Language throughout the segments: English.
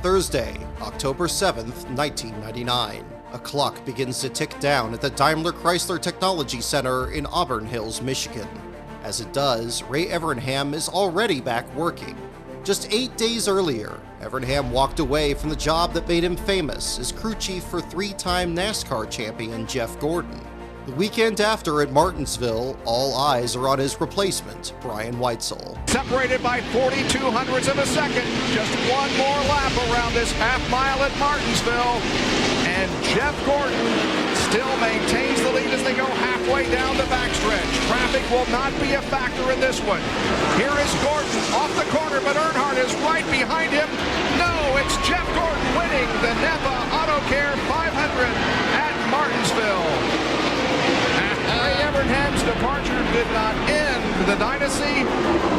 Thursday, October 7th, 1999. A clock begins to tick down at the Daimler Chrysler Technology Center in Auburn Hills, Michigan. As it does, Ray Evernham is already back working. Just 8 days earlier, Evernham walked away from the job that made him famous as crew chief for three-time NASCAR champion Jeff Gordon. The weekend after at Martinsville, all eyes are on his replacement, Brian Weitzel. Separated by 42 hundredths of a second. Just one more lap around this half mile at Martinsville. And Jeff Gordon still maintains the lead as they go halfway down the backstretch. Traffic will not be a factor in this one. Here is Gordon off the corner, but Earnhardt is right behind him. No, it's Jeff Gordon winning the Napa Auto Care 500 at Martinsville. Ray Evernham's departure did not end the dynasty.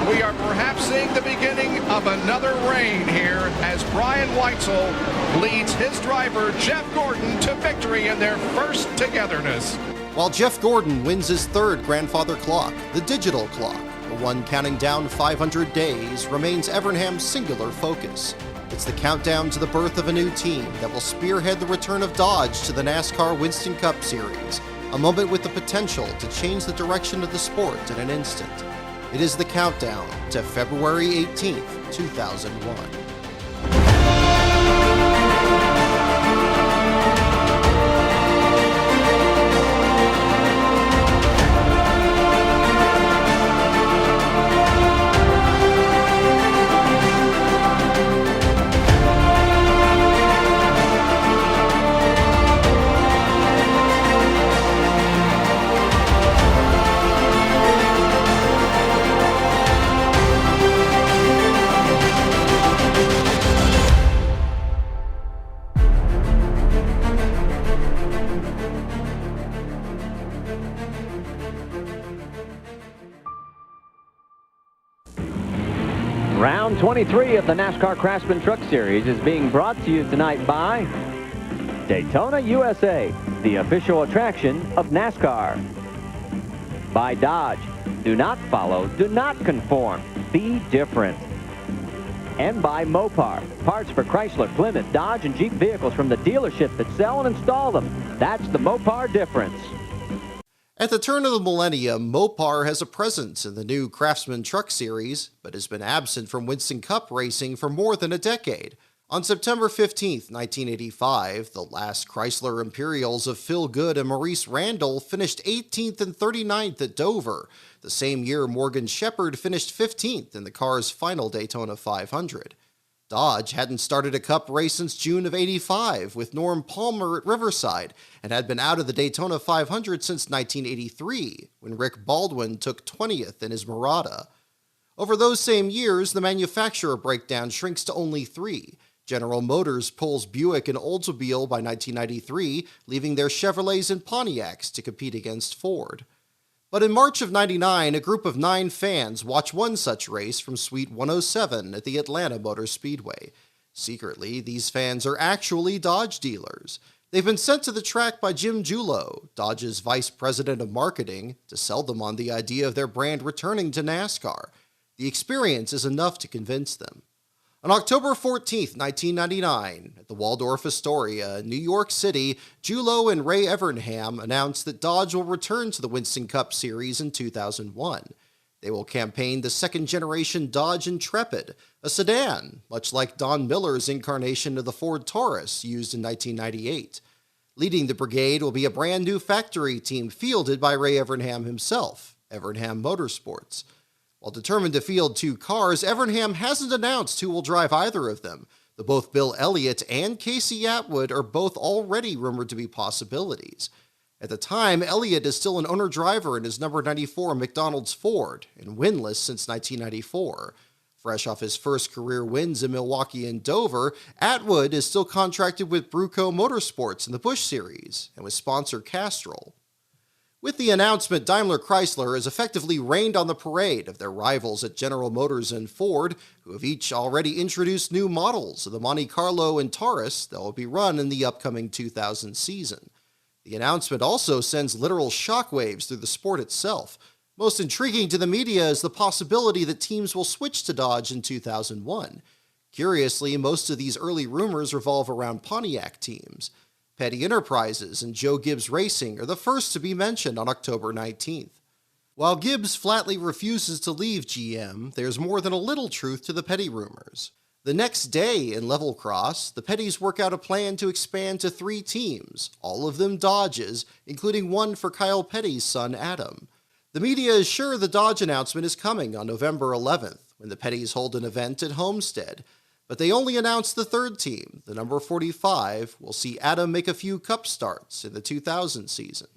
We are perhaps seeing the beginning of another reign here as Brian Weitzel leads his driver Jeff Gordon to victory in their first togetherness. While Jeff Gordon wins his third grandfather clock, the digital clock, the one counting down 500 days, remains Evernham's singular focus. It's the countdown to the birth of a new team that will spearhead the return of Dodge to the NASCAR Winston Cup Series. A moment with the potential to change the direction of the sport in an instant. It is the countdown to February 18th, 2001. Round 23 of the NASCAR Craftsman Truck Series is being brought to you tonight by Daytona, USA, the official attraction of NASCAR. By Dodge, do not follow, do not conform, be different. And by Mopar, parts for Chrysler, Plymouth, Dodge, and Jeep vehicles from the dealership that sell and install them. That's the Mopar difference. At the turn of the millennium, Mopar has a presence in the new Craftsman Truck Series, but has been absent from Winston Cup racing for more than a decade. On September 15, 1985, the last Chrysler Imperials of Phil Good and Maurice Randall finished 18th and 39th at Dover. The same year, Morgan Shepherd finished 15th in the car's final Daytona 500. Dodge hadn't started a Cup race since June of '85 with Norm Palmer at Riverside and had been out of the Daytona 500 since 1983 when Rick Baldwin took 20th in his Murata. Over those same years, the manufacturer breakdown shrinks to only 3. General Motors pulls Buick and Oldsmobile by 1993, leaving their Chevrolets and Pontiacs to compete against Ford. But in March of '99, a group of 9 fans watch one such race from Suite 107 at the Atlanta Motor Speedway. Secretly, these fans are actually Dodge dealers. They've been sent to the track by Jim Julo, Dodge's vice president of marketing, to sell them on the idea of their brand returning to NASCAR. The experience is enough to convince them. On October 14, 1999, at the Waldorf Astoria in New York City, Julo and Ray Evernham announced that Dodge will return to the Winston Cup Series in 2001. They will campaign the second-generation Dodge Intrepid, a sedan, much like Don Miller's incarnation of the Ford Taurus used in 1998. Leading the brigade will be a brand-new factory team fielded by Ray Evernham himself, Evernham Motorsports. While determined to field 2 cars, Evernham hasn't announced who will drive either of them, though both Bill Elliott and Casey Atwood are both already rumored to be possibilities. At the time, Elliott is still an owner-driver in his number 94 McDonald's Ford and winless since 1994. Fresh off his first career wins in Milwaukee and Dover, Atwood is still contracted with Bruco Motorsports in the Busch Series and with sponsor Castrol. With the announcement, Daimler Chrysler has effectively rained on the parade of their rivals at General Motors and Ford, who have each already introduced new models of the Monte Carlo and Taurus that will be run in the upcoming 2000 season. The announcement also sends literal shockwaves through the sport itself. Most intriguing to the media is the possibility that teams will switch to Dodge in 2001. Curiously, most of these early rumors revolve around Pontiac teams. Petty Enterprises and Joe Gibbs Racing are the first to be mentioned on October 19th. While Gibbs flatly refuses to leave GM, there's more than a little truth to the Petty rumors. The next day in Level Cross, the Pettys work out a plan to expand to 3 teams, all of them Dodges, including one for Kyle Petty's son Adam. The media is sure the Dodge announcement is coming on November 11th, when the Pettys hold an event at Homestead. But they only announced the 3rd team, the number 45, will see Adam make a few Cup starts in the 2000 season.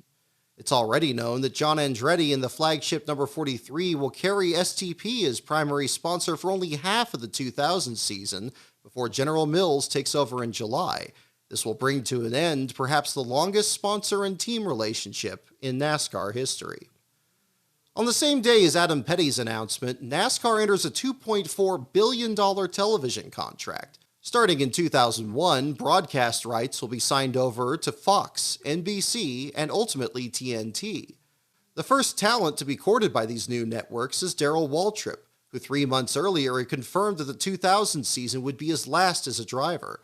It's already known that John Andretti in the flagship number 43 will carry STP as primary sponsor for only half of the 2000 season before General Mills takes over in July. This will bring to an end perhaps the longest sponsor and team relationship in NASCAR history. On the same day as Adam Petty's announcement, NASCAR enters a $2.4 billion television contract. Starting in 2001, broadcast rights will be signed over to Fox, NBC, and ultimately TNT. The first talent to be courted by these new networks is Darrell Waltrip, who 3 months earlier had confirmed that the 2000 season would be his last as a driver.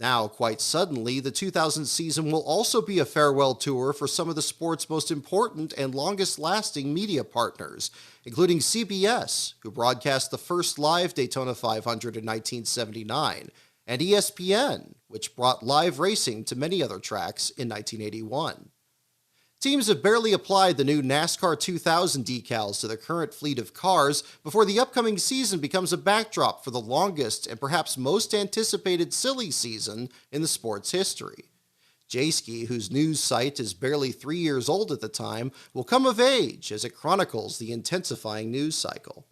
Now, quite suddenly, the 2000 season will also be a farewell tour for some of the sport's most important and longest-lasting media partners, including CBS, who broadcast the first live Daytona 500 in 1979, and ESPN, which brought live racing to many other tracks in 1981. Teams have barely applied the new NASCAR 2000 decals to the current fleet of cars before the upcoming season becomes a backdrop for the longest and perhaps most anticipated silly season in the sport's history. Jayski, whose news site is barely 3 years old at the time, will come of age as it chronicles the intensifying news cycle.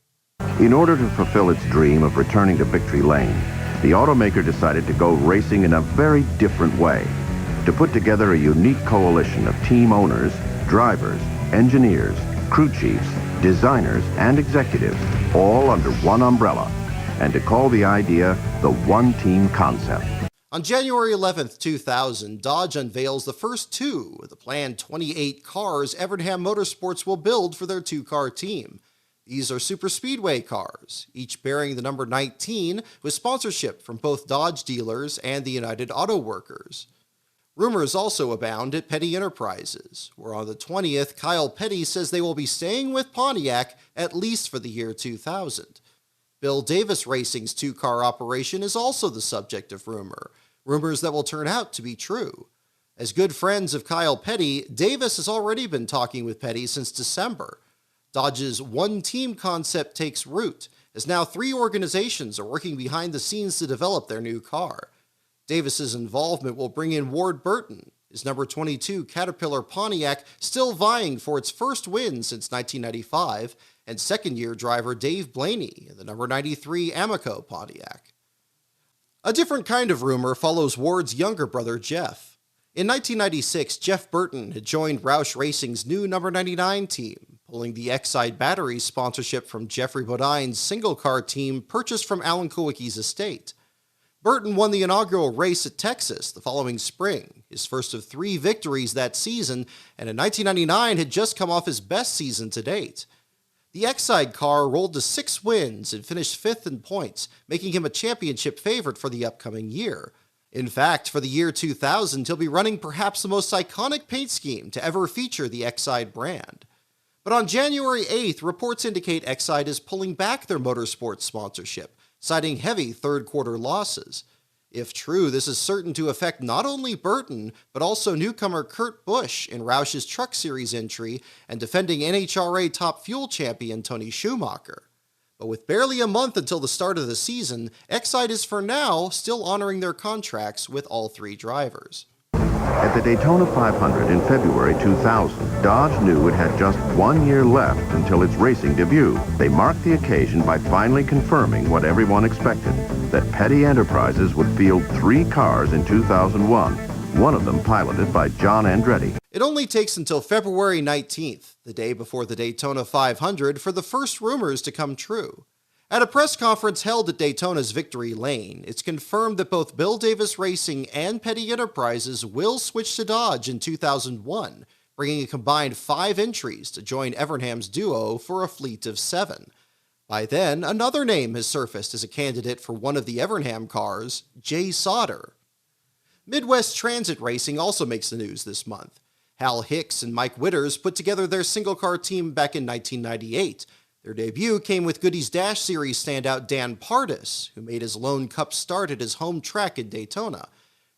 In order to fulfill its dream of returning to victory lane, the automaker decided to go racing in a very different way. To put together a unique coalition of team owners, drivers, engineers, crew chiefs, designers, and executives, all under one umbrella, and to call the idea the one-team concept. On January 11, 2000, Dodge unveils the first 2 of the planned 28 cars Evernham Motorsports will build for their 2-car team. These are superspeedway cars, each bearing the number 19, with sponsorship from both Dodge dealers and the United Auto Workers. Rumors also abound at Petty Enterprises, where on the 20th, Kyle Petty says they will be staying with Pontiac at least for the year 2000. Bill Davis Racing's 2-car operation is also the subject of rumors that will turn out to be true. As good friends of Kyle Petty, Davis has already been talking with Petty since December. Dodge's one-team concept takes root, as now 3 organizations are working behind the scenes to develop their new car. Davis's involvement will bring in Ward Burton, his number 22 Caterpillar Pontiac still vying for its first win since 1995, and second-year driver Dave Blaney in the number 93 Amoco Pontiac. A different kind of rumor follows Ward's younger brother Jeff. In 1996, Jeff Burton had joined Roush Racing's new number 99 team, pulling the Exide Batteries sponsorship from Jeffrey Bodine's single-car team purchased from Alan Kulwicki's estate. Burton won the inaugural race at Texas the following spring, his first of 3 victories that season, and in 1999 had just come off his best season to date. The Exide car rolled to 6 wins and finished 5th in points, making him a championship favorite for the upcoming year. In fact, for the year 2000, he'll be running perhaps the most iconic paint scheme to ever feature the Exide brand. But on January 8th, reports indicate Exide is pulling back their motorsports sponsorship, citing heavy third-quarter losses. If true, this is certain to affect not only Burton, but also newcomer Kurt Busch in Roush's Truck Series entry and defending NHRA Top Fuel champion Tony Schumacher. But with barely a month until the start of the season, Exide is for now still honoring their contracts with all 3 drivers. At the Daytona 500 in February 2000, Dodge knew it had just 1 year left until its racing debut. They marked the occasion by finally confirming what everyone expected, that Petty Enterprises would field 3 cars in 2001, one of them piloted by John Andretti. It only takes until February 19th, the day before the Daytona 500, for the first rumors to come true. At a press conference held at Daytona's Victory Lane, it's confirmed that both Bill Davis Racing and Petty Enterprises will switch to Dodge in 2001, bringing a combined 5 entries to join Evernham's duo for a fleet of 7. By then, another name has surfaced as a candidate for one of the Evernham cars, Jay Sauter. Midwest Transit Racing also makes the news this month. Hal Hicks and Mike Witters put together their single-car team back in 1998. Their debut came with Goody's Dash Series standout Dan Pardis, who made his lone Cup start at his home track in Daytona.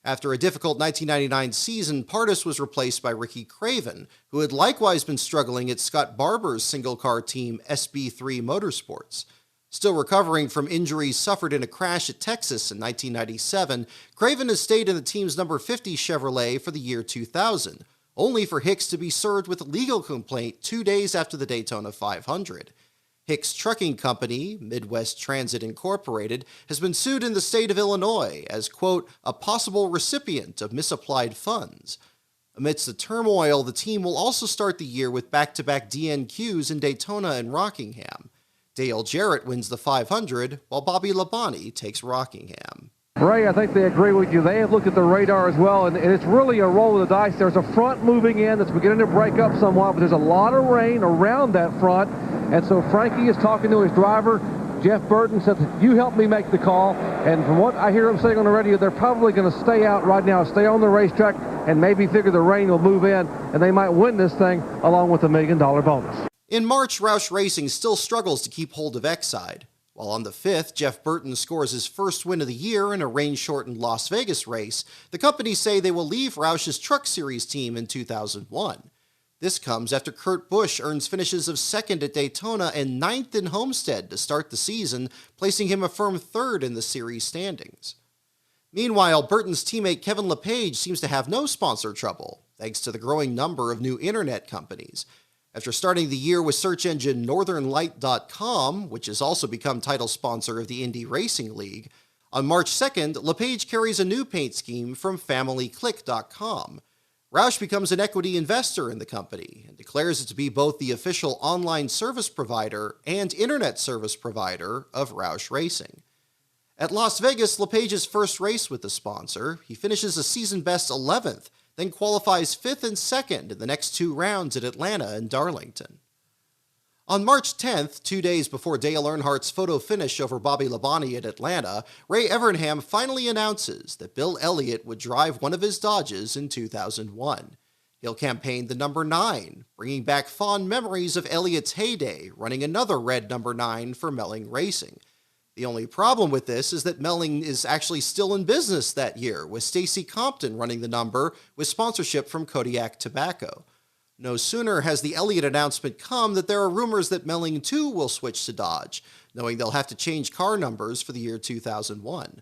After a difficult 1999 season, Pardis was replaced by Ricky Craven, who had likewise been struggling at Scott Barber's single-car team SB3 Motorsports. Still recovering from injuries suffered in a crash at Texas in 1997, Craven has stayed in the team's number 50 Chevrolet for the year 2000, only for Hicks to be served with a legal complaint 2 days after the Daytona 500. Hicks' trucking company, Midwest Transit Incorporated, has been sued in the state of Illinois as, quote, a possible recipient of misapplied funds. Amidst the turmoil, the team will also start the year with back-to-back DNQs in Daytona and Rockingham. Dale Jarrett wins the 500, while Bobby Labonte takes Rockingham. Ray, I think they agree with you. They have looked at the radar as well, and it's really a roll of the dice. There's a front moving in that's beginning to break up somewhat, but there's a lot of rain around that front. And so Frankie is talking to his driver. Jeff Burton said, you help me make the call. And from what I hear him saying on the radio, they're probably going to stay out right now, stay on the racetrack, and maybe figure the rain will move in, and they might win this thing along with $1 million bonus. In March, Roush Racing still struggles to keep hold of Exide. While on the 5th, Jeff Burton scores his first win of the year in a rain-shortened Las Vegas race, the company say they will leave Roush's Truck Series team in 2001. This comes after Kurt Busch earns finishes of 2nd at Daytona and 9th in Homestead to start the season, placing him a firm 3rd in the series standings. Meanwhile, Burton's teammate Kevin LePage seems to have no sponsor trouble, thanks to the growing number of new internet companies. After starting the year with search engine NorthernLight.com, which has also become title sponsor of the Indy Racing League, on March 2nd, LePage carries a new paint scheme from FamilyClick.com. Roush becomes an equity investor in the company and declares it to be both the official online service provider and internet service provider of Roush Racing. At Las Vegas, LePage's first race with the sponsor, he finishes a season-best 11th, then qualifies 5th and 2nd in the next 2 rounds at Atlanta and Darlington. On March 10th, 2 days before Dale Earnhardt's photo finish over Bobby Labonte at Atlanta, Ray Evernham finally announces that Bill Elliott would drive one of his Dodges in 2001. He'll campaign the number 9, bringing back fond memories of Elliott's heyday, running another red number 9 for Melling Racing. The only problem with this is that Melling is actually still in business that year, with Stacy Compton running the number with sponsorship from Kodiak Tobacco. No sooner has the Elliott announcement come that there are rumors that Melling too will switch to Dodge, knowing they'll have to change car numbers for the year 2001.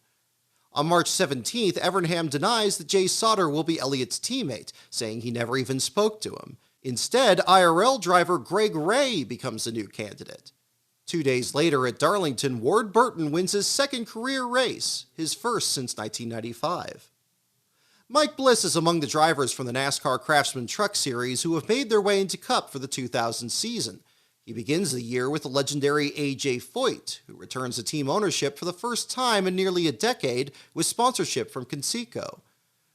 On March 17th, Evernham denies that Jay Sauter will be Elliott's teammate, saying he never even spoke to him. Instead, IRL driver Greg Ray becomes the new candidate. 2 days later at Darlington, Ward Burton wins his 2nd career race, his first since 1995. Mike Bliss is among the drivers from the NASCAR Craftsman Truck Series who have made their way into Cup for the 2000 season. He begins the year with the legendary A.J. Foyt, who returns to team ownership for the first time in nearly a decade with sponsorship from Conseco.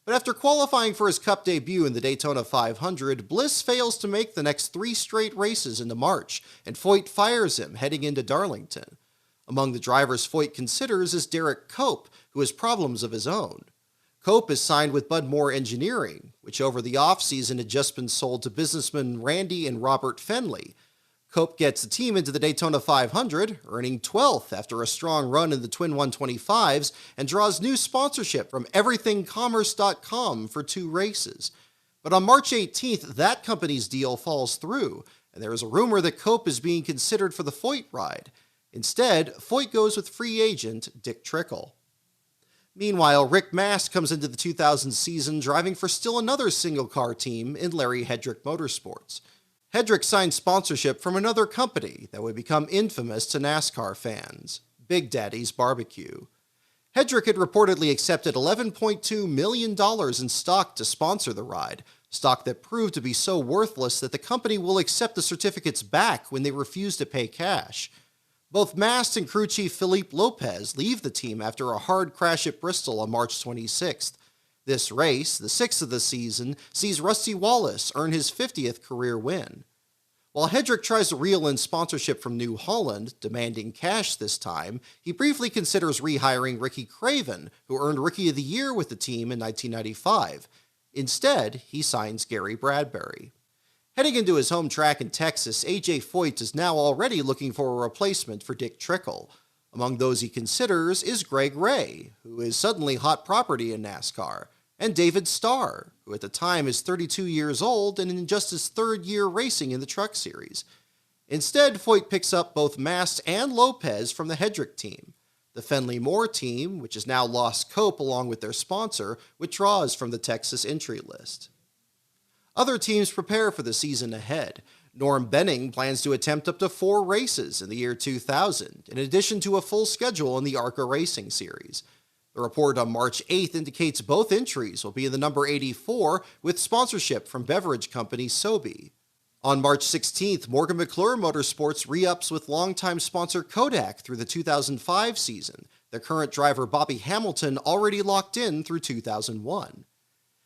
But after qualifying for his Cup debut in the Daytona 500, Bliss fails to make the next 3 straight races into March, and Foyt fires him heading into Darlington. Among the drivers Foyt considers is Derek Cope, who has problems of his own. Cope is signed with Bud Moore Engineering, which over the offseason had just been sold to businessmen Randy and Robert Fenley. Cope gets the team into the Daytona 500, earning 12th after a strong run in the Twin 125s, and draws new sponsorship from EverythingCommerce.com for 2 races. But on March 18th, that company's deal falls through, and there is a rumor that Cope is being considered for the Foyt ride. Instead, Foyt goes with free agent Dick Trickle. Meanwhile, Rick Mast comes into the 2000 season driving for still another single-car team in Larry Hedrick Motorsports. Hedrick signed sponsorship from another company that would become infamous to NASCAR fans, Big Daddy's Barbecue. Hedrick had reportedly accepted $11.2 million in stock to sponsor the ride, stock that proved to be so worthless that the company will accept the certificates back when they refuse to pay cash. Both Mast and crew chief Felipe Lopez leave the team after a hard crash at Bristol on March 26th. This race, the 6th of the season, sees Rusty Wallace earn his 50th career win. While Hedrick tries to reel in sponsorship from New Holland, demanding cash this time, he briefly considers rehiring Ricky Craven, who earned Rookie of the Year with the team in 1995. Instead, he signs Gary Bradbury. Heading into his home track in Texas, A.J. Foyt is now already looking for a replacement for Dick Trickle. Among those he considers is Greg Ray, who is suddenly hot property in NASCAR, and David Starr, who at the time is 32 years old and in just his third year racing in the Truck Series. Instead, Foyt picks up both Mast and Lopez from the Hedrick team. The Fenley Moore team, which has now lost Cope along with their sponsor, withdraws from the Texas entry list. Other teams prepare for the season ahead. Norm Benning plans to attempt up to 4 races in the year 2000, in addition to a full schedule in the ARCA Racing Series. The report on March 8th indicates both entries will be in the number 84 with sponsorship from beverage company Sobe. On March 16th, Morgan McClure Motorsports re-ups with longtime sponsor Kodak through the 2005 season, their current driver Bobby Hamilton already locked in through 2001.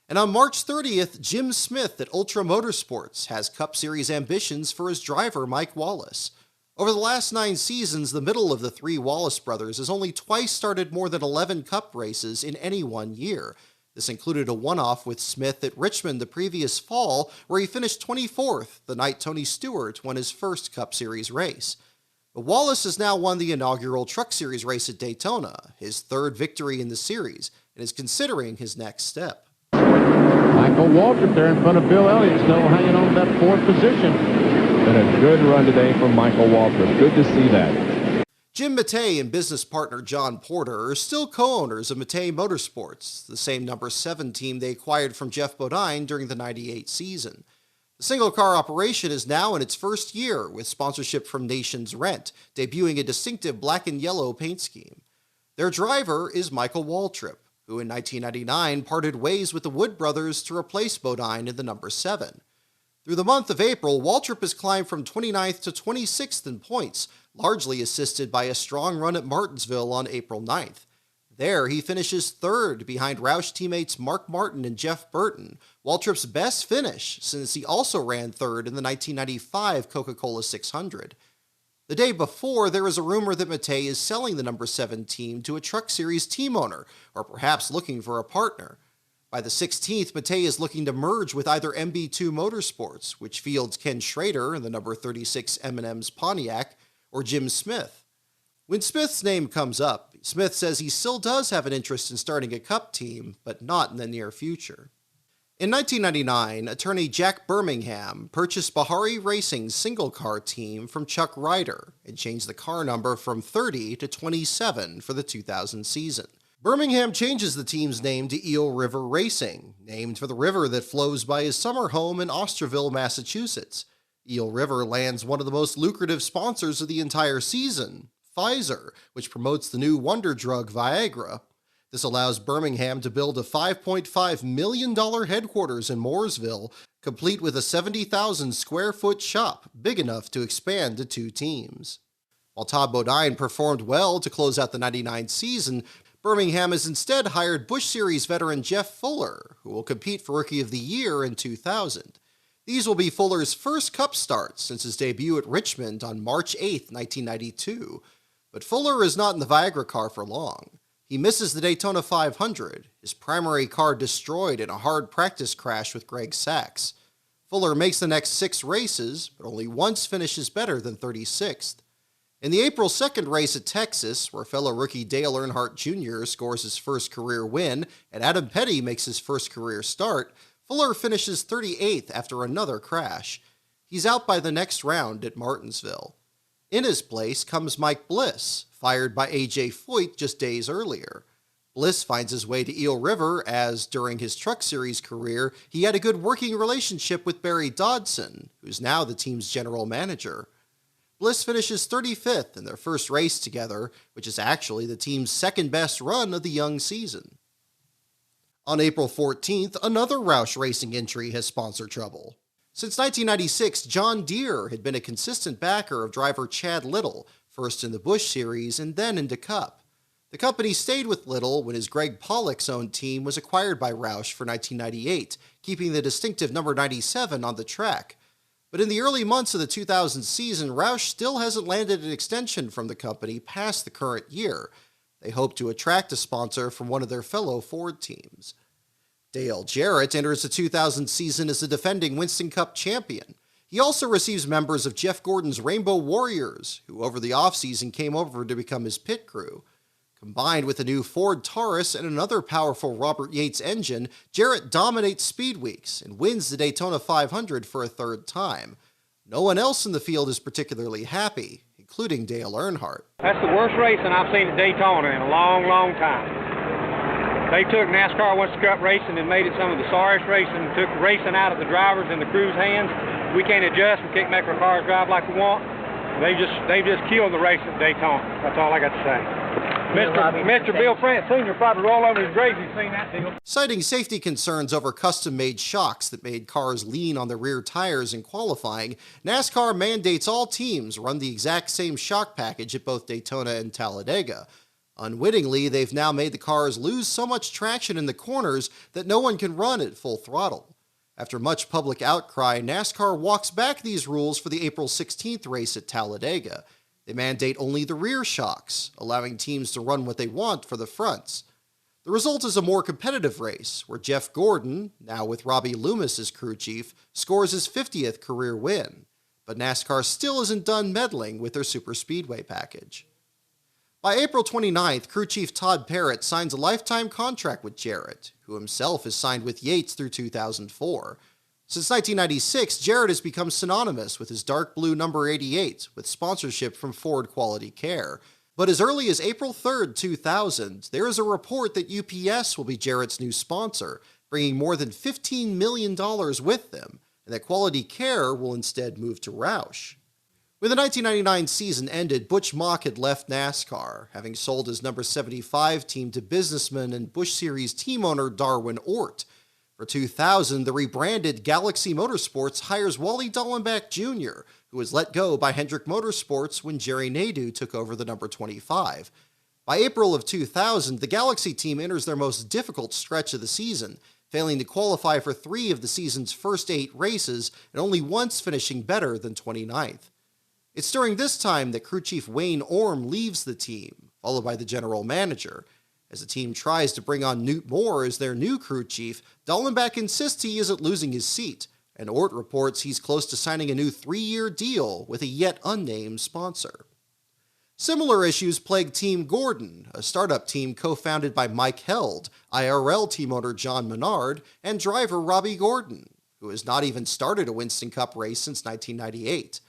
And on March 30th, Jim Smith at Ultra Motorsports has Cup Series ambitions for his driver Mike Wallace. Over the last 9 seasons, the middle of the 3 Wallace brothers has only twice started more than 11 Cup races in any one year. This included a one-off with Smith at Richmond the previous fall, where he finished 24th the night Tony Stewart won his first Cup Series race. But Wallace has now won the inaugural Truck Series race at Daytona, his 3rd victory in the series, and is considering his next step. Michael Waltrip there in front of Bill Elliott, still hanging on that 4th position. Been a good run today from Michael Waltrip. Good to see that. Jim Matei and business partner John Porter are still co-owners of Matei Motorsports, the same number 7 team they acquired from Jeff Bodine during the '98 season. The single-car operation is now in its first year with sponsorship from Nations Rent, debuting a distinctive black and yellow paint scheme. Their driver is Michael Waltrip, who in 1999 parted ways with the Wood brothers to replace Bodine in the number 7. Through the month of April, Waltrip has climbed from 29th to 26th in points, largely assisted by a strong run at Martinsville on April 9th. There, he finishes 3rd behind Roush teammates Mark Martin and Jeff Burton, Waltrip's best finish since he also ran 3rd in the 1995 Coca-Cola 600. The day before, there is a rumor that Matei is selling the number 7 team to a Truck Series team owner, or perhaps looking for a partner. By the 16th, Matei is looking to merge with either MB2 Motorsports, which fields Ken Schrader in the number 36 M&M's Pontiac, or Jim Smith. When Smith's name comes up, Smith says he still does have an interest in starting a Cup team, but not in the near future. In 1999, attorney Jack Birmingham purchased Bahari Racing's single-car team from Chuck Ryder and changed the car number from 30 to 27 for the 2000 season. Birmingham changes the team's name to Eel River Racing, named for the river that flows by his summer home in Osterville, Massachusetts. Eel River lands one of the most lucrative sponsors of the entire season, Pfizer, which promotes the new wonder drug Viagra. This allows Birmingham to build a $5.5 million headquarters in Mooresville, complete with a 70,000 square foot shop, big enough to expand to 2 teams. While Todd Bodine performed well to close out the '99 season, Birmingham has instead hired Busch Series veteran Jeff Fuller, who will compete for Rookie of the Year in 2000. These will be Fuller's first Cup starts since his debut at Richmond on March 8, 1992. But Fuller is not in the Viagra car for long. He misses the Daytona 500, his primary car destroyed in a hard practice crash with Greg Sachs. Fuller makes the next 6 races, but only once finishes better than 36th. In the April 2nd race at Texas, where fellow rookie Dale Earnhardt Jr. scores his first career win and Adam Petty makes his first career start, Fuller finishes 38th after another crash. He's out by the next round at Martinsville. In his place comes Mike Bliss, fired by A.J. Foyt just days earlier. Bliss finds his way to Eel River as, during his Truck Series career, he had a good working relationship with Barry Dodson, who's now the team's general manager. Bliss finishes 35th in their first race together, which is actually the team's second-best run of the young season. On April 14th, another Roush Racing entry has sponsor trouble. Since 1996, John Deere had been a consistent backer of driver Chad Little, first in the Busch Series and then into Cup. The company stayed with Little when his Greg Pollock's owned team was acquired by Roush for 1998, keeping the distinctive number 97 on the track. But in the early months of the 2000 season, Roush still hasn't landed an extension from the company past the current year. They hope to attract a sponsor from one of their fellow Ford teams. Dale Jarrett enters the 2000 season as the defending Winston Cup champion. He also receives members of Jeff Gordon's Rainbow Warriors, who over the offseason came over to become his pit crew. Combined with a new Ford Taurus and another powerful Robert Yates engine, Jarrett dominates speed weeks and wins the Daytona 500 for a third time. No one else in the field is particularly happy, including Dale Earnhardt. That's the worst racing I've seen at Daytona in a long, long time. They took NASCAR Winston Cup racing and made it some of the sorriest racing, took racing out of the drivers and the crew's hands. We can't adjust, we can't make our cars drive like we want. They just killed the race at Daytona. That's all I got to say. Mr. Bill France Sr. probably roll over his grave if he's seen that deal. Citing safety concerns over custom-made shocks that made cars lean on the rear tires in qualifying, NASCAR mandates all teams run the exact same shock package at both Daytona and Talladega. Unwittingly, they've now made the cars lose so much traction in the corners that no one can run at full throttle. After much public outcry, NASCAR walks back these rules for the April 16th race at Talladega. They mandate only the rear shocks, allowing teams to run what they want for the fronts. The result is a more competitive race, where Jeff Gordon, now with Robbie Loomis as crew chief, scores his 50th career win. But NASCAR still isn't done meddling with their superspeedway package. By April 29th, crew chief Todd Parrott signs a lifetime contract with Jarrett, who himself has signed with Yates through 2004. Since 1996, Jarrett has become synonymous with his dark blue number 88, with sponsorship from Ford Quality Care. But as early as April 3rd, 2000, there is a report that UPS will be Jarrett's new sponsor, bringing more than $15 million with them, and that Quality Care will instead move to Roush. When the 1999 season ended, Butch Mock had left NASCAR, having sold his number 75 team to businessman and Busch Series team owner Darwin Ort. For 2000, the rebranded Galaxy Motorsports hires Wally Dallenbach Jr., who was let go by Hendrick Motorsports when Jerry Nadeau took over the number 25. By April of 2000, the Galaxy team enters their most difficult stretch of the season, failing to qualify for 3 of the season's first 8 races and only once finishing better than 29th. It's during this time that crew chief Wayne Orm leaves the team, followed by the general manager. As the team tries to bring on Newt Moore as their new crew chief, Dallenbach insists he isn't losing his seat, and Ort reports he's close to signing a new 3-year deal with a yet unnamed sponsor. Similar issues plague Team Gordon, a startup team co-founded by Mike Held, IRL team owner John Menard, and driver Robbie Gordon, who has not even started a Winston Cup race since 1998.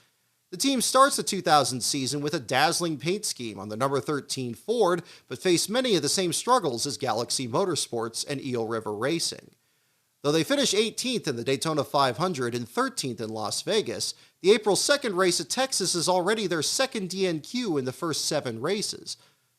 The team starts the 2000 season with a dazzling paint scheme on the number 13 Ford, but face many of the same struggles as Galaxy Motorsports and Eel River Racing. Though they finish 18th in the Daytona 500 and 13th in Las Vegas, the April 2nd race at Texas is already their second DNQ in the first 7 races.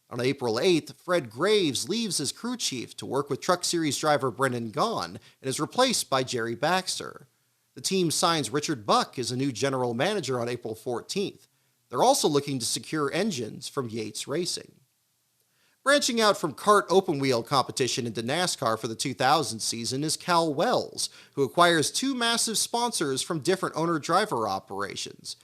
On April 8th, Fred Graves leaves as crew chief to work with Truck Series driver Brennan Gaughan and is replaced by Jerry Baxter. The team signs Richard Buck as a new general manager on April 14th. They're also looking to secure engines from Yates Racing. Branching out from kart open-wheel competition into NASCAR for the 2000 season is Cal Wells, who acquires 2 massive sponsors from different owner-driver operations.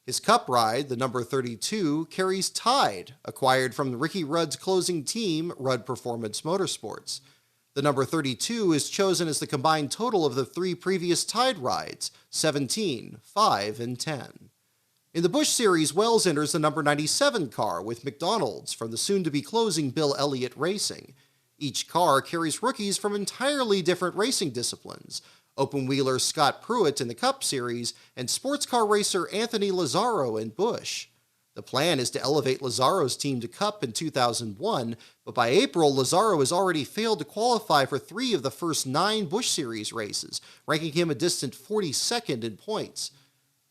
His Cup ride, the number 32, carries Tide, acquired from Ricky Rudd's closing team, Rudd Performance Motorsports. The number 32 is chosen as the combined total of the 3 previous Tide rides, 17, 5, and 10. In the Busch Series, Wells enters the number 97 car with McDonald's from the soon-to-be closing Bill Elliott Racing. Each car carries rookies from entirely different racing disciplines, open-wheeler Scott Pruitt in the Cup Series and sports car racer Anthony Lazzaro in Busch. The plan is to elevate Lazzaro's team to Cup in 2001, but by April, Lazzaro has already failed to qualify for 3 of the first 9 Busch Series races, ranking him a distant 42nd in points.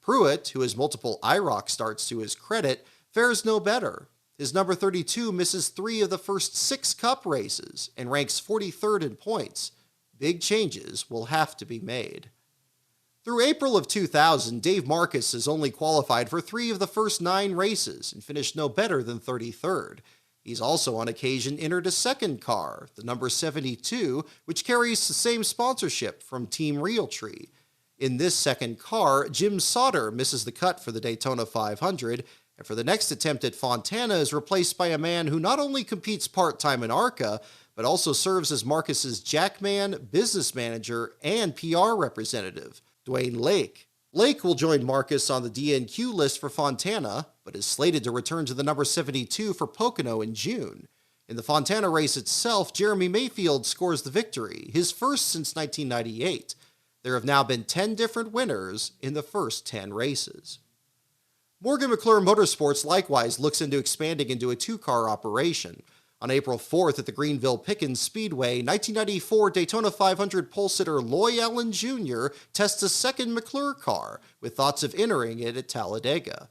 Pruitt, who has multiple IROC starts to his credit, fares no better. His number 32 misses 3 of the first 6 Cup races and ranks 43rd in points. Big changes will have to be made. Through April of 2000, Dave Marcus has only qualified for 3 of the first 9 races and finished no better than 33rd. He's also on occasion entered a second car, the number 72, which carries the same sponsorship from Team Realtree. In this second car, Jim Sauter misses the cut for the Daytona 500, and for the next attempt at Fontana is replaced by a man who not only competes part-time in ARCA, but also serves as Marcus's jackman, business manager, and PR representative, Dwayne Lake. Lake will join Marcus on the DNQ list for Fontana, but is slated to return to the number 72 for Pocono in June. In the Fontana race itself, Jeremy Mayfield scores the victory, his first since 1998. There have now been 10 different winners in the first 10 races. Morgan McClure Motorsports likewise looks into expanding into a two-car operation. On April 4th at the Greenville Pickens Speedway, 1994 Daytona 500 pole sitter Loy Allen Jr. tests a second McClure car, with thoughts of entering it at Talladega.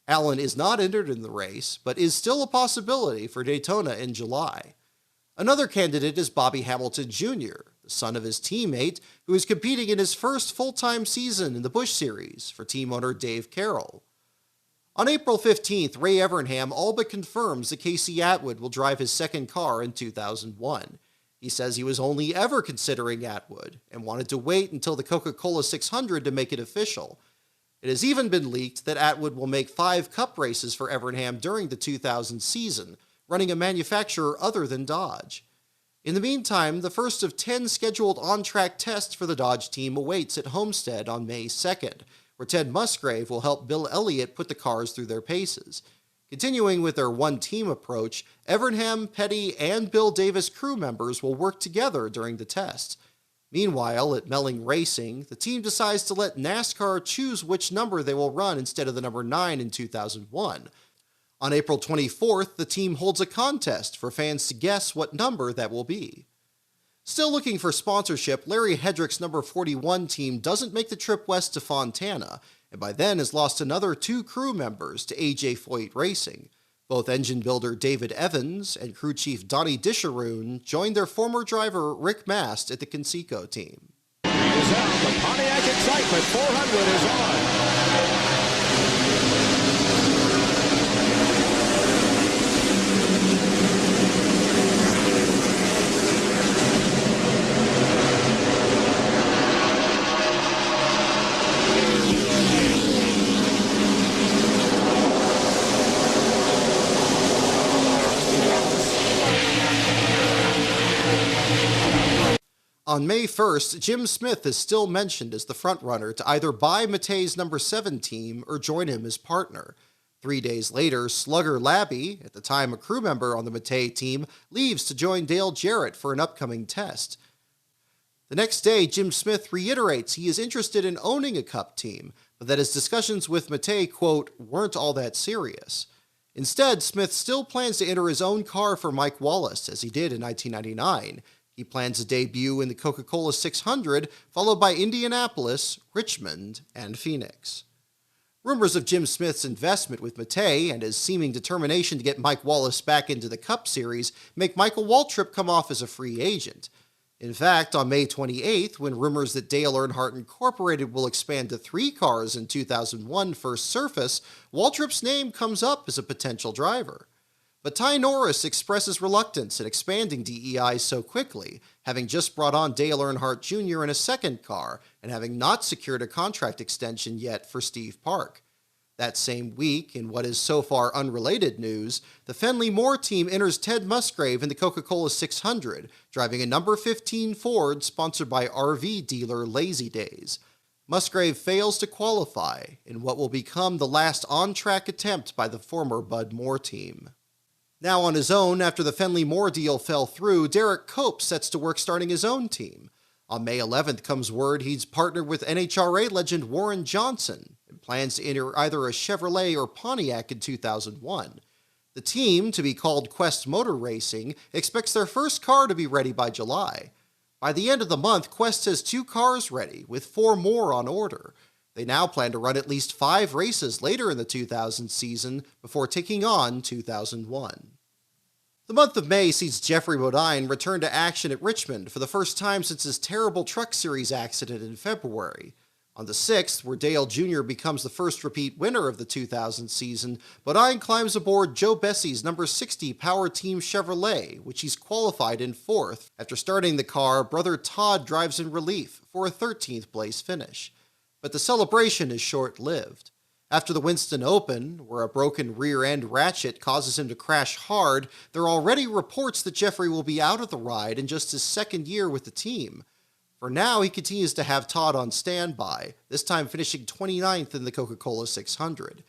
Allen is not entered in the race, but is still a possibility for Daytona in July. Another candidate is Bobby Hamilton Jr., the son of his teammate, who is competing in his first full-time season in the Busch Series for team owner Dave Carroll. On April 15th, Ray Evernham all but confirms that Casey Atwood will drive his second car in 2001. He says he was only ever considering Atwood and wanted to wait until the Coca-Cola 600 to make it official. It has even been leaked that Atwood will make 5 Cup races for Evernham during the 2000 season, running a manufacturer other than Dodge. In the meantime, the first of 10 scheduled on-track tests for the Dodge team awaits at Homestead on May 2nd, where Ted Musgrave will help Bill Elliott put the cars through their paces. Continuing with their one-team approach, Evernham, Petty, and Bill Davis crew members will work together during the tests. Meanwhile, at Melling Racing, the team decides to let NASCAR choose which number they will run instead of the number 9 in 2001. On April 24th, the team holds a contest for fans to guess what number that will be. Still looking for sponsorship, Larry Hedrick's number 41 team doesn't make the trip west to Fontana, and by then has lost another 2 crew members to AJ Foyt Racing. Both engine builder David Evans and crew chief Donnie Disharoon joined their former driver Rick Mast at the Conseco team. Is out. The Pontiac Excitement 400 is on. On May 1st, Jim Smith is still mentioned as the frontrunner to either buy Matei's number 7 team or join him as partner. 3 days later, Slugger Labby, at the time a crew member on the Matei team, leaves to join Dale Jarrett for an upcoming test. The next day, Jim Smith reiterates he is interested in owning a Cup team, but that his discussions with Matei, quote, weren't all that serious. Instead, Smith still plans to enter his own car for Mike Wallace, as he did in 1999. He plans to debut in the Coca-Cola 600, followed by Indianapolis, Richmond, and Phoenix. Rumors of Jim Smith's investment with Matei and his seeming determination to get Mike Wallace back into the Cup Series make Michael Waltrip come off as a free agent. In fact, on May 28th, when rumors that Dale Earnhardt Incorporated will expand to 3 cars in 2001 first surface, Waltrip's name comes up as a potential driver. But Ty Norris expresses reluctance in expanding DEI so quickly, having just brought on Dale Earnhardt Jr. in a second car and having not secured a contract extension yet for Steve Park. That same week, in what is so far unrelated news, the Fenley Moore team enters Ted Musgrave in the Coca-Cola 600, driving a number 15 Ford sponsored by RV dealer Lazy Days. Musgrave fails to qualify in what will become the last on-track attempt by the former Bud Moore team. Now on his own, after the Fenley Moore deal fell through, Derek Cope sets to work starting his own team. On May 11th comes word he's partnered with NHRA legend Warren Johnson and plans to enter either a Chevrolet or Pontiac in 2001. The team, to be called Quest Motor Racing, expects their first car to be ready by July. By the end of the month, Quest has 2 cars ready, with 4 more on order. They now plan to run at least 5 races later in the 2000 season before taking on 2001. The month of May sees Jeffrey Bodine return to action at Richmond for the first time since his terrible Truck Series accident in February. On the 6th, where Dale Jr. becomes the first repeat winner of the 2000 season, Bodine climbs aboard Joe Bessie's number 60 Power Team Chevrolet, which he's qualified in 4th. After starting the car, brother Todd drives in relief for a 13th place finish. but the celebration is short-lived. After the Winston Open, where a broken rear-end ratchet causes him to crash hard, there are already reports that Jeffrey will be out of the ride in just his second year with the team. For now, he continues to have Todd on standby, this time finishing 29th in the Coca-Cola 600.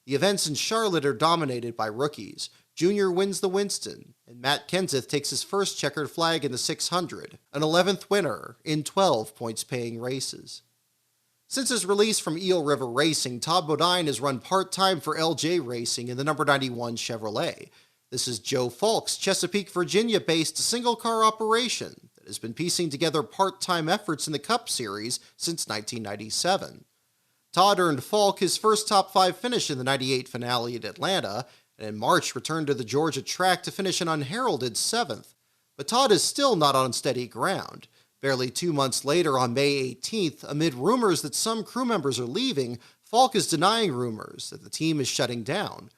The events in Charlotte are dominated by rookies. Junior wins the Winston, and Matt Kenseth takes his first checkered flag in the 600, an 11th winner in 12 points-paying races. Since his release from Eel River Racing, Todd Bodine has run part-time for LJ Racing in the number 91 Chevrolet. This is Joe Falk's Chesapeake, Virginia-based single-car operation that has been piecing together part-time efforts in the Cup Series since 1997. Todd earned Falk his first top-5 finish in the 98 finale at Atlanta, and in March returned to the Georgia track to finish an unheralded 7th. But Todd is still not on steady ground. Barely 2 months later, on May 18th, amid rumors that some crew members are leaving, Falk is denying rumors that the team is shutting down.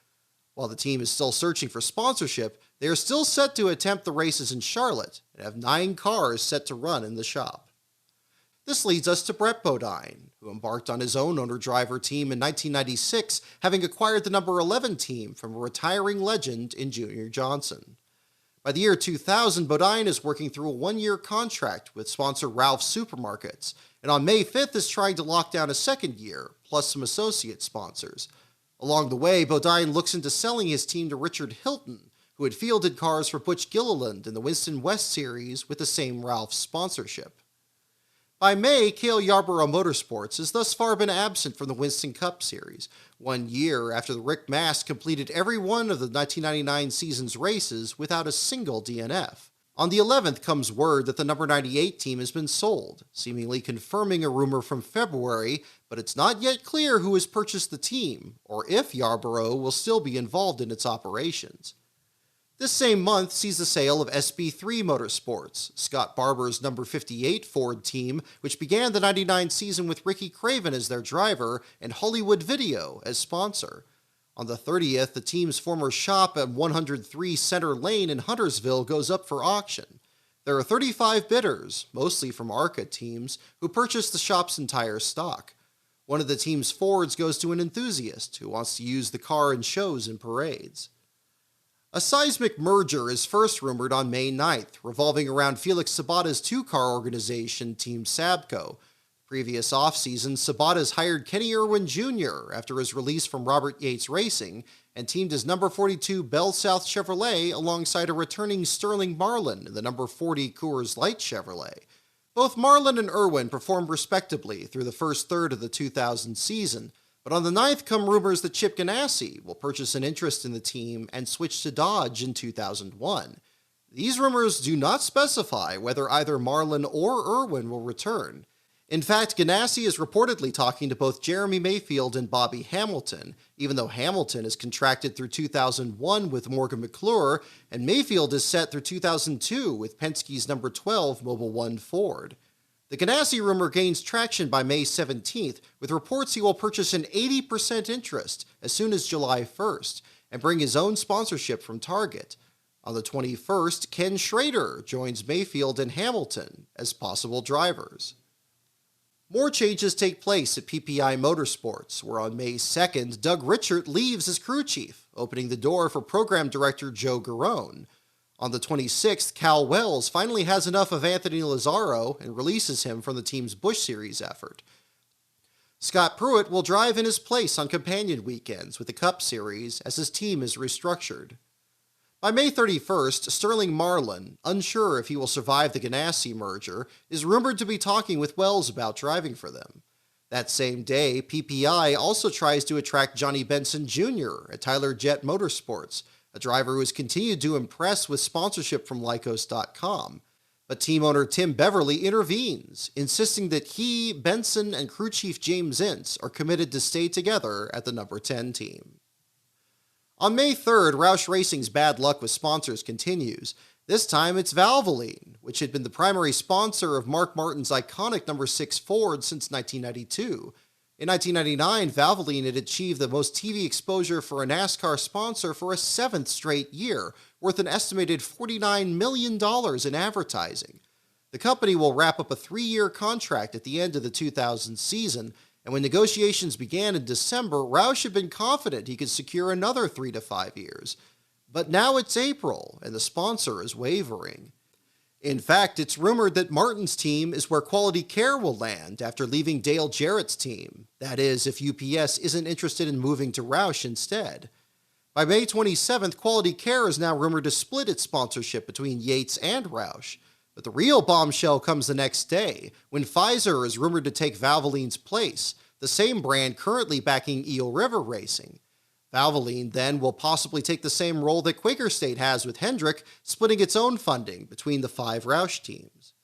While the team is still searching for sponsorship, they are still set to attempt the races in Charlotte and have 9 cars set to run in the shop. This leads us to Brett Bodine, who embarked on his own owner-driver team in 1996, having acquired the number 11 team from a retiring legend in Junior Johnson. By the year 2000, Bodine is working through a 1-year contract with sponsor Ralph's Supermarkets, and on May 5th is trying to lock down a second year, plus some associate sponsors. Along the way, Bodine looks into selling his team to Richard Hilton, who had fielded cars for Butch Gilliland in the Winston West Series with the same Ralph's sponsorship. By May, Cale Yarborough Motorsports has thus far been absent from the Winston Cup Series, 1 year after the Rick Mast completed every one of the 1999 season's races without a single DNF. On the 11th comes word that the number 98 team has been sold, seemingly confirming a rumor from February, but it's not yet clear who has purchased the team, or if Yarborough will still be involved in its operations. This same month sees the sale of SB3 Motorsports, Scott Barber's number 58 Ford team, which began the 99 season with Ricky Craven as their driver and Hollywood Video as sponsor. On the 30th, the team's former shop at 103 Center Lane in Huntersville goes up for auction. There are 35 bidders, mostly from ARCA teams, who purchase the shop's entire stock. One of the team's Fords goes to an enthusiast who wants to use the car in shows and parades. A seismic merger is first rumored on May 9th, revolving around Felix Sabata's 2-car organization, Team Sabco. Previous offseason, Sabatas hired Kenny Irwin Jr. after his release from Robert Yates Racing, and teamed his number 42 Bell South Chevrolet alongside a returning Sterling Marlin in the number 40 Coors Light Chevrolet. Both Marlin and Irwin performed respectably through the first third of the 2000 season, but on the 9th come rumors that Chip Ganassi will purchase an interest in the team and switch to Dodge in 2001. These rumors do not specify whether either Marlin or Irwin will return. In fact, Ganassi is reportedly talking to both Jeremy Mayfield and Bobby Hamilton, even though Hamilton is contracted through 2001 with Morgan McClure, and Mayfield is set through 2002 with Penske's number 12 Mobil 1 Ford. The Ganassi rumor gains traction by May 17th, with reports he will purchase an 80% interest as soon as July 1st, and bring his own sponsorship from Target. On the 21st, Ken Schrader joins Mayfield and Hamilton as possible drivers. More changes take place at PPI Motorsports, where on May 2nd, Doug Richert leaves as crew chief, opening the door for program director Joe Garone. On the 26th, Cal Wells finally has enough of Anthony Lazzaro and releases him from the team's Busch Series effort. Scott Pruitt will drive in his place on companion weekends with the Cup Series as his team is restructured. By May 31st, Sterling Marlin, unsure if he will survive the Ganassi merger, is rumored to be talking with Wells about driving for them. That same day, PPI also tries to attract Johnny Benson Jr. at Tyler Jett Motorsports, a driver who has continued to impress with sponsorship from Lycos.com. But team owner Tim Beverly intervenes, insisting that he, Benson, and crew chief James Ince are committed to stay together at the number 10 team. On May 3rd, Roush Racing's bad luck with sponsors continues. This time it's Valvoline, which had been the primary sponsor of Mark Martin's iconic number 6 Ford since 1992. In 1999, Valvoline had achieved the most TV exposure for a NASCAR sponsor for a 7th straight year, worth an estimated $49 million in advertising. The company will wrap up a 3-year contract at the end of the 2000 season, and when negotiations began in December, Roush had been confident he could secure another 3 to 5 years. But now it's April, and the sponsor is wavering. In fact, it's rumored that Martin's team is where Quality Care will land after leaving Dale Jarrett's team. That is, if UPS isn't interested in moving to Roush instead. By May 27th, Quality Care is now rumored to split its sponsorship between Yates and Roush. But the real bombshell comes the next day, when Pfizer is rumored to take Valvoline's place, the same brand currently backing Eel River Racing. Valvoline then will possibly take the same role that Quaker State has with Hendrick, splitting its own funding between the 5 Roush teams.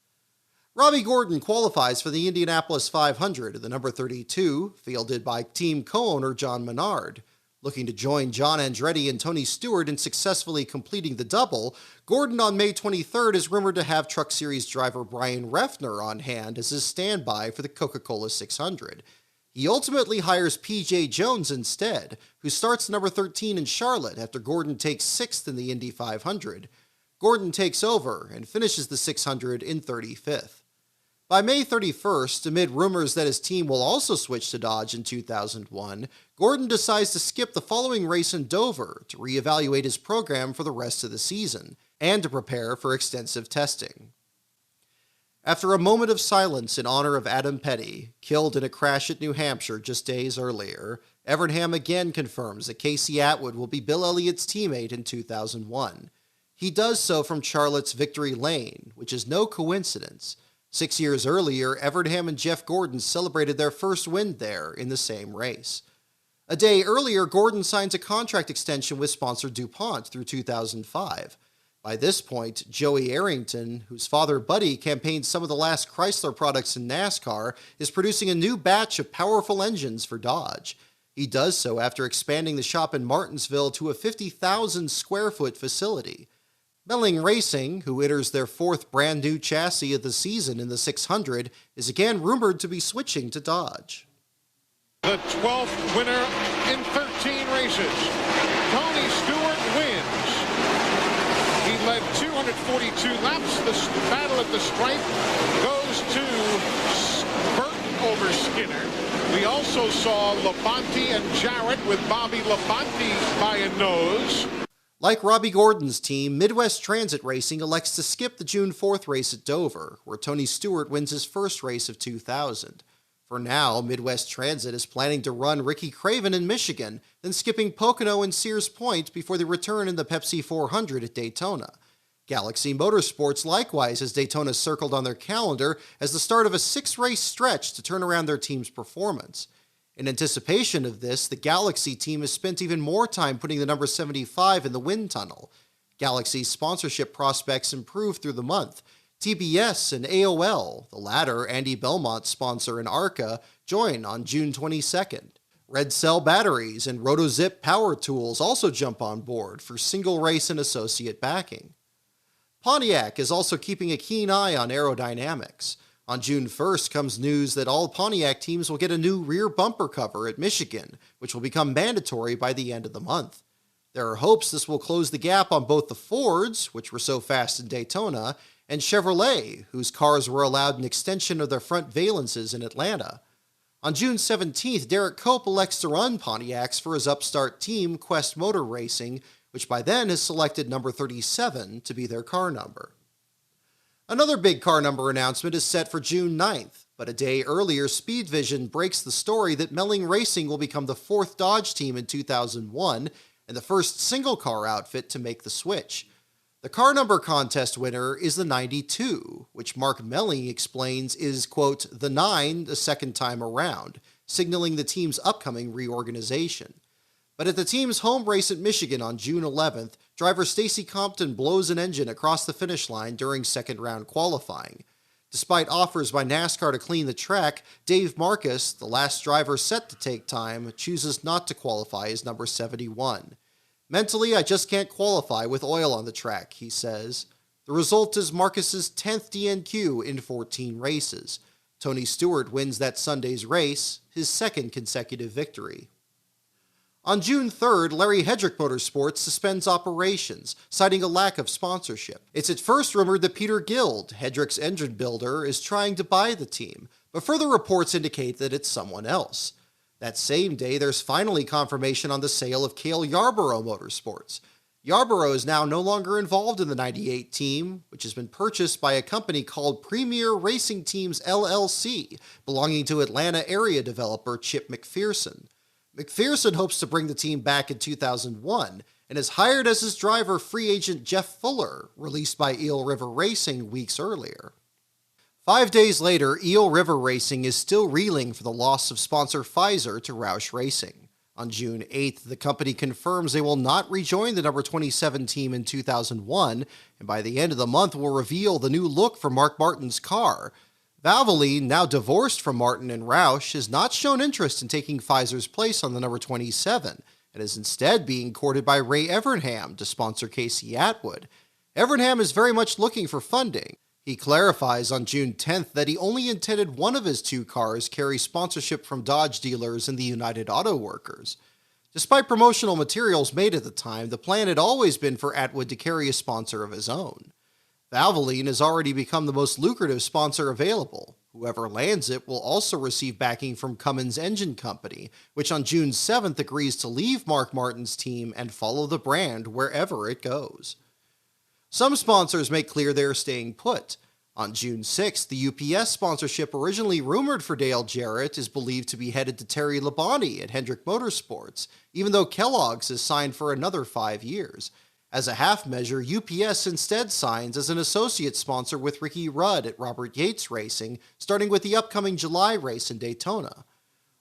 Robbie Gordon qualifies for the Indianapolis 500 in the number 32, fielded by team co-owner John Menard. Looking to join John Andretti and Tony Stewart in successfully completing the double, Gordon on May 23rd is rumored to have Truck Series driver Brian Refner on hand as his standby for the Coca-Cola 600. He ultimately hires P.J. Jones instead, who starts number 13 in Charlotte after Gordon takes 6th in the Indy 500. Gordon takes over and finishes the 600 in 35th. By May 31st, amid rumors that his team will also switch to Dodge in 2001, Gordon decides to skip the following race in Dover to reevaluate his program for the rest of the season, and to prepare for extensive testing. After a moment of silence in honor of Adam Petty, killed in a crash at New Hampshire just days earlier, Evernham again confirms that Casey Atwood will be Bill Elliott's teammate in 2001. He does so from Charlotte's Victory Lane, which is no coincidence. 6 years earlier, Evernham and Jeff Gordon celebrated their first win there in the same race. A day earlier, Gordon signs a contract extension with sponsor DuPont through 2005. By this point, Joey Arrington, whose father Buddy campaigned some of the last Chrysler products in NASCAR, is producing a new batch of powerful engines for Dodge. He does so after expanding the shop in Martinsville to a 50,000 square foot facility. Melling Racing, who enters their 4th brand new chassis of the season in the 600, is again rumored to be switching to Dodge. The 12th winner in 13 races. Tony Stewart wins. He led 242 laps. The battle at the stripe goes to Burton over Skinner. We also saw Labonte and Jarrett with Bobby Labonte by a nose. Like Robbie Gordon's team, Midwest Transit Racing elects to skip the June 4th race at Dover, where Tony Stewart wins his first race of 2000. For now, Midwest Transit is planning to run Ricky Craven in Michigan, then skipping Pocono and Sears Point before they return in the Pepsi 400 at Daytona. Galaxy Motorsports likewise has Daytona circled on their calendar as the start of a 6-race stretch to turn around their team's performance. In anticipation of this, the Galaxy team has spent even more time putting the number 75 in the wind tunnel. Galaxy's sponsorship prospects improve through the month. TBS and AOL, the latter Andy Belmont's sponsor and ARCA, join on June 22nd. Red Cell Batteries and RotoZip Power Tools also jump on board for single race and associate backing. Pontiac is also keeping a keen eye on aerodynamics. On June 1st comes news that all Pontiac teams will get a new rear bumper cover at Michigan, which will become mandatory by the end of the month. There are hopes this will close the gap on both the Fords, which were so fast in Daytona, and Chevrolet, whose cars were allowed an extension of their front valences in Atlanta. On June 17th, Derek Cope elects to run Pontiacs for his upstart team, Quest Motor Racing, which by then has selected number 37 to be their car number. Another big car number announcement is set for June 9th, but a day earlier, Speed Vision breaks the story that Melling Racing will become the 4th Dodge team in 2001 and the first single-car outfit to make the switch. The car number contest winner is the 92, which Mark Melling explains is, quote, the 9 the second time around, signaling the team's upcoming reorganization. But at the team's home race at Michigan on June 11th, driver Stacy Compton blows an engine across the finish line during second-round qualifying. Despite offers by NASCAR to clean the track, Dave Marcus, the last driver set to take time, chooses not to qualify as number 71. Mentally, I just can't qualify with oil on the track, he says. The result is Marcus's 10th DNQ in 14 races. Tony Stewart wins that Sunday's race, his second consecutive victory. On June 3rd, Larry Hedrick Motorsports suspends operations, citing a lack of sponsorship. It's at first rumored that Peter Guild, Hedrick's engine builder, is trying to buy the team, but further reports indicate that it's someone else. That same day, there's finally confirmation on the sale of Cale Yarborough Motorsports. Yarborough is now no longer involved in the 98 team, which has been purchased by a company called Premier Racing Teams LLC, belonging to Atlanta area developer Chip McPherson. McPherson hopes to bring the team back in 2001 and has hired as his driver free agent Jeff Fuller, released by Eel River Racing weeks earlier. 5 days later, Eel River Racing is still reeling for the loss of sponsor Pfizer to Roush Racing. On June 8th, the company confirms they will not rejoin the number 27 team in 2001, and by the end of the month will reveal the new look for Mark Martin's car. Valvoline, now divorced from Martin and Roush, has not shown interest in taking Pfizer's place on the number 27, and is instead being courted by Ray Evernham to sponsor Casey Atwood. Evernham is very much looking for funding. He clarifies on June 10th that he only intended one of his 2 cars carry sponsorship from Dodge dealers and the United Auto Workers. Despite promotional materials made at the time, the plan had always been for Atwood to carry a sponsor of his own. Valvoline has already become the most lucrative sponsor available. Whoever lands it will also receive backing from Cummins Engine Company, which on June 7th agrees to leave Mark Martin's team and follow the brand wherever it goes. Some sponsors make clear they are staying put. On June 6th, the UPS sponsorship originally rumored for Dale Jarrett is believed to be headed to Terry Labonte at Hendrick Motorsports, even though Kellogg's is signed for another 5 years. As a half measure, UPS instead signs as an associate sponsor with Ricky Rudd at Robert Yates Racing, starting with the upcoming July race in Daytona.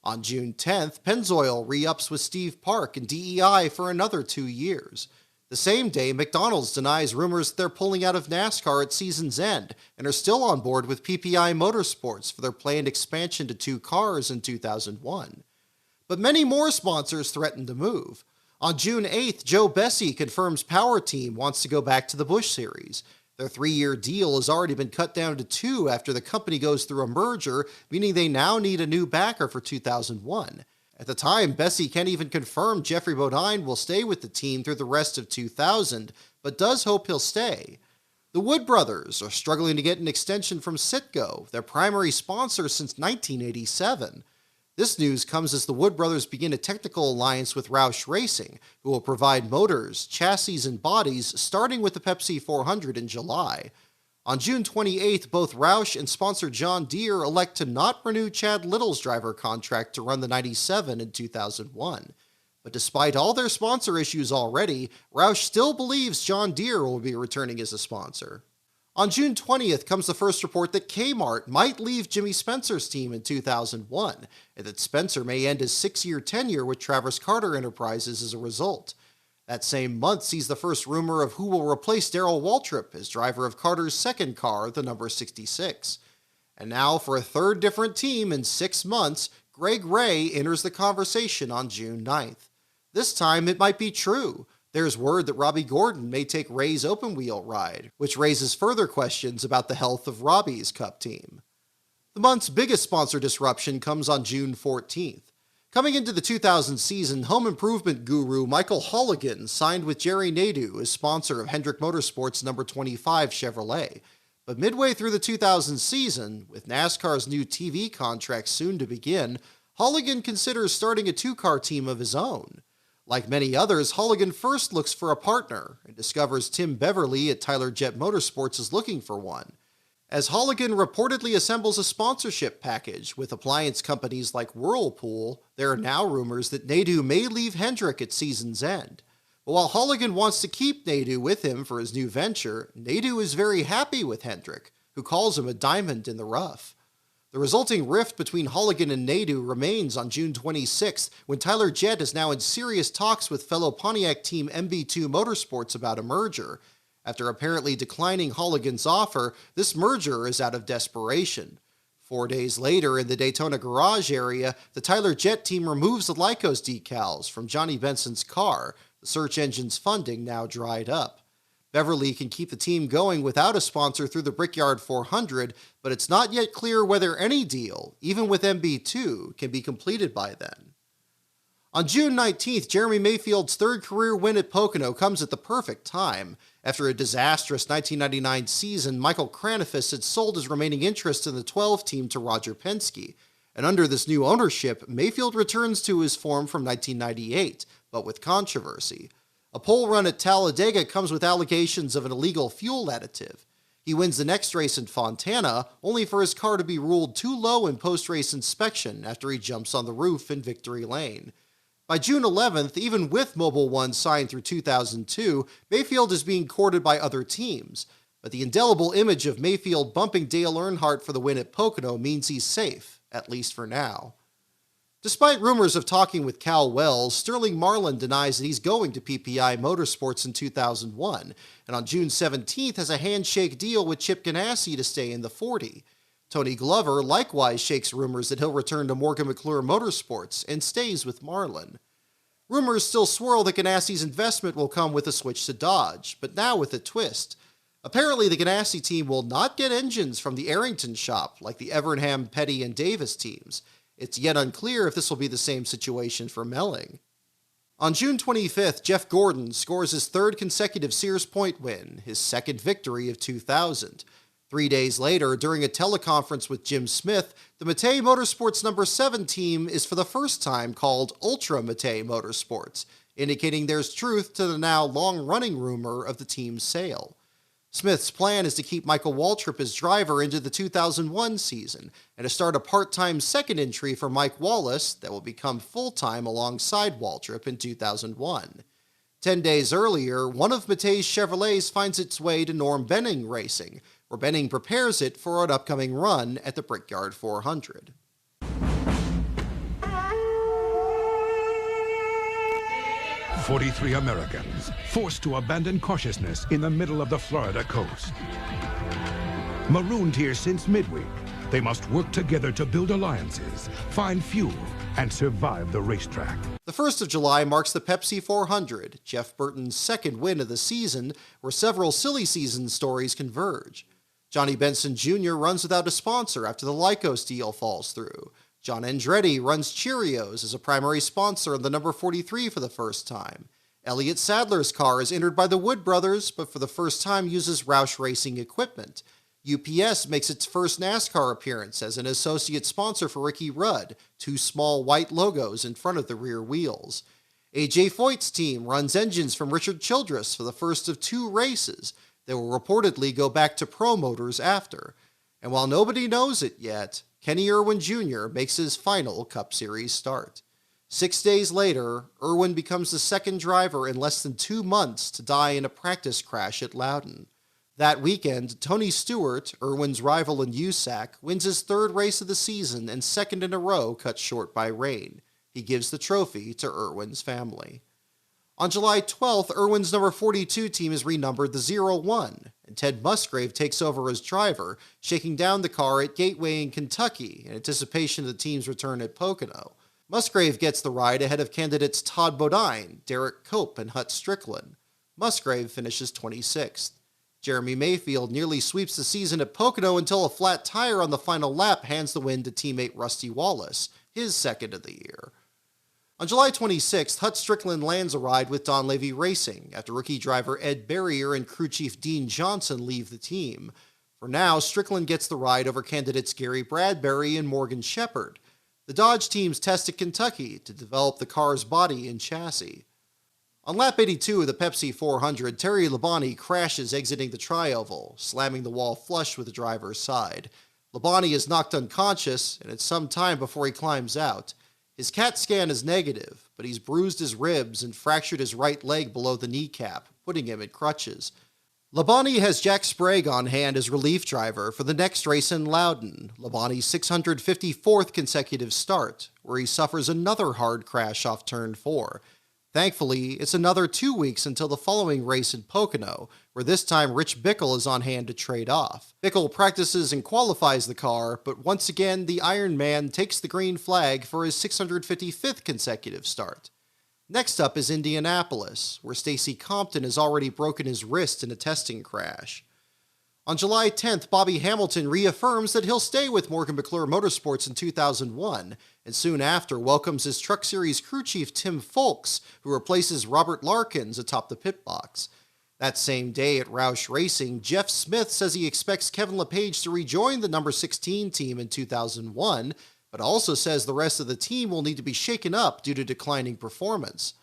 On June 10th, Pennzoil re-ups with Steve Park and DEI for another 2 years. The same day, McDonald's denies rumors that they're pulling out of NASCAR at season's end and are still on board with PPI Motorsports for their planned expansion to 2 cars in 2001. But many more sponsors threaten to move. On June 8th, Joe Bessie confirms Power Team wants to go back to the Busch Series. Their 3-year deal has already been cut down to 2 after the company goes through a merger, meaning they now need a new backer for 2001. At the time, Bessie can't even confirm Jeffrey Bodine will stay with the team through the rest of 2000, but does hope he'll stay. The Wood Brothers are struggling to get an extension from Citgo, their primary sponsor since 1987. This news comes as the Wood Brothers begin a technical alliance with Roush Racing, who will provide motors, chassis, and bodies starting with the Pepsi 400 in July. On June 28th, both Roush and sponsor John Deere elect to not renew Chad Little's driver contract to run the 97 in 2001. But despite all their sponsor issues already, Roush still believes John Deere will be returning as a sponsor. On June 20th comes the first report that Kmart might leave Jimmy Spencer's team in 2001, and that Spencer may end his 6-year tenure with Travis Carter Enterprises as a result. That same month sees the first rumor of who will replace Darrell Waltrip as driver of Carter's second car, the number 66. And now, for a third different team in 6 months, Greg Ray enters the conversation on June 9th. This time, it might be true. There's word that Robbie Gordon may take Ray's open-wheel ride, which raises further questions about the health of Robbie's Cup team. The month's biggest sponsor disruption comes on June 14th. Coming into the 2000 season, home improvement guru Michael Holligan signed with Jerry Nadeau as sponsor of Hendrick Motorsports number 25 Chevrolet. But midway through the 2000 season, with NASCAR's new TV contract soon to begin, Holligan considers starting a 2-car team of his own. Like many others, Holligan first looks for a partner and discovers Tim Beverly at Tyler Jet Motorsports is looking for one. As Holligan reportedly assembles a sponsorship package with appliance companies like Whirlpool, there are now rumors that Nadeau may leave Hendrick at season's end. But while Holligan wants to keep Nadeau with him for his new venture, Nadeau is very happy with Hendrick, who calls him a diamond in the rough. The resulting rift between Holligan and Nadeau remains on June 26th, when Tyler Jett is now in serious talks with fellow Pontiac team MB2 Motorsports about a merger. After apparently declining Holligan's offer, this merger is out of desperation. 4 days later, in the Daytona garage area, the Tyler Jett team removes the Lycos decals from Johnny Benson's car, the search engine's funding now dried up. Beverly can keep the team going without a sponsor through the Brickyard 400, but it's not yet clear whether any deal, even with MB2, can be completed by then. On June 19th, Jeremy Mayfield's third career win at Pocono comes at the perfect time. After a disastrous 1999 season, Michael Kranifus had sold his remaining interest in the 12 team to Roger Penske, and under this new ownership, Mayfield returns to his form from 1998, but with controversy. A pole run at Talladega comes with allegations of an illegal fuel additive. He wins the next race in Fontana, only for his car to be ruled too low in post-race inspection after he jumps on the roof in Victory Lane. By June 11th, even with Mobil 1 signed through 2002, Mayfield is being courted by other teams. But the indelible image of Mayfield bumping Dale Earnhardt for the win at Pocono means he's safe, at least for now. Despite rumors of talking with Cal Wells, Sterling Marlin denies that he's going to PPI Motorsports in 2001, and on June 17th has a handshake deal with Chip Ganassi to stay in the 40. Tony Glover likewise shakes rumors that he'll return to Morgan McClure Motorsports and stays with Marlin. Rumors still swirl that Ganassi's investment will come with a switch to Dodge, but now with a twist. Apparently the Ganassi team will not get engines from the Arrington shop like the Evernham, Petty, and Davis teams. It's yet unclear if this will be the same situation for Melling. On June 25th, Jeff Gordon scores his third consecutive Sears Point win, his second victory of 2000. 3 days later, during a teleconference with Jim Smith, the Matei Motorsports No. 7 team is for the first time called Ultra Matei Motorsports, indicating there's truth to the now long-running rumor of the team's sale. Smith's plan is to keep Michael Waltrip as driver into the 2001 season, and to start a part-time second entry for Mike Wallace that will become full-time alongside Waltrip in 2001. 10 days earlier, one of Matei's Chevrolets finds its way to Norm Benning Racing, where Benning prepares it for an upcoming run at the Brickyard 400. "43 Americans forced to abandon cautiousness in the middle of the Florida coast. Marooned here since midweek, they must work together to build alliances, find fuel, and survive the racetrack." The 1st of July marks the Pepsi 400, Jeff Burton's second win of the season, where several silly season stories converge. Johnny Benson Jr. runs without a sponsor after the Lycos deal falls through. John Andretti runs Cheerios as a primary sponsor on the number 43 for the first time. Elliott Sadler's car is entered by the Wood brothers, but for the first time uses Roush Racing equipment. UPS makes its first NASCAR appearance as an associate sponsor for Ricky Rudd, 2 small white logos in front of the rear wheels. AJ Foyt's team runs engines from Richard Childress for the first of 2 races that will reportedly go back to Pro Motors after. And while nobody knows it yet, Kenny Irwin Jr. makes his final Cup Series start. 6 days later, Irwin becomes the second driver in less than 2 months to die in a practice crash at Loudon. That weekend, Tony Stewart, Irwin's rival in USAC, wins his 3rd race of the season and second in a row cut short by rain. He gives the trophy to Irwin's family. On July 12th, Irwin's number 42 team is renumbered the 01, and Ted Musgrave takes over as driver, shaking down the car at Gateway in Kentucky in anticipation of the team's return at Pocono. Musgrave gets the ride ahead of candidates Todd Bodine, Derek Cope, and Hut Strickland. Musgrave finishes 26th. Jeremy Mayfield nearly sweeps the season at Pocono until a flat tire on the final lap hands the win to teammate Rusty Wallace, his second of the year. On July 26th, Hut Strickland lands a ride with Don Levy Racing after rookie driver Ed Barrier and crew chief Dean Johnson leave the team. For now, Strickland gets the ride over candidates Gary Bradbury and Morgan Shepherd. The Dodge teams test at Kentucky to develop the car's body and chassis. On lap 82 of the Pepsi 400, Terry Labonte crashes exiting the tri-oval, slamming the wall flush with the driver's side. Labonte is knocked unconscious, and it's some time before he climbs out. His CAT scan is negative, but he's bruised his ribs and fractured his right leg below the kneecap, putting him in crutches. Labonte has Jack Sprague on hand as relief driver for the next race in Loudon, Labonte's 654th consecutive start, where he suffers another hard crash off turn 4. Thankfully, it's another 2 weeks until the following race in Pocono, where this time Rich Bickle is on hand to trade off. Bickle practices and qualifies the car, but once again the Iron Man takes the green flag for his 655th consecutive start. Next up is Indianapolis, where Stacy Compton has already broken his wrist in a testing crash. On July 10th, Bobby Hamilton reaffirms that he'll stay with Morgan McClure Motorsports in 2001, and soon after welcomes his Truck Series crew chief Tim Folks, who replaces Robert Larkins atop the pit box. That same day at Roush Racing, Jeff Smith says he expects Kevin LePage to rejoin the number 16 team in 2001, but also says the rest of the team will need to be shaken up due to declining performance.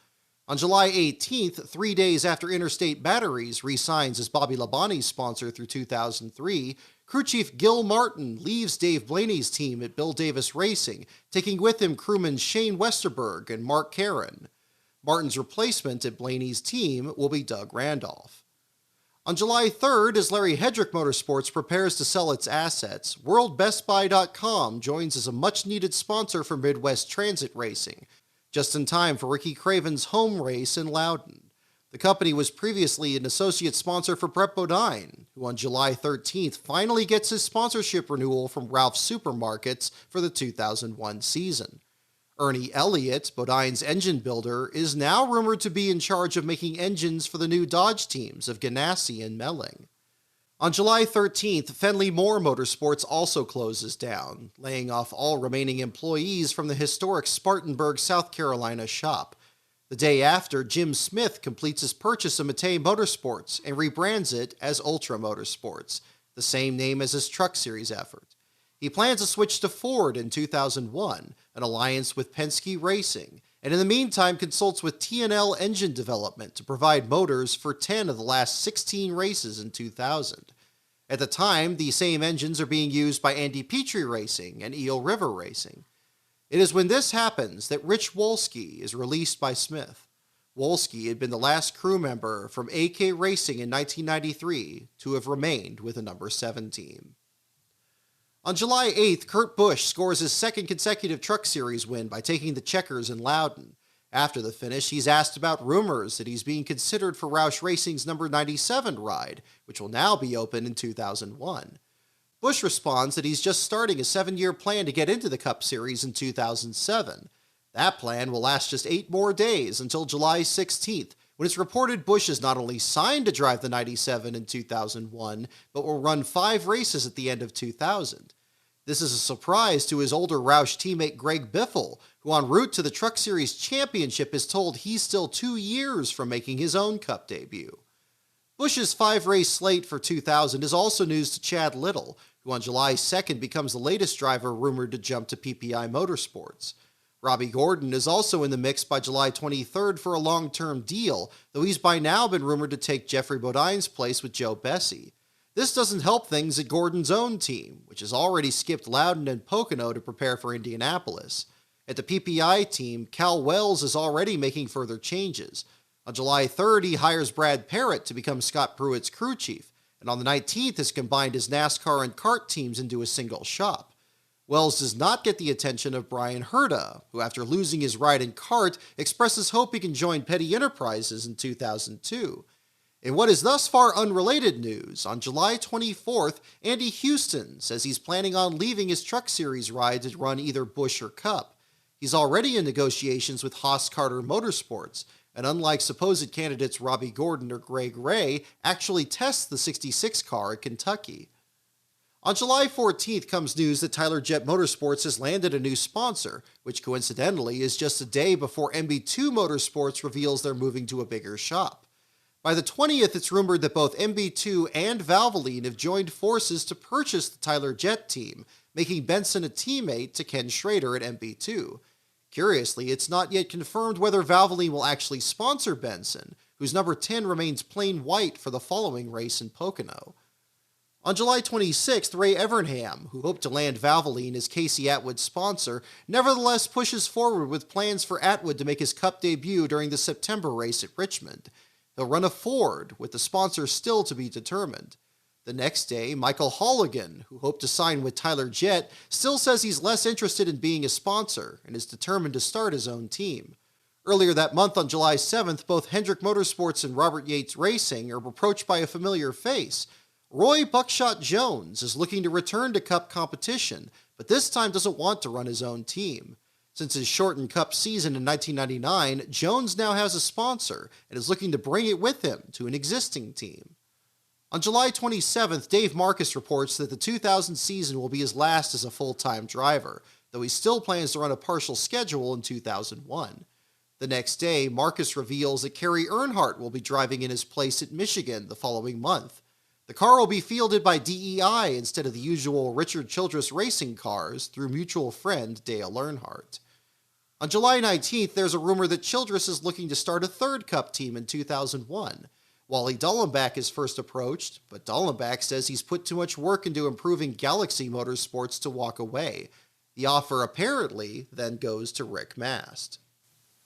On July 18th, 3 days after Interstate Batteries re-signs as Bobby Labonte's sponsor through 2003, crew chief Gil Martin leaves Dave Blaney's team at Bill Davis Racing, taking with him crewmen Shane Westerberg and Mark Caron. Martin's replacement at Blaney's team will be Doug Randolph. On July 3rd, as Larry Hedrick Motorsports prepares to sell its assets, WorldBestBuy.com joins as a much-needed sponsor for Midwest Transit Racing, just in time for Ricky Craven's home race in Loudon. The company was previously an associate sponsor for Brett Bodine, who on July 13th finally gets his sponsorship renewal from Ralph's Supermarkets for the 2001 season. Ernie Elliott, Bodine's engine builder, is now rumored to be in charge of making engines for the new Dodge teams of Ganassi and Melling. On July 13th, Fenley Moore Motorsports also closes down, laying off all remaining employees from the historic Spartanburg, South Carolina shop. The day after, Jim Smith completes his purchase of Matei Motorsports and rebrands it as Ultra Motorsports, the same name as his Truck Series effort. He plans to switch to Ford in 2001, an alliance with Penske Racing, and in the meantime consults with T&L Engine Development to provide motors for 10 of the last 16 races in 2000. At the time, the same engines are being used by Andy Petrie Racing and Eel River Racing. It is when this happens that Rich Wolski is released by Smith. Wolski had been the last crew member from AK Racing in 1993 to have remained with the number 7 team. On July 8th, Kurt Busch scores his second consecutive Truck Series win by taking the checkers in Loudon. After the finish, he's asked about rumors that he's being considered for Roush Racing's number 97 ride, which will now be open in 2001. Busch responds that he's just starting a 7-year plan to get into the Cup Series in 2007. That plan will last just 8 more days until July 16th, when it's reported Busch is not only signed to drive the 97 in 2001, but will run 5 races at the end of 2000. This is a surprise to his older Roush teammate Greg Biffle, who en route to the Truck Series Championship is told he's still 2 years from making his own Cup debut. Busch's 5-race slate for 2000 is also news to Chad Little, who on July 2nd becomes the latest driver rumored to jump to PPI Motorsports. Robbie Gordon is also in the mix by July 23rd for a long-term deal, though he's by now been rumored to take Jeffrey Bodine's place with Joe Bessie. This doesn't help things at Gordon's own team, which has already skipped Loudon and Pocono to prepare for Indianapolis. At the PPI team, Cal Wells is already making further changes. On July 3rd, he hires Brad Parrott to become Scott Pruitt's crew chief, and on the 19th has combined his NASCAR and kart teams into a single shop. Wells does not get the attention of Brian Herta, who after losing his ride in kart expresses hope he can join Petty Enterprises in 2002. In what is thus far unrelated news, on July 24th, Andy Houston says he's planning on leaving his Truck Series ride to run either Busch or Cup. He's already in negotiations with Haas Carter Motorsports, and unlike supposed candidates Robbie Gordon or Greg Ray, actually tests the 66 car at Kentucky. On July 14th comes news that Tyler Jet Motorsports has landed a new sponsor, which coincidentally is just a day before MB2 Motorsports reveals they're moving to a bigger shop. By the 20th, it's rumored that both MB2 and Valvoline have joined forces to purchase the Tyler Jet team, making Benson a teammate to Ken Schrader at MB2. Curiously, it's not yet confirmed whether Valvoline will actually sponsor Benson, whose number 10 remains plain white for the following race in Pocono. On July 26th, Ray Evernham, who hoped to land Valvoline as Casey Atwood's sponsor, nevertheless pushes forward with plans for Atwood to make his Cup debut during the September race at Richmond. He'll run a Ford, with the sponsor still to be determined. The next day, Michael Holligan, who hoped to sign with Tyler Jett, still says he's less interested in being a sponsor and is determined to start his own team. Earlier that month, on July 7th, both Hendrick Motorsports and Robert Yates Racing are approached by a familiar face. Roy Buckshot Jones is looking to return to Cup competition, but this time doesn't want to run his own team. Since his shortened Cup season in 1999, Jones now has a sponsor and is looking to bring it with him to an existing team. On July 27th, Dave Marcus reports that the 2000 season will be his last as a full-time driver, though he still plans to run a partial schedule in 2001. The next day, Marcus reveals that Kerry Earnhardt will be driving in his place at Michigan the following month. The car will be fielded by DEI instead of the usual Richard Childress racing cars through mutual friend Dale Earnhardt. On July 19th, there's a rumor that Childress is looking to start a third Cup team in 2001. Wally Dallenbach is first approached, but Dallenbach says he's put too much work into improving Galaxy Motorsports to walk away. The offer apparently then goes to Rick Mast.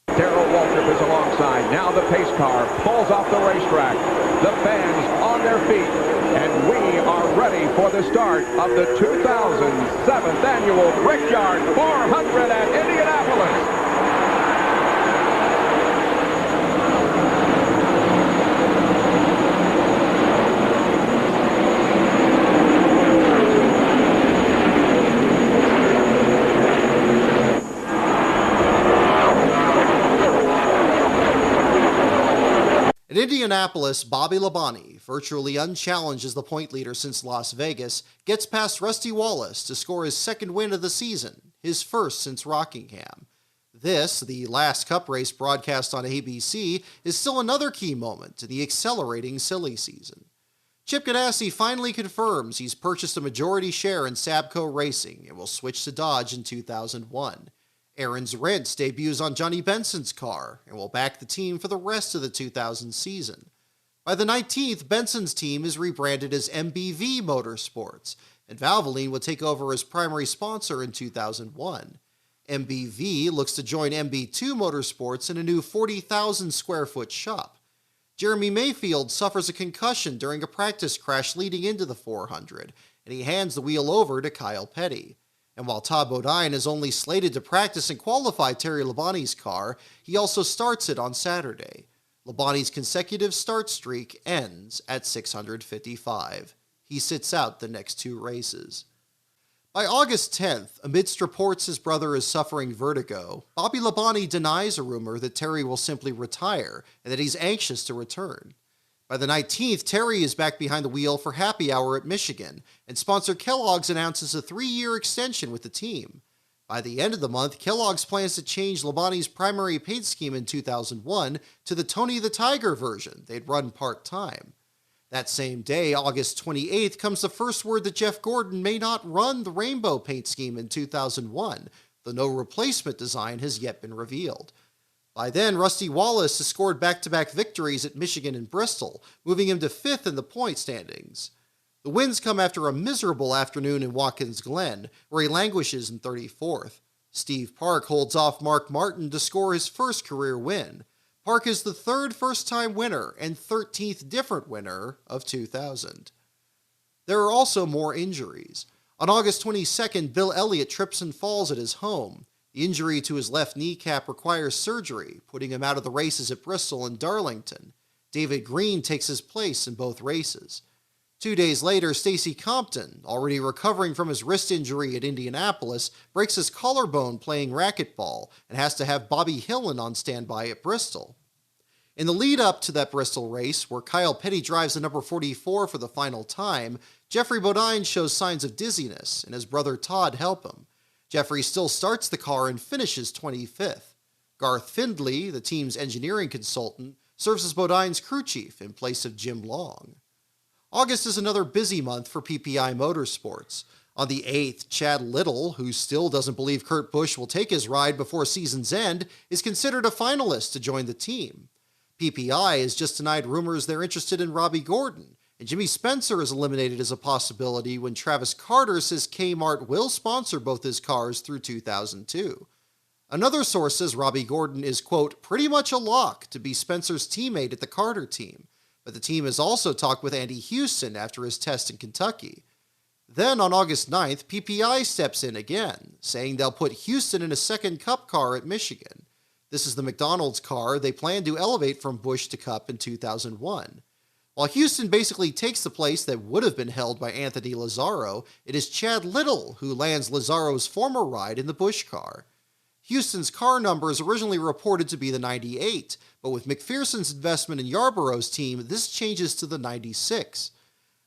Darrell Waltrip is alongside. Now the pace car pulls off the racetrack. The fans on their feet. And we are ready for the start of the 2007th annual Brickyard 400 at Indianapolis. At Indianapolis, Bobby Labonte, virtually unchallenged as the point leader since Las Vegas, gets past Rusty Wallace to score his second win of the season, his first since Rockingham. This, the last Cup race broadcast on ABC, is still another key moment in the accelerating silly season. Chip Ganassi finally confirms he's purchased a majority share in Sabco Racing and will switch to Dodge in 2001. Aaron's Rents debuts on Johnny Benson's car and will back the team for the rest of the 2000 season. By the 19th, Benson's team is rebranded as MBV Motorsports, and Valvoline will take over as primary sponsor in 2001. MBV looks to join MB2 Motorsports in a new 40,000 square foot shop. Jeremy Mayfield suffers a concussion during a practice crash leading into the 400, and he hands the wheel over to Kyle Petty. And while Todd Bodine is only slated to practice and qualify Terry Labonte's car, he also starts it on Saturday. Labonte's consecutive start streak ends at 655. He sits out the next two races. By August 10th, amidst reports his brother is suffering vertigo, Bobby Labonte denies a rumor that Terry will simply retire and that he's anxious to return. By the 19th, Terry is back behind the wheel for Happy Hour at Michigan, and sponsor Kellogg's announces a 3-year extension with the team. By the end of the month, Kellogg's plans to change Labonte's primary paint scheme in 2001 to the Tony the Tiger version they'd run part-time. That same day, August 28th, comes the first word that Jeff Gordon may not run the rainbow paint scheme in 2001, though no replacement design has yet been revealed. By then, Rusty Wallace has scored back-to-back victories at Michigan and Bristol, moving him to 5th in the point standings. The wins come after a miserable afternoon in Watkins Glen, where he languishes in 34th. Steve Park holds off Mark Martin to score his first career win. Park is the third first-time winner and 13th different winner of 2000. There are also more injuries. On August 22nd, Bill Elliott trips and falls at his home. The injury to his left kneecap requires surgery, putting him out of the races at Bristol and Darlington. David Green takes his place in both races. 2 days later, Stacy Compton, already recovering from his wrist injury at Indianapolis, breaks his collarbone playing racquetball and has to have Bobby Hillen on standby at Bristol. In the lead-up to that Bristol race, where Kyle Petty drives the number 44 for the final time, Jeffrey Bodine shows signs of dizziness, and his brother Todd help him. Jeffrey still starts the car and finishes 25th. Garth Findley, the team's engineering consultant, serves as Bodine's crew chief in place of Jim Long. August is another busy month for PPI Motorsports. On the 8th, Chad Little, who still doesn't believe Kurt Busch will take his ride before season's end, is considered a finalist to join the team. PPI has just denied rumors they're interested in Robbie Gordon, and Jimmy Spencer is eliminated as a possibility when Travis Carter says Kmart will sponsor both his cars through 2002. Another source says Robbie Gordon is, quote, pretty much a lock to be Spencer's teammate at the Carter team, but the team has also talked with Andy Houston after his test in Kentucky. Then on August 9th, PPI steps in again, saying they'll put Houston in a second Cup car at Michigan. This is the McDonald's car they plan to elevate from Busch to Cup in 2001. While Houston basically takes the place that would have been held by Anthony Lazzaro, it is Chad Little who lands Lazzaro's former ride in the Busch car. Houston's car number is originally reported to be the 98, but with McPherson's investment in Yarborough's team, this changes to the 96.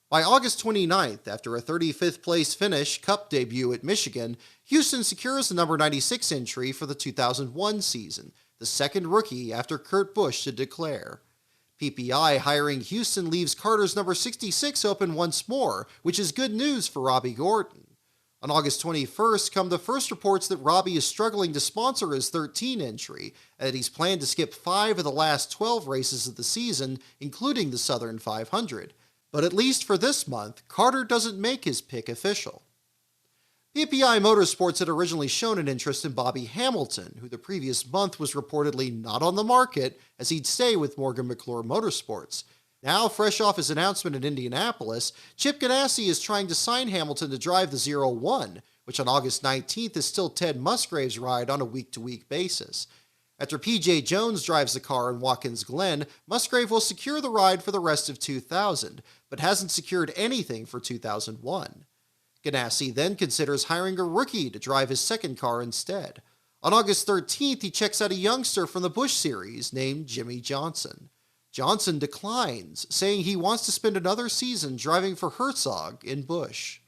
By August 29th, after a 35th place finish Cup debut at Michigan, Houston secures the number 96 entry for the 2001 season, the second rookie after Kurt Busch to declare. PPI hiring Houston leaves Carter's number 66 open once more, which is good news for Robbie Gordon. On August 21st come the first reports that Robbie is struggling to sponsor his 13 entry, and that he's planned to skip 5 of the last 12 races of the season, including the Southern 500. But at least for this month, Carter doesn't make his pick official. PPI Motorsports had originally shown an interest in Bobby Hamilton, who the previous month was reportedly not on the market as he'd stay with Morgan McClure Motorsports. Now, fresh off his announcement in Indianapolis, Chip Ganassi is trying to sign Hamilton to drive the 01, which on August 19th is still Ted Musgrave's ride on a week-to-week basis. After P.J. Jones drives the car in Watkins Glen, Musgrave will secure the ride for the rest of 2000, but hasn't secured anything for 2001. Ganassi then considers hiring a rookie to drive his second car instead. On August 13th, he checks out a youngster from the Busch Series named Jimmy Johnson. Johnson declines, saying he wants to spend another season driving for Herzog in Busch.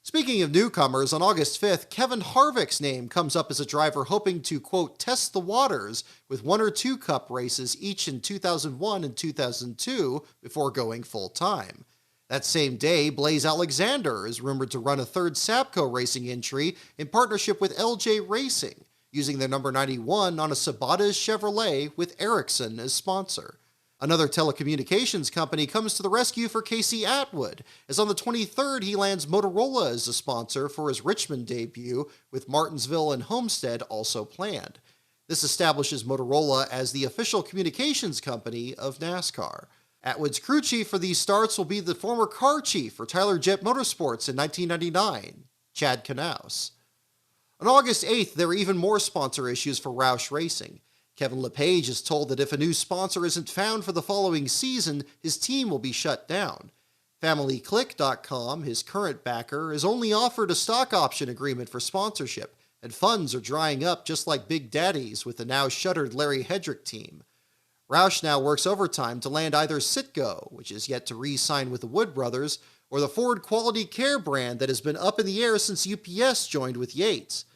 Speaking of newcomers, on August 5th, Kevin Harvick's name comes up as a driver hoping to, quote, test the waters with 1 or 2 Cup races each in 2001 and 2002 before going full-time. That same day, Blaze Alexander is rumored to run a third Sabco Racing entry in partnership with LJ Racing, using their number 91 on a Sabatas Chevrolet with Ericsson as sponsor. Another telecommunications company comes to the rescue for Casey Atwood, as on the 23rd he lands Motorola as a sponsor for his Richmond debut, with Martinsville and Homestead also planned. This establishes Motorola as the official communications company of NASCAR. Atwood's crew chief for these starts will be the former car chief for Tyler Jet Motorsports in 1999, Chad Knaus. On August 8th, there are even more sponsor issues for Roush Racing. Kevin LePage is told that if a new sponsor isn't found for the following season, his team will be shut down. FamilyClick.com, his current backer, has only offered a stock option agreement for sponsorship, and funds are drying up just like Big Daddy's with the now shuttered Larry Hedrick team. Roush now works overtime to land either Citgo, which is yet to re-sign with the Wood Brothers, or the Ford Quality Care brand that has been up in the air since UPS joined with Yates.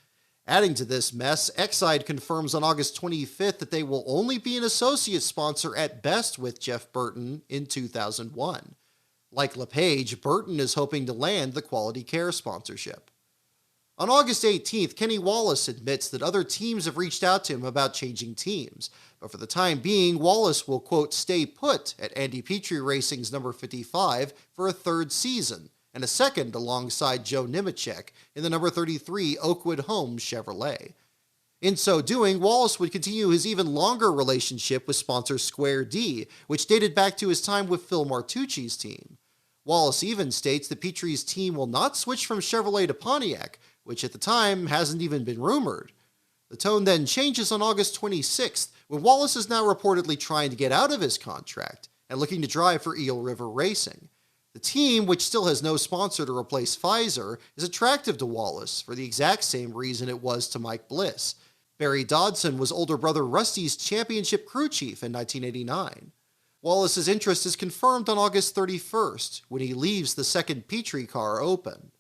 Adding to this mess, Exide confirms on August 25th that they will only be an associate sponsor at best with Jeff Burton in 2001. Like LePage, Burton is hoping to land the Quality Care sponsorship. On August 18th, Kenny Wallace admits that other teams have reached out to him about changing teams, but for the time being, Wallace will, quote, stay put at Andy Petrie Racing's number 55 for a third season, and a second alongside Joe Nemechek in the number 33 Oakwood Homes Chevrolet. In so doing, Wallace would continue his even longer relationship with sponsor Square D, which dated back to his time with Phil Martucci's team. Wallace even states that Petrie's team will not switch from Chevrolet to Pontiac, which at the time hasn't even been rumored. The tone then changes on August 26th, when Wallace is now reportedly trying to get out of his contract and looking to drive for Eel River Racing. The team, which still has no sponsor to replace Pfizer, is attractive to Wallace for the exact same reason it was to Mike Bliss. Barry Dodson was older brother Rusty's championship crew chief in 1989. Wallace's interest is confirmed on August 31st, when he leaves the second Petrie car open.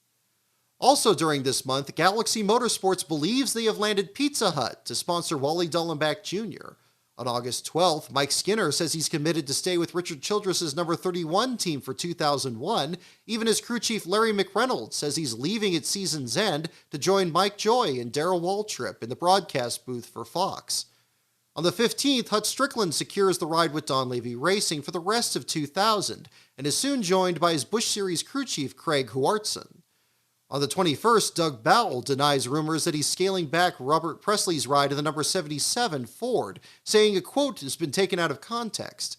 Also during this month, Galaxy Motorsports believes they have landed Pizza Hut to sponsor Wally Dullenbach Jr. On August 12th, Mike Skinner says he's committed to stay with Richard Childress's number 31 team for 2001. Even his crew chief Larry McReynolds says he's leaving at season's end to join Mike Joy and Darrell Waltrip in the broadcast booth for Fox. On the 15th, Hut Strickland secures the ride with Don Levy Racing for the rest of 2000, and is soon joined by his Busch Series crew chief Craig Huartson. On the 21st, Doug Bowell denies rumors that he's scaling back Robert Presley's ride in the number 77 Ford, saying a quote has been taken out of context.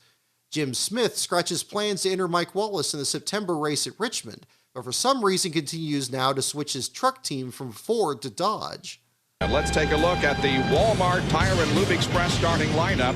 Jim Smith scratches plans to enter Mike Wallace in the September race at Richmond, but for some reason continues now to switch his truck team from Ford to Dodge. And let's take a look at the Walmart Tire and Lube Express starting lineup.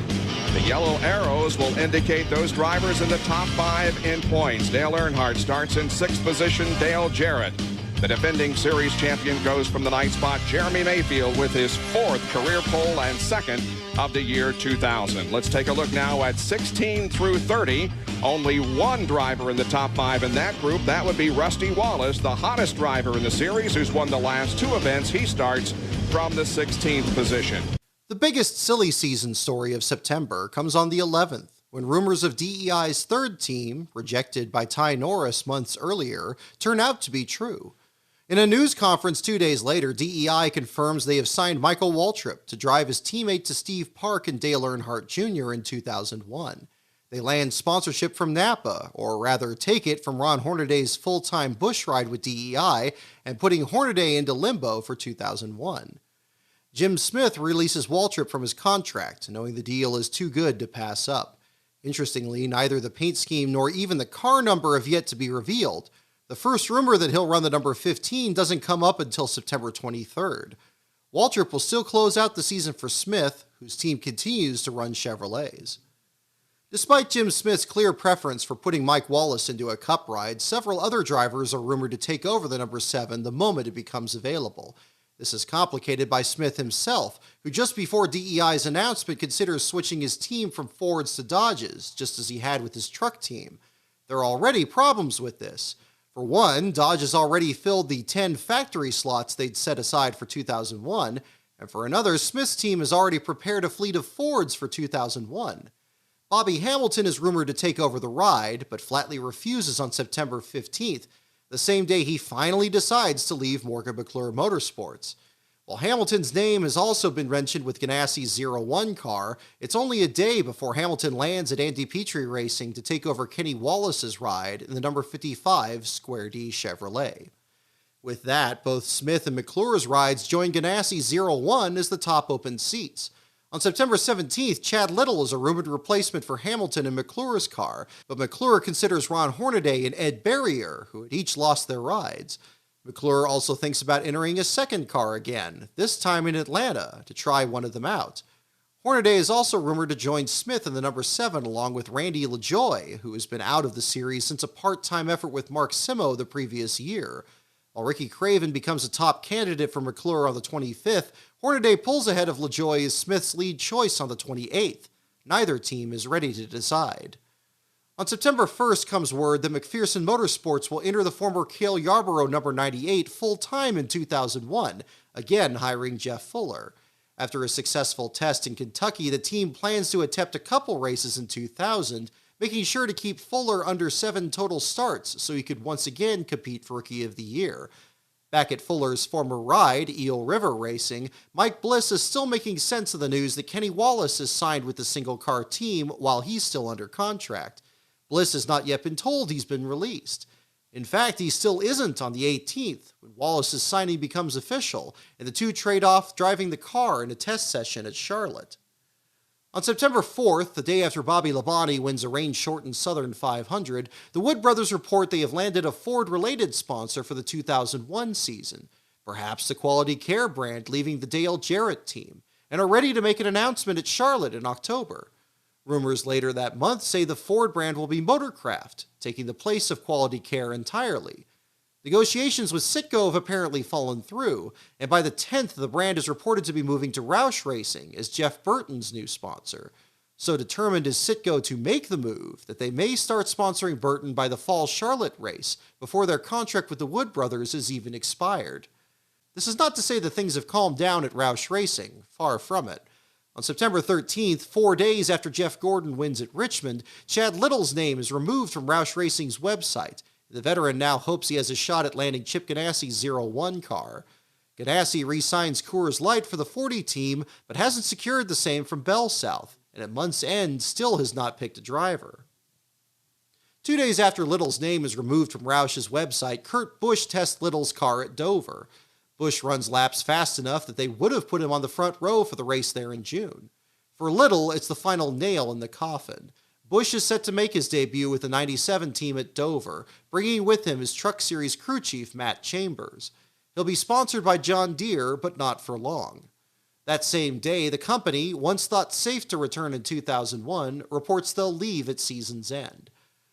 The yellow arrows will indicate those drivers in the top 5 in points. Dale Earnhardt starts in 6th position, Dale Jarrett. The defending series champion goes from the 9th spot, Jeremy Mayfield, with his 4th career pole and 2nd of the year 2000. Let's take a look now at 16 through 30. Only one driver in the top 5 in that group. That would be Rusty Wallace, the hottest driver in the series, who's won the last 2 events. He starts from the 16th position. The biggest silly season story of September comes on the 11th, when rumors of DEI's third team, rejected by Ty Norris months earlier, turn out to be true. In a news conference 2 days later, DEI confirms they have signed Michael Waltrip to drive as teammate to Steve Park and Dale Earnhardt Jr. in 2001. They land sponsorship from Napa, or rather take it from Ron Hornaday's full-time Busch ride with DEI and putting Hornaday into limbo for 2001. Jim Smith releases Waltrip from his contract, knowing the deal is too good to pass up. Interestingly, neither the paint scheme nor even the car number have yet to be revealed. The first rumor that he'll run the number 15 doesn't come up until September 23rd. Waltrip will still close out the season for Smith, whose team continues to run Chevrolets. Despite Jim Smith's clear preference for putting Mike Wallace into a Cup ride, several other drivers are rumored to take over the number 7 the moment it becomes available. This is complicated by Smith himself, who just before DEI's announcement considers switching his team from Fords to Dodges, just as he had with his truck team. There are already problems with this. For one, Dodge has already filled the 10 factory slots they'd set aside for 2001, and for another, Smith's team has already prepared a fleet of Fords for 2001. Bobby Hamilton is rumored to take over the ride, but flatly refuses on September 15th, the same day he finally decides to leave Morgan McClure Motorsports. While Hamilton's name has also been mentioned with Ganassi's 01 car, it's only a day before Hamilton lands at Andy Petrie Racing to take over Kenny Wallace's ride in the number 55 Square D Chevrolet. With that, both Smith and McClure's rides join Ganassi's 01 as the top open seats. On September 17th, Chad Little is a rumored replacement for Hamilton in McClure's car, but McClure considers Ron Hornaday and Ed Berrier, who had each lost their rides. McClure also thinks about entering a second car again, this time in Atlanta, to try one of them out. Hornaday is also rumored to join Smith in the number 7 along with Randy LaJoie, who has been out of the series since a part-time effort with Mark Simo the previous year. While Ricky Craven becomes a top candidate for McClure on the 25th, Hornaday pulls ahead of LaJoie as Smith's lead choice on the 28th. Neither team is ready to decide. On September 1st comes word that McPherson Motorsports will enter the former Cale Yarborough number 98 full-time in 2001, again hiring Jeff Fuller. After a successful test in Kentucky, the team plans to attempt a couple races in 2000, making sure to keep Fuller under 7 total starts so he could once again compete for Rookie of the Year. Back at Fuller's former ride, Eel River Racing, Mike Bliss is still making sense of the news that Kenny Wallace is signed with the single-car team while he's still under contract. Bliss has not yet been told he's been released. In fact, he still isn't on the 18th, when Wallace's signing becomes official, and the two trade off driving the car in a test session at Charlotte. On September 4th, the day after Bobby Labonte wins a rain-shortened Southern 500, the Wood brothers report they have landed a Ford-related sponsor for the 2001 season, perhaps the Quality Care brand leaving the Dale Jarrett team, and are ready to make an announcement at Charlotte in October. Rumors later that month say the Ford brand will be Motorcraft, taking the place of Quality Care entirely. Negotiations with Citgo have apparently fallen through, and by the 10th, the brand is reported to be moving to Roush Racing as Jeff Burton's new sponsor. So determined is Citgo to make the move that they may start sponsoring Burton by the fall Charlotte race before their contract with the Wood brothers is even expired. This is not to say that things have calmed down at Roush Racing, far from it. On September 13th, 4 days after Jeff Gordon wins at Richmond, Chad Little's name is removed from Roush Racing's website. The veteran now hopes he has a shot at landing Chip Ganassi's 01 car. Ganassi re-signs Coors Light for the 40 team, but hasn't secured the same from Bell South, and at month's end still has not picked a driver. 2 days after Little's name is removed from Roush's website, Kurt Busch tests Little's car at Dover. Busch runs laps fast enough that they would have put him on the front row for the race there in June. For Little, it's the final nail in the coffin. Busch is set to make his debut with the 97 team at Dover, bringing with him his Truck Series crew chief Matt Chambers. He'll be sponsored by John Deere, but not for long. That same day, the company, once thought safe to return in 2001, reports they'll leave at season's end.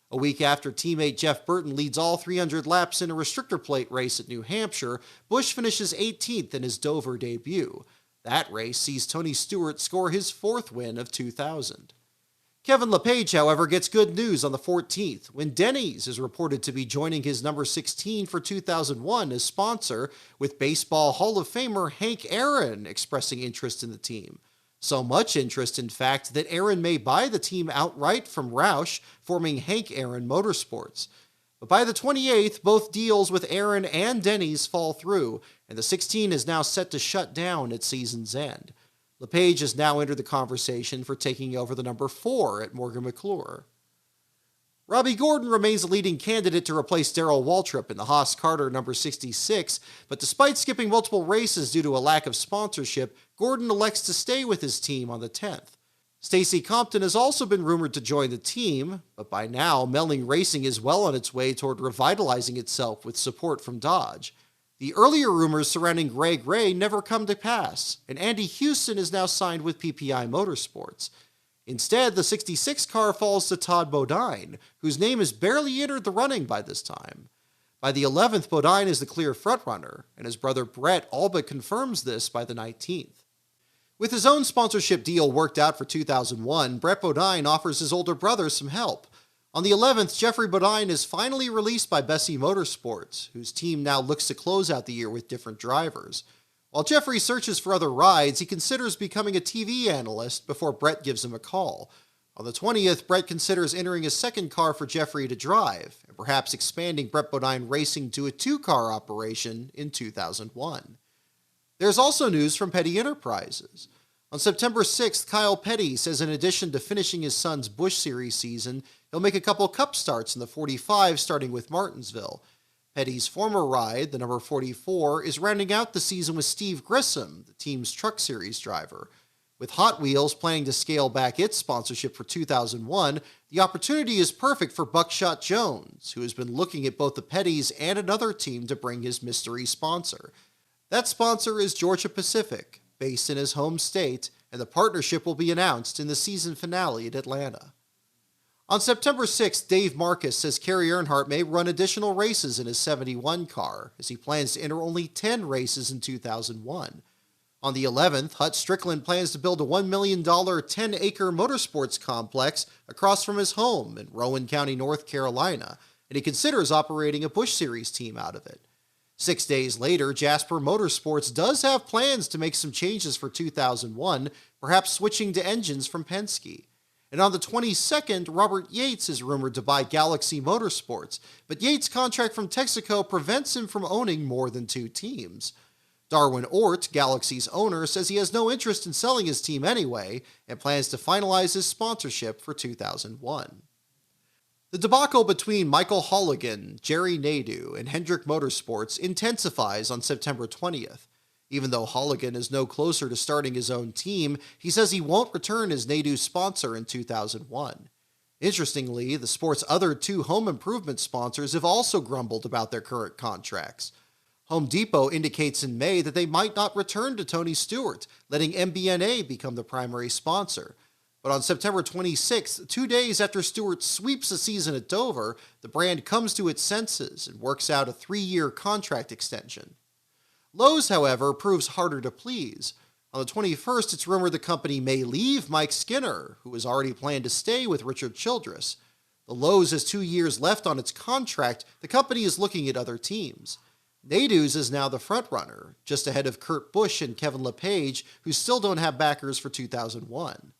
A week after teammate Jeff Burton leads all 300 laps in a restrictor plate race at New Hampshire, Busch finishes 18th in his Dover debut. That race sees Tony Stewart score his 4th win of 2000. Kevin LePage, however, gets good news on the 14th, when Denny's is reported to be joining his number 16 for 2001 as sponsor, with Baseball Hall of Famer Hank Aaron expressing interest in the team. So much interest, in fact, that Aaron may buy the team outright from Roush, forming Hank Aaron Motorsports. But by the 28th, both deals with Aaron and Denny's fall through, and the 16 is now set to shut down at season's end. LePage has now entered the conversation for taking over the number 4 at Morgan McClure. Robbie Gordon remains the leading candidate to replace Darrell Waltrip in the Haas Carter number 66, but despite skipping multiple races due to a lack of sponsorship, Gordon elects to stay with his team on the 10th. Stacey Compton has also been rumored to join the team, but by now, Melling Racing is well on its way toward revitalizing itself with support from Dodge. The earlier rumors surrounding Greg Ray never come to pass, and Andy Houston is now signed with PPI Motorsports. Instead, the 66 car falls to Todd Bodine, whose name has barely entered the running by this time. By the 11th, Bodine is the clear frontrunner, and his brother Brett all but confirms this by the 19th. With his own sponsorship deal worked out for 2001, Brett Bodine offers his older brother some help. On the 11th, Jeffrey Bodine is finally released by Bessie Motorsports, whose team now looks to close out the year with different drivers. While Jeffrey searches for other rides, he considers becoming a TV analyst before Brett gives him a call. On the 20th, Brett considers entering a second car for Jeffrey to drive, and perhaps expanding Brett Bodine Racing to a 2-car operation in 2001. There's also news from Petty Enterprises. On September 6th, Kyle Petty says in addition to finishing his son's Busch Series season, he'll make a couple cup starts in the 45, starting with Martinsville. Petty's former ride, the number 44, is rounding out the season with Steve Grissom, the team's Truck Series driver. With Hot Wheels planning to scale back its sponsorship for 2001, the opportunity is perfect for Buckshot Jones, who has been looking at both the Pettys and another team to bring his mystery sponsor. That sponsor is Georgia Pacific, based in his home state, and the partnership will be announced in the season finale at Atlanta. On September 6th, Dave Marcus says Kerry Earnhardt may run additional races in his 71 car, as he plans to enter only 10 races in 2001. On the 11th, Hut Strickland plans to build a $1 million 10-acre motorsports complex across from his home in Rowan County, North Carolina, and he considers operating a Busch Series team out of it. 6 days later, Jasper Motorsports does have plans to make some changes for 2001, perhaps switching to engines from Penske. And on the 22nd, Robert Yates is rumored to buy Galaxy Motorsports, but Yates' contract from Texaco prevents him from owning more than 2 teams. Darwin Ort, Galaxy's owner, says he has no interest in selling his team anyway, and plans to finalize his sponsorship for 2001. The debacle between Michael Holligan, Jerry Nadeau, and Hendrick Motorsports intensifies on September 20th. Even though Holligan is no closer to starting his own team, he says he won't return as Nadeau's sponsor in 2001. Interestingly, the sport's other 2 home improvement sponsors have also grumbled about their current contracts. Home Depot indicates in May that they might not return to Tony Stewart, letting MBNA become the primary sponsor. But on September 26th, 2 days after Stewart sweeps the season at Dover, the brand comes to its senses and works out a 3-year contract extension. Lowe's, however, proves harder to please. On the 21st, it's rumored the company may leave Mike Skinner, who has already planned to stay with Richard Childress. The Lowe's has 2 years left on its contract. The company is looking at other teams. Nadeau's is now the frontrunner, just ahead of Kurt Busch and Kevin LePage, who still don't have backers for 2001.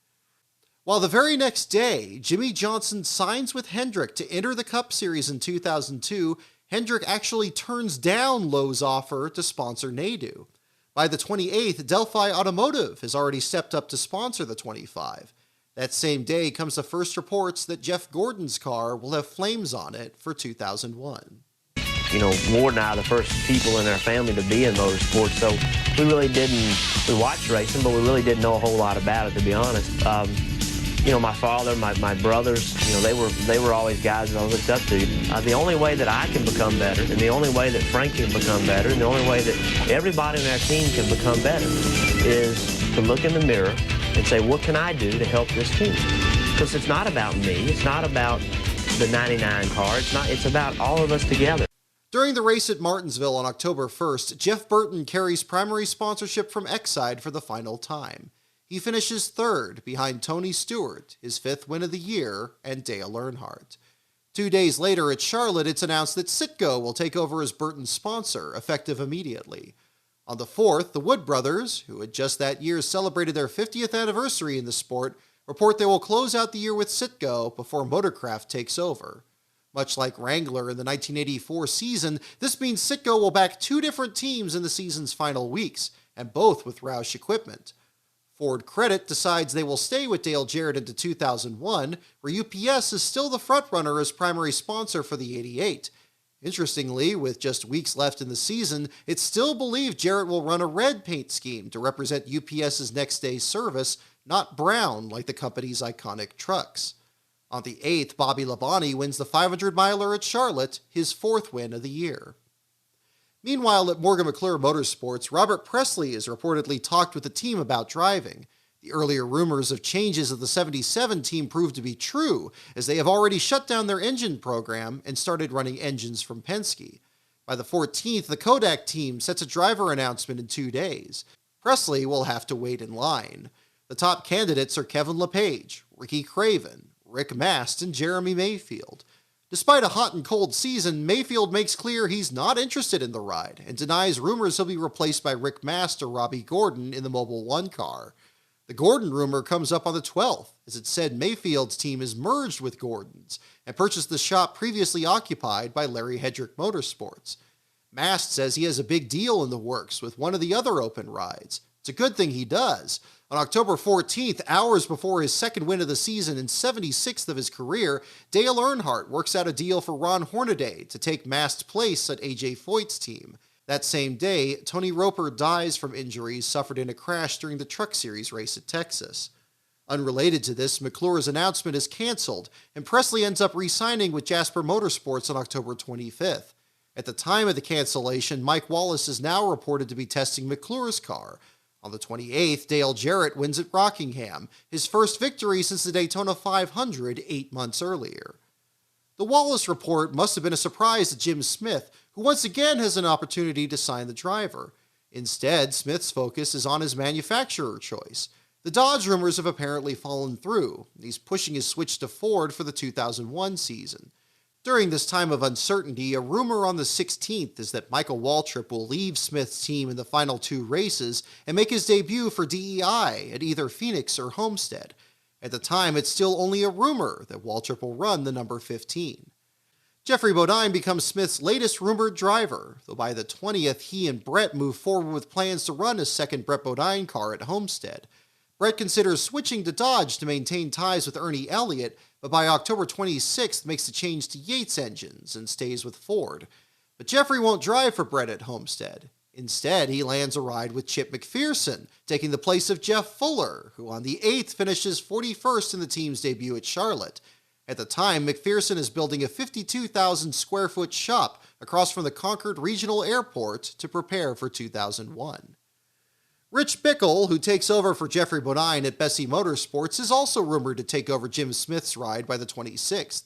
While the very next day, Jimmy Johnson signs with Hendrick to enter the Cup Series in 2002, Hendrick actually turns down Lowe's offer to sponsor Nadeau. By the 28th, Delphi Automotive has already stepped up to sponsor the 25. That same day comes the first reports that Jeff Gordon's car will have flames on it for 2001. You know, Ward and I are the first people in our family to be in motorsports, so we watched racing, but we really didn't know a whole lot about it, to be honest. You know, my father, my brothers, you know, they were always guys that I looked up to. The only way that I can become better, and the only way that Frank can become better, and the only way that everybody in our team can become better is to look in the mirror and say, what can I do to help this team? Because it's not about me. It's not about the 99 car. It's about all of us together. During the race at Martinsville on October 1st, Jeff Burton carries primary sponsorship from Exide for the final time. He finishes 3rd behind Tony Stewart, his 5th win of the year, and Dale Earnhardt. 2 days later at Charlotte, it's announced that Citgo will take over as Burton's sponsor, effective immediately. On the 4th, the Wood brothers, who had just that year celebrated their 50th anniversary in the sport, report they will close out the year with Citgo before Motorcraft takes over. Much like Wrangler in the 1984 season, this means Citgo will back 2 different teams in the season's final weeks, and both with Roush equipment. Ford Credit decides they will stay with Dale Jarrett into 2001, where UPS is still the frontrunner as primary sponsor for the 88. Interestingly, with just weeks left in the season, it's still believed Jarrett will run a red paint scheme to represent UPS's next day's service, not brown like the company's iconic trucks. On the 8th, Bobby Labonte wins the 500-miler at Charlotte, his 4th win of the year. Meanwhile, at Morgan McClure Motorsports, Robert Presley has reportedly talked with the team about driving. The earlier rumors of changes of the 77 team proved to be true, as they have already shut down their engine program and started running engines from Penske. By the 14th, the Kodak team sets a driver announcement in 2 days. Presley will have to wait in line. The top candidates are Kevin LePage, Ricky Craven, Rick Mast, and Jeremy Mayfield. Despite a hot and cold season, Mayfield makes clear he's not interested in the ride and denies rumors he'll be replaced by Rick Mast or Robbie Gordon in the Mobil 1 car. The Gordon rumor comes up on the 12th, as it said Mayfield's team is merged with Gordon's and purchased the shop previously occupied by Larry Hedrick Motorsports. Mast says he has a big deal in the works with one of the other open rides. It's a good thing he does. On October 14th, hours before his second win of the season and 76th of his career, Dale Earnhardt works out a deal for Ron Hornaday to take Mast's place at AJ Foyt's team. That same day, Tony Roper dies from injuries suffered in a crash during the Truck Series race at Texas. Unrelated to this, McClure's announcement is canceled, and Presley ends up re-signing with Jasper Motorsports on October 25th. At the time of the cancellation, Mike Wallace is now reported to be testing McClure's car. On the 28th, Dale Jarrett wins at Rockingham, his first victory since the Daytona 500 8 months earlier. The Wallace report must have been a surprise to Jim Smith, who once again has an opportunity to sign the driver. Instead, Smith's focus is on his manufacturer choice. The Dodge rumors have apparently fallen through. He's pushing his switch to Ford for the 2001 season. During this time of uncertainty, a rumor on the 16th is that Michael Waltrip will leave Smith's team in the final 2 races and make his debut for DEI at either Phoenix or Homestead. At the time, it's still only a rumor that Waltrip will run the number 15. Jeffrey Bodine becomes Smith's latest rumored driver, though by the 20th, he and Brett move forward with plans to run a second Brett Bodine car at Homestead. Brett considers switching to Dodge to maintain ties with Ernie Elliott, but by October 26th makes the change to Yates engines and stays with Ford. But Jeffrey won't drive for Brett at Homestead. Instead, he lands a ride with Chip McPherson, taking the place of Jeff Fuller, who on the 8th finishes 41st in the team's debut at Charlotte. At the time, McPherson is building a 52,000 square foot shop across from the Concord Regional Airport to prepare for 2001. Rich Bickle, who takes over for Jeffrey Bodine at Bessie Motorsports, is also rumored to take over Jim Smith's ride by the 26th.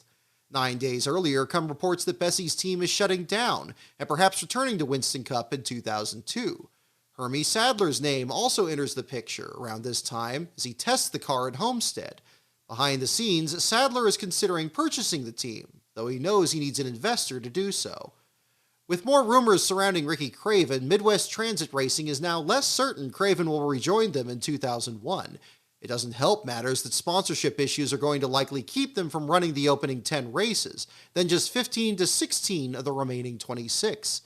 9 days earlier come reports that Bessie's team is shutting down and perhaps returning to Winston Cup in 2002. Hermie Sadler's name also enters the picture around this time as he tests the car at Homestead. Behind the scenes, Sadler is considering purchasing the team, though he knows he needs an investor to do so. With more rumors surrounding Ricky Craven, Midwest Transit Racing is now less certain Craven will rejoin them in 2001. It doesn't help matters that sponsorship issues are going to likely keep them from running the opening 10 races, then just 15 to 16 of the remaining 26.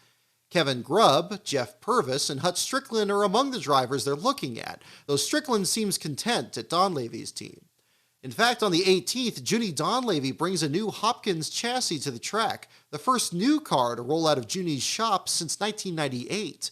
Kevin Grubb, Jeff Purvis, and Hut Strickland are among the drivers they're looking at, though Strickland seems content at Donlevy's team. In fact, on the 18th, Junie Donlevy brings a new Hopkins chassis to the track, the first new car to roll out of Junie's shop since 1998.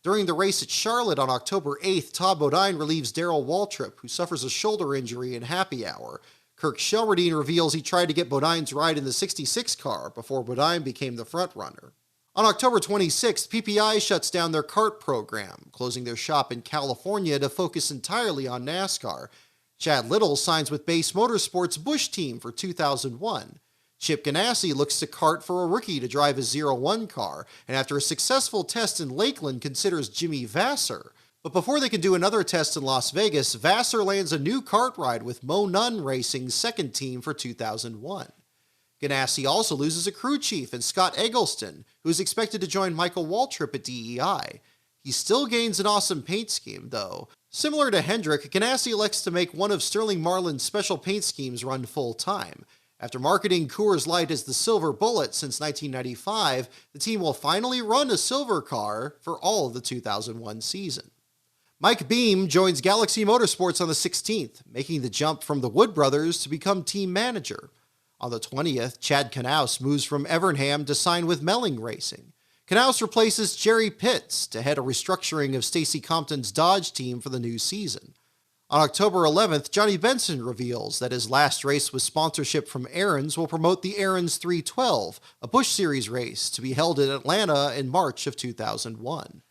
During the race at Charlotte on October 8th, Todd Bodine relieves Darrell Waltrip, who suffers a shoulder injury in happy hour. Kirk Shelmerdine reveals he tried to get Bodine's ride in the 66 car before Bodine became the frontrunner. On October 26th, PPI shuts down their kart program, closing their shop in California to focus entirely on NASCAR. Chad Little signs with Base Motorsports' Busch team for 2001. Chip Ganassi looks to kart for a rookie to drive his 01 car, and after a successful test in Lakeland considers Jimmy Vasser. But before they can do another test in Las Vegas, Vasser lands a new kart ride with Mo Nunn Racing's second team for 2001. Ganassi also loses a crew chief in Scott Eggleston, who is expected to join Michael Waltrip at DEI. He still gains an awesome paint scheme, though. Similar to Hendrick, Ganassi elects to make one of Sterling Marlin's special paint schemes run full-time. After marketing Coors Light as the Silver Bullet since 1995, the team will finally run a silver car for all of the 2001 season. Mike Beam joins Galaxy Motorsports on the 16th, making the jump from the Wood brothers to become team manager. On the 20th, Chad Knaus moves from Evernham to sign with Melling Racing. Knaus replaces Jerry Pitts to head a restructuring of Stacy Compton's Dodge team for the new season. On October 11th, Johnny Benson reveals that his last race with sponsorship from Aaron's will promote the Aaron's 312, a Busch Series race to be held in Atlanta in March of 2001.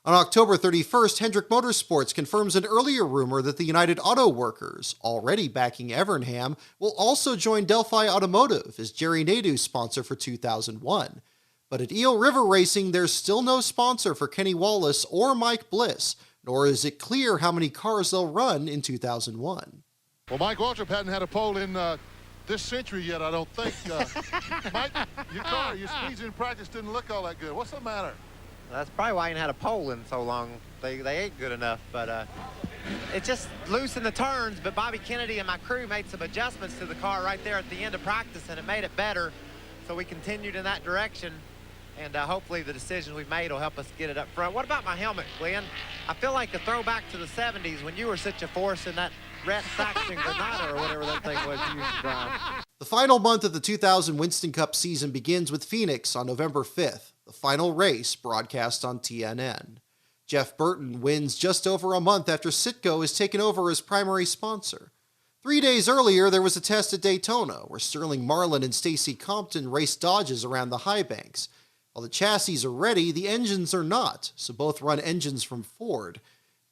On October 31st, Hendrick Motorsports confirms an earlier rumor that the United Auto Workers, already backing Evernham, will also join Delphi Automotive as Jerry Nadeau's sponsor for 2001. But at Eel River Racing, there's still no sponsor for Kenny Wallace or Mike Bliss, nor is it clear how many cars they'll run in 2001. Well, Mike Waltrip hadn't had a pole in this century yet, I don't think. Mike, your speeds in practice didn't look all that good. What's the matter? That's probably why I ain't had a pole in so long. They ain't good enough, but it just loosened the turns. But Bobby Kennedy and my crew made some adjustments to the car right there at the end of practice, and it made it better. So we continued in that direction. And hopefully the decisions we've made will help us get it up front. What about my helmet, Glenn? I feel like a throwback to the 70s when you were such a force in that Red Faction Granada or whatever that thing was you used to drive. The final month of the 2000 Winston Cup season begins with Phoenix on November 5th, the final race broadcast on TNN. Jeff Burton wins just over a month after Citgo is taken over as primary sponsor. 3 days earlier, there was a test at Daytona, where Sterling Marlin and Stacy Compton raced Dodges around the high banks. While the chassis are ready, the engines are not, so both run engines from Ford.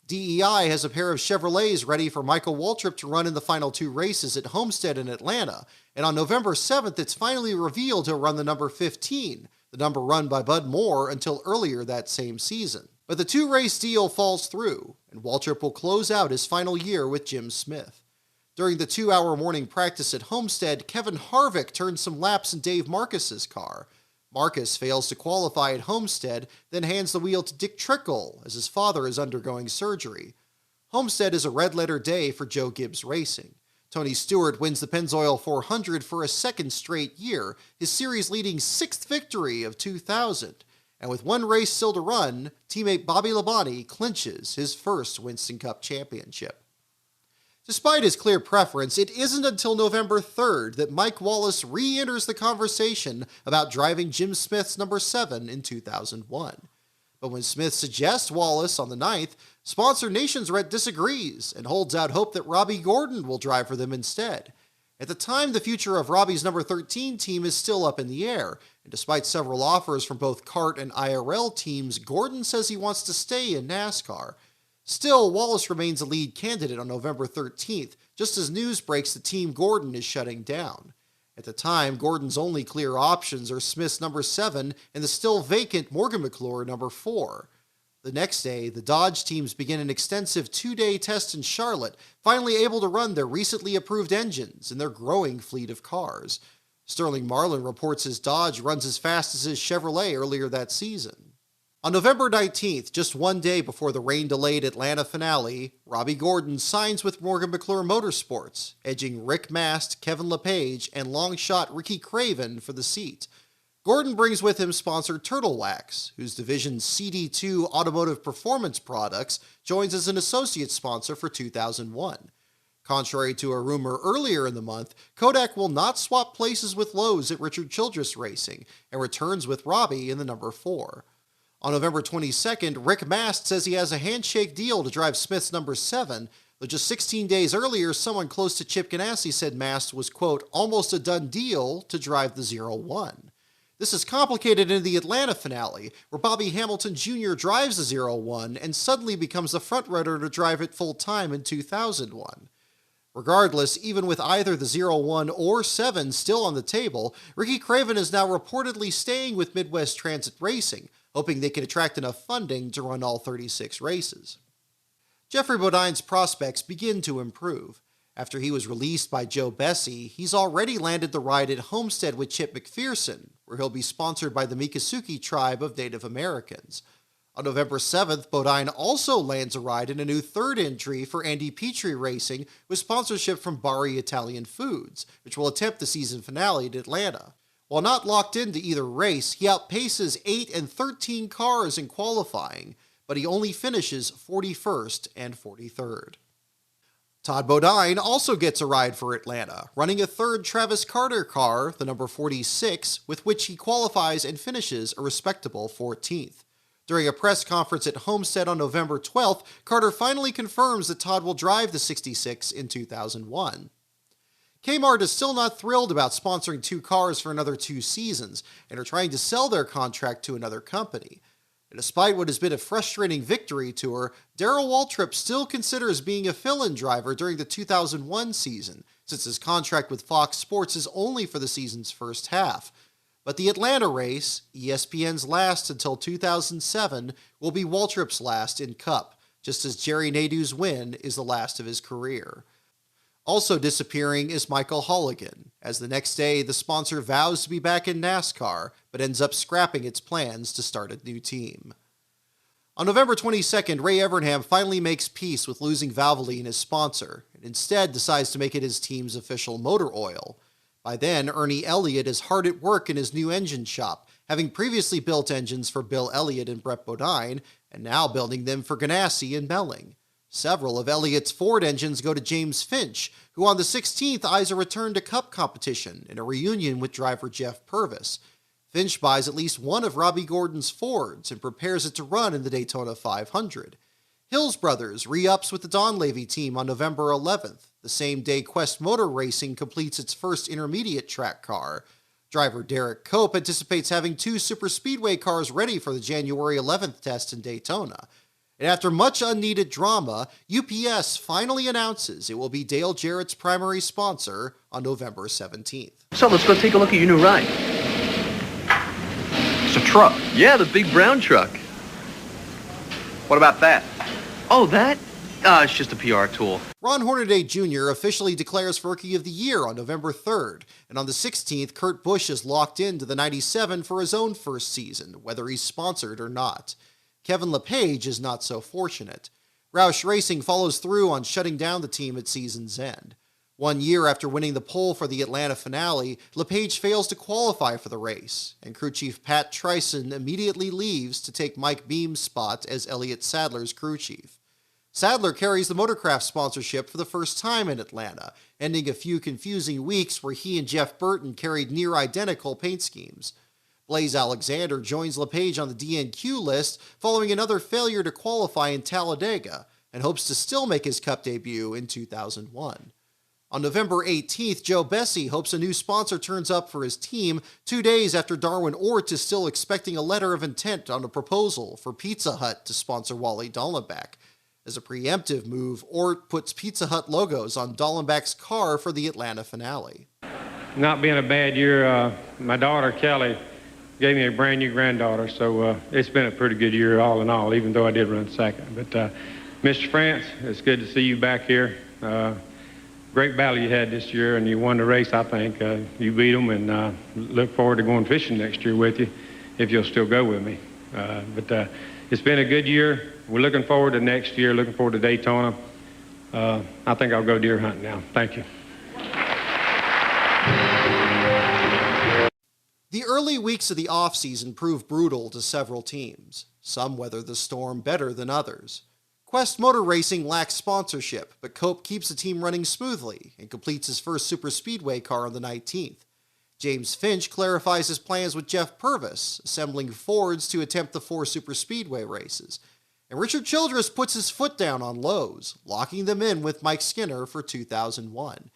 DEI has a pair of Chevrolets ready for Michael Waltrip to run in the final 2 races at Homestead and Atlanta, and on November 7th it's finally revealed he'll run the number 15, the number run by Bud Moore until earlier that same season. But the 2-race deal falls through, and Waltrip will close out his final year with Jim Smith. During the 2-hour morning practice at Homestead, Kevin Harvick turns some laps in Dave Marcus's car. Marcus fails to qualify at Homestead, then hands the wheel to Dick Trickle as his father is undergoing surgery. Homestead is a red-letter day for Joe Gibbs Racing. Tony Stewart wins the Pennzoil 400 for a second straight year, his series-leading 6th victory of 2000. And with 1 race still to run, teammate Bobby Labonte clinches his first Winston Cup championship. Despite his clear preference, it isn't until November 3rd that Mike Wallace re-enters the conversation about driving Jim Smith's number 7 in 2001. But when Smith suggests Wallace on the 9th, sponsor Nationsret disagrees and holds out hope that Robbie Gordon will drive for them instead. At the time, the future of Robbie's number 13 team is still up in the air, and despite several offers from both kart and IRL teams, Gordon says he wants to stay in NASCAR. Still, Wallace remains a lead candidate on November 13th, just as news breaks that Team Gordon is shutting down. At the time, Gordon's only clear options are Smith's number 7 and the still vacant Morgan McClure number 4. The next day, the Dodge teams begin an extensive 2-day test in Charlotte, finally able to run their recently approved engines in their growing fleet of cars. Sterling Marlin reports his Dodge runs as fast as his Chevrolet earlier that season. On November 19th, just 1 day before the rain-delayed Atlanta finale, Robbie Gordon signs with Morgan McClure Motorsports, edging Rick Mast, Kevin LePage, and long-shot Ricky Craven for the seat. Gordon brings with him sponsor Turtle Wax, whose division CD2 Automotive Performance Products joins as an associate sponsor for 2001. Contrary to a rumor earlier in the month, Kodak will not swap places with Lowe's at Richard Childress Racing and returns with Robbie in the number 4. On November 22nd, Rick Mast says he has a handshake deal to drive Smith's number 7, though just 16 days earlier, someone close to Chip Ganassi said Mast was, quote, almost a done deal to drive the 01. This is complicated in the Atlanta finale, where Bobby Hamilton Jr. drives the 01 and suddenly becomes the frontrunner to drive it full-time in 2001. Regardless, even with either the 01 or 7 still on the table, Ricky Craven is now reportedly staying with Midwest Transit Racing, hoping they can attract enough funding to run all 36 races. Jeffrey Bodine's prospects begin to improve. After he was released by Joe Bessie, he's already landed the ride at Homestead with Chip McPherson, where he'll be sponsored by the Miccosukee tribe of Native Americans. On November 7th, Bodine also lands a ride in a new third entry for Andy Petrie Racing with sponsorship from Bari Italian Foods, which will attempt the season finale at Atlanta. While not locked into either race, he outpaces 8 and 13 cars in qualifying, but he only finishes 41st and 43rd. Todd Bodine also gets a ride for Atlanta, running a third Travis Carter car, the number 46, with which he qualifies and finishes a respectable 14th. During a press conference at Homestead on November 12th, Carter finally confirms that Todd will drive the 66 in 2001. Kmart is still not thrilled about sponsoring 2 cars for another 2 seasons and are trying to sell their contract to another company. And despite what has been a frustrating victory tour, Darrell Waltrip still considers being a fill-in driver during the 2001 season, since his contract with Fox Sports is only for the season's first half. But the Atlanta race, ESPN's last until 2007, will be Waltrip's last in Cup, just as Jerry Nadeau's win is the last of his career. Also disappearing is Michael Holligan, as the next day the sponsor vows to be back in NASCAR, but ends up scrapping its plans to start a new team. On November 22nd, Ray Evernham finally makes peace with losing Valvoline as sponsor, and instead decides to make it his team's official motor oil. By then, Ernie Elliott is hard at work in his new engine shop, having previously built engines for Bill Elliott and Brett Bodine, and now building them for Ganassi and Melling. Several of Elliott's Ford engines go to James Finch, who on the 16th eyes a return to Cup competition and a reunion with driver Jeff Purvis. Finch buys at least one of Robbie Gordon's Fords and prepares it to run in the Daytona 500. Hills Brothers re-ups with the Donlavey team on November 11th, the same day Quest Motor Racing completes its first intermediate track car. Driver Derek Cope anticipates having 2 superspeedway cars ready for the January 11th test in Daytona. And after much unneeded drama, UPS finally announces it will be Dale Jarrett's primary sponsor on November 17th. So let's go take a look at your new ride. It's a truck. Yeah, the big brown truck. What about that? Oh, that? It's just a PR tool. Ron Hornaday Jr. officially declares for Rookie of the Year on November 3rd, and on the 16th, Kurt Busch is locked into the 97 for his own first season, whether he's sponsored or not. Kevin LePage is not so fortunate. Roush Racing follows through on shutting down the team at season's end. 1 year after winning the pole for the Atlanta finale, LePage fails to qualify for the race, and crew chief Pat Trison immediately leaves to take Mike Beam's spot as Elliott Sadler's crew chief. Sadler carries the Motorcraft sponsorship for the first time in Atlanta, ending a few confusing weeks where he and Jeff Burton carried near-identical paint schemes. Blaze Alexander joins LePage on the DNQ list following another failure to qualify in Talladega, and hopes to still make his Cup debut in 2001. On November 18th, Joe Bessie hopes a new sponsor turns up for his team 2 days after Darwin Ort is still expecting a letter of intent on a proposal for Pizza Hut to sponsor Wally Dallenbach. As a preemptive move, Ort puts Pizza Hut logos on Dallenbach's car for the Atlanta finale. Not being a bad year, my daughter Kelly gave me a brand new granddaughter, so it's been a pretty good year all in all, even though I did run second. But Mr. France, it's good to see you back here. Great battle you had this year, and you won the race, I think. You beat them, and look forward to going fishing next year with you, if you'll still go with me. But it's been a good year. We're looking forward to next year, looking forward to Daytona. I think I'll go deer hunting now. Thank you. The early weeks of the offseason proved brutal to several teams. Some weather the storm better than others. Quest Motor Racing lacks sponsorship, but Cope keeps the team running smoothly and completes his first superspeedway car on the 19th. James Finch clarifies his plans with Jeff Purvis, assembling Fords to attempt the 4 superspeedway races. And Richard Childress puts his foot down on Lowe's, locking them in with Mike Skinner for 2001.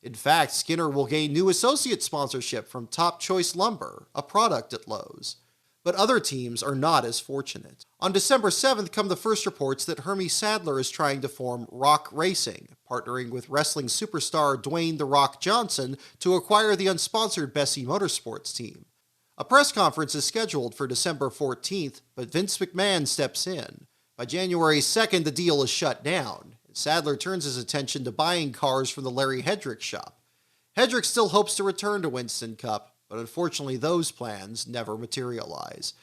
In fact, Skinner will gain new associate sponsorship from Top Choice Lumber, a product at Lowe's. But other teams are not as fortunate. On December 7th come the first reports that Hermie Sadler is trying to form Rock Racing, partnering with wrestling superstar Dwayne "The Rock" Johnson to acquire the unsponsored Bessie Motorsports team. A press conference is scheduled for December 14th, but Vince McMahon steps in. By January 2nd, the deal is shut down. Sadler turns his attention to buying cars from the Larry Hedrick shop. Hedrick still hopes to return to Winston Cup, but unfortunately those plans never materialize.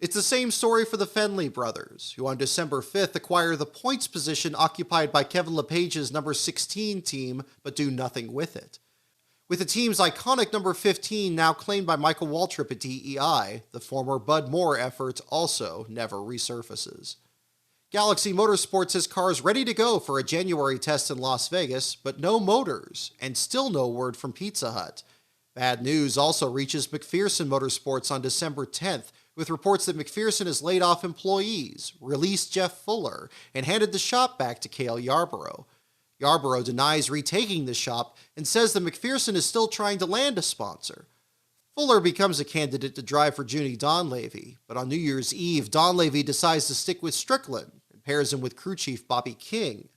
It's the same story for the Fenley brothers, who on December 5th acquire the points position occupied by Kevin LePage's number 16 team, but do nothing with it. With the team's iconic number 15 now claimed by Michael Waltrip at DEI, the former Bud Moore effort also never resurfaces. Galaxy Motorsports has cars ready to go for a January test in Las Vegas, but no motors, and still no word from Pizza Hut. Bad news also reaches McPherson Motorsports on December 10th, with reports that McPherson has laid off employees, released Jeff Fuller, and handed the shop back to Cale Yarborough. Yarborough denies retaking the shop and says that McPherson is still trying to land a sponsor. Fuller becomes a candidate to drive for Junie Donlavey, but on New Year's Eve, Donlavey decides to stick with Strickland and pairs him with crew chief Bobby King.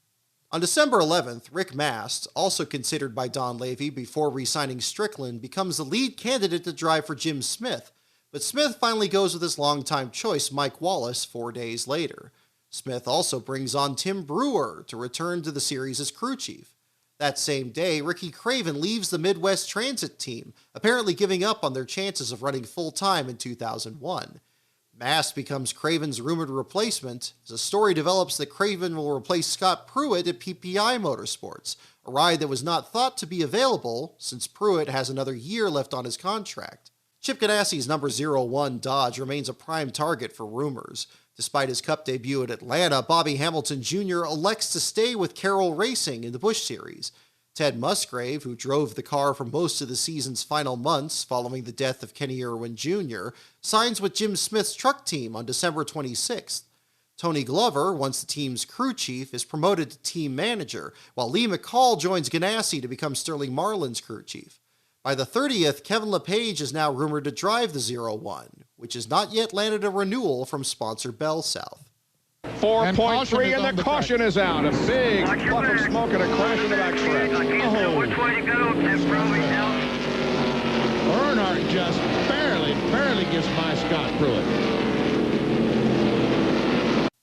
On December 11th, Rick Mast, also considered by Donlavey before re-signing Strickland, becomes the lead candidate to drive for Jim Smith, but Smith finally goes with his longtime choice Mike Wallace 4 days later. Smith also brings on Tim Brewer to return to the series as crew chief. That same day, Ricky Craven leaves the Midwest Transit team, apparently giving up on their chances of running full-time in 2001. Mast becomes Craven's rumored replacement, as a story develops that Craven will replace Scott Pruitt at PPI Motorsports, a ride that was not thought to be available since Pruitt has another year left on his contract. Chip Ganassi's number 01 Dodge remains a prime target for rumors. Despite his Cup debut at Atlanta, Bobby Hamilton Jr. elects to stay with Carroll Racing in the Busch Series. Ted Musgrave, who drove the car for most of the season's final months following the death of Kenny Irwin Jr., signs with Jim Smith's truck team on December 26th. Tony Glover, once the team's crew chief, is promoted to team manager, while Lee McCall joins Ganassi to become Sterling Marlin's crew chief. By the 30th, Kevin LePage is now rumored to drive the 01, which has not yet landed a renewal from sponsor Bell South. 4.3 and the caution is out. A big puff of smoke and a crash in the backstretch. Earnhardt just barely gets by Scott Pruitt.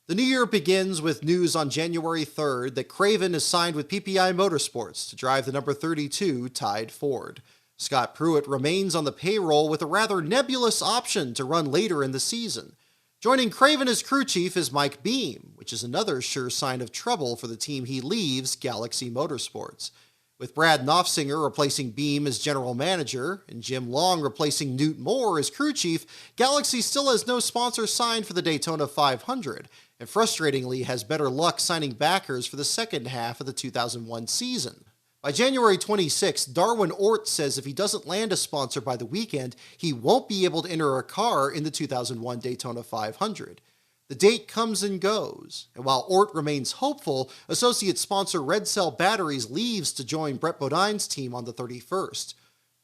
The new year begins with news on January 3rd that Craven is signed with PPI Motorsports to drive the number 32 Tide Ford. Scott Pruitt remains on the payroll with a rather nebulous option to run later in the season. Joining Craven as crew chief is Mike Beam, which is another sure sign of trouble for the team he leaves, Galaxy Motorsports. With Brad Knopfsinger replacing Beam as general manager and Jim Long replacing Newt Moore as crew chief, Galaxy still has no sponsor signed for the Daytona 500, and frustratingly has better luck signing backers for the second half of the 2001 season. By January 26, Darwin Ort says if he doesn't land a sponsor by the weekend, he won't be able to enter a car in the 2001 Daytona 500. The date comes and goes, and while Ort remains hopeful, associate sponsor Red Cell Batteries leaves to join Brett Bodine's team on the 31st.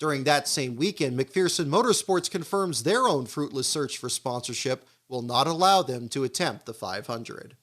During that same weekend, McPherson Motorsports confirms their own fruitless search for sponsorship will not allow them to attempt the 500.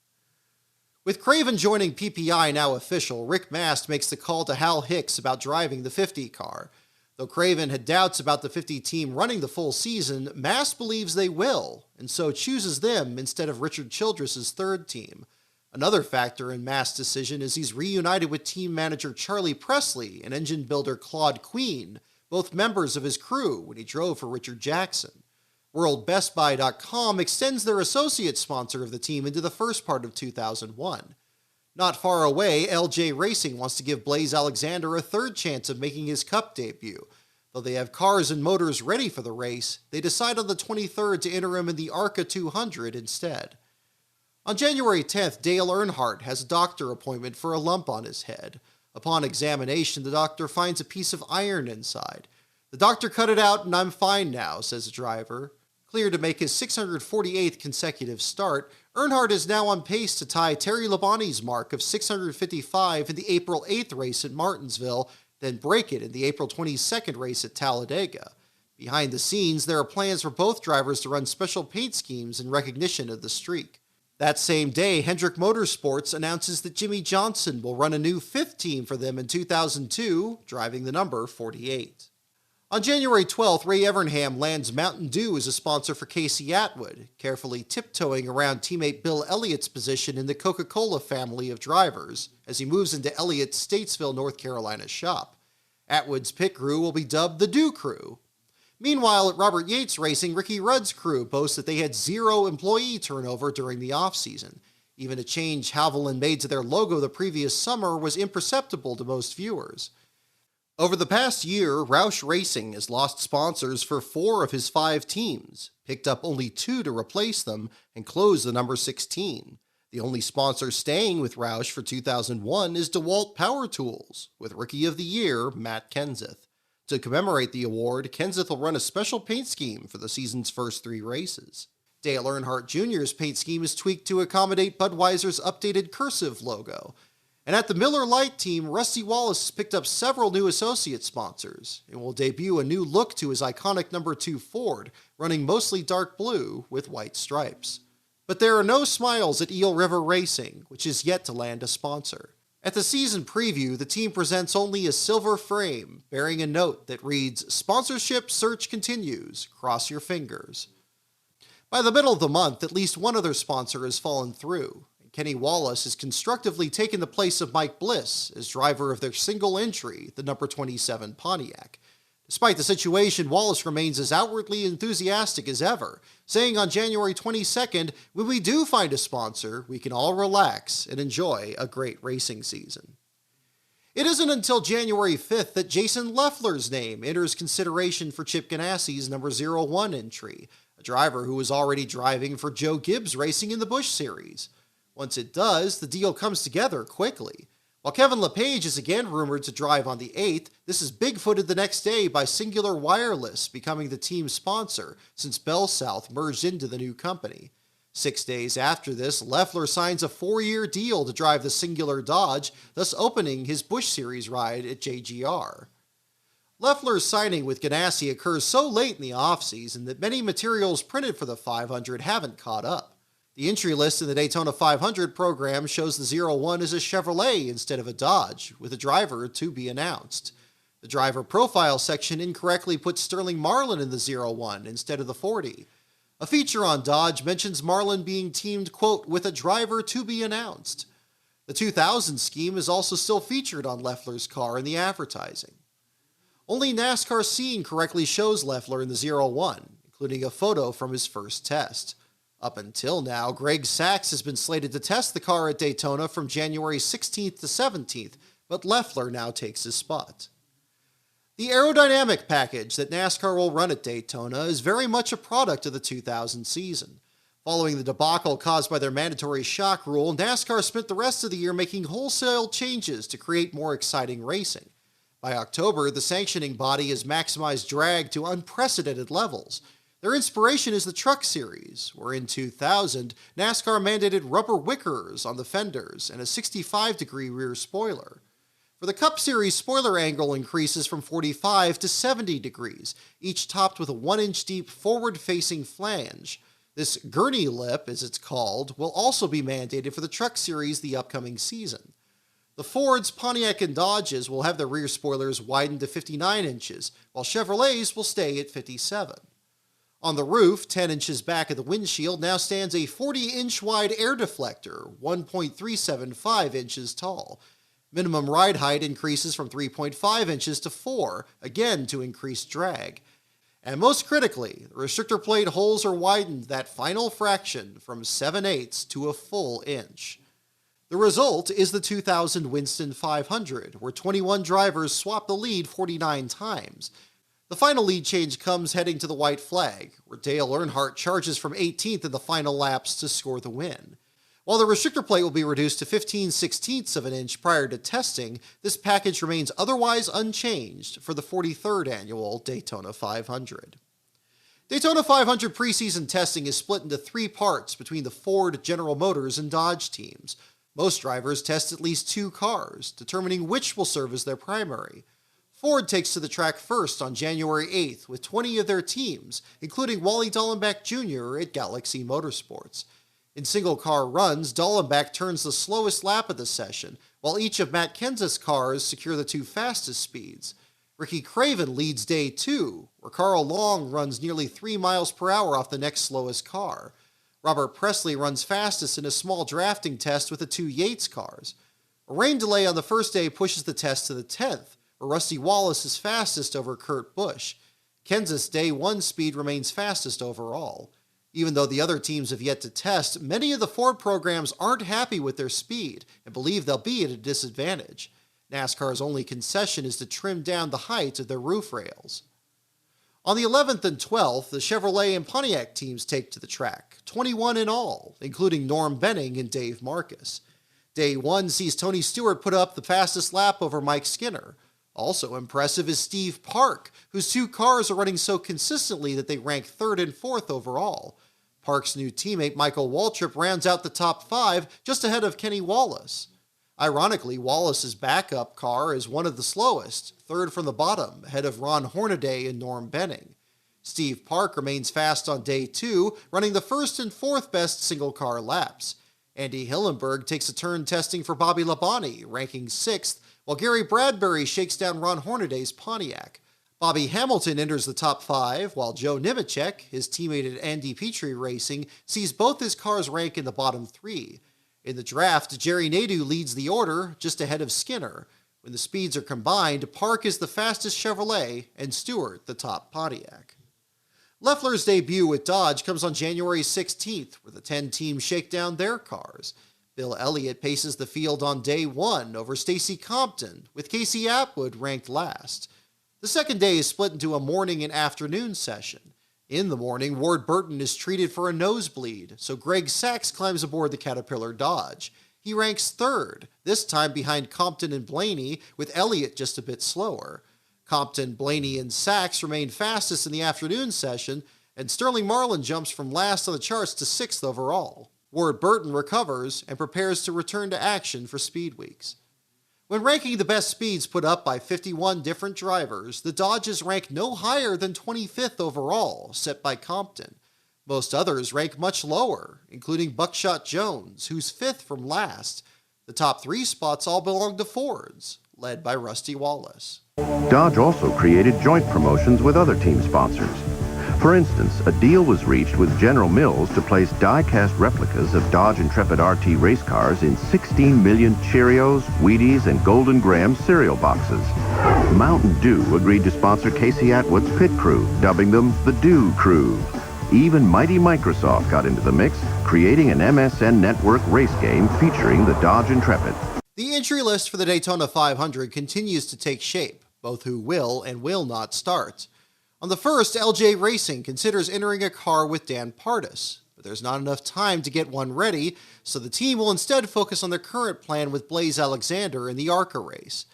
With Craven joining PPI now official, Rick Mast makes the call to Hal Hicks about driving the 50 car. Though Craven had doubts about the 50 team running the full season, Mast believes they will, and so chooses them instead of Richard Childress's third team. Another factor in Mast's decision is he's reunited with team manager Charlie Presley and engine builder Claude Queen, both members of his crew when he drove for Richard Jackson. WorldBestBuy.com extends their associate sponsor of the team into the first part of 2001. Not far away, LJ Racing wants to give Blaze Alexander a third chance of making his Cup debut. Though they have cars and motors ready for the race, they decide on the 23rd to enter him in the ARCA 200 instead. On January 10th, Dale Earnhardt has a doctor appointment for a lump on his head. Upon examination, the doctor finds a piece of iron inside. "The doctor cut it out and I'm fine now," says the driver. Cleared to make his 648th consecutive start, Earnhardt is now on pace to tie Terry Labonte's mark of 655 in the April 8th race at Martinsville, then break it in the April 22nd race at Talladega. Behind the scenes, there are plans for both drivers to run special paint schemes in recognition of the streak. That same day, Hendrick Motorsports announces that Jimmy Johnson will run a new fifth team for them in 2002, driving the number 48. On January 12th, Ray Evernham lands Mountain Dew as a sponsor for Casey Atwood, carefully tiptoeing around teammate Bill Elliott's position in the Coca-Cola family of drivers as he moves into Elliott's Statesville, North Carolina shop. Atwood's pit crew will be dubbed the Dew Crew. Meanwhile, at Robert Yates Racing, Ricky Rudd's crew boasts that they had 0 employee turnover during the offseason. Even a change Haviland made to their logo the previous summer was imperceptible to most viewers. Over the past year, Roush Racing has lost sponsors for 4 of his 5 teams, picked up only 2 to replace them, and closed the number 16. The only sponsor staying with Roush for 2001 is DeWalt Power Tools, with Rookie of the Year Matt Kenseth. To commemorate the award, Kenseth will run a special paint scheme for the season's first 3 races. Dale Earnhardt Jr.'s paint scheme is tweaked to accommodate Budweiser's updated cursive logo. And at the Miller Lite team, Rusty Wallace has picked up several new associate sponsors and will debut a new look to his iconic number 2 Ford, running mostly dark blue with white stripes. But there are no smiles at Eel River Racing, which is yet to land a sponsor. At the season preview, the team presents only a silver frame, bearing a note that reads, "Sponsorship search continues, cross your fingers." By the middle of the month, at least one other sponsor has fallen through, and Kenny Wallace has constructively taken the place of Mike Bliss as driver of their single entry, the number 27 Pontiac. Despite the situation, Wallace remains as outwardly enthusiastic as ever, saying on January 22nd, "When we do find a sponsor, we can all relax and enjoy a great racing season." It isn't until January 5th that Jason Leffler's name enters consideration for Chip Ganassi's number 01 entry, a driver who was already driving for Joe Gibbs Racing in the Busch Series. Once it does, the deal comes together quickly. While Kevin LePage is again rumored to drive on the 8th, this is big-footed the next day by Singular Wireless becoming the team's sponsor since Bell South merged into the new company. 6 days after this, Leffler signs a 4-year deal to drive the Singular Dodge, thus opening his Busch Series ride at JGR. Leffler's signing with Ganassi occurs so late in the offseason that many materials printed for the 500 haven't caught up. The entry list in the Daytona 500 program shows the 01 as a Chevrolet instead of a Dodge, with a driver to be announced. The driver profile section incorrectly puts Sterling Marlin in the 01 instead of the 40. A feature on Dodge mentions Marlin being teamed, quote, with a driver to be announced. The 2000 scheme is also still featured on Leffler's car in the advertising. Only NASCAR Scene correctly shows Leffler in the 01, including a photo from his first test. Up until now, Greg Sachs has been slated to test the car at Daytona from January 16th to 17th, but Leffler now takes his spot. The aerodynamic package that NASCAR will run at Daytona is very much a product of the 2000 season. Following the debacle caused by their mandatory shock rule, NASCAR spent the rest of the year making wholesale changes to create more exciting racing. By October, the sanctioning body has maximized drag to unprecedented levels. Their inspiration is the Truck Series, where in 2000, NASCAR mandated rubber wickers on the fenders and a 65-degree rear spoiler. For the Cup Series, spoiler angle increases from 45 to 70 degrees, each topped with a 1-inch deep forward-facing flange. This gurney lip, as it's called, will also be mandated for the Truck Series the upcoming season. The Fords, Pontiac, and Dodges will have their rear spoilers widened to 59 inches, while Chevrolets will stay at 57. On the roof, 10 inches back of the windshield, now stands a 40-inch wide air deflector, 1.375 inches tall. Minimum ride height increases from 3.5 inches to 4, again to increase drag. And most critically, the restrictor plate holes are widened that final fraction from 7/8 to a full inch. The result is the 2000 Winston 500, where 21 drivers swap the lead 49 times. The final lead change comes heading to the white flag, where Dale Earnhardt charges from 18th in the final laps to score the win. While the restrictor plate will be reduced to 15/16 of an inch prior to testing, this package remains otherwise unchanged for the 43rd annual Daytona 500. Daytona 500 preseason testing is split into 3 parts between the Ford, General Motors, and Dodge teams. Most drivers test at least 2 cars, determining which will serve as their primary. Ford takes to the track first on January 8th with 20 of their teams, including Wally Dallenbach Jr. at Galaxy Motorsports. In single-car runs, Dallenbach turns the slowest lap of the session, while each of Matt Kenseth's cars secure the 2 fastest speeds. Ricky Craven leads day 2, where Carl Long runs nearly 3 miles per hour off the next slowest car. Robert Presley runs fastest in a small drafting test with the 2 Yates cars. A rain delay on the first day pushes the test to the 10th, where Rusty Wallace is fastest over Kurt Busch. Kansas Day 1 speed remains fastest overall. Even though the other teams have yet to test, many of the Ford programs aren't happy with their speed and believe they'll be at a disadvantage. NASCAR's only concession is to trim down the height of their roof rails. On the 11th and 12th, the Chevrolet and Pontiac teams take to the track, 21 in all, including Norm Benning and Dave Marcus. Day 1 sees Tony Stewart put up the fastest lap over Mike Skinner. Also impressive is Steve Park, whose two cars are running so consistently that they rank 3rd and 4th overall. Park's new teammate Michael Waltrip rounds out the top 5 just ahead of Kenny Wallace. Ironically, Wallace's backup car is one of the slowest, 3rd from the bottom, ahead of Ron Hornaday and Norm Benning. Steve Park remains fast on day 2, running the 1st and 4th best single-car laps. Andy Hillenberg takes a turn testing for Bobby Labonte, ranking 6th, while Gary Bradbury shakes down Ron Hornaday's Pontiac. Bobby Hamilton enters the top 5, while Joe Nemechek, his teammate at Andy Petrie Racing, sees both his cars rank in the bottom 3. In the draft, Jerry Nadeau leads the order, just ahead of Skinner. When the speeds are combined, Park is the fastest Chevrolet and Stewart the top Pontiac. Loeffler's debut with Dodge comes on January 16th, where the 10 teams shake down their cars. Bill Elliott paces the field on day 1 over Stacy Compton, with Casey Atwood ranked last. The second day is split into a morning and afternoon session. In the morning, Ward Burton is treated for a nosebleed, so Greg Sachs climbs aboard the Caterpillar Dodge. He ranks 3rd, this time behind Compton and Blaney, with Elliott just a bit slower. Compton, Blaney, and Sachs remain fastest in the afternoon session, and Sterling Marlin jumps from last on the charts to 6th overall. Ward Burton recovers and prepares to return to action for Speed Weeks. When ranking the best speeds put up by 51 different drivers, the Dodges rank no higher than 25th overall, set by Compton. Most others rank much lower, including Buckshot Jones, who's 5th from last. The top 3 spots all belong to Fords, led by Rusty Wallace. Dodge also created joint promotions with other team sponsors. For instance, a deal was reached with General Mills to place die-cast replicas of Dodge Intrepid RT race cars in 16 million Cheerios, Wheaties, and Golden Graham cereal boxes. Mountain Dew agreed to sponsor Casey Atwood's pit crew, dubbing them the Dew Crew. Even mighty Microsoft got into the mix, creating an MSN Network race game featuring the Dodge Intrepid. The entry list for the Daytona 500 continues to take shape, both who will and will not start. On the first, LJ Racing considers entering a car with Dan Pardis, but there's not enough time to get one ready, so the team will instead focus on their current plan with Blaze Alexander in the ARCA race.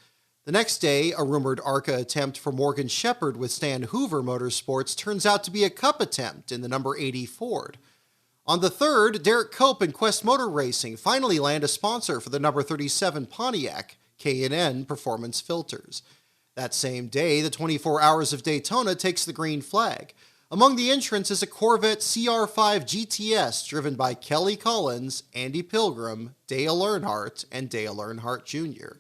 The next day, a rumored ARCA attempt for Morgan Shepherd with Stan Hoover Motorsports turns out to be a Cup attempt in the number 80 Ford. On the third, Derek Cope and Quest Motor Racing finally land a sponsor for the number 37 Pontiac, K&N Performance Filters. That same day, the 24 Hours of Daytona takes the green flag. Among the entrants is a Corvette CR5 GTS driven by Kelly Collins, Andy Pilgrim, Dale Earnhardt, and Dale Earnhardt Jr.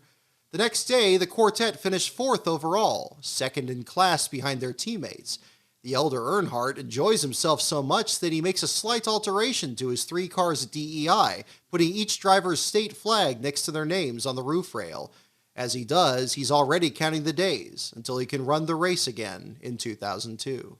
The next day, the quartet finished 4th overall, 2nd in class behind their teammates. The elder Earnhardt enjoys himself so much that he makes a slight alteration to his 3 cars at DEI, putting each driver's state flag next to their names on the roof rail. As he does, he's already counting the days until he can run the race again in 2002.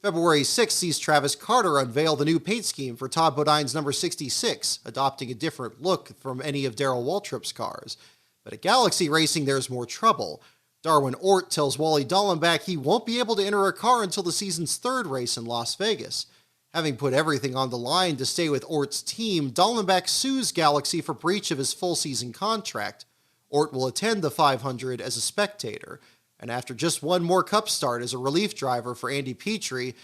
February 6 sees Travis Carter unveil the new paint scheme for Todd Bodine's number 66, adopting a different look from any of Darrell Waltrip's cars. But at Galaxy Racing, there's more trouble. Darwin Ort tells Wally Dallenbach he won't be able to enter a car until the season's 3rd race in Las Vegas. Having put everything on the line to stay with Ort's team, Dallenbach sues Galaxy for breach of his full-season contract. Ort will attend the 500 as a spectator, and after just one more Cup start as a relief driver for Andy Petrie,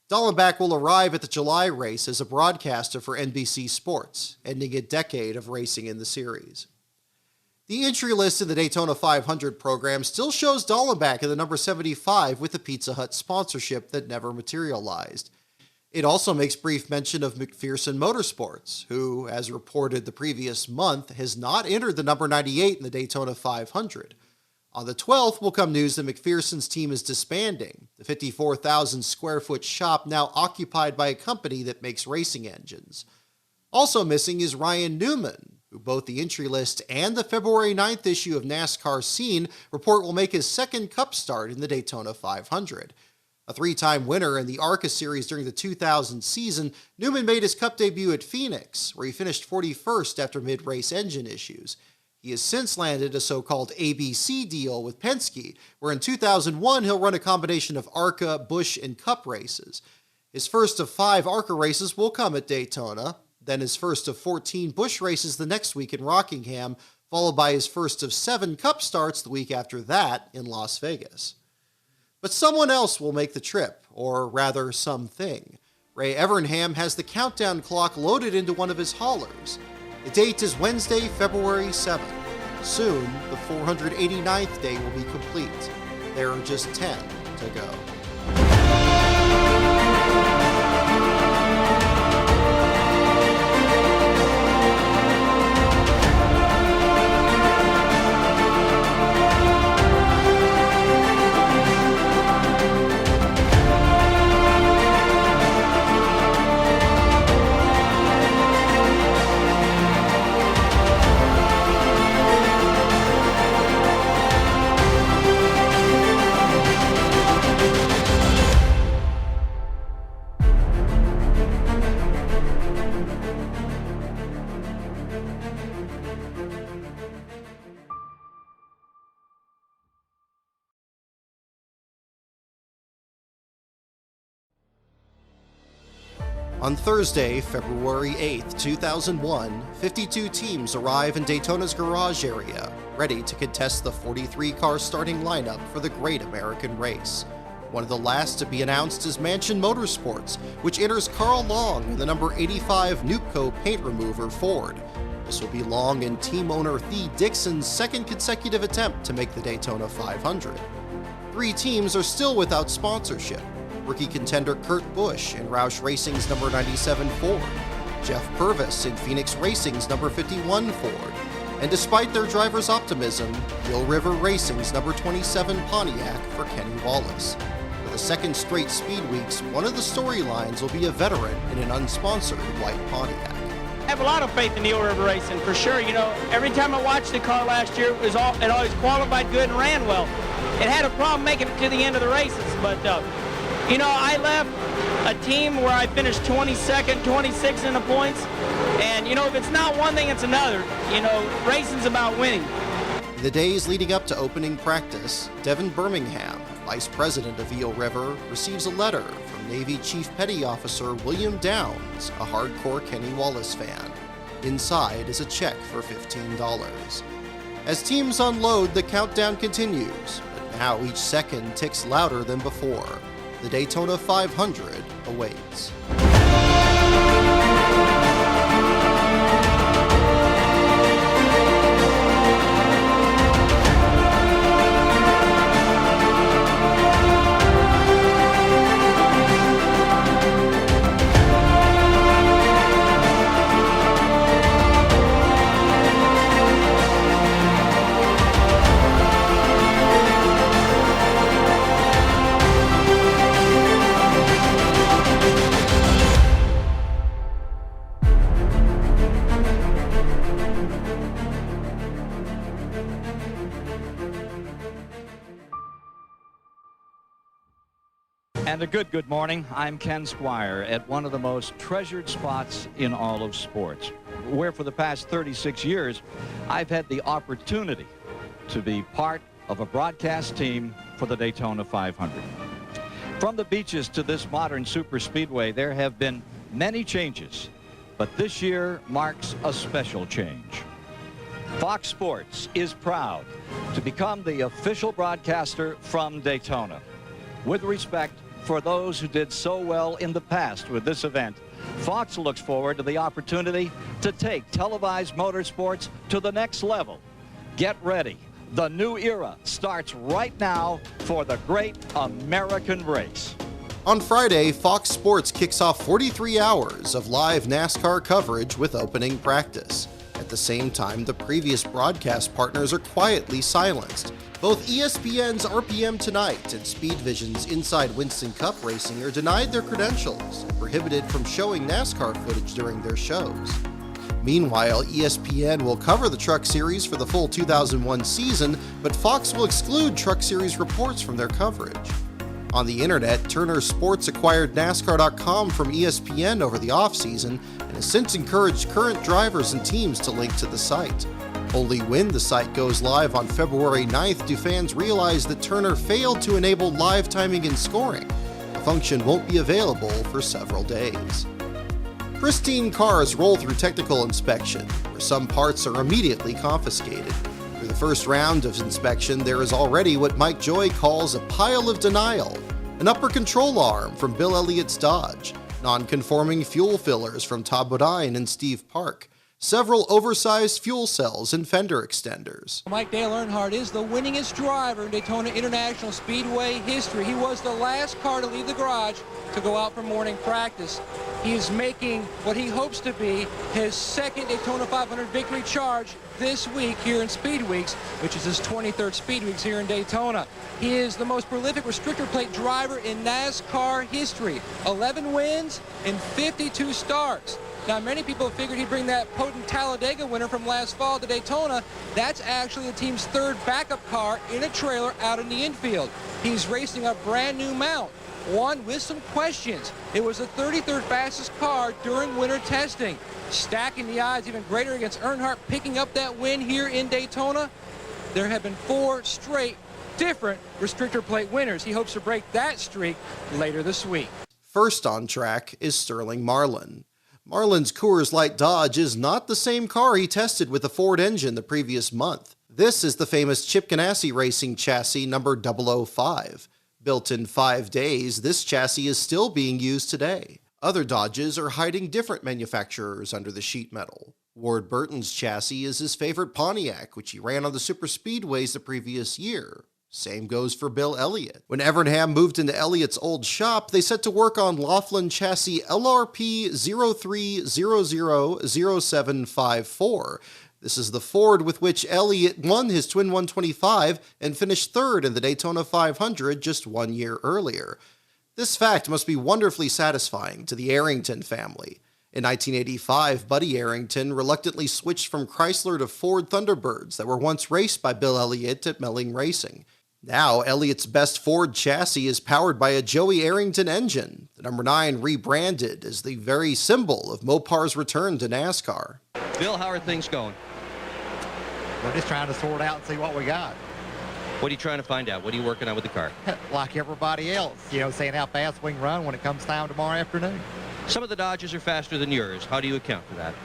Dallenbach will arrive at the July race as a broadcaster for NBC Sports, ending a decade of racing in the series. The entry list in the Daytona 500 program still shows Dallenbach in the number 75 with the Pizza Hut sponsorship that never materialized. It also makes brief mention of McPherson Motorsports, who, as reported the previous month, has not entered the number 98 in the Daytona 500. On the 12th will come news that McPherson's team is disbanding, the 54,000 square foot shop now occupied by a company that makes racing engines. Also missing is Ryan Newman, who both the entry list and the February 9th issue of NASCAR Scene report will make his 2nd Cup start in the Daytona 500. A three-time winner in the ARCA Series during the 2000 season, Newman made his Cup debut at Phoenix, where he finished 41st after mid-race engine issues. He has since landed a so-called ABC deal with Penske, where in 2001 he'll run a combination of ARCA, Busch, and Cup races. His first of 5 ARCA races will come at Daytona, then his first of 14 Busch races the next week in Rockingham, followed by his first of 7 Cup starts the week after that in Las Vegas. But someone else will make the trip, or rather something. Ray Evernham has the countdown clock loaded into one of his haulers. The date is Wednesday, February 7th. Soon, the 489th day will be complete. There are just 10 to go. On Thursday, February 8th, 2001, 52 teams arrive in Daytona's garage area, ready to contest the 43-car starting lineup for the Great American Race. One of the last to be announced is Mansion Motorsports, which enters Carl Long in the number 85 Nupco paint remover Ford. This will be Long and team owner Thee Dixon's second consecutive attempt to make the Daytona 500. 3 teams are still without sponsorship. Rookie contender Kurt Busch in Roush Racing's number 97 Ford, Jeff Purvis in Phoenix Racing's number 51 Ford, and despite their driver's optimism, Eel River Racing's number 27 Pontiac for Kenny Wallace. For the second straight speed weeks, one of the storylines will be a veteran in an unsponsored white Pontiac. I have a lot of faith in Eel River Racing, for sure. You know, every time I watched the car last year, it always qualified good and ran well. It had a problem making it to the end of the races, but you know, I left a team where I finished 22nd, 26th in the points, and, you know, if it's not one thing, it's another. You know, racing's about winning. In the days leading up to opening practice, Devin Birmingham, vice president of Eel River, receives a letter from Navy Chief Petty Officer William Downs, a hardcore Kenny Wallace fan. Inside is a check for $15. As teams unload, the countdown continues, but now each second ticks louder than before. The Daytona 500 awaits. And a good morning. I'm Ken Squire at one of the most treasured spots in all of sports, where for the past 36 years, I've had the opportunity to be part of a broadcast team for the Daytona 500. From the beaches to this modern superspeedway, there have been many changes, but this year marks a special change. Fox Sports is proud to become the official broadcaster from Daytona. With respect for those who did so well in the past with this event, Fox looks forward to the opportunity to take televised motorsports to the next level. Get ready. The new era starts right now for the Great American Race. On Friday, Fox Sports kicks off 43 hours of live NASCAR coverage with opening practice. At the same time, the previous broadcast partners are quietly silenced. Both ESPN's RPM Tonight and Speed Vision's Inside Winston Cup Racing are denied their credentials and prohibited from showing NASCAR footage during their shows. Meanwhile, ESPN will cover the Truck Series for the full 2001 season, but Fox will exclude Truck Series reports from their coverage. On the internet, Turner Sports acquired NASCAR.com from ESPN over the offseason and has since encouraged current drivers and teams to link to the site. Only when the site goes live on February 9th do fans realize that Turner failed to enable live timing and scoring. The function won't be available for several days. Pristine cars roll through technical inspection, where some parts are immediately confiscated. Through the first round of inspection, there is already what Mike Joy calls a pile of denial: an upper control arm from Bill Elliott's Dodge, non-conforming fuel fillers from Todd Bodine and Steve Park, several oversized fuel cells and fender extenders. Mike Dale Earnhardt is the winningest driver in Daytona International Speedway history. He was the last car to leave the garage to go out for morning practice. He is making what he hopes to be his second Daytona 500 victory charge this week here in Speed Weeks, which is his 23rd Speed Weeks here in Daytona. He is the most prolific restrictor plate driver in NASCAR history. 11 wins and 52 starts. Now, many people figured he'd bring that potent Talladega winner from last fall to Daytona. That's actually the team's third backup car in a trailer out in the infield. He's racing a brand new mount, one with some questions. It was the 33rd fastest car during winter testing, stacking the odds even greater against Earnhardt picking up that win here in Daytona. There have been 4 straight different restrictor plate winners. He hopes to break that streak later this week. First on track is Sterling Marlin. Marlin's Coors Light Dodge is not the same car he tested with the Ford engine the previous month. This is the famous Chip Ganassi Racing chassis number 005. Built in 5 days, this chassis is still being used today. Other Dodges are hiding different manufacturers under the sheet metal. Ward Burton's chassis is his favorite Pontiac, which he ran on the super speedways the previous year. Same goes for Bill Elliott. When Evernham moved into Elliott's old shop, they set to work on Laughlin chassis LRP 03000754. This is the Ford with which Elliott won his Twin 125 and finished third in the Daytona 500 just 1 year earlier. This fact must be wonderfully satisfying to the Arrington family. In 1985, Buddy Arrington reluctantly switched from Chrysler to Ford Thunderbirds that were once raced by Bill Elliott at Melling Racing. Now, Elliott's best Ford chassis is powered by a Joey Arrington engine, the number 9 rebranded as the very symbol of Mopar's return to NASCAR. Bill, how are things going? We're just trying to sort out and see what we got. What are you trying to find out? What are you working on with the car? Like everybody else, seeing how fast we can run when it comes time tomorrow afternoon. Some of the Dodges are faster than yours. How do you account for that?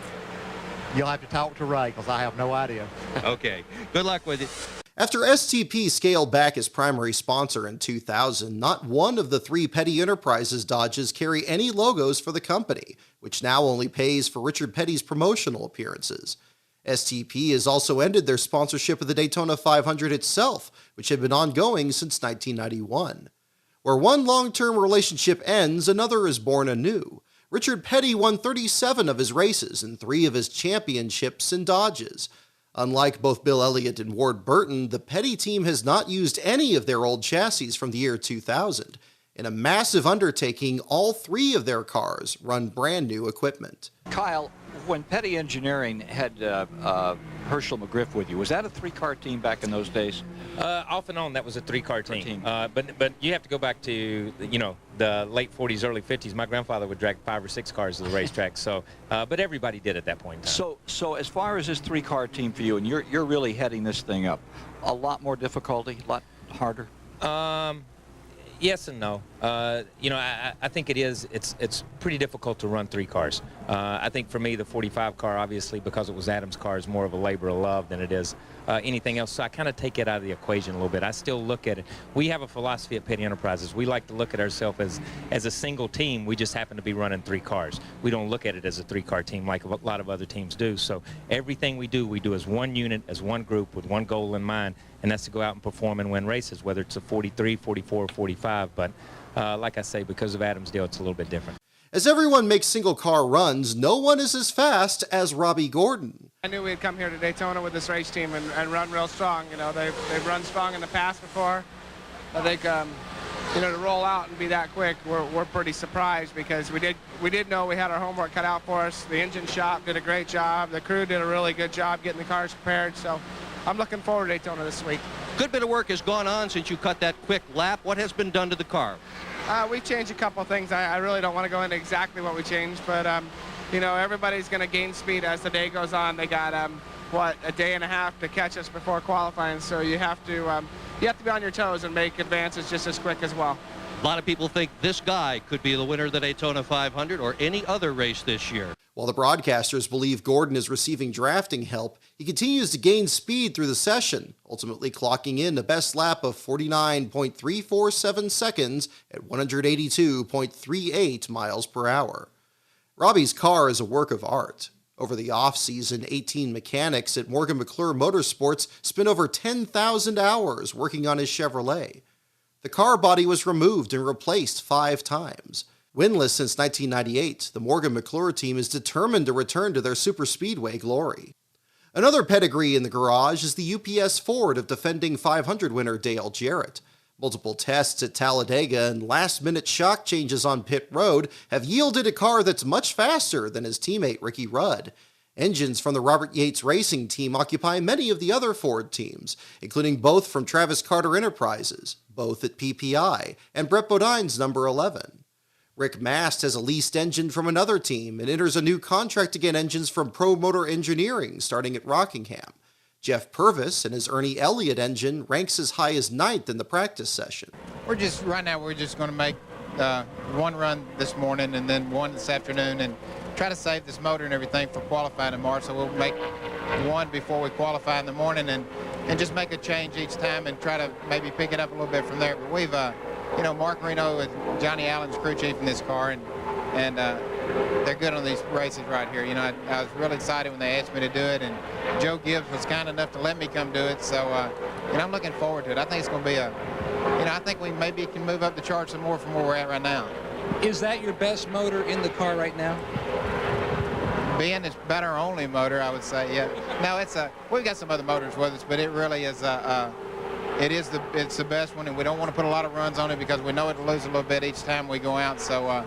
You'll have to talk to Ray, because I have no idea. Okay. Good luck with it. After STP scaled back as primary sponsor in 2000, not one of the 3 Petty Enterprises Dodges carry any logos for the company, which now only pays for Richard Petty's promotional appearances. STP has also ended their sponsorship of the Daytona 500 itself, which had been ongoing since 1991. Where one long-term relationship ends, another is born anew. Richard Petty won 37 of his races and 3 of his championships in Dodges. Unlike both Bill Elliott and Ward Burton, the Petty team has not used any of their old chassis from the year 2000. In a massive undertaking, all 3 of their cars run brand new equipment. Kyle, when Petty Engineering had Herschel McGriff with you, was that a 3-car team back in those days? Off and on, that was a 3-car team. But you have to go back to the late 40s, early 50s. My grandfather would drag 5 or 6 cars to the racetrack. So, but everybody did at that point in time. So as far as this 3-car team for you, and you're really heading this thing up, a lot more difficulty, a lot harder. Yes and no. I think it is. It's pretty difficult to run 3 cars. I think for me, the 45 car, obviously, because it was Adam's car, is more of a labor of love than it is anything else. So I kind of take it out of the equation a little bit. I still look at it. We have a philosophy at Petty Enterprises. We like to look at ourselves as a single team. We just happen to be running 3 cars. We don't look at it as a 3-car team like a lot of other teams do. So everything we do as one unit, as one group, with one goal in mind, and that's to go out and perform and win races, whether it's a 43, 44, or 45. But like I say, because of Adam's deal, it's a little bit different. As everyone makes single-car runs, no one is as fast as Robbie Gordon. I knew we'd come here to Daytona with this race team and run real strong. They've run strong in the past before. I think, to roll out and be that quick, we're pretty surprised, because we did know we had our homework cut out for us. The engine shop did a great job. The crew did a really good job getting the cars prepared. So I'm looking forward to Daytona this week. Good bit of work has gone on since you cut that quick lap. What has been done to the car? We changed a couple of things. I really don't want to go into exactly what we changed, but you know, everybody's going to gain speed as the day goes on. They got a day and a half to catch us before qualifying, so you have to be on your toes and make advances just as quick as well. A lot of people think this guy could be the winner of the Daytona 500 or any other race this year. While the broadcasters believe Gordon is receiving drafting help, he continues to gain speed through the session, ultimately clocking in a best lap of 49.347 seconds at 182.38 miles per hour. Robbie's car is a work of art. Over the off-season, 18 mechanics at Morgan McClure Motorsports spent over 10,000 hours working on his Chevrolet. The car body was removed and replaced 5 times. Winless since 1998, the Morgan McClure team is determined to return to their superspeedway glory. Another pedigree in the garage is the UPS Ford of defending 500 winner Dale Jarrett. Multiple tests at Talladega and last-minute shock changes on pit road have yielded a car that's much faster than his teammate Ricky Rudd. Engines from the Robert Yates Racing team occupy many of the other Ford teams, including both from Travis Carter Enterprises, both at PPI, and Brett Bodine's number 11. Rick Mast has a leased engine from another team and enters a new contract to get engines from Pro Motor Engineering starting at Rockingham. Jeff Purvis and his Ernie Elliott engine ranks as high as 9th in the practice session. Right now we're just going to make one run this morning and then one this afternoon and try to save this motor and everything for qualifying tomorrow. So we'll make one before we qualify in the morning and just make a change each time and try to maybe pick it up a little bit from there. But we've, Mark Reno and Johnny Allen's crew chief in this car, and they're good on these races right here. I was really excited when they asked me to do it, and Joe Gibbs was kind enough to let me come do it. So, I'm looking forward to it. I think it's going to be I think we maybe can move up the chart some more from where we're at right now. Is that your best motor in the car right now? Being it's about our only motor, I would say, yeah. No, we've got some other motors with us, but it really is it's the best one, and we don't want to put a lot of runs on it because we know it'll lose a little bit each time we go out. So,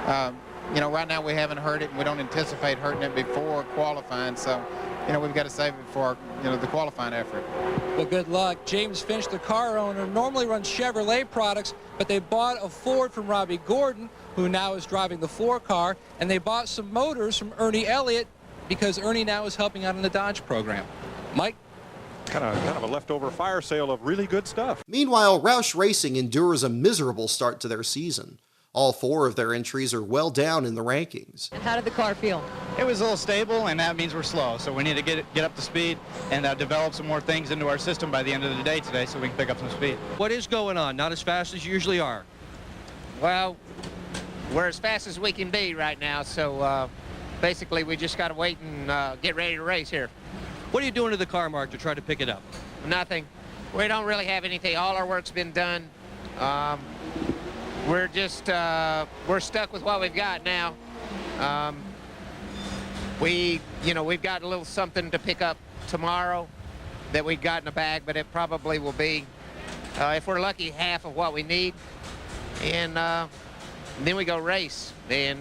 right now we haven't hurt it, and we don't anticipate hurting it before qualifying. So, we've got to save it for, the qualifying effort. Well, good luck. James Finch, the car owner, normally runs Chevrolet products, but they bought a Ford from Robbie Gordon, who now is driving the 4 car, and they bought some motors from Ernie Elliott because Ernie now is helping out in the Dodge program. Mike? Kind of a leftover fire sale of really good stuff. Meanwhile, Roush Racing endures a miserable start to their season. All 4 of their entries are well down in the rankings. And how did the car feel? It was a little stable, and that means we're slow. So we need to get up to speed and develop some more things into our system by the end of the day today so we can pick up some speed. What is going on? Not as fast as you usually are. Well, we're as fast as we can be right now, so basically we just got to wait and get ready to race here. What are you doing to the car, Mark, to try to pick it up? Nothing. We don't really have anything. All our work's been done. We're just we're stuck with what we've got now. We've got a little something to pick up tomorrow that we've got in the bag, but it probably will be, if we're lucky, half of what we need. And then we go race. And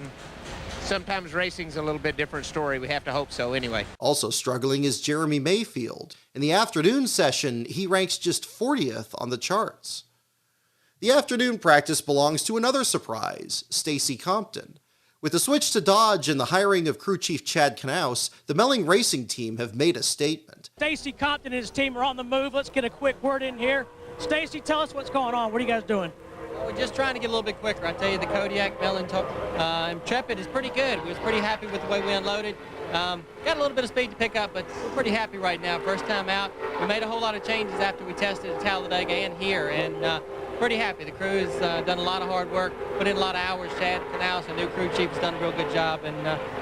sometimes racing's a little bit different story. We have to hope so anyway. Also struggling is Jeremy Mayfield. In the afternoon session, he ranks just 40th on the charts. The afternoon practice belongs to another surprise, Stacy Compton. With the switch to Dodge and the hiring of crew chief Chad Knaus, the Melling Racing team have made a statement. Stacy Compton and his team are on the move. Let's get a quick word in here. Stacy, tell us what's going on. What are you guys doing? We're just trying to get a little bit quicker. I tell you, the Kodiak, Melling, Intrepid is pretty good. We was pretty happy with the way we unloaded. Got a little bit of speed to pick up, but we're pretty happy right now. First time out. We made a whole lot of changes after we tested at Talladega and here, and pretty happy. The crew's done a lot of hard work, put in a lot of hours. Chad Knaus, a new crew chief, has done a real good job, and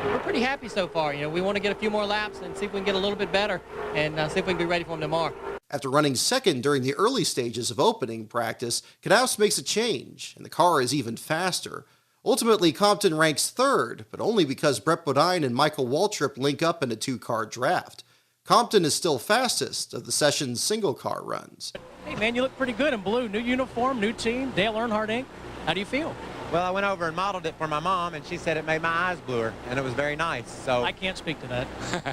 we're pretty happy so far. We want to get a few more laps and see if we can get a little bit better and see if we can be ready for them tomorrow. After running second during the early stages of opening practice, Knaus makes a change, and the car is even faster. Ultimately, Compton ranks third, but only because Brett Bodine and Michael Waltrip link up in a 2-car draft. Compton is still fastest of the session's single-car runs. Hey, man, you look pretty good in blue. New uniform, new team, Dale Earnhardt Inc. How do you feel? Well, I went over and modeled it for my mom, and she said it made my eyes bluer, and it was very nice. So I can't speak to that.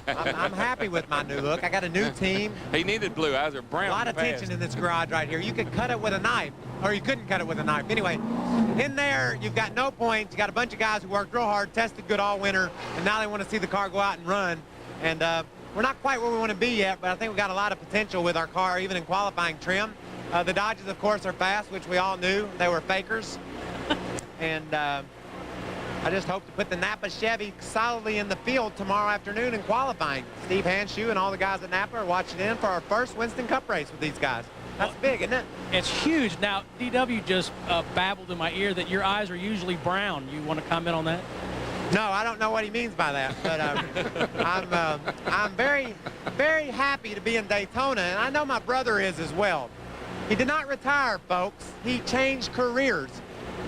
I'm happy with my new look. I got a new team. He needed blue eyes are brown. A lot of tension in this garage right here. You could cut it with a knife, or you couldn't cut it with a knife. Anyway, in there, you've got no points. You got a bunch of guys who worked real hard, tested good all winter, and now they want to see the car go out and run. And we're not quite where we want to be yet, but I think we got a lot of potential with our car, even in qualifying trim. The Dodges, of course, are fast, which we all knew. They were fakers. And I just hope to put the Napa Chevy solidly in the field tomorrow afternoon in qualifying. Steve Hanshoe and all the guys at Napa are watching in for our first Winston Cup race with these guys. That's big, isn't it? It's huge. Now, DW just babbled in my ear that your eyes are usually brown. You want to comment on that? No, I don't know what he means by that, but I'm very, very happy to be in Daytona, and I know my brother is as well. He did not retire, folks. He changed careers.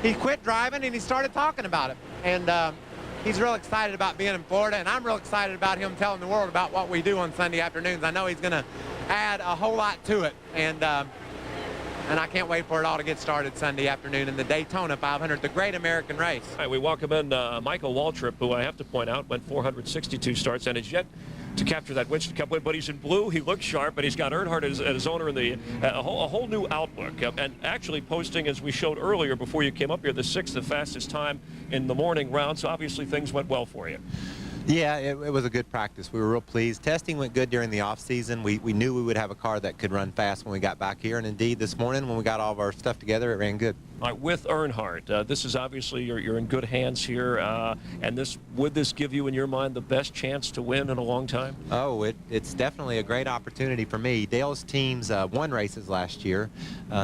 He quit driving and he started talking about it. And he's real excited about being in Florida, and I'm real excited about him telling the world about what we do on Sunday afternoons. I know he's going to add a whole lot to it, and I can't wait for it all to get started Sunday afternoon in the Daytona 500, the great American race. All right, we welcome in Michael Waltrip, who I have to point out went 462 starts and is yet to capture that Winston Cup win, but he's in blue. He looks sharp, but he's got Earnhardt as his owner in the a whole new outlook. And actually posting, as we showed earlier before you came up here, the 6th, the fastest time in the morning round. So obviously things went well for you. Yeah, it was a good practice. We were real pleased. Testing went good during the off season. We knew we would have a car that could run fast when we got back here, and indeed this morning when we got all of our stuff together, it ran good. All right, with Earnhardt, this is obviously you're in good hands here, and would this give you in your mind the best chance to win in a long time? Oh, it's definitely a great opportunity for me. Dale's teams won races last year.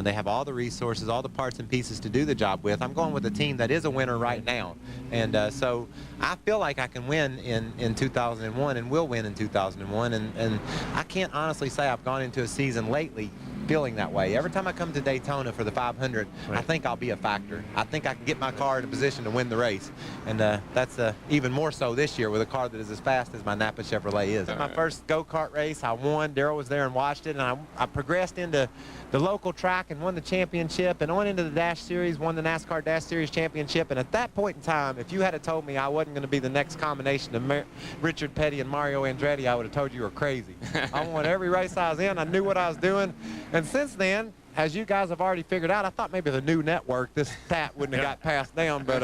They have all the resources, all the parts and pieces to do the job with. I'm going with a team that is a winner right now, and so I feel like I can win in 2001 and will win in 2001, and I can't honestly say I've gone into a season lately feeling that way. Every time I come to Daytona for the 500, right, I think I'll be a factor. I think I can get my car in a position to win the race, and that's even more so this year with a car that is as fast as my Napa Chevrolet is. My first go-kart race, I won. Darrell was there and watched it, and I progressed into the local track and won the championship, and on into the Dash Series, won the NASCAR Dash Series championship. And at that point in time, if you had told me I wasn't going to be the next combination of Richard Petty and Mario Andretti, I would have told you were crazy. I won every race I was in. I knew what I was doing. And since then, as you guys have already figured out, I thought maybe the new network, this stat wouldn't have got passed down, but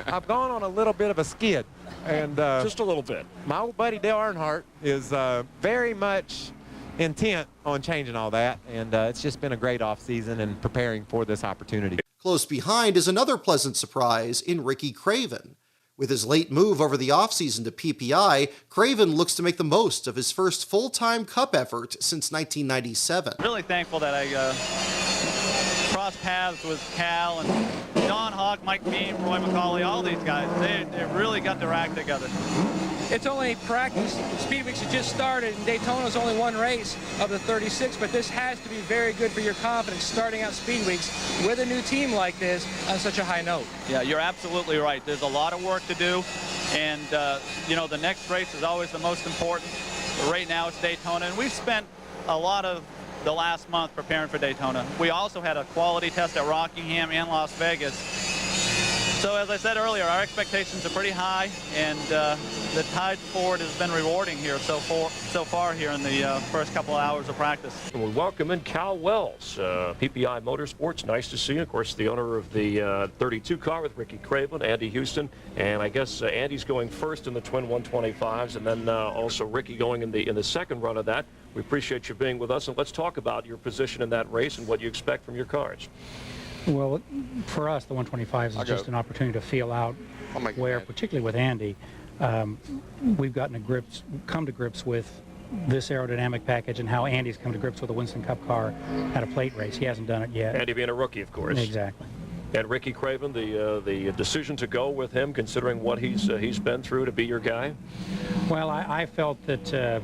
I've gone on a little bit of a skid. And just a little bit. My old buddy Dale Earnhardt is very much intent on changing all that, and it's just been a great off season and preparing for this opportunity. Close behind is another pleasant surprise in Ricky Craven. With his late move over the offseason to PPI, Craven looks to make the most of his first full-time Cup effort since 1997. Really thankful that I crossed paths with Cal and Don Hawk, Mike Beam, Roy McCauley, all these guys. They really got their act together. It's only practice. Speed Weeks has just started, and Daytona's only one race of the 36, but this has to be very good for your confidence starting out Speed Weeks with a new team like this on such a high note. Yeah, you're absolutely right. There's a lot of work to do, and you know, the next race is always the most important. But right now it's Daytona, and we've spent a lot of the last month preparing for Daytona. We also had a quality test at Rockingham and Las Vegas. So as I said earlier, our expectations are pretty high, and the tide forward has been rewarding here so far here in the first couple of hours of practice. And we welcome in Cal Wells, PPI Motorsports. Nice to see you. Of course, the owner of the 32 car with Ricky Craven, Andy Houston, and I guess Andy's going first in the twin 125s, and then also Ricky going in the second run of that. We appreciate you being with us, and let's talk about your position in that race and what you expect from your cars. Well, for us, the 125s is just an opportunity to feel out where, particularly with Andy, we've come to grips with this aerodynamic package and how Andy's come to grips with a Winston Cup car at a plate race. He hasn't done it yet. Andy being a rookie, of course. Exactly. And Ricky Craven, the decision to go with him, considering what he's been through, to be your guy? Well, I felt that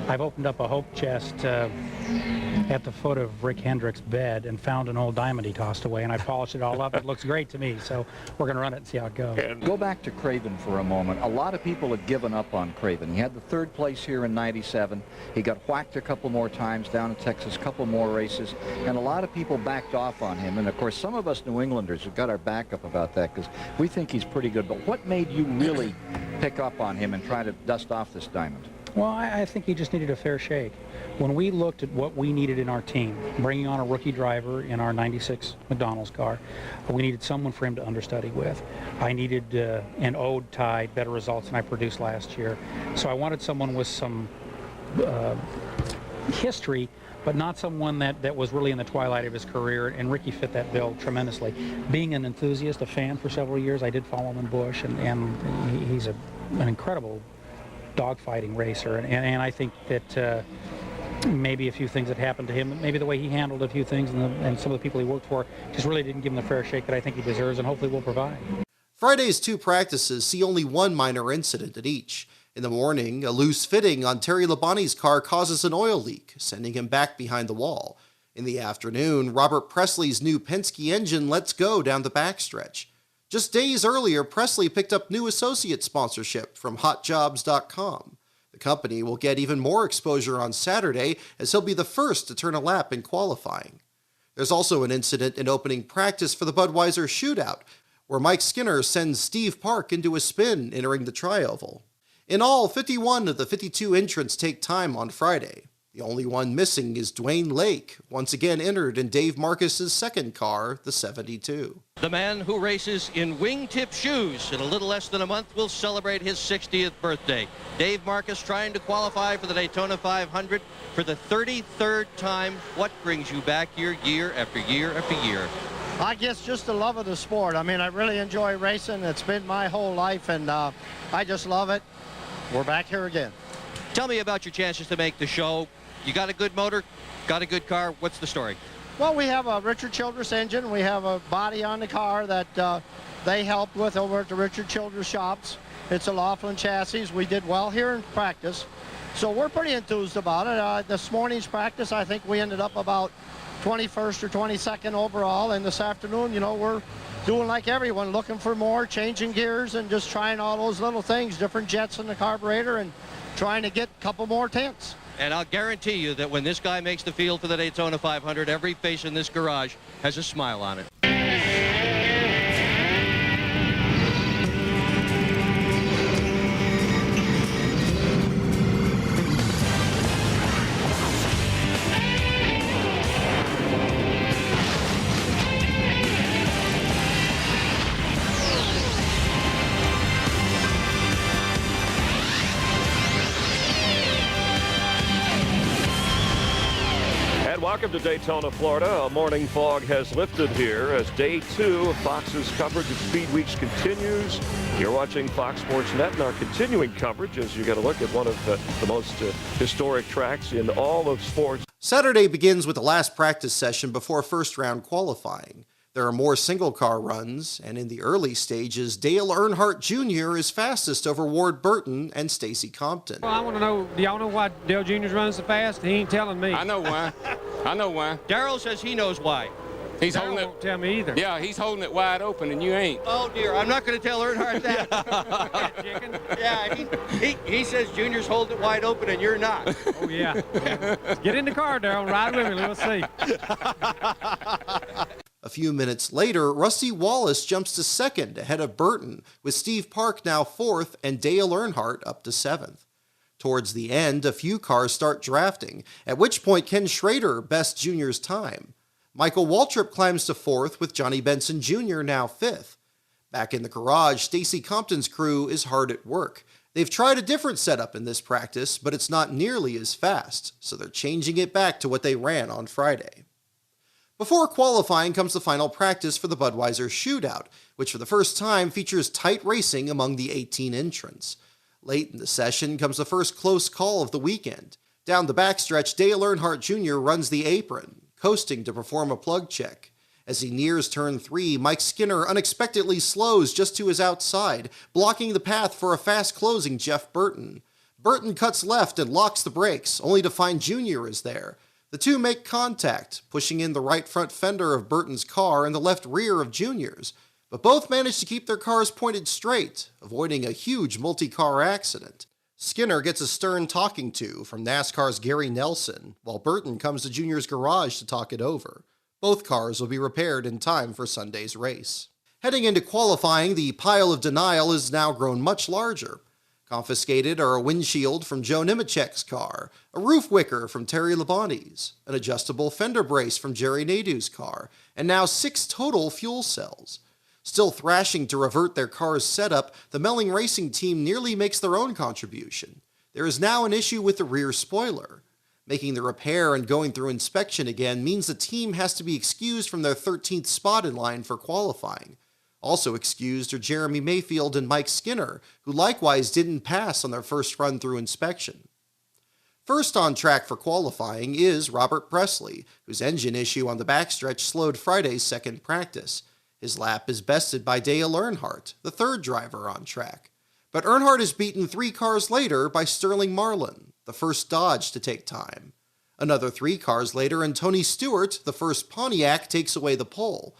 I've opened up a hope chest at the foot of Rick Hendrick's bed and found an old diamond he tossed away, and I polished it all up. It looks great to me, so we're going to run it and see how it goes. Go back to Craven for a moment. A lot of people had given up on Craven. He had the 3rd place here in '97. He got whacked a couple more times down in Texas, a couple more races, and a lot of people backed off on him. And of course, some of us New Englanders have got our back up about that because we think he's pretty good. But what made you really pick up on him and try to dust off this diamond? Well, I think he just needed a fair shake. When we looked at what we needed in our team, bringing on a rookie driver in our '96 McDonald's car, we needed someone for him to understudy with. I needed an ode tie, better results than I produced last year. So I wanted someone with some history, but not someone that was really in the twilight of his career, and Ricky fit that bill tremendously. Being an enthusiast, a fan for several years, I did follow him in Busch, and he's an incredible dogfighting racer, and I think that maybe a few things that happened to him, maybe the way he handled a few things and some of the people he worked for just really didn't give him the fair shake that I think he deserves, and hopefully will provide. Friday's 2 practices see only one minor incident at each. In the morning, a loose fitting on Terry Labonte's car causes an oil leak, sending him back behind the wall. In the afternoon, Robert Presley's new Penske engine lets go down the backstretch. Just days earlier, Presley picked up new associate sponsorship from HotJobs.com. The company will get even more exposure on Saturday, as he'll be the first to turn a lap in qualifying. There's also an incident in opening practice for the Budweiser Shootout, where Mike Skinner sends Steve Park into a spin entering the tri-oval. In all, 51 of the 52 entrants take time on Friday. The only one missing is Dwayne Lake, once again entered in Dave Marcus's second car, the 72. The man who races in wingtip shoes in a little less than a month will celebrate his 60th birthday. Dave Marcus trying to qualify for the Daytona 500 for the 33rd time. What brings you back here year after year after year? I guess just the love of the sport. I mean, I really enjoy racing. It's been my whole life, and I just love it. We're back here again. Tell me about your chances to make the show. You got a good motor, got a good car. What's the story? Well, we have a Richard Childress engine. We have a body on the car that they helped with over at the Richard Childress shops. It's a Laughlin chassis. We did well here in practice, so we're pretty enthused about it. This morning's practice, I think we ended up about 21st or 22nd overall, and this afternoon, you know, we're doing like everyone, looking for more, changing gears and just trying all those little things, different jets in the carburetor, and trying to get a couple more tenths. And I'll guarantee you that when this guy makes the field for the Daytona 500, every face in this garage has a smile on it. Welcome to Daytona, Florida. A morning fog has lifted here as day 2 of Fox's coverage of Speed Weeks continues. You're watching Fox Sports Net and our continuing coverage as you get a look at one of the most historic tracks in all of sports. Saturday begins with the last practice session before first round qualifying. There are more single car runs, and in the early stages, Dale Earnhardt Jr. is fastest over Ward Burton and Stacy Compton. Well, I want to know, do y'all know why Dale Jr.'s running so fast? He ain't telling me. I know why. I know why. Darrell says he knows why. He's Darryl holding it. Won't tell me either. Yeah, he's holding it wide open and you ain't. Oh dear, I'm not going to tell Earnhardt that. Yeah, he says Junior's holding it wide open and you're not. Oh yeah. Get in the car, Darrell. Ride with me. Let's see. A few minutes later, Rusty Wallace jumps to second ahead of Burton, with Steve Park now fourth and Dale Earnhardt up to seventh. Towards the end, a few cars start drafting, at which point Ken Schrader bests Junior's time. Michael Waltrip climbs to fourth, with Johnny Benson Jr. now fifth. Back in the garage, Stacy Compton's crew is hard at work. They've tried a different setup in this practice, but it's not nearly as fast, so they're changing it back to what they ran on Friday. Before qualifying comes the final practice for the Budweiser Shootout, which for the first time features tight racing among the 18 entrants. Late in the session comes the first close call of the weekend. Down the backstretch, Dale Earnhardt Jr. runs the apron, coasting to perform a plug check. As he nears turn 3, Mike Skinner unexpectedly slows just to his outside, blocking the path for a fast-closing Jeff Burton. Burton cuts left and locks the brakes, only to find Junior is there. The two make contact, pushing in the right front fender of Burton's car and the left rear of Junior's, but both manage to keep their cars pointed straight, avoiding a huge multi-car accident. Skinner gets a stern talking to from NASCAR's Gary Nelson, while Burton comes to Junior's garage to talk it over. Both cars will be repaired in time for Sunday's race. Heading into qualifying, the pile of denial has now grown much larger. Confiscated are a windshield from Joe Nemechek's car, a roof wicker from Terry Labonte's, an adjustable fender brace from Jerry Nadeau's car, and now 6 total fuel cells. Still thrashing to revert their car's setup, the Melling Racing team nearly makes their own contribution. There is now an issue with the rear spoiler. Making the repair and going through inspection again means the team has to be excused from their 13th spot in line for qualifying. Also excused are Jeremy Mayfield and Mike Skinner, who likewise didn't pass on their first run through inspection. First on track for qualifying is Robert Presley, whose engine issue on the backstretch slowed Friday's second practice. His lap is bested by Dale Earnhardt, the third driver on track. But Earnhardt is beaten 3 cars later by Sterling Marlin, the first Dodge to take time. Another 3 cars later, and Tony Stewart, the first Pontiac, takes away the pole.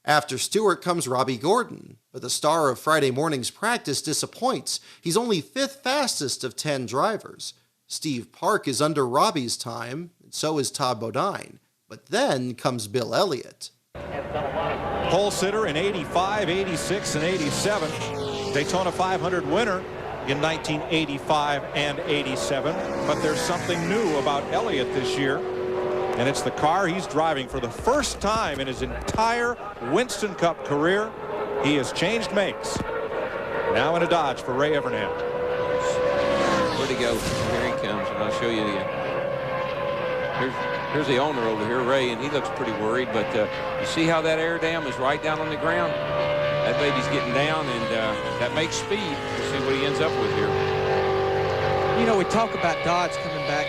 After Stewart comes Robbie Gordon, but the star of Friday morning's practice disappoints. He's only 5th fastest of 10 drivers. Steve Park is under Robbie's time, and so is Todd Bodine. But then comes Bill Elliott. Pole sitter in 85, 86, and 87. Daytona 500 winner in 1985 and 87. But there's something new about Elliott this year, and it's the car he's driving for the first time in his entire Winston Cup career. He has changed makes. Now in a Dodge for Ray Evernham. Where'd he go? Here he comes, and I'll show you the. Here's the owner over here, Ray, and he looks pretty worried. But you see how that air dam is right down on the ground? That baby's getting down, and that makes speed. We'll see what he ends up with here. You know, we talk about Dodge coming back,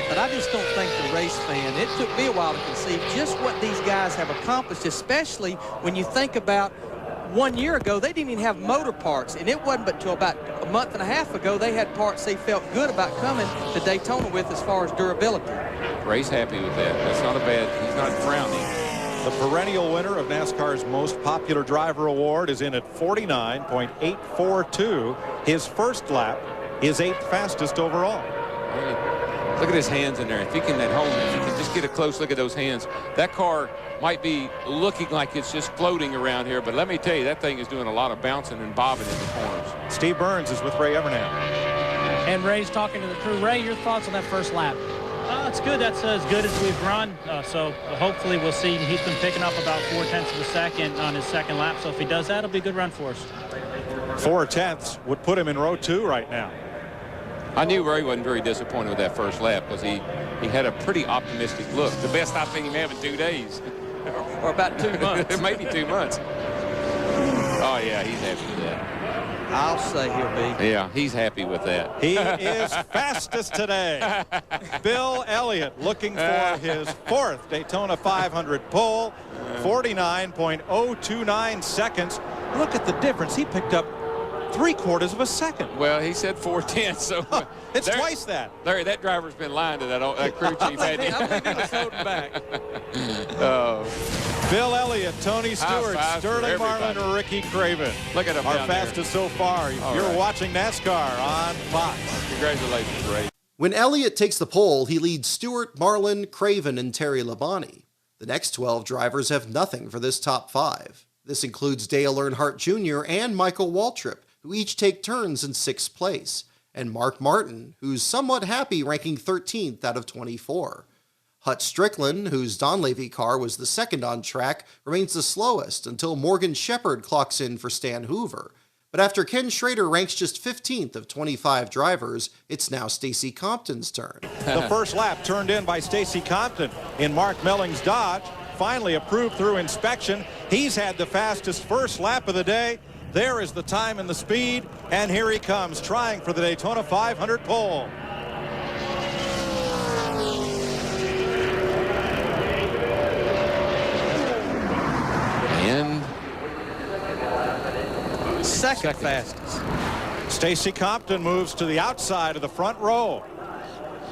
but I just don't think the race fan, it took me a while to conceive just what these guys have accomplished, especially when you think about 1 year ago, they didn't even have motor parts, and it wasn't but until about a month and a half ago they had parts they felt good about coming to Daytona with as far as durability. Ray's happy with that. That's not a bad, he's not frowning. The perennial winner of NASCAR's most popular driver award is in at 49.842. His first lap is 8th fastest overall. Look at his hands in there. If he can at home, if you can just get a close look at those hands, that car might be looking like it's just floating around here, but let me tell you, that thing is doing a lot of bouncing and bobbing in the corners. Steve Burns is with Ray Evernham. And Ray's talking to the crew. Ray, your thoughts on that first lap? It's good. That's as good as we've run. So hopefully we'll see. He's been picking up about 0.4 of a second on his second lap. So if he does that, it'll be a good run for us. 0.4 would put him in row 2 right now. I knew Ray wasn't very disappointed with that first lap because he had a pretty optimistic look. The best I've seen him have in 2 days. Or about 2 months. Maybe 2 months. Oh, yeah, he's happy with that. I'll say he'll be. Yeah, he's happy with that. He is fastest today. Bill Elliott looking for his 4th Daytona 500 pole, 49.029 seconds. Look at the difference. He picked up 3/4 of a second. Well, he said 4/10, so it's twice that. Larry, that driver's been lying to that crew chief. I believe he was holding back. Bill Elliott, Tony Stewart, Sterling Marlin, and Ricky Craven. Look at him our down fastest there. so far. You're watching NASCAR on Fox. Congratulations, Ray. When Elliott takes the pole, he leads Stewart, Marlin, Craven, and Terry Labonte. The next 12 drivers have nothing for this top 5. This includes Dale Earnhardt Jr. and Michael Waltrip, who each take turns in 6th place, and Mark Martin, who's somewhat happy ranking 13th out of 24. Hut Strickland, whose Donlavey car was the second on track, remains the slowest until Morgan Shepherd clocks in for Stan Hoover. But after Ken Schrader ranks just 15th of 25 drivers, it's now Stacy Compton's turn. The first lap turned in by Stacy Compton in Mark Melling's Dodge, finally approved through inspection. He's had the fastest first lap of the day. There is the time and the speed, and here he comes, trying for the Daytona 500 pole. And second fastest. Stacy Compton moves to the outside of the front row.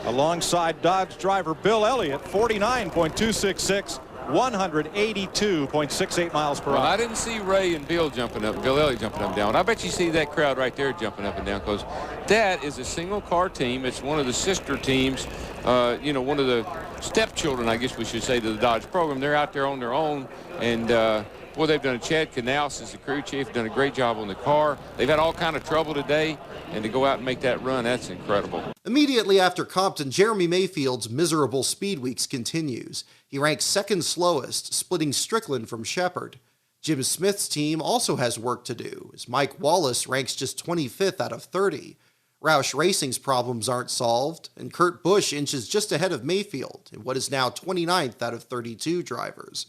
Alongside Dodge driver Bill Elliott, 49.266, 182.68 miles per hour. Well, I didn't see Ray and Bill Elliott jumping up and down. I bet you see that crowd right there jumping up and down, because that is a single car team. It's one of the sister teams, you know, one of the stepchildren, I guess we should say, to the Dodge program. They're out there on their own, and boy, they've done. Chad Canals is the crew chief, done a great job on the car. They've had all kind of trouble today, and to go out and make that run, that's incredible. Immediately after Compton, Jeremy Mayfield's miserable speed weeks continues. He ranks second slowest, splitting Strickland from Shepard. Jim Smith's team also has work to do, as Mike Wallace ranks just 25th out of 30. Roush Racing's problems aren't solved, and Kurt Busch inches just ahead of Mayfield in what is now 29th out of 32 drivers.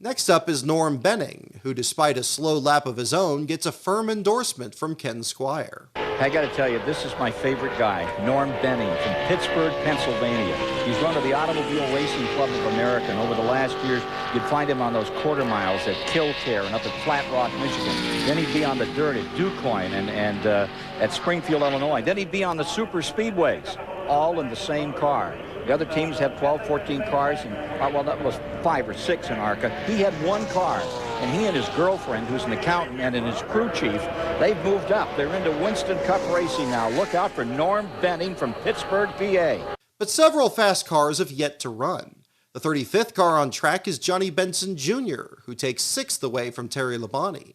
Next up is Norm Benning, who despite a slow lap of his own, gets a firm endorsement from Ken Squire. I got to tell you, this is my favorite guy, Norm Benning from Pittsburgh, Pennsylvania. He's run to the Automobile Racing Club of America, and over the last years, you'd find him on those quarter miles at Killcare and up at Flat Rock, Michigan. Then he'd be on the dirt at DuQuoin and at Springfield, Illinois. Then he'd be on the super speedways, all in the same car. The other teams have 12, 14 cars, and well, that was 5 or 6 in ARCA. He had one car, and he and his girlfriend, who's an accountant, and his crew chief, they've moved up. They're into Winston Cup Racing now. Look out for Norm Benning from Pittsburgh, PA. But several fast cars have yet to run. The 35th car on track is Johnny Benson Jr., who takes 6th away from Terry Labonte.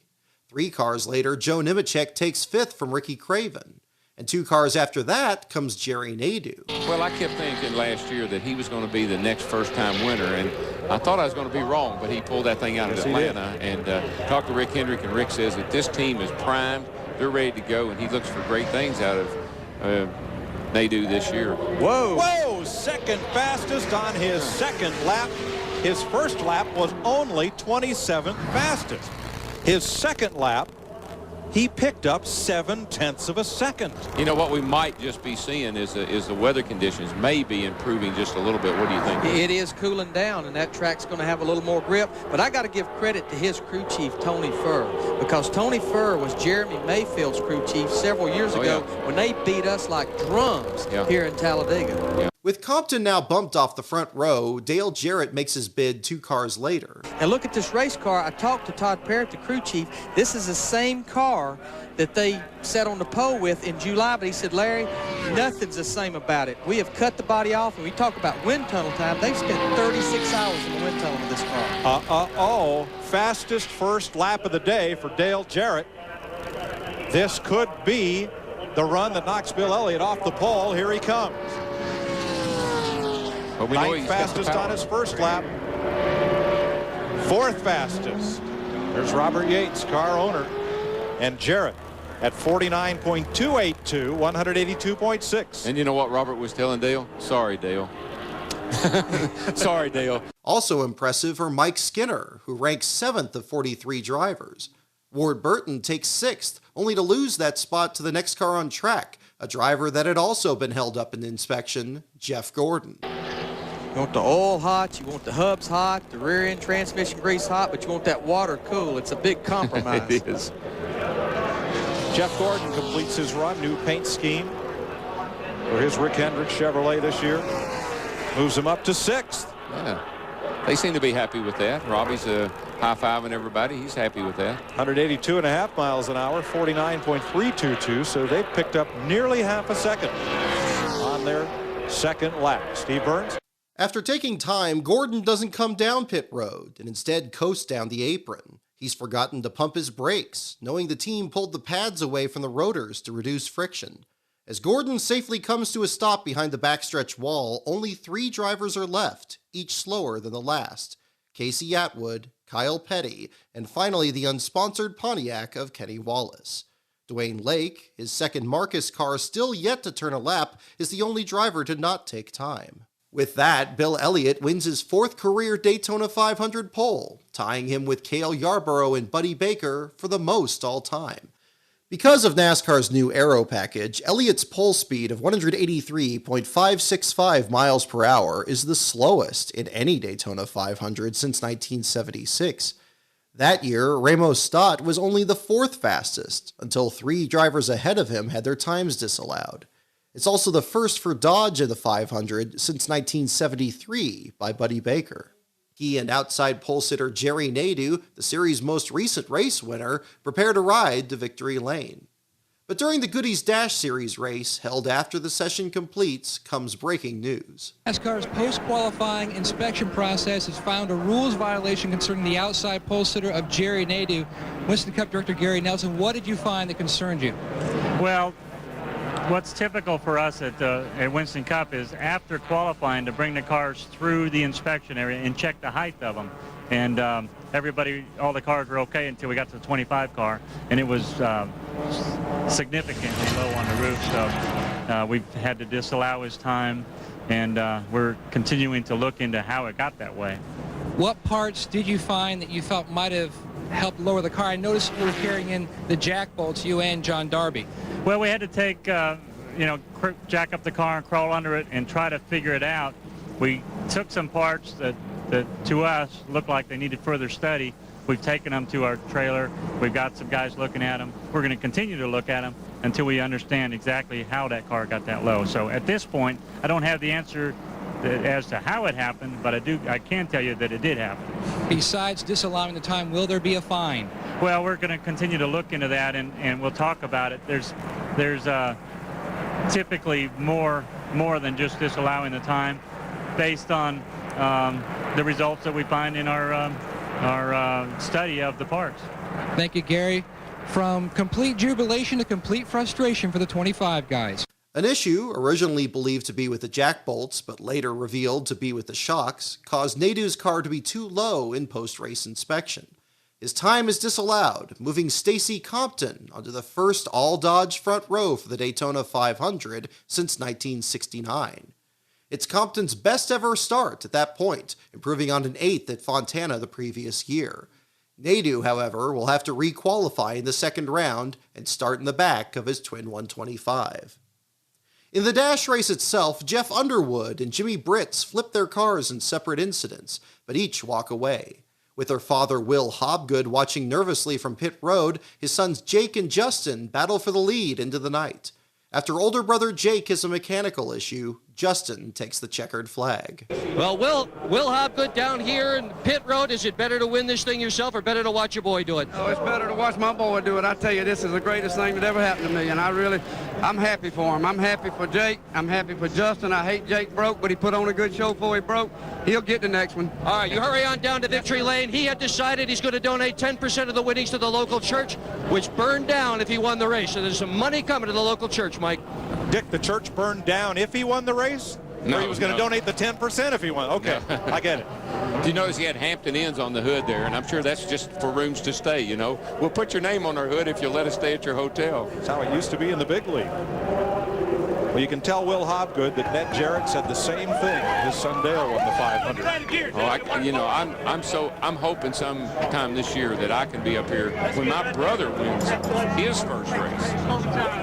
3 cars later, Joe Nemechek takes 5th from Ricky Craven. And 2 cars after that comes Jerry Nadeau. Well, I kept thinking last year that he was going to be the next first-time winner, and I thought I was going to be wrong, but he pulled that thing out of Atlanta. And talked to Rick Hendrick, and Rick says that this team is primed, they're ready to go, and he looks for great things out of Nadeau this year. Whoa! Whoa! Second fastest on his second lap. His first lap was only 27th fastest. His second lap, he picked up 0.7 of a second. You know, what we might just be seeing is the weather conditions may be improving just a little bit. What do you think? It is cooling down, and that track's going to have a little more grip. But I got to give credit to his crew chief, Tony Furr, because Tony Furr was Jeremy Mayfield's crew chief several years ago when they beat us like drums here in Talladega. Yeah. With Compton now bumped off the front row, Dale Jarrett makes his bid 2 cars later. And look at this race car. I talked to Todd Parrott, the crew chief. This is the same car that they sat on the pole with in July, but he said, Larry, nothing's the same about it. We have cut the body off, and we talk about wind tunnel time. They've spent 36 hours in the wind tunnel with this car. Fastest first lap of the day for Dale Jarrett. This could be the run that knocks Bill Elliott off the pole. Here he comes. But we know Ninth fastest on his first lap. 4th fastest. There's Robert Yates, car owner, and Jarrett at 49.282, 182.6. And you know what Robert was telling Dale? Sorry, Dale. Sorry, Dale. Also impressive are Mike Skinner, who ranks 7th of 43 drivers. Ward Burton takes 6th, only to lose that spot to the next car on track, a driver that had also been held up in inspection, Jeff Gordon. You want the oil hot, you want the hubs hot, the rear end transmission grease hot, but you want that water cool. It's a big compromise. It is. Jeff Gordon completes his run, new paint scheme for his Rick Hendrick Chevrolet this year. Moves him up to 6th. Yeah. They seem to be happy with that. Robbie's high-fiving everybody. He's happy with that. 182.5 miles an hour, 49.322, so they picked up nearly half a second on their second lap. Steve Burns. After taking time, Gordon doesn't come down pit road and instead coasts down the apron. He's forgotten to pump his brakes, knowing the team pulled the pads away from the rotors to reduce friction. As Gordon safely comes to a stop behind the backstretch wall, only 3 drivers are left, each slower than the last. Casey Atwood, Kyle Petty, and finally the unsponsored Pontiac of Kenny Wallace. Dwayne Lake, his second Marcus car still yet to turn a lap, is the only driver to not take time. With that, Bill Elliott wins his 4th career Daytona 500 pole, tying him with Cale Yarborough and Buddy Baker for the most all time. Because of NASCAR's new aero package, Elliott's pole speed of 183.565 miles per hour is the slowest in any Daytona 500 since 1976. That year, Ramos Stott was only the 4th fastest, until 3 drivers ahead of him had their times disallowed. It's also the first for Dodge in the 500 since 1973 by Buddy Baker. He and outside pole sitter Jerry Nadeau, the series' most recent race winner, prepared a ride to victory lane. But during the Goodies Dash Series race, held after the session completes, comes breaking news. NASCAR's post-qualifying inspection process has found a rules violation concerning the outside pole sitter of Jerry Nadeau. Winston Cup Director Gary Nelson, what did you find that concerned you? Well, what's typical for us at Winston Cup is after qualifying to bring the cars through the inspection area and check the height of them. And all the cars were okay until we got to the 25 car, and it was significantly low on the roof. So we've had to disallow his time, and we're continuing to look into how it got that way. What parts did you find that you felt might have helped lower the car? I noticed you were carrying in the jack bolts, you and John Darby. Well, we had to take, jack up the car and crawl under it and try to figure it out. We took some parts that to us looked like they needed further study. We've taken them to our trailer. We've got some guys looking at them. We're going to continue to look at them until we understand exactly how that car got that low. So at this point, I don't have the answer as to how it happened, but I can tell you that it did happen. Besides disallowing the time, will there be a fine? Well, we're going to continue to look into that, and we'll talk about it. There's typically more than just disallowing the time, based on the results that we find in our study of the parts. Thank you, Gary. From complete jubilation to complete frustration for the 25 guys. An issue, originally believed to be with the jack bolts, but later revealed to be with the shocks, caused Nadeau's car to be too low in post-race inspection. His time is disallowed, moving Stacy Compton onto the first all-Dodge front row for the Daytona 500 since 1969. It's Compton's best ever start at that point, improving on an 8th at Fontana the previous year. Nadeau, however, will have to re-qualify in the second round and start in the back of his twin 125. In the dash race itself, Jeff Underwood and Jimmy Britz flip their cars in separate incidents, but each walk away. With their father Will Hobgood watching nervously from pit road, his sons Jake and Justin battle for the lead into the night. After older brother Jake has a mechanical issue, Justin takes the checkered flag. Well, Will Hobgood down here in pit road, is it better to win this thing yourself or better to watch your boy do it? Oh, it's better to watch my boy do it. I tell you, this is the greatest thing that ever happened to me, and I'm happy for him. I'm happy for Jake. I'm happy for Justin. I hate Jake broke, but he put on a good show before he broke. He'll get the next one. All right, you hurry on down to victory lane. He had decided he's going to donate 10% of the winnings to the local church, which burned down if he won the race. So there's some money coming to the local church, Mike. Dick, the church burned down if he won the race? No, or he was going to donate the 10% if he won? Okay, no. I get it. Do you notice he had Hampton Inns on the hood there? And I'm sure that's just for rooms to stay, you know. We'll put your name on our hood if you'll let us stay at your hotel. That's how it used to be in the big league. Well, you can tell Will Hobgood that Ned Jarrett said the same thing. His son Dale won the 500. Oh, I'm hoping sometime this year that I can be up here when my brother wins his first race.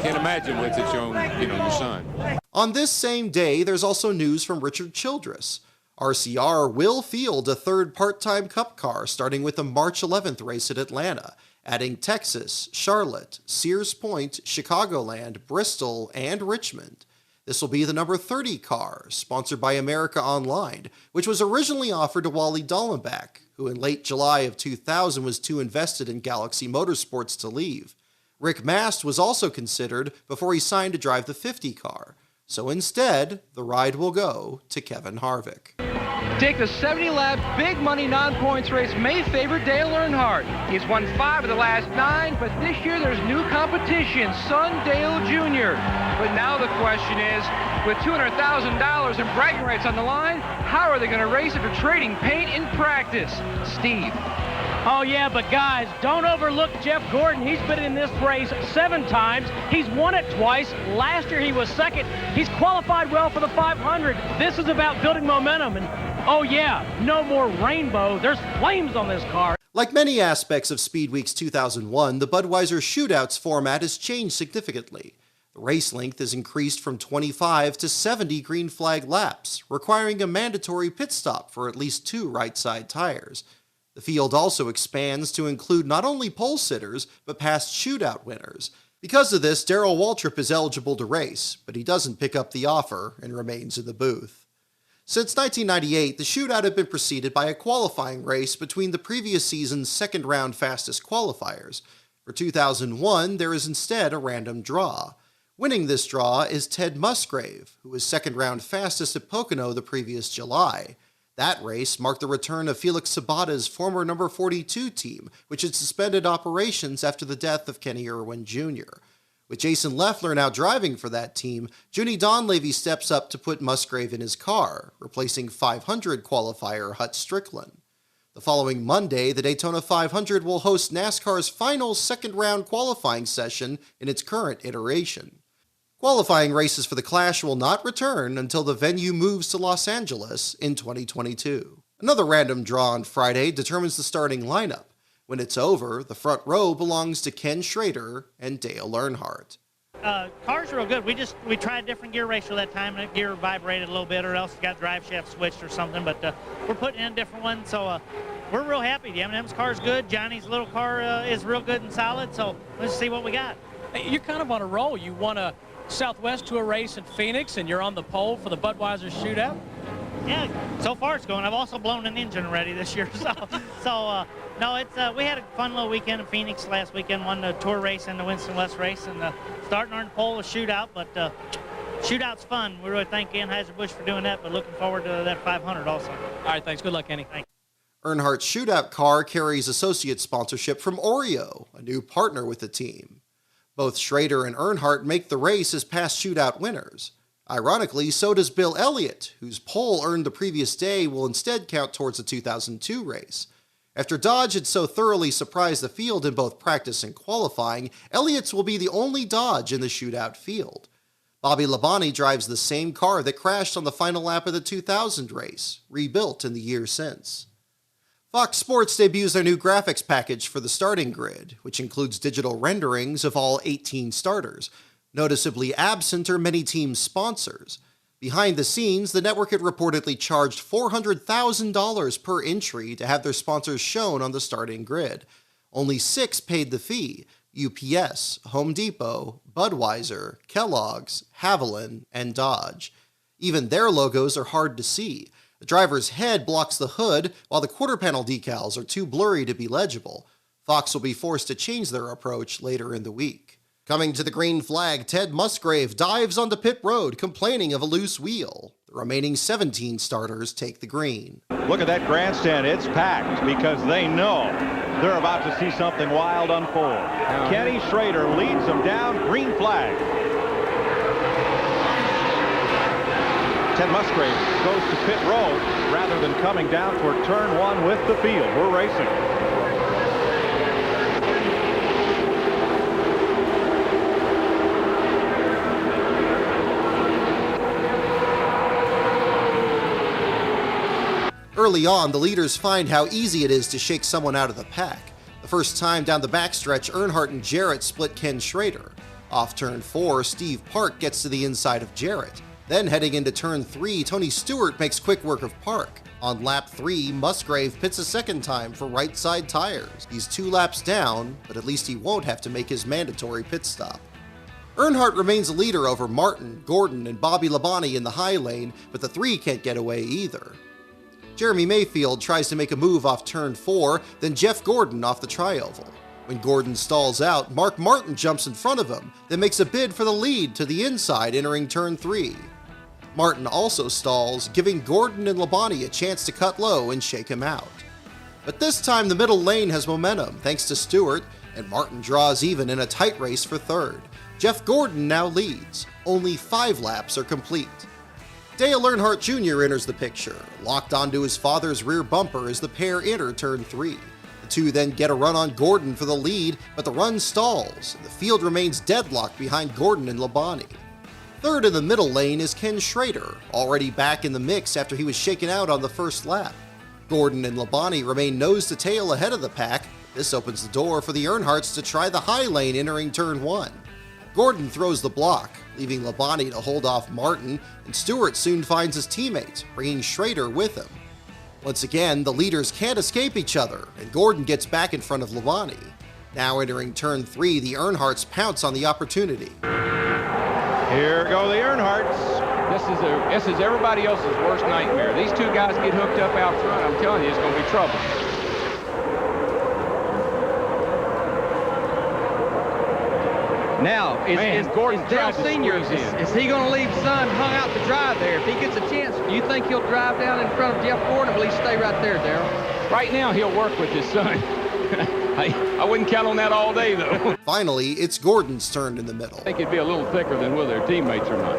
Can't imagine with it, your son. On this same day, there's also news from Richard Childress. RCR will field a third part-time Cup car starting with the March 11th race at Atlanta, adding Texas, Charlotte, Sears Point, Chicagoland, Bristol, and Richmond. This will be the number 30 car, sponsored by America Online, which was originally offered to Wally Dallenbach, who in late July of 2000 was too invested in Galaxy Motorsports to leave. Rick Mast was also considered before he signed to drive the 50 car. So instead, the ride will go to Kevin Harvick. Take the 70-lap big money non-points race May favorite Dale Earnhardt. He's won 5 of the last 9, but this year there's new competition, son Dale Jr. But now the question is, with $200,000 in bragging rights on the line, how are they going to race after trading paint in practice? Steve. Oh, yeah, but guys, don't overlook Jeff Gordon. He's been in this race 7 times. He's won it twice. Last year he was second. He's qualified well for the 500. This is about building momentum. And, oh, yeah, no more rainbow. There's flames on this car. Like many aspects of Speed Weeks 2001, the Budweiser Shootouts format has changed significantly. The race length has increased from 25 to 70 green flag laps, requiring a mandatory pit stop for at least 2 right-side tires. The field also expands to include not only pole sitters, but past shootout winners. Because of this, Darrell Waltrip is eligible to race, but he doesn't pick up the offer and remains in the booth. Since 1998, the shootout had been preceded by a qualifying race between the previous season's second-round fastest qualifiers. For 2001, there is instead a random draw. Winning this draw is Ted Musgrave, who was second-round fastest at Pocono the previous July. That race marked the return of Felix Sabata's former number 42 team, which had suspended operations after the death of Kenny Irwin Jr. With Jason Leffler now driving for that team, Junie Donlavey steps up to put Musgrave in his car, replacing 500 qualifier Hut Strickland. The following Monday, the Daytona 500 will host NASCAR's final second-round qualifying session in its current iteration. Qualifying races for the Clash will not return until the venue moves to Los Angeles in 2022. Another random draw on Friday determines the starting lineup. When it's over, the front row belongs to Ken Schrader and Dale Earnhardt. Car's real good. We tried different gear ratio that time, and the gear vibrated a little bit, or else got drive shaft switched or something. But we're putting in a different one, so we're real happy. The M&M's car's good. Johnny's little car is real good and solid. So let's see what we got. You're kind of on a roll. You won a Southwest Tour race in Phoenix, and you're on the pole for the Budweiser shootout. Yeah, so far it's going. I've also blown an engine already this year, so no, it's we had a fun little weekend in Phoenix last weekend. Won the Tour race and the Winston West race, and starting on the pole a shootout. But shootout's fun. We really thank Anheuser-Busch for doing that, but looking forward to that 500 also. All right, thanks. Good luck, Kenny. Thanks. Earnhardt's shootout car carries associate sponsorship from Oreo, a new partner with the team. Both Schrader and Earnhardt make the race as past shootout winners. Ironically, so does Bill Elliott, whose pole earned the previous day will instead count towards the 2002 race. After Dodge had so thoroughly surprised the field in both practice and qualifying, Elliott's will be the only Dodge in the shootout field. Bobby Labonte drives the same car that crashed on the final lap of the 2000 race, rebuilt in the year since. Fox Sports debuts their new graphics package for the starting grid, which includes digital renderings of all 18 starters. Noticeably absent are many team sponsors. Behind the scenes, the network had reportedly charged $400,000 per entry to have their sponsors shown on the starting grid. Only 6 paid the fee: UPS, Home Depot, Budweiser, Kellogg's, Haviland, and Dodge. Even their logos are hard to see. The driver's head blocks the hood, while the quarter panel decals are too blurry to be legible. Fox will be forced to change their approach later in the week. Coming to the green flag, Ted Musgrave dives onto pit road, complaining of a loose wheel. The remaining 17 starters take the green. Look at that grandstand. It's packed because they know they're about to see something wild unfold. Kenny Schrader leads them down, green flag. Ted Musgrave goes to pit road rather than coming down toward turn one with the field. We're racing. Early on, the leaders find how easy it is to shake someone out of the pack. The first time down the backstretch, Earnhardt and Jarrett split Ken Schrader. Off turn 4, Steve Park gets to the inside of Jarrett. Then heading into turn 3, Tony Stewart makes quick work of Park. On lap 3, Musgrave pits a second time for right side tires. He's 2 laps down, but at least he won't have to make his mandatory pit stop. Earnhardt remains a leader over Martin, Gordon, and Bobby Labonte in the high lane, but the 3 can't get away either. Jeremy Mayfield tries to make a move off turn 4, then Jeff Gordon off the tri-oval. When Gordon stalls out, Mark Martin jumps in front of him, then makes a bid for the lead to the inside entering turn 3. Martin also stalls, giving Gordon and Labonte a chance to cut low and shake him out. But this time the middle lane has momentum thanks to Stewart, and Martin draws even in a tight race for third. Jeff Gordon now leads. Only 5 laps are complete. Dale Earnhardt Jr. enters the picture, locked onto his father's rear bumper as the pair enter turn 3. The two then get a run on Gordon for the lead, but the run stalls, and the field remains deadlocked behind Gordon and Labonte. Third in the middle lane is Ken Schrader, already back in the mix after he was shaken out on the first lap. Gordon and Labonte remain nose to tail ahead of the pack. This opens the door for the Earnhardts to try the high lane entering turn 1. Gordon throws the block, leaving Labonte to hold off Martin, and Stewart soon finds his teammate, bringing Schrader with him. Once again, the leaders can't escape each other, and Gordon gets back in front of Labonte. Now entering turn 3, the Earnhardts pounce on the opportunity. Here go the Earnhardts. This is everybody else's worst nightmare. These two guys get hooked up out front, I'm telling you, it's going to be trouble. Now, is Dale Sr., is he going to leave Son hung out to dry there? If he gets a chance, do you think he'll drive down in front of Jeff Gordon, or will he stay right there, Darrell? Right now, he'll work with his son. I wouldn't count on that all day, though. Finally, it's Gordon's turn in the middle. I think it'd be a little thicker than whether their teammates or not.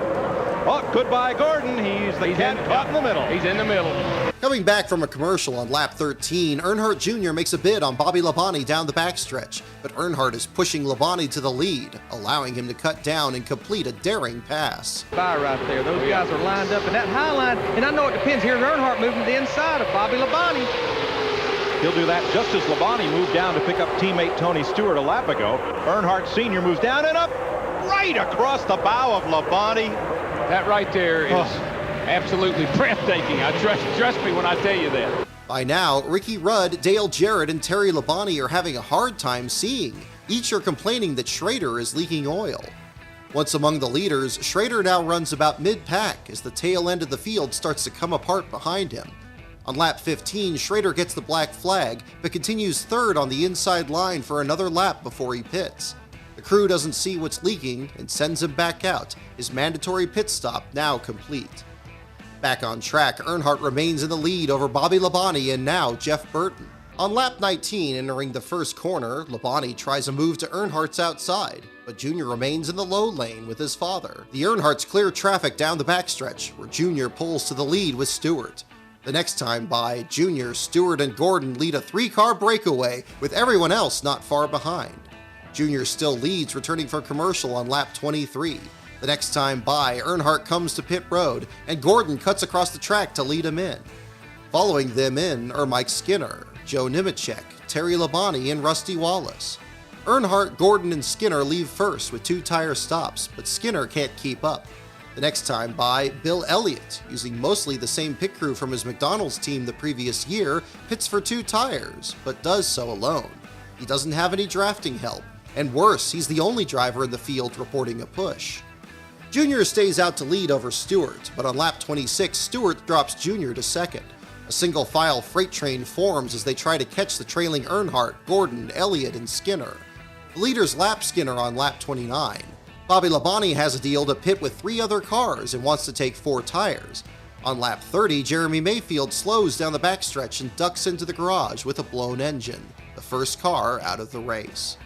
Oh, goodbye, Gordon. He's cat caught in the middle. He's in the middle. Coming back from a commercial on lap 13, Earnhardt Jr. makes a bid on Bobby Labonte down the backstretch, but Earnhardt is pushing Labonte to the lead, allowing him to cut down and complete a daring pass. By right there, those guys are lined up in that high line, and I know it depends. Here's Earnhardt moving to the inside of Bobby Labonte. He'll do that just as Labonte moved down to pick up teammate Tony Stewart a lap ago. Earnhardt Sr. moves down and up right across the bow of Labonte. That right there is absolutely breathtaking. Trust me when I tell you that. By now, Ricky Rudd, Dale Jarrett, and Terry Labonte are having a hard time seeing. Each are complaining that Schrader is leaking oil. Once among the leaders, Schrader now runs about mid-pack as the tail end of the field starts to come apart behind him. On lap 15, Schrader gets the black flag, but continues third on the inside line for another lap before he pits. The crew doesn't see what's leaking and sends him back out, his mandatory pit stop now complete. Back on track, Earnhardt remains in the lead over Bobby Labonte and now Jeff Burton. On lap 19, entering the first corner, Labonte tries a move to Earnhardt's outside, but Jr. remains in the low lane with his father. The Earnhardts clear traffic down the backstretch, where Jr. pulls to the lead with Stewart. The next time by, Jr., Stewart, and Gordon lead a 3-car breakaway, with everyone else not far behind. Jr. still leads, returning from commercial on lap 23. The next time by, Earnhardt comes to pit road, and Gordon cuts across the track to lead him in. Following them in are Mike Skinner, Joe Nemechek, Terry Labonte, and Rusty Wallace. Earnhardt, Gordon, and Skinner leave first with 2 tire stops, but Skinner can't keep up. The next time by, Bill Elliott, using mostly the same pit crew from his McDonald's team the previous year, pits for 2 tires, but does so alone. He doesn't have any drafting help, and worse, he's the only driver in the field reporting a push. Jr. stays out to lead over Stewart, but on lap 26, Stewart drops Jr. to second. A single-file freight train forms as they try to catch the trailing Earnhardt, Gordon, Elliott, and Skinner. The leaders lap Skinner on lap 29. Bobby Labonte has a deal to pit with 3 other cars and wants to take 4 tires. On lap 30, Jeremy Mayfield slows down the backstretch and ducks into the garage with a blown engine, the first car out of the race.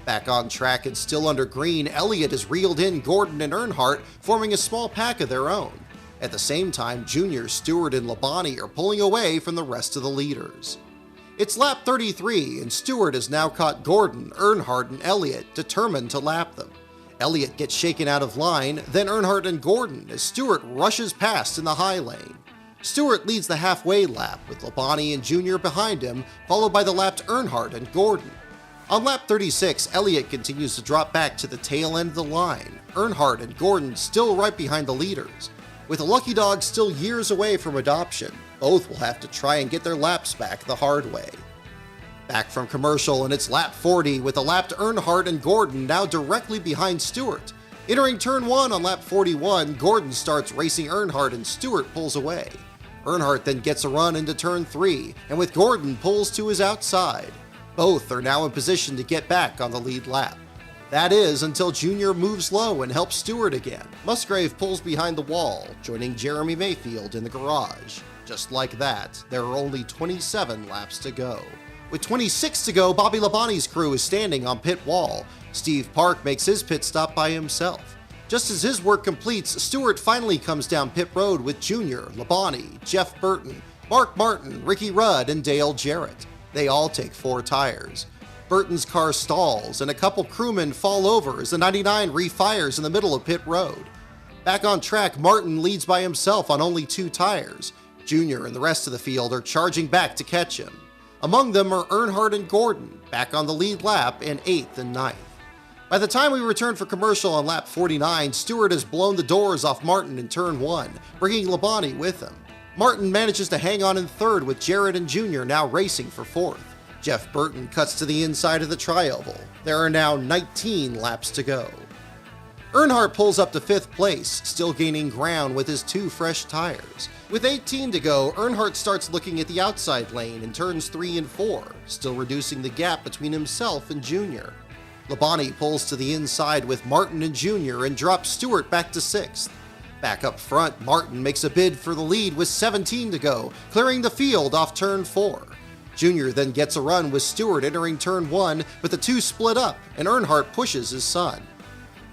Back on track and still under green, Elliott has reeled in Gordon and Earnhardt, forming a small pack of their own. At the same time, Jr., Stewart, and Labonte are pulling away from the rest of the leaders. It's lap 33, and Stewart has now caught Gordon, Earnhardt, and Elliott, determined to lap them. Elliott gets shaken out of line, then Earnhardt and Gordon as Stewart rushes past in the high lane. Stewart leads the halfway lap with Labonte and Jr. behind him, followed by the lapped Earnhardt and Gordon. On lap 36, Elliott continues to drop back to the tail end of the line, Earnhardt and Gordon still right behind the leaders. With the Lucky Dog still years away from adoption, both will have to try and get their laps back the hard way. Back from commercial, and it's lap 40 with the lapped Earnhardt and Gordon now directly behind Stewart. Entering turn 1 on lap 41, Gordon starts racing Earnhardt and Stewart pulls away. Earnhardt then gets a run into turn 3, and with Gordon pulls to his outside. Both are now in position to get back on the lead lap. That is, until Jr. moves low and helps Stewart again. Musgrave pulls behind the wall, joining Jeremy Mayfield in the garage. Just like that, there are only 27 laps to go. With 26 to go, Bobby Labonte's crew is standing on pit wall. Steve Park makes his pit stop by himself. Just as his work completes, Stewart finally comes down pit road with Jr., Labonte, Jeff Burton, Mark Martin, Ricky Rudd, and Dale Jarrett. They all take 4 tires. Burton's car stalls, and a couple crewmen fall over as the 99 refires in the middle of pit road. Back on track, Martin leads by himself on only 2 tires. Jr. and the rest of the field are charging back to catch him. Among them are Earnhardt and Gordon, back on the lead lap in 8th and 9th. By the time we return for commercial on lap 49, Stewart has blown the doors off Martin in turn 1, bringing Labonte with him. Martin manages to hang on in third with Jarrett and Junior now racing for fourth. Jeff Burton cuts to the inside of the tri-oval. There are now 19 laps to go. Earnhardt pulls up to fifth place, still gaining ground with his 2 fresh tires. With 18 to go, Earnhardt starts looking at the outside lane in turns 3 and 4, still reducing the gap between himself and Junior. Labonte pulls to the inside with Martin and Junior and drops Stewart back to 6th. Back up front, Martin makes a bid for the lead with 17 to go, clearing the field off turn 4. Junior then gets a run with Stewart entering turn 1, but the two split up and Earnhardt pushes his son.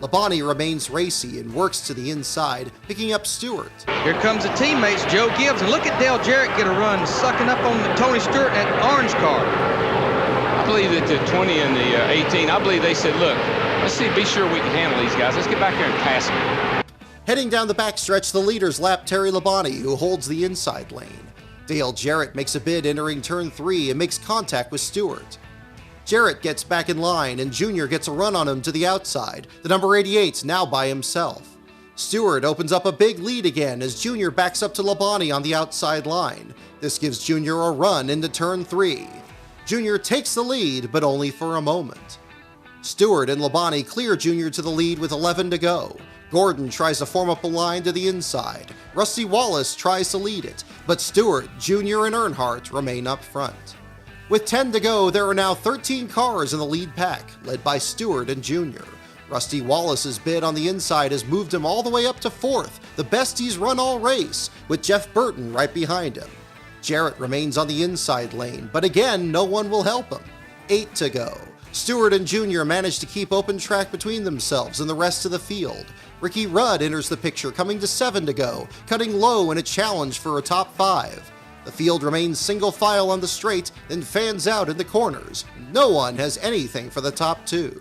Labonte remains racy and works to the inside, picking up Stewart. Here comes the teammates, Joe Gibbs, and look at Dale Jarrett get a run, sucking up on Tony Stewart in that orange car. I believe that the 20 and the 18, I believe they said, look, let's see, be sure we can handle these guys. Let's get back here and pass them. Heading down the backstretch, the leaders lap Terry Labonte, who holds the inside lane. Dale Jarrett makes a bid entering turn 3 and makes contact with Stewart. Jarrett gets back in line and Junior gets a run on him to the outside. The number 88's now by himself. Stewart opens up a big lead again as Junior backs up to Labonte on the outside line. This gives Junior a run into turn 3. Junior takes the lead, but only for a moment. Stewart and Labonte clear Junior to the lead with 11 to go. Gordon tries to form up a line to the inside. Rusty Wallace tries to lead it, but Stewart, Junior, and Earnhardt remain up front. With 10 to go, there are now 13 cars in the lead pack, led by Stewart and Junior. Rusty Wallace's bid on the inside has moved him all the way up to 4th, the best he's run all race, with Jeff Burton right behind him. Jarrett remains on the inside lane, but again, no one will help him. 8 to go. Stewart and Junior manage to keep open track between themselves and the rest of the field. Ricky Rudd enters the picture, coming to 7 to go, cutting low in a challenge for a top 5. The field remains single file on the straight, then fans out in the corners. No one has anything for the top 2.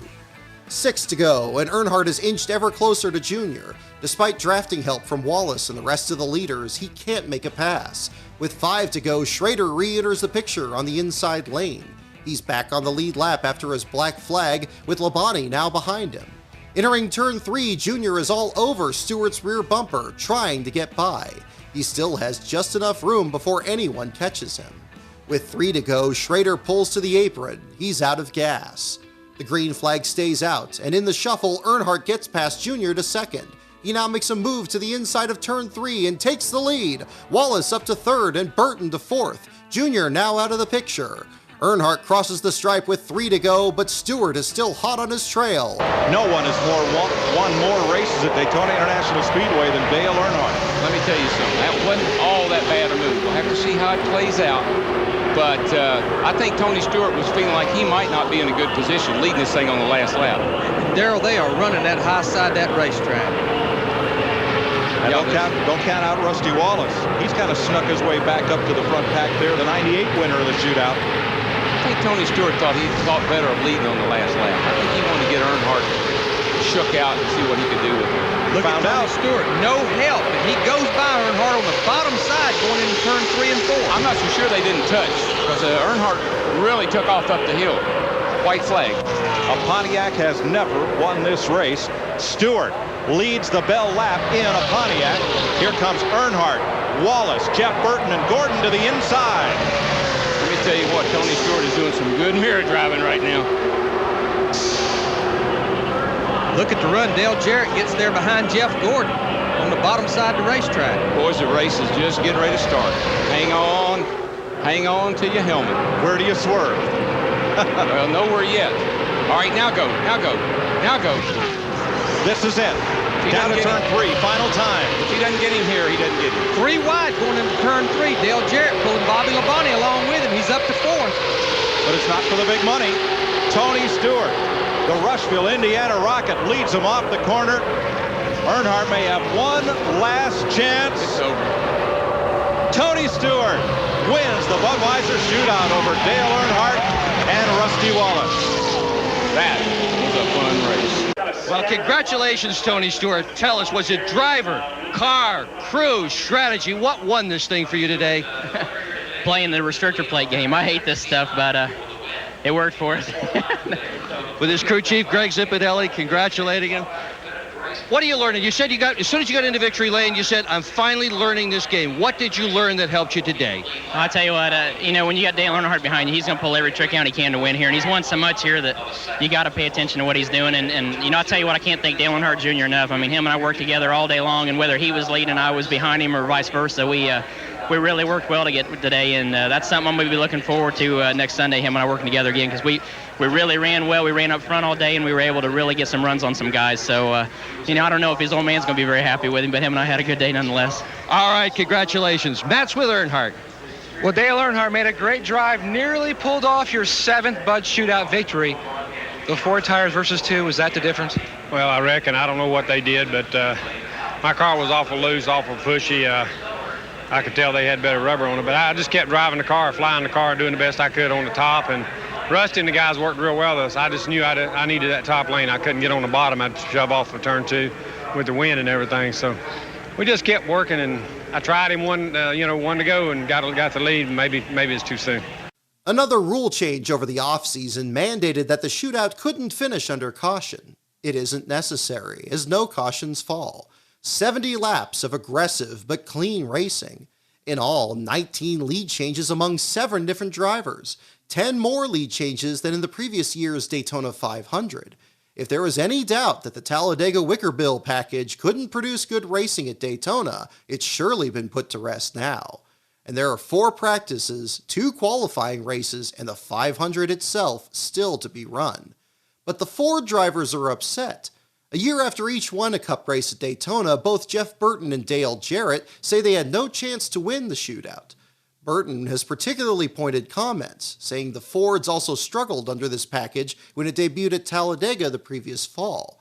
6 to go, and Earnhardt is inched ever closer to Junior. Despite drafting help from Wallace and the rest of the leaders, he can't make a pass. With 5 to go, Schrader re-enters the picture on the inside lane. He's back on the lead lap after his black flag, with Labonte now behind him. Entering turn 3, Junior is all over Stewart's rear bumper, trying to get by. He still has just enough room before anyone catches him. With 3 to go, Schrader pulls to the apron. He's out of gas. The green flag stays out, and in the shuffle, Earnhardt gets past Junior to 2nd. He now makes a move to the inside of turn 3 and takes the lead. Wallace up to 3rd and Burton to 4th. Junior now out of the picture. Earnhardt crosses the stripe with 3 to go, but Stewart is still hot on his trail. No one has won more races at Daytona International Speedway than Dale Earnhardt. Let me tell you something. That wasn't all that bad a move. We'll have to see how it plays out. But I think Tony Stewart was feeling like he might not be in a good position leading this thing on the last lap. Daryl, they are running that high side of that racetrack. And don't count out Rusty Wallace. He's kind of snuck his way back up to the front pack there, the 98 winner of the shootout. I think Tony Stewart thought better of leading on the last lap. I think he wanted to get Earnhardt shook out and see what he could do with him. Look at Tony Stewart, no help, and he goes by Earnhardt on the bottom side going into turn 3 and 4. I'm not so sure they didn't touch, because Earnhardt really took off up the hill. White flag. A Pontiac has never won this race. Stewart leads the bell lap in a Pontiac. Here comes Earnhardt, Wallace, Jeff Burton, and Gordon to the inside. Let me tell you what, Tony Stewart is doing some good mirror driving right now. Look at the run. Dale Jarrett gets there behind Jeff Gordon on the bottom side of the racetrack. Boys, the race is just getting ready to start. Hang on to your helmet. Where do you swerve? Well, nowhere yet. All right, now go. This is it. Down to turn 3, final time. If he doesn't get him here, he doesn't get him. 3 wide going into turn 3. Dale Jarrett pulling Bobby Labonte along with him. He's up to 4th. But it's not for the big money. Tony Stewart, the Rushville, Indiana Rocket, leads him off the corner. Earnhardt may have one last chance. It's over. Tony Stewart wins the Budweiser shootout over Dale Earnhardt and Rusty Wallace. That was a fun race. Well, congratulations, Tony Stewart. Tell us, was it driver, car, crew, strategy? What won this thing for you today? Playing the restrictor plate game. I hate this stuff, but it worked for us. With his crew chief, Greg Zipadelli, congratulating him. What are you learning? You said as soon as you got into victory lane, you said, I'm finally learning this game. What did you learn that helped you today? I'll tell you what, when you got Dale Earnhardt behind you, he's going to pull every trick out he can to win here. And he's won so much here that you got to pay attention to what he's doing. And I'll tell you what, I can't thank Dale Earnhardt Jr. enough. I mean, him and I worked together all day long, and whether he was leading and I was behind him or vice versa, we really worked well to get today. And that's something I'm going to be looking forward to next Sunday, him and I working together again, because we really ran well. We ran up front all day, and we were able to really get some runs on some guys. So, I don't know if his old man's going to be very happy with him, but him and I had a good day nonetheless. All right, congratulations. Matt's with Earnhardt. Well, Dale Earnhardt made a great drive, nearly pulled off your 7th Bud Shootout victory. The 4 tires versus 2, was that the difference? Well, I reckon. I don't know what they did, but my car was awful loose, awful pushy. I could tell they had better rubber on it, but I just kept driving the car, flying the car, doing the best I could on the top. And Rusty and the guys worked real well with us. I just knew I needed that top lane. I couldn't get on the bottom. I'd shove off for turn 2 with the wind and everything. So we just kept working, and I tried him one to go and got the lead. Maybe it's too soon. Another rule change over the offseason mandated that the shootout couldn't finish under caution. It isn't necessary, as no cautions fall. 70 laps of aggressive but clean racing. In all, 19 lead changes among 7 different drivers. 10 more lead changes than in the previous year's Daytona 500. If there was any doubt that the Talladega Wicker Bill package couldn't produce good racing at Daytona, it's surely been put to rest now. And there are 4 practices, 2 qualifying races, and the 500 itself still to be run. But the Ford drivers are upset. A year after each won a Cup race at Daytona, both Jeff Burton and Dale Jarrett say they had no chance to win the shootout. Burton has particularly pointed comments, saying the Fords also struggled under this package when it debuted at Talladega the previous fall.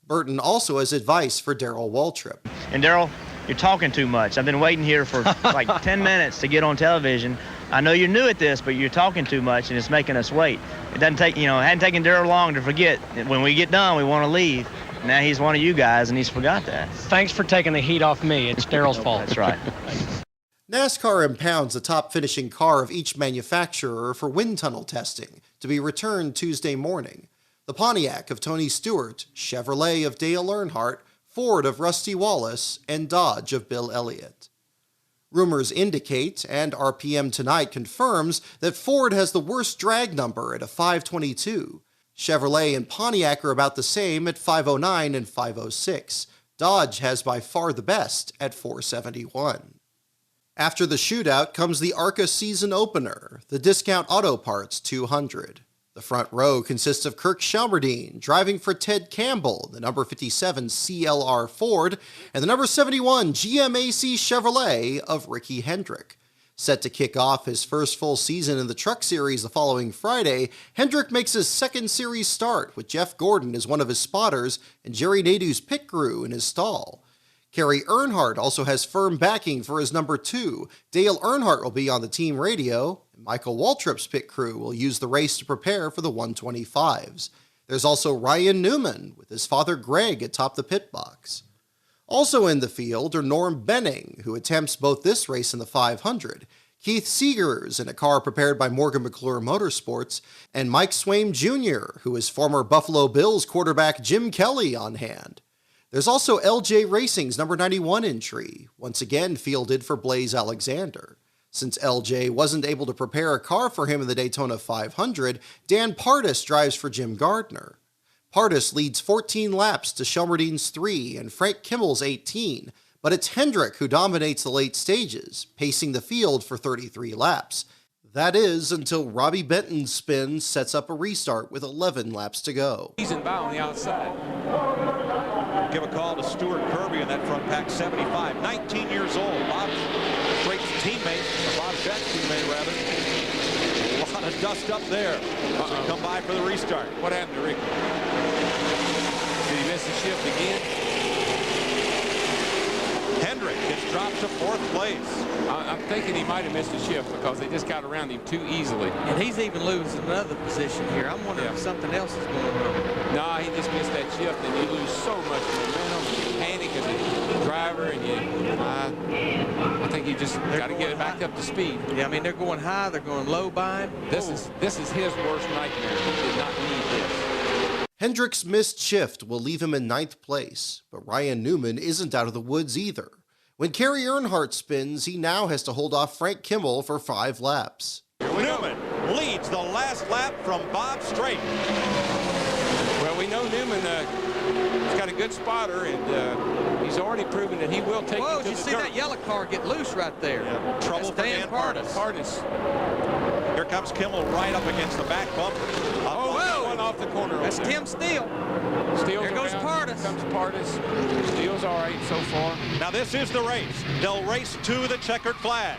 Burton also has advice for Darrell Waltrip. And Darrell, you're talking too much. I've been waiting here for like 10 minutes to get on television. I know you're new at this, but you're talking too much, and it's making us wait. It doesn't take, it hadn't taken Darrell long to forget. When we get done, we want to leave. Now he's one of you guys, and he's forgot that. Thanks for taking the heat off me. It's Darrell's fault. That's right. NASCAR impounds the top finishing car of each manufacturer for wind tunnel testing to be returned Tuesday morning. The Pontiac of Tony Stewart, Chevrolet of Dale Earnhardt, Ford of Rusty Wallace, and Dodge of Bill Elliott. Rumors indicate, and RPM Tonight confirms, that Ford has the worst drag number at a 522. Chevrolet and Pontiac are about the same at 509 and 506. Dodge has by far the best at 471. After the shootout comes the ARCA season opener, the Discount Auto Parts 200. The front row consists of Kirk Shelmerdine driving for Ted Campbell, the number 57 CLR Ford, and the number 71 GMAC Chevrolet of Ricky Hendrick. Set to kick off his first full season in the Truck Series the following Friday, Hendrick makes his second series start with Jeff Gordon as one of his spotters and Jerry Nadeau's pit crew in his stall. Kerry Earnhardt also has firm backing for his number 2. Dale Earnhardt will be on the team radio, and Michael Waltrip's pit crew will use the race to prepare for the 125s. There's also Ryan Newman with his father Greg atop the pit box. Also in the field are Norm Benning, who attempts both this race and the 500, Keith Seegers in a car prepared by Morgan McClure Motorsports, and Mike Swaim Jr., who is former Buffalo Bills quarterback Jim Kelly on hand. There's also LJ Racing's number 91 entry, once again fielded for Blaze Alexander. Since LJ wasn't able to prepare a car for him in the Daytona 500, Dan Pardis drives for Jim Gardner. Pardis leads 14 laps to Shelmerdine's 3 and Frank Kimmel's 18, but it's Hendrick who dominates the late stages, pacing the field for 33 laps. That is until Robbie Benton's spin sets up a restart with 11 laps to go. He's in bow on the outside. Give a call to Stuart Kirby in that front pack, 75, 19 years old. Bob's great teammate, or Bob's best teammate rather. A lot of dust up there. Come by for the restart. What happened to Ricky? Did he miss the shift again? Hendrick gets dropped to 4th place. I'm thinking he might have missed a shift because they just got around him too easily. And he's even losing another position here. I'm wondering if something else is going on. No, he just missed that shift, and you lose so much momentum, and you panic as a driver, and I think he just got to get it back up to speed. Yeah, I mean, they're going high, they're going low by him. This is his worst nightmare. He did not need this. Hendrick's missed shift will leave him in 9th place, but Ryan Newman isn't out of the woods either. When Kerry Earnhardt spins, he now has to hold off Frank Kimmel for 5 laps. Newman leads the last lap from Bob Strait. Well, we know Newman has got a good spotter, and he's already proven that he will take Whoa, it to you the see dirt. that yellow car get loose right there? Yeah, trouble for Dan Partis. Here comes Kimmel right up against the back bumper. Oh, one off the corner. That's Tim Steele. Steele's There goes around. Partis. Comes Partis. Steele's all right so far. Now this is the race. They'll race to the checkered flag.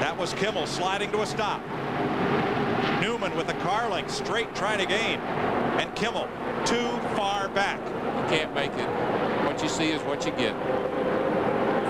That was Kimmel sliding to a stop. Newman with the car length straight trying to gain. And Kimmel too far back. You can't make it. What you see is what you get.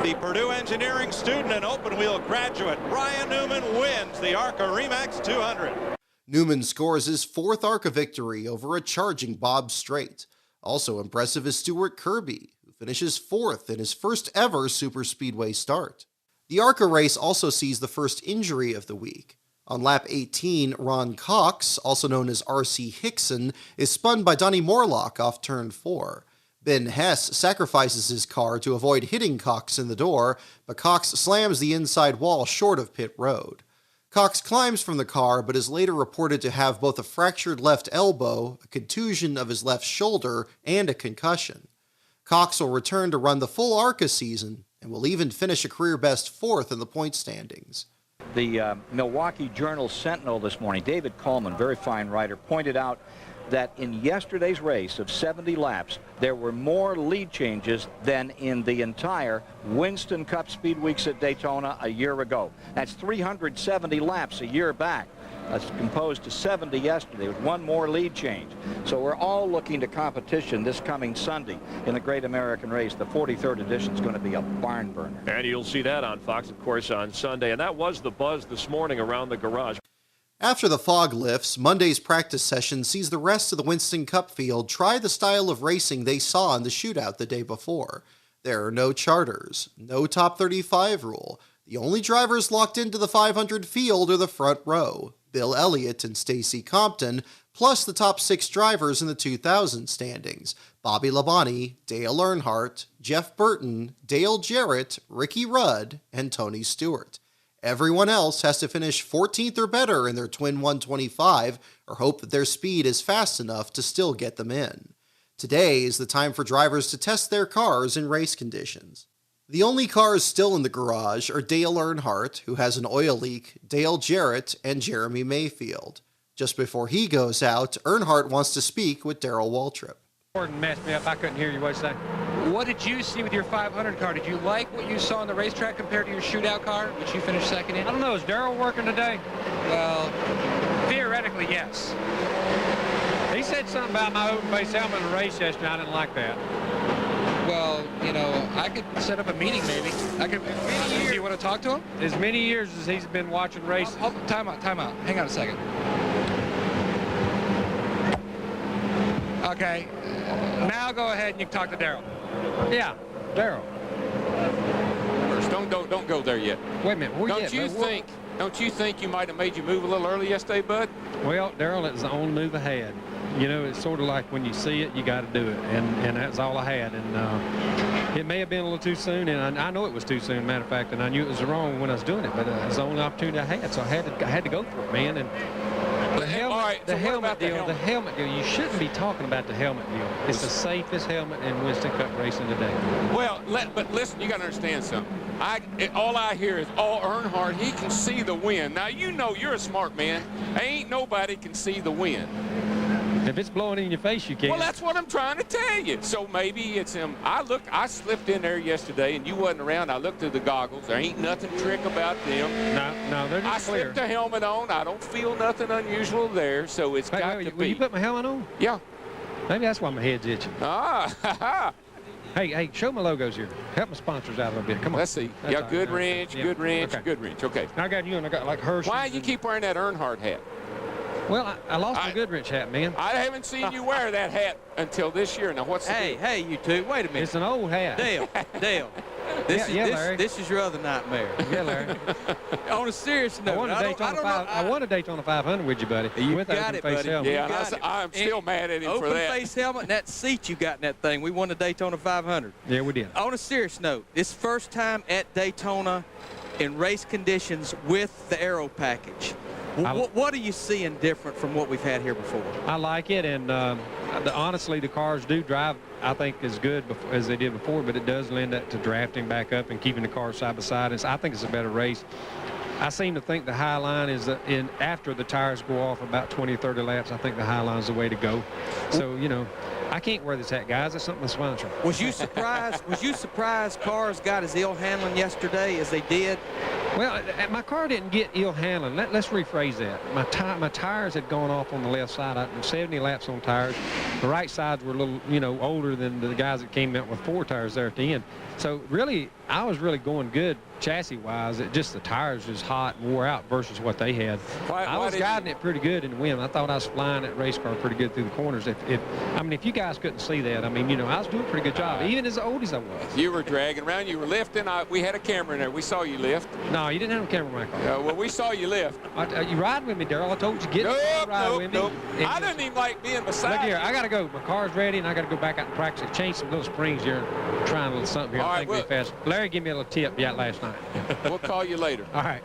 The Purdue engineering student and open wheel graduate Ryan Newman wins the ARCA REMAX 200. Newman scores his 4th ARCA victory over a charging Bob Strait. Also impressive is Stuart Kirby, who finishes 4th in his first ever superspeedway start. The ARCA race also sees the first injury of the week. On lap 18, Ron Cox, also known as R.C. Hickson, is spun by Donnie Morlock off turn 4. Ben Hess sacrifices his car to avoid hitting Cox in the door, but Cox slams the inside wall short of pit road. Cox climbs from the car, but is later reported to have both a fractured left elbow, a contusion of his left shoulder, and a concussion. Cox will return to run the full ARCA season, and will even finish a career-best 4th in the point standings. The Milwaukee Journal-Sentinel this morning, David Coleman, very fine writer, pointed out that in yesterday's race of 70 laps, there were more lead changes than in the entire Winston Cup Speed Weeks at Daytona a year ago. That's 370 laps a year back. That's composed to 70 yesterday with one more lead change. So we're all looking to competition this coming Sunday in the Great American Race. The 43rd edition is going to be a barn burner. And you'll see that on Fox, of course, on Sunday. And that was the buzz this morning around the garage. After the fog lifts, Monday's practice session sees the rest of the Winston Cup field try the style of racing they saw in the shootout the day before. There are no charters, no top 35 rule. The only drivers locked into the 500 field are the front row, Bill Elliott and Stacy Compton, plus the top 6 drivers in the 2000 standings, Bobby Labonte, Dale Earnhardt, Jeff Burton, Dale Jarrett, Ricky Rudd, and Tony Stewart. Everyone else has to finish 14th or better in their Twin 125 or hope that their speed is fast enough to still get them in. Today is the time for drivers to test their cars in race conditions. The only cars still in the garage are Dale Earnhardt, who has an oil leak, Dale Jarrett, and Jeremy Mayfield. Just before he goes out, Earnhardt wants to speak with Darrell Waltrip. Gordon messed me up. I couldn't hear you. What you say? What did you see with your 500 car? Did you like what you saw on the racetrack compared to your shootout car, which you finished 2nd in? I don't know. Is Darrell working today? Well, theoretically, yes. He said something about my open base helmet in the race yesterday. I didn't like that. Well, you know, I could set up a meeting maybe. I could. Do you want to talk to him? As many years as he's been watching races. Time out. Hang on a second. Okay. Now go ahead and you can talk to Darrell. Yeah, Darrell. First, don't go there yet. Wait a minute. Don't you think you might have made you move a little early yesterday, bud? Well, Darrell, it's the only move I had. You know, it's sort of like when you see it, you got to do it, and that's all I had. And it may have been a little too soon, and I know it was too soon, matter of fact, and I knew it was wrong when I was doing it, but it was the only opportunity I had, so I had to go for it, man. And the helmet deal, you shouldn't be talking about the helmet deal. It's the safest helmet in Winston Cup racing today. Well, but listen, you got to understand something. All I hear is, Earnhardt, he can see the wind. Now, you know you're a smart man. Ain't nobody can see the wind. If it's blowing in your face, you can't. Well, that's what I'm trying to tell you. So maybe it's him. I slipped in there yesterday, and you wasn't around. I looked through the goggles. There ain't nothing trick about them. No, they're just clear. I slipped the helmet on. I don't feel nothing unusual there, so it's got to be. Will you put my helmet on? Yeah. Maybe that's why my head's itching. Hey, show my logos here. Help my sponsors out a little bit. Come on. Let's see. That's yeah, Good Wrench, Good Wrench, okay. Good Wrench. Okay. I got you, and I got like Hershey. Why do you keep wearing that Earnhardt hat? Well, I lost my Goodrich hat, man. I haven't seen you wear that hat until this year. Now, what's the deal? Hey, you two, wait a minute. It's an old hat. Dale, This is your other nightmare. Yeah, Larry. On a serious note, I won a Daytona 500 with you, buddy. You with got it, buddy. Helmet. Yeah, I'm still mad at him for that. Open face helmet and that seat you got in that thing. We won the Daytona 500. Yeah, we did. On a serious note, it's first time at Daytona in race conditions with the aero package. What are you seeing different from what we've had here before? I like it, and honestly, the cars do drive, I think, as good as they did before, but it does lend that to drafting back up and keeping the cars side by side. I think it's a better race. I seem to think the high line is after the tires go off about 20, 30 laps, I think the high line is the way to go. So, you know, I can't wear this hat, guys. That's something to sponsor. Was you surprised cars got as ill handling yesterday as they did? Well, my car didn't get ill handling. Let's rephrase that. My tires had gone off on the left side. 70 laps on tires. The right sides were a little, you know, older than the guys that came out with 4 tires there at the end. So really, I was really going good chassis-wise. Just the tires was hot and wore out versus what they had. I was guiding it pretty good in the wind. I thought I was flying that race car pretty good through the corners. I mean, if you guys couldn't see that, I mean, you know, I was doing a pretty good job, even as old as I was. You were dragging around. You were lifting. We had a camera in there. We saw you lift. No, you didn't have a camera in my car. Well, we saw you lift. You riding with me, Darrell. I told you get ride with me. Nope. I didn't even like being beside you. Look here, I got to go. My car's ready, and I got to go back out and practice. Change some little springs here. Trying a little something here. I think it'll be fast. Larry gave me a little tip last night. We'll call you later. All right.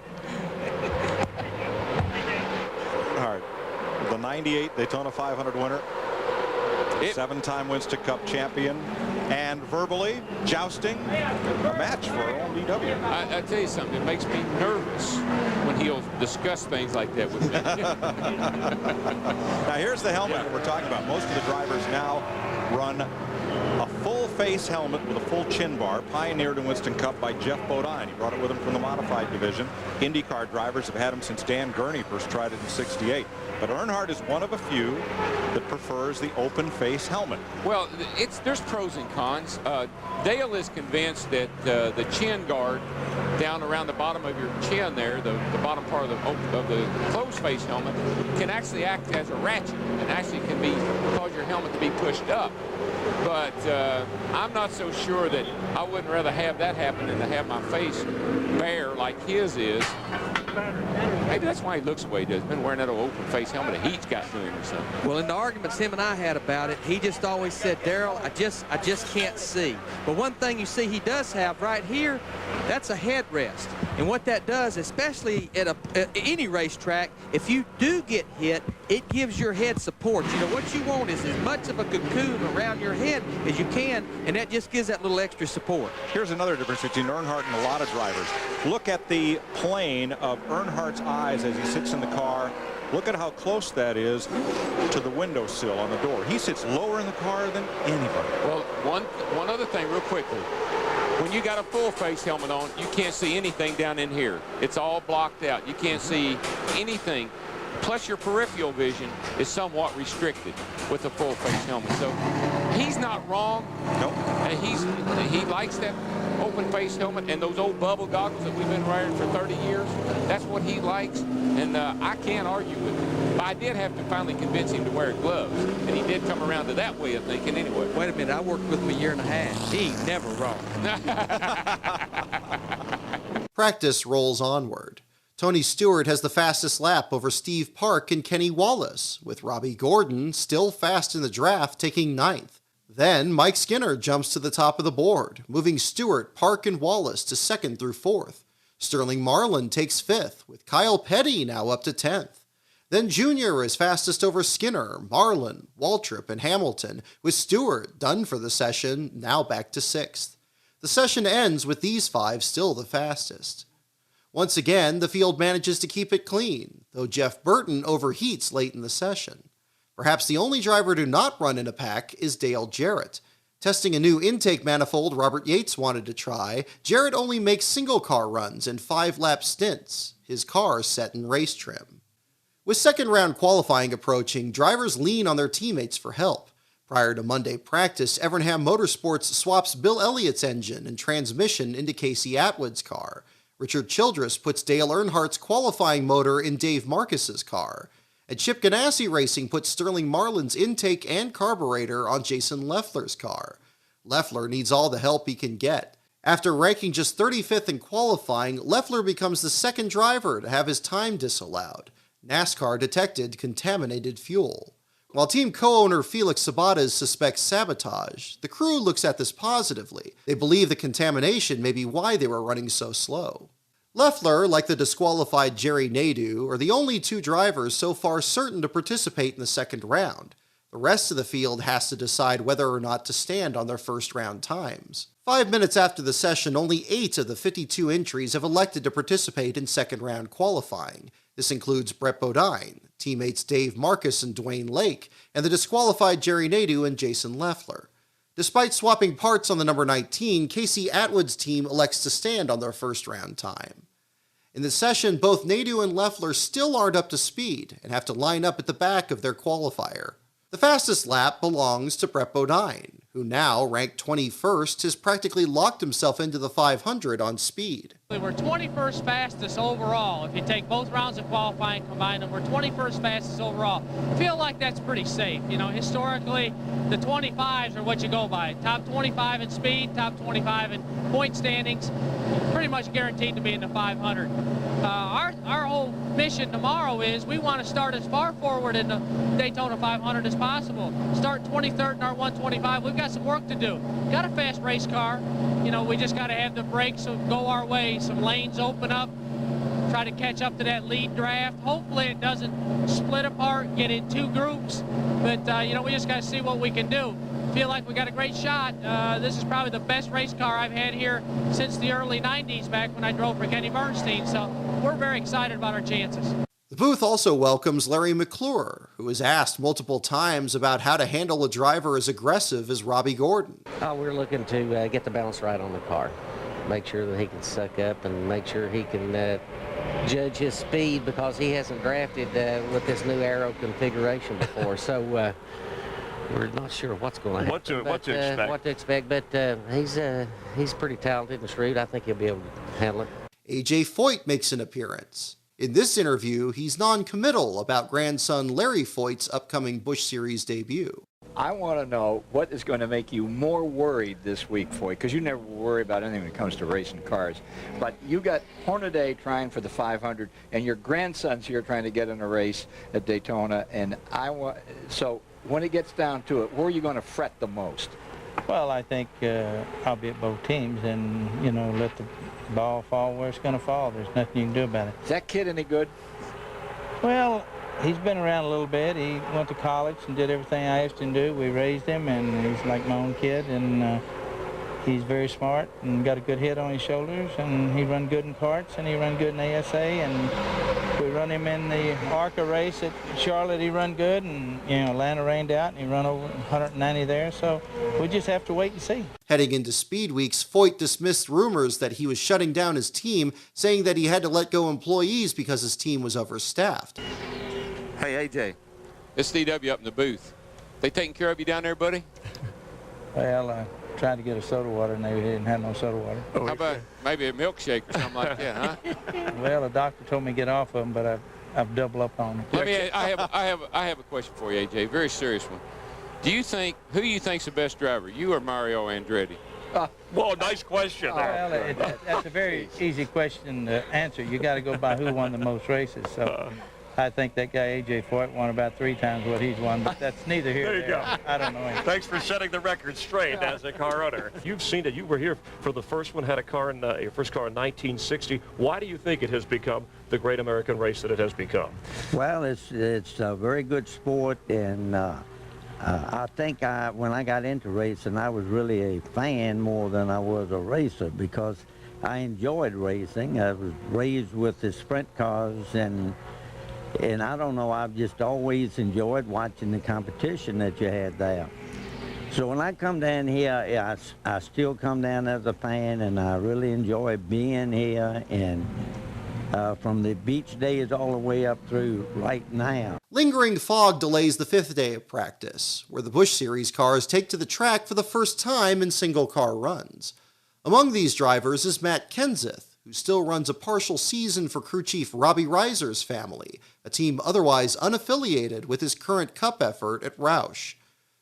All right. The 98 Daytona 500 winner. 7-time Winston Cup champion, and verbally jousting a match for our own DW. I tell you something, it makes me nervous when he'll discuss things like that with me. Now here's the helmet that we're talking about. Most of the drivers now run a full face helmet with a full chin bar, pioneered in Winston Cup by Jeff Bodine. He brought it with him from the modified division. IndyCar drivers have had him since Dan Gurney first tried it in '68. But Earnhardt is one of a few that prefers the open face helmet. Well, there's pros and cons. Dale is convinced that the chin guard down around the bottom of your chin there, the bottom part of the closed face helmet, can actually act as a ratchet and actually can cause your helmet to be pushed up. But I'm not so sure that I wouldn't rather have that happen than to have my face bare like his is. Maybe that's why he looks the way he does. He's been wearing that old open face helmet. The heat's got to him or something. Well, in the arguments him and I had about it, he just always said, Darrell, I just can't see. But one thing you see he does have right here, that's a headrest. And what that does, especially at any racetrack, if you do get hit, it gives your head support. You know, what you want is as much of a cocoon around your head as you can, and that just gives that little extra support. Here's another difference between Earnhardt and a lot of drivers. Look at the plane of Earnhardt's eyes as he sits in the car. Look at how close that is to the windowsill on the door. He sits lower in the car than anybody. Well, one other thing real quickly. When you got a full face helmet on, you can't see anything down in here. It's all blocked out. You can't see anything. Plus your peripheral vision is somewhat restricted with a full face helmet. So he's not wrong. Nope. He likes that open face helmet and those old bubble goggles that we've been wearing for 30 years. That's what he likes, and I can't argue with him. But I did have to finally convince him to wear gloves, and he did come around to that way of thinking anyway. Wait a minute, I worked with him a year and a half. He ain't never wrong. Practice rolls onward. Tony Stewart has the fastest lap over Steve Park and Kenny Wallace, with Robbie Gordon still fast in the draft taking 9th. Then Mike Skinner jumps to the top of the board, moving Stewart, Park, and Wallace to 2nd through 4th. Sterling Marlin takes 5th, with Kyle Petty now up to 10th. Then Junior is fastest over Skinner, Marlin, Waltrip, and Hamilton, with Stewart done for the session, now back to 6th. The session ends with these 5 still the fastest. Once again, the field manages to keep it clean, though Jeff Burton overheats late in the session. Perhaps the only driver to not run in a pack is Dale Jarrett. Testing a new intake manifold Robert Yates wanted to try, Jarrett only makes single-car runs and 5-lap stints, his car set in race trim. With second-round qualifying approaching, drivers lean on their teammates for help. Prior to Monday practice, Evernham Motorsports swaps Bill Elliott's engine and transmission into Casey Atwood's car. Richard Childress puts Dale Earnhardt's qualifying motor in Dave Marcus's car. And Chip Ganassi Racing puts Sterling Marlin's intake and carburetor on Jason Leffler's car. Leffler needs all the help he can get. After ranking just 35th in qualifying, Leffler becomes the second driver to have his time disallowed. NASCAR detected contaminated fuel. While team co-owner Felix Sabates suspects sabotage, the crew looks at this positively. They believe the contamination may be why they were running so slow. Leffler, like the disqualified Jerry Nadeau, are the only two drivers so far certain to participate in the second round. The rest of the field has to decide whether or not to stand on their first round times. 5 minutes after the session, only 8 of the 52 entries have elected to participate in second round qualifying. This includes Brett Bodine, teammates Dave Marcus and Dwayne Lake, and the disqualified Jerry Nadeau and Jason Leffler. Despite swapping parts on the number 19, Casey Atwood's team elects to stand on their first round time. In the session, both Nadeau and Leffler still aren't up to speed and have to line up at the back of their qualifier. The fastest lap belongs to Brett Bodine, who now, ranked 21st, has practically locked himself into the 500 on speed. We're 21st fastest overall. If you take both rounds of qualifying, combine them, we're 21st fastest overall. I feel like that's pretty safe. You know, historically, the 25s are what you go by. Top 25 in speed, top 25 in point standings, pretty much guaranteed to be in the 500. Our whole mission tomorrow is we want to start as far forward in the Daytona 500 as possible. Start 23rd in our 125. We've got some work to do. Got a fast race car. You know, we just got to have the brakes go our way. Some lanes open up, try to catch up to that lead draft. Hopefully it doesn't split apart, get in two groups, but you know, we just got to see what we can do. Feel like we got a great shot. This is probably the best race car I've had here since the early 90s, back when I drove for Kenny Bernstein, so we're very excited about our chances. The booth also welcomes Larry McClure, who was asked multiple times about how to handle a driver as aggressive as Robbie Gordon. We're looking to get the balance right on the car. Make sure that he can suck up and make sure he can judge his speed, because he hasn't drafted with this new aero configuration before. So we're not sure what's going to happen. What to expect, but he's pretty talented and shrewd. I think he'll be able to handle it. A.J. Foyt makes an appearance. In this interview, he's non-committal about grandson Larry Foyt's upcoming Busch Series debut. I want to know what is going to make you more worried this week, Foyt, because you never worry about anything when it comes to racing cars. But you got Hornaday trying for the 500, and your grandson's here trying to get in a race at Daytona. And so when it gets down to it, where are you going to fret the most? Well, I think I'll be at both teams, and you know, let the ball fall where it's going to fall. There's nothing you can do about it. Is that kid any good? Well, he's been around a little bit. He went to college and did everything I asked him to do. We raised him, and he's like my own kid, and he's very smart and got a good head on his shoulders, and he run good in karts, and he run good in ASA, and we run him in the ARCA race at Charlotte. He run good, and you know, Atlanta rained out, and he run over 190 there, so we just have to wait and see. Heading into Speed Weeks, Foyt dismissed rumors that he was shutting down his team, saying that he had to let go employees because his team was overstaffed. Hey, AJ, it's DW up in the booth. They taking care of you down there, buddy? Well, I tried to get a soda water, and they didn't have no soda water. How about maybe a milkshake or something like that, huh? Well, the doctor told me to get off of them, but I've doubled up on them. I have a question for you, AJ, very serious one. Who do you think's the best driver, you or Mario Andretti? Well, nice question. Well, that's a very easy question to answer. You got to go by who won the most races. So I think that guy A.J. Foyt won about 3 times what he's won, but that's neither here nor there. There you go. I don't know him. Thanks for setting the record straight as a car owner. You've seen it. You were here for the first one, had a car in your first car in 1960. Why do you think it has become the great American race that it has become? Well, it's a very good sport, and I think when I got into racing, I was really a fan more than I was a racer, because I enjoyed racing. I was raised with the sprint cars, and I don't know, I've just always enjoyed watching the competition that you had there. So when I come down here, I still come down as a fan, and I really enjoy being here, and from the beach days all the way up through right now. Lingering fog delays the 5th day of practice, where the Busch Series cars take to the track for the first time in single-car runs. Among these drivers is Matt Kenseth, who still runs a partial season for crew chief Robbie Reiser's family, a team otherwise unaffiliated with his current Cup effort at Roush.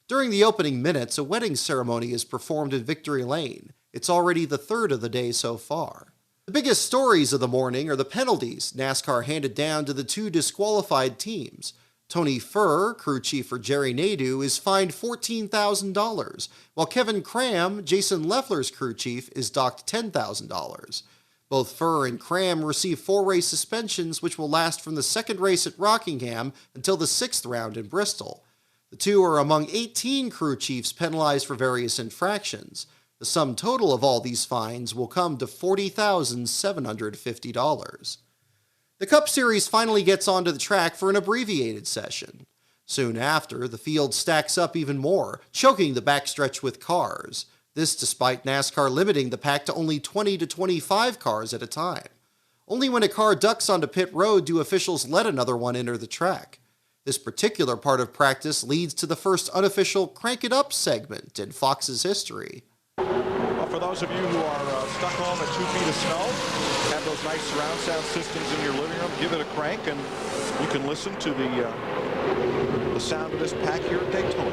During the opening minutes, a wedding ceremony is performed in Victory Lane, It's already the third of the day so far. The biggest stories of the morning are the penalties NASCAR handed down to the two disqualified teams. Tony Furr, crew chief for Jerry Nadeau, is fined $14,000, while Kevin Cram, Jason Leffler's crew chief, is docked $10,000. Both Furr and Cram receive 4-race suspensions, which will last from the second race at Rockingham until the 6th round in Bristol. The two are among 18 crew chiefs penalized for various infractions. The sum total of all these fines will come to $40,750. The Cup Series finally gets onto the track for an abbreviated session. Soon after, the field stacks up even more, choking the backstretch with cars. This despite NASCAR limiting the pack to only 20 to 25 cars at a time. Only when a car ducks onto pit road do officials let another one enter the track. This particular part of practice leads to the first unofficial Crank It Up segment in Fox's history. Well, for those of you who are stuck home at 2 feet of snow, have those nice surround sound systems in your living room, give it a crank and you can listen to the sound of this pack here at Daytona.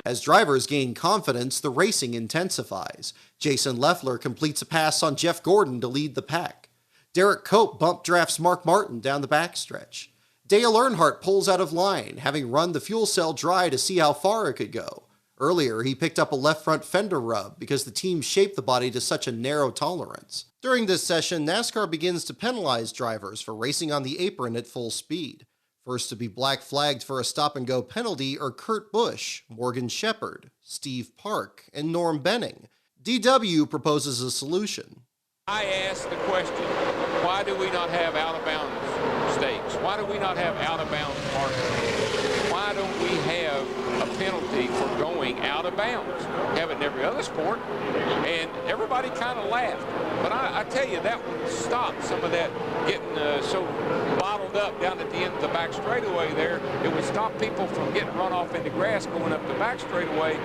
As drivers gain confidence, the racing intensifies. Jason Leffler completes a pass on Jeff Gordon to lead the pack. Derek Cope bump drafts Mark Martin down the backstretch. Dale Earnhardt pulls out of line, having run the fuel cell dry to see how far it could go. Earlier, he picked up a left front fender rub because the team shaped the body to such a narrow tolerance. During this session, NASCAR begins to penalize drivers for racing on the apron at full speed. First to be black flagged for a stop-and-go penalty are Kurt Busch, Morgan Shepherd, Steve Park, and Norm Benning. DW proposes a solution. I ask the question, why do we not have out-of-bounds stakes? Why do we not have out-of-bounds markers? Why don't we have a penalty for going out of bounds? Have it in every other sport, and everybody kind of laughed. But I tell you, that would stop some of that getting so bottled up down at the end of the back straightaway there. It would stop people from getting run off in the grass going up the back straightaway.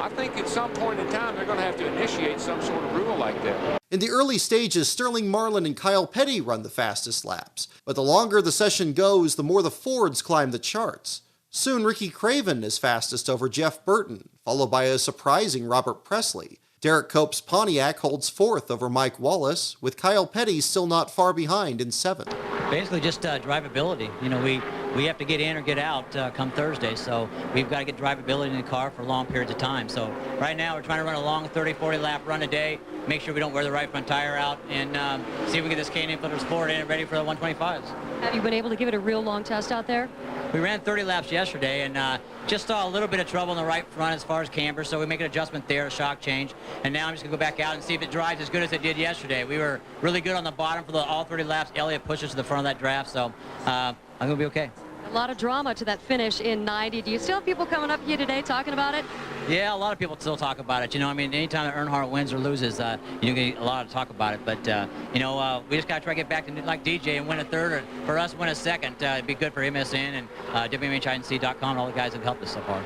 I think at some point in time they're going to have to initiate some sort of rule like that. In the early stages, Sterling Marlin and Kyle Petty run the fastest laps, but the longer the session goes, the more the Fords climb the charts. Soon, Ricky Craven is fastest over Jeff Burton, followed by a surprising Robert Presley. Derek Cope's Pontiac holds fourth over Mike Wallace, with Kyle Petty still not far behind in seventh. Basically just drivability. You know, we have to get in or get out come Thursday, so we've got to get drivability in the car for long periods of time. So right now we're trying to run a long 30-40 lap run a day, make sure we don't wear the right front tire out, and see if we can get this K&N Filters Ford in and ready for the 125s. Have you been able to give it a real long test out there? We ran 30 laps yesterday and just saw a little bit of trouble in the right front as far as camber, so we make an adjustment there, a shock change. And now I'm just going to go back out and see if it drives as good as it did yesterday. We were really good on the bottom for all 30 laps. Elliott pushed us to the front of that draft, so I'm going to be okay. A lot of drama to that finish in 90. Do you still have people coming up to you today talking about it? Yeah, a lot of people still talk about it. You know, I mean, anytime that Earnhardt wins or loses, you get a lot of talk about it. But, you know, we just got to try to get back to like DJ and win a third, or for us, win a second. It'd be good for MSN and WMHINC.com and all the guys that have helped us so far.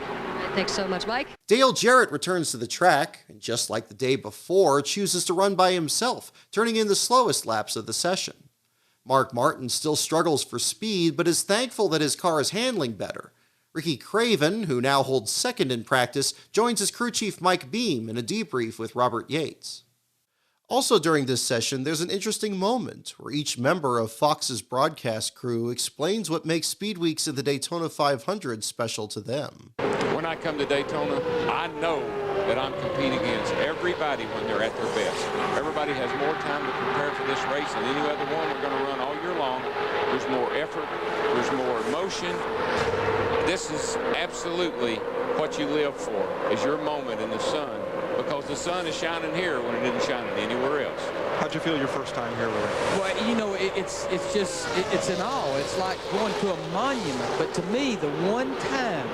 Thanks so much, Mike. Dale Jarrett returns to the track, and just like the day before, chooses to run by himself, turning in the slowest laps of the session. Mark Martin still struggles for speed, but is thankful that his car is handling better. Ricky Craven, who now holds second in practice, joins his crew chief Mike Beam in a debrief with Robert Yates. Also during this session, there's an interesting moment where each member of Fox's broadcast crew explains what makes Speed Weeks of the Daytona 500 special to them. When I come to Daytona, I know that I'm competing against everybody when they're at their best. Everybody has more time to prepare for this race than any other one we're going to run all year long. there's more effort, there's more emotion. This is absolutely what you live for, is your moment in the sun, because the sun is shining here when it isn't shining anywhere else. How'd you feel your first time here, Larry? Well, you know, it's in awe. It's like going to a monument. But to me, the one time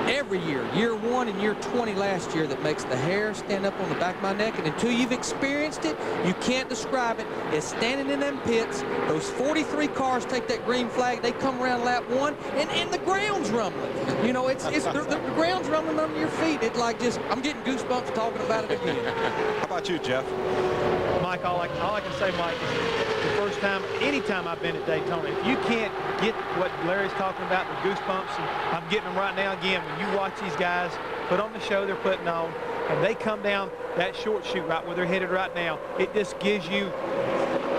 every year 1 and year 20 last year, that makes the hair stand up on the back of my neck, and until you've experienced it, you can't describe it, is standing in them pits. Those 43 cars take that green flag, they come around lap 1, and the ground's rumbling. You know, the ground's rumbling under your feet. It's like just, I'm getting goosebumps talking about it again. How about you, Jeff? Mike, all I can say, Mike, is the first time, anytime I've been at Daytona, if you can't get what Larry's talking about, the goosebumps, and I'm getting them right now again, when you watch these guys put on the show they're putting on, and they come down that short chute right where they're headed right now, it just gives you,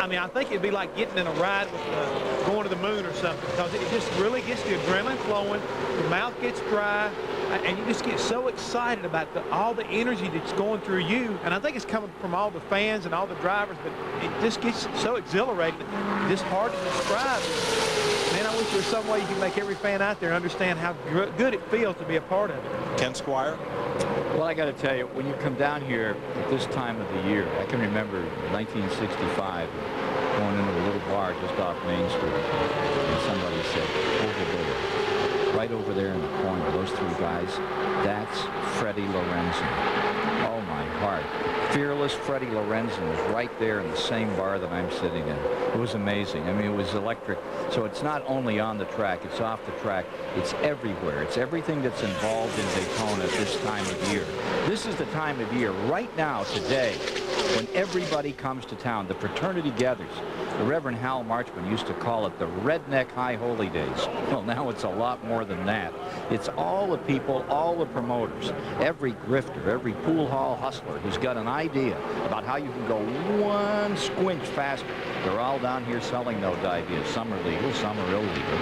I mean, I think it'd be like getting in a ride with going to the moon or something, because it just really gets the adrenaline flowing, your mouth gets dry, and you just get so excited about all the energy that's going through you. And I think it's coming from all the fans and all the drivers, but it just gets so exhilarating. It's just hard to describe. Man, I wish there was some way you can make every fan out there understand how good it feels to be a part of it. Ken Squire? Well, I got to tell you, when you come down here at this time of the year, I can remember 1965 going into a little bar just off Main Street, and somebody said, over there, right over there in the corner, those three guys, that's Freddie Lorenzen. Oh, my heart. Fearless Freddie Lorenzen was right there in the same bar that I'm sitting in. It was amazing. I mean, it was electric. So it's not only on the track, it's off the track, it's everywhere. It's everything that's involved in Daytona at this time of year. This is the time of year, right now, today, when everybody comes to town, the fraternity gathers. The Reverend Hal Marchman used to call it the Redneck High Holy Days. Well, now it's a lot more than that. It's all the people, all the promoters, every grifter, every pool hall hustler who's got an idea about how you can go one squinch faster. They're all down here selling those ideas. Some are legal, some are illegal.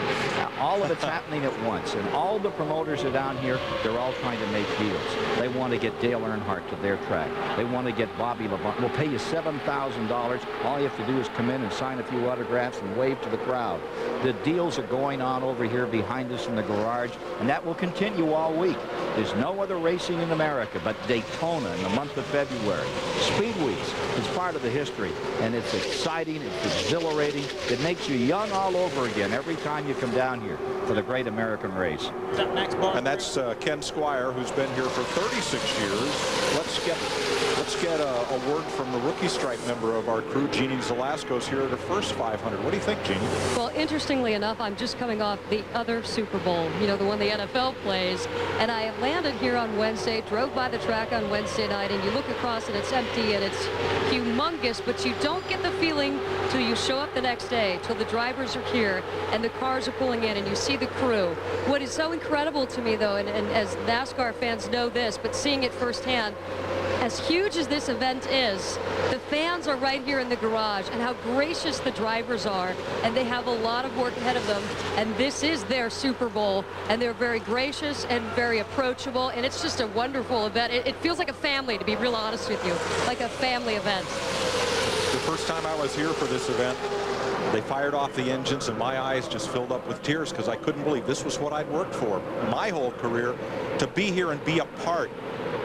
All of it's happening at once, and all the promoters are down here. They're all trying to make deals. They want to get Dale Earnhardt to their track. They want to get Bobby LeBlanc. We'll pay you $7,000. All you have to do is come in and sign a few autographs and wave to the crowd. The deals are going on over here behind us in the garage, and that will continue all week. There's no other racing in America but Daytona in the month of February. Speed Weeks is part of the history, and it's exciting, it's exhilarating. It makes you young all over again every time you come down here for the great American race. And that's Ken Squire, who's been here for 36 years. Let's get a word from the rookie stripe member of our crew, Jeannie Zalasko's here at her first 500. What do you think, Jeannie? Well, interestingly enough, I'm just coming off the other Super Bowl, you know, the one the NFL plays, and I landed here on Wednesday, drove by the track on Wednesday night, and you look across and it's empty and it's humongous, but you don't get the feeling till you show up the next day, till the drivers are here and the cars are pulling in and you see the crew. What is so incredible to me, though, and as NASCAR fans know this, but seeing it firsthand, as huge as this event is, the fans are right here in the garage, and how gracious the drivers are, and they have a lot of work ahead of them, and this is their Super Bowl, and they're very gracious and very approachable, and it's just a wonderful event. It feels like a family, to be real honest with you, like a family event. The first time I was here for this event, they fired off the engines, and my eyes just filled up with tears because I couldn't believe this was what I'd worked for my whole career, to be here and be a part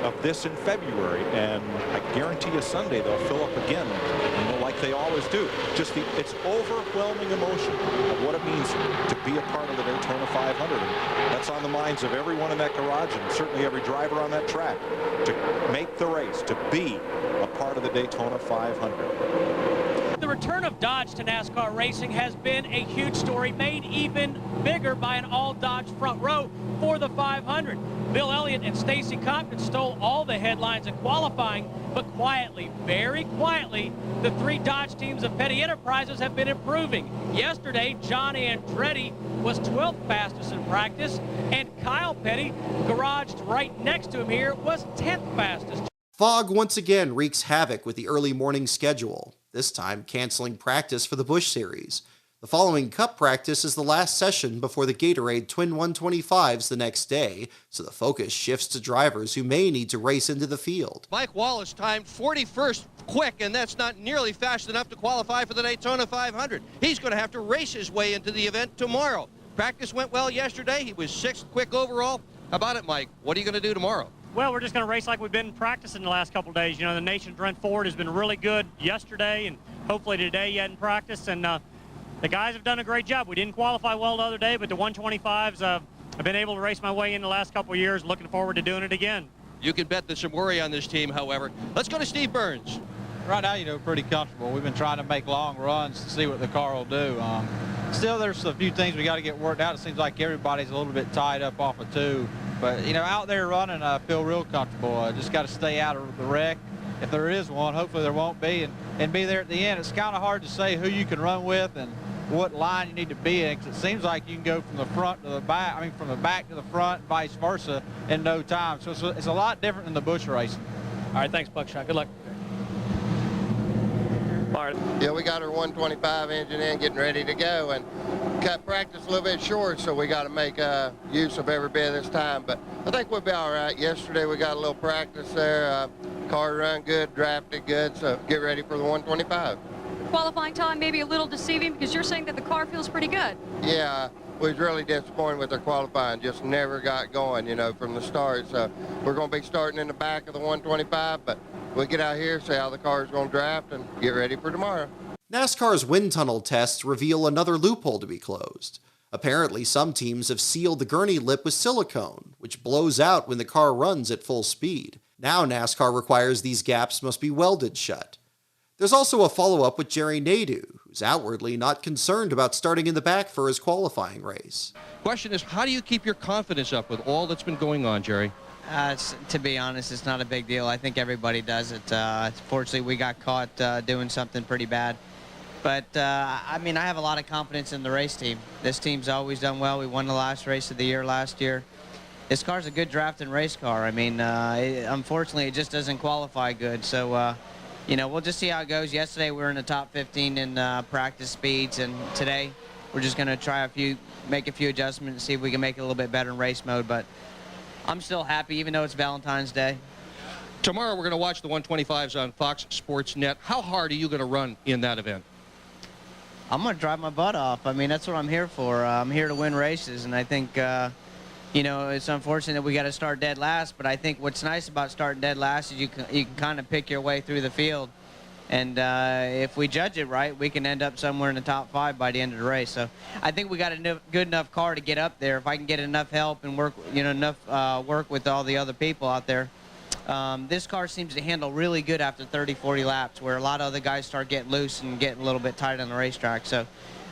of this in February. And I guarantee you Sunday they'll fill up again, you know, like they always do. Just it's overwhelming emotion of what it means to be a part of the Daytona 500. And that's on the minds of everyone in that garage, and certainly every driver on that track, to make the race, to be a part of the Daytona 500. The return of Dodge to NASCAR racing has been a huge story, made even bigger by an all-Dodge front row for the 500. Bill Elliott and Stacy Compton stole all the headlines in qualifying, but quietly, very quietly, the three Dodge teams of Petty Enterprises have been improving. Yesterday, John Andretti was 12th fastest in practice, and Kyle Petty, garaged right next to him here, was 10th fastest. Fog once again wreaks havoc with the early morning schedule, this time canceling practice for the Busch Series. The following Cup practice is the last session before the Gatorade Twin 125s the next day, so the focus shifts to drivers who may need to race into the field. Mike Wallace timed 41st quick, and that's not nearly fast enough to qualify for the Daytona 500. He's going to have to race his way into the event tomorrow. Practice went well yesterday. He was 6th quick overall. How about it, Mike? What are you going to do tomorrow? Well, we're just going to race like we've been practicing the last couple of days. You know, the Nation's run forward has been really good yesterday, and hopefully today yet in practice. And the guys have done a great job. We didn't qualify well the other day, but the 125s, I've been able to race my way in the last couple of years. Looking forward to doing it again. You can bet there's some worry on this team, however. Let's go to Steve Burns. Right now, you know, pretty comfortable. We've been trying to make long runs to see what the car will do. Still, there's a few things we got to get worked out. It seems like everybody's a little bit tied up off of 2. But, you know, out there running, I feel real comfortable. Just got to stay out of the wreck. If there is one, hopefully there won't be, and be there at the end. It's kind of hard to say who you can run with and what line you need to be in, because it seems like you can go from the front to the back, from the back to the front, vice versa, in no time. So it's a lot different than the bush racing. All right, thanks, Buckshot. Good luck. All right. Yeah, we got our 125 engine in, getting ready to go, and cut practice a little bit short, so we got to make use of every bit of this time. But I think we'll be all right. Yesterday we got a little practice there. Car run good, drafted good, so get ready for the 125. Qualifying time maybe a little deceiving because you're saying that the car feels pretty good. Yeah, we was really disappointed with our qualifying. Just never got going, you know, from the start. So we're going to be starting in the back of the 125, but we'll get out here, see how the car is going to draft, and get ready for tomorrow. NASCAR's wind tunnel tests reveal another loophole to be closed. Apparently, some teams have sealed the gurney lip with silicone, which blows out when the car runs at full speed. Now NASCAR requires these gaps must be welded shut. There's also a follow-up with Jerry Nadeau, who's outwardly not concerned about starting in the back for his qualifying race. Question is, how do you keep your confidence up with all that's been going on, Jerry? To be honest, it's not a big deal. I think everybody does it. Fortunately, we got caught doing something pretty bad. But, I mean, I have a lot of confidence in the race team. This team's always done well. We won the last race of the year last year. This car's a good draft and race car. I mean, unfortunately, it just doesn't qualify good. So, you know, we'll just see how it goes. Yesterday, we were in the top 15 in practice speeds, and today we're just going to make a few adjustments and see if we can make it a little bit better in race mode. But I'm still happy, even though it's Valentine's Day. Tomorrow, we're going to watch the 125s on Fox Sports Net. How hard are you going to run in that event? I'm going to drive my butt off. I mean, that's what I'm here for. I'm here to win races, and I think, you know, it's unfortunate that we got to start dead last, but I think what's nice about starting dead last is you can kind of pick your way through the field. And if we judge it right, we can end up somewhere in the top 5 by the end of the race. So I think we got a good enough car to get up there. If I can get enough help and work, you know, enough work with all the other people out there. This car seems to handle really good after 30, 40 laps, where a lot of other guys start getting loose and getting a little bit tight on the racetrack. So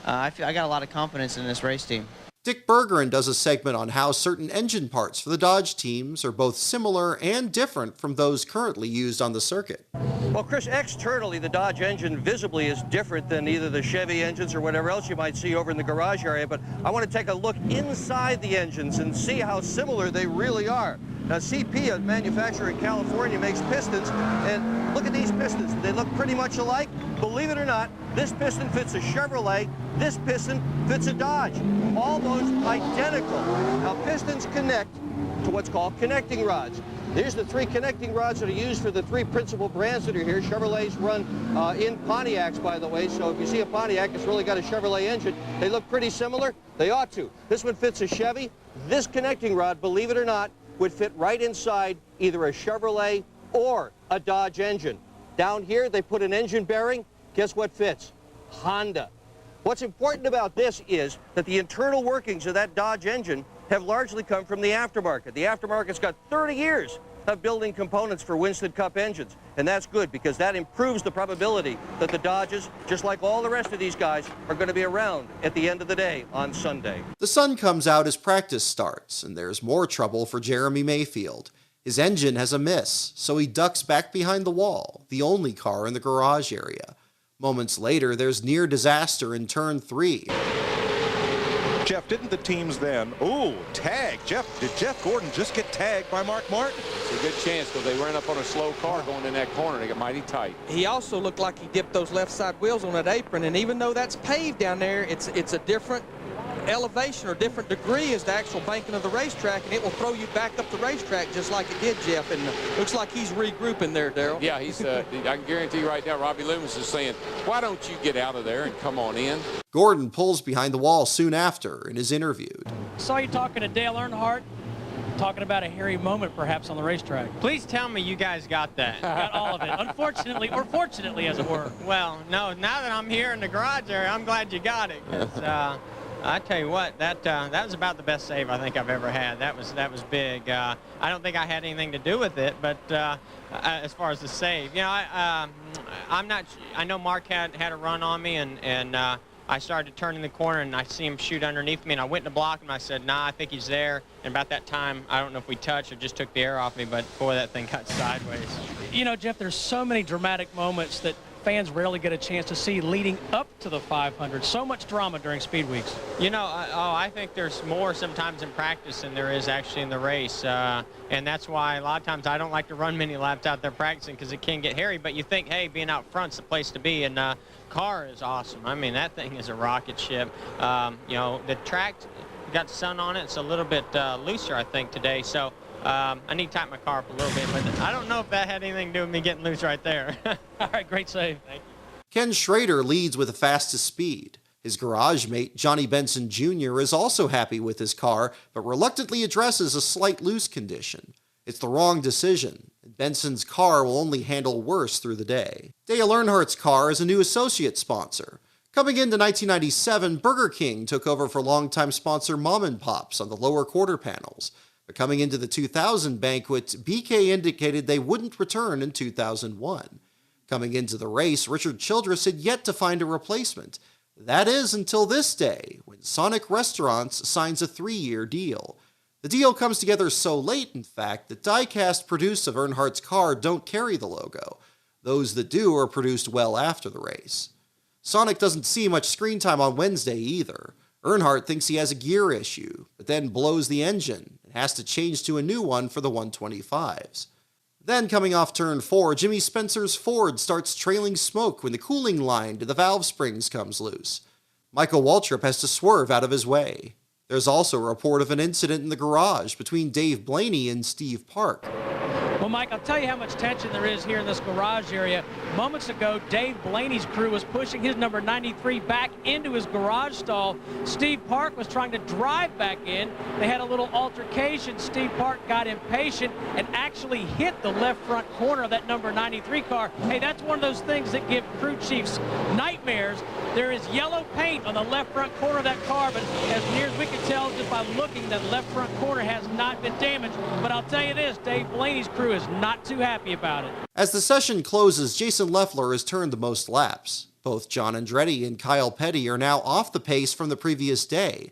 I got a lot of confidence in this race team. Dick Bergeron does a segment on how certain engine parts for the Dodge teams are both similar and different from those currently used on the circuit. Well, Chris, externally, the Dodge engine visibly is different than either the Chevy engines or whatever else you might see over in the garage area, but I want to take a look inside the engines and see how similar they really are. Now, CP, a manufacturer in California, makes pistons, and look at these pistons. They look pretty much alike. Believe it or not, this piston fits a Chevrolet, this piston fits a Dodge. Almost identical. Now, pistons connect to what's called connecting rods. Here's the 3 connecting rods that are used for the 3 principal brands that are here. Chevrolets run in Pontiacs, by the way, so if you see a Pontiac, it's really got a Chevrolet engine. They look pretty similar. They ought to. This one fits a Chevy. This connecting rod, believe it or not, would fit right inside either a Chevrolet or a Dodge engine. Down here, they put an engine bearing. Guess what fits? Honda. What's important about this is that the internal workings of that Dodge engine have largely come from the aftermarket. The aftermarket's got 30 years of building components for Winston Cup engines, and that's good because that improves the probability that the Dodges, just like all the rest of these guys, are going to be around at the end of the day on Sunday. The sun comes out as practice starts, and there's more trouble for Jeremy Mayfield. His engine has a miss, so he ducks back behind the wall, the only car in the garage area. Moments later, there's near disaster in turn 3. Jeff Jeff, didn't the teams then, tag, did Jeff Gordon just get tagged by Mark Martin? It's a good chance because they ran up on a slow car going in that corner. They got mighty tight. He also looked like he dipped those left side wheels on that apron, and even though that's paved down there, it's a different elevation or different degree as the actual banking of the racetrack, and it will throw you back up the racetrack just like it did, Jeff. And looks like he's regrouping there, Darrell. Yeah, he's. I can guarantee you right now, Robbie Loomis is saying, "Why don't you get out of there and come on in?" Gordon pulls behind the wall soon after and is interviewed. Saw you talking to Dale Earnhardt, talking about a hairy moment perhaps on the racetrack. Please tell me you guys got that. Got all of it. Unfortunately, or fortunately, as it were. Well, no, now that I'm here in the garage area, I'm glad you got it. 'Cause, I tell you what, that was about the best save I think I've ever had. That was big. I don't think I had anything to do with it, but as far as the save, you know, I'm not. I know Mark had a run on me, and I started turning the corner, and I see him shoot underneath me, and I went to block him. I said, "Nah, I think he's there." And about that time, I don't know if we touched or just took the air off me, but boy, that thing cut sideways. You know, Jeff, there's so many dramatic moments that fans rarely get a chance to see leading up to the 500. So much drama during speed weeks. You know, I think there's more sometimes in practice than there is actually in the race. And that's why a lot of times I don't like to run many laps out there practicing because it can get hairy. But you think, hey, being out front's the place to be. And car is awesome. I mean, that thing is a rocket ship. You know, the track got sun on it. It's a little bit looser, I think, today. So I need to tighten my car up a little bit, but I don't know if that had anything to do with me getting loose right there. All right, great save. Thank you. Ken Schrader leads with the fastest speed. His garage mate, Johnny Benson Jr., is also happy with his car, but reluctantly addresses a slight loose condition. It's the wrong decision, and Benson's car will only handle worse through the day. Dale Earnhardt's car is a new associate sponsor. Coming into 1997, Burger King took over for longtime sponsor Mom and Pops on the lower quarter panels. But coming into the 2000 banquet, BK indicated they wouldn't return in 2001. Coming into the race, Richard Childress had yet to find a replacement. That is until this day, when Sonic Restaurants signs a 3-year deal. The deal comes together so late, in fact, that die-cast produced of Earnhardt's car don't carry the logo. Those that do are produced well after the race. Sonic doesn't see much screen time on Wednesday either. Earnhardt thinks he has a gear issue, but then blows the engine and has to change to a new one for the 125s. Then, coming off turn 4, Jimmy Spencer's Ford starts trailing smoke when the cooling line to the valve springs comes loose. Michael Waltrip has to swerve out of his way. There's also a report of an incident in the garage between Dave Blaney and Steve Park. Well, Mike, I'll tell you how much tension there is here in this garage area. Moments ago, Dave Blaney's crew was pushing his number 93 back into his garage stall. Steve Park was trying to drive back in. They had a little altercation. Steve Park got impatient and actually hit the left front corner of that number 93 car. Hey, that's one of those things that give crew chiefs nightmares. There is yellow paint on the left front corner of that car, but as near as we can tell just by looking, that left front corner has not been damaged. But I'll tell you this, Dave Blaney's crew is not too happy about it. As the session closes, Jason Leffler has turned the most laps. Both John Andretti and Kyle Petty are now off the pace from the previous day.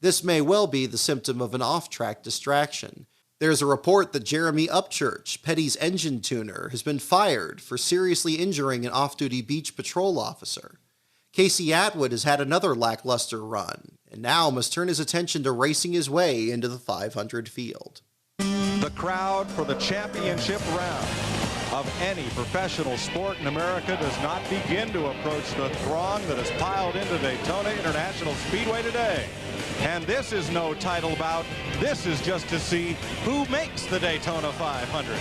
This may well be the symptom of an off-track distraction. There's a report that Jeremy Upchurch, Petty's engine tuner, has been fired for seriously injuring an off-duty beach patrol officer. Casey Atwood has had another lackluster run, and now must turn his attention to racing his way into the 500 field. The crowd for the championship round of any professional sport in America does not begin to approach the throng that has piled into Daytona International Speedway today. And this is no title bout. This is just to see who makes the Daytona 500.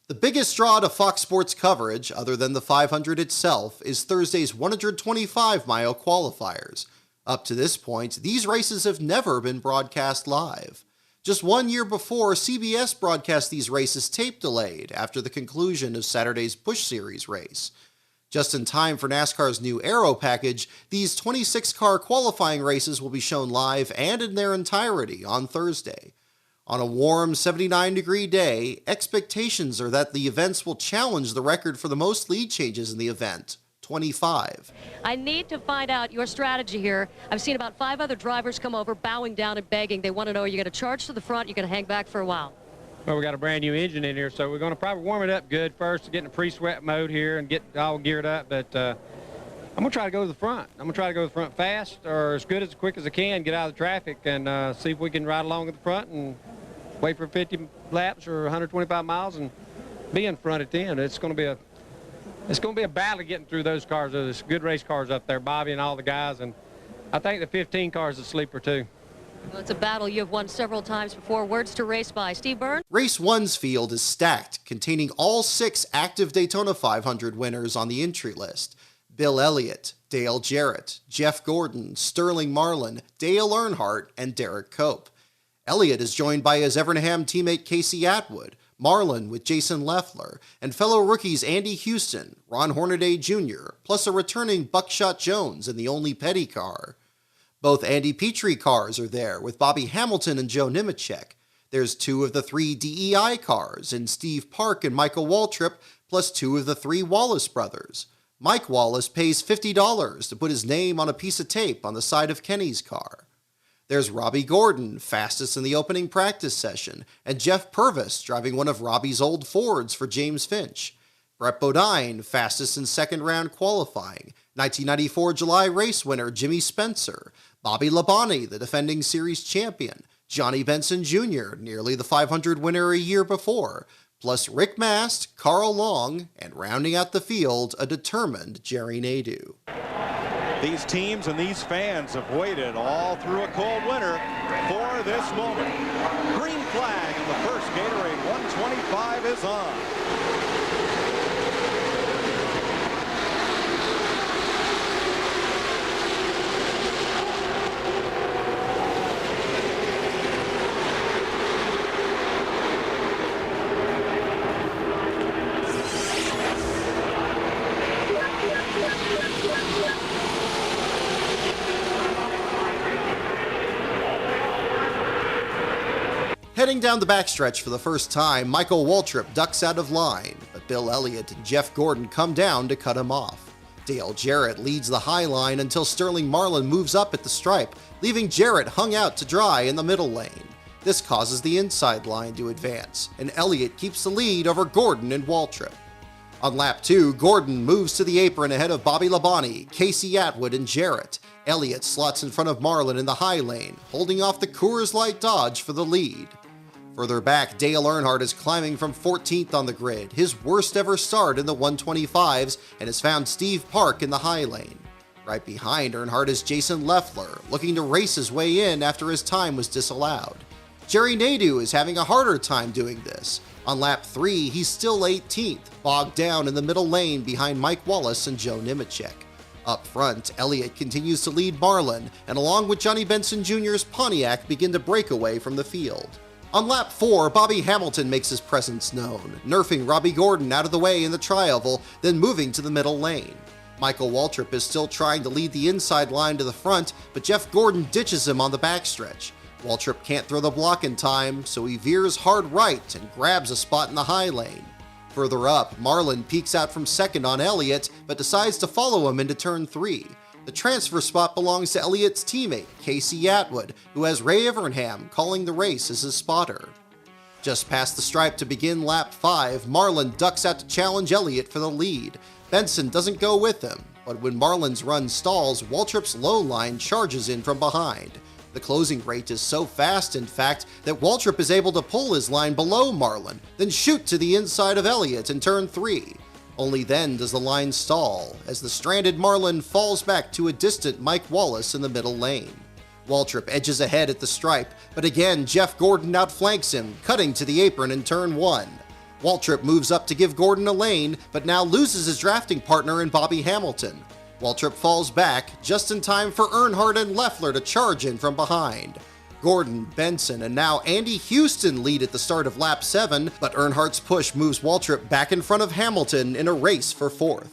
The biggest draw to Fox Sports coverage, other than the 500 itself, is Thursday's 125-mile qualifiers. Up to this point, these races have never been broadcast live. Just 1 year before, CBS broadcast these races tape delayed after the conclusion of Saturday's Busch Series race. Just in time for NASCAR's new Aero package, these 26-car qualifying races will be shown live and in their entirety on Thursday. On a warm 79-degree day, expectations are that the events will challenge the record for the most lead changes in the event, 25. I need to find out your strategy here. I've seen about 5 other drivers come over bowing down and begging. They want to know, are you going to charge to the front? You're going to hang back for a while. Well, we got a brand new engine in here, so we're going to probably warm it up good first to get in a pre-sweat mode here and get all geared up. But I'm going to try to go to the front. I'm going to try to go to the front fast or as good as quick as I can, get out of the traffic and see if we can ride along at the front and wait for 50 laps or 125 miles and be in front at the end. It's going to be a battle getting through those cars. There's good race cars up there, Bobby and all the guys, and I think the 15 car is a sleeper too. Well, it's a battle you have won several times before. Words to race by. Steve Byrne? Race 1's field is stacked, containing all 6 active Daytona 500 winners on the entry list. Bill Elliott, Dale Jarrett, Jeff Gordon, Sterling Marlin, Dale Earnhardt, and Derek Cope. Elliott is joined by his Evernham teammate Casey Atwood, Marlin with Jason Leffler, and fellow rookies Andy Houston, Ron Hornaday Jr., plus a returning Buckshot Jones in the only Petty car. Both Andy Petrie cars are there, with Bobby Hamilton and Joe Nemechek. There's 2 of the 3 DEI cars in Steve Park and Michael Waltrip, plus 2 of the 3 Wallace brothers. Mike Wallace pays $50 to put his name on a piece of tape on the side of Kenny's car. There's Robbie Gordon, fastest in the opening practice session, and Jeff Purvis driving one of Robbie's old Fords for James Finch. Brett Bodine, fastest in second-round qualifying. 1994 July race winner Jimmy Spencer. Bobby Labonte, the defending series champion. Johnny Benson Jr., nearly the 500 winner a year before. Plus Rick Mast, Carl Long, and rounding out the field, a determined Jerry Nadeau. These teams and these fans have waited all through a cold winter for this moment. Green flag and the first Gatorade 125 is on. Heading down the backstretch for the first time, Michael Waltrip ducks out of line, but Bill Elliott and Jeff Gordon come down to cut him off. Dale Jarrett leads the high line until Sterling Marlin moves up at the stripe, leaving Jarrett hung out to dry in the middle lane. This causes the inside line to advance, and Elliott keeps the lead over Gordon and Waltrip. On lap 2, Gordon moves to the apron ahead of Bobby Labonte, Casey Atwood, and Jarrett. Elliott slots in front of Marlin in the high lane, holding off the Coors Light Dodge for the lead. Further back, Dale Earnhardt is climbing from 14th on the grid, his worst ever start in the 125s, and has found Steve Park in the high lane. Right behind Earnhardt is Jason Leffler, looking to race his way in after his time was disallowed. Jerry Nadeau is having a harder time doing this. On lap 3, he's still 18th, bogged down in the middle lane behind Mike Wallace and Joe Nemechek. Up front, Elliott continues to lead Marlin, and along with Johnny Benson Jr.'s Pontiac begin to break away from the field. On lap 4, Bobby Hamilton makes his presence known, nerfing Robbie Gordon out of the way in the tri-oval, then moving to the middle lane. Michael Waltrip is still trying to lead the inside line to the front, but Jeff Gordon ditches him on the backstretch. Waltrip can't throw the block in time, so he veers hard right and grabs a spot in the high lane. Further up, Marlin peeks out from second on Elliott, but decides to follow him into turn 3. The transfer spot belongs to Elliott's teammate, Casey Atwood, who has Ray Evernham calling the race as his spotter. Just past the stripe to begin lap 5, Marlin ducks out to challenge Elliott for the lead. Benson doesn't go with him, but when Marlin's run stalls, Waltrip's low line charges in from behind. The closing rate is so fast, in fact, that Waltrip is able to pull his line below Marlin, then shoot to the inside of Elliott in turn 3. Only then does the line stall, as the stranded Marlin falls back to a distant Mike Wallace in the middle lane. Waltrip edges ahead at the stripe, but again Jeff Gordon outflanks him, cutting to the apron in turn 1. Waltrip moves up to give Gordon a lane, but now loses his drafting partner in Bobby Hamilton. Waltrip falls back, just in time for Earnhardt and Leffler to charge in from behind. Gordon, Benson, and now Andy Houston lead at the start of lap 7, but Earnhardt's push moves Waltrip back in front of Hamilton in a race for 4th.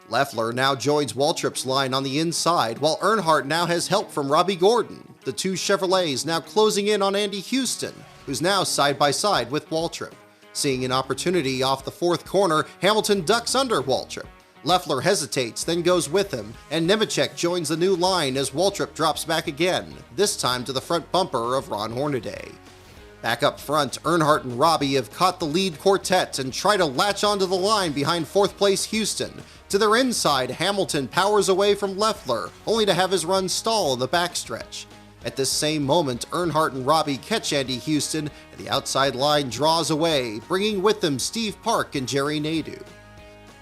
Leffler now joins Waltrip's line on the inside, while Earnhardt now has help from Robbie Gordon. The two Chevrolets now closing in on Andy Houston, who's now side by side with Waltrip. Seeing an opportunity off the 4th corner, Hamilton ducks under Waltrip. Leffler hesitates, then goes with him, and Nemechek joins the new line as Waltrip drops back again, this time to the front bumper of Ron Hornaday. Back up front, Earnhardt and Robbie have caught the lead quartet and try to latch onto the line behind 4th place Houston. To their inside, Hamilton powers away from Loeffler, only to have his run stall in the backstretch. At this same moment, Earnhardt and Robbie catch Andy Houston, and the outside line draws away, bringing with them Steve Park and Jerry Nadeau.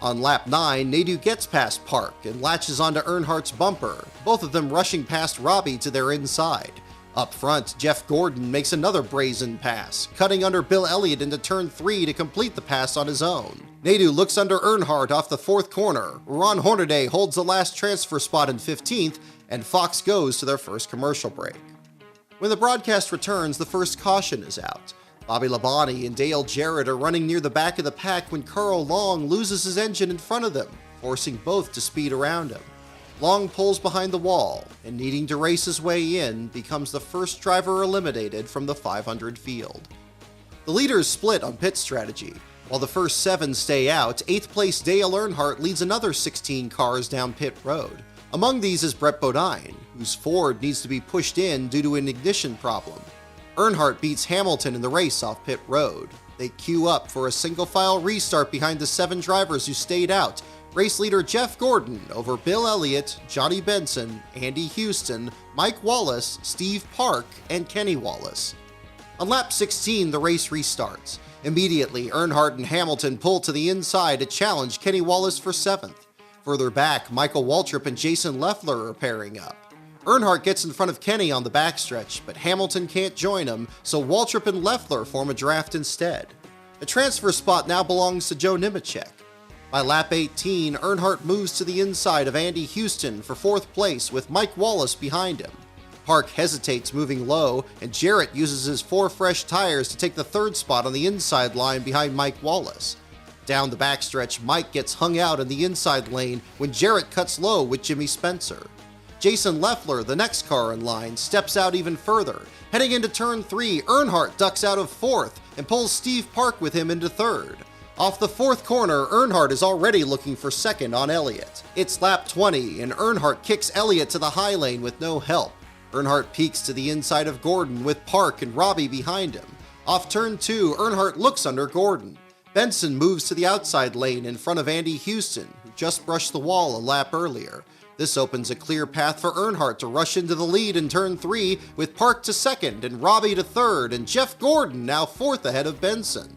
On lap 9, Nadeau gets past Park and latches onto Earnhardt's bumper, both of them rushing past Robbie to their inside. Up front, Jeff Gordon makes another brazen pass, cutting under Bill Elliott into turn 3 to complete the pass on his own. Nadeau looks under Earnhardt off the 4th corner. Ron Hornaday holds the last transfer spot in 15th, and Fox goes to their first commercial break. When the broadcast returns, the first caution is out. Bobby Labonte and Dale Jarrett are running near the back of the pack when Carl Long loses his engine in front of them, forcing both to speed around him. Long pulls behind the wall, and needing to race his way in, becomes the first driver eliminated from the 500 field. The leaders split on pit strategy. While the first 7 stay out, 8th place Dale Earnhardt leads another 16 cars down pit road. Among these is Brett Bodine, whose Ford needs to be pushed in due to an ignition problem. Earnhardt beats Hamilton in the race off pit road. They queue up for a single-file restart behind the 7 drivers who stayed out. Race leader Jeff Gordon over Bill Elliott, Johnny Benson, Andy Houston, Mike Wallace, Steve Park, and Kenny Wallace. On lap 16, the race restarts. Immediately, Earnhardt and Hamilton pull to the inside to challenge Kenny Wallace for 7th. Further back, Michael Waltrip and Jason Loeffler are pairing up. Earnhardt gets in front of Kenny on the backstretch, but Hamilton can't join him, so Waltrip and Loeffler form a draft instead. The transfer spot now belongs to Joe Nemechek. By lap 18, Earnhardt moves to the inside of Andy Houston for 4th place with Mike Wallace behind him. Park hesitates moving low, and Jarrett uses his 4 fresh tires to take the 3rd spot on the inside line behind Mike Wallace. Down the backstretch, Mike gets hung out in the inside lane when Jarrett cuts low with Jimmy Spencer. Jason Loeffler, the next car in line, steps out even further. Heading into turn 3, Earnhardt ducks out of 4th and pulls Steve Park with him into 3rd. Off the 4th corner, Earnhardt is already looking for 2nd on Elliott. It's lap 20, and Earnhardt kicks Elliott to the high lane with no help. Earnhardt peeks to the inside of Gordon with Park and Robbie behind him. Off turn 2, Earnhardt looks under Gordon. Benson moves to the outside lane in front of Andy Houston, who just brushed the wall a lap earlier. This opens a clear path for Earnhardt to rush into the lead in turn 3, with Park to 2nd and Robbie to 3rd, and Jeff Gordon now 4th ahead of Benson.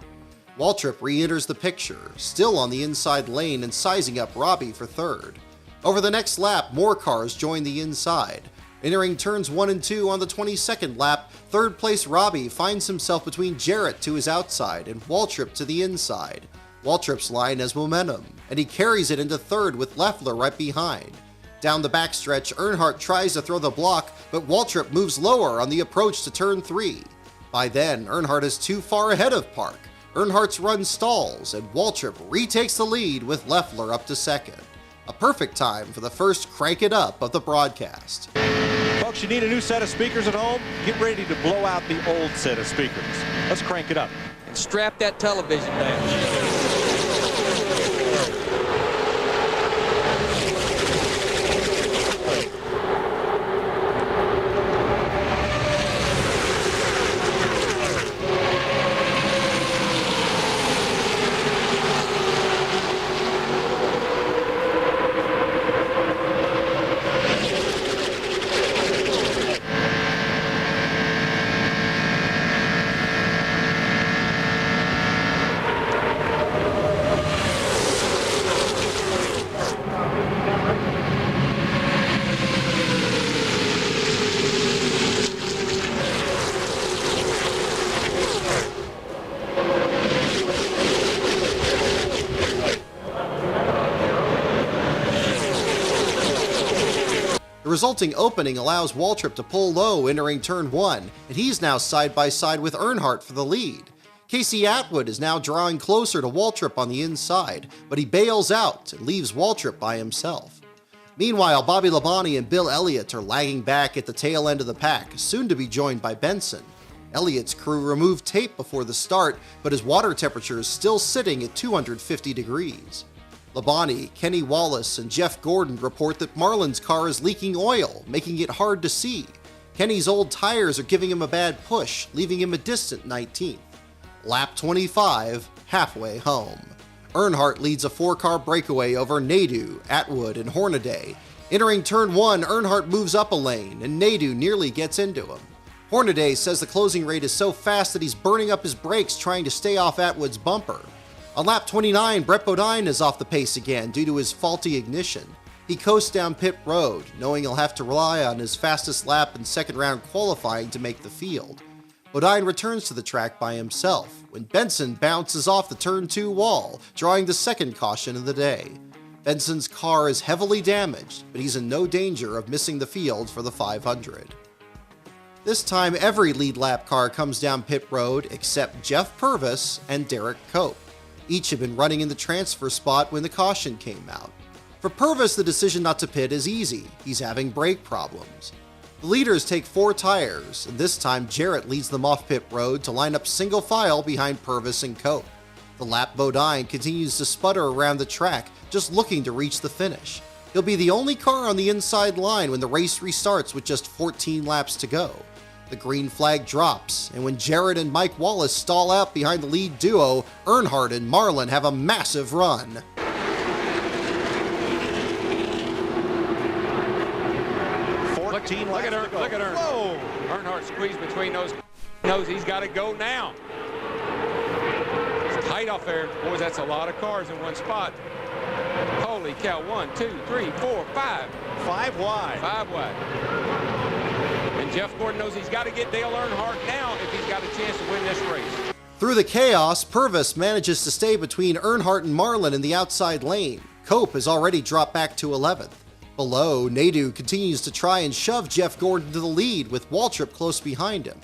Waltrip re-enters the picture, still on the inside lane and sizing up Robbie for 3rd. Over the next lap, more cars join the inside. Entering turns 1 and 2 on the 22nd lap, 3rd place Robbie finds himself between Jarrett to his outside and Waltrip to the inside. Waltrip's line has momentum, and he carries it into 3rd with Loeffler right behind. Down the backstretch, Earnhardt tries to throw the block, but Waltrip moves lower on the approach to turn 3. By then, Earnhardt is too far ahead of Park. Earnhardt's run stalls, and Waltrip retakes the lead with Loeffler up to 2nd. A perfect time for the first crank it up of the broadcast. Folks, you need a new set of speakers at home? Get ready to blow out the old set of speakers. Let's crank it up. And strap that television down. The resulting opening allows Waltrip to pull low entering turn 1, and he's now side by side with Earnhardt for the lead. Casey Atwood is now drawing closer to Waltrip on the inside, but he bails out and leaves Waltrip by himself. Meanwhile, Bobby Labonte and Bill Elliott are lagging back at the tail end of the pack, soon to be joined by Benson. Elliott's crew removed tape before the start, but his water temperature is still sitting at 250 degrees. Labonte, Kenny Wallace, and Jeff Gordon report that Marlin's car is leaking oil, making it hard to see. Kenny's old tires are giving him a bad push, leaving him a distant 19th. Lap 25, halfway home. Earnhardt leads a 4-car breakaway over Nadeau, Atwood, and Hornaday. Entering turn 1, Earnhardt moves up a lane, and Nadeau nearly gets into him. Hornaday says the closing rate is so fast that he's burning up his brakes trying to stay off Atwood's bumper. On lap 29, Brett Bodine is off the pace again due to his faulty ignition. He coasts down pit road, knowing he'll have to rely on his fastest lap in second round qualifying to make the field. Bodine returns to the track by himself when Benson bounces off the turn 2 wall, drawing the second caution of the day. Benson's car is heavily damaged, but he's in no danger of missing the field for the 500. This time, every lead lap car comes down pit road except Jeff Purvis and Derek Cope. Each have been running in the transfer spot when the caution came out. For Purvis, the decision not to pit is easy. He's having brake problems. The leaders take 4 tires, and this time Jarrett leads them off pit road to line up single file behind Purvis and Cope. The lap Bodine continues to sputter around the track, just looking to reach the finish. He'll be the only car on the inside line when the race restarts with just 14 laps to go. The green flag drops, and when Jarrett and Mike Wallace stall out behind the lead duo, Earnhardt and Marlin have a massive run. 14 laps to go. Look at Earnhardt. Whoa! Earnhardt squeezed between those. Knows he's got to go now. It's tight off there. Boys, that's a lot of cars in one spot. Holy cow. 1, 2, 3, 4, 5. 5 wide. 5 wide. And Jeff Gordon knows he's got to get Dale Earnhardt now if he's got a chance to win this race. Through the chaos, Purvis manages to stay between Earnhardt and Marlin in the outside lane. Cope has already dropped back to 11th. Below, Nadeau continues to try and shove Jeff Gordon to the lead with Waltrip close behind him.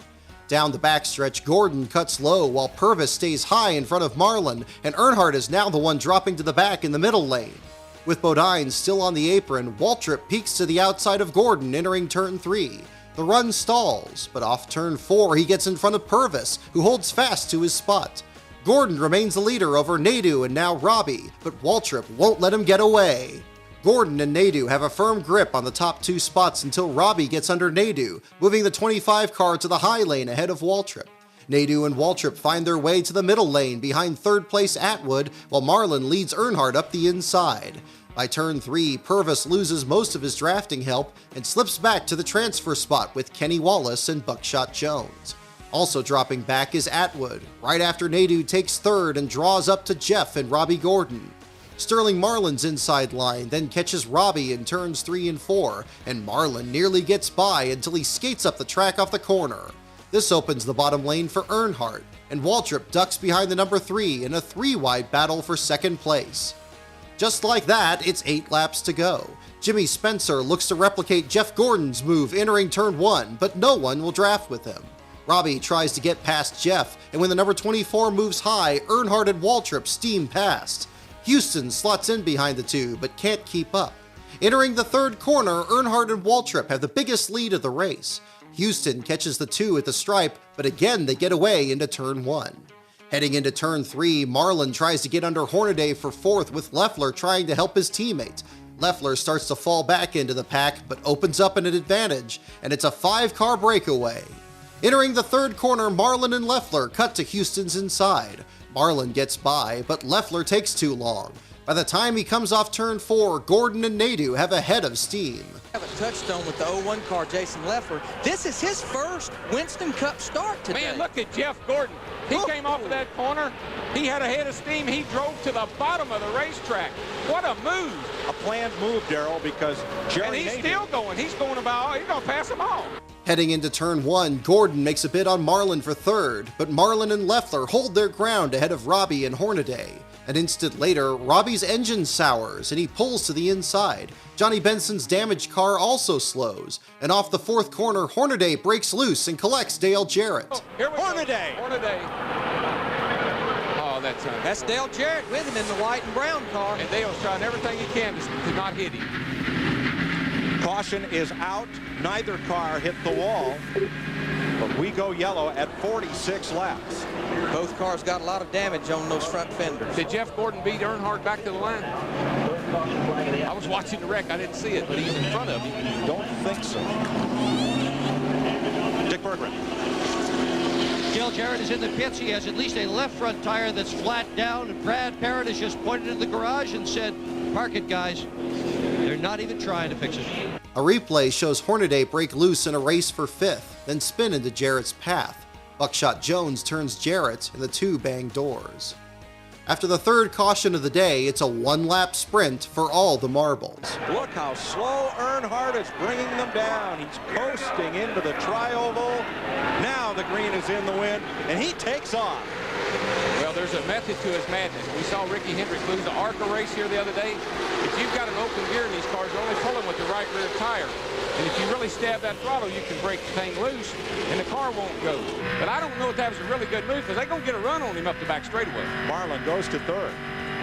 Down the backstretch, Gordon cuts low while Purvis stays high in front of Marlin, and Earnhardt is now the one dropping to the back in the middle lane. With Bodine still on the apron, Waltrip peeks to the outside of Gordon entering turn 3. The run stalls, but off turn 4 he gets in front of Purvis, who holds fast to his spot. Gordon remains the leader over Nadeau and now Robbie, but Waltrip won't let him get away. Gordon and Nadeau have a firm grip on the top 2 spots until Robbie gets under Nadeau, moving the 25 car to the high lane ahead of Waltrip. Nadeau and Waltrip find their way to the middle lane behind third place Atwood, while Marlin leads Earnhardt up the inside. By turn 3, Purvis loses most of his drafting help and slips back to the transfer spot with Kenny Wallace and Buckshot Jones. Also dropping back is Atwood, right after Nadeau takes third and draws up to Jeff and Robbie Gordon. Sterling Marlin's inside line then catches Robbie in turns 3 and 4, and Marlin nearly gets by until he skates up the track off the corner. This opens the bottom lane for Earnhardt, and Waltrip ducks behind the number 3 in a 3-wide battle for second place. Just like that, it's 8 laps to go. Jimmy Spencer looks to replicate Jeff Gordon's move entering turn 1, but no one will draft with him. Robbie tries to get past Jeff, and when the number 24 moves high, Earnhardt and Waltrip steam past. Houston slots in behind the 2, but can't keep up. Entering the third corner, Earnhardt and Waltrip have the biggest lead of the race. Houston catches the 2 at the stripe, but again they get away into turn 1. Heading into turn 3, Marlin tries to get under Hornaday for 4th with Leffler trying to help his teammate. Leffler starts to fall back into the pack, but opens up an advantage, and it's a 5-car breakaway. Entering the third corner, Marlin and Leffler cut to Houston's inside. Marlin gets by, but Leffler takes too long. By the time he comes off turn 4, Gordon and Nadeau have a head of steam. Have a touchstone with the 01 car, Jason Leffler. This is his first Winston Cup start today. Man, look at Jeff Gordon. He came off of that corner. He had a head of steam. He drove to the bottom of the racetrack. What a move. A planned move, Darrell, because Jerry And he's Nadeau, still going. He's going about, he's going to pass them all. Heading into turn 1, Gordon makes a bid on Marlin for 3rd, but Marlin and Leffler hold their ground ahead of Robbie and Hornaday. An instant later, Robbie's engine sours and he pulls to the inside. Johnny Benson's damaged car also slows, and off the 4th corner, Hornaday breaks loose and collects Dale Jarrett. Oh, here we Hornaday. Go. Hornaday. Oh, that's Dale Jarrett with him in the white and brown car. And Dale's trying everything he can to not hit him. Caution is out. Neither car hit the wall, but we go yellow at 46 laps. Both cars got a lot of damage on those front fenders. Did Jeff Gordon beat Earnhardt back to the line? I was watching the wreck. I didn't see it, but he's in front of him. Don't think so. Berggren. Gil Jarrett is in the pits. He has at least a left front tire that's flat down. And Brad Parrott has just pointed to the garage and said, "Park it, guys." They're not even trying to fix it. A replay shows Hornaday break loose in a race for 5th, then spin into Jarrett's path. Buckshot Jones turns Jarrett, and the two bang doors. After the third caution of the day, it's a one-lap sprint for all the marbles. Look how slow Earnhardt is bringing them down. He's coasting into the tri-oval. Now the green is in the wind, and he takes off. Well, there's a method to his madness. We saw Ricky Hendrick lose the ARCA race here the other day. If you've got an open gear in these cars, you're only pulling with the right rear tire. And if you really stab that throttle, you can break the thing loose, and the car won't go. But I don't know if that was a really good move, because they're going to get a run on him up the back straightaway. Marlin goes to 3rd.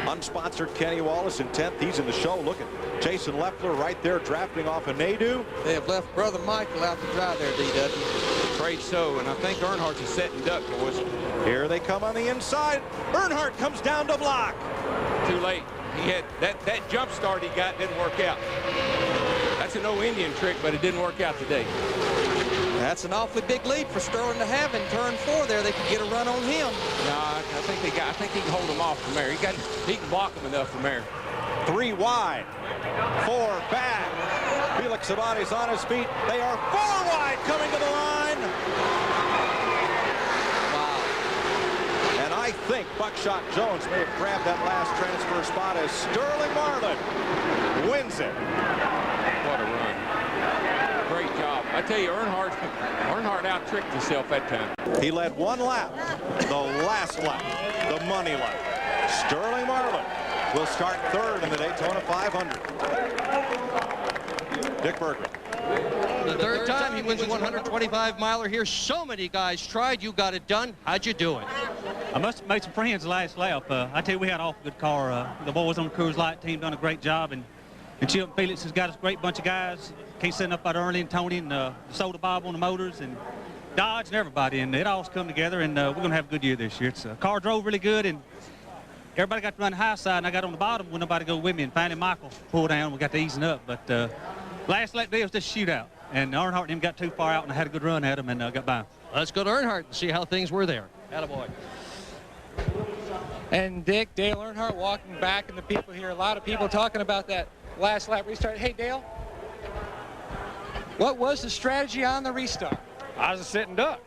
Unsponsored Kenny Wallace in 10th. He's in the show. Look at Jason Leffler right there drafting off a Nadeau. They have left Brother Michael out to dry there, DW. Afraid so, and I think Earnhardt's a setting duck, boys. Here they come on the inside. Earnhardt comes down to block. Too late. He had that jump start he got didn't work out. That's an old Indian trick, but it didn't work out today. That's an awfully big lead for Sterling to have in turn 4 there. They could get a run on him. No, I think he can hold him off from there. He can block him enough from there. 3 wide, 4 back. Felix Sabates on his feet. They are 4 wide coming to the line. Wow. And I think Buckshot Jones may have grabbed that last transfer spot as Sterling Marlin wins it. What a run. Great job. I tell you, Earnhardt out-tricked himself that time. He led 1 lap, the last lap, the money lap. Sterling Marlin will start 3rd in the Daytona 500. Dick Berggren. The third time he wins a 125-miler here. So many guys tried. You got it done. How'd you do it? I must have made some friends last lap. I tell you, we had an awful good car. The boys on the Coors Light team done a great job, and Chip Felix has got a great bunch of guys. Came sitting up by Early and Tony and Soda Bob on the motors and Dodge and everybody, and it all's come together, and we're going to have a good year this year. It's car drove really good, and everybody got to run the high side, and I got on the bottom when nobody go with me, and finally Michael pulled down. We got to easing up, but last lap day was just a shootout, and Earnhardt and him got too far out, and I had a good run at him and got by him. Let's go to Earnhardt and see how things were there. Attaboy. And Dick, Dale Earnhardt walking back, and the people here, a lot of people talking about that last lap restart. Hey, Dale, what was the strategy on the restart? I was a sitting duck.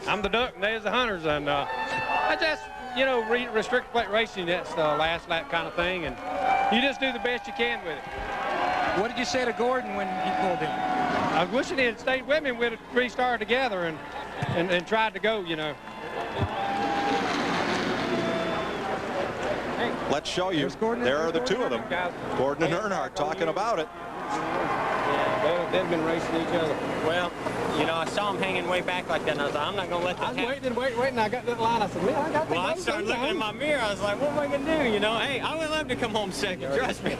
I'm the duck and there's the hunters, and I just, restrict plate racing, that's the last lap kind of thing, and you just do the best you can with it. What did you say to Gordon when he pulled in? I was wishing he had stayed with me and we'd have restarted together and tried to go, Let's show you. There are the 2 of them. Gordon and Earnhardt talking about it. Yeah, they've been racing each other. Well, I saw him hanging way back like that, and I was like, I'm not going to let that happen. I was waiting, I got that line. I said, man, I got to Well, I started looking in my mirror. I was like, what am I going to do? Hey, I would love to come home second, trust me.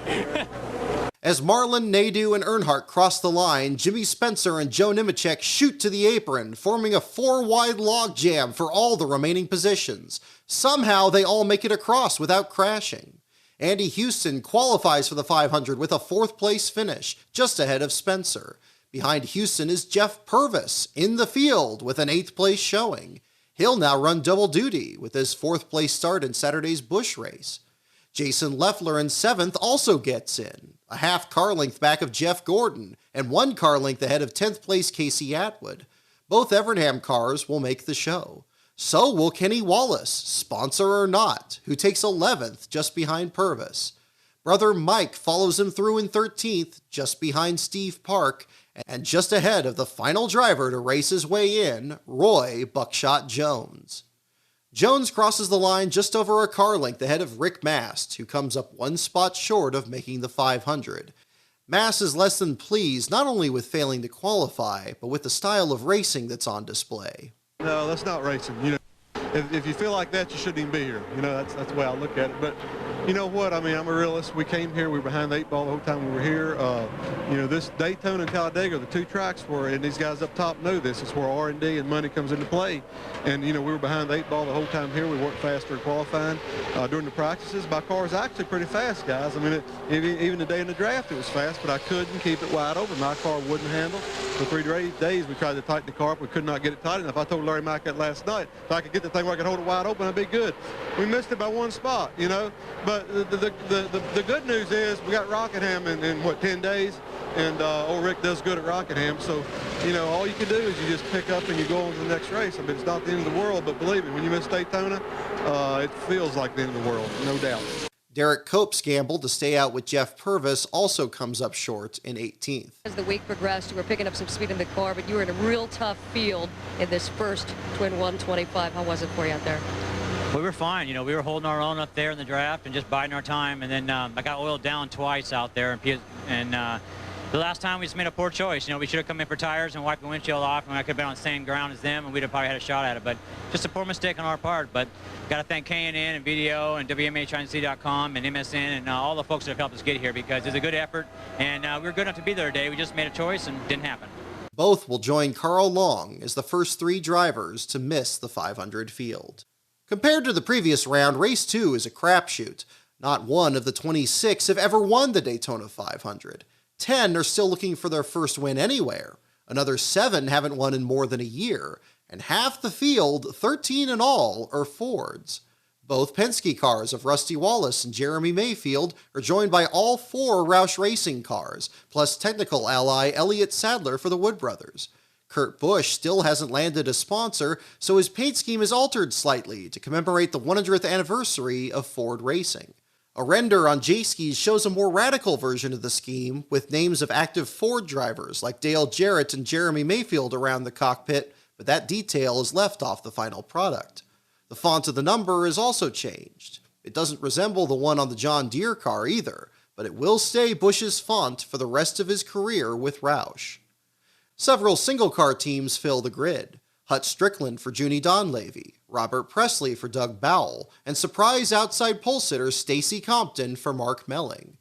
As Marlin, Nadeau, and Earnhardt cross the line, Jimmy Spencer and Joe Nemechek shoot to the apron, forming a 4-wide logjam for all the remaining positions. Somehow, they all make it across without crashing. Andy Houston qualifies for the 500 with a 4th-place finish, just ahead of Spencer. Behind Houston is Jeff Purvis, in the field with an 8th-place showing. He'll now run double duty with his 4th-place start in Saturday's Busch race. Jason Leffler in 7th also gets in, a half car length back of Jeff Gordon, and 1 car length ahead of 10th place Casey Atwood. Both Evernham cars will make the show. So will Kenny Wallace, sponsor or not, who takes 11th just behind Purvis. Brother Mike follows him through in 13th, just behind Steve Park, and just ahead of the final driver to race his way in, Roy Buckshot Jones. Jones crosses the line just over a car length ahead of Rick Mast, who comes up 1 spot short of making the 500. Mast is less than pleased not only with failing to qualify, but with the style of racing that's on display. No, that's not racing. if you feel like that, you shouldn't even be here. You know, that's the way I look at it. But you know what? I mean, I'm a realist. We came here. We were behind the 8 ball the whole time we were here. You know, this Daytona and Talladega are the 2 tracks where, and these guys up top know this, it's where R&D and money comes into play. And, you know, we were behind the 8 ball the whole time here. We weren't faster in qualifying. During the practices, my car was actually pretty fast, guys. I mean, even the day in the draft, it was fast, but I couldn't keep it wide open. My car wouldn't handle. For 3 days, we tried to tighten the car up. We could not get it tight enough. I told Larry Mack that last night. If I could get the thing where I could hold it wide open, I'd be good. We missed it by 1 spot, you know. But the good news is we got Rockingham in what, 10 days? And old Rick does good at Rockingham. So, you know, all you can do is you just pick up and you go on to the next race. I mean, it's not the end of the world, but believe me, when you miss Daytona, it feels like the end of the world, no doubt. Derek Cope's gamble to stay out with Jeff Purvis also comes up short in 18th. As the week progressed, you were picking up some speed in the car, but you were in a real tough field in this first Twin 125. How was it for you out there? We were fine. You know, we were holding our own up there in the draft and just biding our time. And then I got oiled down twice out there. And the last time we just made a poor choice. You know, we should have come in for tires and wiped the windshield off, and I could have been on the same ground as them, and we'd have probably had a shot at it. But just a poor mistake on our part. But got to thank K&N and Video and WMHINC.com and MSN and all the folks that have helped us get here, because it's a good effort. And we were good enough to be there today. We just made a choice and it didn't happen. Both will join Carl Long as the first 3 drivers to miss the 500 field. Compared to the previous round, Race 2 is a crapshoot. Not one of the 26 have ever won the Daytona 500. 10 are still looking for their first win anywhere. Another 7 haven't won in more than a year. And half the field, 13 in all, are Fords. Both Penske cars of Rusty Wallace and Jeremy Mayfield are joined by all 4 Roush Racing cars, plus technical ally Elliott Sadler for the Wood brothers. Kurt Busch still hasn't landed a sponsor, so his paint scheme is altered slightly to commemorate the 100th anniversary of Ford Racing. A render on J-Skis shows a more radical version of the scheme, with names of active Ford drivers like Dale Jarrett and Jeremy Mayfield around the cockpit, but that detail is left off the final product. The font of the number is also changed. It doesn't resemble the one on the John Deere car either, but it will stay Busch's font for the rest of his career with Roush. Several single-car teams fill the grid. Hut Strickland for Junie Donlavey, Robert Presley for Doug Bowell, and surprise outside pole sitter Stacy Compton for Mark Melling.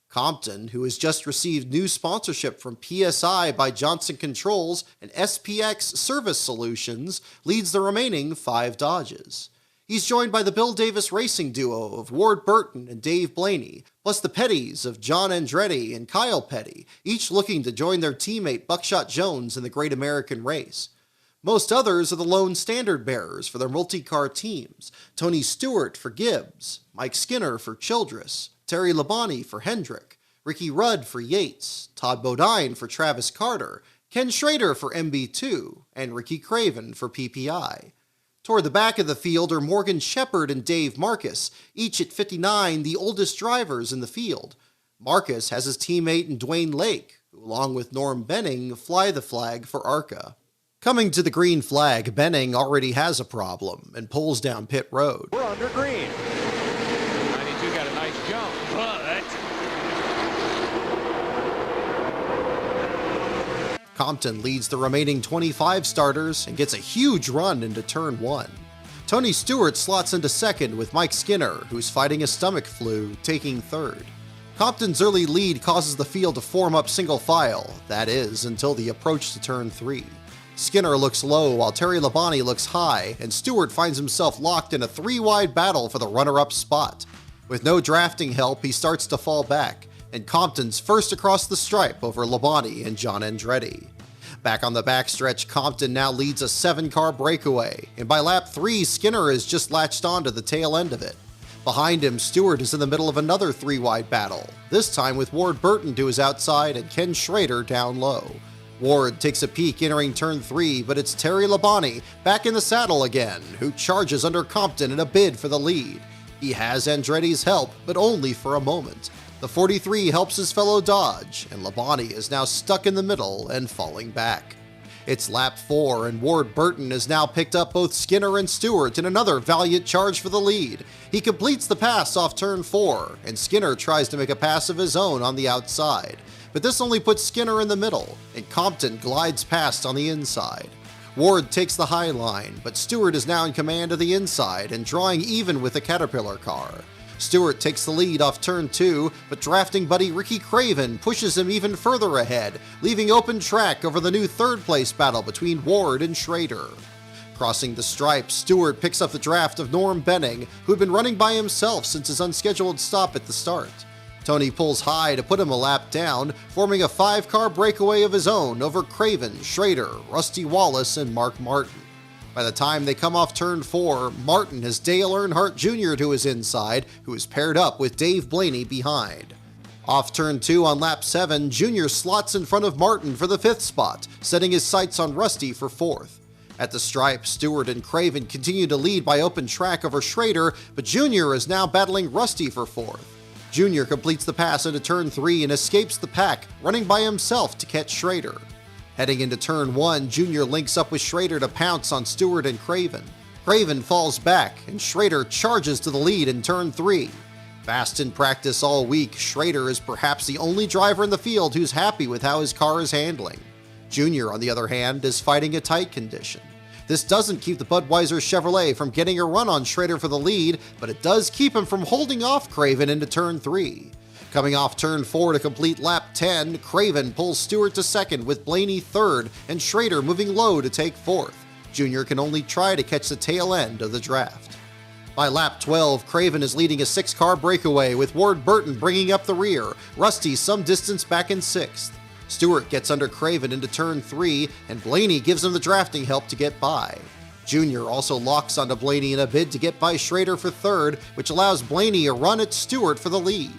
Compton, who has just received new sponsorship from PSI by Johnson Controls and SPX Service Solutions, leads the remaining 5 Dodges. He's joined by the Bill Davis racing duo of Ward Burton and Dave Blaney, plus the Pettys of John Andretti and Kyle Petty, each looking to join their teammate Buckshot Jones in the Great American Race. Most others are the lone standard bearers for their multi-car teams: Tony Stewart for Gibbs, Mike Skinner for Childress, Terry Labonte for Hendrick, Ricky Rudd for Yates, Todd Bodine for Travis Carter, Ken Schrader for MB2, and Ricky Craven for PPI. Toward the back of the field are Morgan Shepherd and Dave Marcus, each at 59, the oldest drivers in the field. Marcus has his teammate in Dwayne Lake, who along with Norm Benning fly the flag for ARCA. Coming to the green flag, Benning already has a problem and pulls down pit road. We're under green. 92 got a nice jump, but Compton leads the remaining 25 starters and gets a huge run into turn 1. Tony Stewart slots into second with Mike Skinner, who's fighting a stomach flu, taking third. Compton's early lead causes the field to form up single file, that is, until the approach to turn 3. Skinner looks low while Terry Labonte looks high, and Stewart finds himself locked in a 3-wide battle for the runner-up spot. With no drafting help, he starts to fall back, and Compton's first across the stripe over Labonte and John Andretti. Back on the backstretch, Compton now leads a 7-car breakaway, and by lap 3, Skinner has just latched onto the tail end of it. Behind him, Stewart is in the middle of another 3-wide battle, this time with Ward Burton to his outside and Ken Schrader down low. Ward takes a peek entering turn 3, but it's Terry Labonte back in the saddle again, who charges under Compton in a bid for the lead. He has Andretti's help, but only for a moment. The 43 helps his fellow dodge, and Labonte is now stuck in the middle and falling back. It's lap 4, and Ward Burton has now picked up both Skinner and Stewart in another valiant charge for the lead. He completes the pass off turn 4, and Skinner tries to make a pass of his own on the outside. But this only puts Skinner in the middle, and Compton glides past on the inside. Ward takes the high line, but Stewart is now in command of the inside and drawing even with the Caterpillar car. Stewart takes the lead off turn 2, but drafting buddy Ricky Craven pushes him even further ahead, leaving open track over the new third-place battle between Ward and Schrader. Crossing the stripe, Stewart picks up the draft of Norm Benning, who had been running by himself since his unscheduled stop at the start. Tony pulls high to put him a lap down, forming a 5-car breakaway of his own over Craven, Schrader, Rusty Wallace, and Mark Martin. By the time they come off turn 4, Martin has Dale Earnhardt Jr. to his inside, who is paired up with Dave Blaney behind. Off turn 2 on lap 7, Jr. slots in front of Martin for the 5th spot, setting his sights on Rusty for 4th. At the stripe, Stewart and Craven continue to lead by open track over Schrader, but Jr. is now battling Rusty for 4th. Jr. completes the pass into turn 3 and escapes the pack, running by himself to catch Schrader. Heading into turn 1, Jr. links up with Schrader to pounce on Stewart and Craven. Craven falls back, and Schrader charges to the lead in turn 3. Fast in practice all week, Schrader is perhaps the only driver in the field who's happy with how his car is handling. Jr., on the other hand, is fighting a tight condition. This doesn't keep the Budweiser Chevrolet from getting a run on Schrader for the lead, but it does keep him from holding off Craven into turn 3. Coming off turn 4 to complete lap 10, Craven pulls Stewart to 2nd with Blaney 3rd and Schrader moving low to take 4th. Jr. can only try to catch the tail end of the draft. By lap 12, Craven is leading a 6-car breakaway with Ward Burton bringing up the rear, Rusty some distance back in 6th. Stewart gets under Craven into turn 3 and Blaney gives him the drafting help to get by. Jr. also locks onto Blaney in a bid to get by Schrader for 3rd, which allows Blaney a run at Stewart for the lead.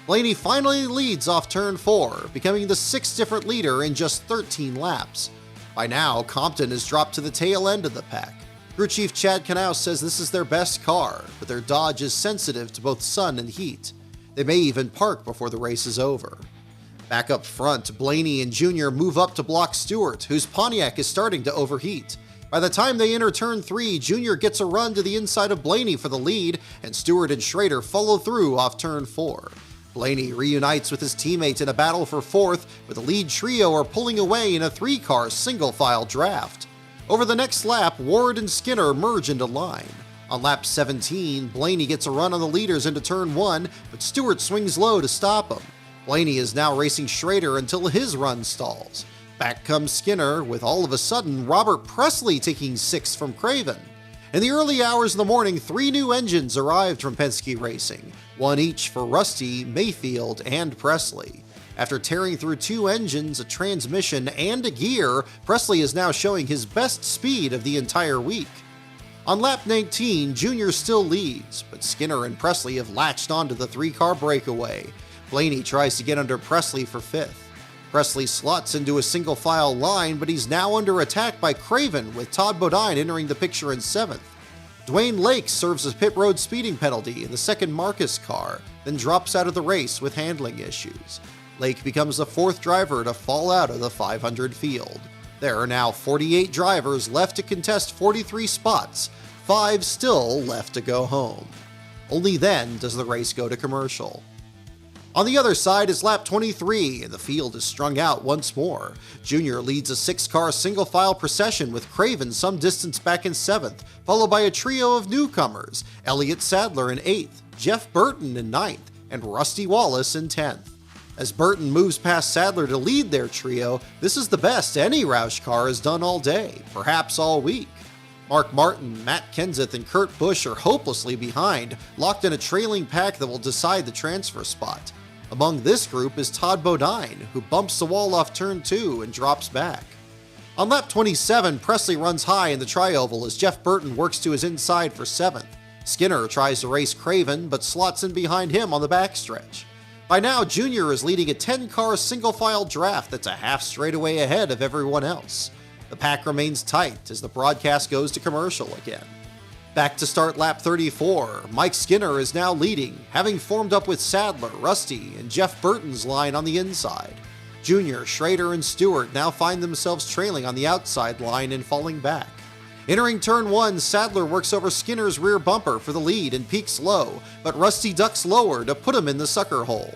Blaney finally leads off turn 4, becoming the 6th different leader in just 13 laps. By now, Compton has dropped to the tail end of the pack. Crew Chief Chad Knaus says this is their best car, but their Dodge is sensitive to both sun and heat. They may even park before the race is over. Back up front, Blaney and Jr. move up to block Stewart, whose Pontiac is starting to overheat. By the time they enter turn 3, Jr. gets a run to the inside of Blaney for the lead, and Stewart and Schrader follow through off turn 4. Blaney reunites with his teammate in a battle for 4th, but the lead trio are pulling away in a 3-car single-file draft. Over the next lap, Ward and Skinner merge into line. On lap 17, Blaney gets a run on the leaders into turn 1, but Stewart swings low to stop him. Blaney is now racing Schrader until his run stalls. Back comes Skinner, with all of a sudden Robert Presley taking 6th from Craven. In the early hours of the morning, 3 new engines arrived from Penske Racing, one each for Rusty, Mayfield, and Presley. After tearing through 2 engines, a transmission, and a gear, Presley is now showing his best speed of the entire week. On lap 19, Jr. still leads, but Skinner and Presley have latched onto the 3-car breakaway. Blaney tries to get under Presley for 5th. Presley slots into a single-file line, but he's now under attack by Craven, with Todd Bodine entering the picture in 7th. Dwayne Lake serves a pit road speeding penalty in the second Marcus car, then drops out of the race with handling issues. Lake becomes the 4th driver to fall out of the 500 field. There are now 48 drivers left to contest 43 spots, 5 still left to go home. Only then does the race go to commercial. On the other side is lap 23, and the field is strung out once more. Jr. leads a 6-car single-file procession with Craven some distance back in 7th, followed by a trio of newcomers, Elliott Sadler in 8th, Jeff Burton in 9th, and Rusty Wallace in 10th. As Burton moves past Sadler to lead their trio, this is the best any Roush car has done all day, perhaps all week. Mark Martin, Matt Kenseth, and Kurt Busch are hopelessly behind, locked in a trailing pack that will decide the transfer spot. Among this group is Todd Bodine, who bumps the wall off turn 2 and drops back. On lap 27, Presley runs high in the tri-oval as Jeff Burton works to his inside for 7th. Skinner tries to race Craven, but slots in behind him on the backstretch. By now, Jr. is leading a 10-car single-file draft that's a half straightaway ahead of everyone else. The pack remains tight as the broadcast goes to commercial again. Back to start lap 34, Mike Skinner is now leading, having formed up with Sadler, Rusty, and Jeff Burton's line on the inside. Jr., Schrader, and Stewart now find themselves trailing on the outside line and falling back. Entering turn 1, Sadler works over Skinner's rear bumper for the lead and peaks low, but Rusty ducks lower to put him in the sucker hole.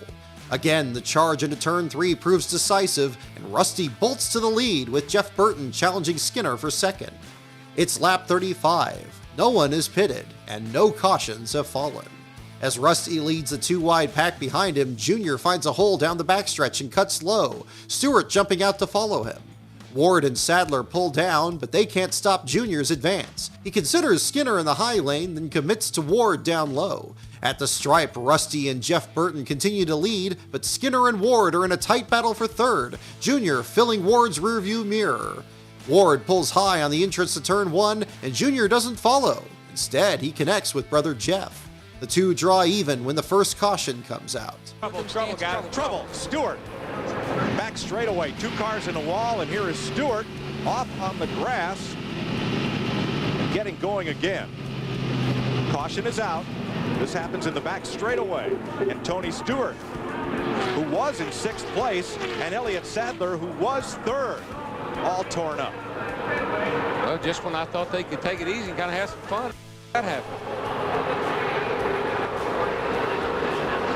Again, the charge into turn 3 proves decisive, and Rusty bolts to the lead with Jeff Burton challenging Skinner for second. It's lap 35. No one is pitted, and no cautions have fallen. As Rusty leads the 2-wide pack behind him, Junior finds a hole down the backstretch and cuts low, Stewart jumping out to follow him. Ward and Sadler pull down, but they can't stop Junior's advance. He considers Skinner in the high lane, then commits to Ward down low. At the stripe, Rusty and Jeff Burton continue to lead, but Skinner and Ward are in a tight battle for third, Junior filling Ward's rearview mirror. Ward pulls high on the entrance to turn 1, and Junior doesn't follow. Instead, he connects with brother Jeff. The two draw even when the first caution comes out. Trouble, guys. Trouble. Stewart. Back straightaway. 2 cars in the wall, and here is Stewart off on the grass and getting going again. Caution is out. This happens in the back straightaway. And Tony Stewart, who was in 6th place, and Elliott Sadler, who was 3rd, all torn up. Well, just when I thought they could take it easy and kind of have some fun, that happened.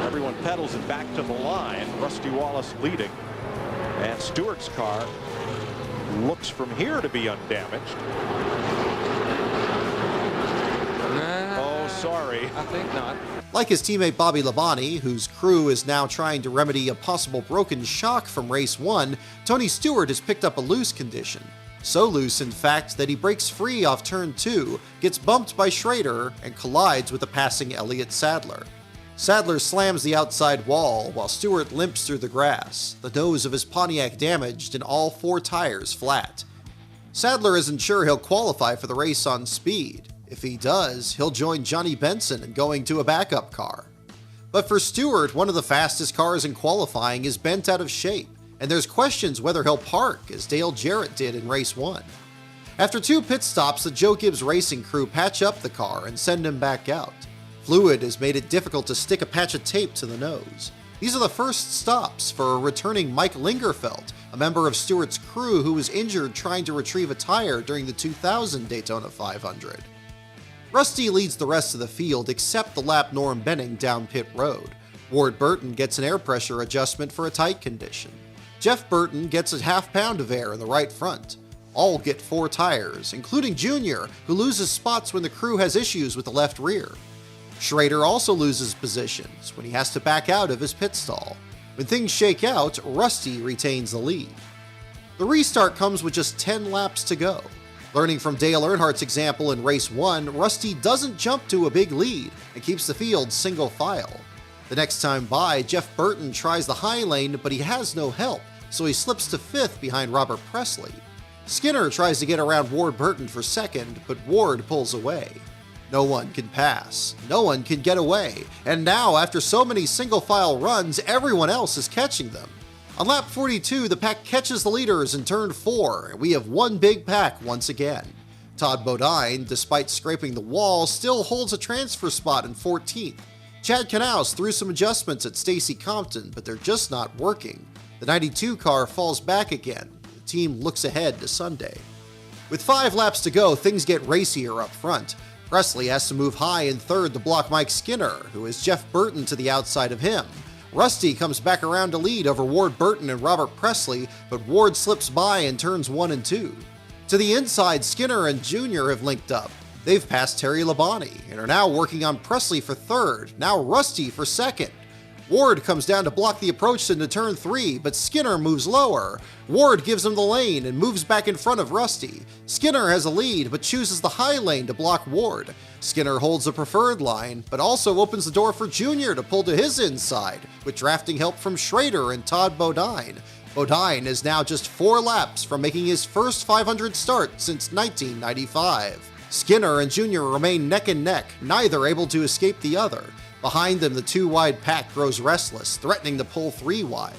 Everyone pedals it back to the line. Rusty Wallace leading. And Stewart's car looks from here to be undamaged. Oh, sorry. I think not. Like his teammate Bobby Labonte, whose crew is now trying to remedy a possible broken shock from race 1, Tony Stewart has picked up a loose condition. So loose, in fact, that he breaks free off turn 2, gets bumped by Schrader, and collides with the passing Elliott Sadler. Sadler slams the outside wall while Stewart limps through the grass, the nose of his Pontiac damaged and all 4 tires flat. Sadler isn't sure he'll qualify for the race on speed. If he does, he'll join Johnny Benson in going to a backup car. But for Stewart, one of the fastest cars in qualifying is bent out of shape, and there's questions whether he'll park as Dale Jarrett did in race 1. After 2 pit stops, the Joe Gibbs Racing crew patch up the car and send him back out. Fluid has made it difficult to stick a patch of tape to the nose. These are the first stops for returning Mike Lingerfeld, a member of Stewart's crew who was injured trying to retrieve a tire during the 2000 Daytona 500. Rusty leads the rest of the field except the lap Norm Benning down pit road. Ward Burton gets an air pressure adjustment for a tight condition. Jeff Burton gets a half pound of air in the right front. All get 4 tires, including Junior, who loses spots when the crew has issues with the left rear. Schrader also loses positions when he has to back out of his pit stall. When things shake out, Rusty retains the lead. The restart comes with just 10 laps to go. Learning from Dale Earnhardt's example in race 1, Rusty doesn't jump to a big lead and keeps the field single file. The next time by, Jeff Burton tries the high lane, but he has no help, so he slips to 5th behind Robert Presley. Skinner tries to get around Ward Burton for 2nd, but Ward pulls away. No one can pass, no one can get away, and now, after so many single-file runs, everyone else is catching them. On lap 42, the pack catches the leaders in turn 4, and we have one big pack once again. Todd Bodine, despite scraping the wall, still holds a transfer spot in 14th. Chad Knaus threw some adjustments at Stacy Compton, but they're just not working. The 92 car falls back again. The team looks ahead to Sunday. With 5 laps to go, things get racier up front. Presley has to move high in 3rd to block Mike Skinner, who is Jeff Burton to the outside of him. Rusty comes back around to lead over Ward Burton and Robert Presley, but Ward slips by in turns 1 and 2. To the inside, Skinner and Junior have linked up. They've passed Terry Labonte and are now working on Presley for 3rd, now Rusty for 2nd. Ward comes down to block the approach into turn 3, but Skinner moves lower. Ward gives him the lane and moves back in front of Rusty. Skinner has a lead, but chooses the high lane to block Ward. Skinner holds the preferred line, but also opens the door for Junior to pull to his inside, with drafting help from Schrader and Todd Bodine. Bodine is now just 4 laps from making his first 500 start since 1995. Skinner and Junior remain neck and neck, neither able to escape the other. Behind them, the 2-wide pack grows restless, threatening to pull 3 wide.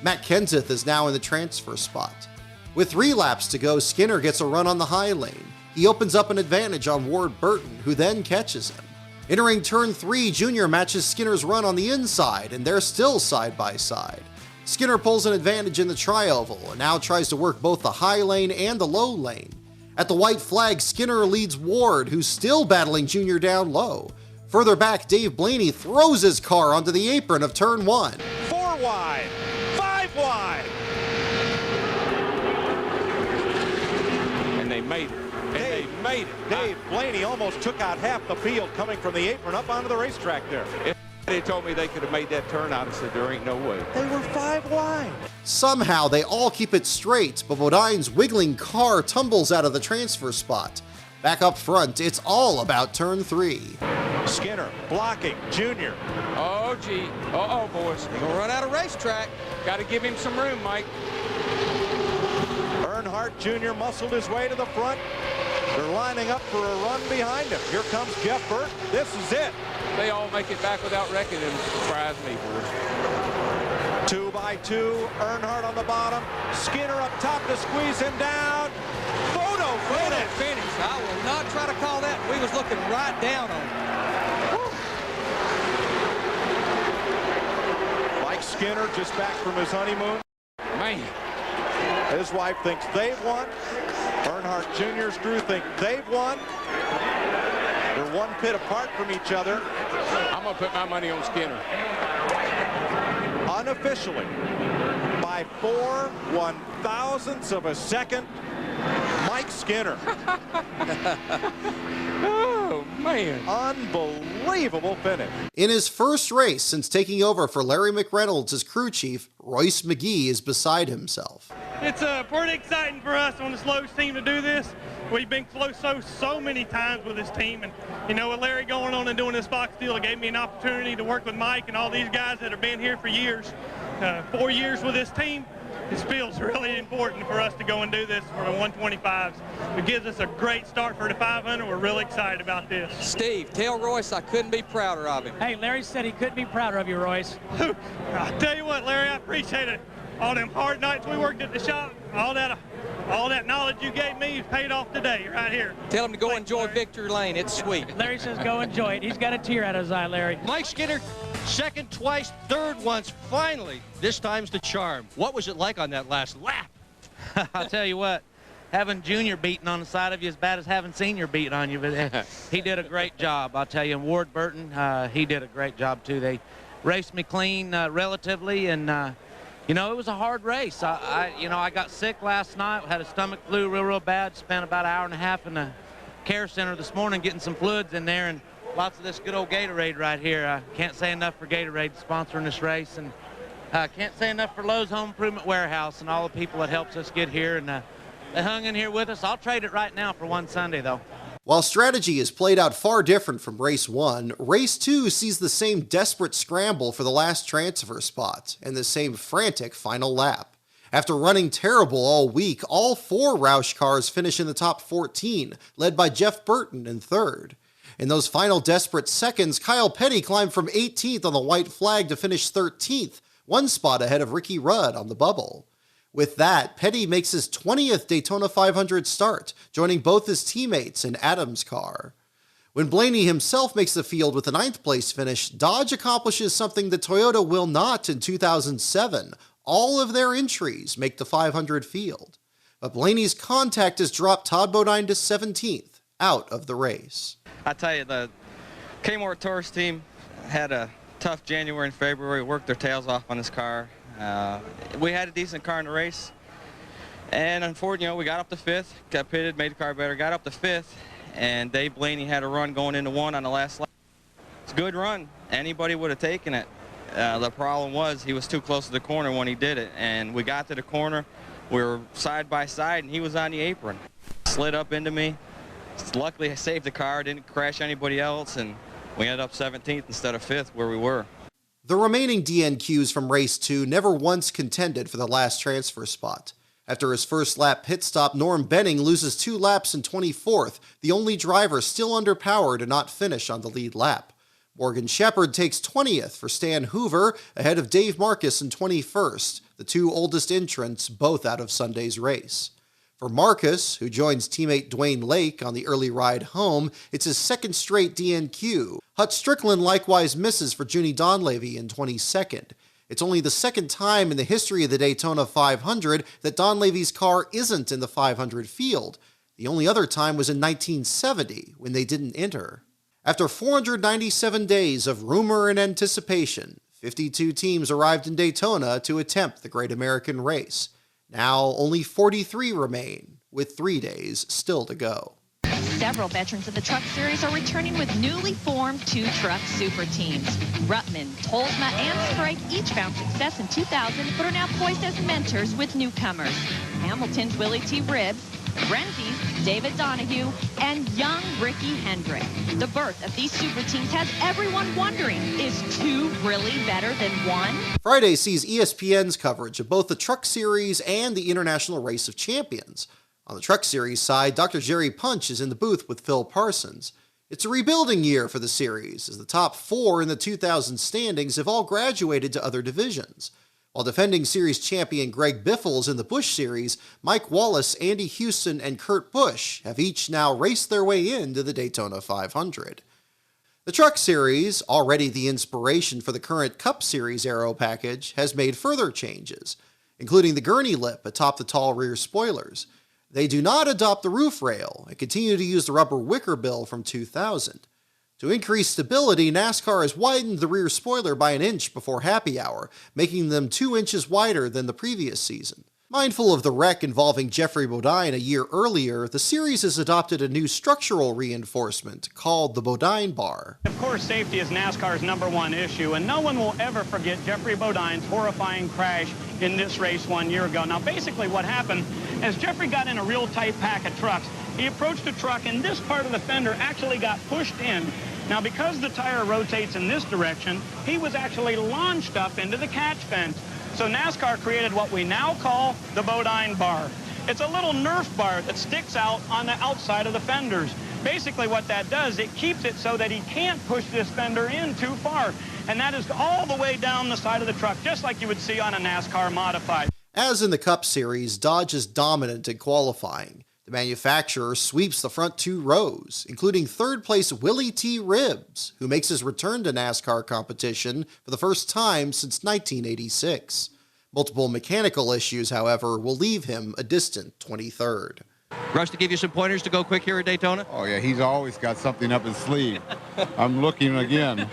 Matt Kenseth is now in the transfer spot. With 3 laps to go, Skinner gets a run on the high lane. He opens up an advantage on Ward Burton, who then catches him. Entering turn 3, Junior matches Skinner's run on the inside, and they're still side by side. Skinner pulls an advantage in the tri-oval and now tries to work both the high lane and the low lane. At the white flag, Skinner leads Ward, who's still battling Junior down low. Further back, Dave Blaney throws his car onto the apron of turn 1. 4 wide. 5 wide. And they made it. They made it. Dave Blaney almost took out half the field coming from the apron up onto the racetrack there. If they told me they could have made that turn, I'd have said there ain't no way. They were 5 wide. Somehow they all keep it straight, but Bodine's wiggling car tumbles out of the transfer spot. Back up front, it's all about turn 3. Skinner blocking Junior. Oh, gee. Uh-oh, boys. We're gonna run out of racetrack. Got to give him some room, Mike. Earnhardt Jr. muscled his way to the front. They're lining up for a run behind him. Here comes Jeff Burton. This is it. They all make it back without wrecking him. Surprise me, boys. 2 by 2. Earnhardt on the bottom. Skinner up top to squeeze him down. Photo finish. I will not try to call that. We was looking right down on him. Mike Skinner just back from his honeymoon. Man. His wife thinks they've won. Earnhardt Jr.'s crew think they've won. They're 1 pit apart from each other. I'm going to put my money on Skinner. Unofficially, by 4 1/1000ths of a second, Mike Skinner. Oh, man. Unbelievable finish. In his first race since taking over for Larry McReynolds as crew chief, Royce McGee is beside himself. It's pretty exciting for us on the Slows team to do this. We've been close so many times with this team, and you know, with Larry going on and doing this Fox deal, it gave me an opportunity to work with Mike and all these guys that have been here for years. 4 years with this team. This feels really important for us to go and do this for the 125s. It gives us a great start for the 500. We're really excited about this. Steve, tell Royce I couldn't be prouder of him. Hey, Larry said he couldn't be prouder of you, Royce. I'll tell you what, Larry, I appreciate it. All them hard nights we worked at the shop, all that knowledge you gave me paid off today, right here. Tell him to go enjoy Victory Lane. It's sweet. Larry says go enjoy it. He's got a tear out of his eye, Larry. Mike Skinner, second twice, third once. Finally, this time's the charm. What was it like on that last lap? I'll tell you what, having Junior beating on the side of you as bad as having Senior beating on you, but he did a great job. I'll tell you, and Ward Burton, he did a great job too. They raced me clean relatively, and you know, it was a hard race. I got sick last night, had a stomach flu real bad, spent about an hour and a half in the care center this morning getting some fluids in there, and lots of this good old Gatorade right here. Can't say enough for Gatorade sponsoring this race, and can't say enough for Lowe's Home Improvement Warehouse and all the people that helps us get here, and they hung in here with us. I'll trade it right now for one Sunday, though. While strategy is played out far different from Race 1, Race 2 sees the same desperate scramble for the last transfer spot and the same frantic final lap. After running terrible all week, all 4 Roush cars finish in the top 14, led by Jeff Burton in 3rd. In those final desperate seconds, Kyle Petty climbed from 18th on the white flag to finish 13th, 1 spot ahead of Ricky Rudd on the bubble. With that, Petty makes his 20th Daytona 500 start, joining both his teammates in Adams' car. When Blaney himself makes the field with a 9th place finish, Dodge accomplishes something that Toyota will not in 2007. All of their entries make the 500 field. But Blaney's contact has dropped Todd Bodine to 17th, out of the race. I tell you, the Kmart Tourist team had a tough January and February, worked their tails off on this car. We had a decent car in the race, and unfortunately, we got up to 5th, got pitted, made the car better, got up to 5th, and Dave Blaney had a run going into 1 on the last lap. It's a good run. Anybody would have taken it. The problem was he was too close to the corner when he did it, and we got to the corner, we were side by side, and he was on the apron. Slid up into me. Luckily, I saved the car, didn't crash anybody else, and we ended up 17th instead of 5th where we were. The remaining DNQs from Race 2 never once contended for the last transfer spot. After his first lap pit stop, Norm Benning loses 2 laps in 24th, the only driver still under power to not finish on the lead lap. Morgan Shepherd takes 20th for Stan Hoover, ahead of Dave Marcus in 21st, the 2 oldest entrants both out of Sunday's race. For Marcus, who joins teammate Dwayne Lake on the early ride home, it's his 2nd straight DNQ. Hut Strickland likewise misses for Junie Donlavey in 22nd. It's only the 2nd time in the history of the Daytona 500 that Donlavey's car isn't in the 500 field. The only other time was in 1970, when they didn't enter. After 497 days of rumor and anticipation, 52 teams arrived in Daytona to attempt the Great American Race. Now only 43 remain, with 3 days still to go. Several veterans of the Truck Series are returning with newly formed 2 truck super teams. Ruttman, Tolsma, and Strike each found success in 2000, but are now poised as mentors with newcomers. Hamilton's Willie T. Ribbs, Renzi's David Donahue, and young Ricky Hendrick. The birth of these super teams has everyone wondering, is 2 really better than 1? Friday sees ESPN's coverage of both the Truck Series and the International Race of Champions. On the Truck Series side, Dr. Jerry Punch is in the booth with Phil Parsons. It's a rebuilding year for the series, as the top 4 in the 2000 standings have all graduated to other divisions. While defending series champion Greg Biffle's in the Busch Series, Mike Wallace, Andy Houston, and Kurt Busch have each now raced their way into the Daytona 500. The Truck Series, already the inspiration for the current Cup Series aero package, has made further changes, including the gurney lip atop the tall rear spoilers. They do not adopt the roof rail and continue to use the rubber wicker bill from 2000. To increase stability, NASCAR has widened the rear spoiler by an inch before happy hour, making them 2 inches wider than the previous season. Mindful of the wreck involving Jeffrey Bodine a year earlier, the series has adopted a new structural reinforcement called the Bodine bar. Of course, safety is NASCAR's #1 issue, and no one will ever forget Jeffrey Bodine's horrifying crash in this race 1 year ago. Now, basically what happened, as Jeffrey got in a real tight pack of trucks, he approached a truck, and this part of the fender actually got pushed in. Now, because the tire rotates in this direction, he was actually launched up into the catch fence. So NASCAR created what we now call the Bodine bar. It's a little Nerf bar that sticks out on the outside of the fenders. Basically what that does, it keeps it so that he can't push this fender in too far. And that is all the way down the side of the truck, just like you would see on a NASCAR modified. As in the Cup Series, Dodge is dominant in qualifying. The manufacturer sweeps the front 2 rows, including third-place Willie T. Ribbs, who makes his return to NASCAR competition for the first time since 1986. Multiple mechanical issues, however, will leave him a distant 23rd. Rush, to give you some pointers to go quick here at Daytona? Oh, yeah, he's always got something up his sleeve. I'm looking again.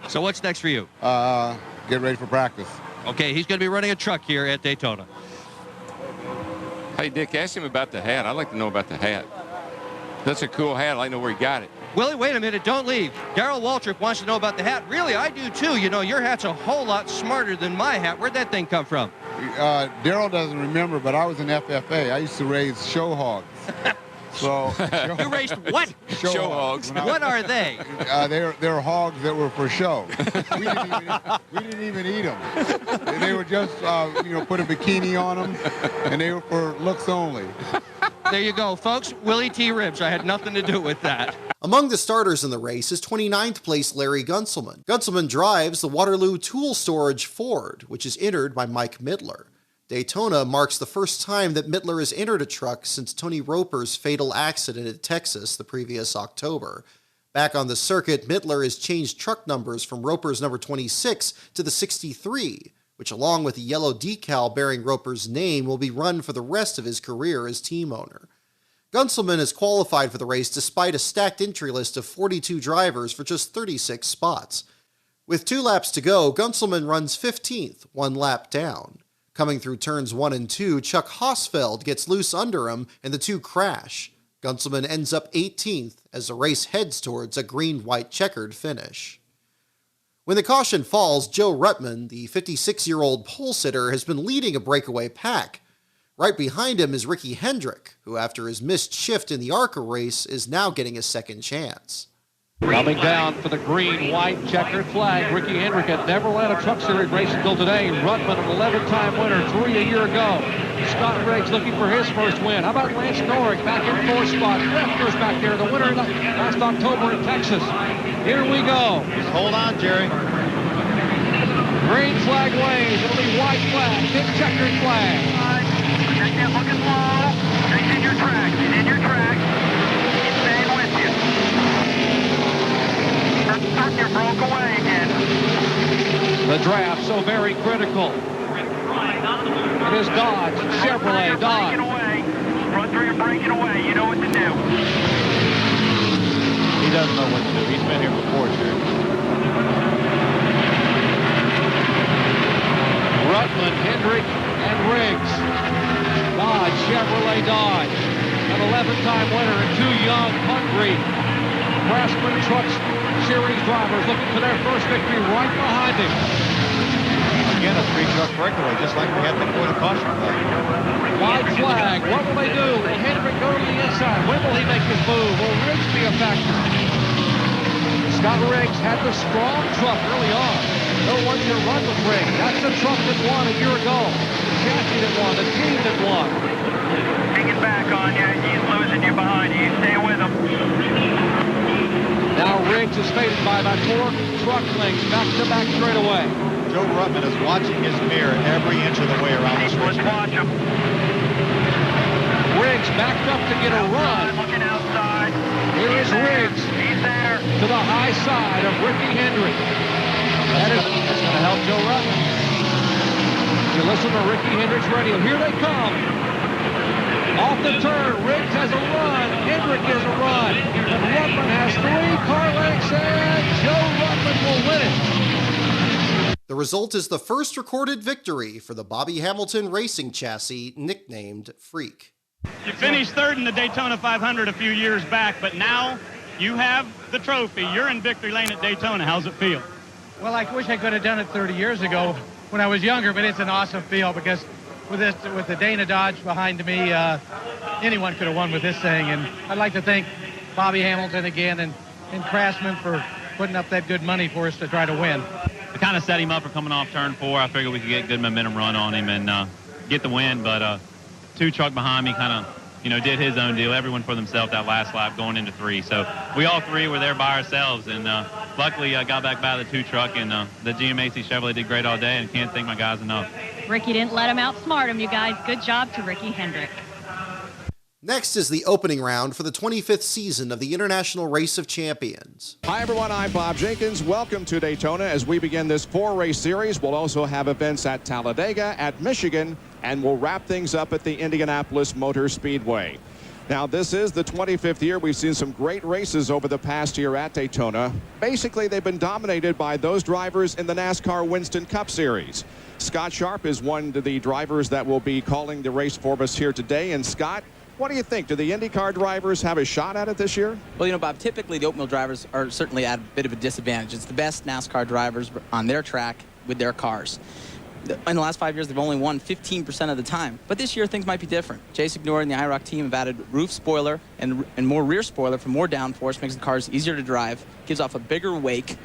So what's next for you? Get ready for practice. Okay, he's going to be running a truck here at Daytona. Hey, Dick, ask him about the hat. I'd like to know about the hat. That's a cool hat. I'd like to know where he got it. Willie, wait a minute. Don't leave. Darrell Waltrip wants to know about the hat. Really, I do, too. You know, your hat's a whole lot smarter than my hat. Where'd that thing come from? Darrell doesn't remember, but I was in FFA. I used to raise show hogs. So you raised what? Show hogs. What are they? They're hogs that were for show. We didn't even eat them. They were just, put a bikini on them, and they were for looks only. There you go, folks. Willie T. Ribbs. I had nothing to do with that. Among the starters in the race is 29th place Larry Gunselman. Gunselman drives the Waterloo Tool Storage Ford, which is entered by Mike Midler. Daytona marks the first time that Midler has entered a truck since Tony Roper's fatal accident in Texas the previous October. Back on the circuit, Midler has changed truck numbers from Roper's number 26 to the 63, which along with the yellow decal bearing Roper's name will be run for the rest of his career as team owner. Gunselman has qualified for the race despite a stacked entry list of 42 drivers for just 36 spots. With 2 laps to go, Gunselman runs 15th, 1 lap down. Coming through turns 1 and 2, Chuck Hosfeld gets loose under him and the 2 crash. Gunselman ends up 18th as the race heads towards a green-white checkered finish. When the caution falls, Joe Ruttman, the 56-year-old pole sitter, has been leading a breakaway pack. Right behind him is Ricky Hendrick, who after his missed shift in the ARCA race is now getting a second chance. Coming down for the green-white checkered flag, Ricky Hendrick had never led a Truck Series race until today. Ruttman, an 11-time winner, 3 a year ago. Scott Briggs looking for his first win. How about Lance Norrick back in 4th spot? Lefter's back there, the winner last October in Texas. Here we go. Just hold on, Jerry. Green flag waves. It'll be white flag, big checkered flag. Take that looking low. He's in your track. He's in your track. He's staying with you. You broke away again. The draft so very critical. It is Dodge, Chevrolet, Dodge. Run through your breaking away. You know what to do. He doesn't know what to do. He's been here before, sir. three. Craftsman Truck Series drivers looking for their first victory right behind him. Again, a three-truck breakaway, just like we had the point of caution. Wide flag. What will they do? Will Hendrick go to the inside? When will he make his move? Will Riggs be a factor? Scott Riggs had the strong truck early on. No one-year run with Riggs. That's the truck that won a year ago. The chassis that won. The team that won. Hanging back on you. He's losing you behind you. Stay with him. Now Riggs is faded by about 4 truck lengths back-to-back straightaway. Joe Ruttman is watching his mirror every inch of the way around this race. Watch him. Riggs backed up to get a run. Looking outside. Here is Riggs. He's there. To the high side of Ricky Hendrick. That's going to help Joe Ruttman. You listen to Ricky Hendrick's radio. Here they come. Off the turn, Riggs has a run. Hendrick has a run. But Ruttman has 3 car lengths, and Joe Ruttman will win it. The result is the first recorded victory for the Bobby Hamilton racing chassis nicknamed Freak. You finished third in the Daytona 500 a few years back, but now you have the trophy. You're in victory lane at Daytona. How's it feel? Well, I wish I could have done it 30 years ago when I was younger, but it's an awesome feel because with the Dana Dodge behind me, anyone could have won with this thing. And I'd like to thank Bobby Hamilton again and Craftsman for putting up that good money for us to try to win. To kind of set him up for coming off turn 4, I figured we could get good momentum run on him and get the win. But 2 truck behind me kind of, did his own deal. Everyone for themselves that last lap going into 3. So we all 3 were there by ourselves. And luckily I got back by the 2 truck, and the GMAC Chevrolet did great all day, and can't thank my guys enough. Ricky didn't let him outsmart him, you guys. Good job to Ricky Hendrick. Next is the opening round for the 25th season of the International Race of Champions. Hi everyone, I'm Bob Jenkins. Welcome to Daytona as we begin this 4-race series. We'll also have events at Talladega, at Michigan, and we'll wrap things up at the Indianapolis Motor Speedway. Now, this is the 25th year. We've seen some great races over the past year at Daytona. Basically, they've been dominated by those drivers in the NASCAR Winston Cup Series. Scott Sharp is one of the drivers that will be calling the race for us here today. And Scott, what do you think? Do the IndyCar drivers have a shot at it this year? Well, Bob, typically the open-wheel drivers are certainly at a bit of a disadvantage. It's the best NASCAR drivers on their track with their cars. In the last 5 years, they've only won 15% of the time. But this year, things might be different. Jay Signore and the IROC team have added roof spoiler and more rear spoiler for more downforce, makes the cars easier to drive, gives off a bigger wake,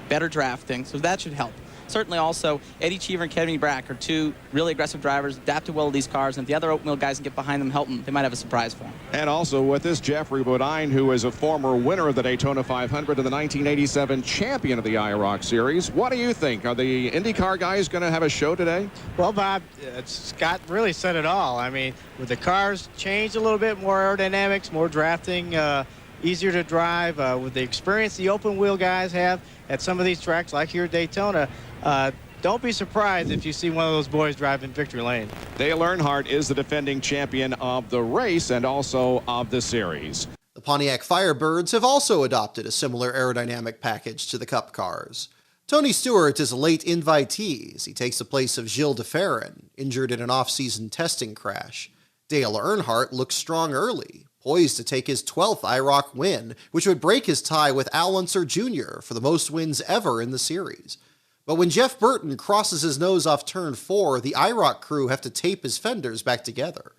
better drafting, so that should help. Certainly also, Eddie Cheever and Kevin Brack are 2 really aggressive drivers, adapted well to these cars, and if the other open wheel guys can get behind them, help them, they might have a surprise for them. And also with us, Jeffrey Bodine, who is a former winner of the Daytona 500 and the 1987 champion of the IROC Series. What do you think? Are the IndyCar guys going to have a show today? Well, Bob, Scott really said it all. I mean, with the cars changed a little bit, more aerodynamics, more drafting, easier to drive, with the experience the open wheel guys have at some of these tracks like here at Daytona, don't be surprised if you see one of those boys driving victory lane. Dale Earnhardt is the defending champion of the race and also of the series. The Pontiac Firebirds have also adopted a similar aerodynamic package to the Cup cars. Tony Stewart is a late invitee as he takes the place of Gilles de Ferran, injured in an off-season testing crash. Dale Earnhardt looks strong early, poised to take his 12th IROC win, which would break his tie with Al Unser Jr. for the most wins ever in the series. But when Jeff Burton crosses his nose off turn 4, the IROC crew have to tape his fenders back together.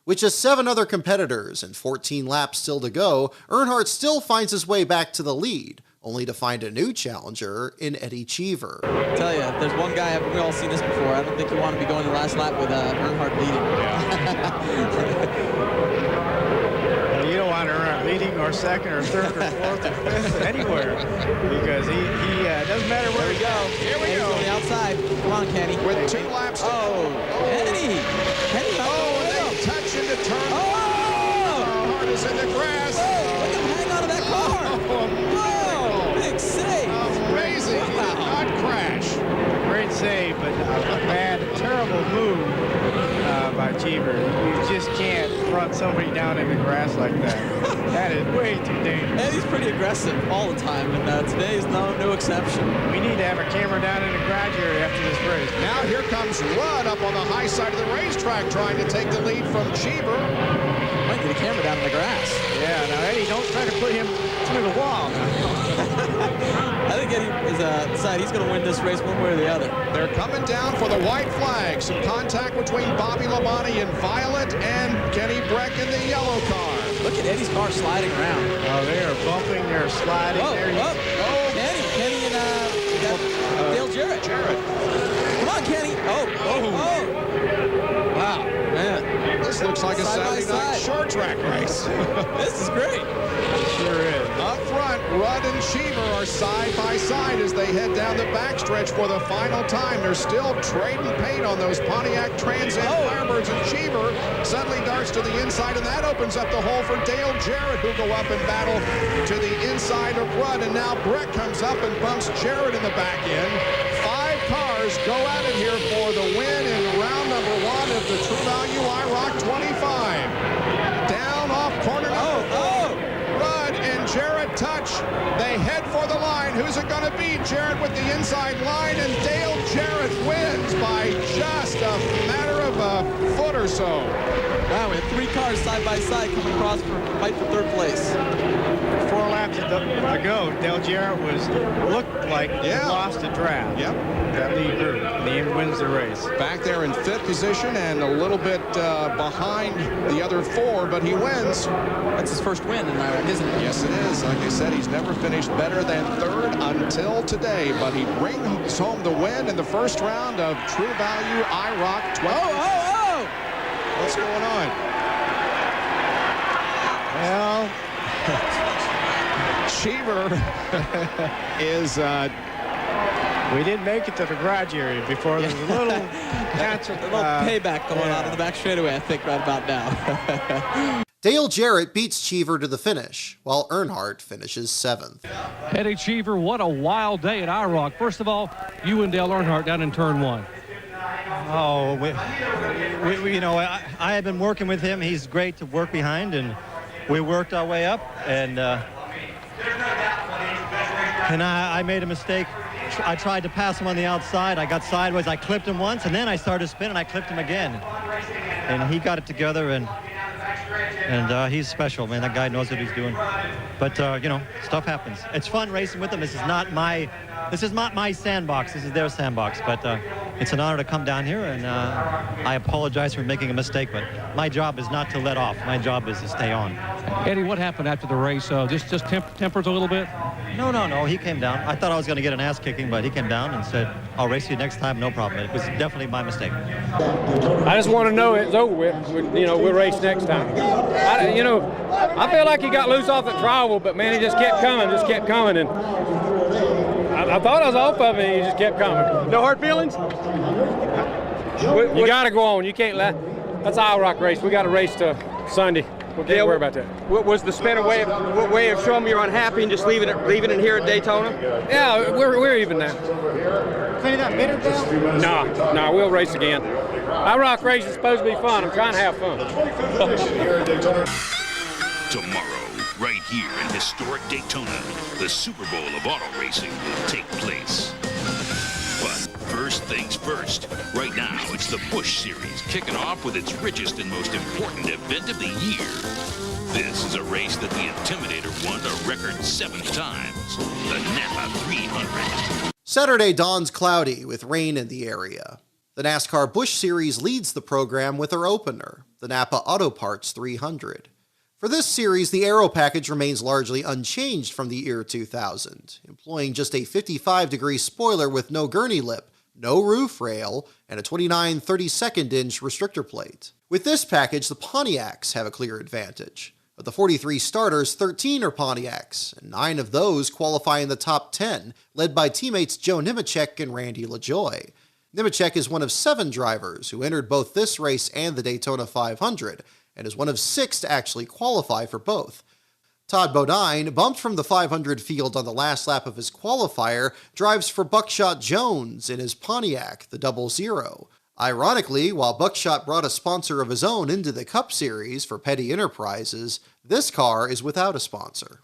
With just 7 other competitors and 14 laps still to go, Earnhardt still finds his way back to the lead, only to find a new challenger in Eddie Cheever. I tell you, there's one guy, haven't we all seen this before? I don't think you want to be going the last lap with Earnhardt leading. You don't want Earnhardt leading or second or third or fourth or fifth anywhere, because he doesn't matter where we go. Here we go. On the outside. Come on, Kenny. With 2 laps to go. Kenny. Kenny. They touch into turn 1. Earnhardt is in the grass. Look at him hang on to that car. Oh, big save. Amazing. He did not crash. Great save, but a bad, terrible move by Cheever. You just can't front somebody down in the grass like that. That is way too dangerous. Eddie's pretty aggressive all the time, and today is no exception. We need to have a camera down in the garage area after this race. Now here comes Rudd up on the high side of the racetrack trying to take the lead from Cheever. Might get a camera down in the grass. Yeah, now Eddie, don't try to put him through the wall. I think Eddie is decided he's going to win this race one way or the other. They're coming down for the white flag. Some contact between Bobby Labonte in violet and Kenny Breck in the yellow car. Look at Eddie's car sliding around. Oh, they are bumping, they're sliding. Kenny and Dale Jarrett. Come on, Kenny. Wow, man. This looks like a Saturday night short track race. This is great. Sure is. Up front, Rudd and Cheever are side by side as they head down the backstretch for the final time. They're still trading paint on those Pontiac Trans Am Firebirds, and Cheever suddenly darts to the inside, and that opens up the hole for Dale Jarrett, who go up and battle to the inside of Rudd. And now Breck comes up and bumps Jarrett in the back end. 5 cars go at it here for the win in round number 1 of the True Value IROC 25. Down off corner number 4. Rudd and Jarrett touch. They head for the line. Who's it going to be? Jarrett with the inside line, and Dale Jarrett wins by just a matter of a foot or so. Wow, we have 3 cars side by side coming across for fight for 3rd place. 4 laps to go. Dale Jarrett looked like he lost a draft. Yep. That lead group, and he wins the race. Back there in 5th position and a little bit behind the other 4, but he wins. That's his first win in IROC, isn't it? Yes, it is. Like I said, he's never finished better than 3rd until today, but he brings home the win in the first round of True Value IROC 12. What's going on? Well, Cheever is... we didn't make it to the garage area before. There was a little natural, payback going on in the back straightaway, I think, right about now. Dale Jarrett beats Cheever to the finish, while Earnhardt finishes 7th. Eddie Cheever, what a wild day at IROC. First of all, you and Dale Earnhardt down in turn 1. Oh, we you know, I have been working with him. He's great to work behind, and we worked our way up, and I made a mistake. I tried to pass him on the outside. I got sideways. I clipped him once, and then I started spinning. I clipped him again, and he got it together, and he's special, man. That guy knows what he's doing. But you know, stuff happens. It's fun racing with him. This is not my sandbox. This is their sandbox. But it's an honor to come down here, and I apologize for making a mistake. But my job is not to let off. My job is to stay on. Eddie, what happened after the race? Just tempers a little bit? No. He came down. I thought I was going to get an ass kicking, but he came down and said, "I'll race you next time, no problem." It was definitely my mistake. I just want to know it's over with. We'll race next time. I feel like he got loose off the travel, but man, he just kept coming, and I thought I was off of him, and he just kept coming. No hard feelings? You got to go on. You can't let. That's our rock race. We got to race to Sunday. We can't worry about that. What was the spin way of showing me you're unhappy and just leaving it here at Daytona? Yeah, we're even now. Clean that bitter down? No, we'll race again. Our rock race is supposed to be fun. I'm trying to have fun. Tomorrow, right here in historic Daytona, the Super Bowl of auto racing will take place. But first things first, right now it's the Busch Series kicking off with its richest and most important event of the year. This is a race that the Intimidator won a record 7 times, the Napa 300. Saturday dawns cloudy with rain in the area. The NASCAR Busch Series leads the program with their opener, the Napa Auto Parts 300. For this series, the aero package remains largely unchanged from the year 2000, employing just a 55-degree spoiler with no gurney lip, no roof rail, and a 29 32nd-inch restrictor plate. With this package, the Pontiacs have a clear advantage. Of the 43 starters, 13 are Pontiacs, and 9 of those qualify in the top 10, led by teammates Joe Nemechek and Randy LaJoie. Nemechek is one of 7 drivers who entered both this race and the Daytona 500, and is one of 6 to actually qualify for both. Todd Bodine, bumped from the 500 field on the last lap of his qualifier, drives for Buckshot Jones in his Pontiac, the 00. Ironically, while Buckshot brought a sponsor of his own into the Cup Series for Petty Enterprises, This car is without a sponsor.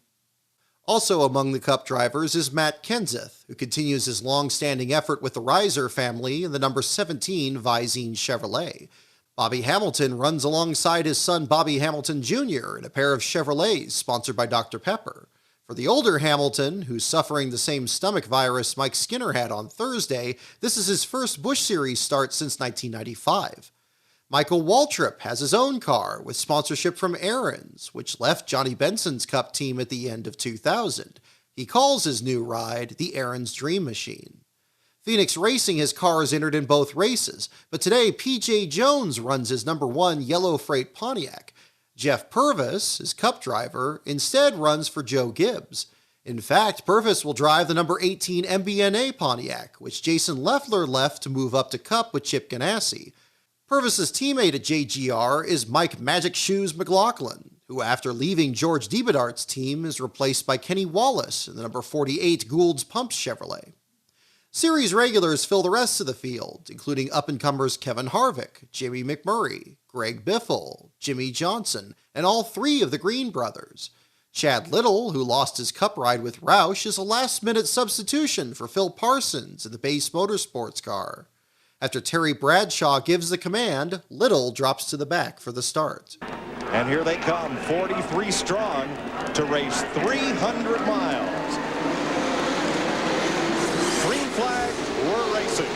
Also among the Cup drivers is Matt Kenseth, who continues his long-standing effort with the Reiser family in the number 17 Visine Chevrolet. Bobby Hamilton runs alongside his son Bobby Hamilton Jr. in a pair of Chevrolets sponsored by Dr. Pepper. For the older Hamilton, who's suffering the same stomach virus Mike Skinner had on Thursday, this is his first Busch Series start since 1995. Michael Waltrip has his own car with sponsorship from Aaron's, which left Johnny Benson's Cup team at the end of 2000. He calls his new ride the Aaron's Dream Machine. Phoenix Racing has cars entered in both races, but today P.J. Jones runs his number 1 Yellow Freight Pontiac. Jeff Purvis, his Cup driver, instead runs for Joe Gibbs. In fact, Purvis will drive the number 18 MBNA Pontiac, which Jason Leffler left to move up to Cup with Chip Ganassi. Purvis's teammate at JGR is Mike Magic Shoes McLaughlin, who after leaving George Debedard's team is replaced by Kenny Wallace in the number 48 Gould's Pumps Chevrolet. Series regulars fill the rest of the field, including up-and-comers Kevin Harvick, Jamie McMurray, Greg Biffle, Jimmy Johnson, and all 3 of the Green brothers. Chad Little, who lost his Cup ride with Roush, is a last-minute substitution for Phil Parsons in the Base Motorsports car. After Terry Bradshaw gives the command, Little drops to the back for the start. And here they come, 43 strong, to race 300 miles. Green flag, we're racing.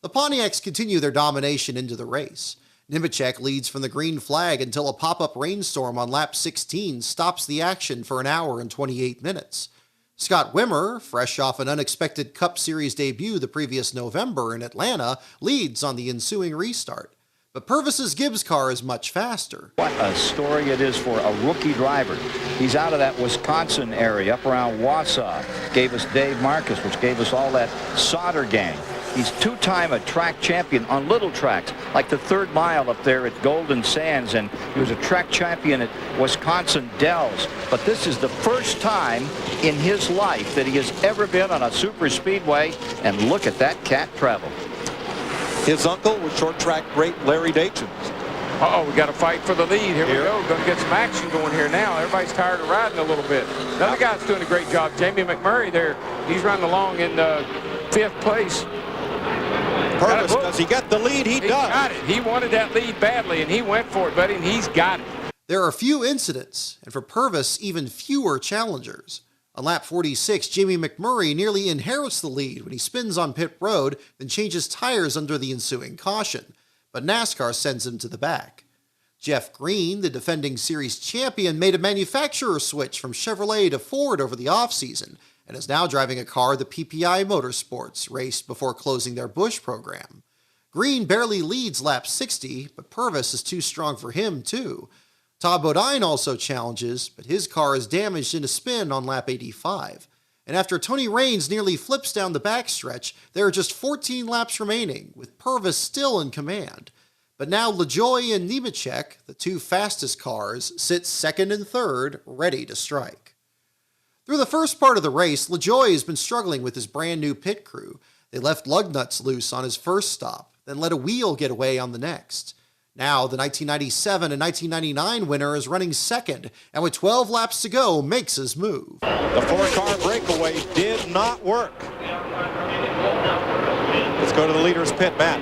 The Pontiacs continue their domination into the race. Nemechek leads from the green flag until a pop-up rainstorm on lap 16 stops the action for an hour and 28 minutes. Scott Wimmer, fresh off an unexpected Cup Series debut the previous November in Atlanta, leads on the ensuing restart. But Purvis's Gibbs car is much faster. What a story it is for a rookie driver. He's out of that Wisconsin area, up around Wausau. Gave us Dave Marcus, which gave us all that Sauter gang. He's 2-time a track champion on little tracks, like the 3rd mile up there at Golden Sands, and he was a track champion at Wisconsin Dells. But this is the first time in his life that he has ever been on a super speedway, and look at that cat travel. His uncle was short track great Larry Dayton. Uh-oh, we got to fight for the lead. Here we go. Going to get some action going here now. Everybody's tired of riding a little bit. Another guy's doing a great job. Jamie McMurray there. He's running along in 5th place. Purvis, does he get the lead? He does. Got it. He wanted that lead badly, and he went for it, buddy, and he's got it. There are few incidents, and for Purvis, even fewer challengers. On lap 46, Jamie McMurray nearly inherits the lead when he spins on pit road, then changes tires under the ensuing caution. But NASCAR sends him to the back. Jeff Green, the defending series champion, made a manufacturer switch from Chevrolet to Ford over the offseason, and is now driving a car the PPI Motorsports raced before closing their Busch program. Green barely leads lap 60, but Purvis is too strong for him, too. Todd Bodine also challenges, but his car is damaged in a spin on lap 85. And after Tony Raines nearly flips down the backstretch, there are just 14 laps remaining, with Purvis still in command. But now LaJoie and Nemechek, the 2 fastest cars, sit 2nd and 3rd, ready to strike. Through the first part of the race, LaJoie has been struggling with his brand new pit crew. They left lug nuts loose on his first stop, then let a wheel get away on the next. Now, the 1997 and 1999 winner is running 2nd, and with 12 laps to go, makes his move. The 4-car breakaway did not work. Let's go to the leader's pit, Matt.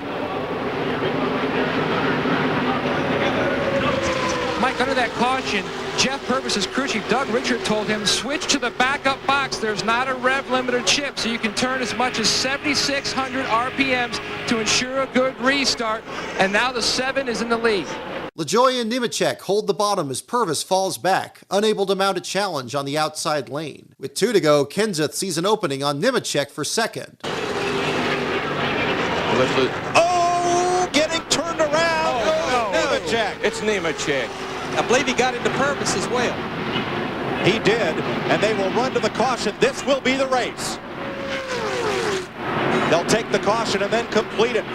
Mike, under that caution, Jeff Purvis's crew chief, Doug Richard, told him, switch to the backup box. There's not a rev limiter chip, so you can turn as much as 7,600 RPMs to ensure a good restart. And now the 7 is in the lead. LaJoie and Nemechek hold the bottom as Purvis falls back, unable to mount a challenge on the outside lane. With 2 to go, Kenseth sees an opening on Nemechek for 2nd. Oh, getting turned around. Oh, no. Nemechek. It's Nemechek. I believe he got into Purvis as well. He did, and they will run to the caution. This will be the race. They'll take the caution and then complete it.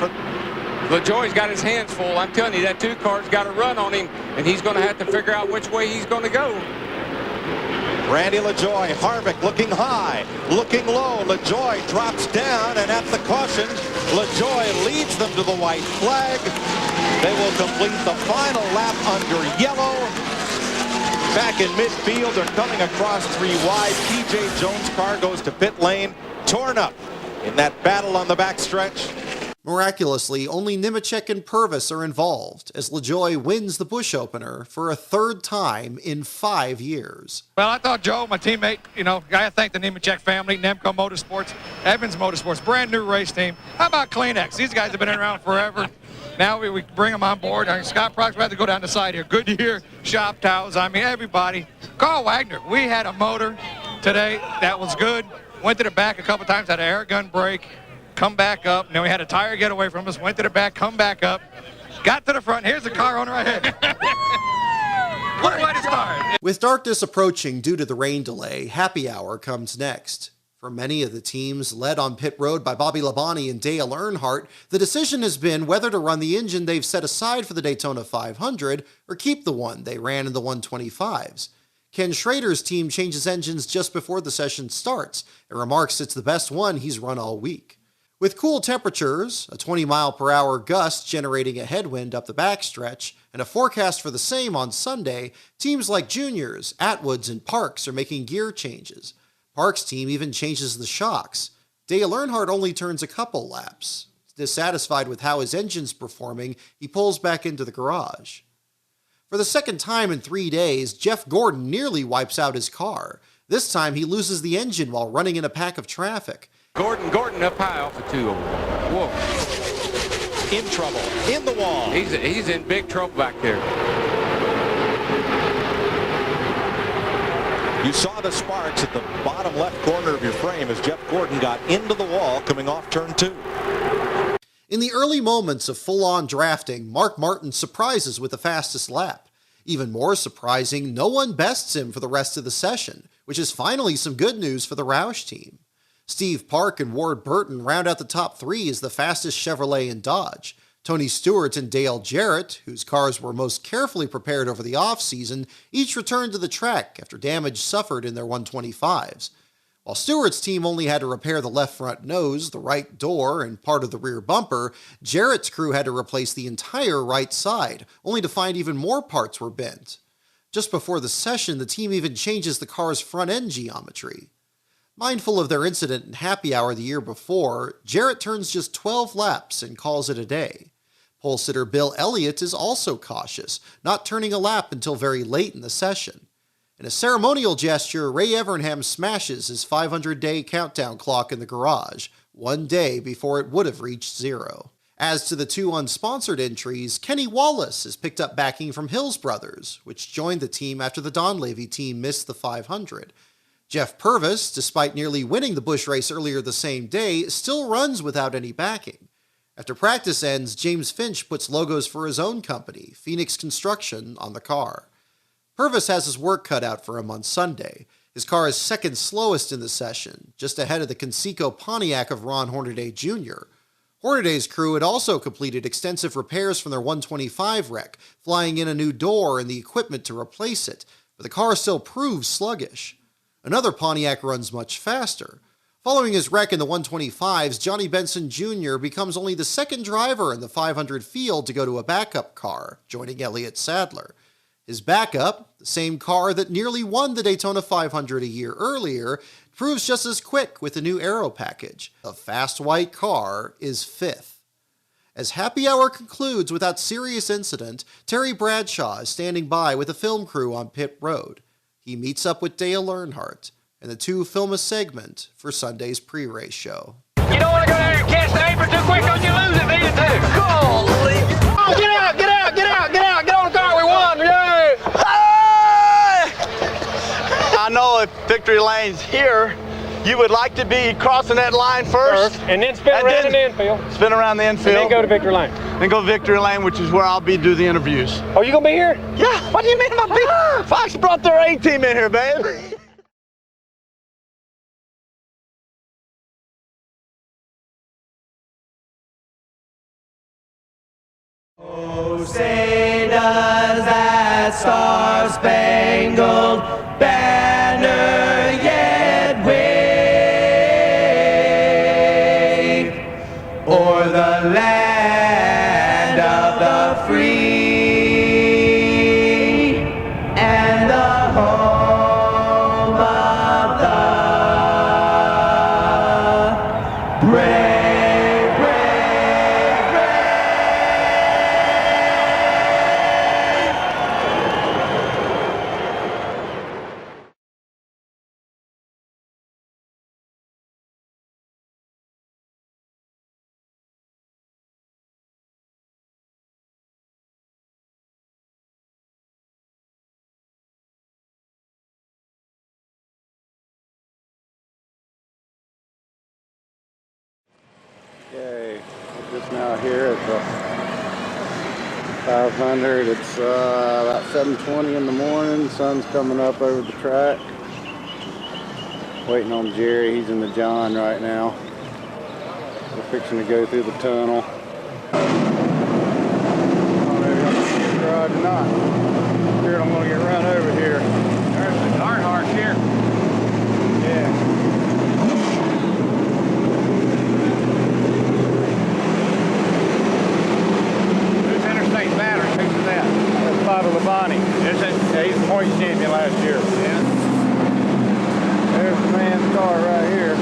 LaJoie's got his hands full. I'm telling you, that 2-car's got a run on him, and he's going to have to figure out which way he's going to go. Randy LaJoie, Harvick looking high, looking low. LaJoie drops down, and at the caution, LaJoie leads them to the white flag. They will complete the final lap under yellow. Back in midfield, they're coming across 3 wide. P.J. Jones' car goes to pit lane, torn up in that battle on the backstretch. Miraculously, only Nemechek and Purvis are involved, as LaJoie wins the Busch opener for a 3rd time in 5 years. Well, I thought Joe, my teammate, I thank the Nemechek family, Nemco Motorsports, Evans Motorsports, brand new race team. How about Kleenex? These guys have been around forever. Now we bring them on board. Scott Prox, we have to go down the side here. Goodyear, Shop Towels, everybody. Carl Wagner, we had a motor today that was good. Went to the back a couple times, had an air gun brake. Come back up. And then we had a tire get away from us, went to the back, come back up, got to the front. Here's the car owner right here. What a way to start. With darkness approaching due to the rain delay, happy hour comes next. For many of the teams led on pit road by Bobby Labonte and Dale Earnhardt, the decision has been whether to run the engine they've set aside for the Daytona 500 or keep the one they ran in the 125s. Ken Schrader's team changes engines just before the session starts and remarks it's the best one he's run all week. With cool temperatures, a 20-mile-per-hour gust generating a headwind up the backstretch, and a forecast for the same on Sunday, teams like Juniors, Atwoods, and Parks are making gear changes. Parks' team even changes the shocks. Dale Earnhardt only turns a couple laps. Dissatisfied with how his engine's performing, he pulls back into the garage. For the second time in 3 days, Jeff Gordon nearly wipes out his car. This time he loses the engine while running in a pack of traffic. Gordon up high off the 2 over there. Whoa. In trouble. In the wall. He's in big trouble back there. You saw the sparks at the bottom left corner of your frame as Jeff Gordon got into the wall coming off turn 2. In the early moments of full-on drafting, Mark Martin surprises with the fastest lap. Even more surprising, no one bests him for the rest of the session, which is finally some good news for the Roush team. Steve Park and Ward Burton round out the top 3 as the fastest Chevrolet and Dodge. Tony Stewart and Dale Jarrett, whose cars were most carefully prepared over the offseason, each returned to the track after damage suffered in their 125s. While Stewart's team only had to repair the left front nose, the right door, and part of the rear bumper, Jarrett's crew had to replace the entire right side, only to find even more parts were bent. Just before the session, the team even changes the car's front end geometry. Mindful of their incident in happy hour the year before, Jarrett turns just 12 laps and calls it a day. Pole sitter Bill Elliott is also cautious, not turning a lap until very late in the session. In a ceremonial gesture, Ray Evernham smashes his 500-day countdown clock in the garage, 1 day before it would have reached 0. As to the 2 unsponsored entries, Kenny Wallace is picked up backing from Hills Brothers, which joined the team after the Donlavey team missed the 500. Jeff Purvis, despite nearly winning the Busch race earlier the same day, still runs without any backing. After practice ends, James Finch puts logos for his own company, Phoenix Construction, on the car. Purvis has his work cut out for him on Sunday. His car is second slowest in the session, just ahead of the Conseco Pontiac of Ron Hornaday Jr. Hornaday's crew had also completed extensive repairs from their 125 wreck, flying in a new door and the equipment to replace it, but the car still proves sluggish. Another Pontiac runs much faster. Following his wreck in the 125s, Johnny Benson Jr. becomes only the second driver in the 500 field to go to a backup car, joining Elliott Sadler. His backup, the same car that nearly won the Daytona 500 a year earlier, proves just as quick with the new aero package. The fast white car is 5th. As happy hour concludes without serious incident, Terry Bradshaw is standing by with a film crew on pit road. He meets up with Dale Earnhardt, and the 2 film a segment for Sunday's pre-race show. You don't want to go down there and catch the apron too quick, or you lose it, do you too? Golly. Oh, get out, get out, get out, get out, get on the car, we won, yay! I know if victory lane's here, you would like to be crossing that line first. And then spin around in the infield. Spin around the infield. And then go to victory lane. Then go victory lane, which is where I'll be do the interviews. Oh, you gonna be here? Yeah, what do you mean I'm be? Fox brought their A-team in here, babe. Oh, say does that star-spangled banner yet wave o'er out here at the 500. It's about 7:20 in the morning. Sun's coming up over the track. Waiting on Jerry. He's in the John right now. We're fixing to go through the tunnel. I don't know if I'm going to get the garage or not. Scared I'm going to get run over here. There's the Earnhardt here. Yeah. Who's Interstate Battery? Who's that? That's Bobby Labonte. Is it? Yeah, he's the point champion last year. Yeah. There's the man's car right here.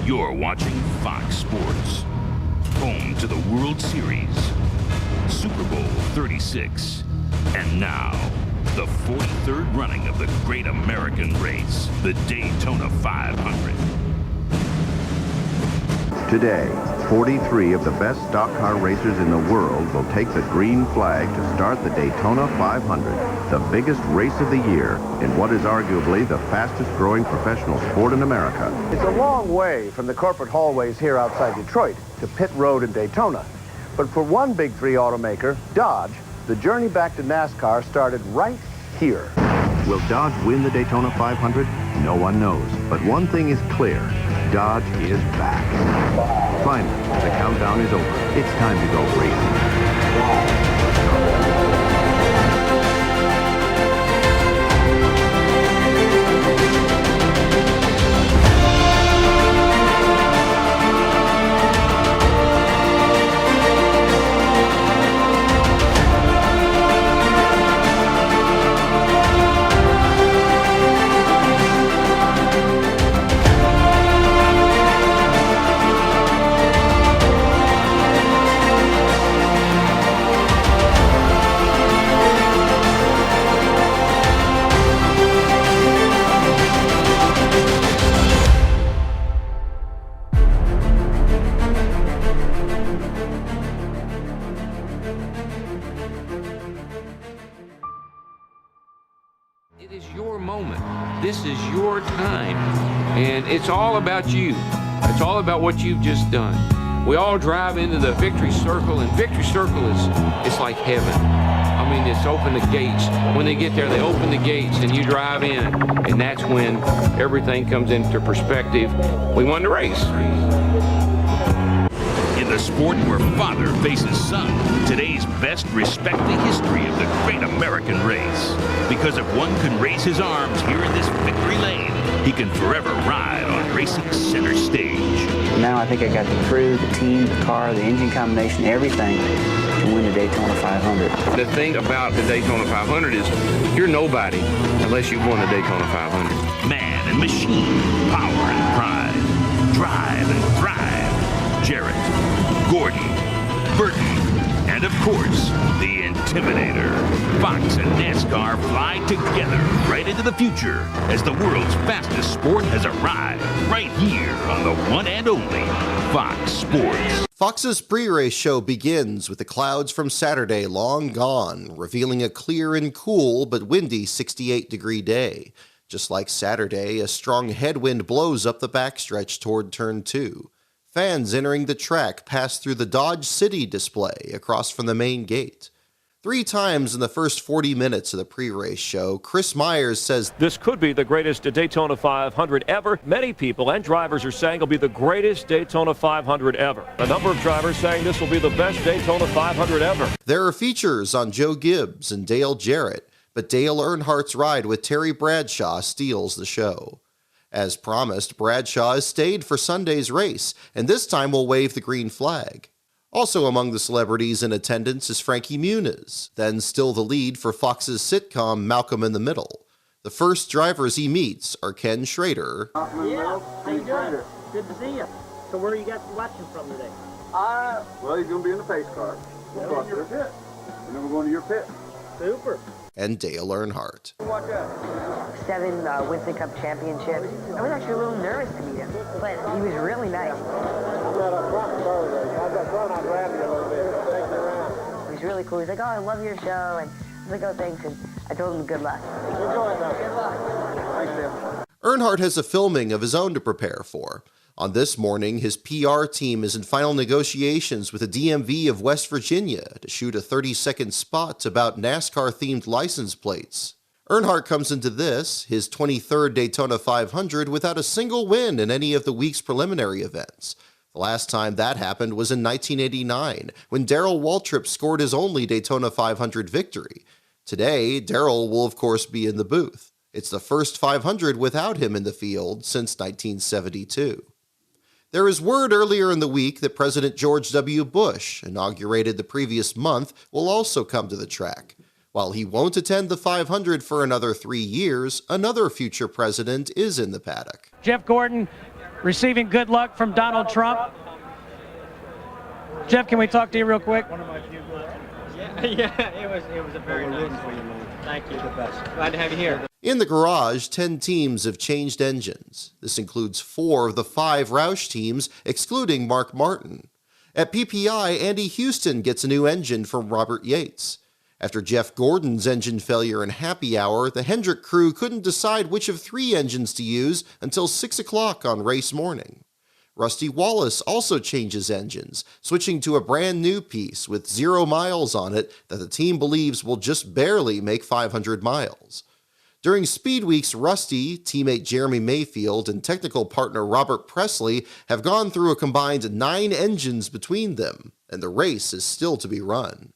You're watching Fox Sports, home to the World Series, Super Bowl 36, and now the 43rd running of the great American race, the Daytona 500. Today, 43 of the best stock car racers in the world will take the green flag to start the Daytona 500, the biggest race of the year in what is arguably the fastest growing professional sport in America. It's a long way from the corporate hallways here outside Detroit to Pit Road in Daytona. But for one Big Three automaker, Dodge, the journey back to NASCAR started right here. Will Dodge win the Daytona 500? No one knows. But one thing is clear. Dodge is back. Finally, the countdown is over. It's time to go racing. It is your moment. This is your time. And it's all about you. It's all about what you've just done. We all drive into the victory circle, and victory circle it's like heaven. I mean, it's open the gates. When they get there, they open the gates, and you drive in, and that's when everything comes into perspective. We won the race. In the sport where father faces son, today's best respect the history of the great American race. Because if one can raise his arms here in this victory lane, he can forever ride on racing's center stage. Now I think I got the crew, the team, the car, the engine combination, everything to win the Daytona 500. The thing about the Daytona 500 is you're nobody unless you've won the Daytona 500. Man and machine, power and pride, drive and thrive. Jarrett, Gordon, Burton, and of course, the Intimidator. Fox and NASCAR fly together right into the future as the world's fastest sport has arrived right here on the one and only Fox Sports. Fox's pre-race show begins with the clouds from Saturday long gone, revealing a clear and cool but windy 68-degree day. Just like Saturday, a strong headwind blows up the backstretch toward Turn 2. Fans entering the track pass through the Dodge City display across from the main gate. 3 times in the first 40 minutes of the pre-race show, Chris Myers says, "This could be the greatest Daytona 500 ever. Many people and drivers are saying it'll be the greatest Daytona 500 ever. A number of drivers saying this will be the best Daytona 500 ever." There are features on Joe Gibbs and Dale Jarrett, but Dale Earnhardt's ride with Terry Bradshaw steals the show. As promised, Bradshaw has stayed for Sunday's race, and this time will wave the green flag. Also among the celebrities in attendance is Frankie Muniz, then still the lead for Fox's sitcom Malcolm in the Middle. The first drivers he meets are Ken Schrader. Yeah, how you doing? Good to see you. So where you watching from today? Well, he's going to be in the pace car. We'll go to your pit. And then we're going to your pit. Super. And Dale Earnhardt. 7 Winston Cup championships. I was actually a little nervous to meet him, but he was really nice. He was really cool. He's like, "Oh, I love your show," and I was like, "Oh, thanks," and I told him good luck. Enjoy it, though. Good luck. Earnhardt has a filming of his own to prepare for. On this morning, his PR team is in final negotiations with the DMV of West Virginia to shoot a 30-second spot about NASCAR-themed license plates. Earnhardt comes into this, his 23rd Daytona 500, without a single win in any of the week's preliminary events. The last time that happened was in 1989, when Darrell Waltrip scored his only Daytona 500 victory. Today, Darrell will of course be in the booth. It's the first 500 without him in the field since 1972. There is word earlier in the week that President George W. Bush, inaugurated the previous month, will also come to the track. While he won't attend the 500 for another 3 years, another future president is in the paddock. Jeff Gordon receiving good luck from Donald Trump. Jeff, can we talk to you real quick? Yeah, it was a very nice one. Thank you. The best. Glad to have you here. In the garage, 10 teams have changed engines. This includes 4 of the 5 Roush teams, excluding Mark Martin. At PPI, Andy Houston gets a new engine from Robert Yates. After Jeff Gordon's engine failure in Happy Hour, the Hendrick crew couldn't decide which of 3 engines to use until 6 o'clock on race morning. Rusty Wallace also changes engines, switching to a brand new piece with 0 miles on it that the team believes will just barely make 500 miles. During Speed Weeks, Rusty, teammate Jeremy Mayfield, and technical partner Robert Presley have gone through a combined 9 engines between them, and the race is still to be run.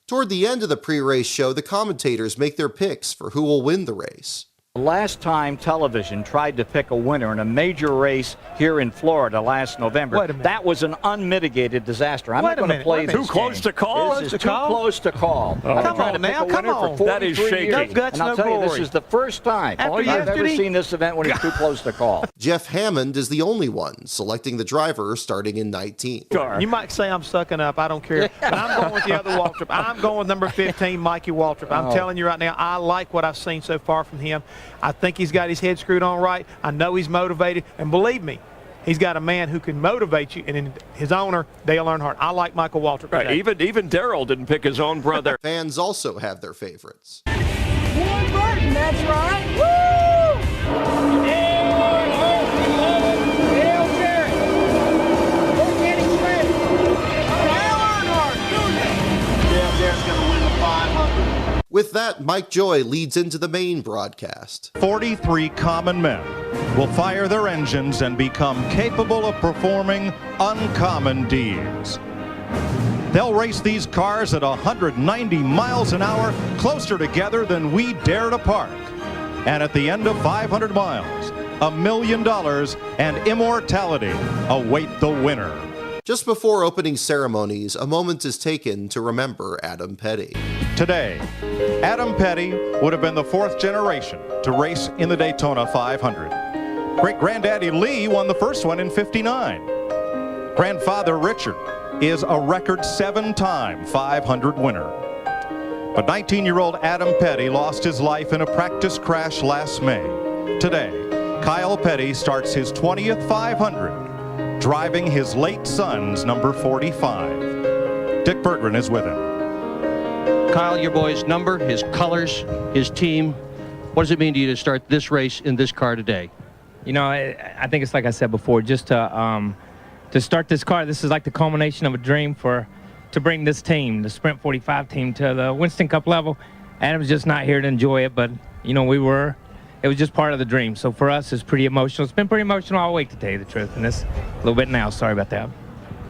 Toward the end of the pre-race show, the commentators make their picks for who will win the race. Last time television tried to pick a winner in a major race here in Florida last November, that was an unmitigated disaster. I'm not going to play this Too close to call? This is too close to call. Oh. I've been trying to pick a winner for 43 That is shaky. years. Guts, and I'll tell you, this is the first time I've ever seen this event when it's too close to call. Jeff Hammond is the only one selecting the driver starting in 19th. You might say I'm sucking up. I don't care. But I'm going with the other Waltrip. I'm going with number 15, Mikey Waltrip. I'm telling you right now, I like what I've seen so far from him. I think he's got his head screwed on right. I know he's motivated. And believe me, he's got a man who can motivate you, and in his owner, Dale Earnhardt. I like Michael Waltrip. Right, even Darrell didn't pick his own brother. Fans also have their favorites. Warren Burton, that's right. Woo! Dale Jarrett. We're getting ready. Dale Earnhardt, Dale Jarrett's going to win the 500. With that, Mike Joy leads into the main broadcast. 43 common men will fire their engines and become capable of performing uncommon deeds. They'll race these cars at 190 miles an hour, closer together than we dare to park. And at the end of 500 miles, $1 million and immortality await the winner. Just before opening ceremonies, a moment is taken to remember Adam Petty. Today, Adam Petty would have been the 4th generation to race in the Daytona 500. Great-granddaddy Lee won the first one in '59. Grandfather Richard is a record 7-time 500 winner. But 19-year-old Adam Petty lost his life in a practice crash last May. Today, Kyle Petty starts his 20th 500, driving his late son's number 45. Dick Berggren is with him. Kyle, your boy's number, his colors, his team. What does it mean to you to start this race in this car today? You know, I think it's like I said before, just to start this car, this is like the culmination of a dream to bring this team, the Sprint 45 team, to the Winston Cup level. Adam's just not here to enjoy it, but, you know, it was just part of the dream. So for us, it's pretty emotional. It's been pretty emotional all week, to tell you the truth, and this a little bit now. Sorry about that.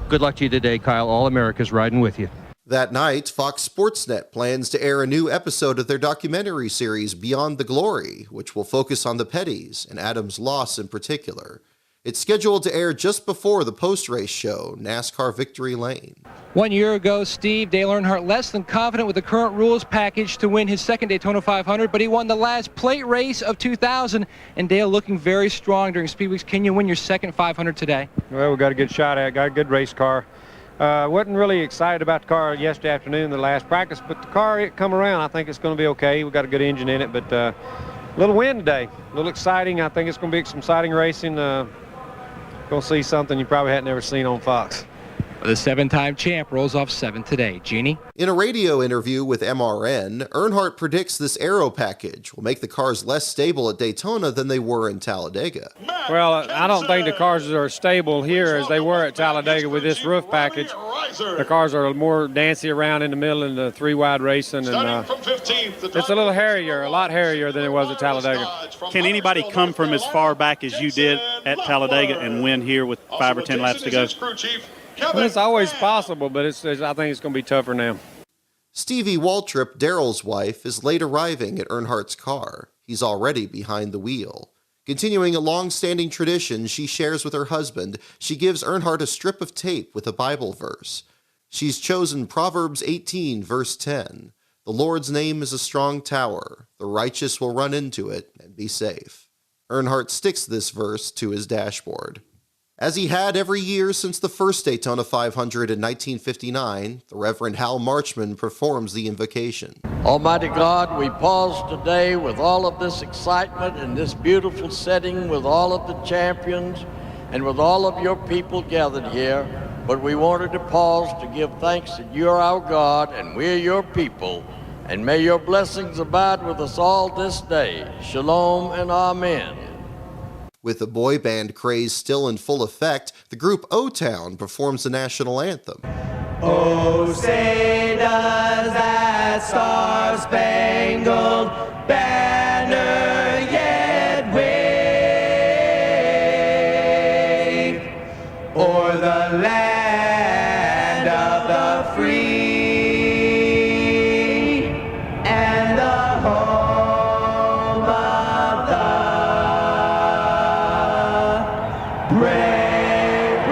Good luck to you today, Kyle. All America's riding with you. That night, Fox Sportsnet plans to air a new episode of their documentary series Beyond the Glory, which will focus on the Pettys and Adam's loss in particular. It's scheduled to air just before the post-race show, NASCAR Victory Lane. 1 year ago, Steve, Dale Earnhardt less than confident with the current rules package to win his second Daytona 500, but he won the last plate race of 2000, and Dale looking very strong during Speed Weeks. Can you win your second 500 today? Well, we got a good shot at it, got a good race car. Wasn't really excited about the car yesterday afternoon, the last practice, but the car, it come around. I think it's going to be okay. We got a good engine in it, but a little wind today, a little exciting. I think it's going to be some exciting racing. Going to see something you probably hadn't ever seen on Fox. The 7-time champ rolls off 7th today. Jeannie? In a radio interview with MRN, Earnhardt predicts this aero package will make the cars less stable at Daytona than they were in Talladega. Well, I don't think the cars are stable here as they were at Talladega with this roof package. The cars are more dancy around in the middle in the 3-wide racing, and it's a little hairier, a lot hairier than it was at Talladega. Can anybody come from as far back as you did at Talladega and win here with 5 or 10 laps to go? Well, it's always possible, but I think it's going to be tougher now. Stevie Waltrip, Darrell's wife, is late arriving at Earnhardt's car. He's already behind the wheel. Continuing a long-standing tradition she shares with her husband, she gives Earnhardt a strip of tape with a Bible verse. She's chosen Proverbs 18, verse 10. The Lord's name is a strong tower. The righteous will run into it and be safe. Earnhardt sticks this verse to his dashboard. As he had every year since the first Daytona 500 in 1959, the Reverend Hal Marchman performs the invocation. Almighty God, we pause today with all of this excitement in this beautiful setting with all of the champions and with all of your people gathered here, but we wanted to pause to give thanks that you're our God and we're your people, and may your blessings abide with us all this day. Shalom and amen. With the boy band craze still in full effect, the group O-Town performs the national anthem. Oh, say does that star-spangled banner yet wave o'er the land of the free and the home of the brave, brave, brave.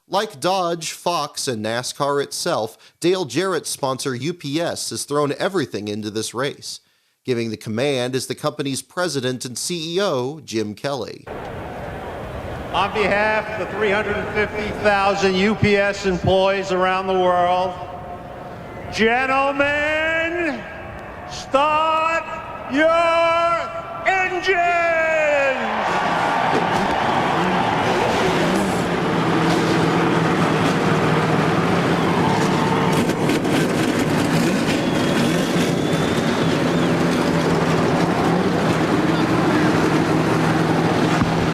Like Dodge, Fox, and NASCAR itself, Dale Jarrett's sponsor UPS has thrown everything into this race. Giving the command is the company's president and CEO, Jim Kelly. On behalf of the 350,000 UPS employees around the world, gentlemen, start your engines!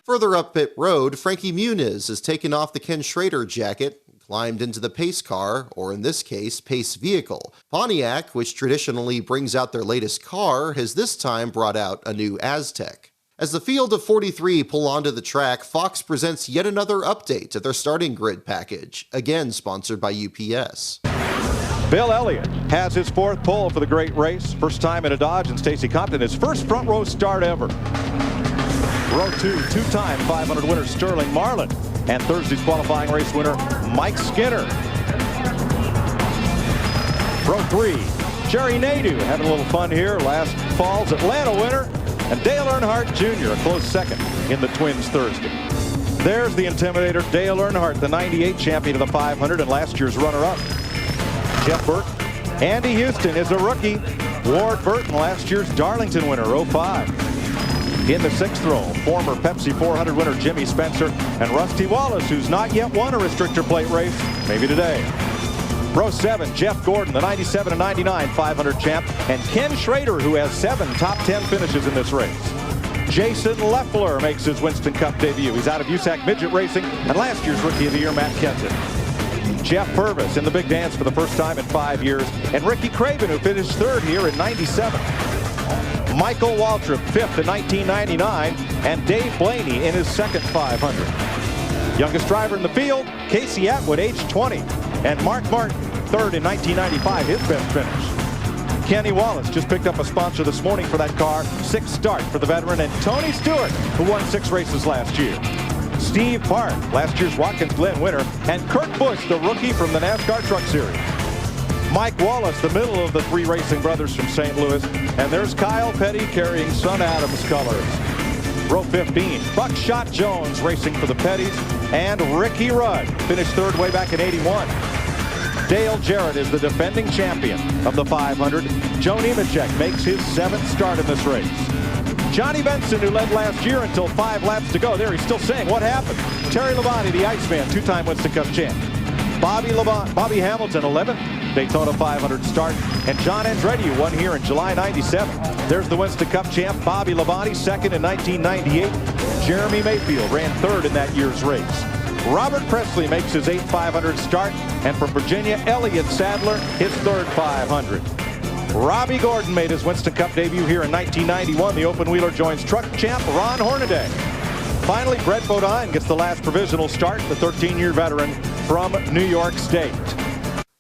Further up pit road, Frankie Muniz has taken off the Ken Schrader jacket, climbed into the pace car, or in this case, pace vehicle. Pontiac, which traditionally brings out their latest car, has this time brought out a new Aztek. As the field of 43 pull onto the track, Fox presents yet another update to their starting grid package, again sponsored by UPS. Bill Elliott has his 4th pole for the great race. First time in a Dodge, and Stacy Compton, his first front row start ever. Row 2, 2-time 500 winner Sterling Marlin, and Thursday's qualifying race winner Mike Skinner. Row 3, Jerry Nadeau having a little fun here. Last fall's Atlanta winner, and Dale Earnhardt Jr. a close second in the Twins Thursday. There's the Intimidator, Dale Earnhardt, the 98 champion of the 500 and last year's runner-up. Jeff Burton, Andy Houston is a rookie. Ward Burton, last year's Darlington winner, 05. In the 6th row, former Pepsi 400 winner Jimmy Spencer and Rusty Wallace, who's not yet won a restrictor plate race, maybe today. Row 7, Jeff Gordon, the 97 and 99 500 champ, and Ken Schrader, who has 7 top 10 finishes in this race. Jason Leffler makes his Winston Cup debut. He's out of USAC Midget Racing, and last year's Rookie of the Year, Matt Kenton. Jeff Purvis in the big dance for the first time in 5 years, and Ricky Craven, who finished 3rd here in 97. Michael Waltrip, 5th in 1999, and Dave Blaney in his 2nd 500. Youngest driver in the field, Casey Atwood, age 20, and Mark Martin, 3rd in 1995, his best finish. Kenny Wallace just picked up a sponsor this morning for that car, 6th start for the veteran, and Tony Stewart, who won 6 races last year. Steve Park, last year's Watkins Glen winner, and Kurt Busch, the rookie from the NASCAR Truck Series. Mike Wallace, the middle of the 3 racing brothers from St. Louis, and there's Kyle Petty carrying Son Adams colors. Row 15, Buckshot Jones racing for the Petties, and Ricky Rudd finished third way back in 81. Dale Jarrett is the defending champion of the 500. Joe Nemechek makes his 7th start in this race. Johnny Benson, who led last year until 5 laps to go. There he's still saying, what happened? Terry Labonte, the Iceman, 2-time Winston Cup champ. Bobby Hamilton, 11th Daytona 500 start. And John Andretti won here in July 97. There's the Winston Cup champ, Bobby Labonte, 2nd in 1998. Jeremy Mayfield ran 3rd in that year's race. Robert Presley makes his 8th 500 start. And from Virginia, Elliott Sadler, his 3rd 500. Robbie Gordon made his Winston Cup debut here in 1991. The open-wheeler joins truck champ Ron Hornaday. Finally, Brett Bodine gets the last provisional start, the 13-year veteran from New York State.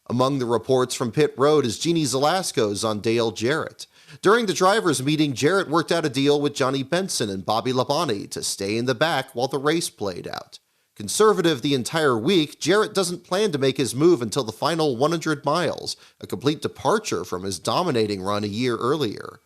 Among the reports from pit road is Jeannie Zelasco's on Dale Jarrett. During the drivers' meeting, Jarrett worked out a deal with Johnny Benson and Bobby Labonte to stay in the back while the race played out. Conservative the entire week, Jarrett doesn't plan to make his move until the final 100 miles, a complete departure from his dominating run a year earlier.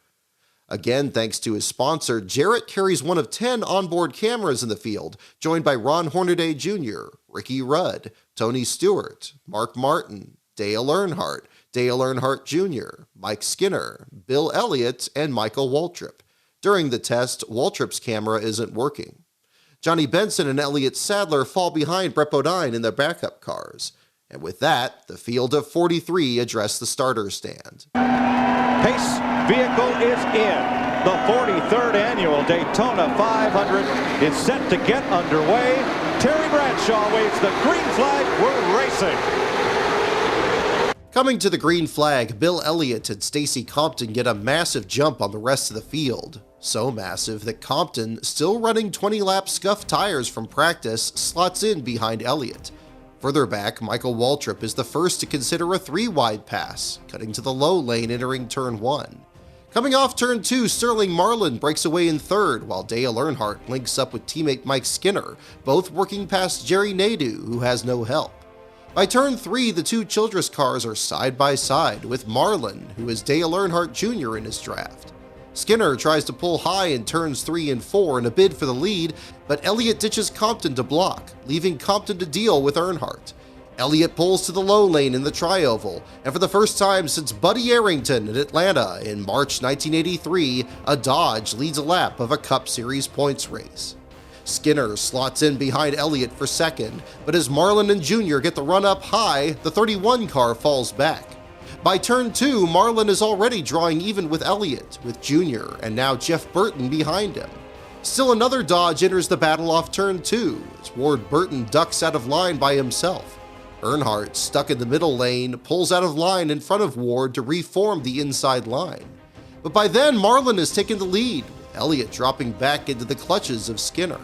Again, thanks to his sponsor, Jarrett carries one of 10 onboard cameras in the field, joined by Ron Hornaday Jr., Ricky Rudd, Tony Stewart, Mark Martin, Dale Earnhardt Jr., Mike Skinner, Bill Elliott, and Michael Waltrip. During the test, Waltrip's camera isn't working. Johnny Benson and Elliott Sadler fall behind Brett Bodine in their backup cars. And with that, the field of 43 address the starter stand. Pace vehicle is in. The 43rd annual Daytona 500 is set to get underway. Terry Bradshaw waves the green flag. We're racing. Coming to the green flag, Bill Elliott and Stacy Compton get a massive jump on the rest of the field. So massive that Compton, still running 20-lap scuffed tires from practice, slots in behind Elliott. Further back, Michael Waltrip is the first to consider a 3-wide pass, cutting to the low lane entering turn 1. Coming off turn 2, Sterling Marlin breaks away in 3rd, while Dale Earnhardt links up with teammate Mike Skinner, both working past Jerry Nadeau, who has no help. By turn 3, the two Childress cars are side by side, with Marlin, who is Dale Earnhardt Jr. in his draft. Skinner tries to pull high in turns 3 and 4 in a bid for the lead, but Elliott ditches Compton to block, leaving Compton to deal with Earnhardt. Elliott pulls to the low lane in the tri-oval, and for the first time since Buddy Arrington in Atlanta in March 1983, a Dodge leads a lap of a Cup Series points race. Skinner slots in behind Elliott for 2nd, but as Marlin and Jr. get the run up high, the 31 car falls back. By turn 2, Marlin is already drawing even with Elliott, with Jr. and now Jeff Burton behind him. Still another Dodge enters the battle off turn 2, as Ward Burton ducks out of line by himself. Earnhardt, stuck in the middle lane, pulls out of line in front of Ward to reform the inside line. But by then, Marlin has taken the lead, with Elliott dropping back into the clutches of Skinner.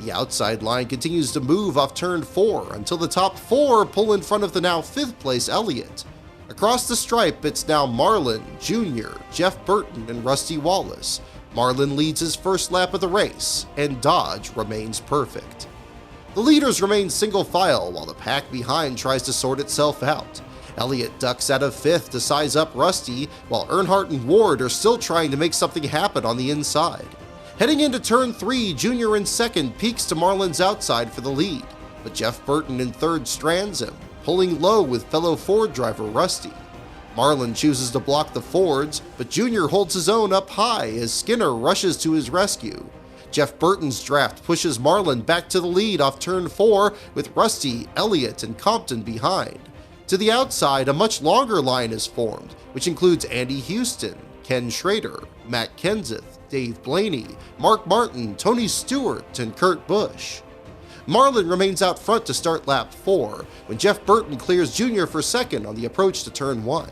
The outside line continues to move off turn 4 until the top 4 pull in front of the now 5th place Elliott. Across the stripe, it's now Marlin, Jr., Jeff Burton, and Rusty Wallace. Marlin leads his first lap of the race, and Dodge remains perfect. The leaders remain single file while the pack behind tries to sort itself out. Elliott ducks out of 5th to size up Rusty, while Earnhardt and Ward are still trying to make something happen on the inside. Heading into turn 3, Jr. in 2nd peeks to Marlin's outside for the lead, but Jeff Burton in 3rd strands him, pulling low with fellow Ford driver Rusty. Marlin chooses to block the Fords, but Jr. holds his own up high as Skinner rushes to his rescue. Jeff Burton's draft pushes Marlin back to the lead off turn 4 with Rusty, Elliott, and Compton behind. To the outside, a much longer line is formed, which includes Andy Houston, Ken Schrader, Matt Kenseth, Dave Blaney, Mark Martin, Tony Stewart, and Kurt Busch. Marlin remains out front to start lap 4, when Jeff Burton clears Jr. for 2nd on the approach to turn 1.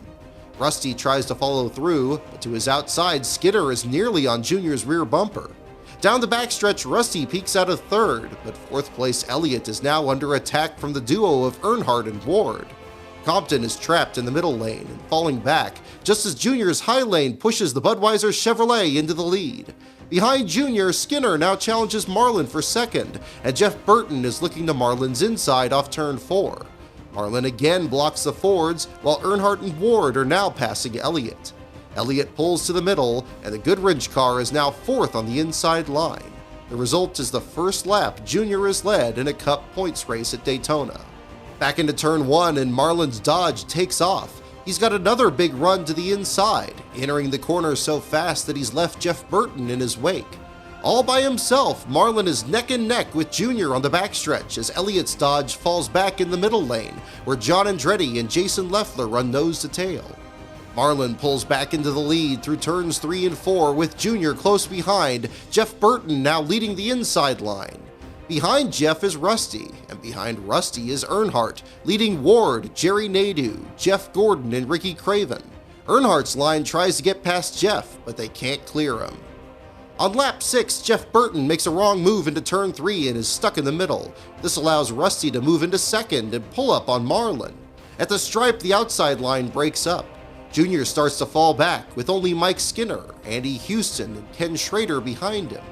Rusty tries to follow through, but to his outside, Skinner is nearly on Jr.'s rear bumper. Down the backstretch, Rusty peeks out of 3rd, but 4th place Elliott is now under attack from the duo of Earnhardt and Ward. Compton is trapped in the middle lane and falling back, just as Jr.'s high lane pushes the Budweiser Chevrolet into the lead. Behind Jr., Skinner now challenges Marlin for 2nd, and Jeff Burton is looking to Marlin's inside off turn 4. Marlin again blocks the Fords, while Earnhardt and Ward are now passing Elliott. Elliott pulls to the middle, and the Goodrich car is now 4th on the inside line. The result is the first lap Junior has led in a Cup points race at Daytona. Back into turn 1 and Marlin's Dodge takes off. He's got another big run to the inside, entering the corner so fast that he's left Jeff Burton in his wake. All by himself, Marlin is neck and neck with Junior on the backstretch as Elliott's Dodge falls back in the middle lane, where John Andretti and Jason Leffler run nose to tail. Marlin pulls back into the lead through turns 3 and 4 with Junior close behind, Jeff Burton now leading the inside line. Behind Jeff is Rusty, and behind Rusty is Earnhardt, leading Ward, Jerry Nadeau, Jeff Gordon, and Ricky Craven. Earnhardt's line tries to get past Jeff, but they can't clear him. On lap 6, Jeff Burton makes a wrong move into turn 3 and is stuck in the middle. This allows Rusty to move into second and pull up on Marlin. At the stripe, the outside line breaks up. Junior starts to fall back with only Mike Skinner, Andy Houston, and Ken Schrader behind him.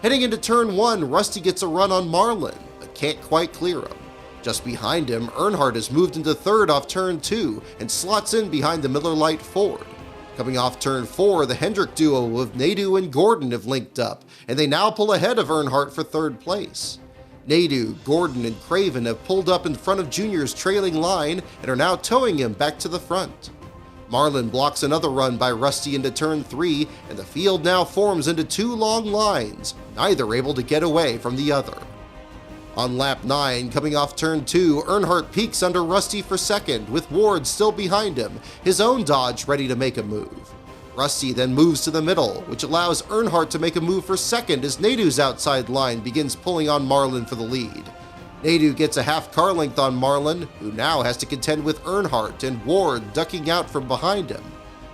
Heading into turn 1, Rusty gets a run on Marlin, but can't quite clear him. Just behind him, Earnhardt has moved into third off turn 2 and slots in behind the Miller Lite Ford. Coming off turn 4, the Hendrick duo of Nadeau and Gordon have linked up, and they now pull ahead of Earnhardt for third place. Nadeau, Gordon, and Craven have pulled up in front of Junior's trailing line and are now towing him back to the front. Marlin blocks another run by Rusty into turn 3, and the field now forms into 2 long lines, neither able to get away from the other. On lap 9, coming off turn 2, Earnhardt peaks under Rusty for second, with Ward still behind him, his own Dodge ready to make a move. Rusty then moves to the middle, which allows Earnhardt to make a move for second as Nadeau's outside line begins pulling on Marlin for the lead. Nadeau gets a half car length on Marlin, who now has to contend with Earnhardt and Ward ducking out from behind him.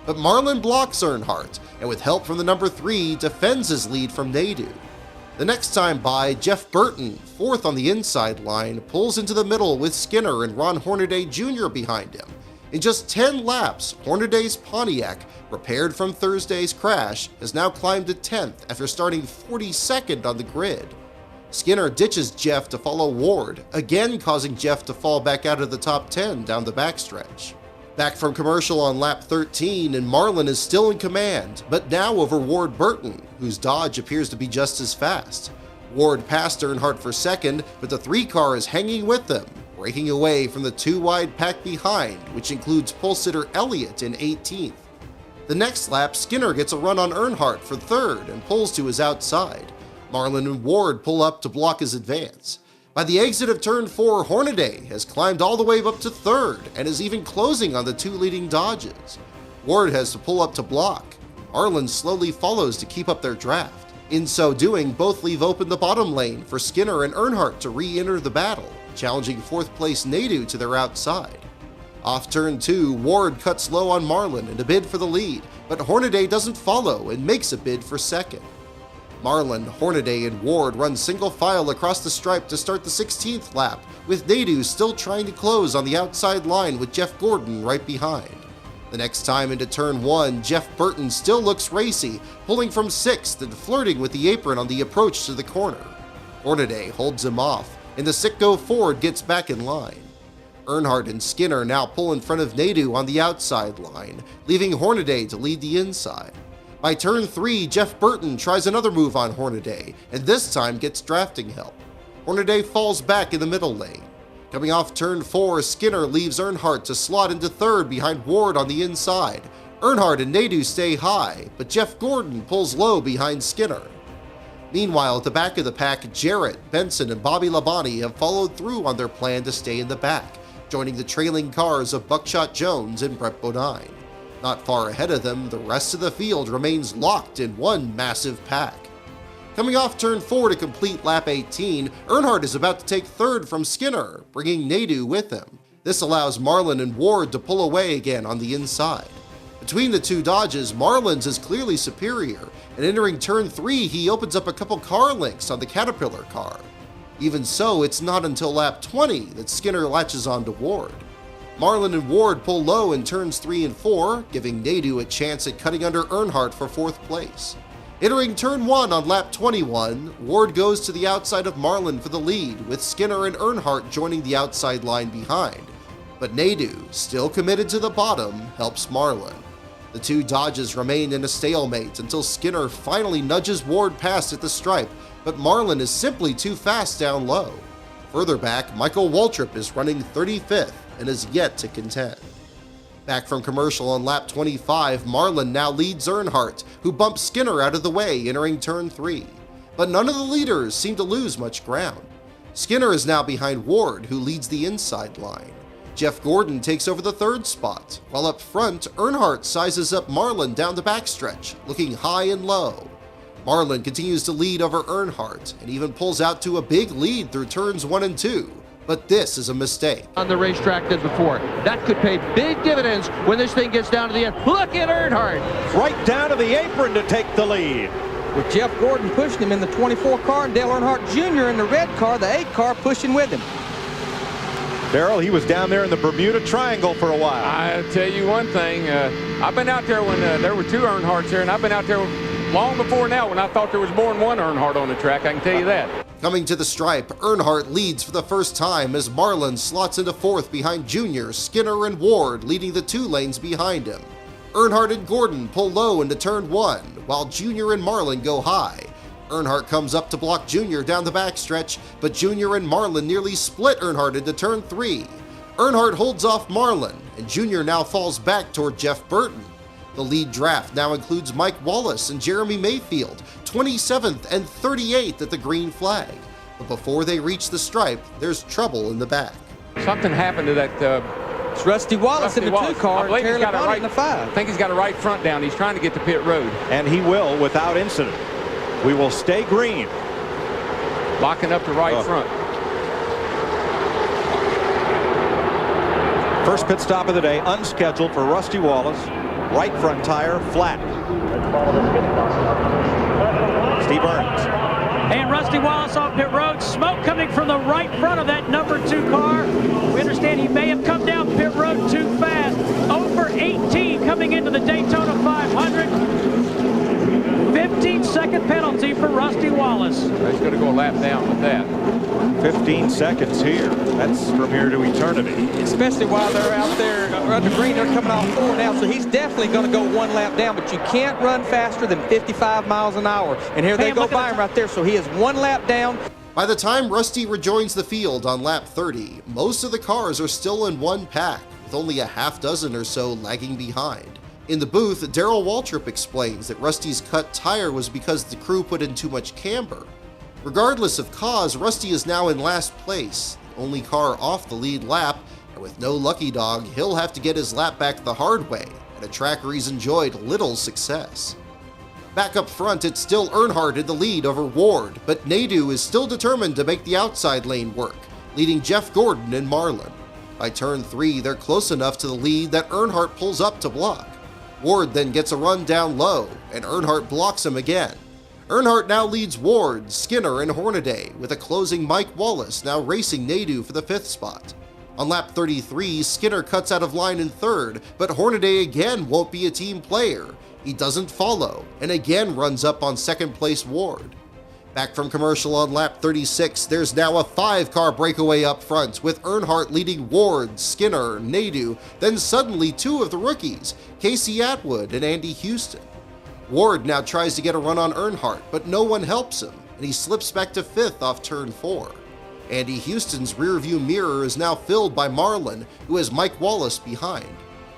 But Marlin blocks Earnhardt, and with help from the number 3, defends his lead from Nadeau. The next time by, Jeff Burton, fourth on the inside line, pulls into the middle with Skinner and Ron Hornaday Jr. behind him. In just 10 laps, Hornaday's Pontiac, repaired from Thursday's crash, has now climbed to 10th after starting 42nd on the grid. Skinner ditches Jeff to follow Ward, again causing Jeff to fall back out of the top 10 down the backstretch. Back from commercial on lap 13, and Marlin is still in command, but now over Ward Burton, whose Dodge appears to be just as fast. Ward passed Earnhardt for second, but the 3 car is hanging with them, breaking away from the 2 wide pack behind, which includes pole sitter Elliott in 18th. The next lap, Skinner gets a run on Earnhardt for third and pulls to his outside. Marlin and Ward pull up to block his advance. By the exit of turn 4, Hornaday has climbed all the way up to third and is even closing on the 2 leading Dodges. Ward has to pull up to block. Marlin slowly follows to keep up their draft. In so doing, both leave open the bottom lane for Skinner and Earnhardt to re-enter the battle, challenging 4th place Nadeau to their outside. Off turn 2, Ward cuts low on Marlin in a bid for the lead, but Hornaday doesn't follow and makes a bid for second. Marlin, Hornaday, and Ward run single file across the stripe to start the 16th lap, with Nadeau still trying to close on the outside line with Jeff Gordon right behind. The next time into turn 1, Jeff Burton still looks racy, pulling from 6th and flirting with the apron on the approach to the corner. Hornaday holds him off, and the Sitco Ford gets back in line. Earnhardt and Skinner now pull in front of Nadeau on the outside line, leaving Hornaday to lead the inside. By turn 3, Jeff Burton tries another move on Hornaday, and this time gets drafting help. Hornaday falls back in the middle lane. Coming off turn 4, Skinner leaves Earnhardt to slot into third behind Ward on the inside. Earnhardt and Nadeau stay high, but Jeff Gordon pulls low behind Skinner. Meanwhile, at the back of the pack, Jarrett, Benson, and Bobby Labonte have followed through on their plan to stay in the back, joining the trailing cars of Buckshot Jones and Brett Bodine. Not far ahead of them, the rest of the field remains locked in one massive pack. Coming off turn 4 to complete lap 18, Earnhardt is about to take third from Skinner, bringing Nadeau with him. This allows Marlin and Ward to pull away again on the inside. Between the 2 Dodges, Marlin's is clearly superior, and entering turn 3, he opens up a couple car lengths on the Caterpillar car. Even so, it's not until lap 20 that Skinner latches on to Ward. Marlin and Ward pull low in turns 3 and 4, giving Nadeau a chance at cutting under Earnhardt for 4th place. Entering turn 1 on lap 21, Ward goes to the outside of Marlin for the lead, with Skinner and Earnhardt joining the outside line behind. But Nadeau, still committed to the bottom, helps Marlin. The 2 Dodges remain in a stalemate until Skinner finally nudges Ward past at the stripe, but Marlin is simply too fast down low. Further back, Michael Waltrip is running 35th and is yet to contend. Back from commercial on lap 25, Marlin now leads Earnhardt, who bumps Skinner out of the way entering turn 3. But none of the leaders seem to lose much ground. Skinner is now behind Ward, who leads the inside line. Jeff Gordon takes over the 3rd spot, while up front, Earnhardt sizes up Marlin down the backstretch, looking high and low. Marlin continues to lead over Earnhardt and even pulls out to a big lead through turns 1 and 2. But this is a mistake. On the racetrack did before. That could pay big dividends when this thing gets down to the end. Look at Earnhardt. Right down to the apron to take the lead. With Jeff Gordon pushing him in the 24 car and Dale Earnhardt Jr. in the red car, the 8 car pushing with him. Darrell, he was down there in the Bermuda Triangle for a while. I'll tell you one thing. I've been out there when there were 2 Earnhardts here, and I've been out there long before now when I thought there was more than one Earnhardt on the track. I can tell you that. Coming to the stripe, Earnhardt leads for the first time as Marlin slots into 4th behind Junior, Skinner, and Ward, leading the 2 lanes behind him. Earnhardt and Gordon pull low into turn 1, while Junior and Marlin go high. Earnhardt comes up to block Junior down the backstretch, but Junior and Marlin nearly split Earnhardt into turn 3. Earnhardt holds off Marlin, and Junior now falls back toward Jeff Burton. The lead draft now includes Mike Wallace and Jeremy Mayfield, 27th and 38th at the green flag. But before they reach the stripe, there's trouble in the back. Something happened to that. It's Rusty Wallace in the 2 car, and Terry LeBron in the 5. I think he's got a right front down. He's trying to get to pit road. And he will without incident. We will stay green. Locking up the right front. First pit stop of the day, unscheduled for Rusty Wallace. Right front tire, flat. Steve Burns. And Rusty Wallace off pit road. Smoke coming from the right front of that number 2 car. We understand he may have come down pit road too fast. Over 18 coming into the Daytona 500. 15-second penalty for Rusty Wallace. He's going to go a lap down with that. 15 seconds here. That's from here to eternity. Especially while they're out there under green, they're coming off 4 now, so he's definitely going to go 1 lap down, but you can't run faster than 55 miles an hour. And here they go by him right there, so he is 1 lap down. By the time Rusty rejoins the field on lap 30, most of the cars are still in one pack, with only a half dozen or so lagging behind. In the booth, Darrell Waltrip explains that Rusty's cut tire was because the crew put in too much camber. Regardless of cause, Rusty is now in last place, the only car off the lead lap, and with no lucky dog, he'll have to get his lap back the hard way, at a track where he's enjoyed little success. Back up front, it's still Earnhardt in the lead over Ward, but Nadeau is still determined to make the outside lane work, leading Jeff Gordon and Marlin. By turn 3, they're close enough to the lead that Earnhardt pulls up to block. Ward then gets a run down low, and Earnhardt blocks him again. Earnhardt now leads Ward, Skinner, and Hornaday, with a closing Mike Wallace now racing Nadeau for the 5th spot. On lap 33, Skinner cuts out of line in 3rd, but Hornaday again won't be a team player. He doesn't follow, and again runs up on 2nd place Ward. Back from commercial on lap 36, there's now a 5-car breakaway up front, with Earnhardt leading Ward, Skinner, Nadeau, then suddenly 2 of the rookies, Casey Atwood and Andy Houston. Ward now tries to get a run on Earnhardt, but no one helps him, and he slips back to 5th off turn 4. Andy Houston's rearview mirror is now filled by Marlin, who has Mike Wallace behind.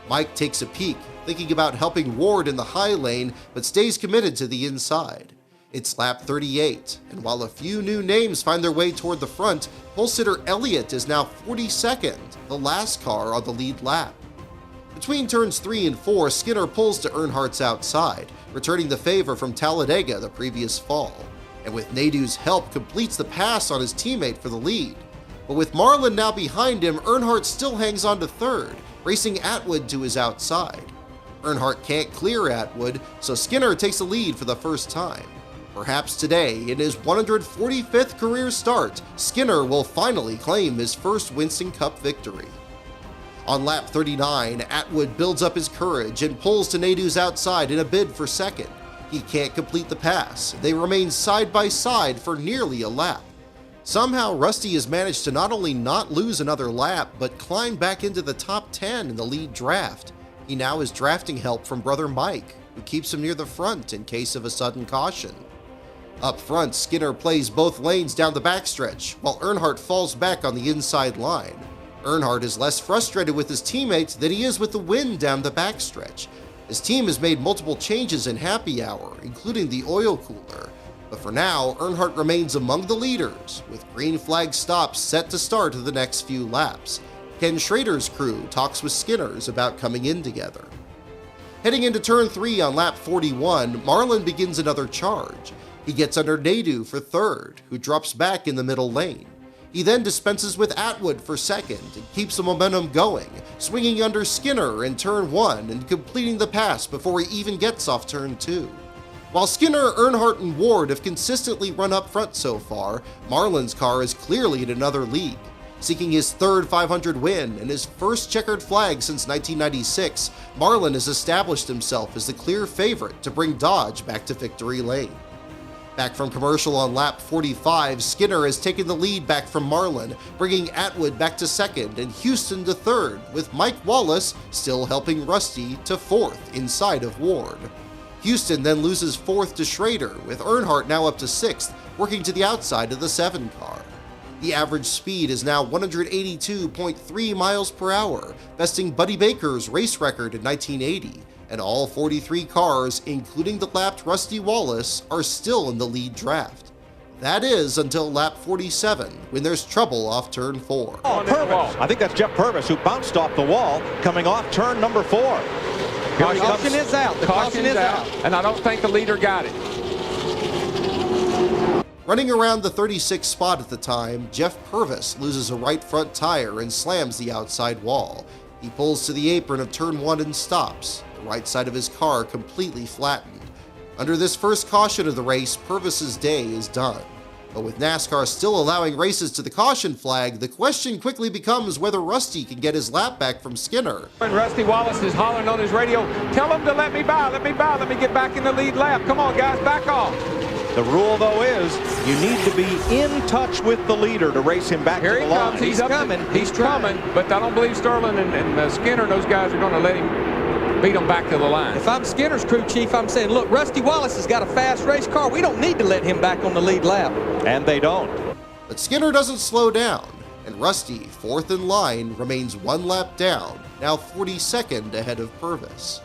Mike takes a peek, thinking about helping Ward in the high lane, but stays committed to the inside. It's lap 38, and while a few new names find their way toward the front, pole sitter Elliott is now 42nd, the last car on the lead lap. Between turns 3 and 4, Skinner pulls to Earnhardt's outside, returning the favor from Talladega the previous fall, and with Nadeau's help completes the pass on his teammate for the lead. But with Marlin now behind him, Earnhardt still hangs on to 3rd, racing Atwood to his outside. Earnhardt can't clear Atwood, so Skinner takes the lead for the first time. Perhaps today, in his 145th career start, Skinner will finally claim his first Winston Cup victory. On lap 39, Atwood builds up his courage and pulls to Nadeau's outside in a bid for 2nd. He can't complete the pass. They remain side by side for nearly a lap. Somehow, Rusty has managed to not only not lose another lap, but climb back into the top 10 in the lead draft. He now has drafting help from brother Mike, who keeps him near the front in case of a sudden caution. Up front, Skinner plays both lanes down the backstretch, while Earnhardt falls back on the inside line. Earnhardt is less frustrated with his teammates than he is with the win down the backstretch. His team has made multiple changes in happy hour, including the oil cooler. But for now, Earnhardt remains among the leaders, with green flag stops set to start the next few laps. Ken Schrader's crew talks with Skinner's about coming in together. Heading into turn 3 on lap 41, Marlin begins another charge. He gets under Nadeau for third, who drops back in the middle lane. He then dispenses with Atwood for second and keeps the momentum going, swinging under Skinner in turn 1 and completing the pass before he even gets off turn 2. While Skinner, Earnhardt, and Ward have consistently run up front so far, Marlin's car is clearly in another league. Seeking his third 500 win and his first checkered flag since 1996, Marlin has established himself as the clear favorite to bring Dodge back to victory lane. Back from commercial on lap 45, Skinner has taken the lead back from Marlin, bringing Atwood back to second and Houston to third, with Mike Wallace still helping Rusty to fourth inside of Ward. Houston then loses fourth to Schrader, with Earnhardt now up to sixth, working to the outside of the 7 car. The average speed is now 182.3 miles per hour, besting Buddy Baker's race record in 1980, and all 43 cars, including the lapped Rusty Wallace, are still in the lead draft. That is until lap 47, when there's trouble off turn 4. Purvis. I think that's Jeff Purvis, who bounced off the wall coming off turn number 4. Caution is out. The caution is out. And I don't think the leader got it. Running around the 36th spot at the time, Jeff Purvis loses a right front tire and slams the outside wall. He pulls to the apron of turn 1 and stops, the right side of his car completely flattened. Under this first caution of the race, Purvis's day is done. But with NASCAR still allowing races to the caution flag, the question quickly becomes whether Rusty can get his lap back from Skinner. And Rusty Wallace is hollering on his radio, tell him to let me by, let me get back in the lead lap. Come on, guys, back off. The rule, though, is you need to be in touch with the leader to race him back to the line. He's coming. He's coming, but I don't believe Sterling and Skinner and those guys are going to let him beat them back to the line. If I'm Skinner's crew chief, I'm saying, look, Rusty Wallace has got a fast race car. We don't need to let him back on the lead lap. And they don't. But Skinner doesn't slow down, and Rusty, fourth in line, remains one lap down, now 42nd ahead of Purvis.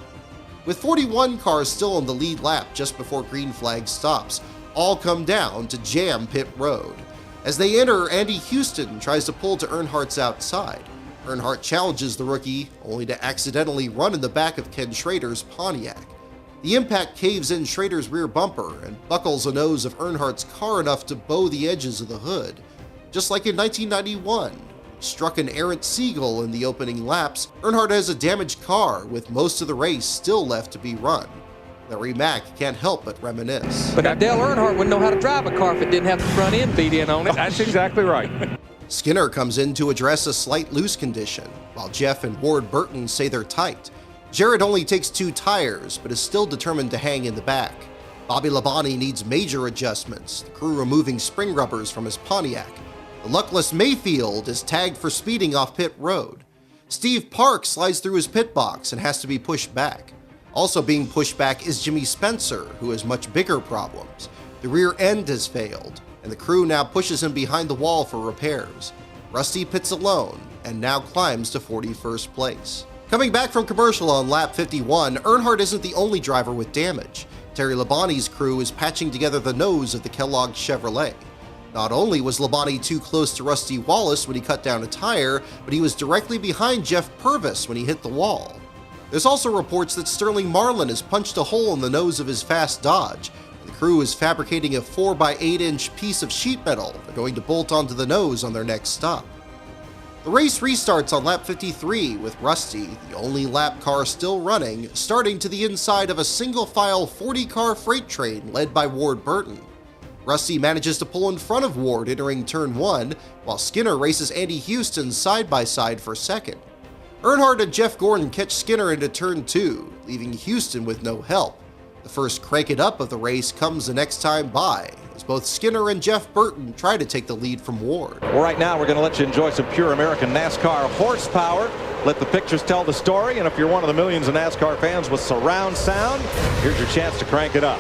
With 41 cars still on the lead lap just before green flag stops, all come down to jam pit road. As they enter, Andy Houston tries to pull to Earnhardt's outside. Earnhardt challenges the rookie, only to accidentally run in the back of Ken Schrader's Pontiac. The impact caves in Schrader's rear bumper and buckles the nose of Earnhardt's car enough to bow the edges of the hood. Just like in 1991, struck an errant seagull in the opening laps, Earnhardt has a damaged car with most of the race still left to be run. Larry Mack can't help but reminisce. But Dale Earnhardt wouldn't know how to drive a car if it didn't have the front end beat in on it. That's exactly right. Skinner comes in to address a slight loose condition, while Jeff and Ward Burton say they're tight. Jarrett only takes 2 tires, but is still determined to hang in the back. Bobby Labonte needs major adjustments, the crew removing spring rubbers from his Pontiac. The luckless Mayfield is tagged for speeding off pit road. Steve Park slides through his pit box and has to be pushed back. Also being pushed back is Jimmy Spencer, who has much bigger problems. The rear end has failed, and the crew now pushes him behind the wall for repairs. Rusty pits alone and now climbs to 41st place. Coming back from commercial on lap 51, Earnhardt isn't the only driver with damage. Terry Labonte's crew is patching together the nose of the Kellogg Chevrolet. Not only was Labonte too close to Rusty Wallace when he cut down a tire, but he was directly behind Jeff Purvis when he hit the wall. There's also reports that Sterling Marlin has punched a hole in the nose of his fast Dodge, and the crew is fabricating a 4x8-inch piece of sheet metal they're going to bolt onto the nose on their next stop. The race restarts on lap 53 with Rusty, the only lap car still running, starting to the inside of a single-file 40-car freight train led by Ward Burton. Rusty manages to pull in front of Ward entering turn 1, while Skinner races Andy Houston side-by-side for second. Earnhardt and Jeff Gordon catch Skinner into turn 2, leaving Houston with no help. The first crank it up of the race comes the next time by, as both Skinner and Jeff Burton try to take the lead from Ward. Well, right now we're going to let you enjoy some pure American NASCAR horsepower. Let the pictures tell the story, and if you're one of the millions of NASCAR fans with surround sound, here's your chance to crank it up.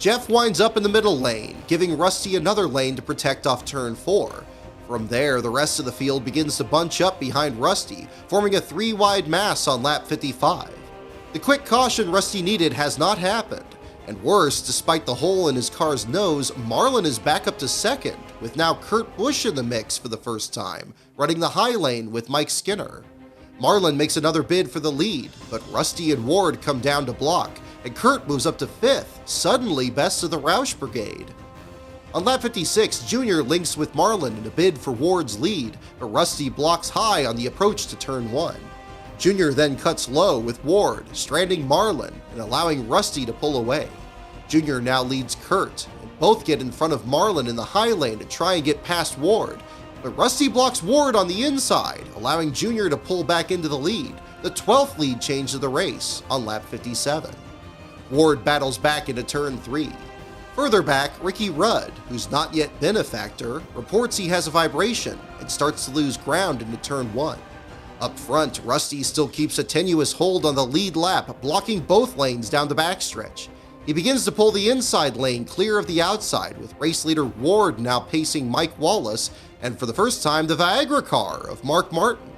Jeff winds up in the middle lane, giving Rusty another lane to protect off turn 4. From there, the rest of the field begins to bunch up behind Rusty, forming a 3-wide mass on lap 55. The quick caution Rusty needed has not happened, and worse, despite the hole in his car's nose, Marlin is back up to second, with now Kurt Busch in the mix for the first time, running the high lane with Mike Skinner. Marlin makes another bid for the lead, but Rusty and Ward come down to block, and Kurt moves up to 5th, suddenly best of the Roush Brigade. On lap 56, Junior links with Marlin in a bid for Ward's lead, but Rusty blocks high on the approach to turn 1. Junior then cuts low with Ward, stranding Marlin and allowing Rusty to pull away. Junior now leads Kurt, and both get in front of Marlin in the high lane to try and get past Ward, but Rusty blocks Ward on the inside, allowing Junior to pull back into the lead, the 12th lead change of the race on lap 57. Ward battles back into turn 3. Further back, Ricky Rudd, who's not yet been a factor, reports he has a vibration and starts to lose ground into turn 1. Up front, Rusty still keeps a tenuous hold on the lead lap, blocking both lanes down the backstretch. He begins to pull the inside lane clear of the outside, with race leader Ward now pacing Mike Wallace, and for the first time the Viagra car of Mark Martin.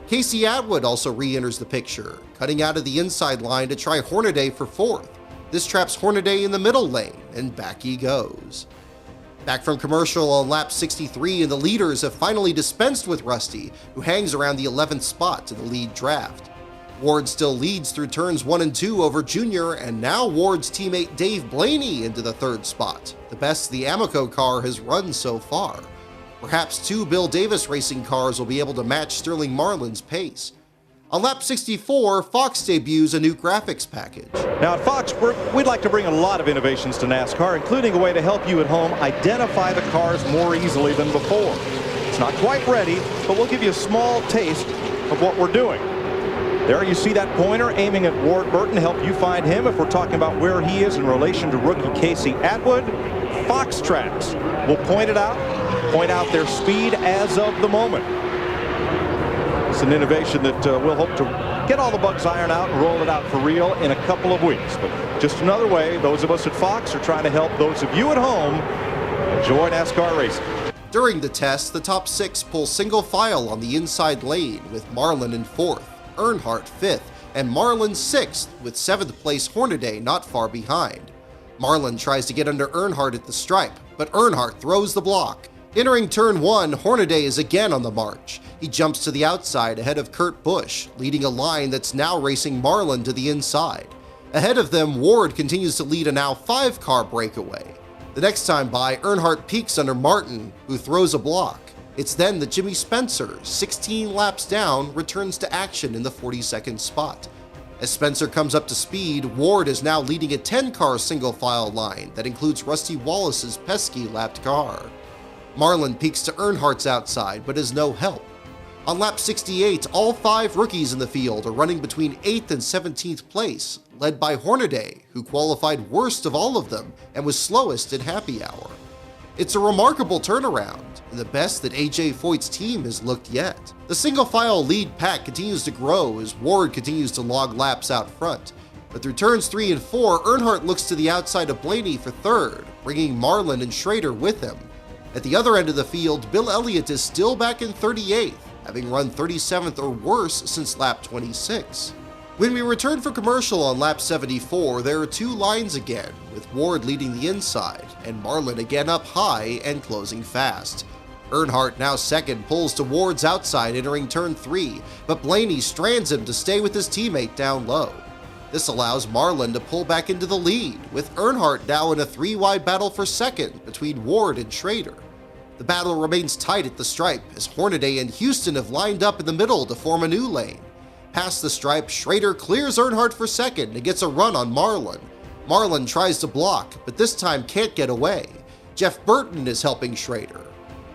Casey Atwood also re-enters the picture, cutting out of the inside line to try Hornaday for 4th. This traps Hornaday in the middle lane, and back he goes. Back from commercial on lap 63, and the leaders have finally dispensed with Rusty, who hangs around the 11th spot to the lead draft. Ward still leads through turns 1 and 2 over Junior, and now Ward's teammate Dave Blaney into the 3rd spot, the best the Amoco car has run so far. Perhaps 2 Bill Davis racing cars will be able to match Sterling Marlin's pace. On lap 64, Fox debuts a new graphics package. Now at Fox, we'd like to bring a lot of innovations to NASCAR, including a way to help you at home identify the cars more easily than before. It's not quite ready, but we'll give you a small taste of what we're doing. There you see that pointer aiming at Ward Burton, help you find him if we're talking about where he is in relation to rookie Casey Atwood. Fox tracks will point out their speed as of the moment. It's an innovation that we'll hope to get all the bugs ironed out and roll it out for real in a couple of weeks. But just another way those of us at Fox are trying to help those of you at home enjoy NASCAR racing. During the test, the top 6 pull single file on the inside lane, with Marlin in 4th, Earnhardt 5th, and Marlin 6th, with 7th place Hornaday not far behind. Marlin tries to get under Earnhardt at the stripe, but Earnhardt throws the block. Entering turn 1, Hornaday is again on the march. He jumps to the outside ahead of Kurt Busch, leading a line that's now racing Marlin to the inside. Ahead of them, Ward continues to lead a now 5-car breakaway. The next time by, Earnhardt peaks under Martin, who throws a block. It's then that Jimmy Spencer, 16 laps down, returns to action in the 42nd spot. As Spencer comes up to speed, Ward is now leading a 10-car single-file line that includes Rusty Wallace's pesky lapped car. Marlin peaks to Earnhardt's outside, but is no help. On lap 68, all 5 rookies in the field are running between 8th and 17th place, led by Hornaday, who qualified worst of all of them and was slowest at happy hour. It's a remarkable turnaround, and the best that AJ Foyt's team has looked yet. The single-file lead pack continues to grow as Ward continues to log laps out front, but through turns 3 and 4, Earnhardt looks to the outside of Blaney for 3rd, bringing Marlin and Schrader with him. At the other end of the field, Bill Elliott is still back in 38th, having run 37th or worse since lap 26. When we return for commercial on lap 74, there are 2 lines again, with Ward leading the inside, and Marlin again up high and closing fast. Earnhardt, now 2nd, pulls to Ward's outside entering turn 3, but Blaney strands him to stay with his teammate down low. This allows Marlin to pull back into the lead, with Earnhardt now in a 3-wide battle for 2nd between Ward and Schrader. The battle remains tight at the stripe, as Hornaday and Houston have lined up in the middle to form a new lane. Past the stripe, Schrader clears Earnhardt for 2nd and gets a run on Marlin. Marlin tries to block, but this time can't get away. Jeff Burton is helping Schrader.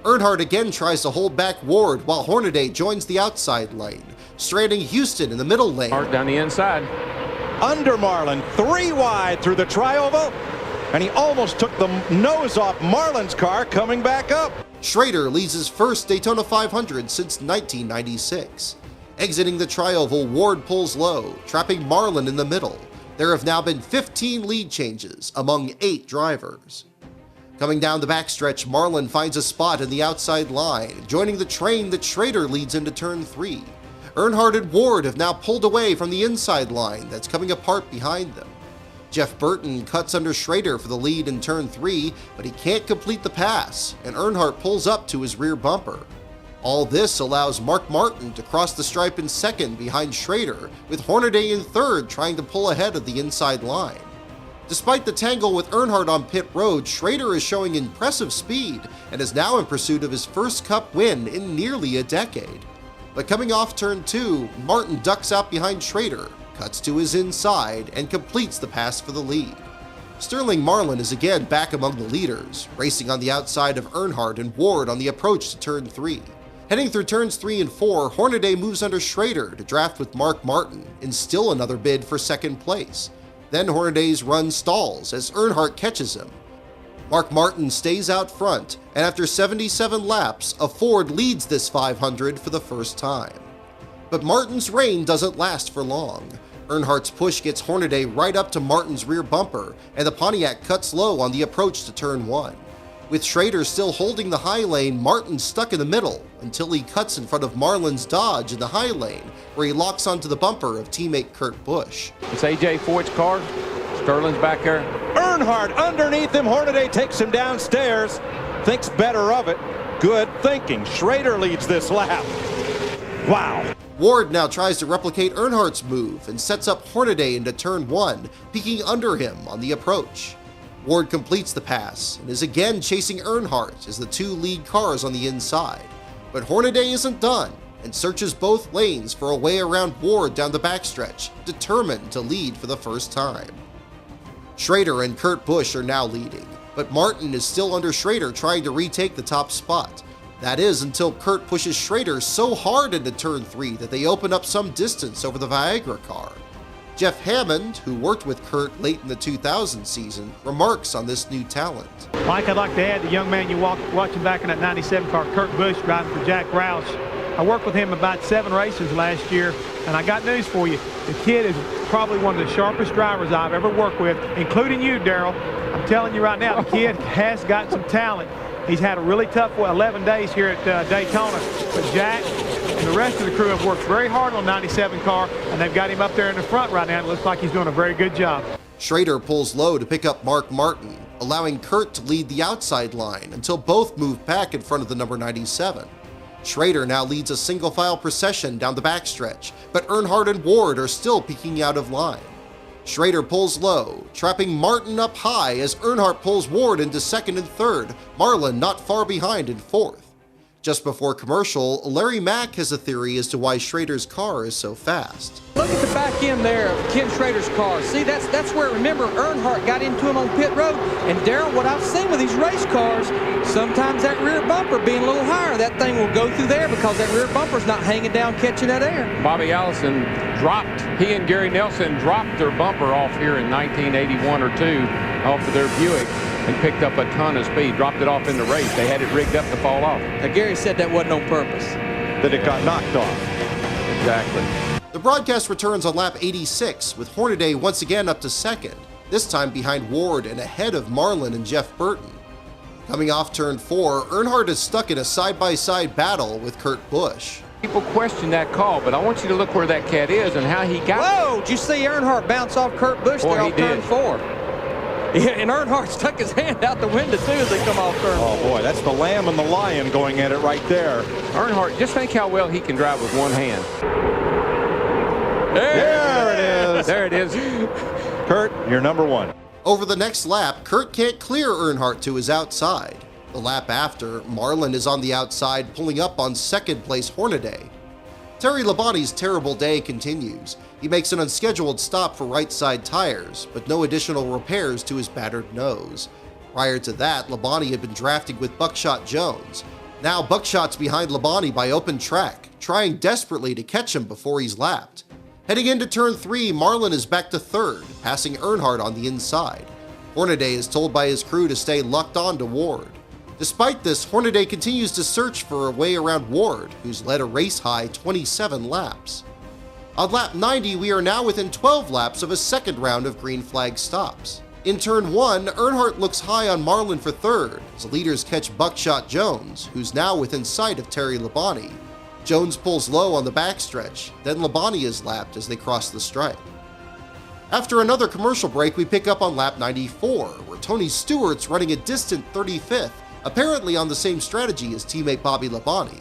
Earnhardt again tries to hold back Ward while Hornaday joins the outside lane, stranding Houston in the middle lane. Down the inside. Under Marlin, 3 wide through the trioval, and he almost took the nose off Marlin's car coming back up. Schrader leads his first Daytona 500 since 1996. Exiting the trioval, Ward pulls low, trapping Marlin in the middle. There have now been 15 lead changes among 8 drivers. Coming down the backstretch, Marlin finds a spot in the outside line, joining the train that Schrader leads into turn 3. Earnhardt and Ward have now pulled away from the inside line that's coming apart behind them. Jeff Burton cuts under Schrader for the lead in turn 3, but he can't complete the pass, and Earnhardt pulls up to his rear bumper. All this allows Mark Martin to cross the stripe in second behind Schrader, with Hornaday in third trying to pull ahead of the inside line. Despite the tangle with Earnhardt on pit road, Schrader is showing impressive speed and is now in pursuit of his first Cup win in nearly a decade. But coming off turn 2, Martin ducks out behind Schrader, cuts to his inside, and completes the pass for the lead. Sterling Marlin is again back among the leaders, racing on the outside of Earnhardt and Ward on the approach to turn 3. Heading through turns 3 and 4, Hornaday moves under Schrader to draft with Mark Martin in still another bid for second place. Then Hornaday's run stalls as Earnhardt catches him. Mark Martin stays out front, and after 77 laps, a Ford leads this 500 for the first time. But Martin's reign doesn't last for long. Earnhardt's push gets Hornaday right up to Martin's rear bumper, and the Pontiac cuts low on the approach to turn 1. With Schrader still holding the high lane, Martin's stuck in the middle until he cuts in front of Marlin's Dodge in the high lane, where he locks onto the bumper of teammate Kurt Busch. It's A.J. Foyt's car. Sterling's back there. Earnhardt underneath him. Hornaday takes him downstairs. Thinks better of it. Good thinking. Schrader leads this lap. Wow. Ward now tries to replicate Earnhardt's move and sets up Hornaday into turn 1, peeking under him on the approach. Ward completes the pass and is again chasing Earnhardt as the 2 lead cars on the inside. But Hornaday isn't done and searches both lanes for a way around Ward down the backstretch, determined to lead for the first time. Schrader and Kurt Busch are now leading, but Martin is still under Schrader trying to retake the top spot. That is until Kurt pushes Schrader so hard into turn 3 that they open up some distance over the Viagra car. Jeff Hammond, who worked with Kurt late in the 2000 season, remarks on this new talent. Mike, I'd like to add the young man you watching back in that 97 car, Kurt Busch, driving for Jack Roush. I worked with him about 7 races last year, and I got news for you. The kid is probably one of the sharpest drivers I've ever worked with, including you, Darrell. I'm telling you right now, the kid has got some talent. He's had a really tough 11 days here at Daytona, but Jack and the rest of the crew have worked very hard on the 97 car, and they've got him up there in the front right now. It looks like he's doing a very good job. Schrader pulls low to pick up Mark Martin, allowing Kurt to lead the outside line until both move back in front of the number 97. Schrader now leads a single-file procession down the backstretch, but Earnhardt and Ward are still peeking out of line. Schrader pulls low, trapping Martin up high as Earnhardt pulls Ward into second and third, Marlin not far behind in fourth. Just before commercial, Larry Mack has a theory as to why Schrader's car is so fast. Look at the back end there of Ken Schrader's car. See, that's where, remember, Earnhardt got into him on pit road. And Darrell, what I've seen with these race cars, sometimes that rear bumper being a little higher, that thing will go through there because that rear bumper's not hanging down catching that air. Bobby Allison he and Gary Nelson dropped their bumper off here in 1981 or 2 off of their Buick and picked up a ton of speed, dropped it off in the race. They had it rigged up to fall off. Now, Gary said that wasn't on purpose. That it got knocked off. Exactly. The broadcast returns on lap 86, with Hornaday once again up to second, this time behind Ward and ahead of Marlin and Jeff Burton. Coming off turn 4, Earnhardt is stuck in a side-by-side battle with Kurt Busch. People question that call, but I want you to look where that cat is and how he got Whoa! Did you see Earnhardt bounce off Kurt Busch there off turn 4? Yeah, and Earnhardt stuck his hand out the window, too, as they come off turn 4. Oh, boy, that's the lamb and the lion going at it right there. Earnhardt, just think how well he can drive with one hand. There it is. There it is. Kurt, you're number 1. Over the next lap, Kurt can't clear Earnhardt to his outside. The lap after, Marlin is on the outside, pulling up on second-place Hornaday. Terry Labonte's terrible day continues. He makes an unscheduled stop for right-side tires, but no additional repairs to his battered nose. Prior to that, Labonte had been drafting with Buckshot Jones. Now Buckshot's behind Labonte by open track, trying desperately to catch him before he's lapped. Heading into turn 3, Marlin is back to third, passing Earnhardt on the inside. Hornaday is told by his crew to stay locked on to Ward. Despite this, Hornaday continues to search for a way around Ward, who's led a race-high 27 laps. On lap 90, we are now within 12 laps of a second round of green flag stops. In turn 1, Earnhardt looks high on Marlin for third as the leaders catch Buckshot Jones, who's now within sight of Terry Labonte. Jones pulls low on the backstretch, then Labonte is lapped as they cross the stripe. After another commercial break, we pick up on lap 94, where Tony Stewart's running a distant 35th, apparently on the same strategy as teammate Bobby Labonte.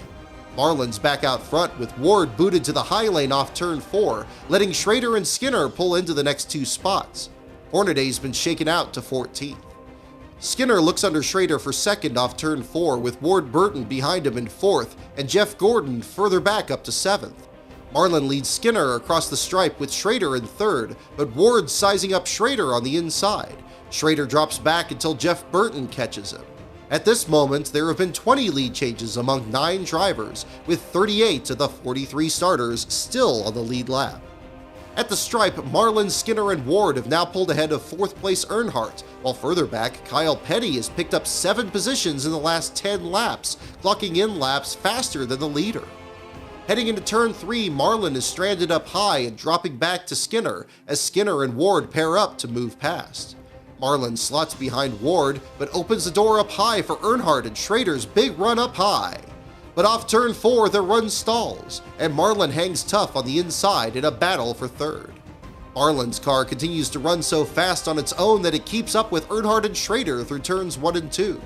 Marlin's back out front with Ward booted to the high lane off turn 4, letting Schrader and Skinner pull into the next two spots. Hornaday's been shaken out to 14th. Skinner looks under Schrader for second off turn 4 with Ward Burton behind him in 4th and Jeff Gordon further back up to 7th. Marlin leads Skinner across the stripe with Schrader in 3rd, but Ward's sizing up Schrader on the inside. Schrader drops back until Jeff Burton catches him. At this moment, there have been 20 lead changes among 9 drivers, with 38 of the 43 starters still on the lead lap. At the stripe, Marlin, Skinner, and Ward have now pulled ahead of 4th place Earnhardt, while further back, Kyle Petty has picked up 7 positions in the last 10 laps, clocking in laps faster than the leader. Heading into turn 3, Marlin is stranded up high and dropping back to Skinner as Skinner and Ward pair up to move past. Marlin slots behind Ward, but opens the door up high for Earnhardt and Schrader's big run up high. But off turn 4, the run stalls, and Marlin hangs tough on the inside in a battle for 3rd. Marlin's car continues to run so fast on its own that it keeps up with Earnhardt and Schrader through turns 1 and 2.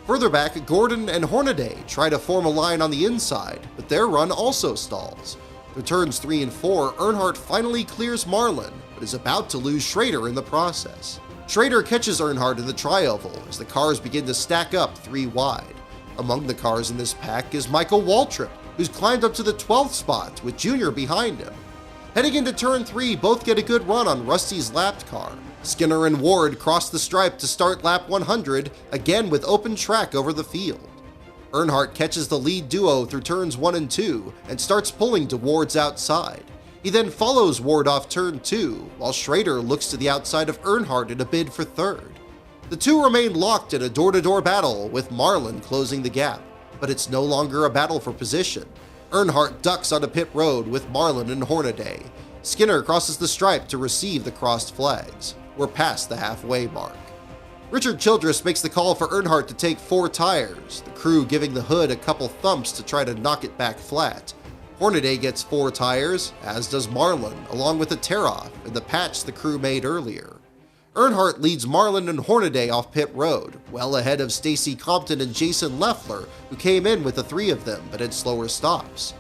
Further back, Gordon and Hornaday try to form a line on the inside, but their run also stalls. Through turns 3 and 4, Earnhardt finally clears Marlin, but is about to lose Schrader in the process. Schrader catches Earnhardt in the tri-oval as the cars begin to stack up 3 wide. Among the cars in this pack is Michael Waltrip, who's climbed up to the 12th spot with Junior behind him. Heading into turn 3, both get a good run on Rusty's lapped car. Skinner and Ward cross the stripe to start lap 100, again with open track over the field. Earnhardt catches the lead duo through turns 1 and 2 and starts pulling to Ward's outside. He then follows Ward off turn 2, while Schrader looks to the outside of Earnhardt in a bid for 3rd. The two remain locked in a door-to-door battle, with Marlin closing the gap, but it's no longer a battle for position. Earnhardt ducks onto pit road with Marlin and Hornaday. Skinner crosses the stripe to receive the crossed flags. We're past the halfway mark. Richard Childress makes the call for Earnhardt to take 4 tires, the crew giving the hood a couple thumps to try to knock it back flat. Hornaday gets 4 tires, as does Marlin, along with a tear-off in the patch the crew made earlier. Earnhardt leads Marlin and Hornaday off pit road, well ahead of Stacy Compton and Jason Leffler, who came in with the 3 of them but had slower stops.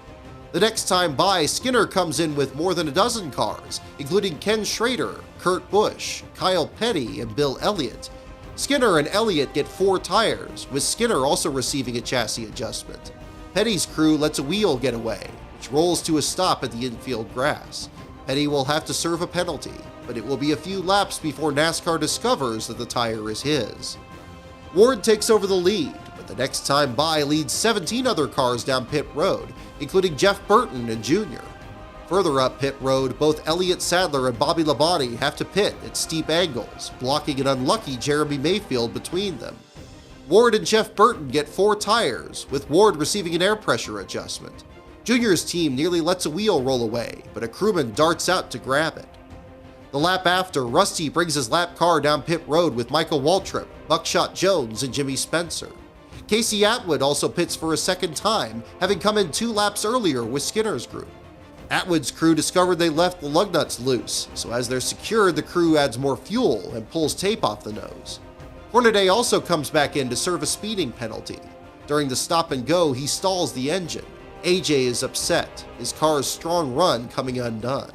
The next time by, Skinner comes in with more than a dozen cars, including Ken Schrader, Kurt Busch, Kyle Petty, and Bill Elliott. Skinner and Elliott get 4 tires, with Skinner also receiving a chassis adjustment. Petty's crew lets a wheel get away, which rolls to a stop at the infield grass. Petty will have to serve a penalty, but it will be a few laps before NASCAR discovers that the tire is his. Ward takes over the lead, but the next time by leads 17 other cars down pit road, including Jeff Burton and Junior. Further up pit road, both Elliott Sadler and Bobby Labonte have to pit at steep angles, blocking an unlucky Jeremy Mayfield between them. Ward and Jeff Burton get 4 tires, with Ward receiving an air pressure adjustment. Junior's team nearly lets a wheel roll away, but a crewman darts out to grab it. The lap after, Rusty brings his lap car down pit road with Michael Waltrip, Buckshot Jones, and Jimmy Spencer. Casey Atwood also pits for a second time, having come in 2 laps earlier with Skinner's group. Atwood's crew discovered they left the lug nuts loose, so as they're secured, the crew adds more fuel and pulls tape off the nose. Hornaday also comes back in to serve a speeding penalty. During the stop and go, he stalls the engine. AJ is upset, his car's strong run coming undone.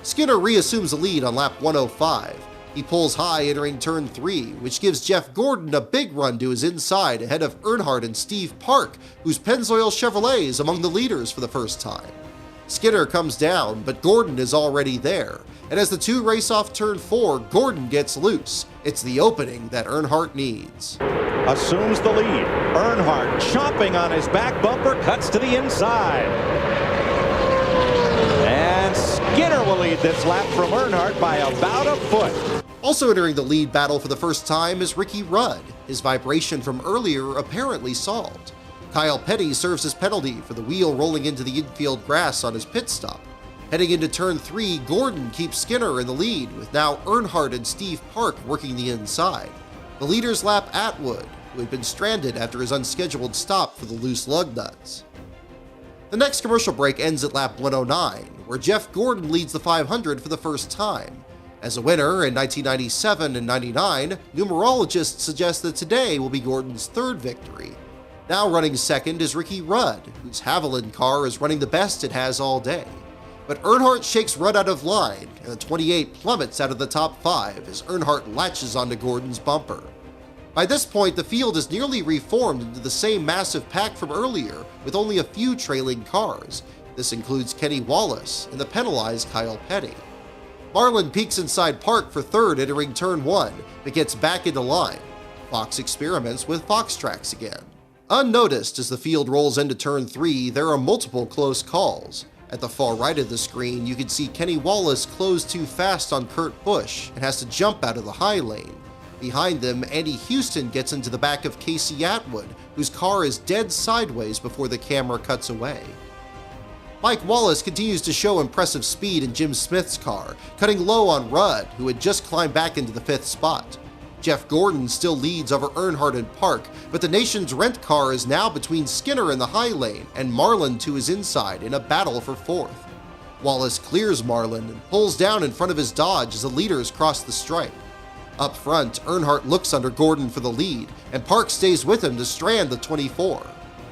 Skinner reassumes the lead on lap 105. He pulls high entering turn 3, which gives Jeff Gordon a big run to his inside ahead of Earnhardt and Steve Park, whose Pennzoil Chevrolet is among the leaders for the first time. Skinner comes down, but Gordon is already there, and as the two race off turn 4, Gordon gets loose. It's the opening that Earnhardt needs. Assumes the lead. Earnhardt chomping on his back bumper, cuts to the inside. And Skinner will lead this lap from Earnhardt by about a foot. Also entering the lead battle for the first time is Ricky Rudd, his vibration from earlier apparently solved. Kyle Petty serves his penalty for the wheel rolling into the infield grass on his pit stop. Heading into turn 3, Gordon keeps Skinner in the lead, with now Earnhardt and Steve Park working the inside. The leaders lap Atwood, who had been stranded after his unscheduled stop for the loose lug nuts. The next commercial break ends at lap 109, where Jeff Gordon leads the 500 for the first time. As a winner in 1997 and 99, numerologists suggest that today will be Gordon's third victory. Now running second is Ricky Rudd, whose Haviland car is running the best it has all day. But Earnhardt shakes Rudd out of line, and the 28 plummets out of the top 5 as Earnhardt latches onto Gordon's bumper. By this point, the field is nearly reformed into the same massive pack from earlier, with only a few trailing cars. This includes Kenny Wallace and the penalized Kyle Petty. Marlin peeks inside Park for third entering turn 1, but gets back into line. Fox experiments with Fox tracks again. Unnoticed as the field rolls into turn 3, there are multiple close calls. At the far right of the screen, you can see Kenny Wallace close too fast on Kurt Busch and has to jump out of the high lane. Behind them, Andy Houston gets into the back of Casey Atwood, whose car is dead sideways before the camera cuts away. Mike Wallace continues to show impressive speed in Jim Smith's car, cutting low on Rudd, who had just climbed back into the 5th spot. Jeff Gordon still leads over Earnhardt and Park, but the Nation's Rent car is now between Skinner in the high lane and Marlin to his inside in a battle for 4th. Wallace clears Marlin and pulls down in front of his Dodge as the leaders cross the stripe. Up front, Earnhardt looks under Gordon for the lead, and Park stays with him to strand the 24.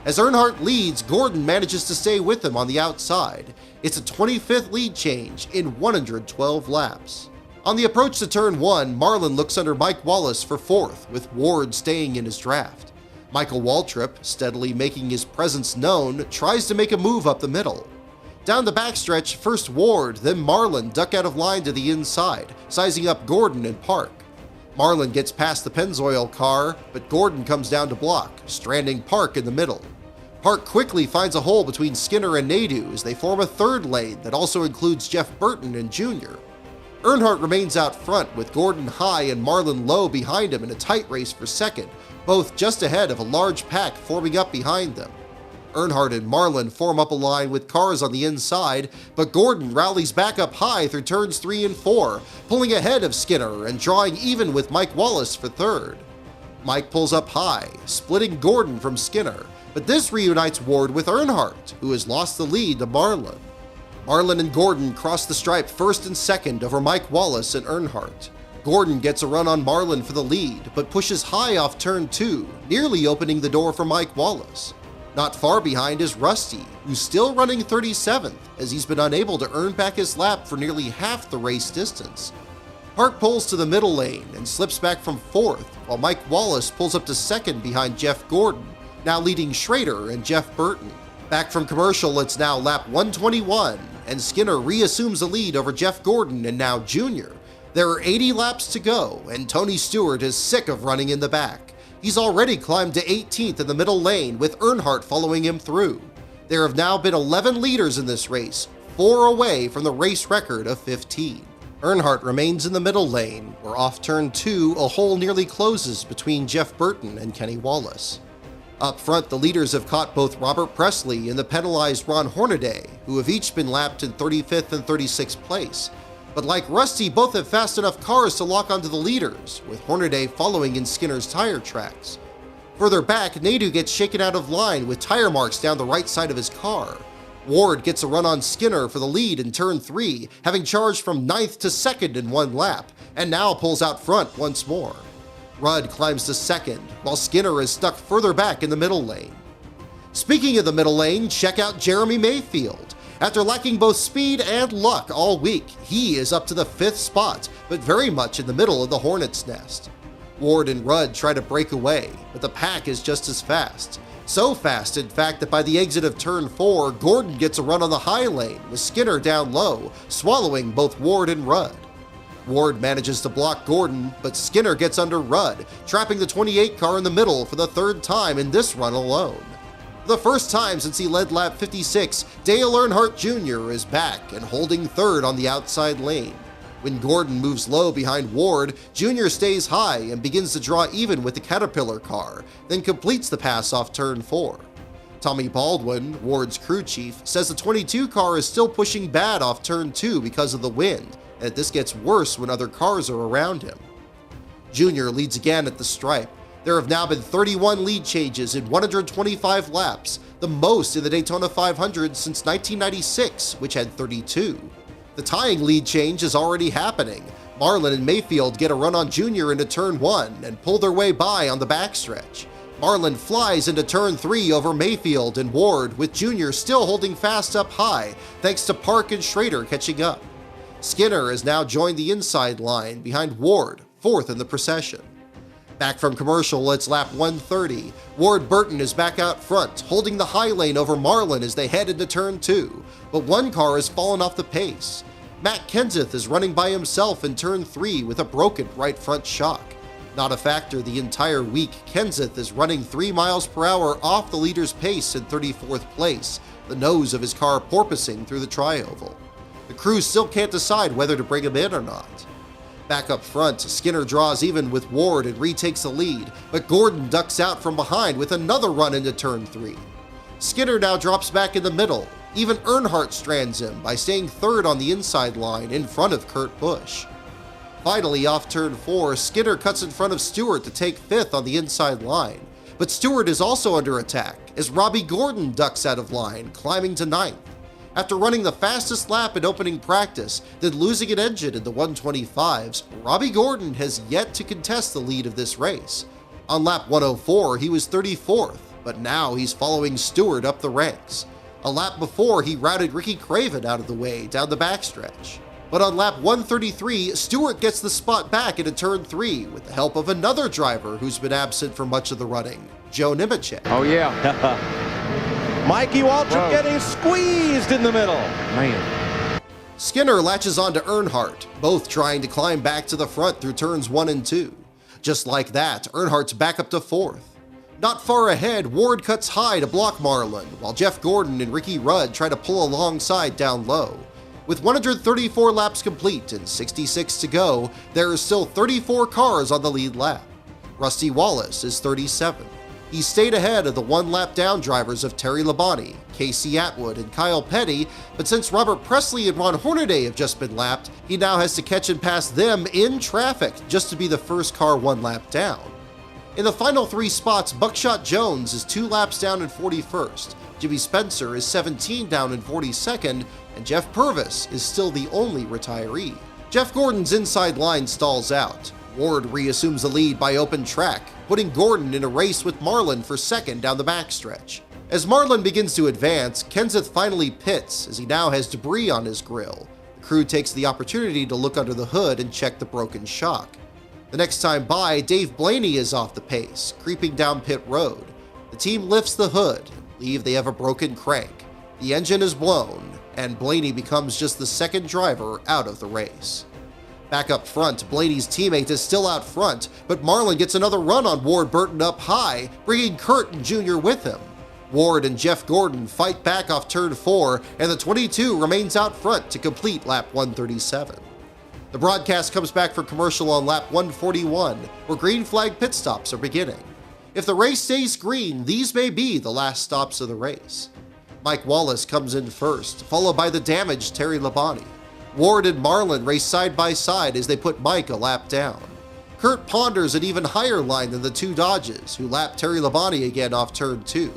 As Earnhardt leads, Gordon manages to stay with him on the outside. It's a 25th lead change in 112 laps. On the approach to turn 1, Marlin looks under Mike Wallace for 4th, with Ward staying in his draft. Michael Waltrip, steadily making his presence known, tries to make a move up the middle. Down the backstretch, first Ward, then Marlin duck out of line to the inside, sizing up Gordon and Park. Marlin gets past the Pennzoil car, but Gordon comes down to block, stranding Park in the middle. Park quickly finds a hole between Skinner and Nadeau as they form a third lane that also includes Jeff Burton and Jr. Earnhardt remains out front with Gordon high and Marlin low behind him in a tight race for second, both just ahead of a large pack forming up behind them. Earnhardt and Marlin form up a line with cars on the inside, but Gordon rallies back up high through turns 3 and 4, pulling ahead of Skinner and drawing even with Mike Wallace for third. Mike pulls up high, splitting Gordon from Skinner, but this reunites Ward with Earnhardt, who has lost the lead to Marlin. Marlin and Gordon cross the stripe first and second over Mike Wallace and Earnhardt. Gordon gets a run on Marlin for the lead, but pushes high off turn 2, nearly opening the door for Mike Wallace. Not far behind is Rusty, who's still running 37th, as he's been unable to earn back his lap for nearly half the race distance. Park pulls to the middle lane and slips back from 4th, while Mike Wallace pulls up to 2nd behind Jeff Gordon, now leading Schrader and Jeff Burton. Back from commercial, it's now lap 121, and Skinner reassumes the lead over Jeff Gordon and now Jr. There are 80 laps to go, and Tony Stewart is sick of running in the back. He's already climbed to 18th in the middle lane, with Earnhardt following him through. There have now been 11 leaders in this race, 4 away from the race record of 15. Earnhardt remains in the middle lane, where off turn 2, a hole nearly closes between Jeff Burton and Kenny Wallace. Up front, the leaders have caught both Robert Presley and the penalized Ron Hornaday, who have each been lapped in 35th and 36th place. But like Rusty, both have fast enough cars to lock onto the leaders, with Hornaday following in Skinner's tire tracks. Further back, Nadeau gets shaken out of line with tire marks down the right side of his car. Ward gets a run on Skinner for the lead in turn 3, having charged from 9th to 2nd in one lap, and now pulls out front once more. Rudd climbs to 2nd, while Skinner is stuck further back in the middle lane. Speaking of the middle lane, check out Jeremy Mayfield. After lacking both speed and luck all week, he is up to the 5th spot, but very much in the middle of the hornet's nest. Ward and Rudd try to break away, but the pack is just as fast. So fast, in fact, that by the exit of turn 4, Gordon gets a run on the high lane, with Skinner down low, swallowing both Ward and Rudd. Ward manages to block Gordon, but Skinner gets under Rudd, trapping the 28 car in the middle for the 3rd time in this run alone. For the first time since he led lap 56, Dale Earnhardt Jr. is back and holding 3rd on the outside lane. When Gordon moves low behind Ward, Jr. stays high and begins to draw even with the Caterpillar car, then completes the pass off turn 4. Tommy Baldwin, Ward's crew chief, says the 22 car is still pushing bad off turn 2 because of the wind, and that this gets worse when other cars are around him. Junior leads again at the stripe. There have now been 31 lead changes in 125 laps, the most in the Daytona 500 since 1996, which had 32. The tying lead change is already happening. Marlin and Mayfield get a run on Junior into turn 1 and pull their way by on the backstretch. Marlin flies into turn 3 over Mayfield and Ward, with Junior still holding fast up high, thanks to Park and Schrader catching up. Skinner has now joined the inside line behind Ward, 4th in the procession. Back from commercial, it's lap 130. Ward Burton is back out front, holding the high lane over Marlin as they head into turn 2, but one car has fallen off the pace. Matt Kenseth is running by himself in turn 3 with a broken right front shock. Not a factor the entire week, Kenseth is running 3 miles per hour off the leader's pace in 34th place, the nose of his car porpoising through the tri-oval. The crew still can't decide whether to bring him in or not. Back up front, Skinner draws even with Ward and retakes the lead, but Gordon ducks out from behind with another run into turn 3. Skinner now drops back in the middle. Even Earnhardt strands him by staying 3rd on the inside line in front of Kurt Busch. Finally, off turn 4, Skinner cuts in front of Stewart to take 5th on the inside line, but Stewart is also under attack as Robbie Gordon ducks out of line, climbing to 9th. After running the fastest lap in opening practice, then losing an engine in the 125s, Robbie Gordon has yet to contest the lead of this race. On lap 104, he was 34th, but now he's following Stewart up the ranks. A lap before, he routed Ricky Craven out of the way down the backstretch. But on lap 133, Stewart gets the spot back into turn 3 with the help of another driver who's been absent for much of the running, Joe Nemechek. Oh, yeah. Mikey Waltrip getting squeezed in the middle. Man. Skinner latches onto Earnhardt, both trying to climb back to the front through turns 1 and 2. Just like that, Earnhardt's back up to 4th. Not far ahead, Ward cuts high to block Marlin, while Jeff Gordon and Ricky Rudd try to pull alongside down low. With 134 laps complete and 66 to go, there are still 34 cars on the lead lap. Rusty Wallace is 37th. He stayed ahead of the one-lap down drivers of Terry Labonte, Casey Atwood, and Kyle Petty, but since Robert Presley and Ron Hornaday have just been lapped, he now has to catch and pass them in traffic just to be the first car 1 lap down. In the final 3 spots, Buckshot Jones is 2 laps down in 41st, Jimmy Spencer is 17 down in 42nd, and Jeff Purvis is still the only retiree. Jeff Gordon's inside line stalls out. Ward reassumes the lead by open track, putting Gordon in a race with Marlin for 2nd down the backstretch. As Marlin begins to advance, Kenseth finally pits as he now has debris on his grille. The crew takes the opportunity to look under the hood and check the broken shock. The next time by, Dave Blaney is off the pace, creeping down pit road. The team lifts the hood and believe they have a broken crank. The engine is blown, and Blaney becomes just the 2nd driver out of the race. Back up front, Blaney's teammate is still out front, but Marlin gets another run on Ward Burton up high, bringing Kurt and Junior with him. Ward and Jeff Gordon fight back off turn 4, and the 22 remains out front to complete lap 137. The broadcast comes back for commercial on lap 141, where green flag pit stops are beginning. If the race stays green, these may be the last stops of the race. Mike Wallace comes in first, followed by the damaged Terry Labonte. Ward and Marlin race side by side as they put Mike a lap down. Kurt ponders an even higher line than the 2 Dodges, who lap Terry Labonte again off turn 2.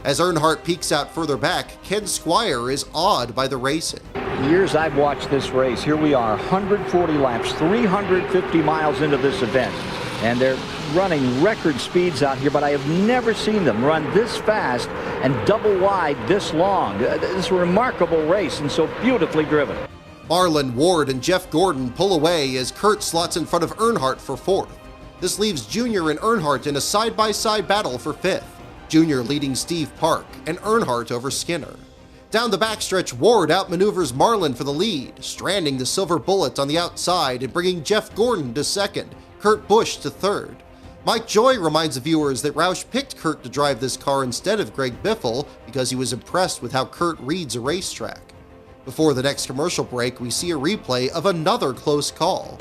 As Earnhardt peeks out further back, Ken Squire is awed by the racing. The years I've watched this race, here we are, 140 laps, 350 miles into this event, and they're running record speeds out here, but I have never seen them run this fast and double wide this long. This is a remarkable race and so beautifully driven. Marlin, Ward, and Jeff Gordon pull away as Kurt slots in front of Earnhardt for 4th. This leaves Junior and Earnhardt in a side-by-side battle for 5th, Junior leading Steve Park and Earnhardt over Skinner. Down the backstretch, Ward outmaneuvers Marlin for the lead, stranding the Silver Bullet on the outside and bringing Jeff Gordon to 2nd, Kurt Busch to 3rd. Mike Joy reminds the viewers that Roush picked Kurt to drive this car instead of Greg Biffle because he was impressed with how Kurt reads a racetrack. Before the next commercial break, we see a replay of another close call.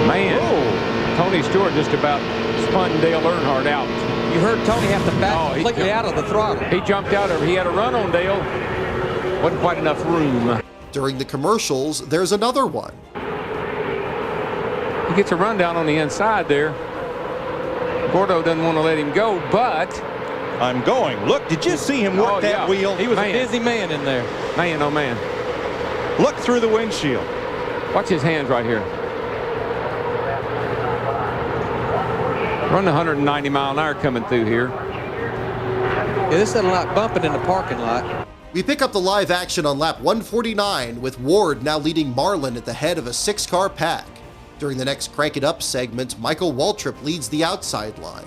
Man, Tony Stewart just about spun Dale Earnhardt out. You heard Tony have to back completely out of the throttle. He jumped out of it. He had a run on Dale. Wasn't quite enough room. During the commercials, there's another one. He gets a run down on the inside there. Gordo doesn't want to let him go, but... I'm going. Look, did you see him work that wheel? He was a busy man in there. Man, oh man. Look through the windshield. Watch his hands right here. Run 190 mile an hour coming through here. Yeah, this isn't like bumping in the parking lot. We pick up the live action on lap 149 with Ward now leading Marlin at the head of a 6-car pack. During the next Crank It Up segment, Michael Waltrip leads the outside line.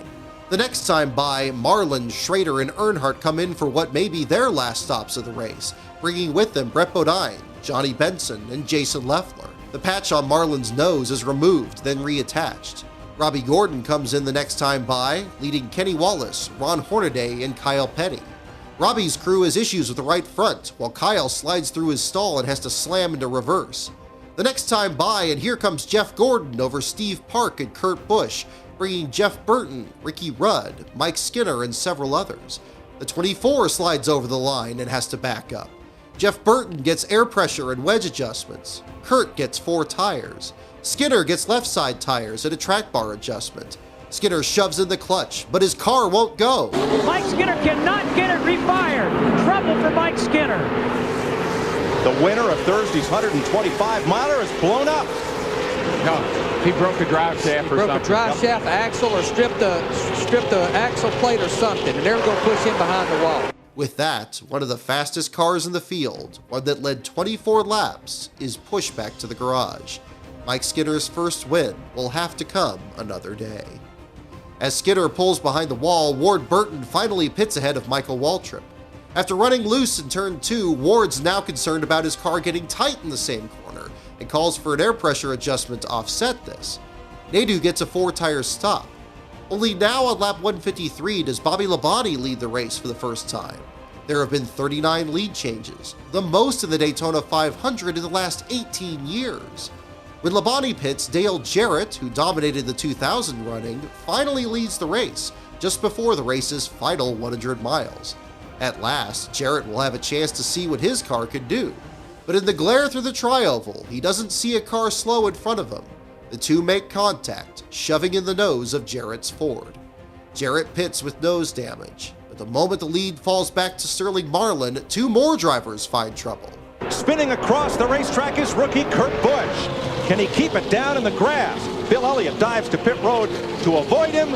The next time by, Marlin, Schrader, and Earnhardt come in for what may be their last stops of the race, bringing with them Brett Bodine, Johnny Benson, and Jason Leffler. The patch on Marlin's nose is removed, then reattached. Robbie Gordon comes in the next time by, leading Kenny Wallace, Ron Hornaday, and Kyle Petty. Robbie's crew has issues with the right front, while Kyle slides through his stall and has to slam into reverse. The next time by, and here comes Jeff Gordon over Steve Park and Kurt Busch, bringing Jeff Burton, Ricky Rudd, Mike Skinner, and several others. The 24 slides over the line and has to back up. Jeff Burton gets air pressure and wedge adjustments. Kurt gets 4 tires. Skinner gets left side tires and a track bar adjustment. Skinner shoves in the clutch, but his car won't go. Mike Skinner cannot get it refired. Trouble for Mike Skinner. The winner of Thursday's 125-miler is blown up. No. He broke a drive shaft or something. Broke a drive shaft axle or stripped the axle plate or something, and they're going to push him behind the wall. With that, one of the fastest cars in the field, one that led 24 laps, is pushed back to the garage. Mike Skinner's first win will have to come another day. As Skinner pulls behind the wall, Ward Burton finally pits ahead of Michael Waltrip. After running loose in turn 2, Ward's now concerned about his car getting tight in the same corner and calls for an air pressure adjustment to offset this. Nadu gets a 4-tire stop. Only now on lap 153 does Bobby Labonte lead the race for the first time. There have been 39 lead changes, the most in the Daytona 500 in the last 18 years. When Labonte pits, Dale Jarrett, who dominated the 2000 running, finally leads the race, just before the race's final 100 miles. At last, Jarrett will have a chance to see what his car could do. But in the glare through the tri-oval, he doesn't see a car slow in front of him. The two make contact, shoving in the nose of Jarrett's Ford. Jarrett pits with nose damage, but the moment the lead falls back to Sterling Marlin, 2 more drivers find trouble. Spinning across the racetrack is rookie Kurt Busch. Can he keep it down in the grass? Bill Elliott dives to pit road to avoid him.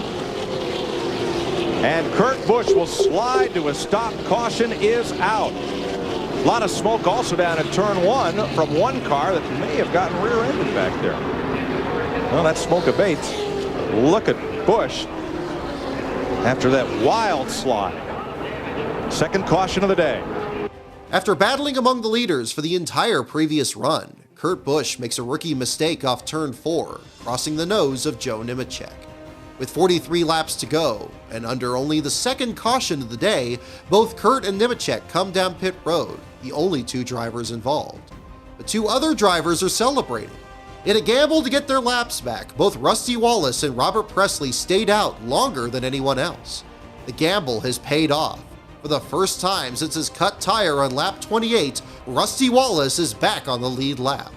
And Kurt Busch will slide to a stop. Caution is out. A lot of smoke also down in turn 1 from one car that may have gotten rear-ended back there. Well, that smoke abates. Look at Busch after that wild slide. Second caution of the day. After battling among the leaders for the entire previous run, Kurt Busch makes a rookie mistake off turn 4, crossing the nose of Joe Nemechek. With 43 laps to go, and under only the second caution of the day, both Kurt and Nemechek come down pit road, the only 2 drivers involved. But 2 other drivers are celebrating. In a gamble to get their laps back, both Rusty Wallace and Robert Presley stayed out longer than anyone else. The gamble has paid off. For the first time since his cut tire on lap 28, Rusty Wallace is back on the lead lap.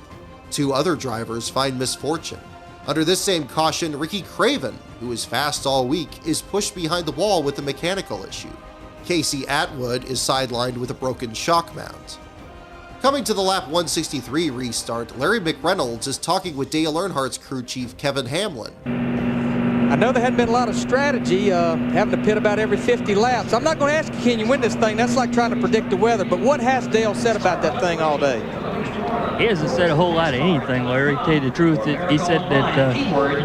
2 other drivers find misfortune. Under this same caution, Ricky Craven, who is fast all week, is pushed behind the wall with a mechanical issue. Casey Atwood is sidelined with a broken shock mount. Coming to the lap 163 restart, Larry McReynolds is talking with Dale Earnhardt's crew chief Kevin Hamlin. I know there hadn't been a lot of strategy having to pit about every 50 laps. I'm not going to ask you, can you win this thing? That's like trying to predict the weather. But what has Dale said about that thing all day? He hasn't said a whole lot of anything, Larry. To tell you the truth, he said that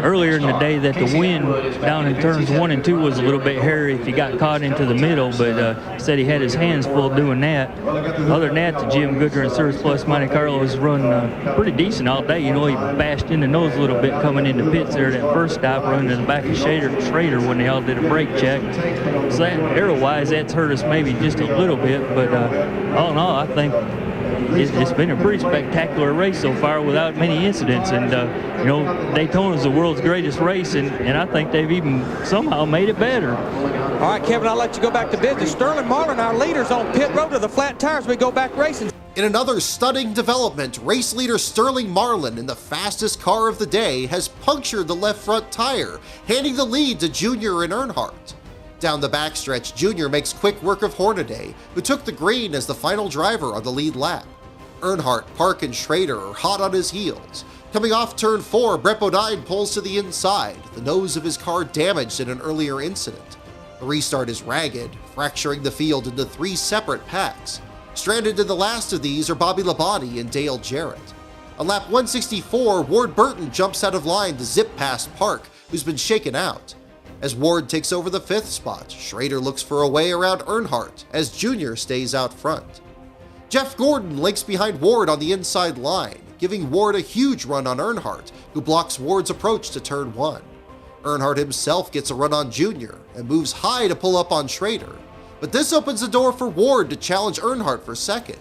earlier in the day that the wind down in turns 1 and 2 was a little bit hairy if he got caught into the middle, but said he had his hands full doing that. Other than that, the Jim Goodyear and Service Plus Monte Carlo's run pretty decent all day. You know, he bashed in the nose a little bit coming into pits there that first stop, running in the back of Schrader when they all did a brake check. So that, aero-wise, that's hurt us maybe just a little bit, but all in all, I think it's been a pretty spectacular race so far without many incidents. And, you know, Daytona is the world's greatest race, and I think they've even somehow made it better. All right, Kevin, I'll let you go back to business. Sterling Marlin, our leaders on pit road to the flat tires. We go back racing. In another stunning development, race leader Sterling Marlin, in the fastest car of the day, has punctured the left front tire, handing the lead to Junior and Earnhardt. Down the backstretch, Junior makes quick work of Hornaday, who took the green as the final driver on the lead lap. Earnhardt, Park, and Schrader are hot on his heels. Coming off turn 4, Brett Bodine pulls to the inside, the nose of his car damaged in an earlier incident. The restart is ragged, fracturing the field into 3 separate packs. Stranded in the last of these are Bobby Labonte and Dale Jarrett. On lap 164, Ward Burton jumps out of line to zip past Park, who's been shaken out. As Ward takes over the 5th spot, Schrader looks for a way around Earnhardt as Junior stays out front. Jeff Gordon links behind Ward on the inside line, giving Ward a huge run on Earnhardt, who blocks Ward's approach to turn 1. Earnhardt himself gets a run on Junior and moves high to pull up on Schrader. But this opens the door for Ward to challenge Earnhardt for second.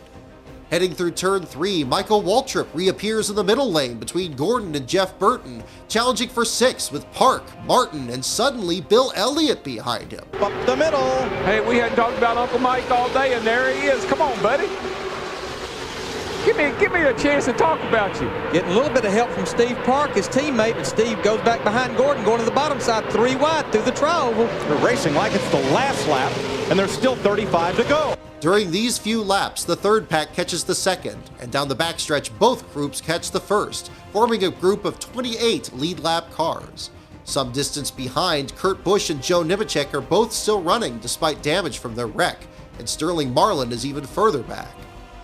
Heading through turn 3, Michael Waltrip reappears in the middle lane between Gordon and Jeff Burton, challenging for 6 with Park, Martin, and suddenly Bill Elliott behind him. Up the middle. Hey, we hadn't talked about Uncle Mike all day, and there he is. Come on, buddy. Give me a chance to talk about you. Getting a little bit of help from Steve Park, his teammate, but Steve goes back behind Gordon, going to the bottom side, 3 wide through the tri-oval. They're racing like it's the last lap, and there's still 35 to go. During these few laps, the 3rd pack catches the 2nd, and down the backstretch, both groups catch the 1st, forming a group of 28 lead lap cars. Some distance behind, Kurt Busch and Joe Nemechek are both still running despite damage from their wreck, and Sterling Marlin is even further back.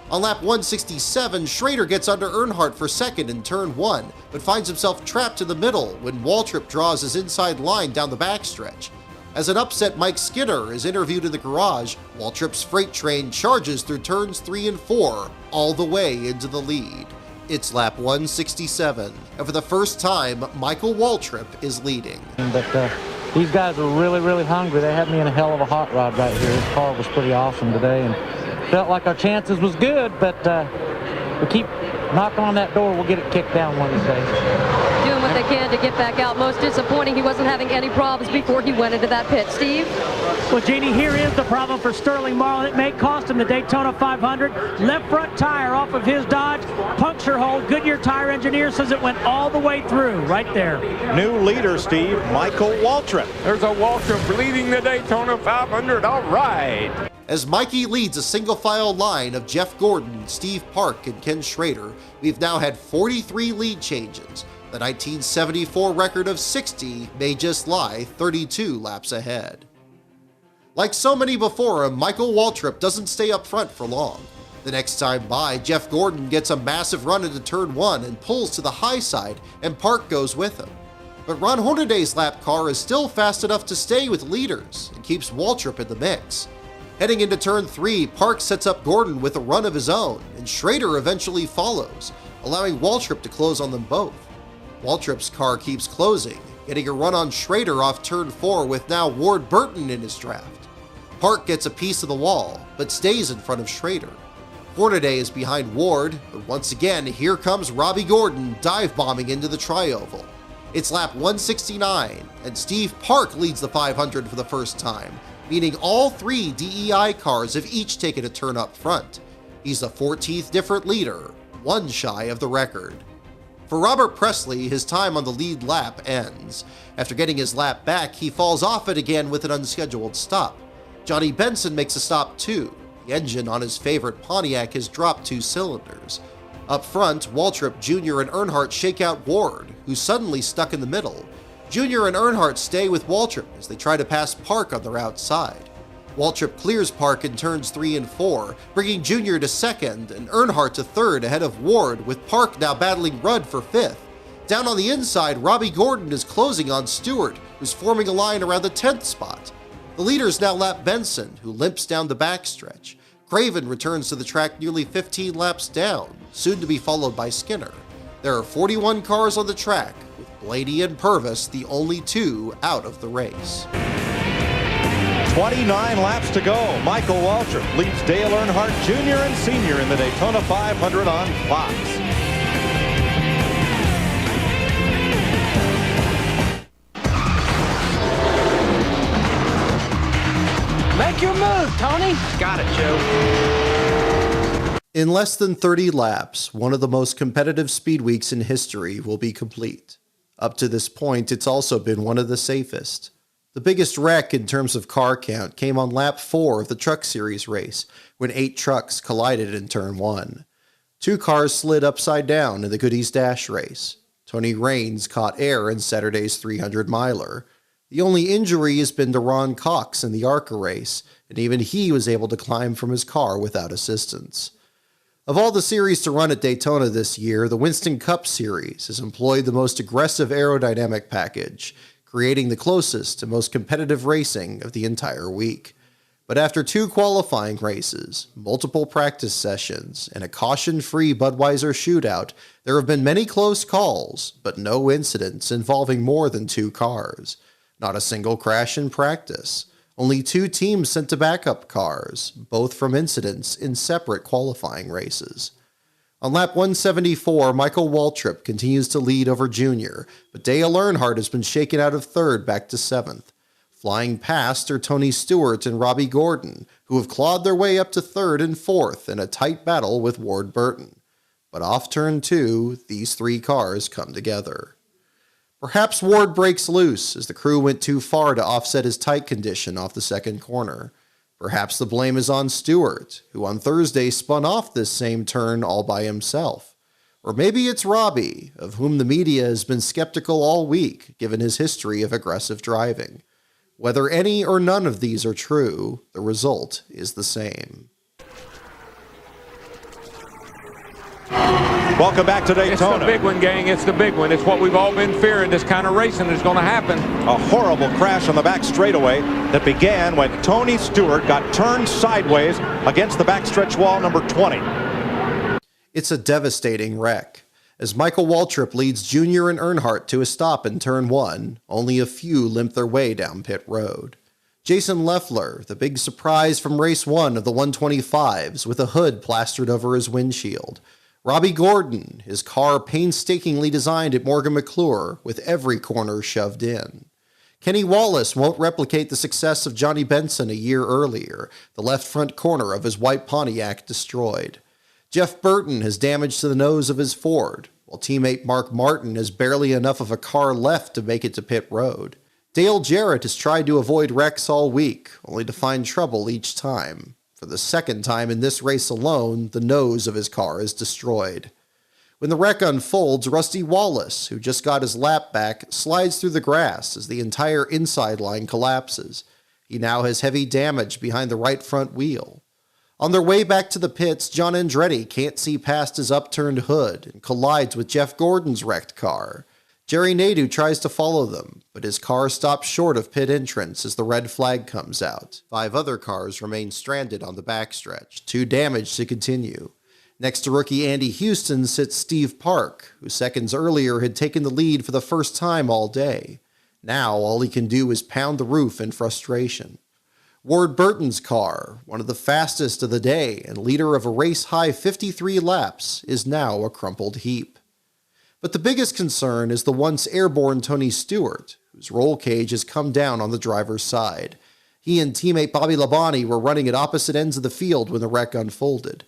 On lap 167, Schrader gets under Earnhardt for 2nd in turn 1, but finds himself trapped in the middle when Waltrip draws his inside line down the backstretch. As an upset Mike Skinner is interviewed in the garage, Waltrip's freight train charges through turns 3 and 4, all the way into the lead. It's lap 167, and for the first time, Michael Waltrip is leading. But these guys are really, really hungry. They had me in a hell of a hot rod right here. This car was pretty awesome today, and felt like our chances was good, but we keep knocking on that door. We'll get it kicked down one of these days. Doing what they can to get back out. Most disappointing, he wasn't having any problems before he went into that pit. Steve? Well, Jeannie, here is the problem for Sterling Marlin. It may cost him the Daytona 500. Left front tire off of his Dodge. Puncture hole. Goodyear tire engineer says it went all the way through right there. New leader, Steve, Michael Waltrip. There's a Waltrip leading the Daytona 500. All right. As Mikey leads a single-file line of Jeff Gordon, Steve Park, and Ken Schrader, we've now had 43 lead changes. The 1974 record of 60 may just lie 32 laps ahead. Like so many before him, Michael Waltrip doesn't stay up front for long. The next time by, Jeff Gordon gets a massive run into turn 1 and pulls to the high side, and Park goes with him. But Ron Hornaday's lap car is still fast enough to stay with leaders and keeps Waltrip in the mix. Heading into turn 3, Park sets up Gordon with a run of his own, and Schrader eventually follows, allowing Waltrip to close on them both. Waltrip's car keeps closing, getting a run on Schrader off turn 4 with now Ward Burton in his draft. Park gets a piece of the wall, but stays in front of Schrader. Hornaday is behind Ward, but once again, here comes Robbie Gordon dive-bombing into the tri-oval. It's lap 169, and Steve Park leads the 500 for the first time, meaning all 3 DEI cars have each taken a turn up front. He's the 14th different leader, one shy of the record. For Robert Presley, his time on the lead lap ends. After getting his lap back, he falls off it again with an unscheduled stop. Johnny Benson makes a stop too. The engine on his favorite Pontiac has dropped 2 cylinders. Up front, Waltrip Jr. and Earnhardt shake out Ward, who's suddenly stuck in the middle. Jr. and Earnhardt stay with Waltrip as they try to pass Park on their outside. Waltrip clears Park in turns 3 and 4, bringing Jr. to 2nd and Earnhardt to 3rd ahead of Ward, with Park now battling Rudd for 5th. Down on the inside, Robbie Gordon is closing on Stewart, who's forming a line around the 10th spot. The leaders now lap Benson, who limps down the backstretch. Craven returns to the track nearly 15 laps down, soon to be followed by Skinner. There are 41 cars on the track, with Blaney and Purvis the only 2 out of the race. 29 laps to go. Michael Waltrip leads Dale Earnhardt Jr. and Sr. in the Daytona 500 on Fox. Make your move, Tony. Got it, Joe. In less than 30 laps, one of the most competitive speed weeks in history will be complete. Up to this point, it's also been one of the safest. The biggest wreck in terms of car count came on lap 4 of the Truck Series race, when 8 trucks collided in turn 1. 2 cars slid upside down in the Goodies Dash race. Tony Raines caught air in Saturday's 300-miler. The only injury has been to Ron Cox in the ARCA race, and even he was able to climb from his car without assistance. Of all the series to run at Daytona this year, the Winston Cup Series has employed the most aggressive aerodynamic package, creating the closest and most competitive racing of the entire week. But after 2 qualifying races, multiple practice sessions, and a caution-free Budweiser shootout, there have been many close calls, but no incidents involving more than 2 cars. Not a single crash in practice. Only 2 teams sent to backup cars, both from incidents in separate qualifying races. On lap 174, Michael Waltrip continues to lead over Junior, but Dale Earnhardt has been shaken out of 3rd back to 7th. Flying past are Tony Stewart and Robbie Gordon, who have clawed their way up to 3rd and 4th in a tight battle with Ward Burton. But off turn 2, these 3 cars come together. Perhaps Ward breaks loose as the crew went too far to offset his tight condition off the second corner. Perhaps the blame is on Stewart, who on Thursday spun off this same turn all by himself. Or maybe it's Robbie, of whom the media has been skeptical all week, given his history of aggressive driving. Whether any or none of these are true, the result is the same. Welcome back to Daytona. It's the big one, gang. It's the big one. It's what we've all been fearing. This kind of racing is going to happen. A horrible crash on the back straightaway that began when Tony Stewart got turned sideways against the backstretch wall number 20. It's a devastating wreck. As Michael Waltrip leads Junior and Earnhardt to a stop in turn 1, only a few limp their way down pit road. Jason Leffler, the big surprise from race 1 of the 125s, with a hood plastered over his windshield. Robbie Gordon, his car painstakingly designed at Morgan McClure, with every corner shoved in. Kenny Wallace won't replicate the success of Johnny Benson a year earlier, the left front corner of his white Pontiac destroyed. Jeff Burton has damage to the nose of his Ford, while teammate Mark Martin has barely enough of a car left to make it to pit road. Dale Jarrett has tried to avoid wrecks all week, only to find trouble each time. For the second time in this race alone, the nose of his car is destroyed. When the wreck unfolds, Rusty Wallace, who just got his lap back, slides through the grass as the entire inside line collapses. He now has heavy damage behind the right front wheel. On their way back to the pits, John Andretti can't see past his upturned hood and collides with Jeff Gordon's wrecked car. Jerry Nadeau tries to follow them, but his car stops short of pit entrance as the red flag comes out. 5 other cars remain stranded on the backstretch, too damaged to continue. Next to rookie Andy Houston sits Steve Park, who seconds earlier had taken the lead for the first time all day. Now all he can do is pound the roof in frustration. Ward Burton's car, one of the fastest of the day and leader of a race-high 53 laps, is now a crumpled heap. But the biggest concern is the once airborne Tony Stewart, whose roll cage has come down on the driver's side. He and teammate Bobby Labonte were running at opposite ends of the field when the wreck unfolded.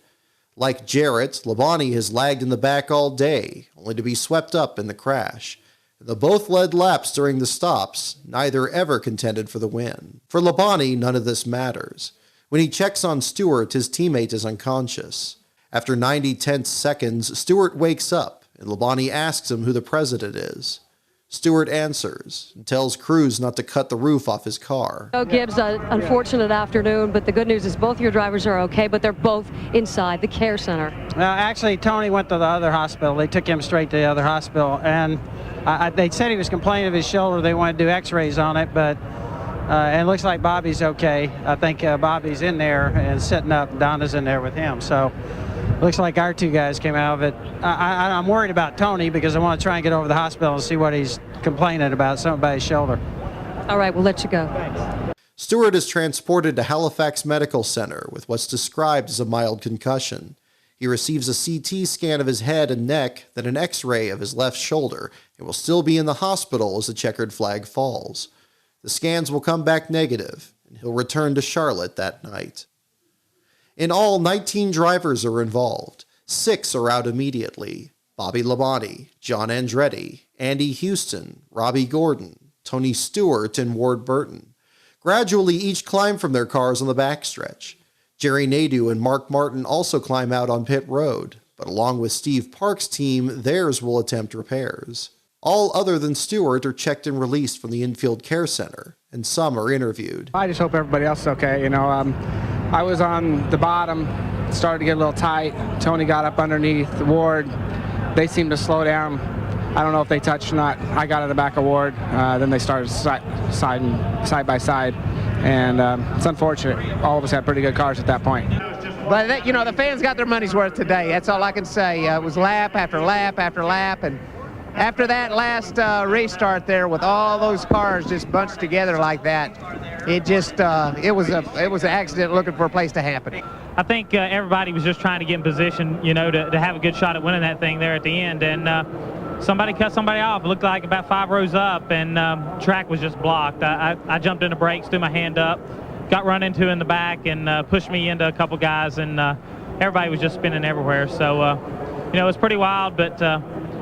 Like Jarrett, Labonte has lagged in the back all day, only to be swept up in the crash. Though both led laps during the stops, neither ever contended for the win. For Labonte, none of this matters. When he checks on Stewart, his teammate is unconscious. After 90 tenths seconds, Stewart wakes up, and Labonte asks him who the president is. Stewart answers and tells crews not to cut the roof off his car. Gibbs, an unfortunate afternoon, but the good news is both your drivers are okay, but they're both inside the care center. Well, actually, Tony went to the other hospital. They took him straight to the other hospital, and they said he was complaining of his shoulder. They wanted to do x-rays on it, but and it looks like Bobby's okay. I think Bobby's in there and sitting up. Donna's in there with him, so looks like our 2 guys came out of it. I'm worried about Tony because I want to try and get over to the hospital and see what he's complaining about, something about his shoulder. All right, we'll let you go. Thanks. Stewart is transported to Halifax Medical Center with what's described as a mild concussion. He receives a CT scan of his head and neck, then an X-ray of his left shoulder, and will still be in the hospital as the checkered flag falls. The scans will come back negative, and he'll return to Charlotte that night. In all, 19 drivers are involved. 6 are out immediately: Bobby Labonte, John Andretti, Andy Houston, Robbie Gordon, Tony Stewart, and Ward Burton. Gradually, each climb from their cars on the backstretch. Jerry Nadeau and Mark Martin also climb out on pit road, but along with Steve Park's team, theirs will attempt repairs. All other than Stewart are checked and released from the infield care center, and some are interviewed. I just hope everybody else is okay. I was on the bottom, started to get a little tight. Tony got up underneath Ward. They seemed to slow down. I don't know if they touched or not. I got in the back of Ward. Then they started side by side. And it's unfortunate. All of us had pretty good cars at that point. But, the fans got their money's worth today. That's all I can say. It was lap after lap after lap. And after that last restart there with all those cars just bunched together like that, it just, it was an accident looking for a place to happen. I think everybody was just trying to get in position, to have a good shot at winning that thing there at the end. And somebody cut somebody off. It looked like about 5 rows up, and track was just blocked. I jumped into brakes, threw my hand up, got run into in the back, and pushed me into a couple guys, and everybody was just spinning everywhere. So, it was pretty wild, but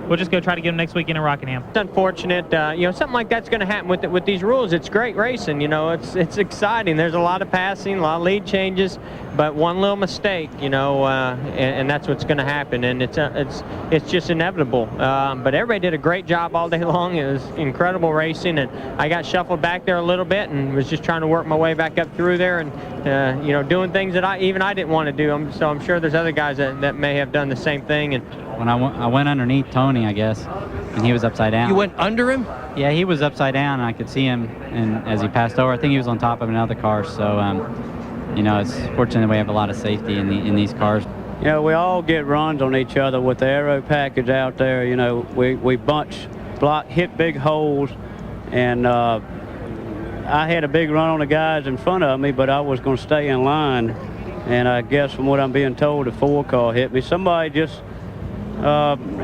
we'll just go try to get them next weekend in Rockingham. It's unfortunate, something like that's going to happen with these rules. It's great racing, it's exciting. There's a lot of passing, a lot of lead changes, but one little mistake, and that's what's going to happen, and it's just inevitable. But everybody did a great job all day long. It was incredible racing, and I got shuffled back there a little bit and was just trying to work my way back up through there, and doing things that I didn't want to do. So I'm sure there's other guys that may have done the same thing. And when I went underneath Tony, I guess, and he was upside down. You went under him? Yeah, he was upside down, and I could see him, and as he passed over, I think he was on top of another car. So, it's fortunate we have a lot of safety in these cars. We all get runs on each other with the aero package out there. We hit big holes, and I had a big run on the guys in front of me, but I was going to stay in line. And I guess from what I'm being told, the 4 car hit me. Somebody just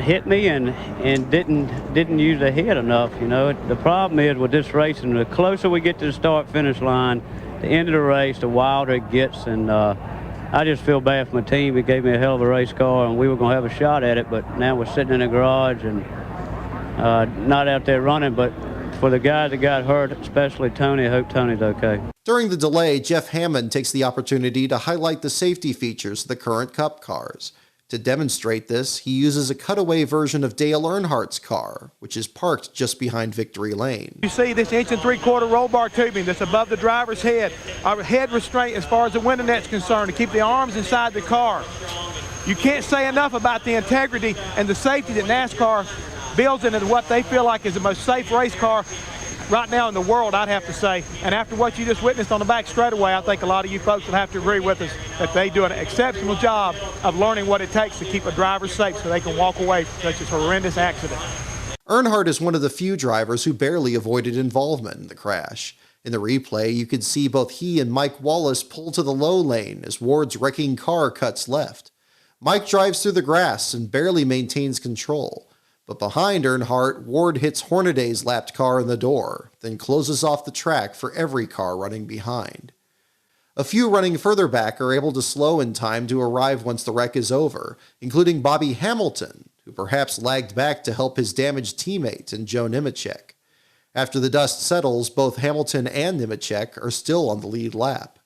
hit me and didn't use the head enough. The problem is with this racing, the closer we get to the start-finish line, the end of the race, the wilder it gets. And I just feel bad for my team. It gave me a hell of a race car, and we were going to have a shot at it. But now we're sitting in the garage and not out there running. But for the guys that got hurt, especially Tony, I hope Tony's okay. During the delay, Jeff Hammond takes the opportunity to highlight the safety features of the current Cup cars. To demonstrate this, he uses a cutaway version of Dale Earnhardt's car, which is parked just behind Victory Lane. You see this 1 3/4 roll bar tubing that's above the driver's head. Our head restraint as far as the window net's concerned to keep the arms inside the car. You can't say enough about the integrity and the safety that NASCAR builds into what they feel like is the most safe race car right now in the world, I'd have to say. And after what you just witnessed on the back straightaway, I think a lot of you folks will have to agree with us that they do an exceptional job of learning what it takes to keep a driver safe so they can walk away from such a horrendous accident. Earnhardt is one of the few drivers who barely avoided involvement in the crash. In the replay, you could see both he and Mike Wallace pull to the low lane as Ward's wrecking car cuts left. Mike drives through the grass and barely maintains control. But behind Earnhardt, Ward hits Hornaday's lapped car in the door, then closes off the track for every car running behind. A few running further back are able to slow in time to arrive once the wreck is over, including Bobby Hamilton, who perhaps lagged back to help his damaged teammate and Joe Nemechek. After the dust settles, both Hamilton and Nemechek are still on the lead lap.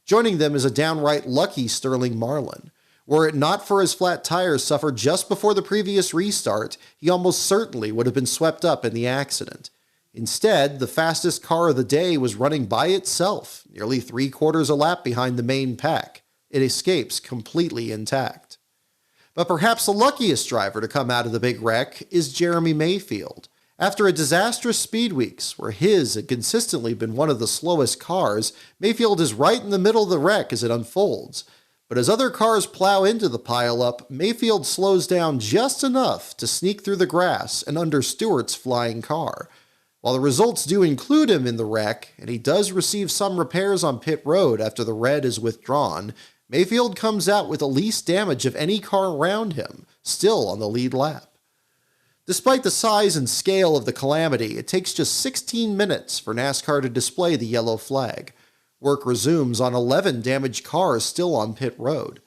Joining them is a downright lucky Sterling Marlin. Were it not for his flat tires suffered just before the previous restart, he almost certainly would have been swept up in the accident. Instead, the fastest car of the day was running by itself, nearly 3/4 a lap behind the main pack. It escapes completely intact. But perhaps the luckiest driver to come out of the big wreck is Jeremy Mayfield. After a disastrous speed weeks, where his had consistently been one of the slowest cars, Mayfield is right in the middle of the wreck as it unfolds. But as other cars plow into the pileup, Mayfield slows down just enough to sneak through the grass and under Stewart's flying car. While the results do include him in the wreck, and he does receive some repairs on pit road after the red is withdrawn, Mayfield comes out with the least damage of any car around him, still on the lead lap. Despite the size and scale of the calamity, it takes just 16 minutes for NASCAR to display the yellow flag. Work resumes on 11 damaged cars still on pit road.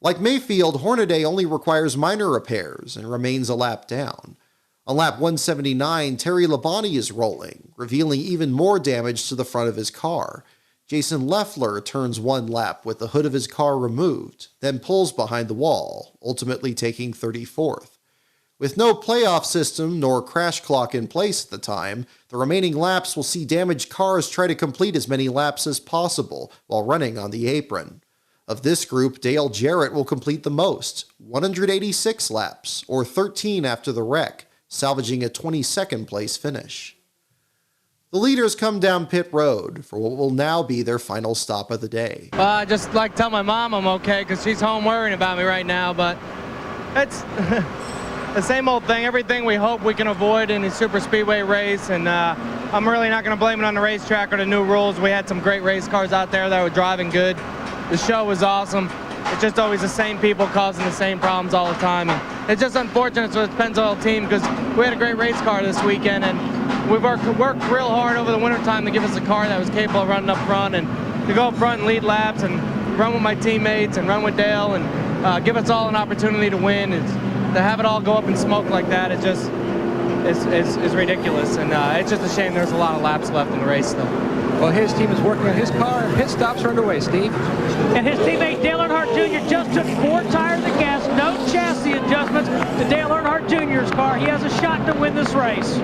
Like Mayfield, Hornaday only requires minor repairs and remains a lap down. On lap 179, Terry Labonte is rolling, revealing even more damage to the front of his car. Jason Leffler turns one lap with the hood of his car removed, then pulls behind the wall, ultimately taking 34th. With no playoff system nor crash clock in place at the time, the remaining laps will see damaged cars try to complete as many laps as possible while running on the apron. Of this group, Dale Jarrett will complete the most, 186 laps, or 13 after the wreck, salvaging a 22nd place finish. The leaders come down pit road for what will now be their final stop of the day. I just like to tell my mom I'm okay because she's home worrying about me right now, but it's the same old thing, everything we hope we can avoid in a super speedway race, and I'm really not going to blame it on the racetrack or the new rules. We had some great race cars out there that were driving good. The show was awesome. It's just always the same people causing the same problems all the time. And it's just unfortunate for the Pennzoil team because we had a great race car this weekend, and we've worked real hard over the wintertime to give us a car that was capable of running up front and to go up front and lead laps and run with my teammates and run with Dale and give us all an opportunity to win. To have it all go up in smoke like that, it just is ridiculous. And it's just a shame there's a lot of laps left in the race still. Well, his team is working on his car, and pit stops are underway, Steve. And his teammate Dale Earnhardt Jr. just took 4 tires of gas, no chassis adjustments to Dale Earnhardt Jr.'s car. He has a shot to win this race.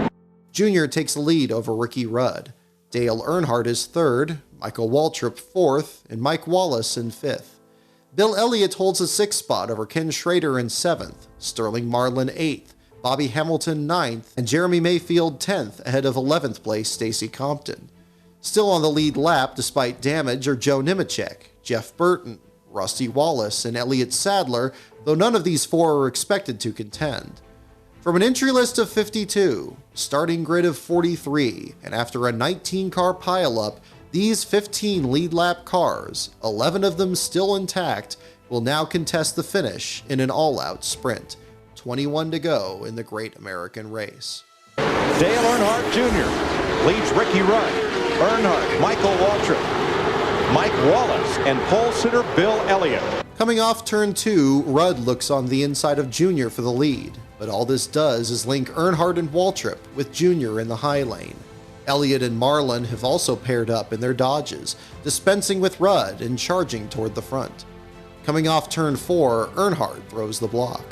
Jr. takes the lead over Ricky Rudd. Dale Earnhardt is third, Michael Waltrip fourth, and Mike Wallace in fifth. Bill Elliott holds a sixth spot over Ken Schrader in seventh, Sterling Marlin eighth, Bobby Hamilton ninth, and Jeremy Mayfield 10th ahead of 11th place Stacy Compton. Still on the lead lap despite damage are Joe Nemechek, Jeff Burton, Rusty Wallace, and Elliott Sadler, though none of these four are expected to contend. From an entry list of 52, starting grid of 43, and after a 19-car pileup, these 15 lead lap cars, 11 of them still intact, will now contest the finish in an all-out sprint. 21 to go in the Great American Race. Dale Earnhardt Jr. leads Ricky Rudd, Earnhardt, Michael Waltrip, Mike Wallace, and pole sitter Bill Elliott. Coming off turn 2, Rudd looks on the inside of Jr. for the lead, but all this does is link Earnhardt and Waltrip with Jr. in the high lane. Elliott and Marlin have also paired up in their Dodges, dispensing with Rudd and charging toward the front. Coming off turn 4, Earnhardt throws the block.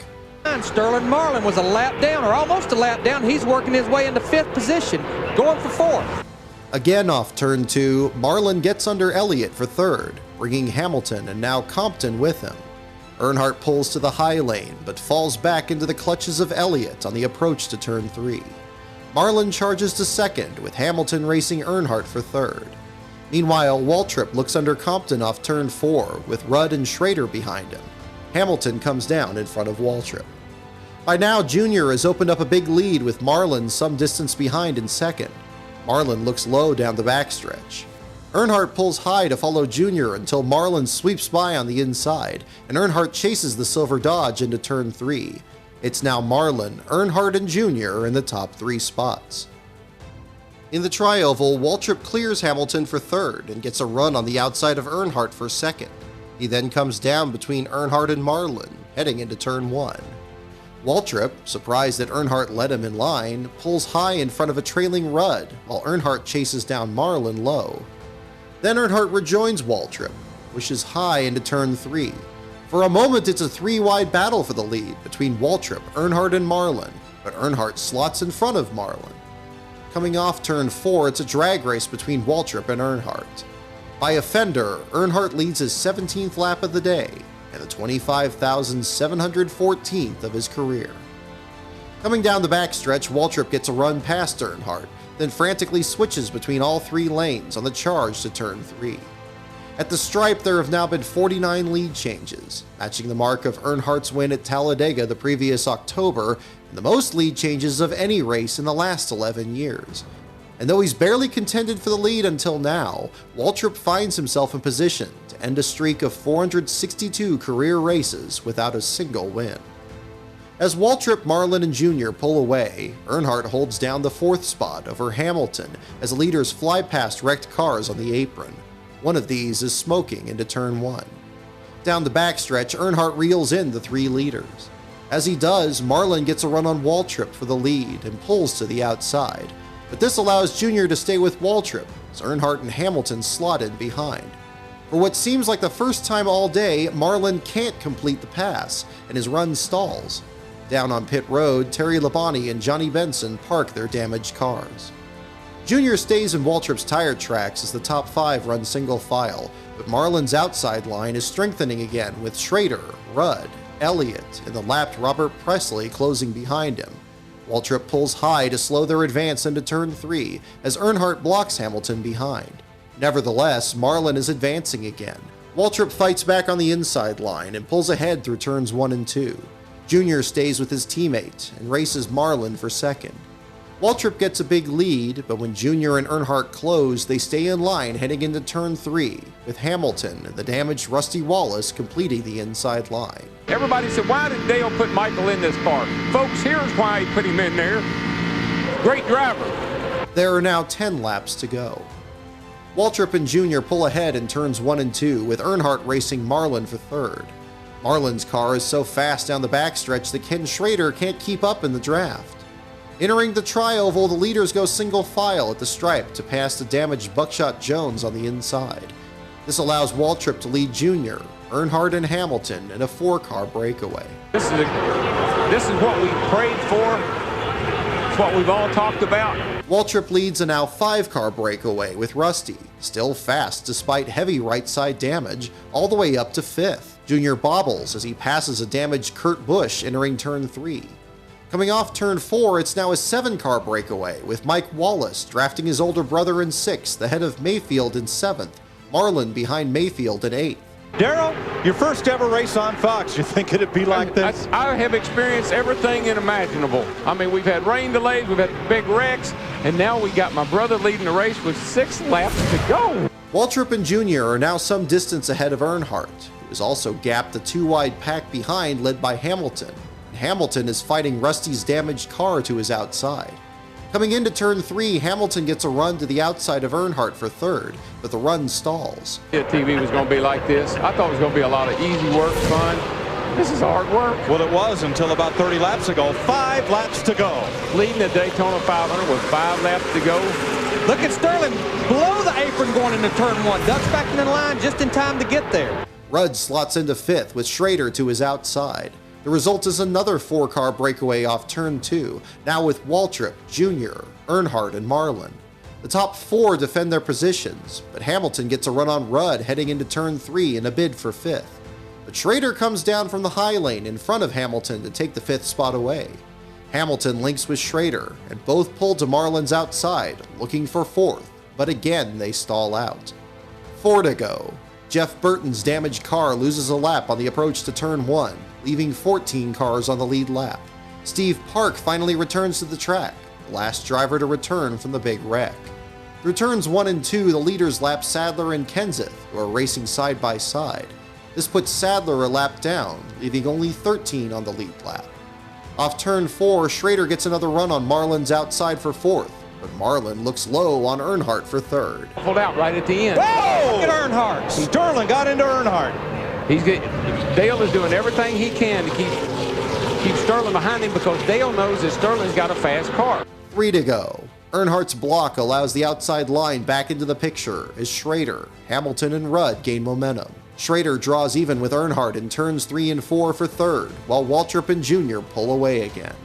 Sterling Marlin was a lap down, or almost a lap down. He's working his way into 5th position, going for 4th. Again off turn 2, Marlin gets under Elliott for 3rd, bringing Hamilton and now Compton with him. Earnhardt pulls to the high lane, but falls back into the clutches of Elliott on the approach to turn 3. Marlin charges to 2nd, with Hamilton racing Earnhardt for 3rd. Meanwhile, Waltrip looks under Compton off turn 4, with Rudd and Schrader behind him. Hamilton comes down in front of Waltrip. By now, Jr. has opened up a big lead with Marlin some distance behind in 2nd. Marlin looks low down the backstretch. Earnhardt pulls high to follow Jr. until Marlin sweeps by on the inside, and Earnhardt chases the silver Dodge into turn 3. It's now Marlin, Earnhardt, and Jr. in the top 3 spots. In the tri-oval, Waltrip clears Hamilton for 3rd and gets a run on the outside of Earnhardt for 2nd. He then comes down between Earnhardt and Marlin, heading into turn 1. Waltrip, surprised that Earnhardt led him in line, pulls high in front of a trailing Rudd, while Earnhardt chases down Marlin low. Then Earnhardt rejoins Waltrip, pushes high into turn 3. For a moment it's a 3-wide battle for the lead between Waltrip, Earnhardt, and Marlin, but Earnhardt slots in front of Marlin. Coming off turn 4, it's a drag race between Waltrip and Earnhardt. By a fender, Earnhardt leads his 17th lap of the day, and the 25,714th of his career. Coming down the backstretch, Waltrip gets a run past Earnhardt, then frantically switches between all 3 lanes on the charge to turn 3. At the stripe, there have now been 49 lead changes, matching the mark of Earnhardt's win at Talladega the previous October, and the most lead changes of any race in the last 11 years. And though he's barely contended for the lead until now, Waltrip finds himself in position to end a streak of 462 career races without a single win. As Waltrip, Marlin, and Jr. pull away, Earnhardt holds down the 4th spot over Hamilton as the leaders fly past wrecked cars on the apron. One of these is smoking into turn 1. Down the backstretch, Earnhardt reels in the 3 leaders. As he does, Marlin gets a run on Waltrip for the lead and pulls to the outside. But this allows Jr. to stay with Waltrip as Earnhardt and Hamilton slot in behind. For what seems like the first time all day, Marlin can't complete the pass and his run stalls. Down on pit road, Terry Labonte and Johnny Benson park their damaged cars. Jr. stays in Waltrip's tire tracks as the top 5 run single file, but Marlin's outside line is strengthening again with Schrader, Rudd, Elliott, and the lapped Robert Presley closing behind him. Waltrip pulls high to slow their advance into turn 3 as Earnhardt blocks Hamilton behind. Nevertheless, Marlin is advancing again. Waltrip fights back on the inside line and pulls ahead through turns 1 and 2. Jr. stays with his teammate and races Marlin for second. Waltrip gets a big lead, but when Jr. and Earnhardt close, they stay in line heading into turn 3, with Hamilton and the damaged Rusty Wallace completing the inside line. Everybody said, why did Dale put Michael in this car? Folks, here's why he put him in there. Great driver. There are now 10 laps to go. Waltrip and Jr. pull ahead in turns 1 and 2, with Earnhardt racing Marlin for third. Marlin's car is so fast down the backstretch that Ken Schrader can't keep up in the draft. Entering the tri-oval, the leaders go single file at the stripe to pass the damaged Buckshot Jones on the inside. This allows Waltrip to lead Jr., Earnhardt, and Hamilton in a 4-car breakaway. This is what we prayed for. It's what we've all talked about. Waltrip leads a now 5-car breakaway with Rusty, still fast despite heavy right-side damage, all the way up to 5th. Jr. bobbles as he passes a damaged Kurt Busch entering turn 3. Coming off turn 4, it's now a 7-car breakaway, with Mike Wallace drafting his older brother in 6th ahead of Mayfield in 7th, Marlin behind Mayfield in 8th. Darrell, your first ever race on Fox, you think it'd be like this? I have experienced everything unimaginable. I mean, we've had rain delays, we've had big wrecks, and now we got my brother leading the race with 6 laps to go. Waltrip and Jr. are now some distance ahead of Earnhardt, who is also gapped the 2-wide pack behind led by Hamilton. Hamilton is fighting Rusty's damaged car to his outside. Coming into turn 3, Hamilton gets a run to the outside of Earnhardt for third, but the run stalls. TV was going to be like this. I thought it was going to be a lot of easy work, fun. This is hard work. Well, it was until about 30 laps ago. 5 laps to go. Leading the Daytona 500 with 5 laps to go. Look at Sterling below the apron going into turn 1. Ducks back in the line just in time to get there. Rudd slots into 5th with Schrader to his outside. The result is another 4-car breakaway off turn 2, now with Waltrip, Jr., Earnhardt, and Marlin. The top 4 defend their positions, but Hamilton gets a run on Rudd heading into turn 3 in a bid for 5th. But Schrader comes down from the high lane in front of Hamilton to take the 5th spot away. Hamilton links with Schrader, and both pull to Marlin's outside, looking for 4th, but again they stall out. 4 to go. Jeff Burton's damaged car loses a lap on the approach to turn 1, leaving 14 cars on the lead lap. Steve Park finally returns to the track, the last driver to return from the big wreck. Through turns 1 and 2, the leaders lap Sadler and Kenseth, who are racing side by side. This puts Sadler a lap down, leaving only 13 on the lead lap. Off turn 4, Schrader gets another run on Marlin's outside for 4th, but Marlin looks low on Earnhardt for 3rd. Pulled out right at the end. Whoa! Look at Earnhardt. Sterling got into Earnhardt. Dale is doing everything he can to keep Sterling behind him because Dale knows that Sterling's got a fast car. 3 to go. Earnhardt's block allows the outside line back into the picture as Schrader, Hamilton, and Rudd gain momentum. Schrader draws even with Earnhardt in turns 3 and 4 for 3rd, while Waltrip and Jr. pull away again.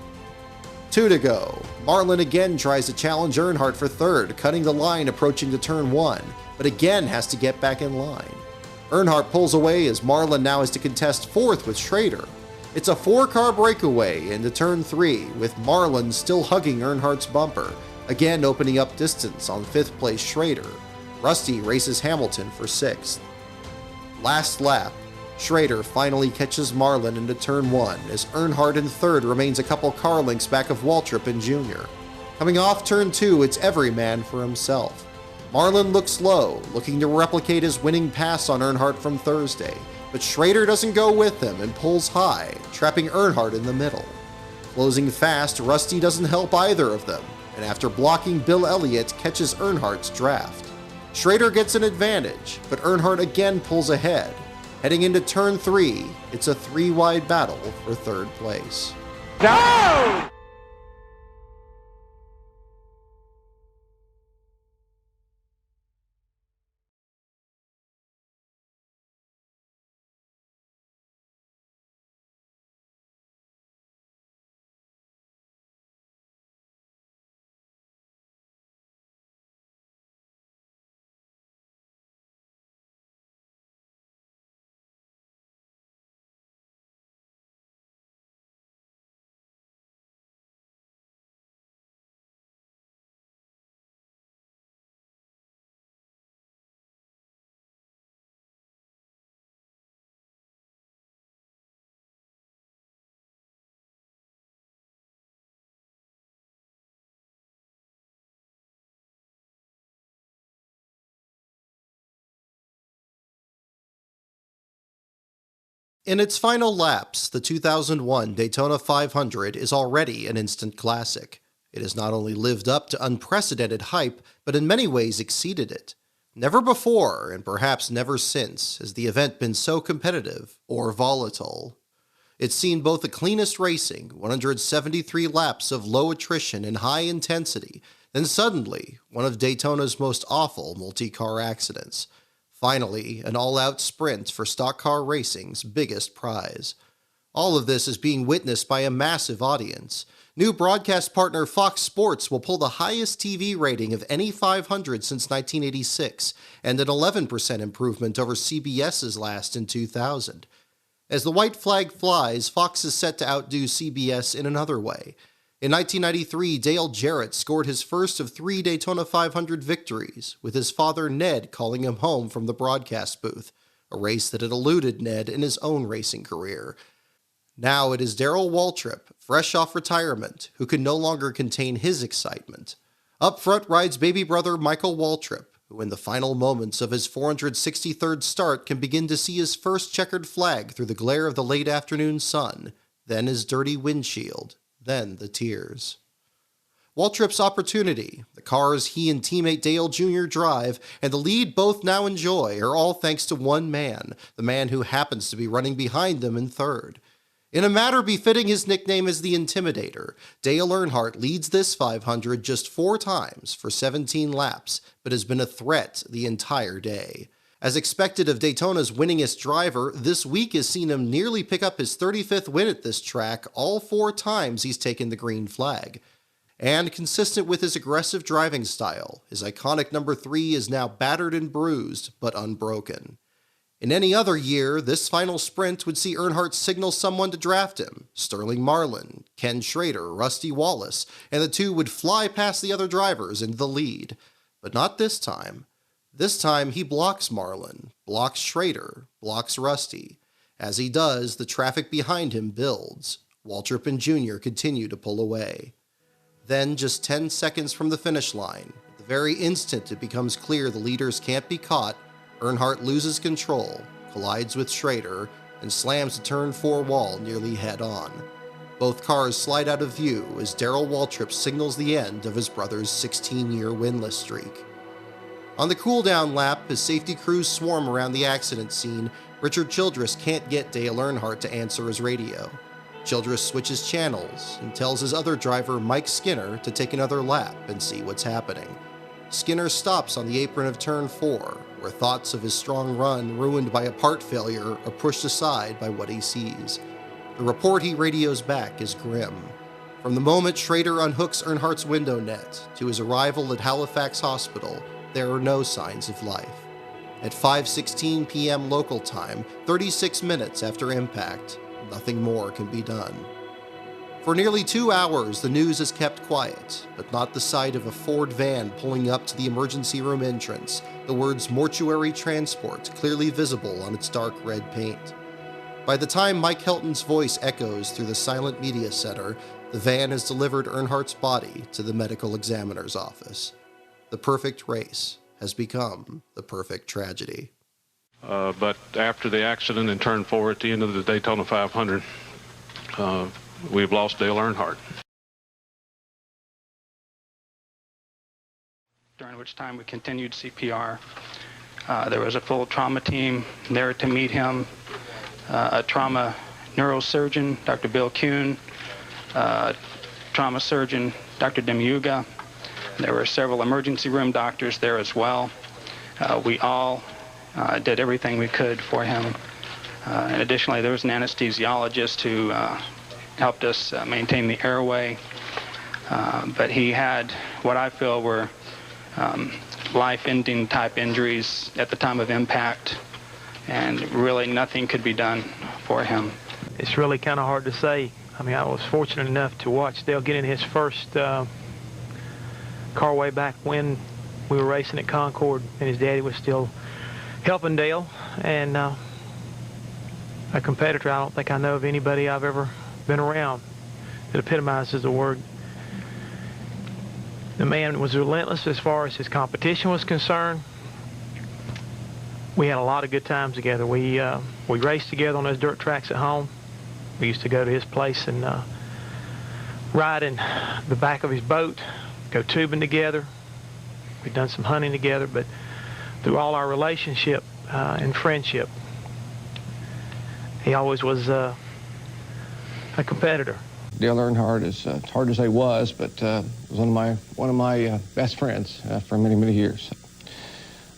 2 to go. Marlin again tries to challenge Earnhardt for 3rd, cutting the line approaching to turn 1, but again has to get back in line. Earnhardt pulls away as Marlin now has to contest 4th with Schrader. It's a 4-car breakaway into turn 3, with Marlin still hugging Earnhardt's bumper, again opening up distance on 5th place Schrader. Rusty races Hamilton for 6th. Last lap, Schrader finally catches Marlin into turn 1 as Earnhardt in 3rd remains a couple car lengths back of Waltrip and Jr. Coming off turn 2, it's every man for himself. Marlin looks low, looking to replicate his winning pass on Earnhardt from Thursday, but Schrader doesn't go with him and pulls high, trapping Earnhardt in the middle. Closing fast, Rusty doesn't help either of them, and after blocking Bill Elliott, catches Earnhardt's draft. Schrader gets an advantage, but Earnhardt again pulls ahead. Heading into turn 3, it's a 3-wide battle for third place. No! In its final laps, the 2001 Daytona 500 is already an instant classic. It has not only lived up to unprecedented hype, but in many ways exceeded it. Never before, and perhaps never since, has the event been so competitive or volatile. It's seen both the cleanest racing, 173 laps of low attrition and high intensity, then suddenly, one of Daytona's most awful multi-car accidents. Finally, an all-out sprint for stock car racing's biggest prize. All of this is being witnessed by a massive audience. New broadcast partner Fox Sports will pull the highest TV rating of any 500 since 1986, and an 11% improvement over CBS's last in 2000. As the white flag flies, Fox is set to outdo CBS in another way. In 1993, Dale Jarrett scored his first of 3 Daytona 500 victories, with his father Ned calling him home from the broadcast booth, a race that had eluded Ned in his own racing career. Now it is Darrell Waltrip, fresh off retirement, who can no longer contain his excitement. Up front rides baby brother Michael Waltrip, who in the final moments of his 463rd start can begin to see his first checkered flag through the glare of the late afternoon sun, then his dirty windshield, then the tears. Waltrip's opportunity, the cars he and teammate Dale Jr. drive, and the lead both now enjoy are all thanks to one man, the man who happens to be running behind them in third. In a matter befitting his nickname as the Intimidator, Dale Earnhardt leads this 500 just 4 times for 17 laps, but has been a threat the entire day. As expected of Daytona's winningest driver, this week has seen him nearly pick up his 35th win at this track all 4 times he's taken the green flag. And consistent with his aggressive driving style, his iconic number 3 is now battered and bruised, but unbroken. In any other year, this final sprint would see Earnhardt signal someone to draft him, Sterling Marlin, Ken Schrader, Rusty Wallace, and the two would fly past the other drivers into the lead. But not this time. This time he blocks Marlin, blocks Schrader, blocks Rusty. As he does, the traffic behind him builds. Waltrip and Jr. continue to pull away. Then, just 10 seconds from the finish line, at the very instant it becomes clear the leaders can't be caught, Earnhardt loses control, collides with Schrader, and slams the turn 4 wall nearly head-on. Both cars slide out of view as Darrell Waltrip signals the end of his brother's 16-year winless streak. On the cool-down lap, as safety crews swarm around the accident scene, Richard Childress can't get Dale Earnhardt to answer his radio. Childress switches channels and tells his other driver, Mike Skinner, to take another lap and see what's happening. Skinner stops on the apron of turn 4, where thoughts of his strong run ruined by a part failure are pushed aside by what he sees. The report he radios back is grim. From the moment Schrader unhooks Earnhardt's window net to his arrival at Halifax Hospital, there are no signs of life. At 5:16 p.m. local time, 36 minutes after impact, nothing more can be done. For nearly 2 hours, the news is kept quiet, but not the sight of a Ford van pulling up to the emergency room entrance, the words mortuary transport clearly visible on its dark red paint. By the time Mike Helton's voice echoes through the silent media center, the van has delivered Earnhardt's body to the medical examiner's office. The perfect race has become the perfect tragedy. But after the accident and turn 4 at the end of the Daytona 500, we've lost Dale Earnhardt. During which time we continued CPR. There was a full trauma team there to meet him, a trauma neurosurgeon, Dr. Bill Kuhn, trauma surgeon, Dr. Demiuga. There were several emergency room doctors there as well. We all did everything we could for him. And additionally, there was an anesthesiologist who helped us maintain the airway. But he had what I feel were life-ending type injuries at the time of impact, and really nothing could be done for him. It's really kind of hard to say. I mean, I was fortunate enough to watch Dale get in his first car way back when we were racing at Concord, and his daddy was still helping Dale. And a competitor, I don't think I know of anybody I've ever been around that epitomizes the word. The man was relentless as far as his competition was concerned. We had a lot of good times together. We raced together on those dirt tracks at home. We used to go to his place and ride in the back of his boat, go tubing together. We'd done some hunting together, but through all our relationship and friendship, he always was a competitor. Dale Earnhardt is it's hard to say was, but was one of my best friends for many, many years.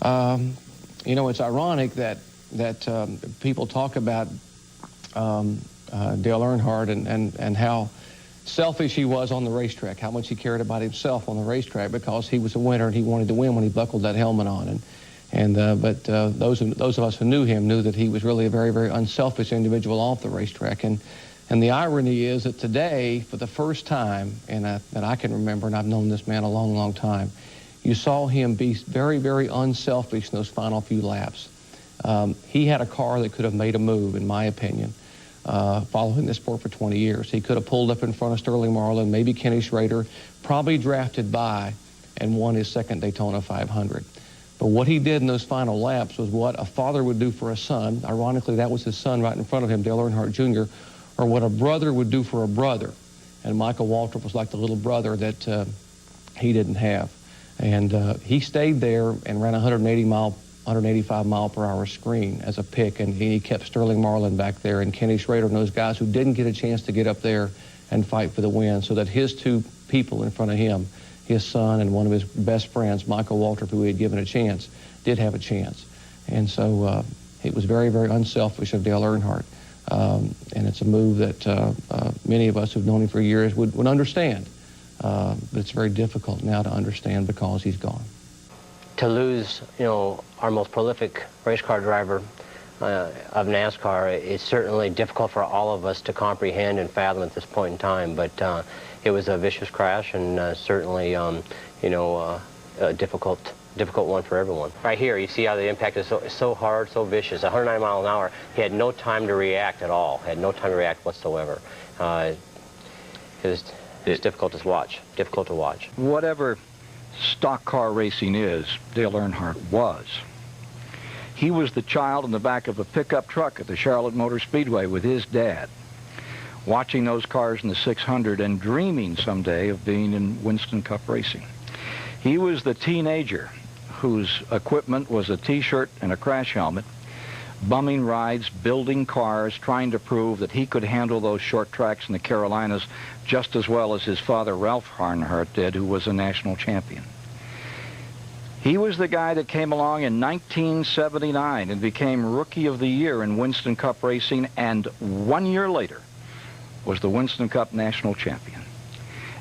You know, it's ironic that people talk about Dale Earnhardt and how selfish he was on the racetrack, how much he cared about himself on the racetrack, because he was a winner and he wanted to win when he buckled that helmet on. But those of us who knew him knew that he was really a very, very unselfish individual off the racetrack. And the irony is that today, for the first time, that I can remember, and I've known this man a long, long time, you saw him be very, very unselfish in those final few laps. He had a car that could have made a move, in my opinion, following this sport for 20 years. He could have pulled up in front of Sterling Marlin, maybe Kenny Schrader, probably drafted by and won his second Daytona 500. But what he did in those final laps was what a father would do for a son. Ironically, that was his son right in front of him, Dale Earnhardt Jr., or what a brother would do for a brother. And Michael Waltrip was like the little brother that he didn't have. And he stayed there and ran 185 mile per hour screen as a pick, and he kept Sterling Marlin back there and Kenny Schrader and those guys who didn't get a chance to get up there and fight for the win, so that his two people in front of him, his son and one of his best friends, Michael Waltrip, who he had given a chance, did have a chance. And so it was very, very unselfish of Dale Earnhardt. And it's a move that many of us who've known him for years would understand. But it's very difficult now to understand because he's gone. To lose, you know, our most prolific race car driver of NASCAR, it's certainly difficult for all of us to comprehend and fathom at this point in time. But it was a vicious crash, and certainly, you know, a difficult one for everyone. Right here, you see how the impact is so hard, so vicious. 109 miles an hour. He had no time to react at all. Had no time to react whatsoever. It was difficult to watch. Difficult to watch. Whatever stock car racing is, Dale Earnhardt was. He was the child in the back of a pickup truck at the Charlotte Motor Speedway with his dad, watching those cars in the 600 and dreaming someday of being in Winston Cup racing. He was the teenager whose equipment was a T-shirt and a crash helmet, bumming rides, building cars, trying to prove that he could handle those short tracks in the Carolinas just as well as his father, Ralph Earnhardt, did, who was a national champion. He was the guy that came along in 1979 and became Rookie of the Year in Winston Cup racing, and 1 year later was the Winston Cup national champion.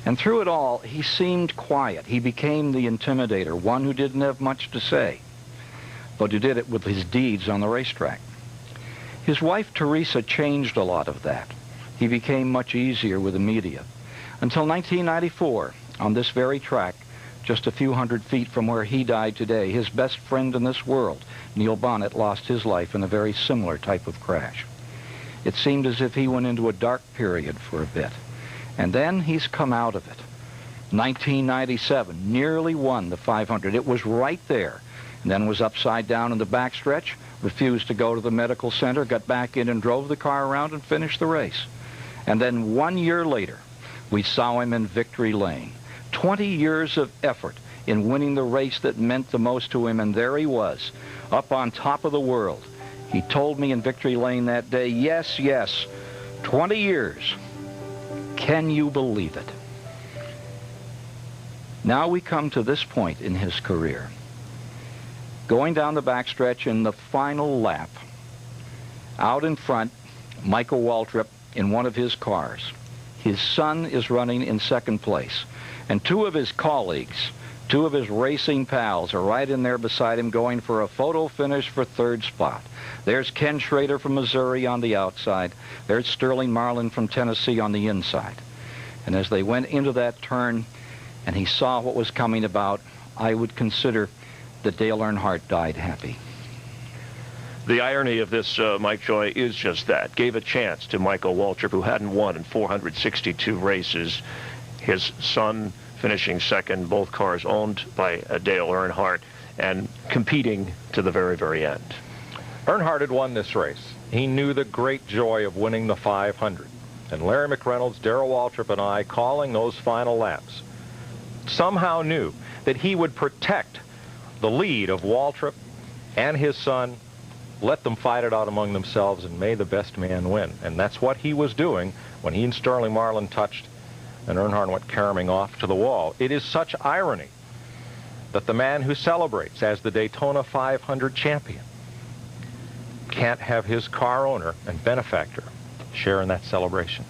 And through it all, he seemed quiet. He became the intimidator, one who didn't have much to say, but who did it with his deeds on the racetrack. His wife, Teresa, changed a lot of that. He became much easier with the media. Until 1994, on this very track, just a few hundred feet from where he died today, his best friend in this world, Neil Bonnet, lost his life in a very similar type of crash. It seemed as if he went into a dark period for a bit. And then he's come out of it. 1997, nearly won the 500. It was right there. And then was upside down in the backstretch, refused to go to the medical center, got back in and drove the car around and finished the race. And then 1 year later, we saw him in victory lane. 20 years of effort in winning the race that meant the most to him, and there he was, up on top of the world. He told me in victory lane that day, yes, yes, 20 years. Can you believe it? Now we come to this point in his career. Going down the backstretch in the final lap, out in front, Michael Waltrip in one of his cars. His son is running in second place, and two of his colleagues, two of his racing pals, are right in there beside him going for a photo finish for third spot. There's Ken Schrader from Missouri on the outside. There's Sterling Marlin from Tennessee on the inside. And as they went into that turn and he saw what was coming about, I would consider that Dale Earnhardt died happy. The irony of this, Mike Joy, is just that. Gave a chance to Michael Waltrip, who hadn't won in 462 races. His son finishing second, both cars owned by Dale Earnhardt, and competing to the very, very end. Earnhardt had won this race. He knew the great joy of winning the 500. And Larry McReynolds, Darrell Waltrip, and I, calling those final laps, somehow knew that he would protect the lead of Waltrip and his son, let them fight it out among themselves, and may the best man win. And that's what he was doing when he and Sterling Marlin touched and Earnhardt went caroming off to the wall. It is such irony that the man who celebrates as the Daytona 500 champion can't have his car owner and benefactor share in that celebration.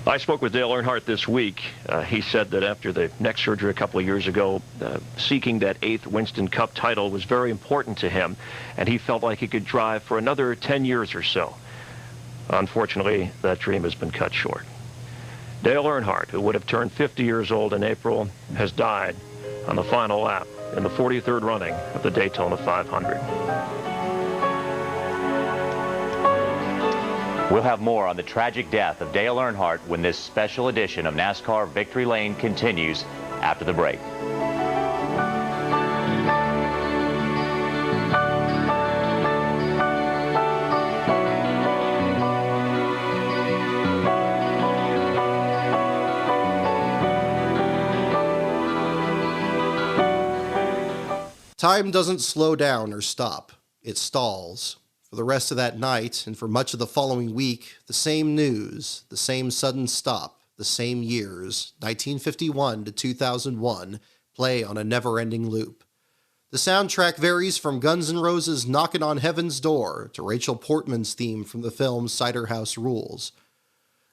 I spoke with Dale Earnhardt this week. He said that after the neck surgery a couple of years ago, seeking that 8th Winston Cup title was very important to him, and he felt like he could drive for another 10 years or so. Unfortunately, that dream has been cut short. Dale Earnhardt, who would have turned 50 years old in April, has died on the final lap in the 43rd running of the Daytona 500. We'll have more on the tragic death of Dale Earnhardt when this special edition of NASCAR Victory Lane continues after the break. Time doesn't slow down or stop. It stalls. For the rest of that night, and for much of the following week, the same news, the same sudden stop, the same years, 1951 to 2001, play on a never-ending loop. The soundtrack varies from Guns N' Roses' Knockin' on Heaven's Door to Rachel Portman's theme from the film Cider House Rules.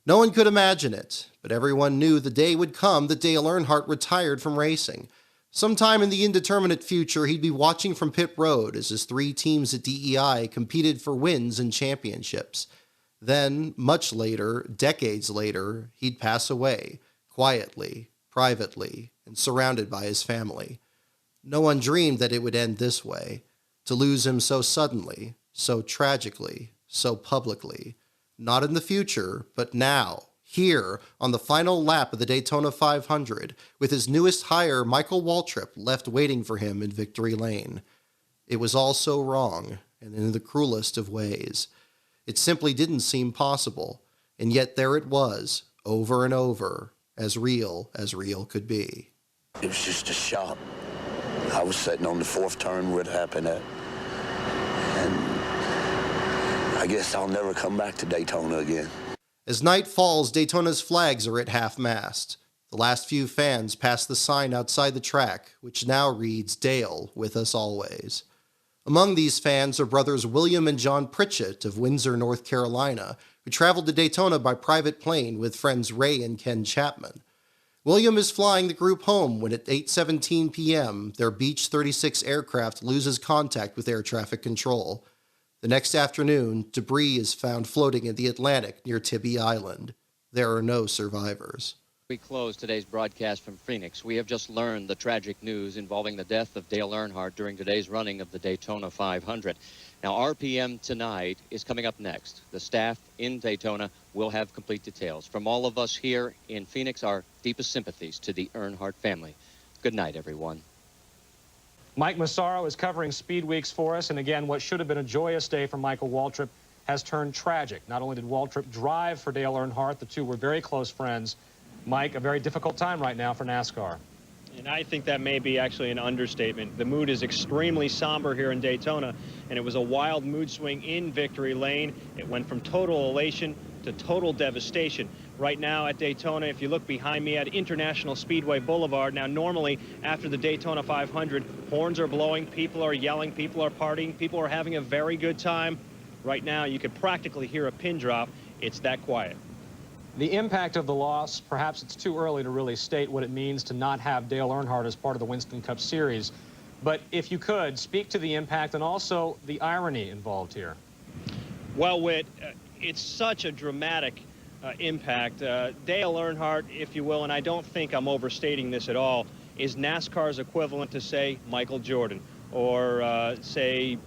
No one could imagine it, but everyone knew the day would come that Dale Earnhardt retired from racing. Sometime in the indeterminate future, he'd be watching from pit road as his three teams at DEI competed for wins and championships. Then, much later, decades later, he'd pass away, quietly, privately, and surrounded by his family. No one dreamed that it would end this way, to lose him so suddenly, so tragically, so publicly. Not in the future, but now. Here, on the final lap of the Daytona 500, with his newest hire, Michael Waltrip, left waiting for him in victory lane. It was all so wrong, and in the cruelest of ways. It simply didn't seem possible, and yet there it was, over and over, as real could be. It was just a shock. I was sitting on the fourth turn where it happened at, and I guess I'll never come back to Daytona again. As night falls, Daytona's flags are at half-mast. The last few fans pass the sign outside the track, which now reads, Dale, with us always. Among these fans are brothers William and John Pritchett of Windsor, North Carolina, who traveled to Daytona by private plane with friends Ray and Ken Chapman. William is flying the group home when at 8:17 p.m., their Beech 36 aircraft loses contact with air traffic control. The next afternoon, debris is found floating in the Atlantic near Tybee Island. There are no survivors. We close today's broadcast from Phoenix. We have just learned the tragic news involving the death of Dale Earnhardt during today's running of the Daytona 500. Now, RPM tonight is coming up next. The staff in Daytona will have complete details. From all of us here in Phoenix, our deepest sympathies to the Earnhardt family. Good night, everyone. Mike Massaro is covering Speed Weeks for us, and again, what should have been a joyous day for Michael Waltrip has turned tragic. Not only did Waltrip drive for Dale Earnhardt, the two were very close friends. Mike, a very difficult time right now for NASCAR. And I think that may be actually an understatement. The mood is extremely somber here in Daytona, and it was a wild mood swing in Victory Lane. It went from total elation to total devastation. Right now at Daytona, if you look behind me at International Speedway Boulevard, now normally after the Daytona 500, horns are blowing, people are yelling, people are partying, people are having a very good time. Right now, you could practically hear a pin drop. It's that quiet. The impact of the loss, perhaps it's too early to really state what it means to not have Dale Earnhardt as part of the Winston Cup Series. But if you could, speak to the impact and also the irony involved here. Well, Whit, it's such a dramatic impact. Dale Earnhardt, if you will, and I don't think I'm overstating this at all, is NASCAR's equivalent to, say, Michael Jordan or, say,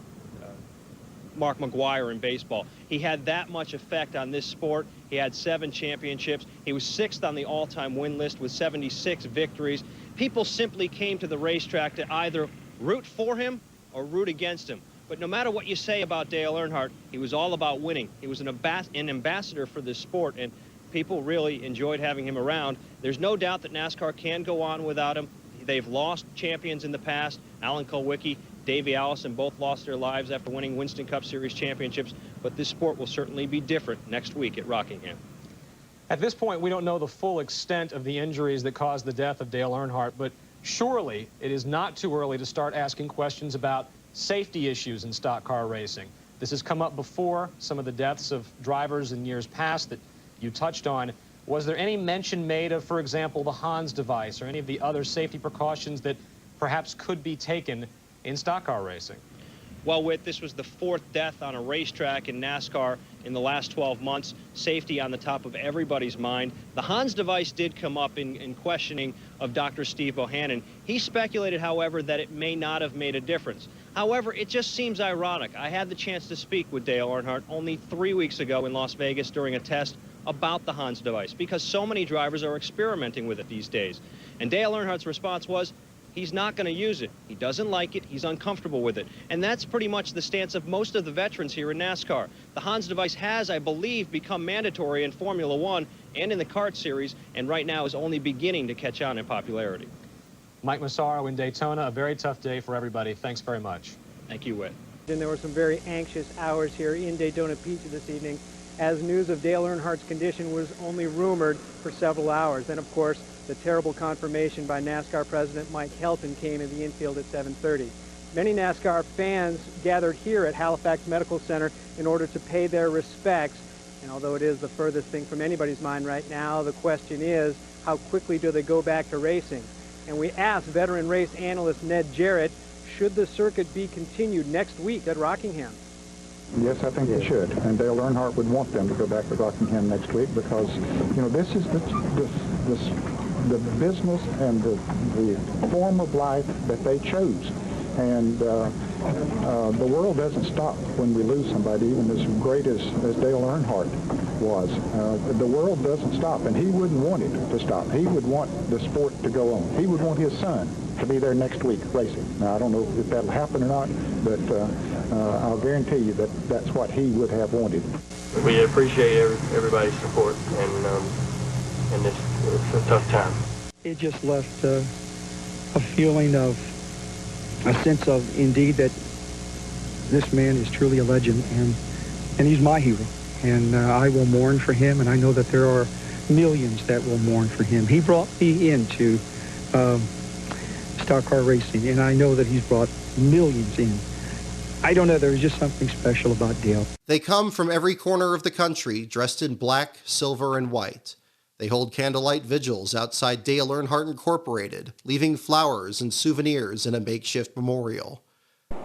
Mark McGwire in baseball. He had that much effect on this sport. He had 7 championships. He was 6th on the all-time win list with 76 victories. People simply came to the racetrack to either root for him or root against him. But no matter what you say about Dale Earnhardt, he was all about winning. He was an ambassador for this sport, and people really enjoyed having him around. There's no doubt that NASCAR can go on without him. They've lost champions in the past. Alan Kulwicki, Davey Allison both lost their lives after winning Winston Cup Series championships, but this sport will certainly be different next week at Rockingham. At this point, we don't know the full extent of the injuries that caused the death of Dale Earnhardt, but surely it is not too early to start asking questions about safety issues in stock car racing. This has come up before, some of the deaths of drivers in years past that you touched on. Was there any mention made of, for example, the Hans device or any of the other safety precautions that perhaps could be taken in stock car racing? Well, Whit, this was the 4th death on a racetrack in NASCAR in the last 12 months. Safety on the top of everybody's mind. The Hans device did come up in questioning of Dr. Steve Bohannon. He speculated, however, that it may not have made a difference. However, it just seems ironic. I had the chance to speak with Dale Earnhardt only 3 weeks ago in Las Vegas during a test about the Hans device because so many drivers are experimenting with it these days. And Dale Earnhardt's response was, he's not going to use it. He doesn't like it. He's uncomfortable with it. And that's pretty much the stance of most of the veterans here in NASCAR. The Hans device has, I believe, become mandatory in Formula One and in the kart series, and right now is only beginning to catch on in popularity. Mike Massaro in Daytona, a very tough day for everybody. Thanks very much. Thank you, Whit. And there were some very anxious hours here in Daytona Beach this evening as news of Dale Earnhardt's condition was only rumored for several hours. Then, of course, the terrible confirmation by NASCAR President Mike Helton came in the infield at 7:30. Many NASCAR fans gathered here at Halifax Medical Center in order to pay their respects. And although it is the furthest thing from anybody's mind right now, the question is, how quickly do they go back to racing? And we asked veteran race analyst Ned Jarrett, should the circuit be continued next week at Rockingham? Yes, I think it should. And Dale Earnhardt would want them to go back to Rockingham next week because, you know, this is the business and the form of life that they chose. And the world doesn't stop when we lose somebody, even as great as Dale Earnhardt was. The world doesn't stop, and he wouldn't want it to stop. He would want the sport to go on. He would want his son to be there next week racing. Now, I don't know if that'll happen or not, but I'll guarantee you that that's what he would have wanted. We appreciate everybody's support, and it's a tough time. It just left a feeling of, a sense of, indeed, that this man is truly a legend, and he's my hero. And I will mourn for him, and I know that there are millions that will mourn for him. He brought me into stock car racing, and I know that he's brought millions in. I don't know, there's just something special about Dale. They come from every corner of the country, dressed in black, silver, and white. They hold candlelight vigils outside Dale Earnhardt Incorporated, leaving flowers and souvenirs in a makeshift memorial.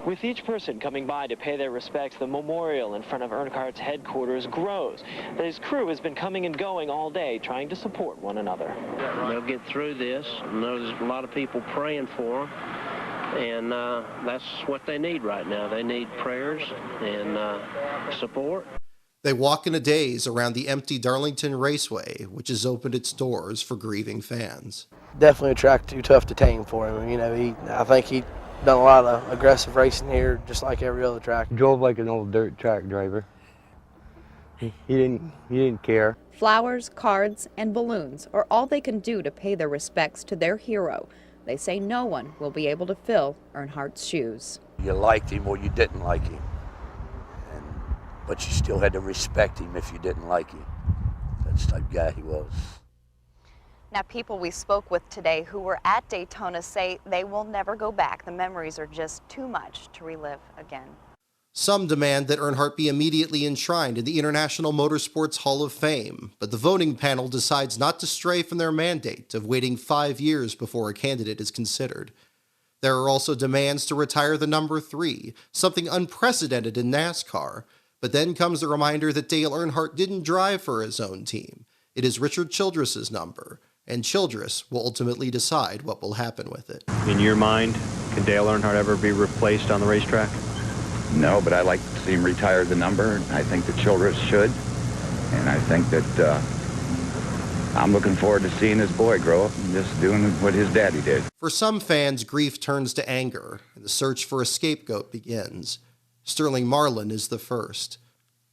With each person coming by to pay their respects, the memorial in front of Earnhardt's headquarters grows. His crew has been coming and going all day, trying to support one another. They'll get through this. And there's a lot of people praying for them, and that's what they need right now. They need prayers and support. They walk in a daze around the empty Darlington Raceway, which has opened its doors for grieving fans. Definitely a track too tough to tame for him. You know, I think he done a lot of aggressive racing here, just like every other track. Drove like an old dirt track driver. He didn't care. Flowers, cards, and balloons are all they can do to pay their respects to their hero. They say no one will be able to fill Earnhardt's shoes. You liked him or you didn't like him, but you still had to respect him if you didn't like him. That's the type of guy he was. Now, people we spoke with today who were at Daytona say they will never go back. The memories are just too much to relive again. Some demand that Earnhardt be immediately enshrined in the International Motorsports Hall of Fame, but the voting panel decides not to stray from their mandate of waiting 5 years before a candidate is considered. There are also demands to retire the number 3, something unprecedented in NASCAR. But then comes the reminder that Dale Earnhardt didn't drive for his own team. It is Richard Childress's number, and Childress will ultimately decide what will happen with it. In your mind, can Dale Earnhardt ever be replaced on the racetrack? No, but I'd like to see him retire the number. I think that Childress should, and I think that I'm looking forward to seeing this boy grow up and just doing what his daddy did. For some fans, grief turns to anger, and the search for a scapegoat begins. Sterling Marlin is the first.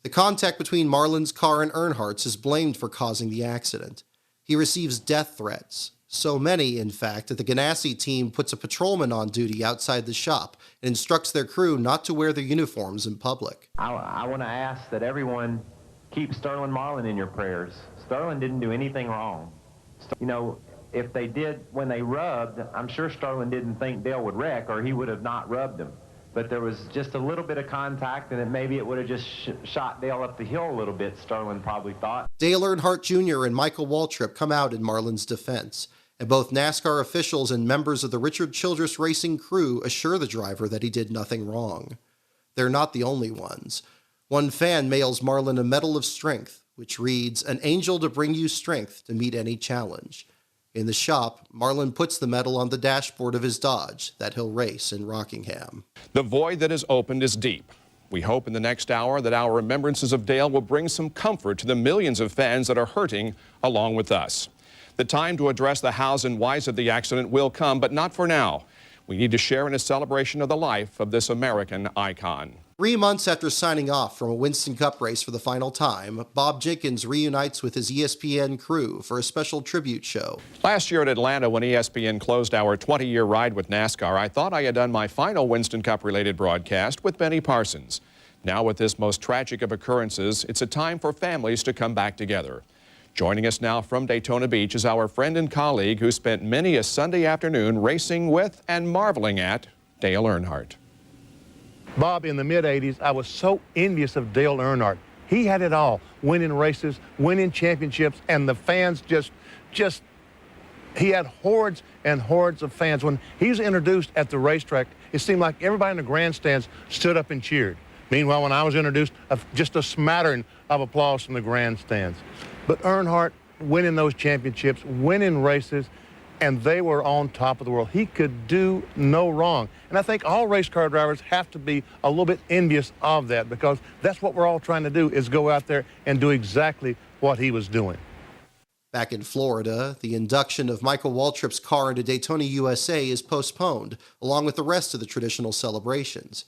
The contact between Marlin's car and Earnhardt's is blamed for causing the accident. He receives death threats, so many, in fact, that the Ganassi team puts a patrolman on duty outside the shop and instructs their crew not to wear their uniforms in public. I want to ask that everyone keep Sterling Marlin in your prayers. Sterling didn't do anything wrong. You know, if they did, when they rubbed, I'm sure Sterling didn't think Dale would wreck or he would have not rubbed him. But there was just a little bit of contact, and maybe it would have just shot Dale up the hill a little bit, Sterling probably thought. Dale Earnhardt Jr. and Michael Waltrip come out in Marlin's defense, and both NASCAR officials and members of the Richard Childress racing crew assure the driver that he did nothing wrong. They're not the only ones. One fan mails Marlin a Medal of Strength, which reads, "An angel to bring you strength to meet any challenge." In the shop, Marlin puts the medal on the dashboard of his Dodge that he'll race in Rockingham. The void that is opened is deep. We hope in the next hour that our remembrances of Dale will bring some comfort to the millions of fans that are hurting along with us. The time to address the hows and whys of the accident will come, but not for now. We need to share in a celebration of the life of this American icon. 3 months after signing off from a Winston Cup race for the final time, Bob Jenkins reunites with his ESPN crew for a special tribute show. Last year at Atlanta, when ESPN closed our 20-year ride with NASCAR, I thought I had done my final Winston Cup-related broadcast with Benny Parsons. Now with this most tragic of occurrences, it's a time for families to come back together. Joining us now from Daytona Beach is our friend and colleague who spent many a Sunday afternoon racing with and marveling at Dale Earnhardt. Bob, in the mid-'80s, I was so envious of Dale Earnhardt. He had it all, winning races, winning championships, and the fans he had hordes and hordes of fans. When he was introduced at the racetrack, it seemed like everybody in the grandstands stood up and cheered. Meanwhile, when I was introduced, just a smattering of applause from the grandstands. But Earnhardt winning those championships, winning races, and they were on top of the world. He could do no wrong. And I think all race car drivers have to be a little bit envious of that, because that's what we're all trying to do, is go out there and do exactly what he was doing. Back in Florida, the induction of Michael Waltrip's car into Daytona, USA is postponed, along with the rest of the traditional celebrations.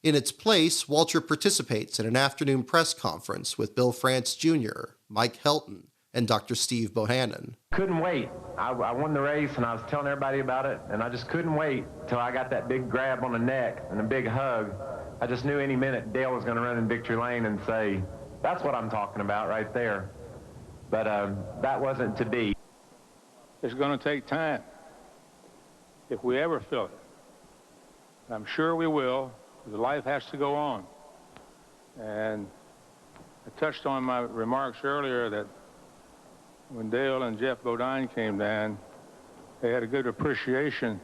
In its place, Waltrip participates in an afternoon press conference with Bill France Jr., Mike Helton, and Dr. Steve Bohannon. Couldn't wait. I won the race and I was telling everybody about it, and I just couldn't wait till I got that big grab on the neck and a big hug. I just knew any minute Dale was going to run in victory lane and say, "That's what I'm talking about right there." But that wasn't to be. It's going to take time, if we ever feel it. I'm sure we will, because life has to go on. And I touched on my remarks earlier that when Dale and Jeff Bodine came down, they had a good appreciation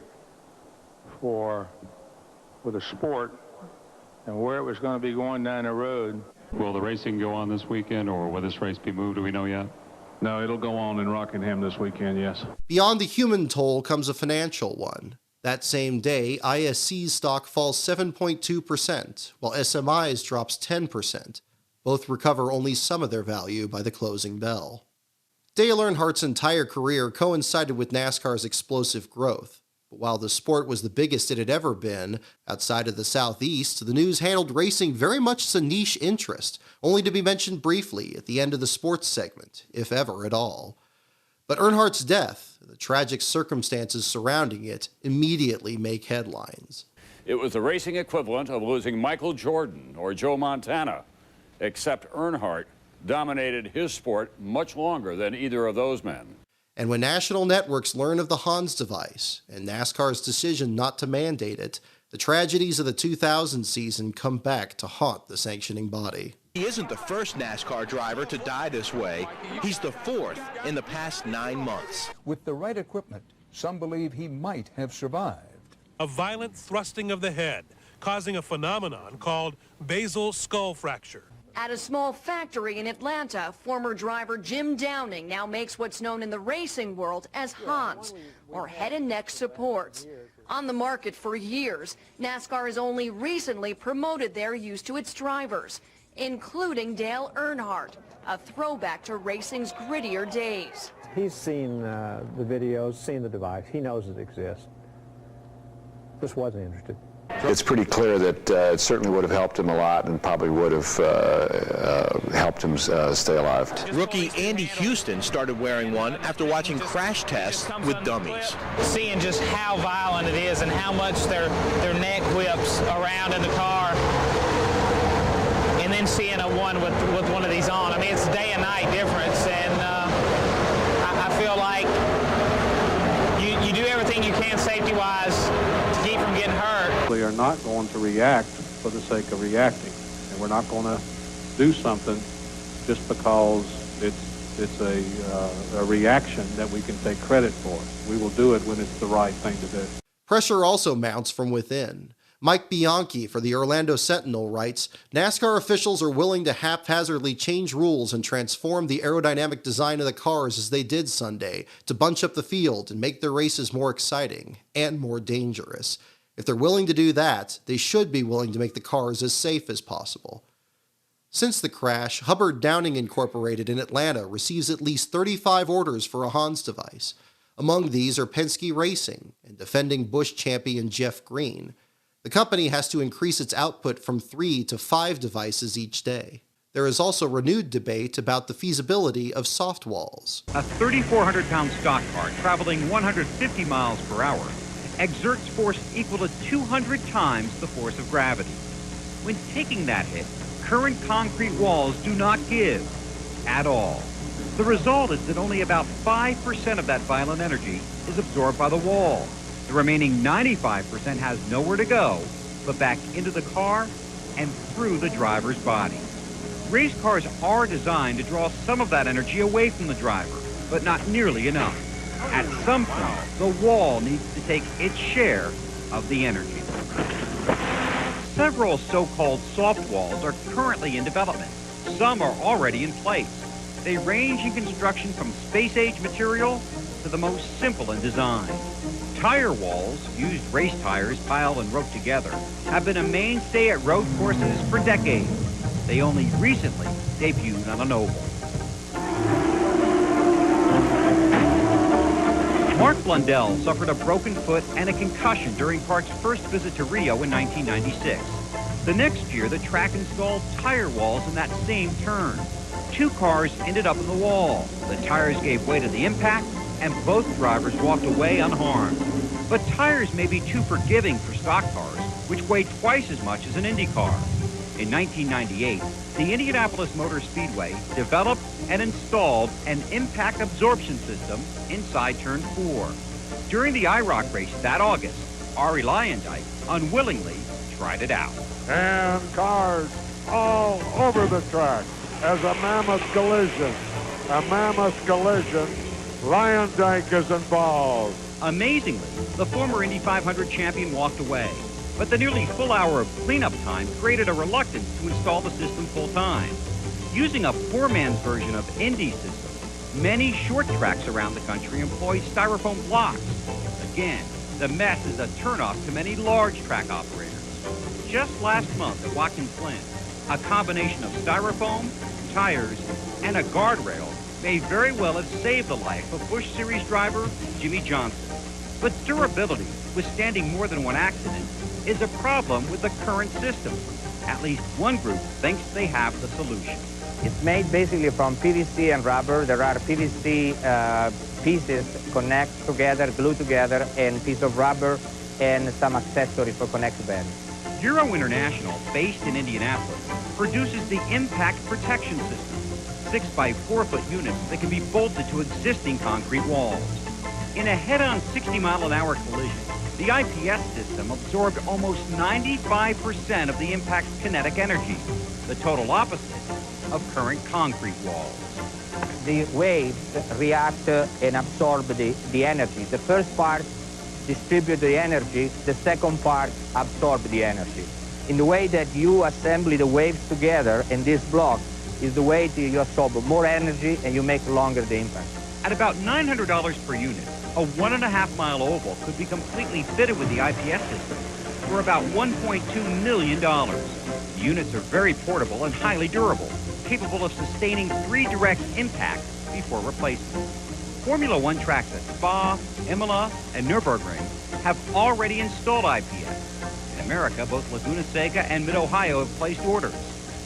for with the sport and where it was going to be going down the road. Will the racing go on this weekend, or will this race be moved? Do we know yet? No, it'll go on in Rockingham this weekend, yes. Beyond the human toll comes a financial one. That same day, ISC's stock falls 7.2%, while SMI's drops 10%. Both recover only some of their value by the closing bell. Dale Earnhardt's entire career coincided with NASCAR's explosive growth. But while the sport was the biggest it had ever been, outside of the Southeast, the news handled racing very much as a niche interest, only to be mentioned briefly at the end of the sports segment, if ever at all. But Earnhardt's death, and the tragic circumstances surrounding it, immediately make headlines. It was the racing equivalent of losing Michael Jordan or Joe Montana, except Earnhardt dominated his sport much longer than either of those men. And when national networks learn of the Hans device and NASCAR's decision not to mandate it, the tragedies of the 2000 season come back to haunt the sanctioning body. He isn't the first NASCAR driver to die this way. He's the fourth in the past 9 months. With the right equipment, some believe he might have survived. A violent thrusting of the head, causing a phenomenon called basal skull fracture. At a small factory in Atlanta, former driver Jim Downing now makes what's known in the racing world as Hans, or head and neck supports. On the market for years, NASCAR has only recently promoted their use to its drivers, including Dale Earnhardt, a throwback to racing's grittier days. He's seen the videos, seen the device. He knows it exists. Just wasn't interested. It's pretty clear that it certainly would have helped him a lot and probably would have helped him stay alive. Rookie Andy Houston started wearing one after watching crash tests with dummies. Seeing just how violent it is and how much their neck whips around in the car, and then seeing one with one of these on. I mean, it's a day and night difference, and I feel like you do everything you can safety-wise to keep from getting hurt. We are not going to react for the sake of reacting, and we're not going to do something just because it's a reaction that we can take credit for. We will do it when it's the right thing to do. Pressure also mounts from within. Mike Bianchi for the Orlando Sentinel writes, NASCAR officials are willing to haphazardly change rules and transform the aerodynamic design of the cars as they did Sunday to bunch up the field and make their races more exciting and more dangerous. If they're willing to do that, they should be willing to make the cars as safe as possible. Since the crash, Hubbard Downing Incorporated in Atlanta receives at least 35 orders for a Hans device. Among these are Penske Racing and defending Busch champion Jeff Green. The company has to increase its output from 3 to 5 devices each day. There is also renewed debate about the feasibility of soft walls. A 3,400-pound stock car traveling 150 miles per hour exerts force equal to 200 times the force of gravity. When taking that hit, current concrete walls do not give at all. The result is that only about 5% of that violent energy is absorbed by the wall. The remaining 95% has nowhere to go but back into the car and through the driver's body. Race cars are designed to draw some of that energy away from the driver, but not nearly enough. At some point, the wall needs to take its share of the energy. Several so-called soft walls are currently in development. Some are already in place. They range in construction from space-age material to the most simple in design. Tire walls, used race tires piled and roped together, have been a mainstay at road courses for decades. They only recently debuted on an oval. Mark Blundell suffered a broken foot and a concussion during Park's first visit to Rio in 1996. The next year, the track installed tire walls in that same turn. 2 cars ended up in the wall. The tires gave way to the impact, and both drivers walked away unharmed. But tires may be too forgiving for stock cars, which weigh twice as much as an Indy car. In 1998, the Indianapolis Motor Speedway developed and installed an impact absorption system inside Turn 4. During the IROC race that August, Ari Lyondike unwillingly tried it out. And cars all over the track as a mammoth collision. Lyondike is involved. Amazingly, the former Indy 500 champion walked away. But the nearly full hour of cleanup time created a reluctance to install the system full-time. Using a poor man's version of Indy's system, many short tracks around the country employ styrofoam blocks. Again, the mess is a turnoff to many large track operators. Just last month at Watkins Glen, a combination of styrofoam, tires, and a guardrail may very well have saved the life of Busch Series driver Jimmy Johnson. But durability, withstanding more than one accident, is a problem with the current system. At least one group thinks they have the solution. It's made basically from PVC and rubber. There are PVC pieces connect together, glue together, and piece of rubber and some accessory for connect bed. Euro International, based in Indianapolis, produces the impact protection system, 6x4-foot units that can be bolted to existing concrete walls. In a head-on 60-mile-an-hour collision, the IPS system absorbed almost 95% of the impact's kinetic energy, the total opposite of current concrete walls. The waves react and absorb the energy. The first part distribute the energy, the second part absorb the energy. In the way that you assemble the waves together in this block is the way that you absorb more energy and you make longer the impact. At about $900 per unit, a 1.5-mile oval could be completely fitted with the IPS system for about $1.2 million. The units are very portable and highly durable, capable of sustaining 3 direct impacts before replacement. Formula One tracks at Spa, Imola, and Nürburgring have already installed IPS. In America, both Laguna Seca and Mid-Ohio have placed orders.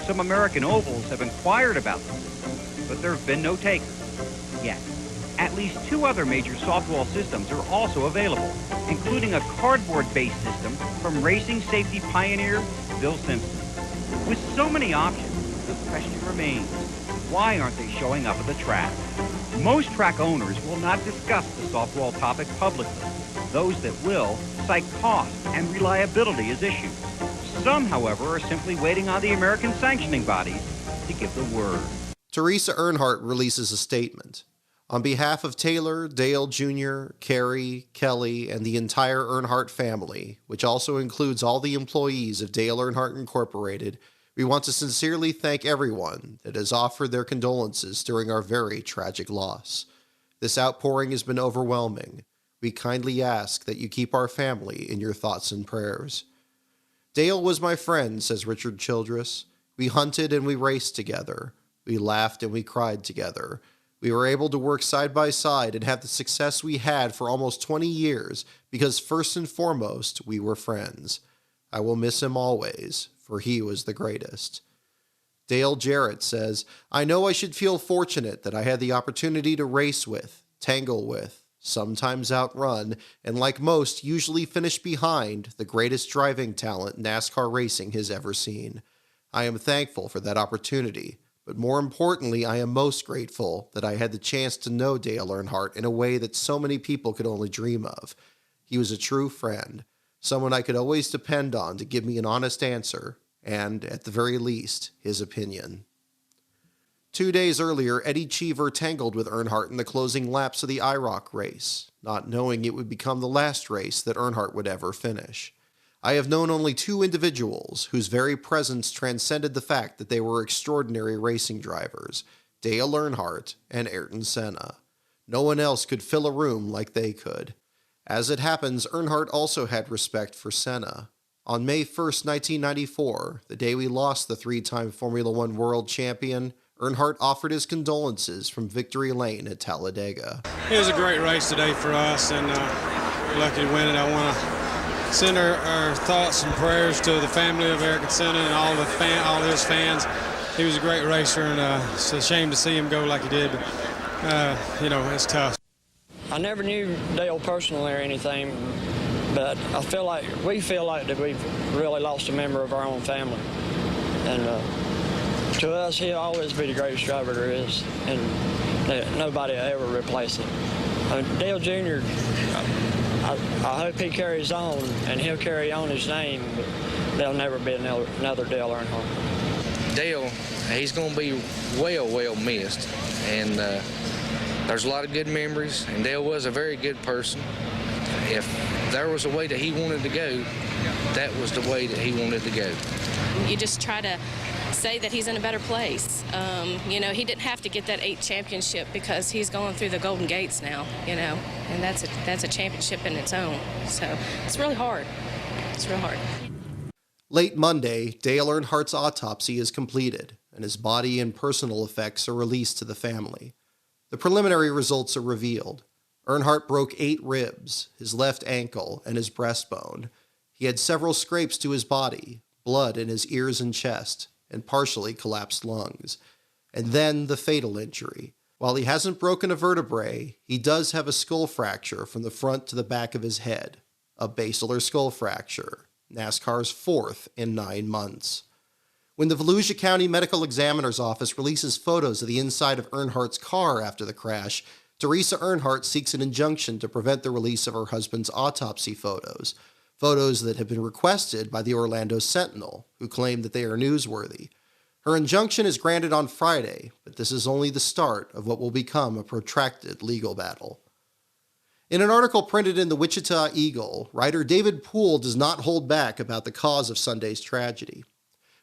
Some American ovals have inquired about the system, but there have been no takers yet. At least 2 other major soft wall systems are also available, including a cardboard-based system from racing safety pioneer Bill Simpson. With so many options, the question remains, why aren't they showing up at the track? Most track owners will not discuss the soft wall topic publicly. Those that will cite cost and reliability as issues. Some, however, are simply waiting on the American sanctioning bodies to give the word. Teresa Earnhardt releases a statement. On behalf of Taylor, Dale Jr., Carrie, Kelly, and the entire Earnhardt family, which also includes all the employees of Dale Earnhardt Incorporated, we want to sincerely thank everyone that has offered their condolences during our very tragic loss. This outpouring has been overwhelming. We kindly ask that you keep our family in your thoughts and prayers. Dale was my friend, says Richard Childress. We hunted and we raced together. We laughed and we cried together. We were able to work side by side and have the success we had for almost 20 years because first and foremost, we were friends. I will miss him always, for he was the greatest. Dale Jarrett says, I know I should feel fortunate that I had the opportunity to race with, tangle with, sometimes outrun, and like most, usually finish behind the greatest driving talent NASCAR racing has ever seen. I am thankful for that opportunity, but more importantly, I am most grateful that I had the chance to know Dale Earnhardt in a way that so many people could only dream of. He was a true friend, someone I could always depend on to give me an honest answer, and, at the very least, his opinion. 2 days earlier, Eddie Cheever tangled with Earnhardt in the closing laps of the IROC race, not knowing it would become the last race that Earnhardt would ever finish. I have known only 2 individuals whose very presence transcended the fact that they were extraordinary racing drivers, Dale Earnhardt and Ayrton Senna. No one else could fill a room like they could. As it happens, Earnhardt also had respect for Senna. On May 1st, 1994, the day we lost the 3-time Formula One world champion, Earnhardt offered his condolences from Victory Lane at Talladega. It was a great race today for us, and we're lucky to win it. I want to send our thoughts and prayers to the family of Ayrton Senna and all of his fans. He was a great racer, and it's a shame to see him go like he did, but, it's tough. I never knew Dale personally or anything, but we feel like that we've really lost a member of our own family. And to us, he'll always be the greatest driver there is, and nobody will ever replace him. Dale Jr., I hope he carries on, and he'll carry on his name, but there'll never be another Dale Earnhardt. Dale, he's going to be well missed, and there's a lot of good memories, and Dale was a very good person. if there was a way that he wanted to go, that was the way that he wanted to go. You just try to say that he's in a better place. You know, he didn't have to get that 8th championship because he's going through the Golden Gates now, you know, and that's a championship in its own. So it's really hard. It's real hard. Late Monday, Dale Earnhardt's autopsy is completed, and his body and personal effects are released to the family. The preliminary results are revealed. Earnhardt broke 8 ribs, his left ankle, and his breastbone. He had several scrapes to his body, blood in his ears and chest, and partially collapsed lungs. And then the fatal injury. While he hasn't broken a vertebrae, he does have a skull fracture from the front to the back of his head, a basilar skull fracture, NASCAR's 4th in 9 months. When the Volusia County Medical Examiner's Office releases photos of the inside of Earnhardt's car after the crash, Teresa Earnhardt seeks an injunction to prevent the release of her husband's autopsy photos, photos that have been requested by the Orlando Sentinel, who claim that they are newsworthy. Her injunction is granted on Friday, but this is only the start of what will become a protracted legal battle. In an article printed in the Wichita Eagle, writer David Poole does not hold back about the cause of Sunday's tragedy.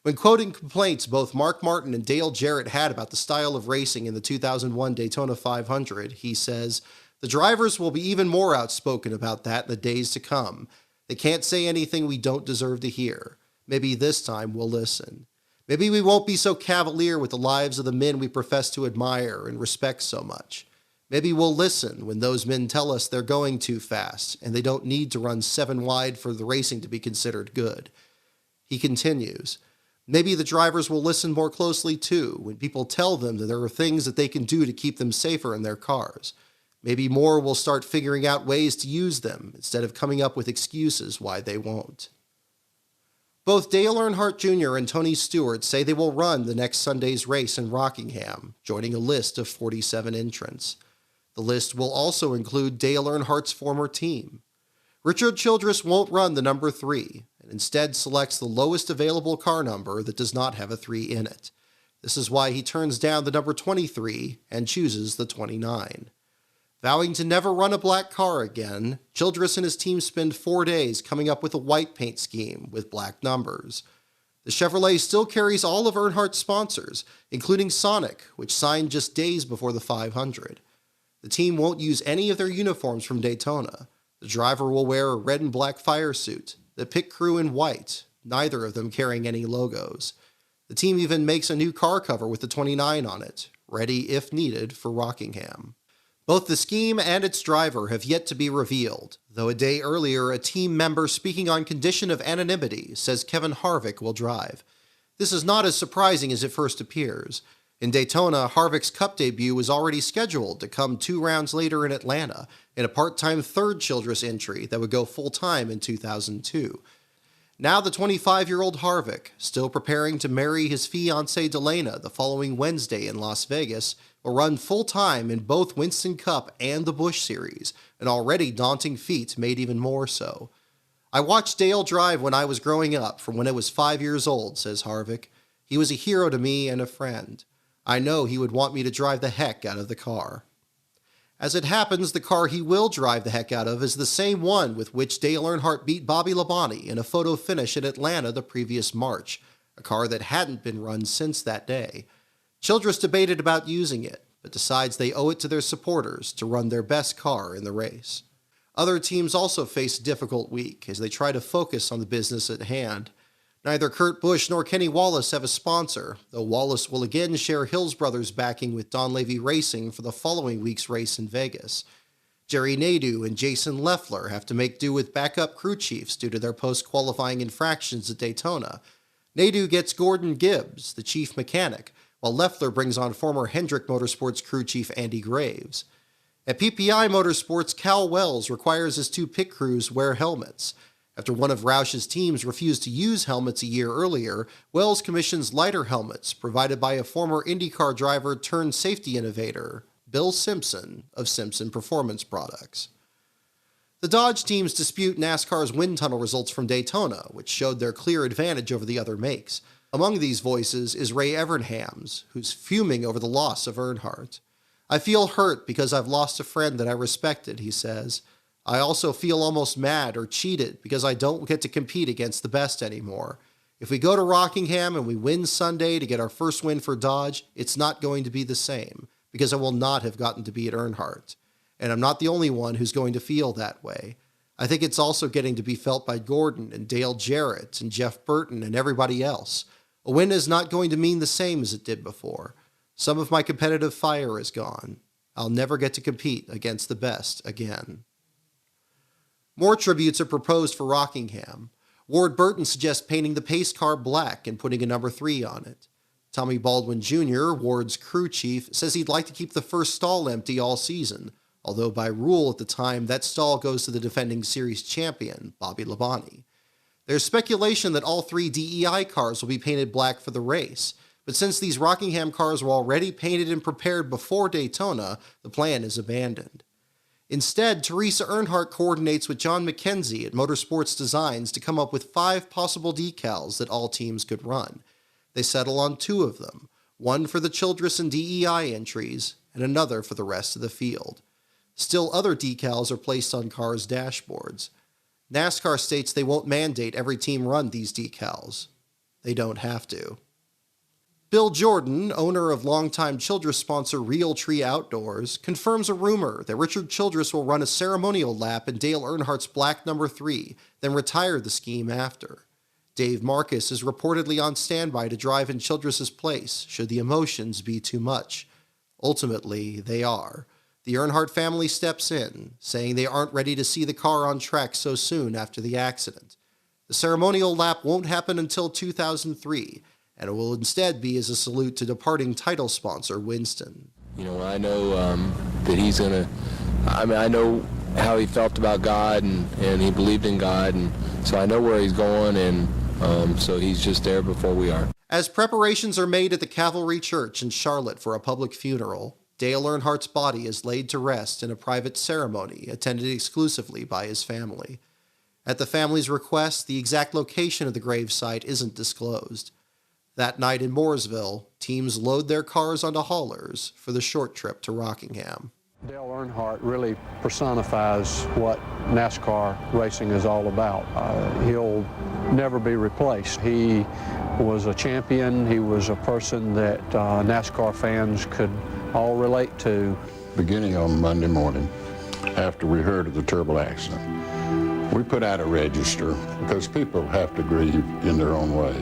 When quoting complaints both Mark Martin and Dale Jarrett had about the style of racing in the 2001 Daytona 500, he says, "The drivers will be even more outspoken about that in the days to come. They can't say anything we don't deserve to hear. Maybe this time we'll listen. Maybe we won't be so cavalier with the lives of the men we profess to admire and respect so much. Maybe we'll listen when those men tell us they're going too fast and they don't need to run 7 wide for the racing to be considered good." He continues, "Maybe the drivers will listen more closely too when people tell them that there are things that they can do to keep them safer in their cars. Maybe more will start figuring out ways to use them instead of coming up with excuses why they won't." Both Dale Earnhardt Jr. and Tony Stewart say they will run the next Sunday's race in Rockingham, joining a list of 47 entrants. The list will also include Dale Earnhardt's former team. Richard Childress won't run the number 3, and instead selects the lowest available car number that does not have a 3 in it. This is why he turns down the number 23 and chooses the 29. Vowing to never run a black car again, Childress and his team spend 4 days coming up with a white paint scheme with black numbers. The Chevrolet still carries all of Earnhardt's sponsors, including Sonic, which signed just days before the 500. The team won't use any of their uniforms from Daytona. The driver will wear a red and black fire suit, the pit crew in white, neither of them carrying any logos. The team even makes a new car cover with the 29 on it, ready if needed for Rockingham. Both the scheme and its driver have yet to be revealed, though a day earlier a team member speaking on condition of anonymity says Kevin Harvick will drive. This is not as surprising as it first appears. In Daytona, Harvick's Cup debut was already scheduled to come 2 rounds later in Atlanta, in a part-time third Childress entry that would go full-time in 2002. Now the 25-year-old Harvick, still preparing to marry his fiancée Delana the following Wednesday in Las Vegas, will run full-time in both Winston Cup and the Busch Series, an already daunting feat made even more so. "I watched Dale drive when I was growing up, from when I was 5 years old," says Harvick. "He was a hero to me and a friend. I know he would want me to drive the heck out of the car." As it happens, the car he will drive the heck out of is the same one with which Dale Earnhardt beat Bobby Labonte in a photo finish at Atlanta the previous March, a car that hadn't been run since that day. Childress debated about using it, but decides they owe it to their supporters to run their best car in the race. Other teams also face a difficult week as they try to focus on the business at hand. Neither Kurt Busch nor Kenny Wallace have a sponsor, though Wallace will again share Hills Brothers' backing with Don Levy Racing for the following week's race in Vegas. Jerry Nadeau and Jason Leffler have to make do with backup crew chiefs due to their post-qualifying infractions at Daytona. Nadeau gets Gordon Gibbs, the chief mechanic, while Leffler brings on former Hendrick Motorsports crew chief Andy Graves. At PPI Motorsports, Cal Wells requires his 2 pit crews wear helmets. After one of Roush's teams refused to use helmets a year earlier, Wells commissions lighter helmets provided by a former IndyCar driver turned safety innovator, Bill Simpson of Simpson Performance Products. The Dodge teams dispute NASCAR's wind tunnel results from Daytona, which showed their clear advantage over the other makes. Among these voices is Ray Evernham's, who's fuming over the loss of Earnhardt. "I feel hurt because I've lost a friend that I respected," he says. I also feel almost mad or cheated because I don't get to compete against the best anymore. If we go to Rockingham and we win Sunday to get our first win for Dodge, it's not going to be the same because I will not have gotten to beat Earnhardt. And I'm not the only one who's going to feel that way. I think it's also getting to be felt by Gordon and Dale Jarrett and Jeff Burton and everybody else. A win is not going to mean the same as it did before. Some of my competitive fire is gone. I'll never get to compete against the best again. More tributes are proposed for Rockingham. Ward Burton suggests painting the pace car black and putting a number 3 on it. Tommy Baldwin Jr., Ward's crew chief, says he'd like to keep the first stall empty all season, although by rule at the time that stall goes to the defending series champion, Bobby Labonte. There's speculation that all 3 DEI cars will be painted black for the race, but since these Rockingham cars were already painted and prepared before Daytona, the plan is abandoned. Instead, Teresa Earnhardt coordinates with John McKenzie at Motorsports Designs to come up with 5 possible decals that all teams could run. They settle on 2 of them, one for the Childress and DEI entries, and another for the rest of the field. Still other decals are placed on cars' dashboards. NASCAR states they won't mandate every team run these decals. They don't have to. Bill Jordan, owner of longtime Childress sponsor Realtree Outdoors, confirms a rumor that Richard Childress will run a ceremonial lap in Dale Earnhardt's black number 3, then retire the scheme after. Dave Marcus is reportedly on standby to drive in Childress's place, should the emotions be too much. Ultimately, they are. The Earnhardt family steps in, saying they aren't ready to see the car on track so soon after the accident. The ceremonial lap won't happen until 2003, and it will instead be as a salute to departing title sponsor Winston. You know, I know that he's going to, I know how he felt about God, and he believed in God, and so I know where he's going, and so he's just there before we are. As preparations are made at the Cavalry Church in Charlotte for a public funeral, Dale Earnhardt's body is laid to rest in a private ceremony attended exclusively by his family. At the family's request, the exact location of the gravesite isn't disclosed. That night in Mooresville, teams load their cars onto haulers for the short trip to Rockingham. Dale Earnhardt really personifies what NASCAR racing is all about. He'll never be replaced. He was a champion. He was a person that NASCAR fans could all relate to. Beginning on Monday morning, after we heard of the terrible accident, we put out a register because people have to grieve in their own way.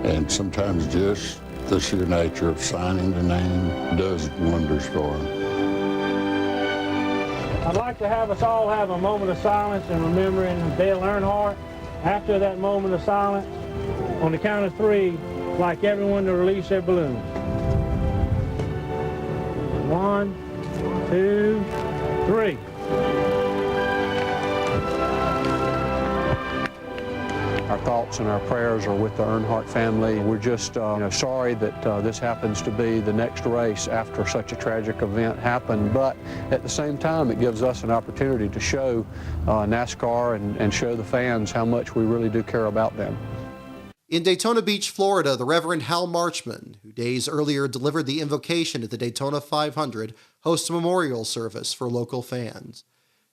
And sometimes just the sheer nature of signing the name does wonders for them. I'd like to have us all have a moment of silence in remembering Dale Earnhardt. After that moment of silence, on the count of 3, I'd like everyone to release their balloons. 1, 2, 3. Our thoughts and our prayers are with the Earnhardt family. We're just sorry that this happens to be the next race after such a tragic event happened, but at the same time it gives us an opportunity to show NASCAR and show the fans how much we really do care about them. In Daytona Beach, Florida, the Reverend Hal Marchman, who days earlier delivered the invocation at the Daytona 500, hosts a memorial service for local fans.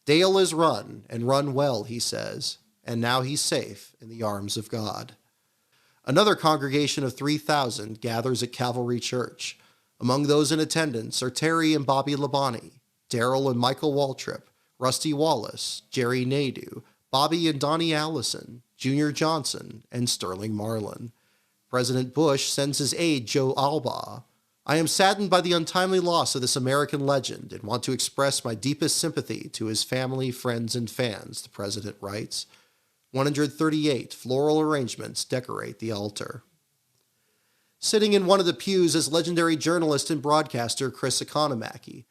Dale is run, and run well, he says, and now he's safe in the arms of God. Another congregation of 3,000 gathers at Cavalry Church. Among those in attendance are Terry and Bobby Labonte, Darrell and Michael Waltrip, Rusty Wallace, Jerry Nadeau, Bobby and Donnie Allison, Junior Johnson, and Sterling Marlin. President Bush sends his aide Joe Albaugh. I am saddened by the untimely loss of this American legend and want to express my deepest sympathy to his family, friends, and fans, the president writes. 138 floral arrangements decorate the altar. Sitting in one of the pews is legendary journalist and broadcaster Chris Economaki.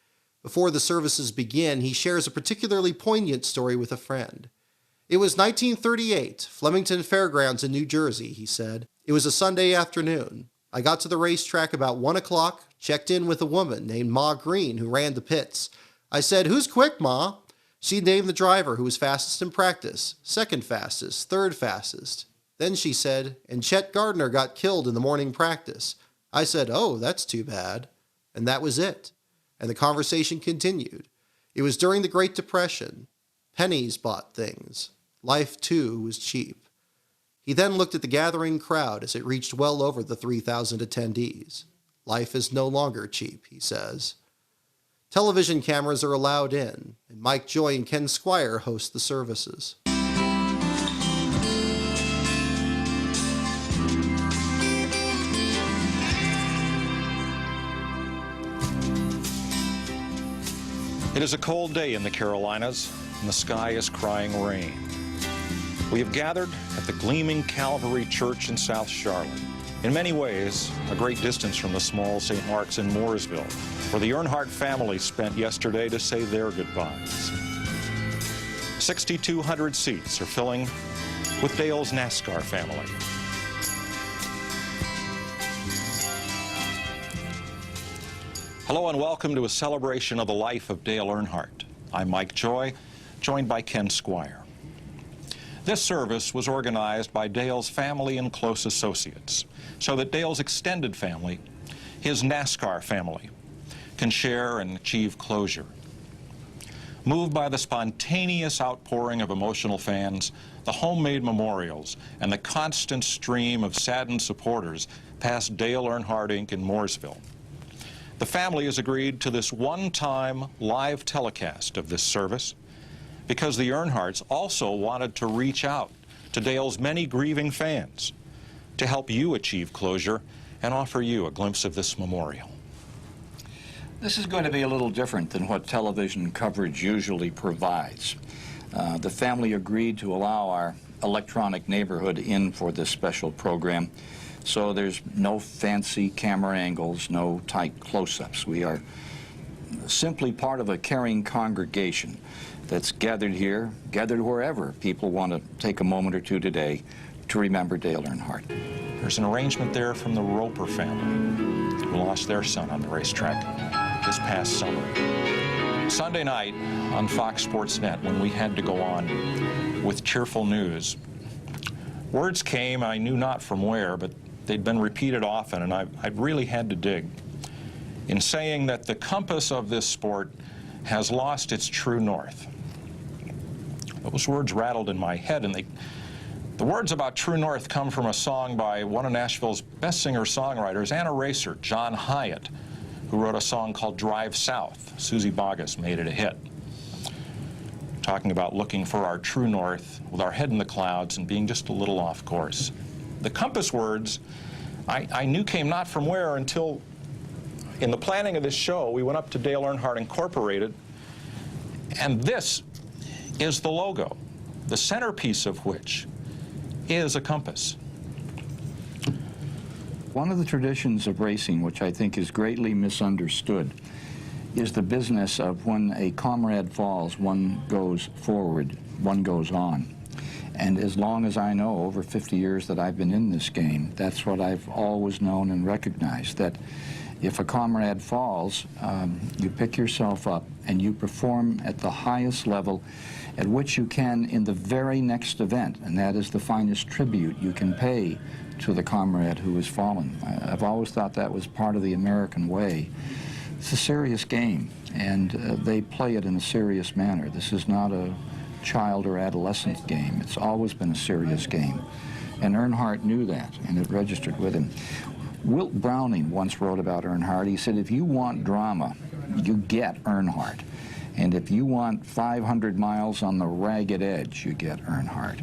Before the services begin, he shares a particularly poignant story with a friend. It was 1938, Flemington Fairgrounds in New Jersey, he said. It was a Sunday afternoon. I got to the racetrack about 1 o'clock, checked in with a woman named Ma Green who ran the pits. I said, "Who's quick, Ma?" She named the driver who was fastest in practice, second fastest, third fastest. Then she said, "And Chet Gardner got killed in the morning practice." I said, "Oh, that's too bad." And that was it. And the conversation continued. It was during the Great Depression. Pennies bought things. Life, too, was cheap. He then looked at the gathering crowd as it reached well over the 3,000 attendees. Life is no longer cheap, he says. Television cameras are allowed in, and Mike Joy and Ken Squire host the services. It is a cold day in the Carolinas, and the sky is crying rain. We have gathered at the gleaming Calvary Church in South Charlotte. In many ways, a great distance from the small St. Mark's in Mooresville, where the Earnhardt family spent yesterday to say their goodbyes. 6,200 seats are filling with Dale's NASCAR family. Hello and welcome to a celebration of the life of Dale Earnhardt. I'm Mike Joy, joined by Ken Squire. This service was organized by Dale's family and close associates, so that Dale's extended family, his NASCAR family, can share and achieve closure. Moved by the spontaneous outpouring of emotional fans, the homemade memorials, and the constant stream of saddened supporters past Dale Earnhardt Inc. in Mooresville, the family has agreed to this one-time live telecast of this service because the Earnhardts also wanted to reach out to Dale's many grieving fans to help you achieve closure and offer you a glimpse of this memorial. This is going to be a little different than what television coverage usually provides. The family agreed to allow our electronic neighborhood in for this special program, so there's no fancy camera angles, no tight close-ups. We are simply part of a caring congregation that's gathered here, gathered wherever people want to take a moment or two today to remember Dale Earnhardt. There's an arrangement there from the Roper family, who lost their son on the racetrack this past summer. Sunday night on Fox Sports Net, when we had to go on with cheerful news, words came, I knew not from where, but they'd been repeated often, and I really had to dig, in saying that the compass of this sport has lost its true north. Those words rattled in my head, and the words about true north come from a song by one of Nashville's best singer-songwriters and a racer, John Hyatt, who wrote a song called Drive South. Susie Boggess made it a hit, talking about looking for our true north with our head in the clouds and being just a little off course. The compass words I knew came not from where until in the planning of this show, we went up to Dale Earnhardt Incorporated, and this is the logo, the centerpiece of which is a compass. One of the traditions of racing, which I think is greatly misunderstood, is the business of when a comrade falls, one goes forward, one goes on. And as long as I know, over 50 years that I've been in this game, that's what I've always known and recognized, that if a comrade falls, you pick yourself up and you perform at the highest level at which you can in the very next event, and that is the finest tribute you can pay to the comrade who has fallen. I've always thought that was part of the American way. It's a serious game, and they play it in a serious manner. This is not a child or adolescent game. It's always been a serious game. And Earnhardt knew that, and it registered with him. Wilt Browning once wrote about Earnhardt. He said, if you want drama, you get Earnhardt. And if you want 500 miles on the ragged edge, you get Earnhardt.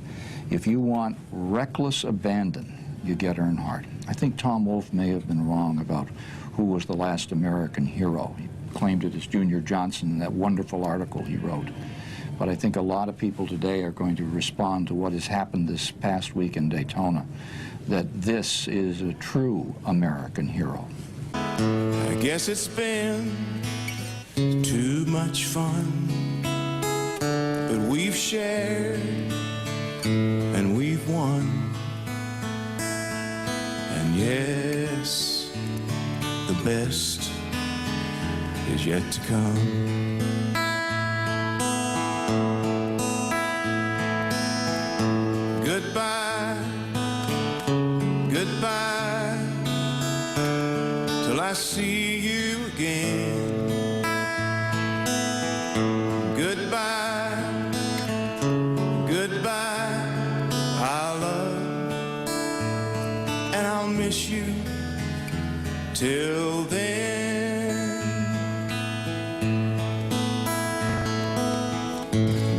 If you want reckless abandon, you get Earnhardt. I think Tom Wolfe may have been wrong about who was the last American hero. He claimed it as Junior Johnson in that wonderful article he wrote. But I think a lot of people today are going to respond to what has happened this past week in Daytona, that this is a true American hero. I guess it's been too much fun, but we've shared and we've won. And yes, the best is yet to come. Goodbye, goodbye, till I see you again. Goodbye, miss you till then.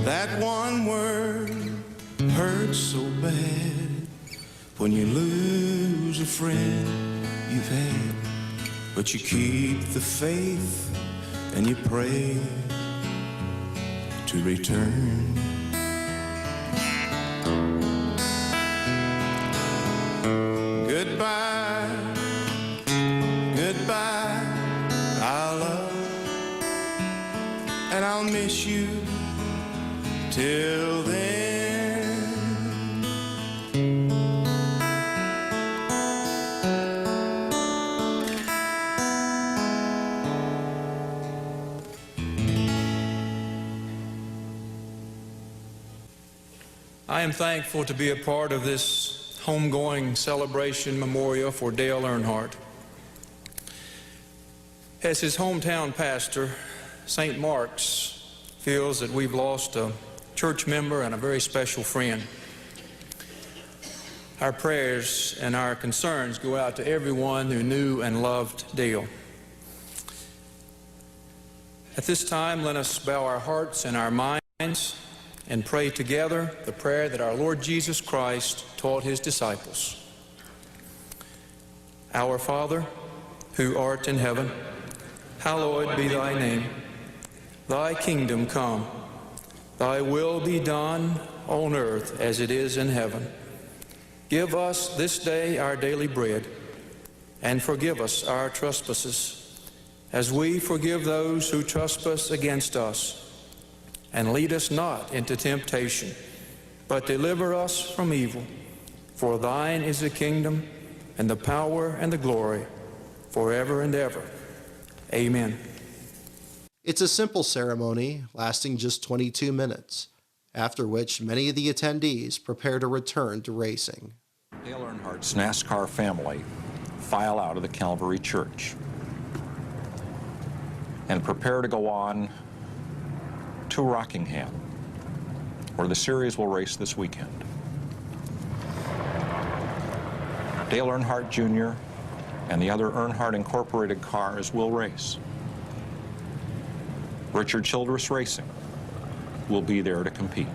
That one word hurts so bad when you lose a friend you've had, but you keep the faith and you pray to return. Goodbye, goodbye, our love, and I'll miss you till then. I am thankful to be a part of this homegoing celebration memorial for Dale Earnhardt. As his hometown pastor, St. Mark's feels that we've lost a church member and a very special friend. Our prayers and our concerns go out to everyone who knew and loved Dale. At this time, let us bow our hearts and our minds and pray together the prayer that our Lord Jesus Christ taught his disciples. Our Father, who art in heaven, hallowed be thy name. Thy kingdom come. Thy will be done on earth as it is in heaven. Give us this day our daily bread, and forgive us our trespasses, as we forgive those who trespass against us. And lead us not into temptation, but deliver us from evil. For thine is the kingdom, and the power, and the glory, forever and ever. Amen. It's a simple ceremony lasting just 22 minutes, after which many of the attendees prepare to return to racing. Dale Earnhardt's NASCAR family file out of the Calvary Church and prepare to go on to Rockingham, where the series will race this weekend. Dale Earnhardt Jr. and the other Earnhardt Incorporated cars will race. Richard Childress Racing will be there to compete.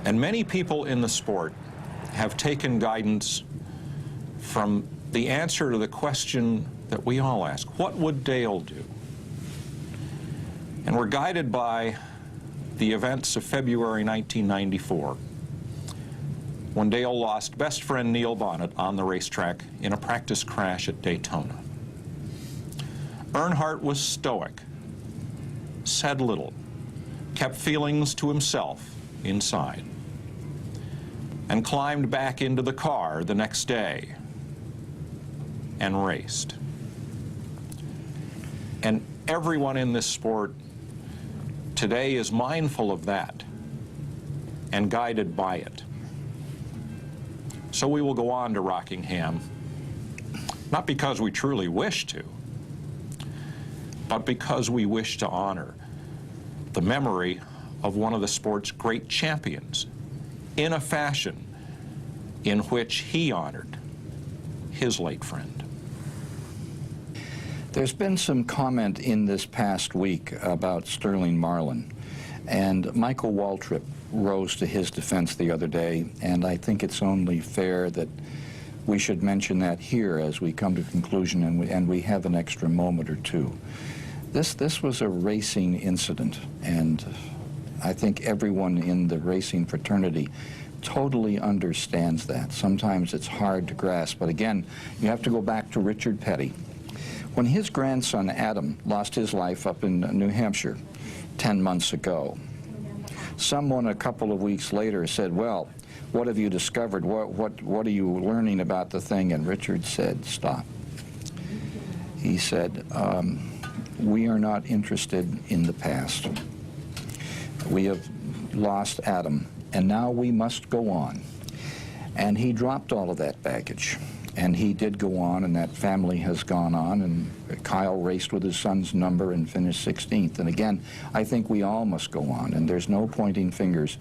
And many people in the sport have taken guidance from the answer to the question that we all ask: what would Dale do? And we're guided by the events of February 1994, when Dale lost best friend Neil Bonnet on the racetrack in a practice crash at Daytona. Earnhardt was stoic, said little, kept feelings to himself inside, and climbed back into the car the next day and raced. And everyone in this sport today is mindful of that and guided by it. So we will go on to Rockingham, not because we truly wish to, but because we wish to honor the memory of one of the sport's great champions in a fashion in which he honored his late friend. There's been some comment in this past week about Sterling Marlin, and Michael Waltrip rose to his defense the other day, and I think it's only fair that we should mention that here as we come to conclusion and we have an extra moment or two. This was a racing incident, and I think everyone in the racing fraternity totally understands that. Sometimes it's hard to grasp, but again, you have to go back to Richard Petty. When his grandson Adam lost his life up in New Hampshire 10 months ago, someone a couple of weeks later said, well, what have you discovered? What are you learning about the thing? And Richard said, stop. He said, we are not interested in the past. We have lost Adam, and now we must go on. And he dropped all of that baggage. And he did go on, and that family has gone on, and Kyle raced with his son's number and finished 16th. And again, I think we all must go on, and there's no pointing fingers.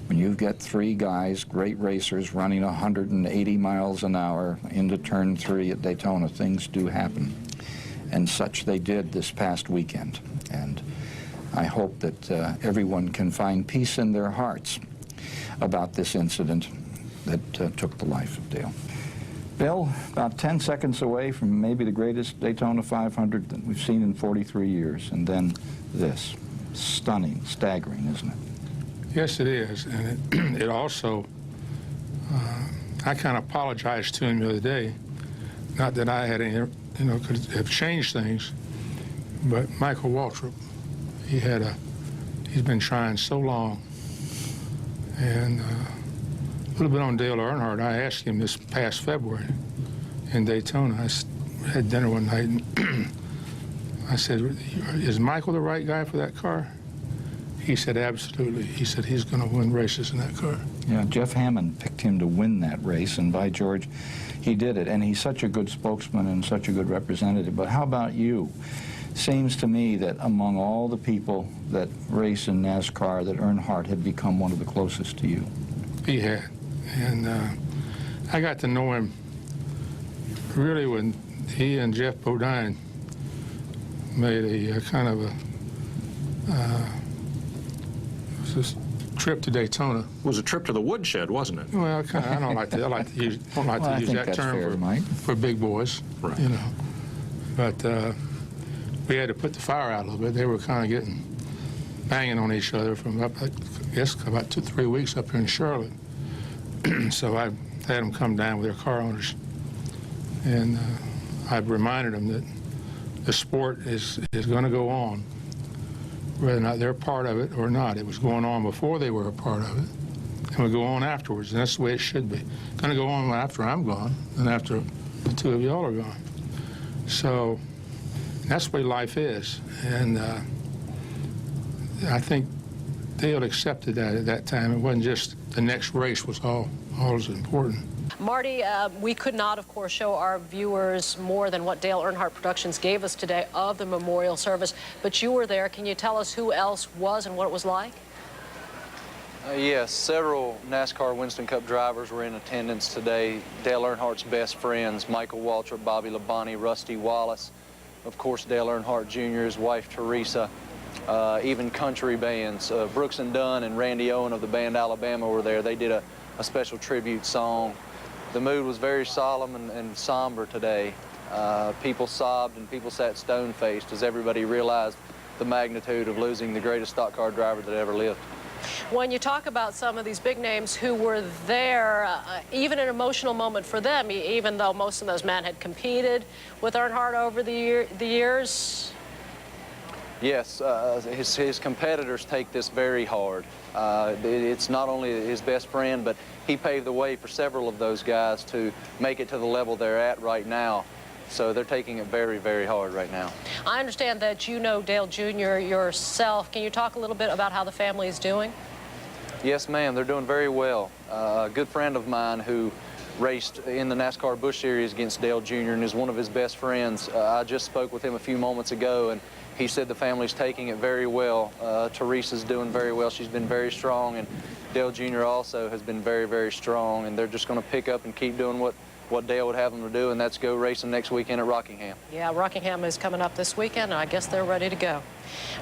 When you've got three guys, great racers, running 180 miles an hour into turn 3 at Daytona, things do happen. And such they did this past weekend. And I hope that everyone can find peace in their hearts about this incident that took the life of Dale. Bill, about 10 seconds away from maybe the greatest Daytona 500 that we've seen in 43 years, and then this. Stunning, staggering, isn't it? Yes, it is, and it also, I kind of apologized to him the other day. Not that I had any, could have changed things, but Michael Waltrip, he's been trying so long, and a little bit on Dale Earnhardt. I asked him this past February in Daytona. I had dinner one night, and I said, is Michael the right guy for that car? He said, absolutely. He said he's going to win races in that car. Yeah, Jeff Hammond picked him to win that race, and by George, he did it. And he's such a good spokesman and such a good representative. But how about you? Seems to me that among all the people that race in NASCAR, that Earnhardt had become one of the closest to you. He had. And I got to know him really when he and Jeff Bodine made a kind of a this trip to Daytona. It was a trip to the woodshed, wasn't it? Well, kind of, I don't like to use that term for big boys, right. But we had to put the fire out a little bit. They were kind of banging on each other from I guess about 2-3 weeks up here in Charlotte. So I had them come down with their car owners, and I reminded them that the sport is going to go on, whether or not they're part of it or not. It was going on before they were a part of it, and will go on afterwards, and that's the way it should be. Going to go on after I'm gone, and after the two of y'all are gone. So that's the way life is, and I think Dale accepted that at that time. It wasn't just the next race was all as important. Marty, we could not, of course, show our viewers more than what Dale Earnhardt Productions gave us today of the memorial service, but you were there. Can you tell us who else was and what it was like? Yes, several NASCAR Winston Cup drivers were in attendance today. Dale Earnhardt's best friends, Michael Waltrip, Bobby Labonte, Rusty Wallace, of course, Dale Earnhardt Jr., his wife Teresa, even country bands. Brooks and Dunn and Randy Owen of the band Alabama were there. They did a special tribute song. The mood was very solemn and somber today. People sobbed and people sat stone-faced as everybody realized the magnitude of losing the greatest stock car driver that ever lived. When you talk about some of these big names who were there, even an emotional moment for them, even though most of those men had competed with Earnhardt over the years? Yes, his competitors take this very hard. It's not only his best friend, but he paved the way for several of those guys to make it to the level they're at right now. So they're taking it very, very hard right now. I understand that you know Dale Jr. yourself. Can you talk a little bit about how the family is doing? Yes, ma'am. They're doing very well. A good friend of mine who raced in the NASCAR Busch Series against Dale Jr. and is one of his best friends. I just spoke with him a few moments ago, and he said the family's taking it very well. Teresa's doing very well. She's been very strong, and Dale Jr. also has been very, very strong, and they're just going to pick up and keep doing what Dale would have them to do, and that's go racing next weekend at Rockingham. Yeah, Rockingham is coming up this weekend, and I guess they're ready to go.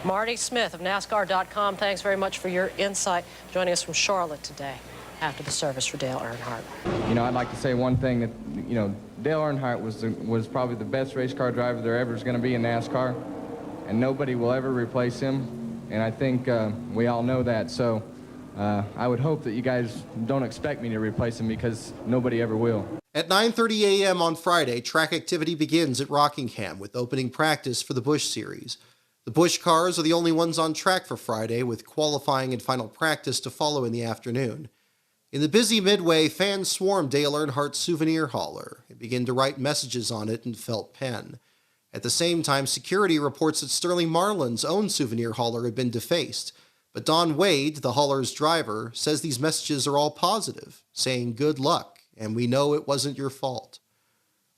Marty Smith of NASCAR.com, thanks very much for your insight, joining us from Charlotte today after the service for Dale Earnhardt. You know, I'd like to say one thing, that, you know, Dale Earnhardt was probably the best race car driver there ever is going to be in NASCAR, and nobody will ever replace him, and I think we all know that. So I would hope that you guys don't expect me to replace him, because nobody ever will. At 9:30 a.m. on Friday, track activity begins at Rockingham with opening practice for the Busch Series. The Busch cars are the only ones on track for Friday, with qualifying and final practice to follow in the afternoon. In the busy midway, fans swarmed Dale Earnhardt's souvenir hauler and began to write messages on it in felt pen. At the same time, security reports that Sterling Marlin's own souvenir hauler had been defaced, but Don Wade, the hauler's driver, says these messages are all positive, saying good luck, and we know it wasn't your fault.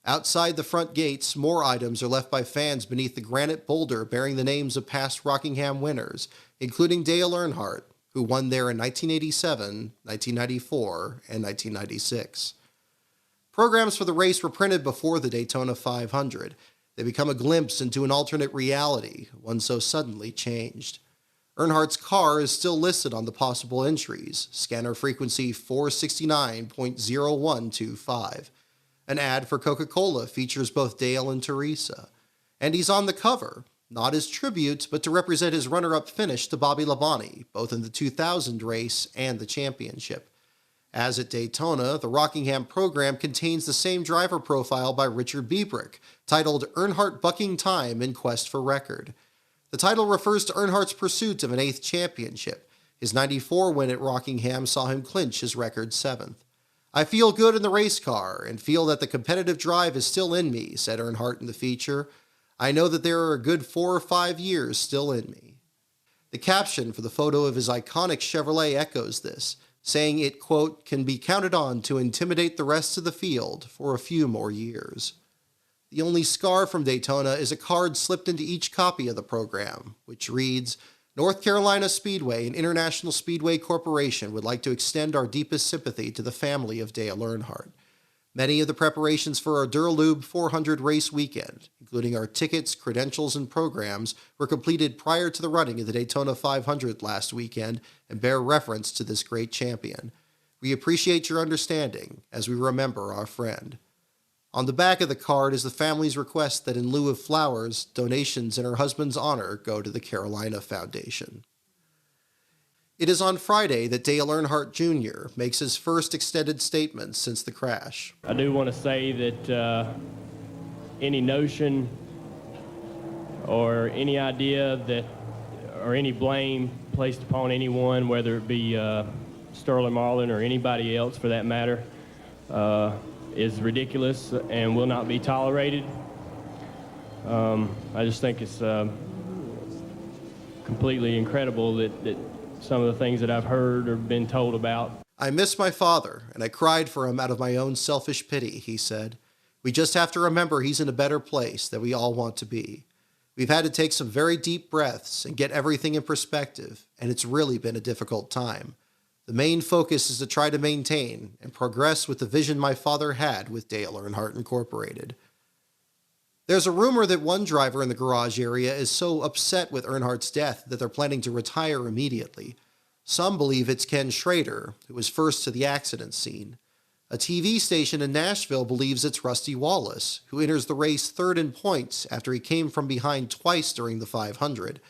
Outside the front gates, more items are left by fans beneath the granite boulder bearing the names of past Rockingham winners, including Dale Earnhardt, who won there in 1987, 1994, and 1996. Programs for the race were printed before the Daytona 500. They become a glimpse into an alternate reality, one so suddenly changed. Earnhardt's car is still listed on the possible entries, scanner frequency 469.0125. An ad for Coca-Cola features both Dale and Teresa. And he's on the cover, not as tribute, but to represent his runner-up finish to Bobby Labonte, both in the 2000 race and the championship. As at Daytona, the Rockingham program contains the same driver profile by Richard Biebrick, titled Earnhardt Bucking Time in Quest for Record. The title refers to Earnhardt's pursuit of an 8th championship. His 94 win at Rockingham saw him clinch his record 7th. I feel good in the race car and feel that the competitive drive is still in me, said Earnhardt in the feature. I know that there are a good 4 or 5 years still in me. The caption for the photo of his iconic Chevrolet echoes this, saying it, quote, can be counted on to intimidate the rest of the field for a few more years. The only scar from Daytona is a card slipped into each copy of the program, which reads, North Carolina Speedway and International Speedway Corporation would like to extend our deepest sympathy to the family of Dale Earnhardt. Many of the preparations for our Dura Lube 400 race weekend, including our tickets, credentials, and programs, were completed prior to the running of the Daytona 500 last weekend and bear reference to this great champion. We appreciate your understanding as we remember our friend. On the back of the card is the family's request that in lieu of flowers, donations in her husband's honor go to the Carolina Foundation. It is on Friday that Dale Earnhardt Jr. makes his first extended statement since the crash. I do want to say that any notion or any idea that, or any blame placed upon anyone, whether it be Sterling Marlin or anybody else for that matter, is ridiculous and will not be tolerated. I just think it's completely incredible that some of the things that I've heard or been told about. I miss my father, and I cried for him out of my own selfish pity, he said. We just have to remember he's in a better place that we all want to be. We've had to take some very deep breaths and get everything in perspective, and it's really been a difficult time. The main focus is to try to maintain and progress with the vision my father had with Dale Earnhardt Incorporated. There's a rumor that one driver in the garage area is so upset with Earnhardt's death that they're planning to retire immediately. Some believe it's Ken Schrader, who was first to the accident scene. A TV station in Nashville believes it's Rusty Wallace, who enters the race third in points after he came from behind twice during the 500.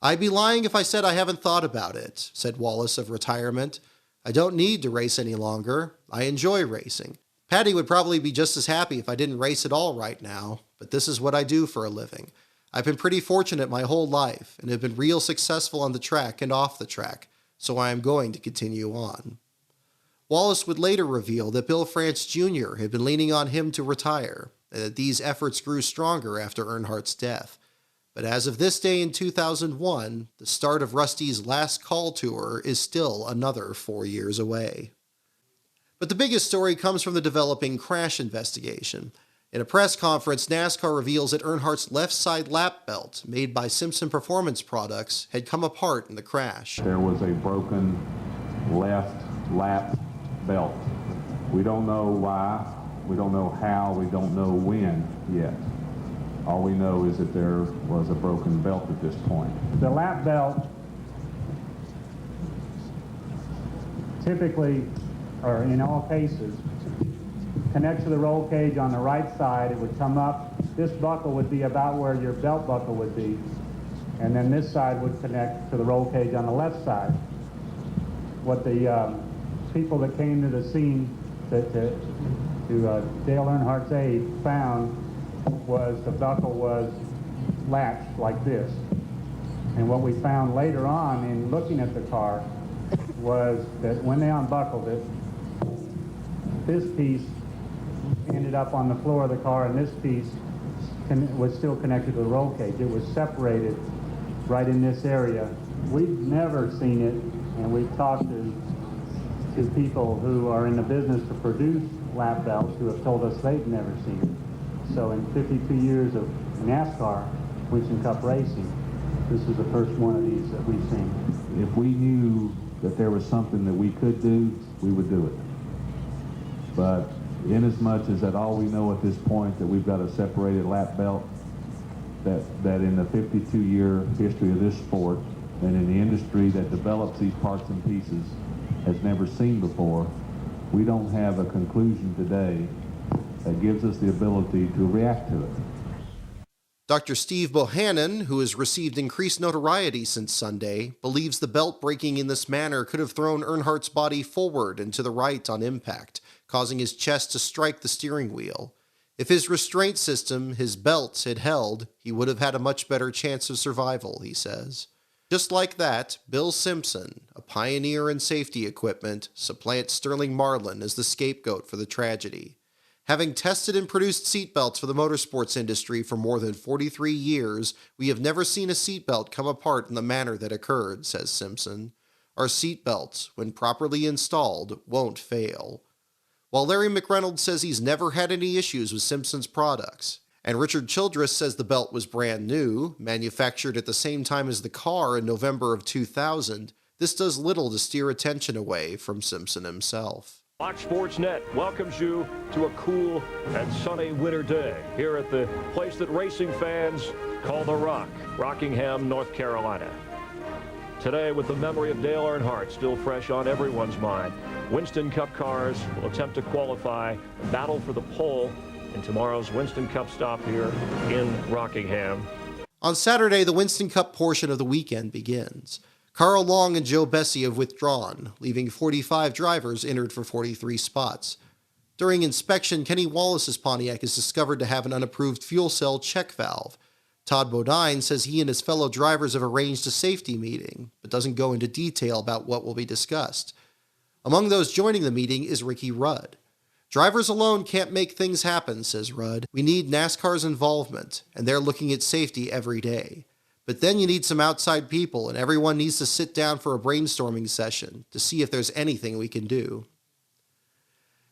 I'd be lying if I said I haven't thought about it, said Wallace of retirement. I don't need to race any longer. I enjoy racing. Patty would probably be just as happy if I didn't race at all right now, but this is what I do for a living. I've been pretty fortunate my whole life and have been real successful on the track and off the track, so I am going to continue on. Wallace would later reveal that Bill France Jr. had been leaning on him to retire, and that these efforts grew stronger after Earnhardt's death. But as of this day in 2001, the start of Rusty's Last Call Tour is still another 4 years away. But the biggest story comes from the developing crash investigation. In a press conference, NASCAR reveals that Earnhardt's left side lap belt, made by Simpson Performance Products, had come apart in the crash. There was a broken left lap belt. We don't know why, we don't know how, we don't know when yet. All we know is that there was a broken belt at this point. The lap belt typically, or in all cases, connects to the roll cage on the right side. It would come up. This buckle would be about where your belt buckle would be, and then this side would connect to the roll cage on the left side. What the people that came to the scene to Dale Earnhardt's aid found was the buckle was latched like this. And what we found later on in looking at the car was that when they unbuckled it, this piece ended up on the floor of the car and this piece was still connected to the roll cage. It was separated right in this area. We've never seen it, and we've talked to people who are in the business to produce lap belts who have told us they've never seen it. So in 52 years of NASCAR Winston Cup racing, this is the first one of these that we've seen. If we knew that there was something that we could do, we would do it. But inasmuch as that all we know at this point that we've got a separated lap belt, that in the 52-year history of this sport and in the industry that develops these parts and pieces has never seen before, we don't have a conclusion today that gives us the ability to react to it. Dr. Steve Bohannon, who has received increased notoriety since Sunday, believes the belt breaking in this manner could have thrown Earnhardt's body forward and to the right on impact, causing his chest to strike the steering wheel. If his restraint system, his belt, had held, he would have had a much better chance of survival, he says. Just like that, Bill Simpson, a pioneer in safety equipment, supplants Sterling Marlin as the scapegoat for the tragedy. Having tested and produced seatbelts for the motorsports industry for more than 43 years, we have never seen a seatbelt come apart in the manner that occurred, says Simpson. Our seatbelts, when properly installed, won't fail. While Larry McReynolds says he's never had any issues with Simpson's products, and Richard Childress says the belt was brand new, manufactured at the same time as the car in November of 2000, this does little to steer attention away from Simpson himself. Fox Sports Net welcomes you to a cool and sunny winter day here at the place that racing fans call The Rock, Rockingham, North Carolina. Today, with the memory of Dale Earnhardt still fresh on everyone's mind, Winston Cup cars will attempt to qualify and battle for the pole in tomorrow's Winston Cup stop here in Rockingham. On Saturday, the Winston Cup portion of the weekend begins. Carl Long and Joe Bessie have withdrawn, leaving 45 drivers entered for 43 spots. During inspection, Kenny Wallace's Pontiac is discovered to have an unapproved fuel cell check valve. Todd Bodine says he and his fellow drivers have arranged a safety meeting, but doesn't go into detail about what will be discussed. Among those joining the meeting is Ricky Rudd. Drivers alone can't make things happen, says Rudd. We need NASCAR's involvement, and they're looking at safety every day. But then you need some outside people, and everyone needs to sit down for a brainstorming session to see if there's anything we can do.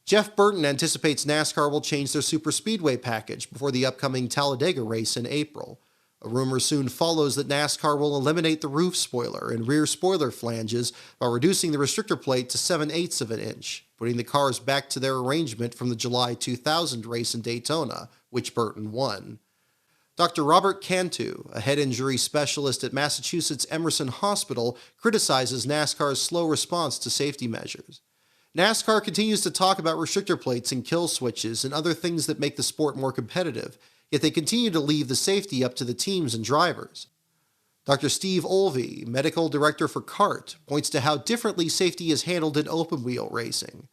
Jeff Burton anticipates NASCAR will change their superspeedway package before the upcoming Talladega race in April. A rumor soon follows that NASCAR will eliminate the roof spoiler and rear spoiler flanges by reducing the restrictor plate to 7/8 of an inch, putting the cars back to their arrangement from the July 2000 race in Daytona, which Burton won. Dr. Robert Cantu, a head injury specialist at Massachusetts Emerson Hospital, criticizes NASCAR's slow response to safety measures. NASCAR continues to talk about restrictor plates and kill switches and other things that make the sport more competitive, yet they continue to leave the safety up to the teams and drivers. Dr. Steve Olvey, medical director for CART, points to how differently safety is handled in open-wheel racing.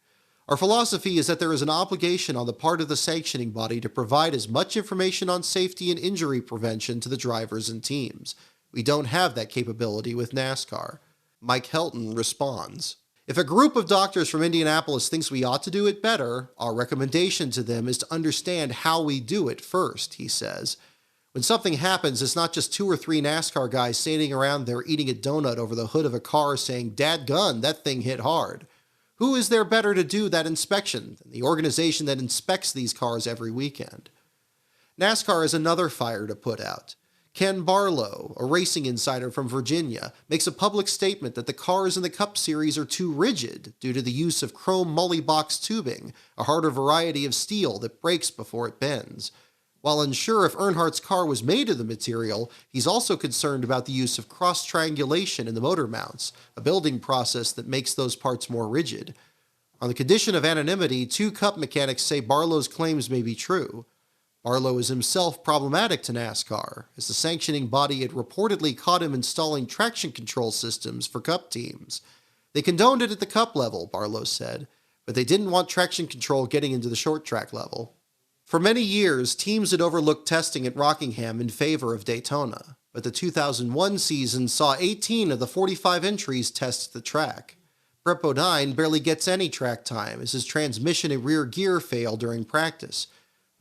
Our philosophy is that there is an obligation on the part of the sanctioning body to provide as much information on safety and injury prevention to the drivers and teams. We don't have that capability with NASCAR. Mike Helton responds. If a group of doctors from Indianapolis thinks we ought to do it better, our recommendation to them is to understand how we do it first, he says. When something happens, it's not just 2 or 3 NASCAR guys standing around there eating a donut over the hood of a car saying, "Dadgun, that thing hit hard." Who is there better to do that inspection than the organization that inspects these cars every weekend? NASCAR has another fire to put out. Ken Barlow, a racing insider from Virginia, makes a public statement that the cars in the Cup Series are too rigid due to the use of chrome mully box tubing, a harder variety of steel that breaks before it bends. While unsure if Earnhardt's car was made of the material, he's also concerned about the use of cross-triangulation in the motor mounts, a building process that makes those parts more rigid. On the condition of anonymity, 2 Cup mechanics say Barlow's claims may be true. Barlow is himself problematic to NASCAR, as the sanctioning body had reportedly caught him installing traction control systems for Cup teams. They condoned it at the Cup level, Barlow said, but they didn't want traction control getting into the short track level. For many years, teams had overlooked testing at Rockingham in favor of Daytona, but the 2001 season saw 18 of the 45 entries test the track. Brett Bodine barely gets any track time as his transmission and rear gear fail during practice.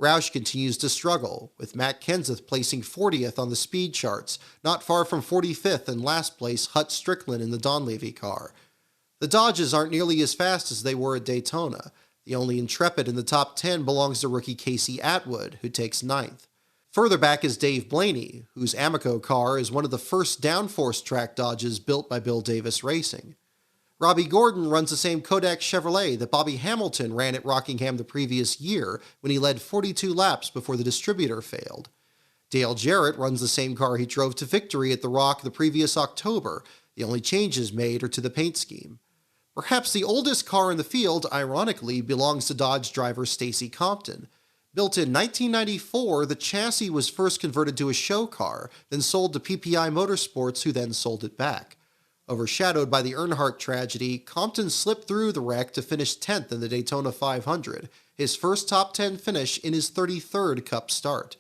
Roush continues to struggle, with Matt Kenseth placing 40th on the speed charts, not far from 45th and last place Hut Strickland in the Donlevy car. The Dodges aren't nearly as fast as they were at Daytona, The only Intrepid in the top 10 belongs to rookie Casey Atwood, who takes 9th. Further back is Dave Blaney, whose Amico car is one of the first downforce track Dodges built by Bill Davis Racing. Robbie Gordon runs the same Kodak Chevrolet that Bobby Hamilton ran at Rockingham the previous year when he led 42 laps before the distributor failed. Dale Jarrett runs the same car he drove to victory at the Rock the previous October. The only changes made are to the paint scheme. Perhaps the oldest car in the field, ironically, belongs to Dodge driver Stacy Compton. Built in 1994, the chassis was first converted to a show car, then sold to PPI Motorsports, who then sold it back. Overshadowed by the Earnhardt tragedy, Compton slipped through the wreck to finish 10th in the Daytona 500, his first top 10 finish in his 33rd Cup start.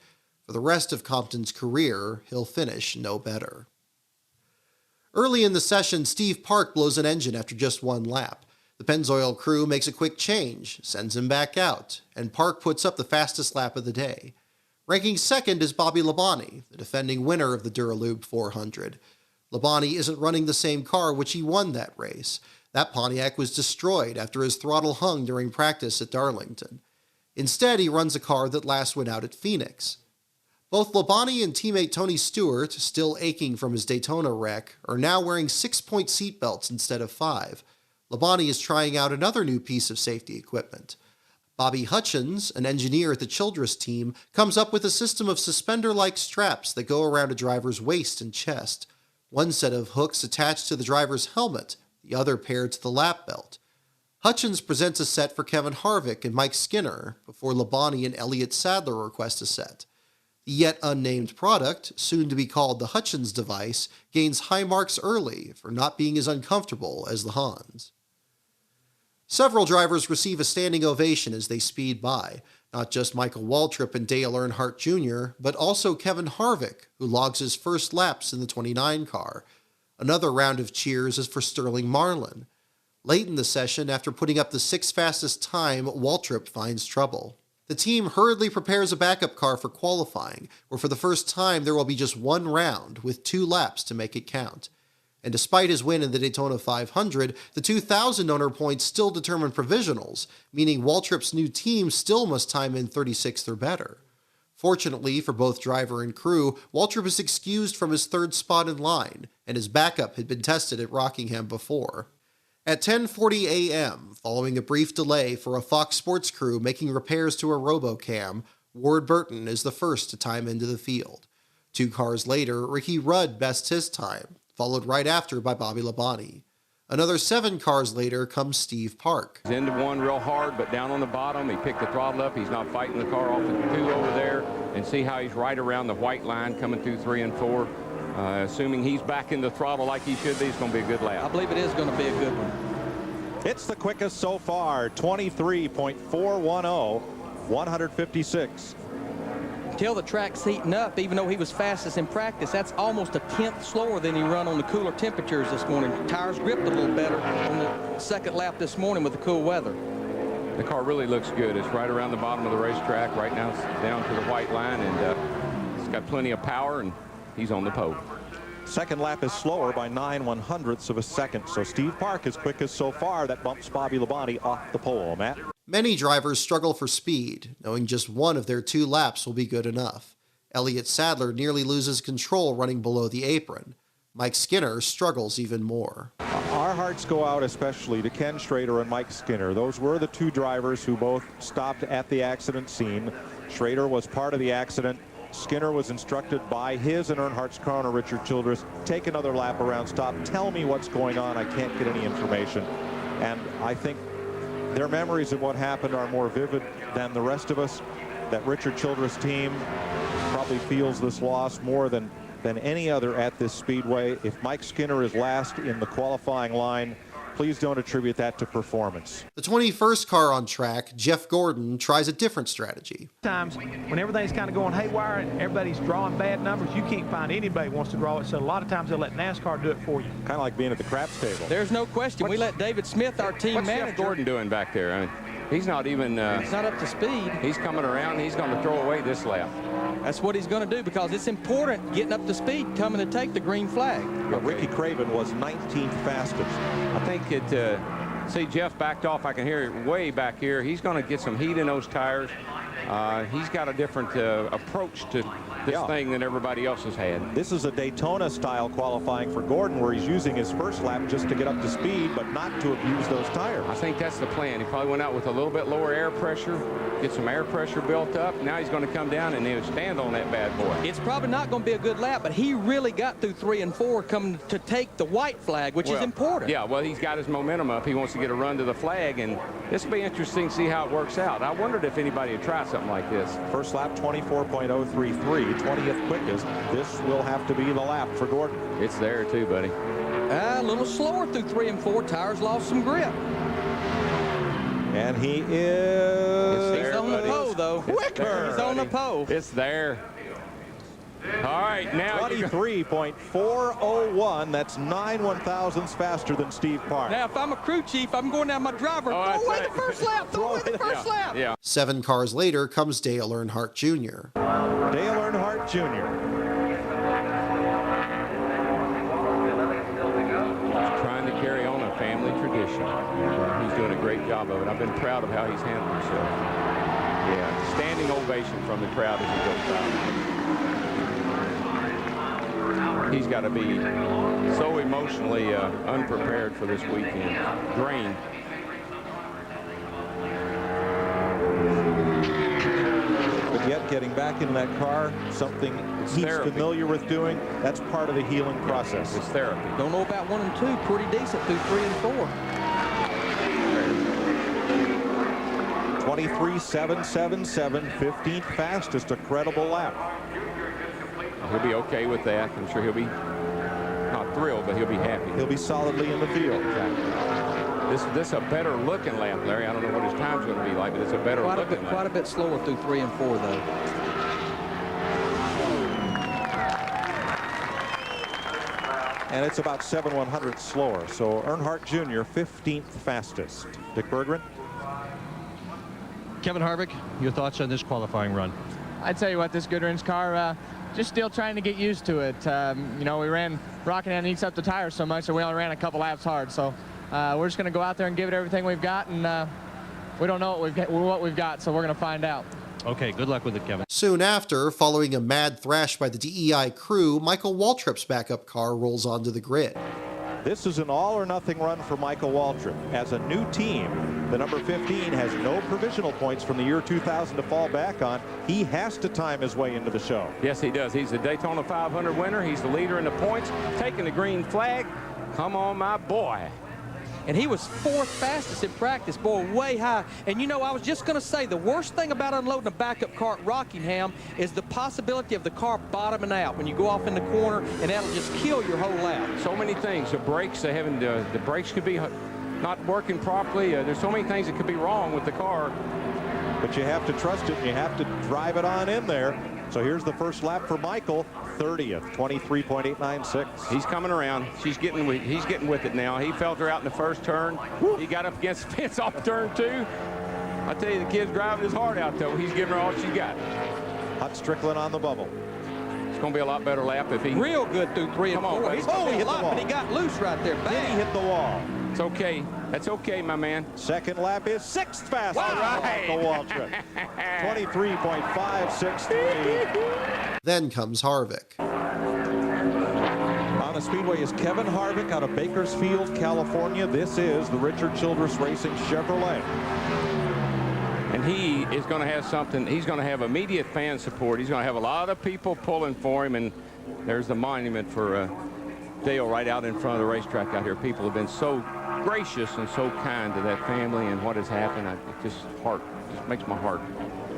For the rest of Compton's career, he'll finish no better. Early in the session, Steve Park blows an engine after just one lap. The Pennzoil crew makes a quick change, sends him back out, and Park puts up the fastest lap of the day. Ranking second is Bobby Labonte, the defending winner of the Dura Lube 400. Labonte isn't running the same car which he won that race. That Pontiac was destroyed after his throttle hung during practice at Darlington. Instead, he runs a car that last went out at Phoenix. Both Labonte and teammate Tony Stewart, still aching from his Daytona wreck, are now wearing 6-point seatbelts instead of 5. Labonte is trying out another new piece of safety equipment. Bobby Hutchins, an engineer at the Childress team, comes up with a system of suspender-like straps that go around a driver's waist and chest. One set of hooks attached to the driver's helmet, the other paired to the lap belt. Hutchins presents a set for Kevin Harvick and Mike Skinner, before Labonte and Elliott Sadler request a set. The yet unnamed product, soon to be called the Hutchins device, gains high marks early for not being as uncomfortable as the Hans. Several drivers receive a standing ovation as they speed by, not just Michael Waltrip and Dale Earnhardt Jr., but also Kevin Harvick, who logs his first laps in the 29 car. Another round of cheers is for Sterling Marlin. Late in the session, after putting up the 6th fastest time, Waltrip finds trouble. The team hurriedly prepares a backup car for qualifying, where for the first time there will be just one round, with 2 laps to make it count. And despite his win in the Daytona 500, the 2,000 owner points still determine provisionals, meaning Waltrip's new team still must time in 36th or better. Fortunately for both driver and crew, Waltrip is excused from his 3rd spot in line, and his backup had been tested at Rockingham before. At 10:40 a.m., following a brief delay for a Fox Sports crew making repairs to a RoboCam, Ward Burton is the first to time into the field. 2 cars later, Ricky Rudd bests his time, followed right after by Bobby Labonte. Another 7 cars later comes Steve Park. He's into one real hard, but down on the bottom, he picked the throttle up. He's not fighting the car off at 2 over there, and see how he's right around the white line coming through 3 and 4. Assuming he's back in the throttle like he should be, it's going to be a good lap. I believe it is going to be a good one. It's the quickest so far, 23.410, 156. Until the track's heating up, even though he was fastest in practice, that's almost a 10th slower than he run on the cooler temperatures this morning. Tires gripped a little better on the 2nd lap this morning with the cool weather. The car really looks good. It's right around the bottom of the racetrack. Right now it's down to the white line, and it's got plenty of power, and he's on the pole. 2nd lap is slower by 9/100ths of a second. So Steve Park is quickest so far. That bumps Bobby Labonte off the pole. Matt? Many drivers struggle for speed, knowing just one of their 2 laps will be good enough. Elliott Sadler nearly loses control running below the apron. Mike Skinner struggles even more. Our hearts go out especially to Ken Schrader and Mike Skinner. Those were the 2 drivers who both stopped at the accident scene. Schrader was part of the accident. Skinner was instructed by his and Earnhardt's car owner, Richard Childress, take another lap around, stop, tell me what's going on, I can't get any information. And I think their memories of what happened are more vivid than the rest of us. That Richard Childress team probably feels this loss more than any other at this speedway. If Mike Skinner is last in the qualifying line, please don't attribute that to performance. The 21st car on track, Jeff Gordon, tries a different strategy. Times when everything's kind of going haywire and everybody's drawing bad numbers, you can't find anybody who wants to draw it. So a lot of times they'll let NASCAR do it for you. Kind of like being at the craps table. There's no question. We let David Smith, our team manager. What's Jeff Gordon doing back there? I mean, he's not even... he's not up to speed. He's coming around. He's going to throw away this lap. That's what he's going to do, because it's important getting up to speed, coming to take the green flag. But Ricky Craven was 19th fastest. I think See, Jeff backed off. I can hear it way back here. He's going to get some heat in those tires. He's got a different approach to this thing than everybody else has had. This is a Daytona style qualifying for Gordon, where he's using his first lap just to get up to speed, but not to abuse those tires. I think that's the plan. He probably went out with a little bit lower air pressure, get some air pressure built up. Now he's going to come down and he'll stand on that bad boy. It's probably not going to be a good lap, but he really got through 3 and 4 coming to take the white flag, which is important. Yeah, well, he's got his momentum up. He wants to get a run to the flag, and this will be interesting to see how it works out. I wondered if anybody would try something like this. First lap 24.033, 20th quickest. This will have to be the lap for Gordon. It's there too, buddy. A little slower through 3 and 4. Tires lost some grip. And he is... He's on the pole, though. Quicker! He's on the pole. It's there. All right, now 23.401. That's 9 1/1000ths faster than Steve Park. Now, if I'm a crew chief, I'm going down my driver. Throw away the first lap. Throw away the first lap. Yeah. 7 cars later comes Dale Earnhardt Jr. Dale Earnhardt Jr. He's trying to carry on a family tradition. He's doing a great job of it. I've been proud of how he's handled himself. Yeah, standing ovation from the crowd as he goes by. He's got to be so emotionally unprepared for this weekend, drained. But yet getting back in that car, something he's familiar with doing, that's part of the healing process. It's therapy. Don't know about 1 and 2. Pretty decent through 3 and 4. 23.777, 15th fastest, a credible lap. He'll be okay with that. I'm sure he'll be not thrilled, but he'll be happy. He'll be solidly in the field. Exactly. This is a better looking lap, Larry. I don't know what his time's going to be like, but it's a better looking lap. Quite a bit slower through 3 and 4, though. And it's about 7 1/100ths slower. So Earnhardt Jr., 15th fastest. Dick Berggren. Kevin Harvick, your thoughts on this qualifying run? I tell you what, this Goodwrench car, just still trying to get used to it. You know, we ran Rockingham eats up the tires so much that we only ran a couple laps hard. So we're just going to go out there and give it everything we've got, and we don't know what we've got, so we're going to find out. Okay, good luck with it, Kevin. Soon after, following a mad thrash by the DEI crew, Michael Waltrip's backup car rolls onto the grid. This is an all-or-nothing run for Michael Waltrip. As a new team, the number 15 has no provisional points from the year 2000 to fall back on. He has to time his way into the show. Yes, he does. He's the Daytona 500 winner. He's the leader in the points, taking the green flag. Come on, my boy. And he was 4th fastest in practice, boy, way high. And you know, I was just going to say, the worst thing about unloading a backup car at Rockingham is the possibility of the car bottoming out when you go off in the corner, and that'll just kill your whole lap. So many things. The brakes, the brakes could be not working properly. There's so many things that could be wrong with the car. But you have to trust it, and you have to drive it on in there. So here's the first lap for Michael, 30th, 23.896. He's coming around. He's getting with it now. He felt her out in the first turn. Woo. He got up against the fence off turn 2. I tell you, the kid's driving his heart out, though. He's giving her all she got. Hot Strickland on the bubble. It's going to be a lot better lap if he... Real good through 3 and 4. He's going to be a lot, but he got loose right there. Bang. Then he hit the wall. It's okay. That's okay, my man. Second lap is 6th fastest. Wow. Michael Waltrip. 23.563. Then comes Harvick. On the speedway is Kevin Harvick out of Bakersfield, California. This is the Richard Childress Racing Chevrolet. And he is going to have something. He's going to have immediate fan support. He's going to have a lot of people pulling for him. And there's the monument for Dale right out in front of the racetrack out here. People have been so gracious and so kind to that family and what has happened. It just makes my heart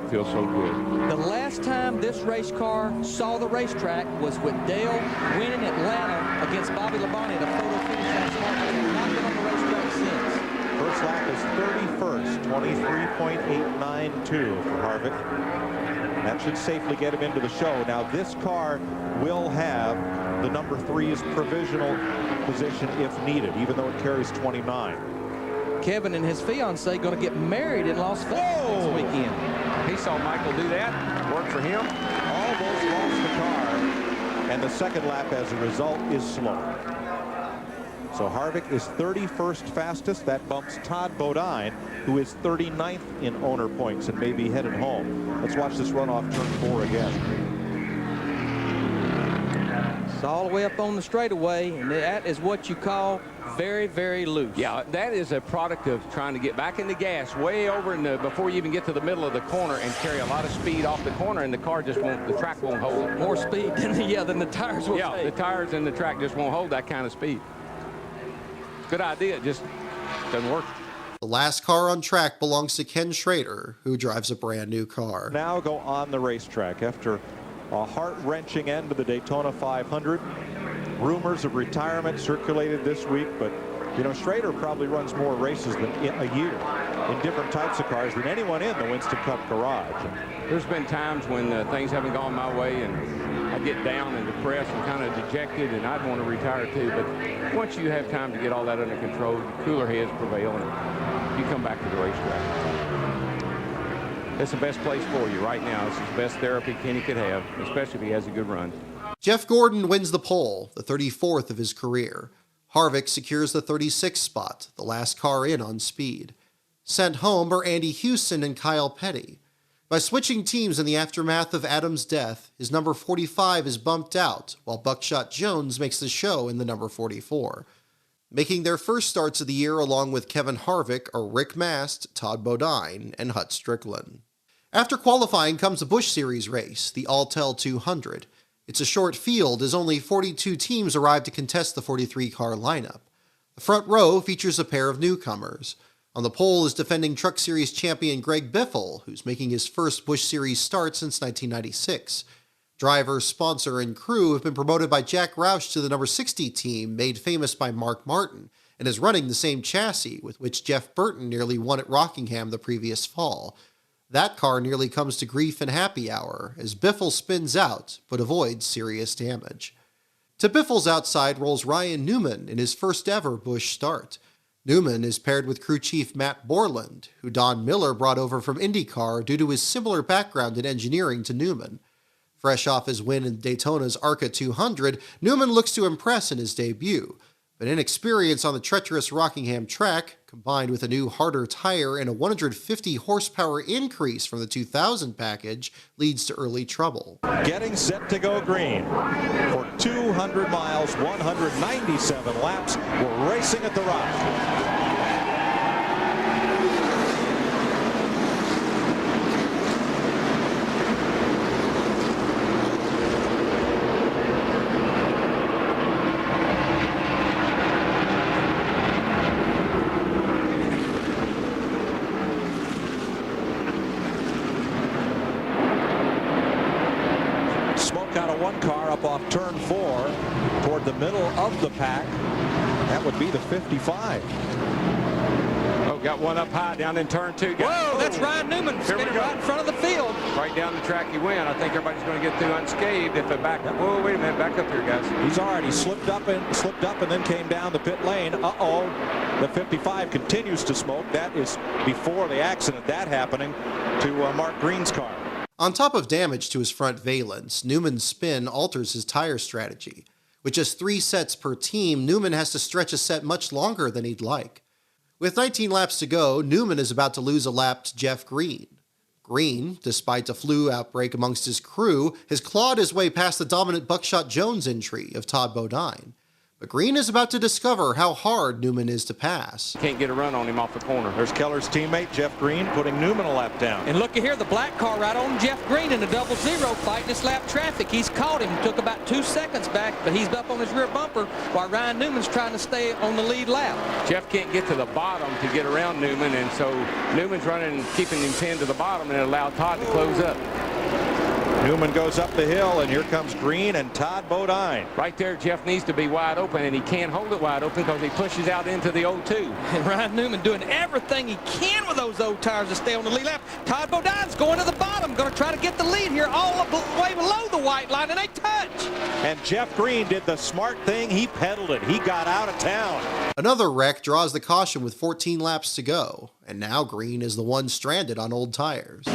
feel so good. The last time this race car saw the racetrack was with Dale winning Atlanta against Bobby Labonte at a photo finish last March. He has not been on the racetrack since. First lap is 31st, 23.892 for Harvick. That should safely get him into the show. Now this car will have the number 3's provisional position if needed, even though it carries 29. Kevin and his fiancée going to get married in Las Vegas this weekend. He saw Michael do that. Worked for him. Almost lost the car. And the second lap, as a result, is slow. So Harvick is 31st fastest. That bumps Todd Bodine, who is 39th in owner points and may be headed home. Let's watch this run off turn 4 again. It's all the way up on the straightaway, and that is what you call very, very loose. Yeah, that is a product of trying to get back in the gas way over in the, before you even get to the middle of the corner, and carry a lot of speed off the corner, and the car just won't, the track won't hold it. More speed than the tires will take. The tires and the track just won't hold that kind of speed. Good idea, it just doesn't work. The last car on track belongs to Ken Schrader, who drives a brand new car. Now go on the racetrack after a heart-wrenching end to the Daytona 500. Rumors of retirement circulated this week, but you know, Schrader probably runs more races than a year in different types of cars than anyone in the Winston Cup garage. There's been times when things haven't gone my way, and I get down and depressed and kind of dejected, and I'd want to retire too. But once you have time to get all that under control, cooler heads prevail, and you come back to the racetrack. It's the best place for you right now. It's the best therapy Kenny could have, especially if he has a good run. Jeff Gordon wins the pole, the 34th of his career. Harvick secures the 36th spot, the last car in on speed. Sent home are Andy Houston and Kyle Petty. By switching teams in the aftermath of Adam's death, his number 45 is bumped out, while Buckshot Jones makes the show in the number 44. Making their first starts of the year along with Kevin Harvick are Rick Mast, Todd Bodine, and Hut Strickland. After qualifying comes a Busch Series race, the Alltel 200. It's a short field as only 42 teams arrive to contest the 43-car lineup. The front row features a pair of newcomers. On the pole is defending Truck Series champion Greg Biffle, who's making his first Busch Series start since 1996. Driver, sponsor, and crew have been promoted by Jack Roush to the number 60 team, made famous by Mark Martin, and is running the same chassis with which Jeff Burton nearly won at Rockingham the previous fall. That car nearly comes to grief in happy hour, as Biffle spins out, but avoids serious damage. To Biffle's outside rolls Ryan Newman in his first ever Busch start. Newman is paired with crew chief Matt Borland, who Don Miller brought over from IndyCar due to his similar background in engineering to Newman. Fresh off his win in Daytona's ARCA 200, Newman looks to impress in his debut, but inexperience on the treacherous Rockingham track, combined with a new harder tire and a 150 horsepower increase from the 2000 package, leads to early trouble. Getting set to go green. For 200 miles, 197 laps, we're racing at the Rock. Off turn 4 toward the middle of the pack. That would be the 55. Oh, got one up high down in turn 2. Whoa, that's Ryan Newman spinning right in front of the field. Right down the track he went. I think everybody's going to get through unscathed if it back up. Whoa, wait a minute, back up here, guys. He's already slipped up and then came down the pit lane. Uh-oh, the 55 continues to smoke. That is before the accident, that happening to Mark Green's car. On top of damage to his front valence, Newman's spin alters his tire strategy. With just 3 sets per team, Newman has to stretch a set much longer than he'd like. With 19 laps to go, Newman is about to lose a lap to Jeff Green. Green, despite a flu outbreak amongst his crew, has clawed his way past the dominant Buckshot Jones entry of Todd Bodine. But Green is about to discover how hard Newman is to pass. Can't get a run on him off the corner. There's Keller's teammate, Jeff Green, putting Newman a lap down. And look at here, the black car right on Jeff Green in the 0-0 fighting this lap traffic. He's caught him. Took about 2 seconds back, but he's up on his rear bumper while Ryan Newman's trying to stay on the lead lap. Jeff can't get to the bottom to get around Newman, and so Newman's running, keeping him pinned to the bottom, and it allowed Todd to close up. Newman goes up the hill, and here comes Green and Todd Bodine. Right there, Jeff needs to be wide open, and he can't hold it wide open because he pushes out into the 0-2. And Ryan Newman doing everything he can with those old tires to stay on the lead lap. Todd Bodine's going to the bottom, going to try to get the lead here all the way below the white line, and they touch. And Jeff Green did the smart thing. He pedaled it. He got out of town. Another wreck draws the caution with 14 laps to go, and now Green is the one stranded on old tires.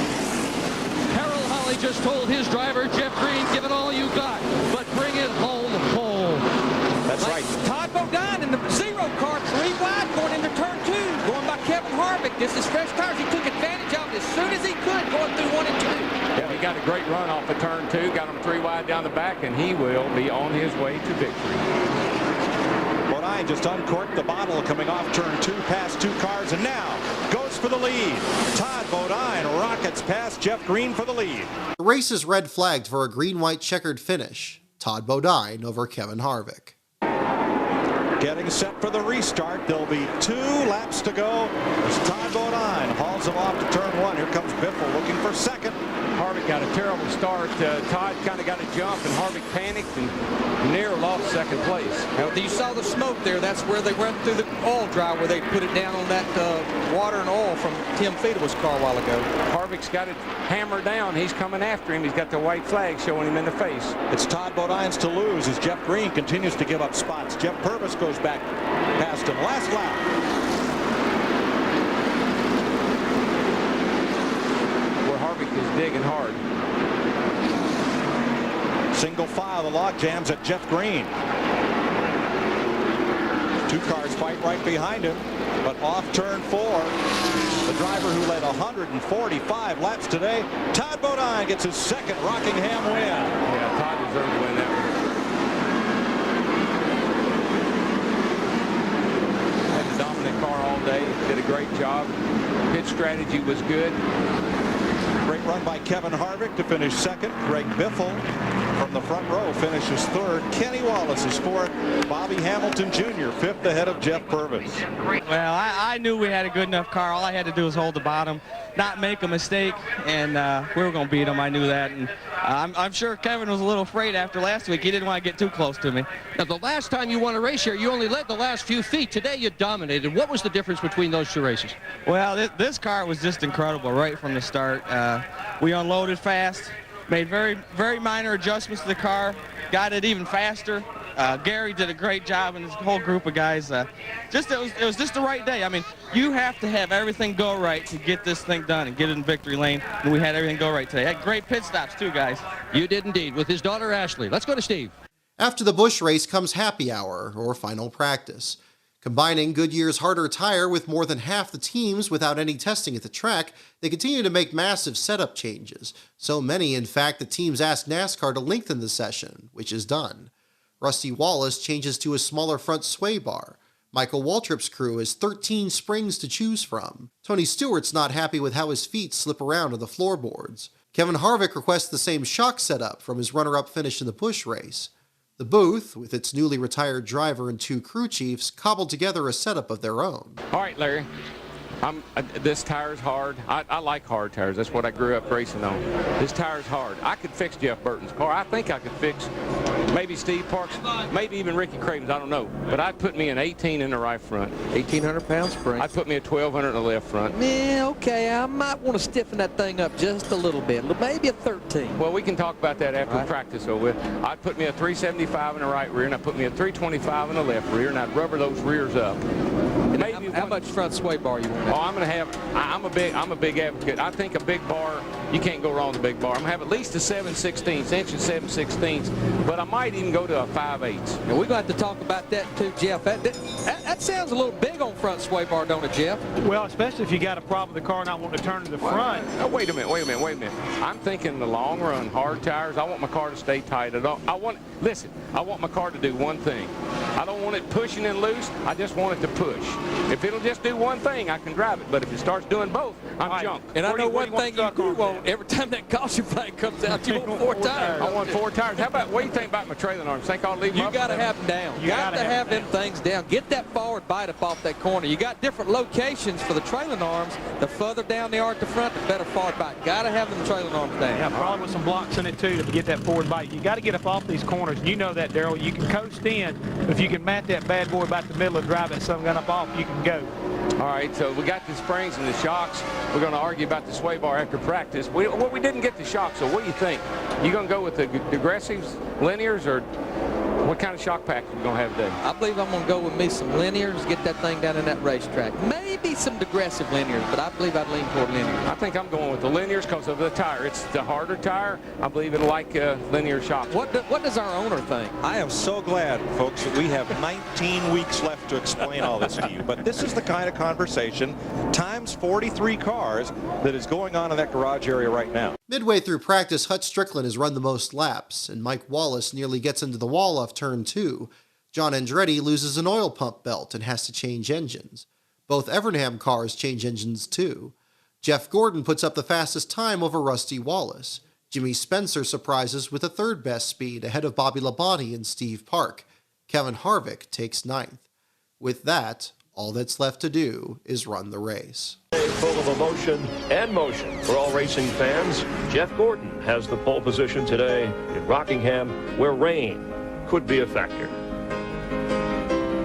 He just told his driver, Jeff Green, give it all you got, but bring it home. That's right. Todd Bodine in the 0 Kevin Harvick. This is fresh tires. He took advantage of it as soon as he could going through 1 and 2. Yeah, he got a great run off of turn 2, got him 3 wide down the back, and he will be on his way to victory. Bodine just uncorked the bottle coming off turn 2, past 2 cars, and now goes for the lead. Todd Bodine rockets past Jeff Green for the lead. The race is red flagged for a green-white checkered finish. Todd Bodine over Kevin Harvick. Getting set for the restart. There'll be 2 laps to go. As Todd Bodine hauls him off to turn 1. Here comes Biffle looking for second. Harvick got a terrible start. Todd kind of got a jump, and Harvick panicked and near lost second place. Now, you saw the smoke there. That's where they went through the oil dry, where they put it down on that water and oil from Tim Fedewa's car a while ago. Harvick's got it hammered down. He's coming after him. He's got the white flag showing him in the face. It's Todd Bodine's to lose as Jeff Green continues to give up spots. Jeff Purvis goes back past him. Last lap. Is digging hard. Single file, the log jams at Jeff Green. 2 cars fight right behind him, but off turn 4, the driver who led 145 laps today, Todd Bodine, gets his second Rockingham win. Yeah, Todd deserved to win that one. Had the dominant car all day, did a great job. Pit strategy was good. Great run by Kevin Harvick to finish second. Greg Biffle from the front row finishes third. Kenny Wallace is fourth. Bobby Hamilton Jr. fifth ahead of Jeff Purvis. Well, I knew we had a good enough car. All I had to do was hold the bottom, not make a mistake, and we were going to beat them. I knew that, and I'm sure Kevin was a little afraid after last week. He didn't want to get too close to me. Now, the last time you won a race here, you only led the last few feet. Today, you dominated. What was the difference between those 2 races? Well, this car was just incredible right from the start. We unloaded fast, made very, very minor adjustments to the car, got it even faster. Gary did a great job, and this whole group of guys. It was just the right day. I mean, you have to have everything go right to get this thing done and get it in victory lane, and we had everything go right today. Had great pit stops too, guys. You did indeed, with his daughter Ashley. Let's go to Steve. After the Busch race comes happy hour, or final practice. Combining Goodyear's harder tire with more than half the teams without any testing at the track, they continue to make massive setup changes. So many, in fact, that teams asked NASCAR to lengthen the session, which is done. Rusty Wallace changes to a smaller front sway bar. Michael Waltrip's crew has 13 springs to choose from. Tony Stewart's not happy with how his feet slip around on the floorboards. Kevin Harvick requests the same shock setup from his runner-up finish in the Busch race. The booth, with its newly retired driver and 2 crew chiefs, cobbled together a setup of their own. All right, Larry. This tire's hard. I like hard tires. That's what I grew up racing on. This tire's hard. I could fix Jeff Burton's car. I think I could fix maybe Steve Parks, maybe even Ricky Craven's. I don't know. But I'd put me an 18 in the right front. 1,800-pound spring. I'd put me a 1,200 in the left front. Yeah, okay. I might want to stiffen that thing up just a little bit. Maybe a 13. Well, we can talk about that after practice. I'd put me a 375 in the right rear, and I'd put me a 325 in the left rear, and I'd rubber those rears up. How much front sway bar you want? Oh, I'm a big advocate. I think a big bar, you can't go wrong with a big bar. I'm gonna have at least a 7/16, inch and 7/16, but I might even go to a 5/8. And we're going to have to talk about that too, Jeff. That sounds a little big on front sway bar, don't it, Jeff? Well, especially if you got a problem with the car not wanting to turn to the front. Wait a minute. I'm thinking in the long run, hard tires. I want my car to stay tight. I want my car to do one thing. I don't want it pushing and loose. I just want it to push. If it'll just do one thing, I can drive it. But if it starts doing both, I'm junk. And I know one thing you do want. Every time that caution flag comes out, you want 4 tires. I want 4 tires. What do you think about my trailing arms? Think I'll leave them up? You got to have them down. You got to have them things down. Get that forward bite up off that corner. You got different locations for the trailing arms. The further down they are at the front, the better forward bite. Got to have them trailing arms down. Yeah, probably with some blocks in it too to get that forward bite. You got to get up off these corners. You know that, Darrell. You can coast in, but if you can mat that bad boy about the middle and drive that sun gun up off, you can go. All right, so we got the springs and the shocks. We're going to argue about the sway bar after practice. We didn't get the shocks, so what do you think? You going to go with the aggressives, linears, or what kind of shock pack are we going to have today? I believe I'm going to go with me some linears, get that thing down in that racetrack. Maybe maybe some digressive linears, but I believe I'd lean toward linear. I think I'm going with the linears because of the tire. It's the harder tire. I believe it'll like linear shocks. What does our owner think? I am so glad, folks, that we have 19 weeks left to explain all this to you. But this is the kind of conversation, times 43 cars, that is going on in that garage area right now. Midway through practice, Hut Strickland has run the most laps, and Mike Wallace nearly gets into the wall off turn 2. John Andretti loses an oil pump belt and has to change engines. Both Evernham cars change engines too. Jeff Gordon puts up the fastest time over Rusty Wallace. Jimmy Spencer surprises with the third best speed ahead of Bobby Labonte and Steve Park. Kevin Harvick takes 9th. With that, all that's left to do is run the race. Full of emotion and motion for all racing fans. Jeff Gordon has the pole position today in Rockingham, where rain could be a factor.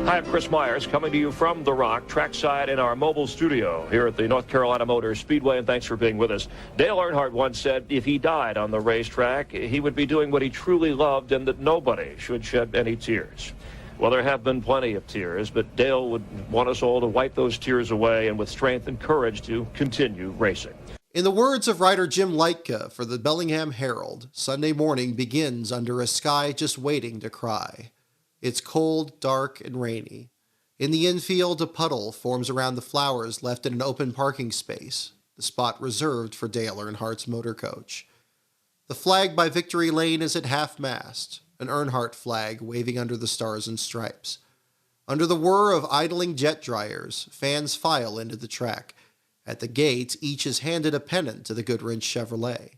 Hi, I'm Chris Myers, coming to you from The Rock, trackside in our mobile studio here at the North Carolina Motor Speedway, and thanks for being with us. Dale Earnhardt once said if he died on the racetrack, he would be doing what he truly loved and that nobody should shed any tears. Well, there have been plenty of tears, but Dale would want us all to wipe those tears away and with strength and courage to continue racing. In the words of writer Jim Leitka for the Bellingham Herald, Sunday morning begins under a sky just waiting to cry. It's cold, dark, and rainy. In the infield, a puddle forms around the flowers left in an open parking space, the spot reserved for Dale Earnhardt's motor coach. The flag by Victory Lane is at half-mast, an Earnhardt flag waving under the stars and stripes. Under the whir of idling jet dryers, fans file into the track. At the gate, each is handed a pennant to the Goodwrench Chevrolet.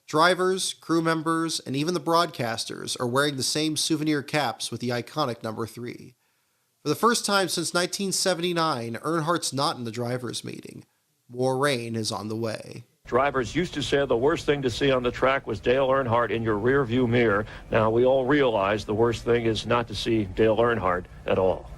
Drivers, crew members, and even the broadcasters are wearing the same souvenir caps with the iconic number 3. For the first time since 1979, Earnhardt's not in the drivers' meeting. More rain is on the way. Drivers used to say the worst thing to see on the track was Dale Earnhardt in your rearview mirror. Now we all realize the worst thing is not to see Dale Earnhardt at all.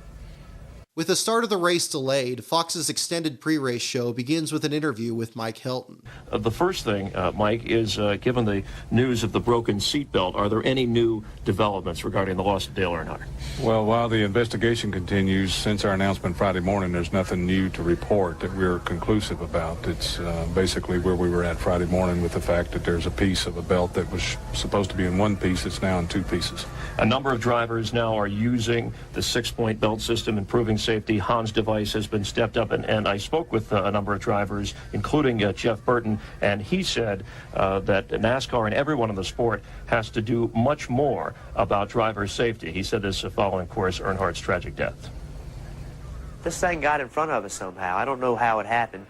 With the start of the race delayed, Fox's extended pre-race show begins with an interview with Mike Hilton. The first thing, Mike, is given the news of the broken seatbelt, are there any new developments regarding the loss of Dale Earnhardt? Well, while the investigation continues, since our announcement Friday morning, there's nothing new to report that we're conclusive about. It's basically where we were at Friday morning with the fact that there's a piece of a belt that was supposed to be in one piece. It's now in 2 pieces. A number of drivers now are using the 6-point belt system, improving safety. Hans' device has been stepped up, and I spoke with a number of drivers, including Jeff Burton, and he said that NASCAR and everyone in the sport has to do much more about driver safety. He said this following, of course, Earnhardt's tragic death. This thing got in front of us somehow. I don't know how it happened.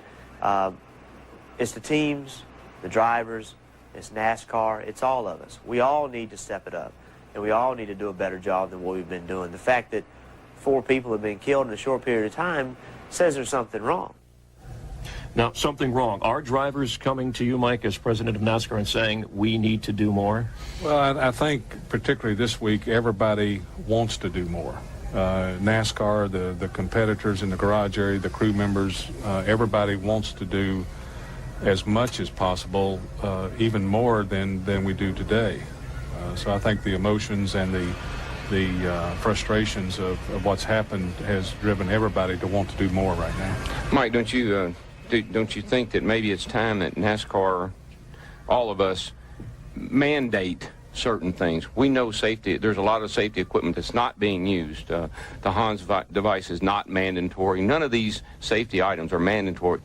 It's the teams, the drivers, it's NASCAR, it's all of us. We all need to step it up, and we all need to do a better job than what we've been doing. The fact that 4 people have been killed in a short period of time says there's something wrong. Now, something wrong. Are drivers coming to you, Mike, as president of NASCAR and saying we need to do more? Well, I think particularly this week, everybody wants to do more. NASCAR, the competitors in the garage area, the crew members, everybody wants to do as much as possible, even more than we do today. So I think the emotions and the frustrations of what's happened has driven everybody to want to do more right now. Mike, don't you think that maybe it's time that NASCAR, all of us, mandate certain things? We know safety. There's a lot of safety equipment that's not being used. The Hans device is not mandatory. None of these safety items are mandatory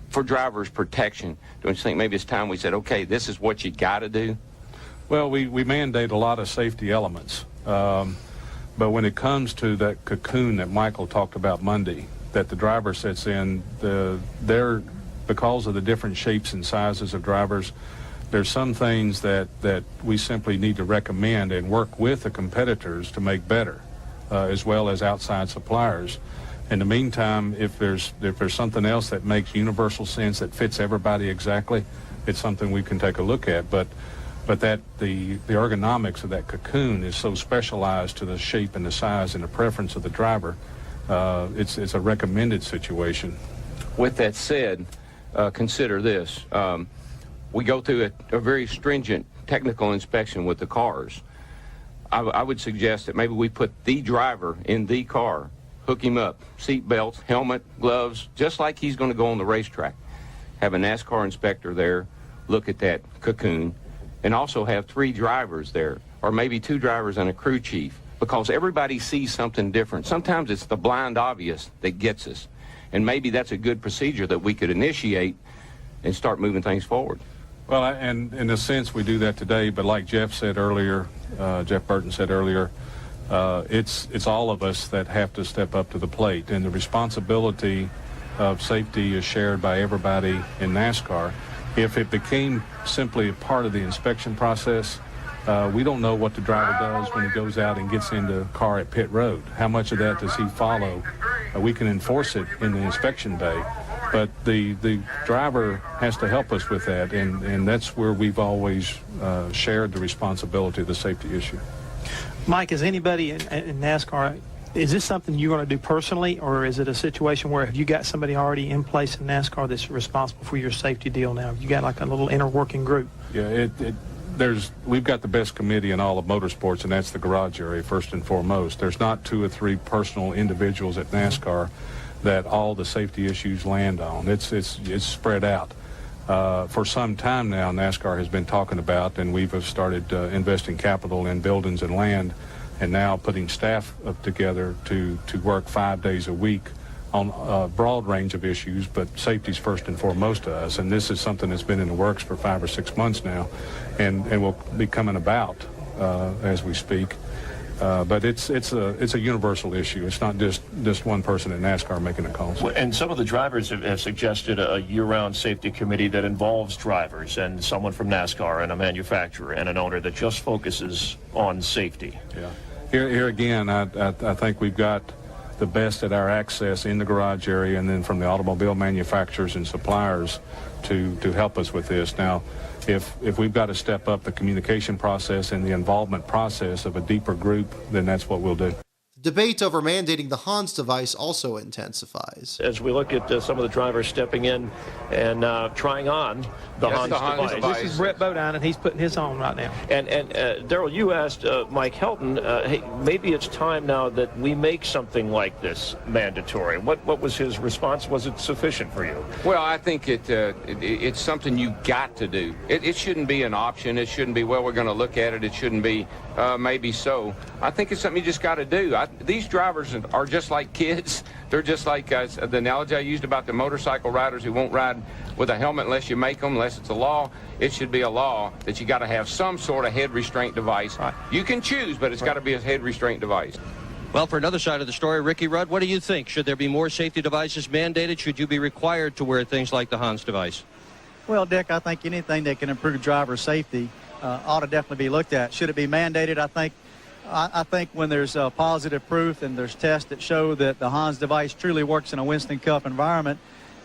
for drivers' protection. Don't you think maybe it's time we said, okay, this is what you got to do? Well, we mandate a lot of safety elements. But when it comes to that cocoon that Michael talked about Monday, that the driver sits in, because of the different shapes and sizes of drivers, there's some things that we simply need to recommend and work with the competitors to make better, as well as outside suppliers. In the meantime, if there's something else that makes universal sense, that fits everybody exactly, it's something we can take a look at. But that the ergonomics of that cocoon is so specialized to the shape and the size and the preference of the driver, it's a recommended situation. With that said, consider this. We go through a very stringent technical inspection with the cars. I would suggest that maybe we put the driver in the car hook him up, seat belts, helmet, gloves, just like he's going to go on the racetrack. Have a NASCAR inspector there, look at that cocoon, and also have 3 drivers there, or maybe 2 drivers and a crew chief, because everybody sees something different. Sometimes it's the blind obvious that gets us, and maybe that's a good procedure that we could initiate and start moving things forward. Well, and in a sense we do that today, but like Jeff said earlier, Jeff Burton said earlier, it's all of us that have to step up to the plate, and the responsibility of safety is shared by everybody in NASCAR. If it became simply a part of the inspection process, we don't know what the driver does when he goes out and gets into a car at pit road. How much of that does he follow? We can enforce it in the inspection bay, but the driver has to help us with that, and that's where we've always shared the responsibility of the safety issue. Mike, is anybody in NASCAR, is this something you're going to do personally, or is it a situation where have you got somebody already in place in NASCAR that's responsible for your safety deal now? Have you got like a little inner working group? Yeah, we've got the best committee in all of motorsports, and that's the garage area first and foremost. There's not 2 or 3 personal individuals at NASCAR that all the safety issues land on. It's spread out. For some time now, NASCAR has been talking about, and we've started investing capital in buildings and land, and now putting staff up together to work 5 days a week on a broad range of issues, but safety's first and foremost to us. And this is something that's been in the works for 5 or 6 months now, and will be coming about as we speak. But it's a universal issue. It's not just one person in NASCAR making the calls. And some of the drivers have suggested a year-round safety committee that involves drivers and someone from NASCAR and a manufacturer and an owner that just focuses on safety. Yeah. Here again, I think we've got the best at our access in the garage area, and then from the automobile manufacturers and suppliers to help us with this. Now, if we've got to step up the communication process and the involvement process of a deeper group, then that's what we'll do. Debate over mandating the Hans device also intensifies. As we look at some of the drivers stepping in and trying on the Hans device. This is Brett Bodine, and he's putting his on right now. And Darrell, you asked Mike Helton, hey, maybe it's time now that we make something like this mandatory. What was his response? Was it sufficient for you? Well, I think it's something you got to do. It shouldn't be an option. It shouldn't be, well, we're going to look at it. It shouldn't be maybe so. I think it's something you just got to do. These drivers are just like kids. They're just like the analogy I used about the motorcycle riders who won't ride with a helmet unless you make them, unless it's a law. It should be a law that you got to have some sort of head restraint device. Right. You can choose, but it's got to be a head restraint device. Well, for another side of the story, Ricky Rudd, what do you think? Should there be more safety devices mandated? Should you be required to wear things like the Hans device? Well, Dick, I think anything that can improve driver safety ought to definitely be looked at. Should it be mandated? I think when there's positive proof and there's tests that show that the Hans device truly works in a Winston Cup environment,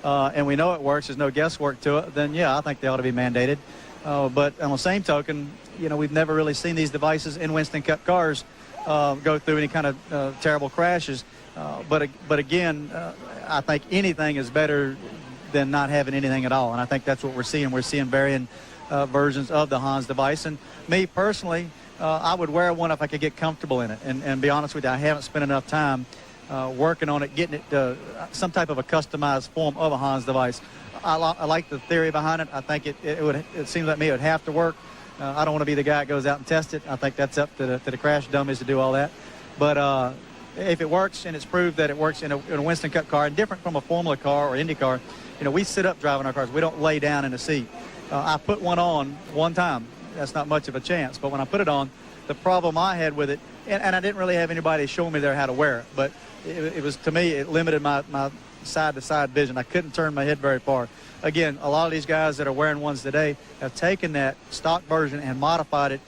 and we know it works, there's no guesswork to it, then yeah, I think they ought to be mandated. But on the same token, you know, we've never really seen these devices in Winston Cup cars go through any kind of terrible crashes. But again, I think anything is better than not having anything at all, and I think that's what we're seeing. We're seeing varying versions of the Hans device, and me personally, I would wear one if I could get comfortable in it. And be honest with you, I haven't spent enough time working on it, getting it some type of a customized form of a Hans device. I like the theory behind it. I think it seems like me it would have to work. I don't want to be the guy that goes out and tests it. I think that's up to the crash dummies to do all that. But if it works and it's proved that it works in a Winston Cup car, and different from a Formula car or Indy car, you know, we sit up driving our cars. We don't lay down in a seat. I put one on one time. That's not much of a chance. But when I put it on, the problem I had with it, and I didn't really have anybody show me there how to wear it, but it was, to me, it limited my side-to-side vision. I couldn't turn my head very far. Again, a lot of these guys that are wearing ones today have taken that stock version and modified it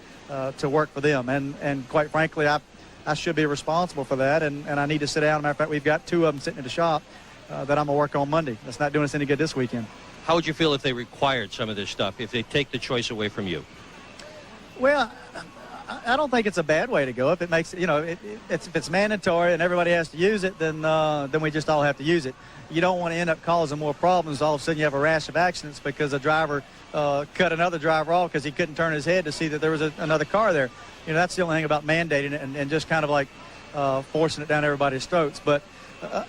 to work for them. And quite frankly, I should be responsible for that, and I need to sit down. As a matter of fact, we've got 2 of them sitting in the shop that I'm going to work on Monday. That's not doing us any good this weekend. How would you feel if they required some of this stuff, if they take the choice away from you? Well, I don't think it's a bad way to go. If it makes, you know, if it's mandatory and everybody has to use it, then we just all have to use it. You don't want to end up causing more problems. All of a sudden you have a rash of accidents because a driver cut another driver off because he couldn't turn his head to see that there was another car there. You know, that's the only thing about mandating it and just kind of like forcing it down everybody's throats. But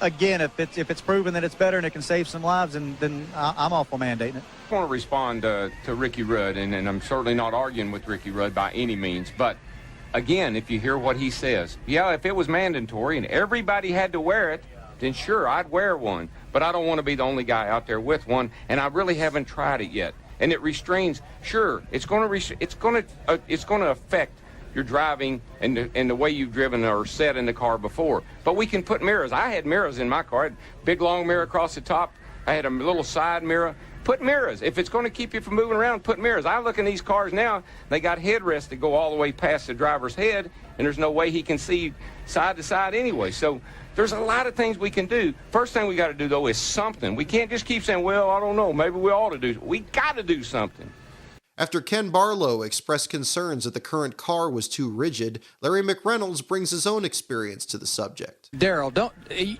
again, if it's proven that it's better and it can save some lives, then I'm all for mandating it. I want to respond to Ricky Rudd, and I'm certainly not arguing with Ricky Rudd by any means, but again, if you hear what he says, yeah, if it was mandatory and everybody had to wear it, then sure, I'd wear one, but I don't want to be the only guy out there with one, and I really haven't tried it yet. And it restrains, sure, it's going to affect your driving and the way you've driven or sat in the car before. But we can put mirrors. I had mirrors in my car. I had a big long mirror across the top. I had a little side mirror. Put mirrors. If it's going to keep you from moving around, put mirrors. I look in these cars now, they got headrests that go all the way past the driver's head, and there's no way he can see side to side anyway. So there's a lot of things we can do. First thing we got to do, though, is something. We can't just keep saying, well, I don't know, maybe we ought to do. We got to do something. After Ken Barlow expressed concerns that the current car was too rigid, Larry McReynolds brings his own experience to the subject. Daryl,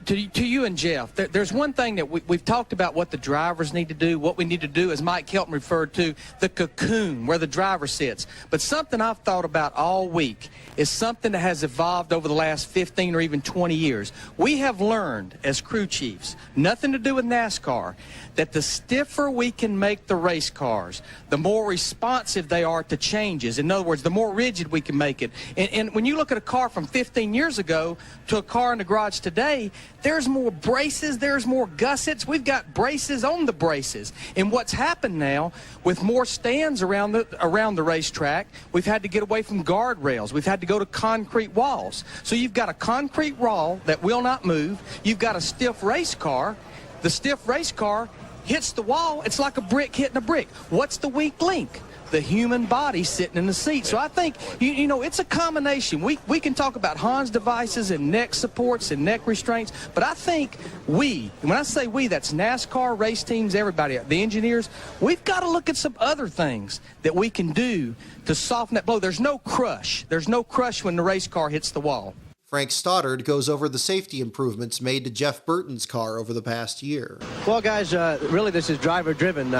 to you and Jeff, there's one thing that we've talked about what the drivers need to do, what we need to do, as Mike Kelton referred to, the cocoon, where the driver sits. But something I've thought about all week is something that has evolved over the last 15 or even 20 years. We have learned as crew chiefs, nothing to do with NASCAR, that the stiffer we can make the race cars, the more responsive they are to changes. In other words, the more rigid we can make it. And when you look at a car from 15 years ago to a car in the garage today, there's more braces, there's more gussets. We've got braces on the braces. And what's happened now, with more stands around the racetrack, we've had to get away from guardrails. We've had to go to concrete walls. So you've got a concrete wall that will not move. You've got a stiff race car. The stiff race car hits the wall, it's like a brick hitting a brick. What's the weak link? The human body sitting in the seat. So I think, you know, it's a combination. We can talk about Hans devices and neck supports and neck restraints, but I think when I say we, that's NASCAR, race teams, everybody, the engineers, we've got to look at some other things that we can do to soften that blow. There's no crush. There's no crush when the race car hits the wall. Frank Stoddard goes over the safety improvements made to Jeff Burton's car over the past year. Well, guys, really this is driver-driven.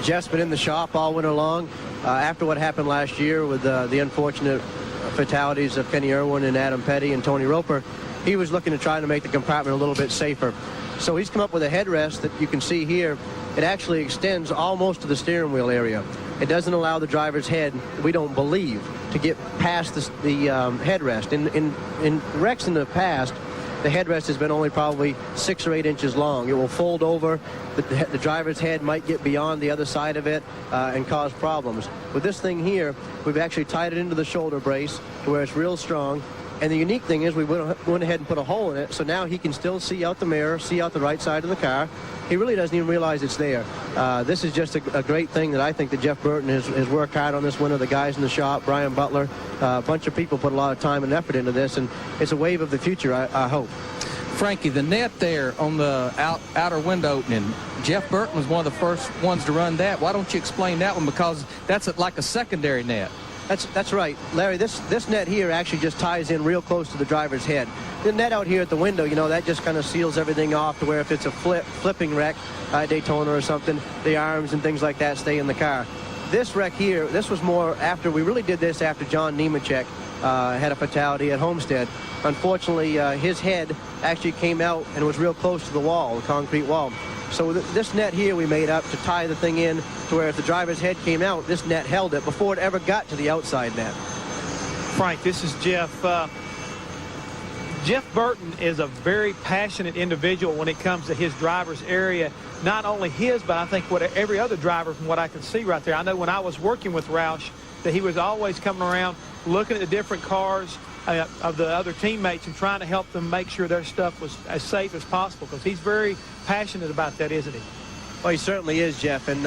Jeff's been in the shop all winter long. After what happened last year with the unfortunate fatalities of Kenny Irwin and Adam Petty and Tony Roper, he was looking to try to make the compartment a little bit safer. So he's come up with a headrest that you can see here. It actually extends almost to the steering wheel area. It doesn't allow the driver's head, we don't believe, to get past the headrest. In wrecks in the past, the headrest has been only probably 6 or 8 inches long. It will fold over. The driver's head might get beyond the other side of it and cause problems. With this thing here, we've actually tied it into the shoulder brace to where it's real strong. And the unique thing is we went ahead and put a hole in it, so now he can still see out the mirror, see out the right side of the car. He really doesn't even realize it's there. This is just a great thing that I think that Jeff Burton has worked hard on this winter. The guys in the shop, Brian Butler, a bunch of people put a lot of time and effort into this, and it's a wave of the future, I hope. Frankie, the net there on the outer window opening, Jeff Burton was one of the first ones to run that. Why don't you explain that one? Because that's like a secondary net. That's right, Larry. This net here actually just ties in real close to the driver's head. The net out here at the window, you know, that just kind of seals everything off to where if it's a flipping wreck, Daytona or something, the arms and things like that stay in the car. This wreck here, this was more after, we really did this after John Nemechek had a fatality at Homestead. Unfortunately, his head actually came out and was real close to the wall, the concrete wall. So this net here we made up to tie the thing in to where if the driver's head came out, this net held it before it ever got to the outside net. Frank, this is Jeff. Jeff Burton is a very passionate individual when it comes to his driver's area. Not only his, but I think every other driver from what I can see right there. I know when I was working with Roush that he was always coming around looking at the different cars of the other teammates and trying to help them make sure their stuff was as safe as possible, because he's very passionate about that, isn't he? Well, he certainly is, Jeff. And,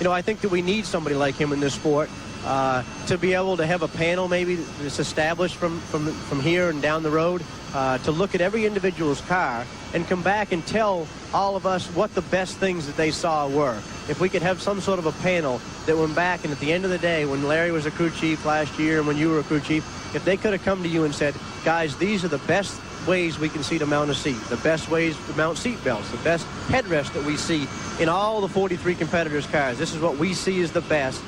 you know, I think that we need somebody like him in this sport to be able to have a panel maybe that's established from here and down the road to look at every individual's car and come back and tell all of us what the best things that they saw were. If we could have some sort of a panel that went back, and at the end of the day, when Larry was a crew chief last year and when you were a crew chief, if they could have come to you and said, guys, these are the best ways we can see to mount a seat, the best ways to mount seat belts, the best headrest that we see in all the 43 competitors' cars. This is what we see as the best.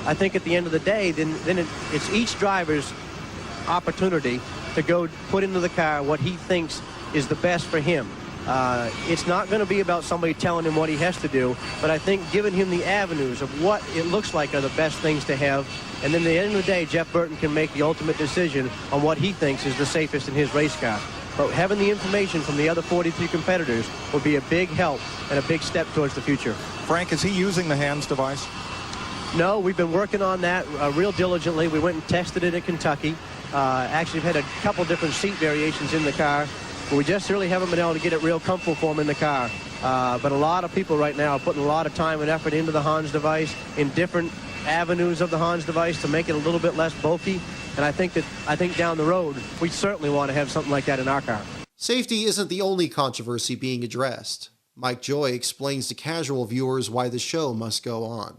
I think at the end of the day, then it's each driver's opportunity to go put into the car what he thinks is the best for him. It's not going to be about somebody telling him what he has to do, but I think giving him the avenues of what it looks like are the best things to have. And then at the end of the day, Jeff Burton can make the ultimate decision on what he thinks is the safest in his race car. But having the information from the other 43 competitors would be a big help and a big step towards the future. Frank, is he using the hands device? No, we've been working on that real diligently. We went and tested it at Kentucky. Actually, we've had a couple different seat variations in the car. But we just really haven't been able to get it real comfortable for him in the car. But a lot of people right now are putting a lot of time and effort into the Hans device in different avenues of the Hans device to make it a little bit less bulky. And I think down the road, we certainly want to have something like that in our car. Safety isn't the only controversy being addressed. Mike Joy explains to casual viewers why the show must go on.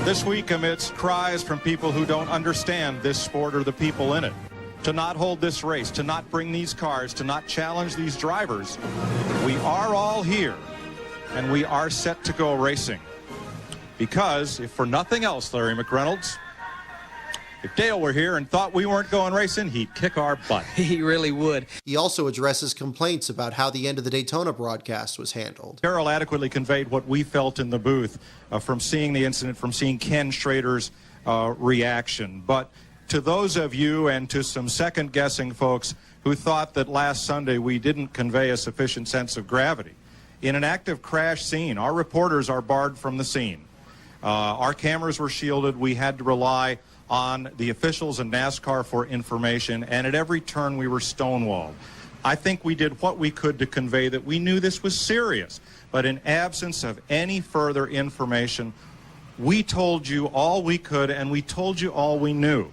This week, amidst cries from people who don't understand this sport or the people in it, to not hold this race, to not bring these cars, to not challenge these drivers, we are all here, and we are set to go racing. Because, if for nothing else, Larry McReynolds, if Dale were here and thought we weren't going racing, he'd kick our butt. He really would. He also addresses complaints about how the end of the Daytona broadcast was handled. Carol adequately conveyed what we felt in the booth from seeing the incident, from seeing Ken Schrader's reaction. But to those of you and to some second-guessing folks who thought that last Sunday we didn't convey a sufficient sense of gravity, in an active crash scene, our reporters are barred from the scene. Our cameras were shielded. We had to rely on the officials in NASCAR for information, and at every turn we were stonewalled. I think we did what we could to convey that we knew this was serious, but in absence of any further information, we told you all we could, and we told you all we knew.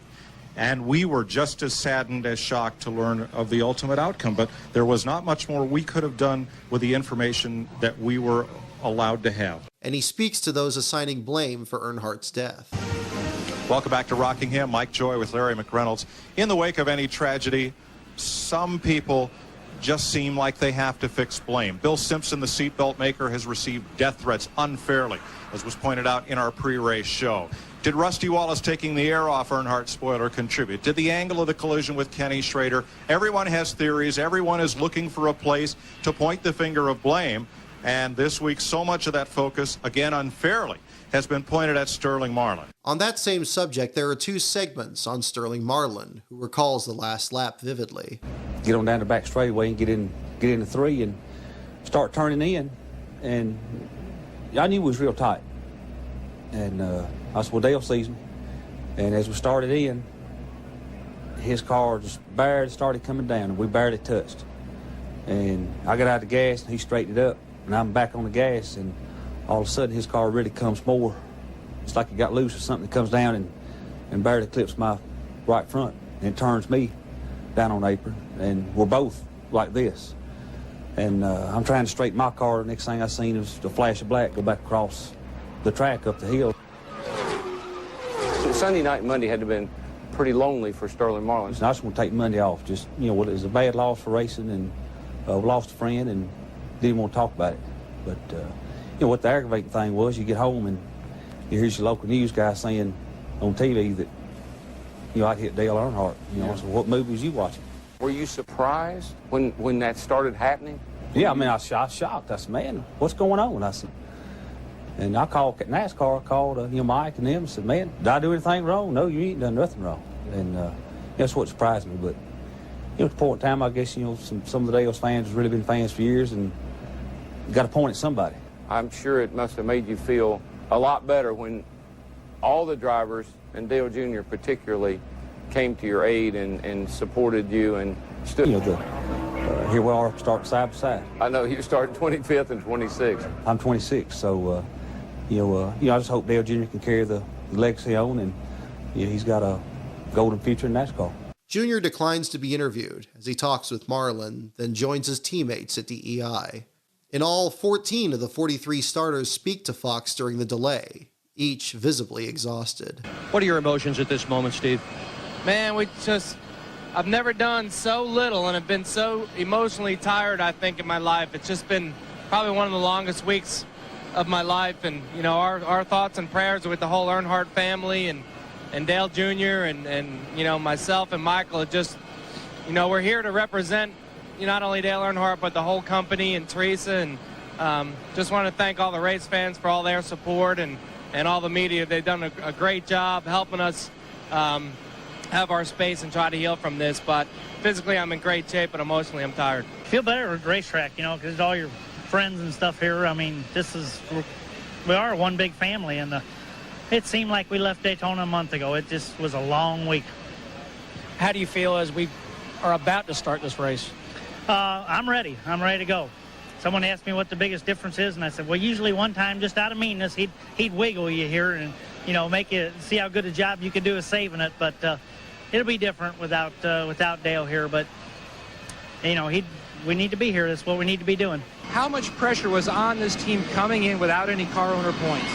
And we were just as saddened as shocked to learn of the ultimate outcome, but there was not much more we could have done with the information that we were allowed to have. And he speaks to those assigning blame for Earnhardt's death. Welcome back to Rockingham. Mike Joy with Larry McReynolds. In the wake of any tragedy, some people just seem like they have to fix blame. Bill Simpson, the seatbelt maker, has received death threats unfairly, as was pointed out in our pre-race show. Did Rusty Wallace taking the air off Earnhardt's spoiler contribute? Did the angle of the collision with Kenny Schrader? Everyone has theories. Everyone is looking for a place to point the finger of blame. And this week, so much of that focus, again unfairly, has been pointed at Sterling Marlin. On that same subject, there are two segments on Sterling Marlin, who recalls the last lap vividly. Get on down the back straightaway and get in the three and start turning in. And I knew it was real tight. And that's what Dale sees me. And as we started in, his car just barely started coming down, and we barely touched. And I got out of the gas, and he straightened it up, and I'm back on the gas, and all of a sudden his car really comes more. It's like it got loose or something. It comes down and barely clips my right front, and it turns me down on the apron, and we're both like this. And I'm trying to straighten my car. The next thing I seen was a flash of black go back across the track up the hill. So Sunday night and Monday had to have been pretty lonely for Sterling Marlin. I just want to take Monday off. Just, it was a bad loss for racing, and we lost a friend and didn't want to talk about it. But, what the aggravating thing was, you get home and you hear your local news guy saying on TV that, I'd hit Dale Earnhardt. So what movie was you watching? Were you surprised when that started happening? Yeah, I was shocked. I said, man, what's going on? I said, and I called NASCAR, called Mike and them, and said, man, did I do anything wrong? No, you ain't done nothing wrong. And that's what surprised me. But at the point in time, I guess, some of the Dale's fans have really been fans for years and got to point at somebody. I'm sure it must have made you feel a lot better when all the drivers, and Dale Jr. particularly, came to your aid and supported you and stood. Here we are starting side by side. I know you started 25th and 26th. I'm 26, so I just hope Dale Jr. can carry the legacy on, and he's got a golden future in NASCAR. Jr. declines to be interviewed as he talks with Marlin, then joins his teammates at DEI. In all, 14 of the 43 starters speak to Fox during the delay, each visibly exhausted. What are your emotions at this moment, Steve? Man, I've never done so little and have been so emotionally tired, I think, in my life. It's just been probably one of the longest weeks of my life. And, our thoughts and prayers are with the whole Earnhardt family and Dale Jr. and myself and Michael. We're here to represent not only Dale Earnhardt, but the whole company and Teresa. And just want to thank all the race fans for all their support and all the media. They've done a great job helping us have our space and try to heal from this. But physically, I'm in great shape, but emotionally, I'm tired. Feel better at the racetrack, because all your friends and stuff here. I mean, we are one big family, and it seemed like we left Daytona a month ago. It just was a long week. How do you feel as we are about to start this race? I'm ready. I'm ready to go. Someone asked me what the biggest difference is, and I said, well, usually one time, just out of meanness, he'd wiggle you here and, make you see how good a job you could do of saving it. But it'll be different without Dale here. But, we need to be here. That's what we need to be doing. How much pressure was on this team coming in without any car owner points?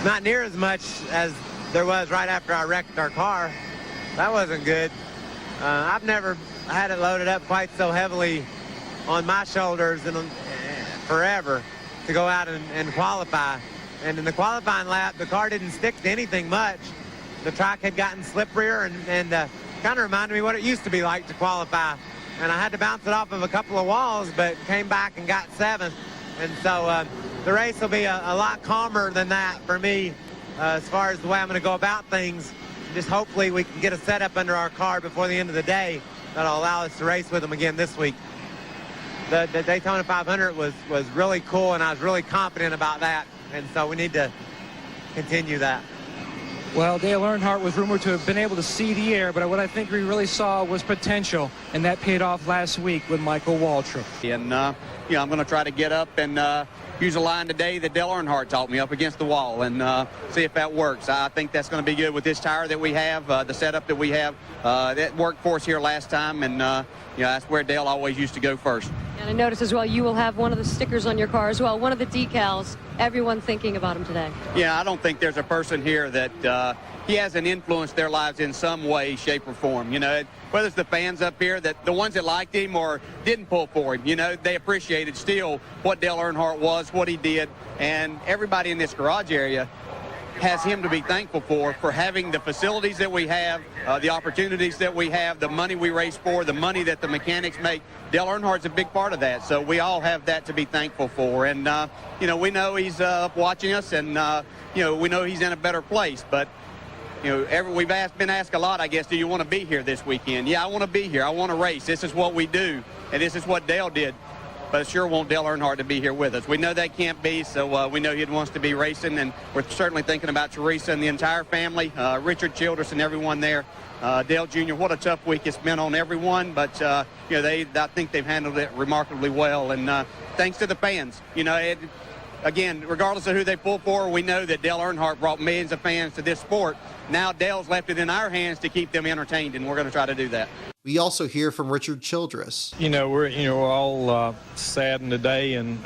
Not near as much as there was right after I wrecked our car. That wasn't good. I've never had it loaded up quite so heavily on my shoulders in forever to go out and qualify. And in the qualifying lap, the car didn't stick to anything much. The track had gotten slipperier and kind of reminded me what it used to be like to qualify. And I had to bounce it off of a couple of walls, but came back and got 7th. And so the race will be a lot calmer than that for me as far as the way I'm going to go about things. Just hopefully we can get a setup under our car before the end of the day that'll allow us to race with them again this week. The Daytona 500 was really cool, and I was really confident about that. And so we need to continue that. Well, Dale Earnhardt was rumored to have been able to see the air, but what I think we really saw was potential, and that paid off last week with Michael Waltrip. And, I'm going to try to get up and use a line today that Dale Earnhardt taught me, up against the wall, and see if that works. I think that's going to be good with this tire that we have, the setup that we have. That worked for us here last time, and, that's where Dale always used to go first. And I noticed as well, you will have one of the stickers on your car as well, one of the decals, everyone thinking about him today. Yeah, I don't think there's a person here that he hasn't influenced their lives in some way, shape, or form. Whether it's the fans up here, that the ones that liked him or didn't pull for him, they appreciated still what Dale Earnhardt was, what he did, and everybody in this garage area has him to be thankful for having the facilities that we have, the opportunities that we have, the money we race for, the money that the mechanics make. Dale Earnhardt's a big part of that, so we all have that to be thankful for. And, we know he's up watching us, and, we know he's in a better place. But, we've been asked a lot, I guess, do you want to be here this weekend? Yeah, I want to be here. I want to race. This is what we do, and this is what Dale did. But I sure want Dale Earnhardt to be here with us. We know that can't be, so we know he wants to be racing, and we're certainly thinking about Teresa and the entire family, Richard Childress and everyone there. Dale Jr., what a tough week it's been on everyone, but, I think they've handled it remarkably well, and thanks to the fans. Again, regardless of who they pull for, we know that Dale Earnhardt brought millions of fans to this sport. Now Dale's left it in our hands to keep them entertained, and we're going to try to do that. We also hear from Richard Childress. We're all saddened today, and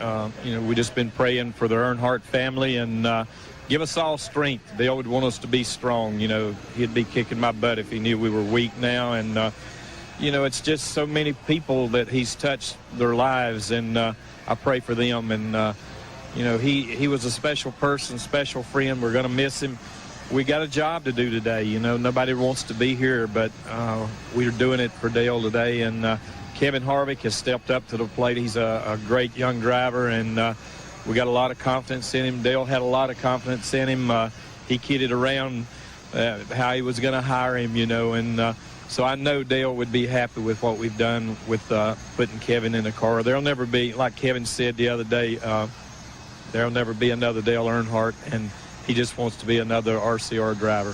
we just been praying for the Earnhardt family, and give us all strength. Dale would want us to be strong. He'd be kicking my butt if he knew we were weak now, and it's just so many people that he's touched their lives, and I pray for them. And he was a special person, special friend. We're going to miss him. We got a job to do today. Nobody wants to be here, but we're doing it for Dale today. And Kevin Harvick has stepped up to the plate. He's a great young driver, and we got a lot of confidence in him. Dale had a lot of confidence in him. He kidded around how he was going to hire him, and so I know Dale would be happy with what we've done with putting Kevin in the car. There'll never be, like Kevin said the other day, there'll never be another Dale Earnhardt, and he just wants to be another RCR driver.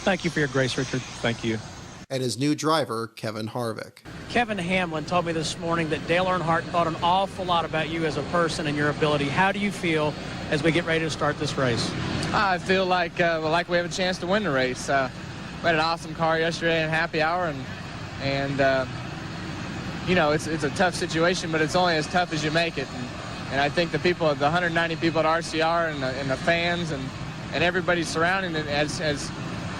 Thank you for your grace, Richard. Thank you. And his new driver, Kevin Harvick. Kevin Hamlin told me this morning that Dale Earnhardt thought an awful lot about you as a person and your ability. How do you feel as we get ready to start this race? I feel like we have a chance to win the race. We had an awesome car yesterday in happy hour, and it's a tough situation, but it's only as tough as you make it. And I think the 190 people at RCR and the fans and everybody surrounding it has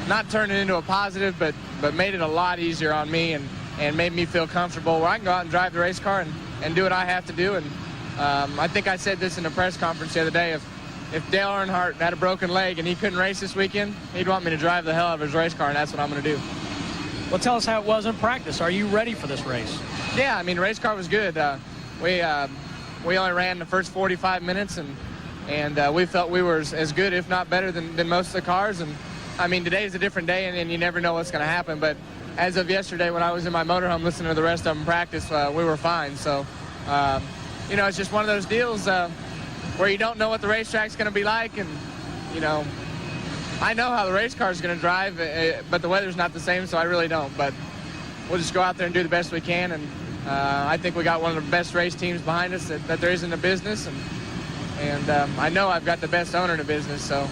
not turned it into a positive, but made it a lot easier on me and made me feel comfortable where I can go out and drive the race car and do what I have to do. And I think I said this in a press conference the other day. If Dale Earnhardt had a broken leg and he couldn't race this weekend, he'd want me to drive the hell out of his race car, and that's what I'm going to do. Well, tell us how it was in practice. Are you ready for this race? Yeah, I mean, race car was good. We only ran the first 45 minutes, and we felt we were as good, if not better, than most of the cars. And I mean, today's a different day, and you never know what's going to happen. But as of yesterday, when I was in my motorhome listening to the rest of them practice, we were fine. So, you know, it's just one of those deals where you don't know what the racetrack's going to be like, and you know, I know how the race car is going to drive, but the weather's not the same, so I really don't. But we'll just go out there and do the best we can, and I think we got one of the best race teams behind us that there is in the business, and I know I've got the best owner in the business, so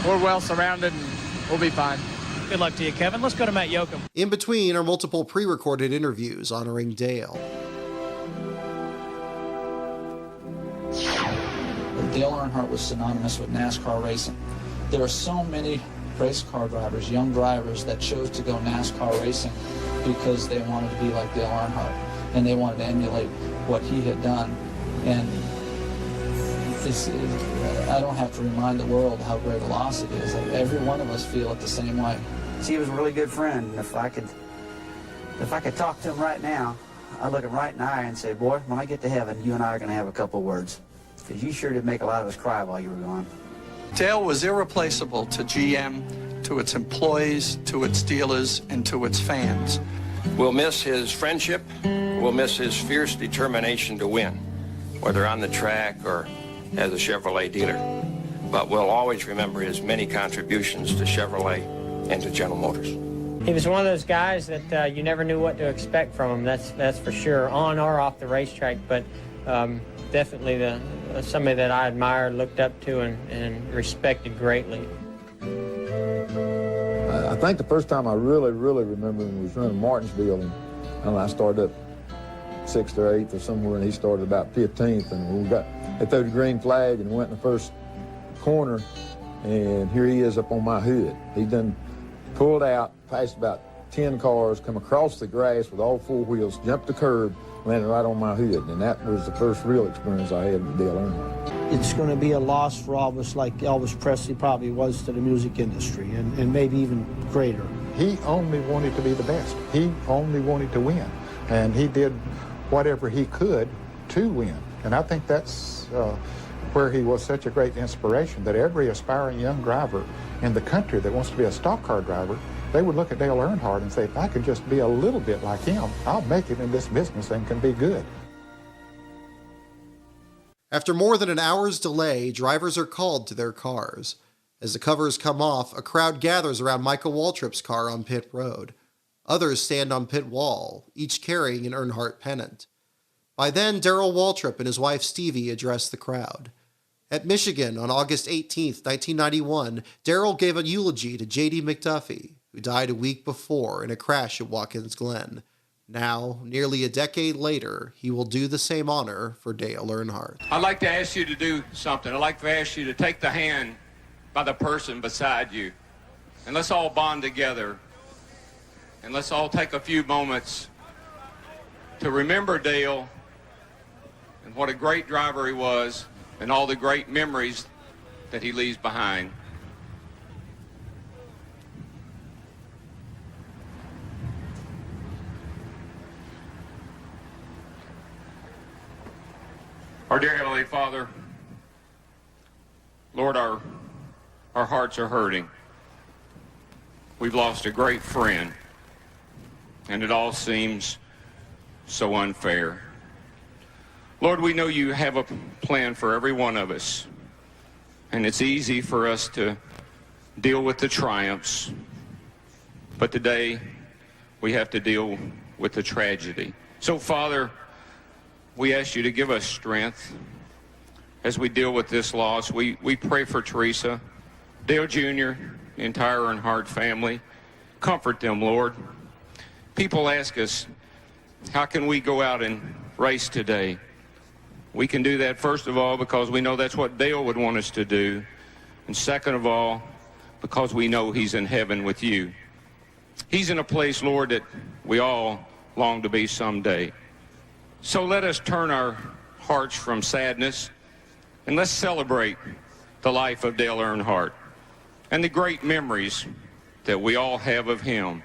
we're well surrounded, and we'll be fine. Good luck to you, Kevin. Let's go to Matt Yoakum. In between are multiple pre-recorded interviews honoring Dale. Dale Earnhardt was synonymous with NASCAR racing. There are so many race car drivers, young drivers, that chose to go NASCAR racing because they wanted to be like Dale Earnhardt, and they wanted to emulate what he had done. And I don't have to remind the world how great a loss it is. Every one of us feel it the same way. He was a really good friend, and if I could talk to him right now, I'd look him right in the eye and say, boy, when I get to heaven, you and I are going to have a couple words, because you sure did make a lot of us cry while you were gone. Dale was irreplaceable to GM, to its employees, to its dealers, and to its fans. We'll miss his friendship. We'll miss his fierce determination to win, whether on the track or as a Chevrolet dealer. But we'll always remember his many contributions to Chevrolet and to General Motors. He was one of those guys that you never knew what to expect from him, that's for sure, on or off the racetrack, but definitely somebody that I admired, looked up to, and respected greatly. I think the first time I really remember him was running Martinsville, and I started up 6th or 8th or somewhere, and he started about 15th, and they threw the green flag and went in the first corner, and here he is up on my hood. He done pulled out, passed about 10 cars, come across the grass with all 4 wheels, jumped the curb, landed right on my hood, and that was the first real experience I had with Dale Earnhardt. It's going to be a loss for all of us, like Elvis Presley probably was to the music industry, and maybe even greater. He only wanted to be the best. He only wanted to win, and he did whatever he could to win. And I think that's where he was such a great inspiration, that every aspiring young driver in the country that wants to be a stock car driver, they would look at Dale Earnhardt and say, if I could just be a little bit like him, I'll make it in this business and can be good. After more than an hour's delay, drivers are called to their cars. As the covers come off, a crowd gathers around Michael Waltrip's car on pit road. Others stand on pit wall, each carrying an Earnhardt pennant. By then, Darrell Waltrip and his wife Stevie address the crowd. At Michigan on August 18, 1991, Darrell gave a eulogy to J.D. McDuffie, who died a week before in a crash at Watkins Glen. Now, nearly a decade later, he will do the same honor for Dale Earnhardt. I'd like to ask you to do something. I'd like to ask you to take the hand by the person beside you, and let's all bond together, and let's all take a few moments to remember Dale and what a great driver he was and all the great memories that he leaves behind. Our dear Heavenly Father, Lord, our hearts are hurting. We've lost a great friend, and it all seems so unfair. Lord, we know you have a plan for every one of us, and it's easy for us to deal with the triumphs, but today we have to deal with the tragedy. So, Father, we ask you to give us strength as we deal with this loss. We pray for Teresa, Dale Jr., the entire Earnhardt family. Comfort them, Lord. People ask us, how can we go out and race today? We can do that, first of all, because we know that's what Dale would want us to do. And second of all, because we know he's in heaven with you. He's in a place, Lord, that we all long to be someday. So let us turn our hearts from sadness and let's celebrate the life of Dale Earnhardt and the great memories that we all have of him.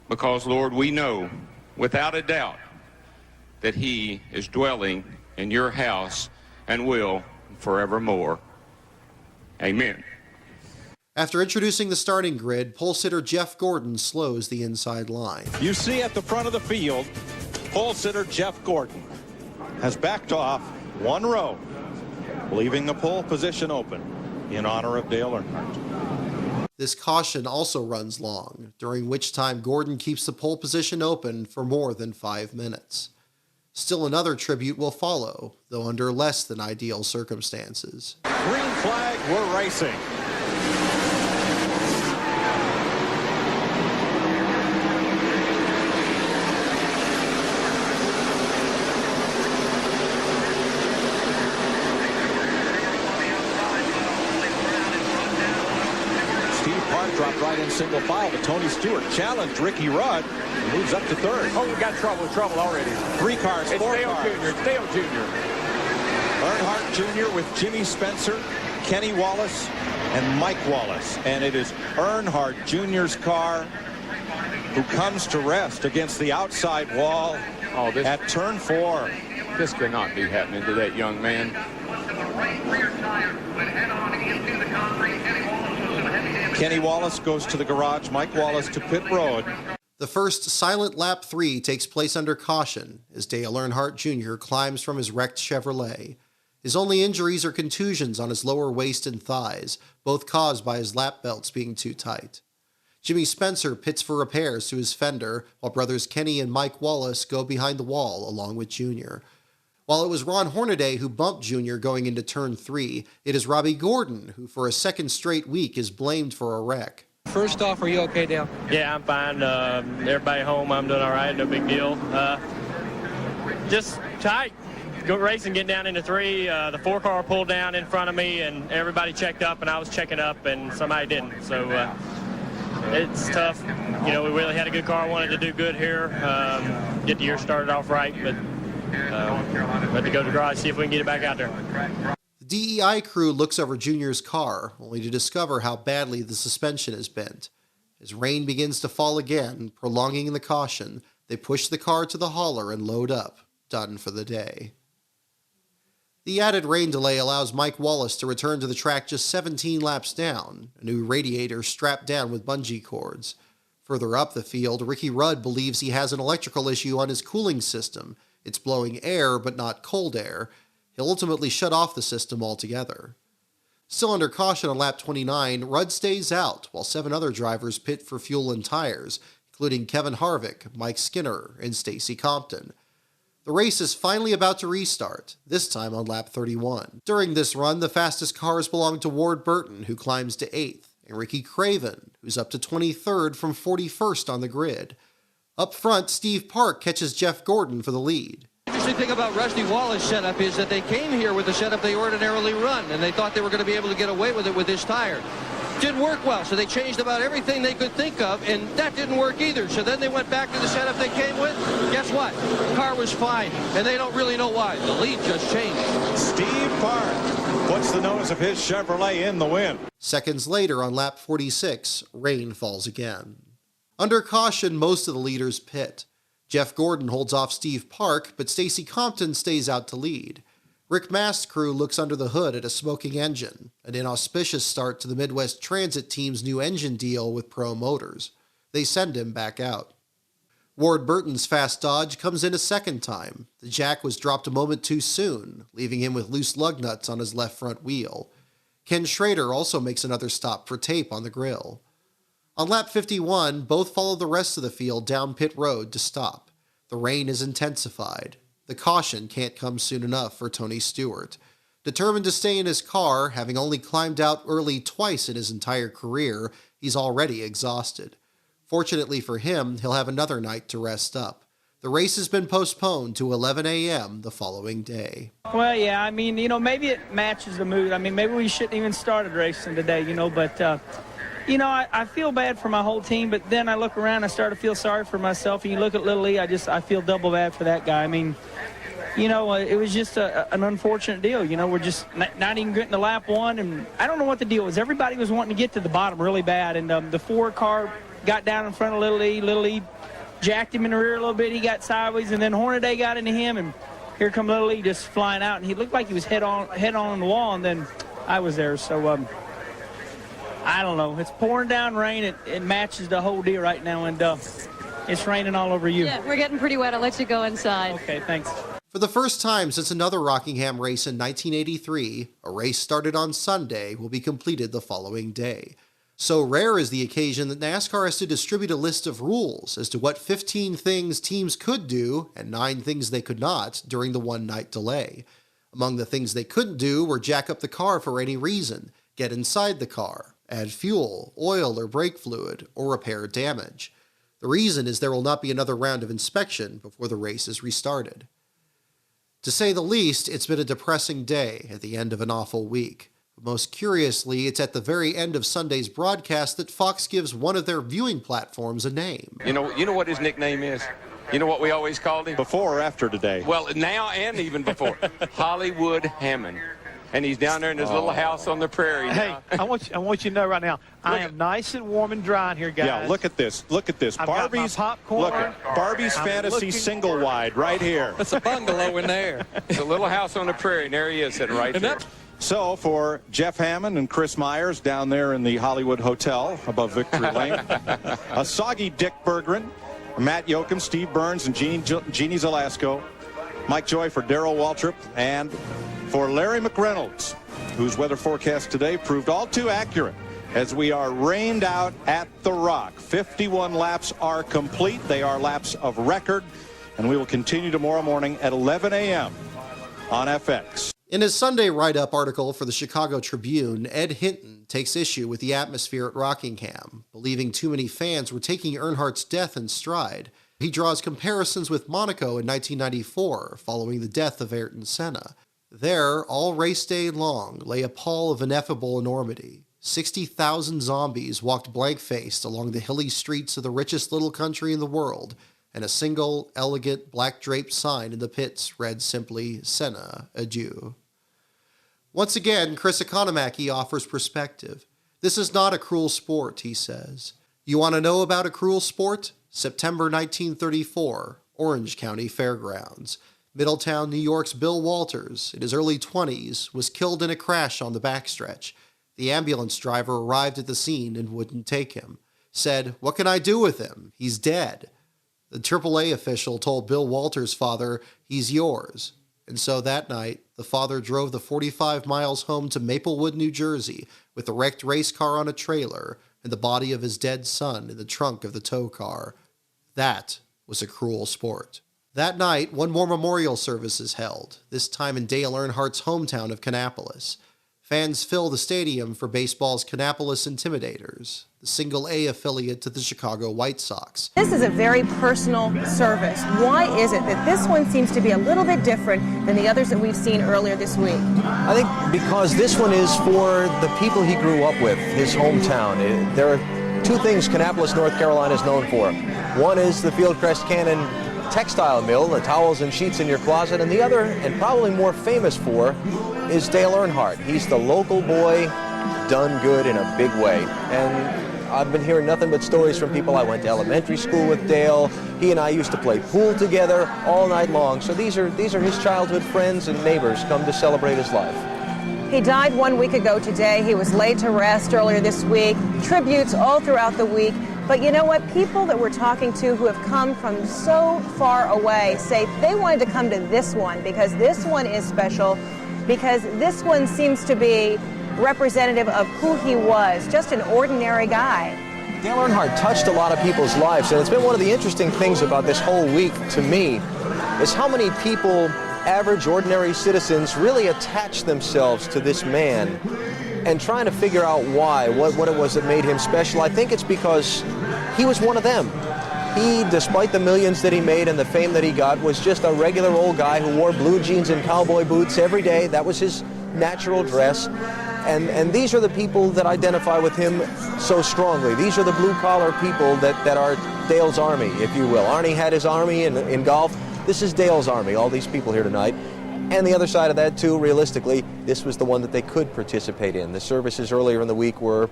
Because, Lord, we know without a doubt that he is dwelling in your house and will forevermore. Amen. After introducing the starting grid, pole sitter Jeff Gordon slows the inside line. You see at the front of the field, pole sitter Jeff Gordon has backed off 1 row, leaving the pole position open in honor of Dale Earnhardt. This caution also runs long, during which time Gordon keeps the pole position open for more than 5 minutes. Still another tribute will follow, though under less than ideal circumstances. Green flag, we're racing. Dropped right in single file, but Tony Stewart challenged Ricky Rudd and moves up to third. Oh, we got trouble already. 3 cars, 4 cars. It's Dale Jr. Earnhardt Jr. with Jimmy Spencer, Kenny Wallace, and Mike Wallace. And it is Earnhardt Jr.'s car who comes to rest against the outside wall at turn 4. This cannot be happening to that young man. Kenny Wallace goes to the garage, Mike Wallace to pit road. The first silent lap 3 takes place under caution as Dale Earnhardt Jr. climbs from his wrecked Chevrolet. His only injuries are contusions on his lower waist and thighs, both caused by his lap belts being too tight. Jimmy Spencer pits for repairs to his fender, while brothers Kenny and Mike Wallace go behind the wall along with Jr. While it was Ron Hornaday who bumped Jr. going into turn 3, it is Robbie Gordon who for a second straight week is blamed for a wreck. First off, are you okay, Dale? Yeah, I'm fine. Everybody home, I'm doing all right. No big deal. Just tight. Go racing, getting down into 3. The 4 car pulled down in front of me, and everybody checked up, and I was checking up, and somebody didn't. So it's tough. You know, we really had a good car. Wanted to do good here. Get the year started off right, but we have to go to the garage, see if we can get it back out there. The DEI crew looks over Junior's car, only to discover how badly the suspension is bent. As rain begins to fall again, prolonging the caution, they push the car to the hauler and load up, done for the day. The added rain delay allows Mike Wallace to return to the track just 17 laps down, a new radiator strapped down with bungee cords. Further up the field, Ricky Rudd believes he has an electrical issue on his cooling system. It's blowing air, but not cold air. He'll ultimately shut off the system altogether. Still under caution on lap 29, Rudd stays out, while 7 other drivers pit for fuel and tires, including Kevin Harvick, Mike Skinner, and Stacy Compton. The race is finally about to restart, this time on lap 31. During this run, the fastest cars belong to Ward Burton, who climbs to 8th, and Ricky Craven, who's up to 23rd from 41st on the grid. Up front, Steve Park catches Jeff Gordon for the lead. The interesting thing about Rusty Wallace's setup is that they came here with the setup they ordinarily run, and they thought they were going to be able to get away with it with this tire. Didn't work well, so they changed about everything they could think of, and that didn't work either. So then they went back to the setup they came with. Guess what? The car was fine, and they don't really know why. The lead just changed. Steve Park puts the nose of his Chevrolet in the win. Seconds later, on lap 46, rain falls again. Under caution, most of the leaders pit. Jeff Gordon holds off Steve Park, but Stacy Compton stays out to lead. Rick Mast's crew looks under the hood at a smoking engine, an inauspicious start to the Midwest Transit team's new engine deal with Pro Motors. They send him back out. Ward Burton's fast Dodge comes in a second time. The jack was dropped a moment too soon, leaving him with loose lug nuts on his left front wheel. Ken Schrader also makes another stop for tape on the grill. On lap 51, both follow the rest of the field down pit road to stop. The rain is intensified. The caution can't come soon enough for Tony Stewart. Determined to stay in his car, having only climbed out early twice in his entire career, he's already exhausted. Fortunately for him, he'll have another night to rest up. The race has been postponed to 11 a.m. the following day. Well, yeah, I mean, maybe it matches the mood. I mean, maybe we shouldn't even started racing today, but, I feel bad for my whole team, but then I look around, I start to feel sorry for myself. And you look at Little Lee, I feel double bad for that guy. I mean, it was just an unfortunate deal. We're just not even getting to lap 1, and I don't know what the deal was. Everybody was wanting to get to the bottom really bad, and the 4 car got down in front of Little Lee. Little Lee jacked him in the rear a little bit. He got sideways, and then Hornaday got into him, and here come Little E just flying out, and he looked like he was head on the wall, and then I was there. So I don't know. It's pouring down rain. It matches the whole deal right now, and it's raining all over you. Yeah, we're getting pretty wet. I'll let you go inside. Okay, thanks. For the first time since another Rockingham race in 1983, a race started on Sunday will be completed the following day. So rare is the occasion that NASCAR has to distribute a list of rules as to what 15 things teams could do and 9 things they could not during the one-night delay. Among the things they couldn't do were jack up the car for any reason, get inside the car, add fuel, oil, or brake fluid, or repair damage. The reason is there will not be another round of inspection before the race is restarted. To say the least, it's been a depressing day at the end of an awful week. But most curiously, it's at the very end of Sunday's broadcast that Fox gives one of their viewing platforms a name. You know what his nickname is? You know what we always called him? Before or after today? Well, now and even before. Hollywood Hammond. And he's down there in his little house on the prairie now. Hey, I want you to know right now, I am nice and warm and dry in here, guys. Yeah, look at this. Look at this. I've got my popcorn. Look at Barbie's Fantasy single wide right here. It's a bungalow in there. It's a little house on the prairie, and there he is sitting right there. So for Jeff Hammond and Chris Myers down there in the Hollywood Hotel above Victory Lane, a soggy Dick Berggren, Matt Yoakum, Steve Burns, and Jeannie Zelasco, Mike Joy for Darrell Waltrip, and for Larry McReynolds, whose weather forecast today proved all too accurate as we are rained out at the Rock. 51 laps are complete. They are laps of record, and we will continue tomorrow morning at 11 a.m. on FX. In his Sunday write-up article for the Chicago Tribune, Ed Hinton takes issue with the atmosphere at Rockingham, believing too many fans were taking Earnhardt's death in stride. He draws comparisons with Monaco in 1994, following the death of Ayrton Senna. There, all race day long, lay a pall of ineffable enormity. 60,000 zombies walked blank-faced along the hilly streets of the richest little country in the world, and a single, elegant, black-draped sign in the pits read simply, Senna, adieu. Once again, Chris Economaki offers perspective. This is not a cruel sport, he says. You want to know about a cruel sport? September 1934, Orange County Fairgrounds. Middletown, New York's Bill Walters, in his early 20s, was killed in a crash on the backstretch. The ambulance driver arrived at the scene and wouldn't take him. Said, "What can I do with him? He's dead." The AAA official told Bill Walters' father, "He's yours." And so that night, the father drove the 45 miles home to Maplewood, New Jersey, with the wrecked race car on a trailer and the body of his dead son in the trunk of the tow car. That was a cruel sport. That night, one more memorial service is held, this time in Dale Earnhardt's hometown of Kannapolis. Fans fill the stadium for baseball's Kannapolis Intimidators, the single-A affiliate to the Chicago White Sox. This is a very personal service. Why is it that this one seems to be a little bit different than the others that we've seen earlier this week? I think because this one is for the people he grew up with, his hometown. There are two things Kannapolis, North Carolina is known for. One is the Fieldcrest Cannon textile mill, the towels and sheets in your closet, and the other, and probably more famous for, is Dale Earnhardt. He's the local boy done good in a big way. And I've been hearing nothing but stories from people. I went to elementary school with Dale. He and I used to play pool together all night long. So these are his childhood friends and neighbors come to celebrate his life. He died 1 week ago today. He was laid to rest earlier this week. Tributes all throughout the week. But you know what? People that we're talking to who have come from so far away say they wanted to come to this one because this one is special, because this one seems to be representative of who he was, just an ordinary guy. Dale Earnhardt touched a lot of people's lives, and it's been one of the interesting things about this whole week to me is how many people, average, ordinary citizens, really attach themselves to this man and trying to figure out why, what it was that made him special. I think it's because he was one of them. He, despite the millions that he made and the fame that he got, was just a regular old guy who wore blue jeans and cowboy boots every day. That was his natural dress. And these are the people that identify with him so strongly. These are the blue-collar people that are Dale's army, if you will. Arnie had his army in golf. This is Dale's army, all these people here tonight. And the other side of that, too, realistically, this was the one that they could participate in. The services earlier in the week were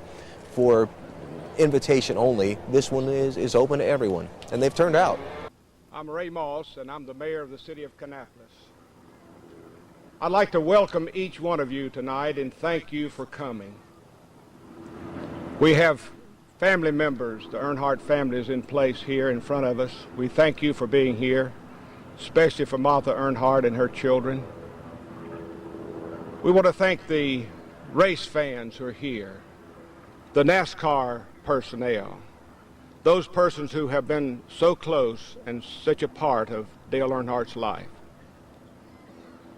for invitation only. This one is open to everyone, and they've turned out. I'm Ray Moss, and I'm the mayor of the city of Kannapolis. I'd like to welcome each one of you tonight and thank you for coming. We have family members, the Earnhardt family is in place here in front of us. We thank you for being here, especially for Martha Earnhardt and her children. We want to thank the race fans who are here, the NASCAR personnel, those persons who have been so close and such a part of Dale Earnhardt's life.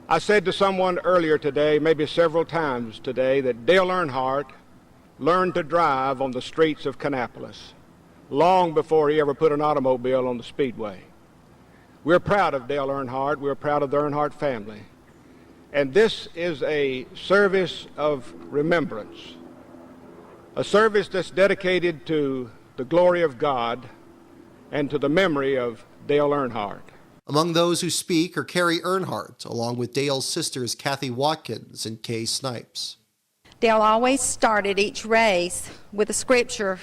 I said to someone earlier today, maybe several times today, that Dale Earnhardt learned to drive on the streets of Kannapolis long before he ever put an automobile on the speedway. We're proud of Dale Earnhardt. We're proud of the Earnhardt family. And this is a service of remembrance, a service that's dedicated to the glory of God and to the memory of Dale Earnhardt. Among those who speak are Carrie Earnhardt, along with Dale's sisters Kathy Watkins and Kay Snipes. Dale always started each race with a scripture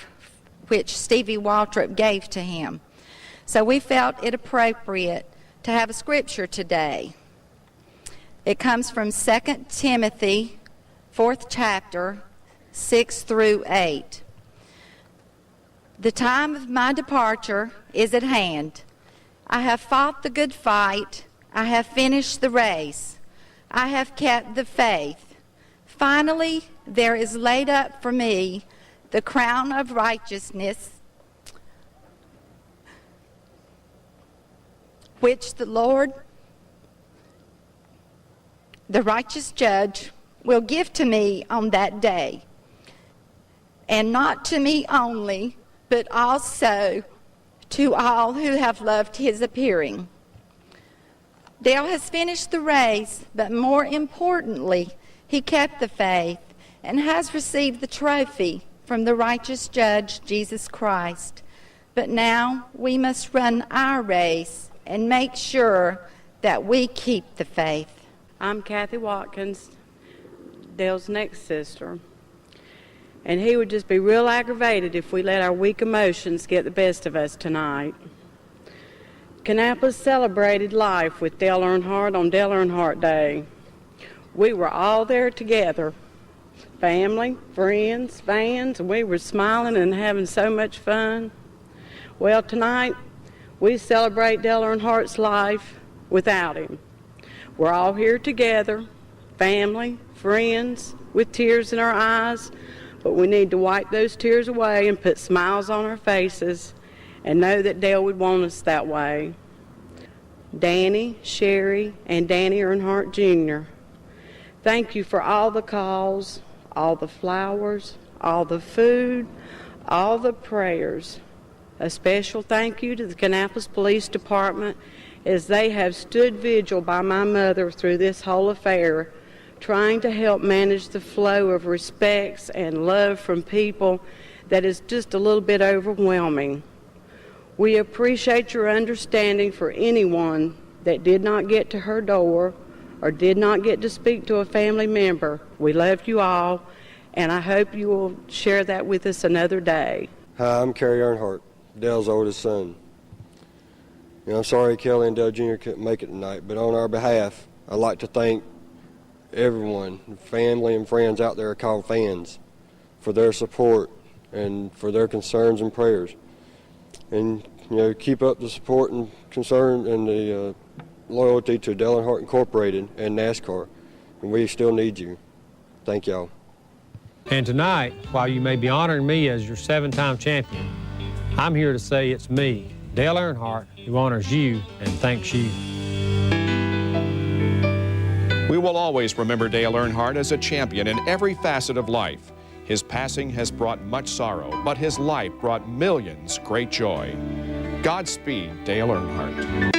which Stevie Waltrip gave to him. So we felt it appropriate to have a scripture today. It comes from 2 Timothy, 4th chapter, 6 through 8. The time of my departure is at hand. I have fought the good fight. I have finished the race. I have kept the faith. Finally, there is laid up for me the crown of righteousness, which the Lord, the righteous judge, will give to me on that day. And not to me only, but also to all who have loved his appearing. Dale has finished the race, but more importantly, he kept the faith and has received the trophy from the righteous judge, Jesus Christ. But now we must run our race and make sure that we keep the faith. I'm Kathy Watkins, Dale's next sister. And he would just be real aggravated if we let our weak emotions get the best of us tonight. Kannapolis celebrated life with Dale Earnhardt on Dale Earnhardt Day. We were all there together, family, friends, fans, and we were smiling and having so much fun. Well, tonight, we celebrate Dale Earnhardt's life without him. We're all here together, family, friends, with tears in our eyes, but we need to wipe those tears away and put smiles on our faces and know that Dale would want us that way. Danny, Sherry, and Danny Earnhardt Jr., thank you for all the calls, all the flowers, all the food, all the prayers. A special thank you to the Kannapolis Police Department as they have stood vigil by my mother through this whole affair, trying to help manage the flow of respects and love from people that is just a little bit overwhelming. We appreciate your understanding for anyone that did not get to her door or did not get to speak to a family member. We love you all, and I hope you will share that with us another day. Hi, I'm Kerry Earnhardt, Dale's oldest son. I'm sorry Kelly and Dale Jr. couldn't make it tonight, but on our behalf, I'd like to thank everyone, family and friends out there called fans, for their support and for their concerns and prayers. And, keep up the support and concern and the loyalty to Dale Earnhardt Incorporated and NASCAR. And we still need you. Thank y'all. And tonight, while you may be honoring me as your 7-time champion, I'm here to say it's me, Dale Earnhardt, who honors you and thanks you. We will always remember Dale Earnhardt as a champion in every facet of life. His passing has brought much sorrow, but his life brought millions great joy. Godspeed, Dale Earnhardt.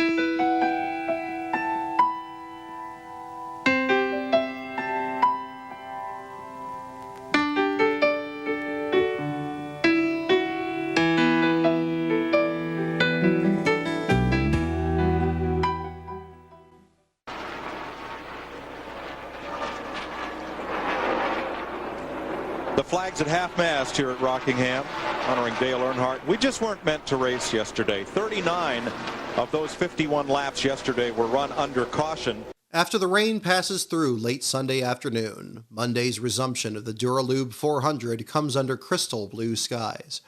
The flag flags at half-mast here at Rockingham, honoring Dale Earnhardt. We just weren't meant to race yesterday. 39 of those 51 laps yesterday were run under caution. After the rain passes through late Sunday afternoon, Monday's resumption of the Dura Lube 400 comes under crystal blue skies.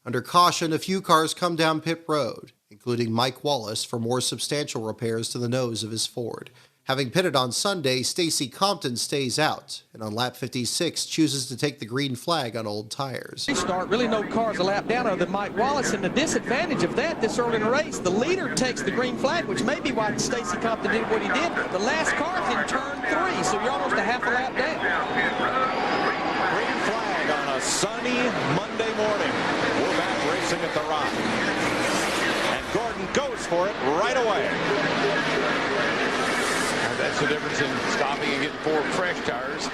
Under caution, a few cars come down pit road, including Mike Wallace for more substantial repairs to the nose of his Ford. Having pitted on Sunday, Stacy Compton stays out, and on lap 56 chooses to take the green flag on old tires. Start really no cars a lap down other than Mike Wallace, and the disadvantage of that this early in the race, the leader takes the green flag, which may be why Stacy Compton did what he did. The last car's in turn 3, so you're almost a half a lap down. Green flag on a sunny Monday morning. We're back racing at the Rock. And Gordon goes for it right away. That's the difference in stopping and getting 4 fresh tires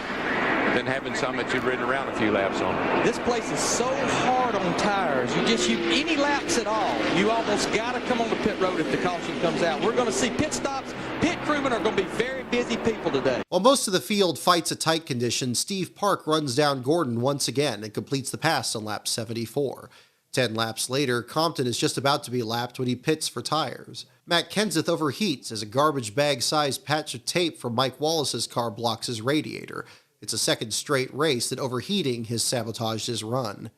than having some that you've ridden around a few laps on. This place is so hard on tires. Any laps at all, you almost got to come on the pit road if the caution comes out. We're going to see pit stops. Pit crewmen are going to be very busy people today. While most of the field fights a tight condition, Steve Park runs down Gordon once again and completes the pass on lap 74. 10 laps later, Compton is just about to be lapped when he pits for tires. Matt Kenseth overheats as a garbage bag-sized patch of tape from Mike Wallace's car blocks his radiator. It's a second straight race that overheating has sabotaged his run.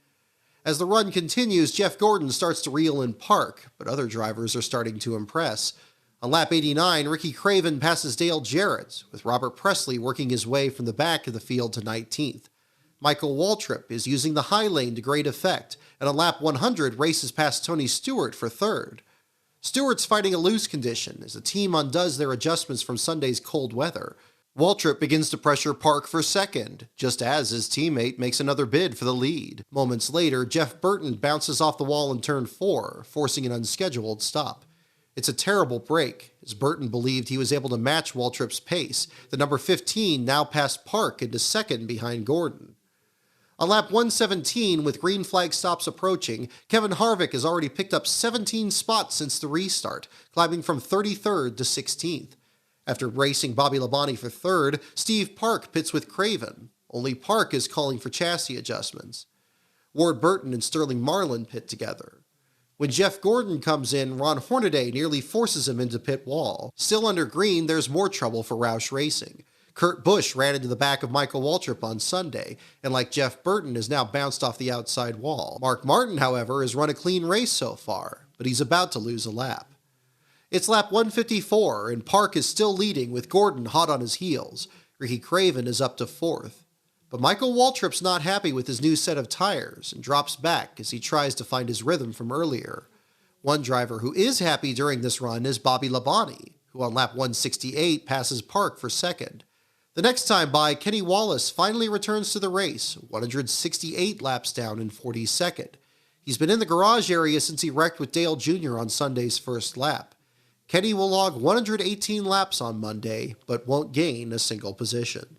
As the run continues, Jeff Gordon starts to reel in Park, but other drivers are starting to impress. On lap 89, Ricky Craven passes Dale Jarrett, with Robert Presley working his way from the back of the field to 19th. Michael Waltrip is using the high lane to great effect, and on lap 100 races past Tony Stewart for third. Stewart's fighting a loose condition as the team undoes their adjustments from Sunday's cold weather. Waltrip begins to pressure Park for second, just as his teammate makes another bid for the lead. Moments later, Jeff Burton bounces off the wall in turn 4, forcing an unscheduled stop. It's a terrible break, as Burton believed he was able to match Waltrip's pace. The number 15 now passed Park into second behind Gordon. On lap 117, with green flag stops approaching, Kevin Harvick has already picked up 17 spots since the restart, climbing from 33rd to 16th. After racing Bobby Labonte for third, Steve Park pits with Craven. Only Park is calling for chassis adjustments. Ward Burton and Sterling Marlin pit together. When Jeff Gordon comes in, Ron Hornaday nearly forces him into pit wall. Still under green, there's more trouble for Roush Racing. Kurt Busch ran into the back of Michael Waltrip on Sunday, and like Jeff Burton, is now bounced off the outside wall. Mark Martin, however, has run a clean race so far, but he's about to lose a lap. It's lap 154, and Park is still leading with Gordon hot on his heels. Ricky Craven is up to fourth. But Michael Waltrip's not happy with his new set of tires and drops back as he tries to find his rhythm from earlier. One driver who is happy during this run is Bobby Labonte, who on lap 168 passes Park for second. The next time by, Kenny Wallace finally returns to the race, 168 laps down in 42nd. He's been in the garage area since he wrecked with Dale Jr. on Sunday's first lap. Kenny will log 118 laps on Monday, but won't gain a single position.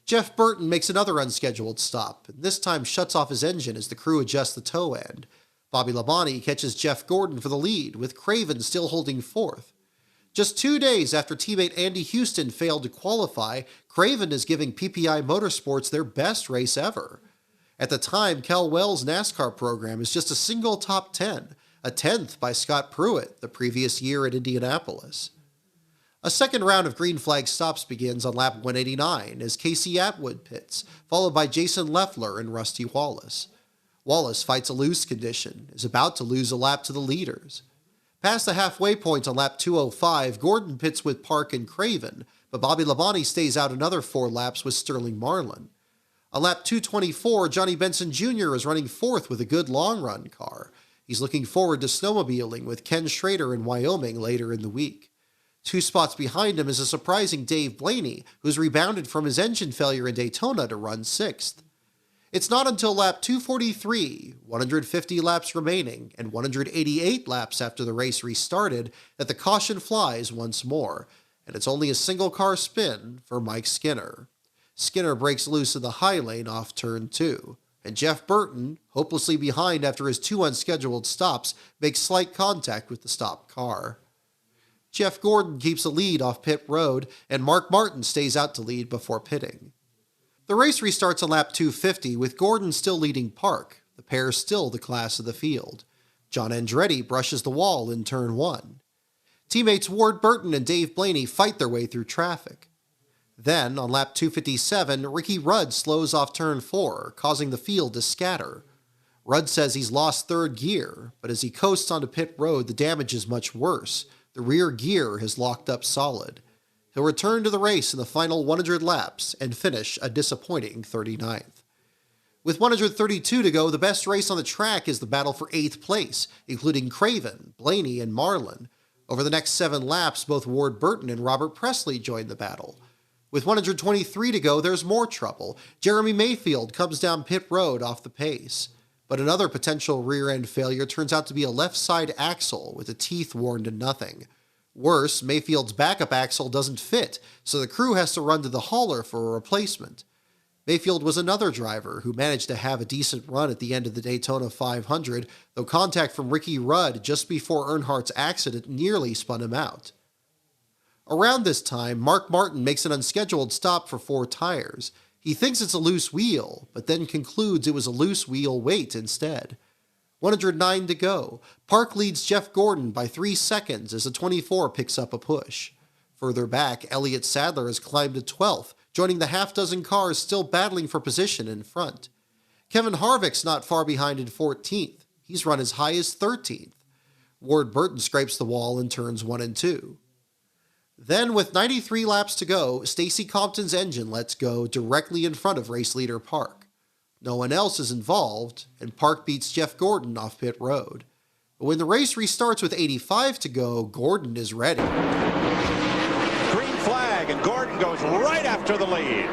Jeff Burton makes another unscheduled stop, and this time shuts off his engine as the crew adjusts the toe end. Bobby Labonte catches Jeff Gordon for the lead, with Craven still holding fourth. Just 2 days after teammate Andy Houston failed to qualify, Craven is giving PPI Motorsports their best race ever. At the time, Cal Wells' NASCAR program is just a single top 10, a 10th by Scott Pruitt the previous year at Indianapolis. A second round of green flag stops begins on lap 189 as Casey Atwood pits, followed by Jason Leffler and Rusty Wallace. Wallace fights a loose condition, is about to lose a lap to the leaders. Past the halfway point on lap 205, Gordon pits with Park and Craven, but Bobby Labonte stays out another 4 laps with Sterling Marlin. On lap 224, Johnny Benson Jr. is running fourth with a good long-run car. He's looking forward to snowmobiling with Ken Schrader in Wyoming later in the week. 2 spots behind him is a surprising Dave Blaney, who's rebounded from his engine failure in Daytona to run 6th. It's not until lap 243, 150 laps remaining, and 188 laps after the race restarted, that the caution flies once more, and it's only a single-car spin for Mike Skinner. Skinner breaks loose in the high lane off turn 2, and Jeff Burton, hopelessly behind after his 2 unscheduled stops, makes slight contact with the stopped car. Jeff Gordon keeps a lead off pit road, and Mark Martin stays out to lead before pitting. The race restarts on lap 250 with Gordon still leading Park, the pair still the class of the field. John Andretti brushes the wall in turn 1. Teammates Ward Burton and Dave Blaney fight their way through traffic. Then, on lap 257, Ricky Rudd slows off turn 4, causing the field to scatter. Rudd says he's lost third gear, but as he coasts onto pit road, the damage is much worse. The rear gear has locked up solid. He'll return to the race in the final 100 laps and finish a disappointing 39th. With 132 to go, the best race on the track is the battle for 8th place, including Craven, Blaney, and Marlin. Over the next 7 laps, both Ward Burton and Robert Presley join the battle. With 123 to go, there's more trouble. Jeremy Mayfield comes down pit road off the pace. But another potential rear-end failure turns out to be a left side axle with the teeth worn to nothing. Worse, Mayfield's backup axle doesn't fit, so the crew has to run to the hauler for a replacement. Mayfield was another driver who managed to have a decent run at the end of the Daytona 500, though contact from Ricky Rudd just before Earnhardt's accident nearly spun him out. Around this time, Mark Martin makes an unscheduled stop for 4 tires. He thinks it's a loose wheel, but then concludes it was a loose wheel weight instead. 109 to go. Park leads Jeff Gordon by 3 seconds as the 24 picks up a push. Further back, Elliott Sadler has climbed to 12th, joining the half-dozen cars still battling for position in front. Kevin Harvick's not far behind in 14th. He's run as high as 13th. Ward Burton scrapes the wall in turns 1 and 2. Then, with 93 laps to go, Stacey Compton's engine lets go directly in front of race leader Park. No one else is involved, and Park beats Jeff Gordon off pit road. But when the race restarts with 85 to go, Gordon is ready. Green flag, and Gordon goes right after the lead.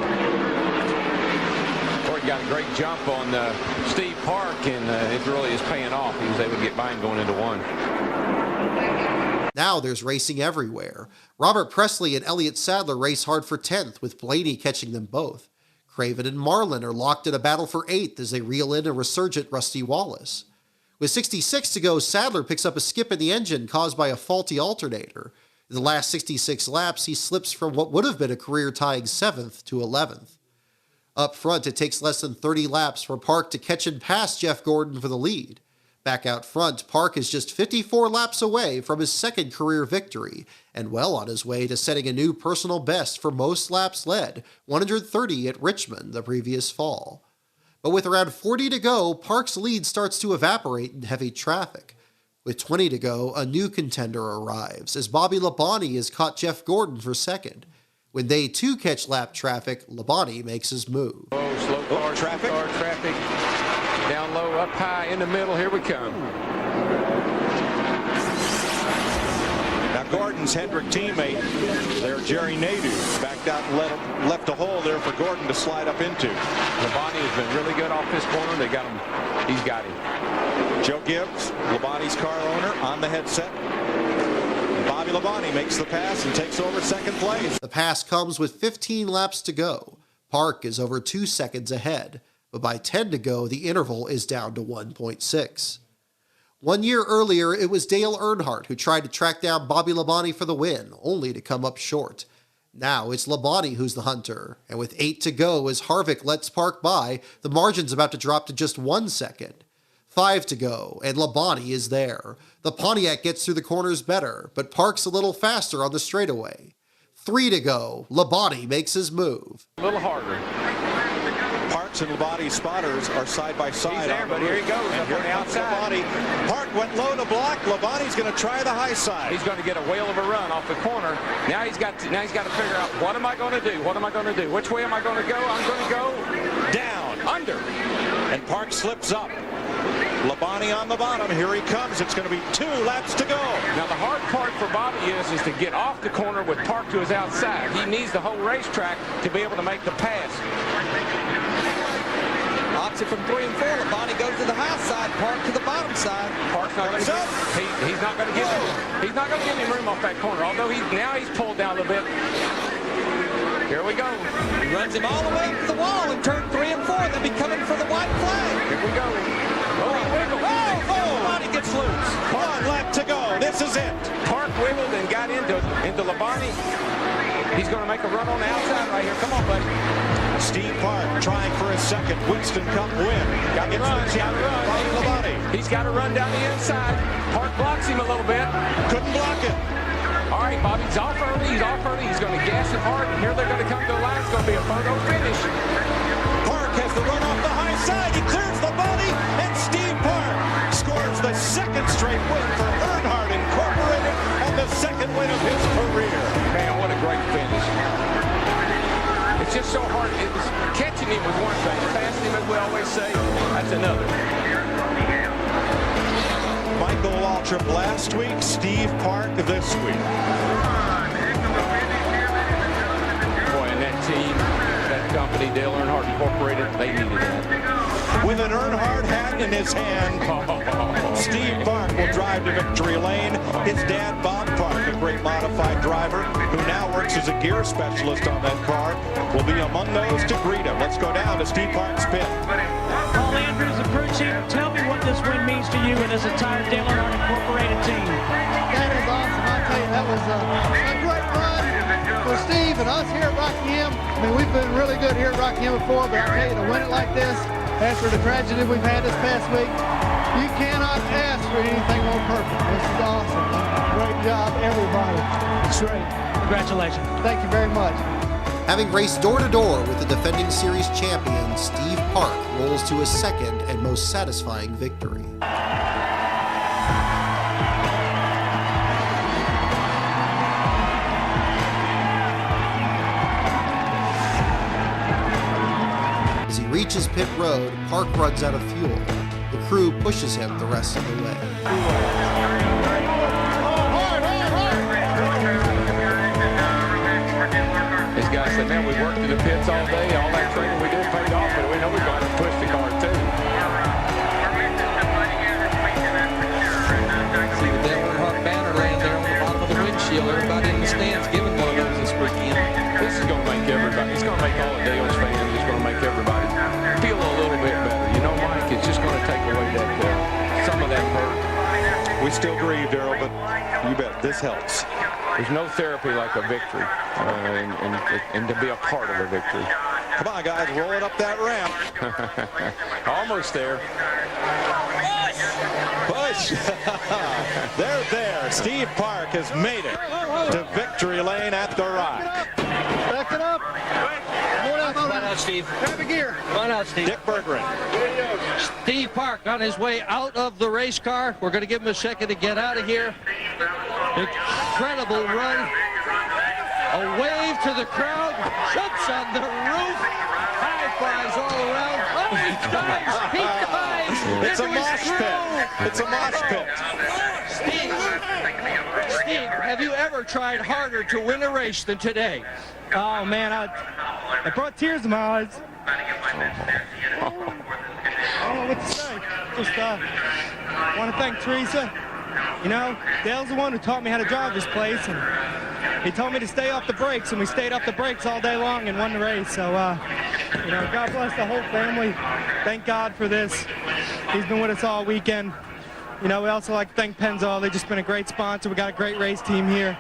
Gordon got a great jump on Steve Park, and it really is paying off. He was able to get by him going into 1. Now there's racing everywhere. Robert Presley and Elliott Sadler race hard for 10th, with Blaney catching them both. Craven and Marlin are locked in a battle for 8th as they reel in a resurgent Rusty Wallace. With 66 to go, Sadler picks up a skip in the engine caused by a faulty alternator. In the last 66 laps, he slips from what would have been a career-tying 7th to 11th. Up front, it takes less than 30 laps for Park to catch and pass Jeff Gordon for the lead. Back out front, Park is just 54 laps away from his second career victory, and well on his way to setting a new personal best for most laps led, 130 at Richmond the previous fall. But with around 40 to go, Park's lead starts to evaporate in heavy traffic. With 20 to go, a new contender arrives, as Bobby Labonte has caught Jeff Gordon for second. When they too catch lap traffic, Labonte makes his move. Oh, slow car traffic. Down low, up high, in the middle, here we come. Now Gordon's Hendrick teammate, there Jerry Nadeau, backed out and left a hole there for Gordon to slide up into. Labonte has been really good off this corner. They got him. He's got him. Joe Gibbs, Labonte's car owner, on the headset. Bobby Labonte makes the pass and takes over second place. The pass comes with 15 laps to go. Park is over 2 seconds ahead, but by 10 to go, the interval is down to 1.6. 1 year earlier, it was Dale Earnhardt who tried to track down Bobby Labonte for the win, only to come up short. Now it's Labonte who's the hunter, and with 8 to go as Harvick lets Park by, the margin's about to drop to just 1 second. 5 to go, and Labonte is there. The Pontiac gets through the corners better, but Park's a little faster on the straightaway. 3 to go, Labonte makes his move. A little harder. Parks and Labonte's spotters are side by side. He's there, but here he goes and up here on the comes outside. Labonte. Park went low to block. Labonte's going to try the high side. He's going to get a whale of a run off the corner. Now he's got to figure out, what am I going to do? What am I going to do? Which way am I going to go? I'm going to go down. Under. And Park slips up. Labonte on the bottom. Here he comes. It's going to be 2 laps to go. Now the hard part for Bobby is to get off the corner with Park to his outside. He needs the whole racetrack to be able to make the pass. Opposite from 3 and 4. Labonte goes to the high side. Park to the bottom side. Park's not going to get. He's not going to get him. He's not going to give him room off that corner. Although now he's pulled down a little bit. Here we go. He runs him all the way up to the wall in turn 3 and 4. They'll be coming for the white flag. Here we go. Labonte gets loose. 1 lap to go. This is it. Park wiggled and got into Labonte. He's going to make a run on the outside right here. Come on, buddy. Steve Park trying for his second Winston Cup win. Got to run. He's got to run down the inside. Park blocks him a little bit. Couldn't block it. All right, Bobby's off early. He's off early. He's going to gas it hard. And here they're going to come to the line. It's going to be a photo finish. Park has the run off the high side. He clears the body, and Steve Park scores the second straight win for Earnhardt Incorporated and the second win of his career. Man, what a great finish. It's just so hard. Catching him was one thing. Passing him, as we always say, that's another. Michael Waltrip last week, Steve Park this week. Boy, and that team, that company, Dale Earnhardt Incorporated, they needed that. With an Earnhardt hat in his hand, Steve Park will drive to victory lane. His dad, Bob Park, a great modified driver who now works as a gear specialist on that car, will be among those to greet him. Let's go down to Steve Park's pit. Paul Andrews, the crew chief, tell me what this win means to you and this entire Dale Earnhardt Incorporated team. That is awesome. I tell you, that was a great run for Steve and us here at Rockingham. I mean, we've been really good here at Rockingham before, but I tell you, to win it like this, after the tragedy we've had this past week, you cannot ask for anything more perfect. This is awesome. Great job, everybody. It's great. Congratulations. Thank you very much. Having raced door-to-door with the defending series champion, Steve Park rolls to his second and most satisfying victory. As he reaches pit road, Park runs out of fuel. The crew pushes him the rest of the way. These guys said, man, we worked in the pits all day. All that training we did paid off, but we know we're going to push the car, too. See the Dale Earnhardt banner laying there on the bottom of the windshield. Everybody in the stands giving one of those this weekend. This is going to make everybody, it's going to make all the Dale's fans, it's going to make everybody feel a little bit better. You know, Mike, it's just going to take away that some of that hurt. We still grieve, Darrell, but you bet this helps. There's no therapy like a victory, and to be a part of a victory. Come on, guys, roll it up that ramp. Almost there. Push. They're there. Steve Park has made it to victory lane at the Rock. Back it up. Come on out, Steve. Grab a gear. Come on out, Steve. Dick Berggren. Steve Park on his way out of the race car. We're going to give him a second to get out of here. Incredible run. A wave to the crowd. Jumps on the roof. High fives all around. Oh, he dives. He dives. It's a mosh pit. It's a mosh pit. Steve, have you ever tried harder to win a race than today? Oh, man, it brought tears to my eyes. I don't know what to say. Just want to thank Teresa. You know, Dale's the one who taught me how to drive this place, and he told me to stay off the brakes, and we stayed off the brakes all day long and won the race. So, you know, God bless the whole family. Thank God for this. He's been with us all weekend. You know, we also like to thank Pennzoil. They've just been a great sponsor. We got a great race team here.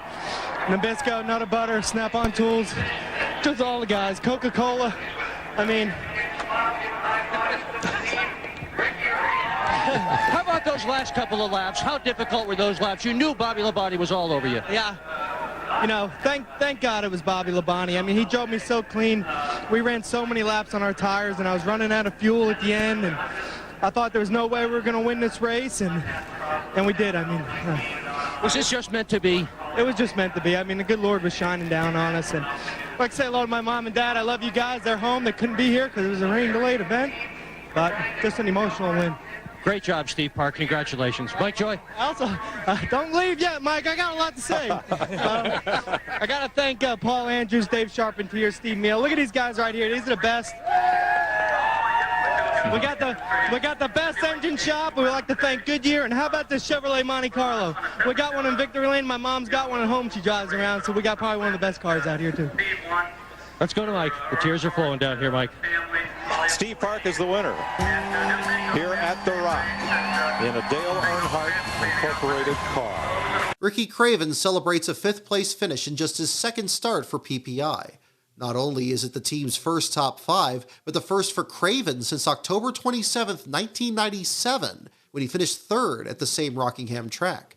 Nabisco, Nutter Butter, Snap-on Tools, just all the guys. Coca-Cola. I mean, How about those last couple of laps? How difficult were those laps? You knew Bobby Labonte was all over you. yeah. You know, thank God it was Bobby Labonte. I mean, he drove me so clean. We ran so many laps on our tires, and I was running out of fuel at the end, and I thought there was no way we were going to win this race, and we did. I mean, was this just meant to be? It was just meant to be. I mean, the good Lord was shining down on us, and I'd like to say hello to my mom and dad. I love you guys. They're home. They couldn't be here because it was a rain-delayed event, but just an emotional win. Great job, Steve Park. Congratulations. Mike Joy. Also, don't leave yet, Mike. I got a lot to say. I got to thank Paul Andrews, Dave Charpentier, Steve Meal. Look at these guys right here. These are the best. We got the best engine shop. We like to thank Goodyear. And how about this Chevrolet Monte Carlo? We got one in Victory Lane. My mom's got one at home she drives around. So we got probably one of the best cars out here, too. Let's go to Mike. The tears are flowing down here, Mike. Steve Park is the winner here at the Rock. in a Dale Earnhardt Incorporated car. Ricky Craven celebrates a 5th-place finish in just his second start for PPI. Not only is it the team's first top 5, but the first for Craven since October 27, 1997, when he finished 3rd at the same Rockingham track.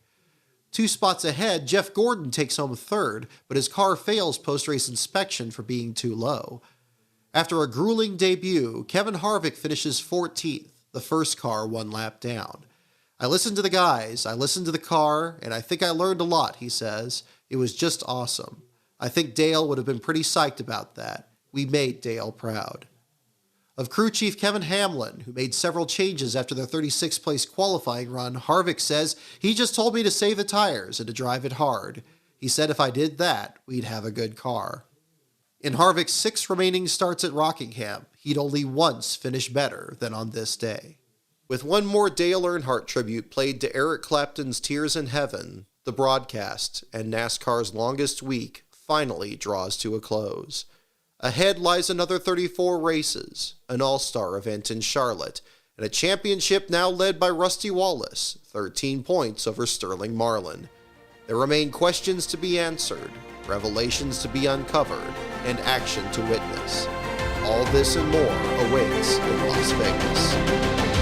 2 spots ahead, Jeff Gordon takes home 3rd, but his car fails post-race inspection for being too low. After a grueling debut, Kevin Harvick finishes 14th, the first car 1 lap down. I listened to the guys, I listened to the car, and I think I learned a lot, he says. It was just awesome. I think Dale would have been pretty psyched about that. We made Dale proud. Of crew chief Kevin Hamlin, who made several changes after their 36th place qualifying run, Harvick says, "He just told me to save the tires and to drive it hard. He said if I did that, we'd have a good car." In Harvick's 6 remaining starts at Rockingham, he'd only once finished better than on this day. With one more Dale Earnhardt tribute played to Eric Clapton's Tears in Heaven, the broadcast and NASCAR's longest week finally draws to a close. Ahead lies another 34 races, an all-star event in Charlotte, and a championship now led by Rusty Wallace, 13 points over Sterling Marlin. There remain questions to be answered, revelations to be uncovered, and action to witness. All this and more awaits in Las Vegas.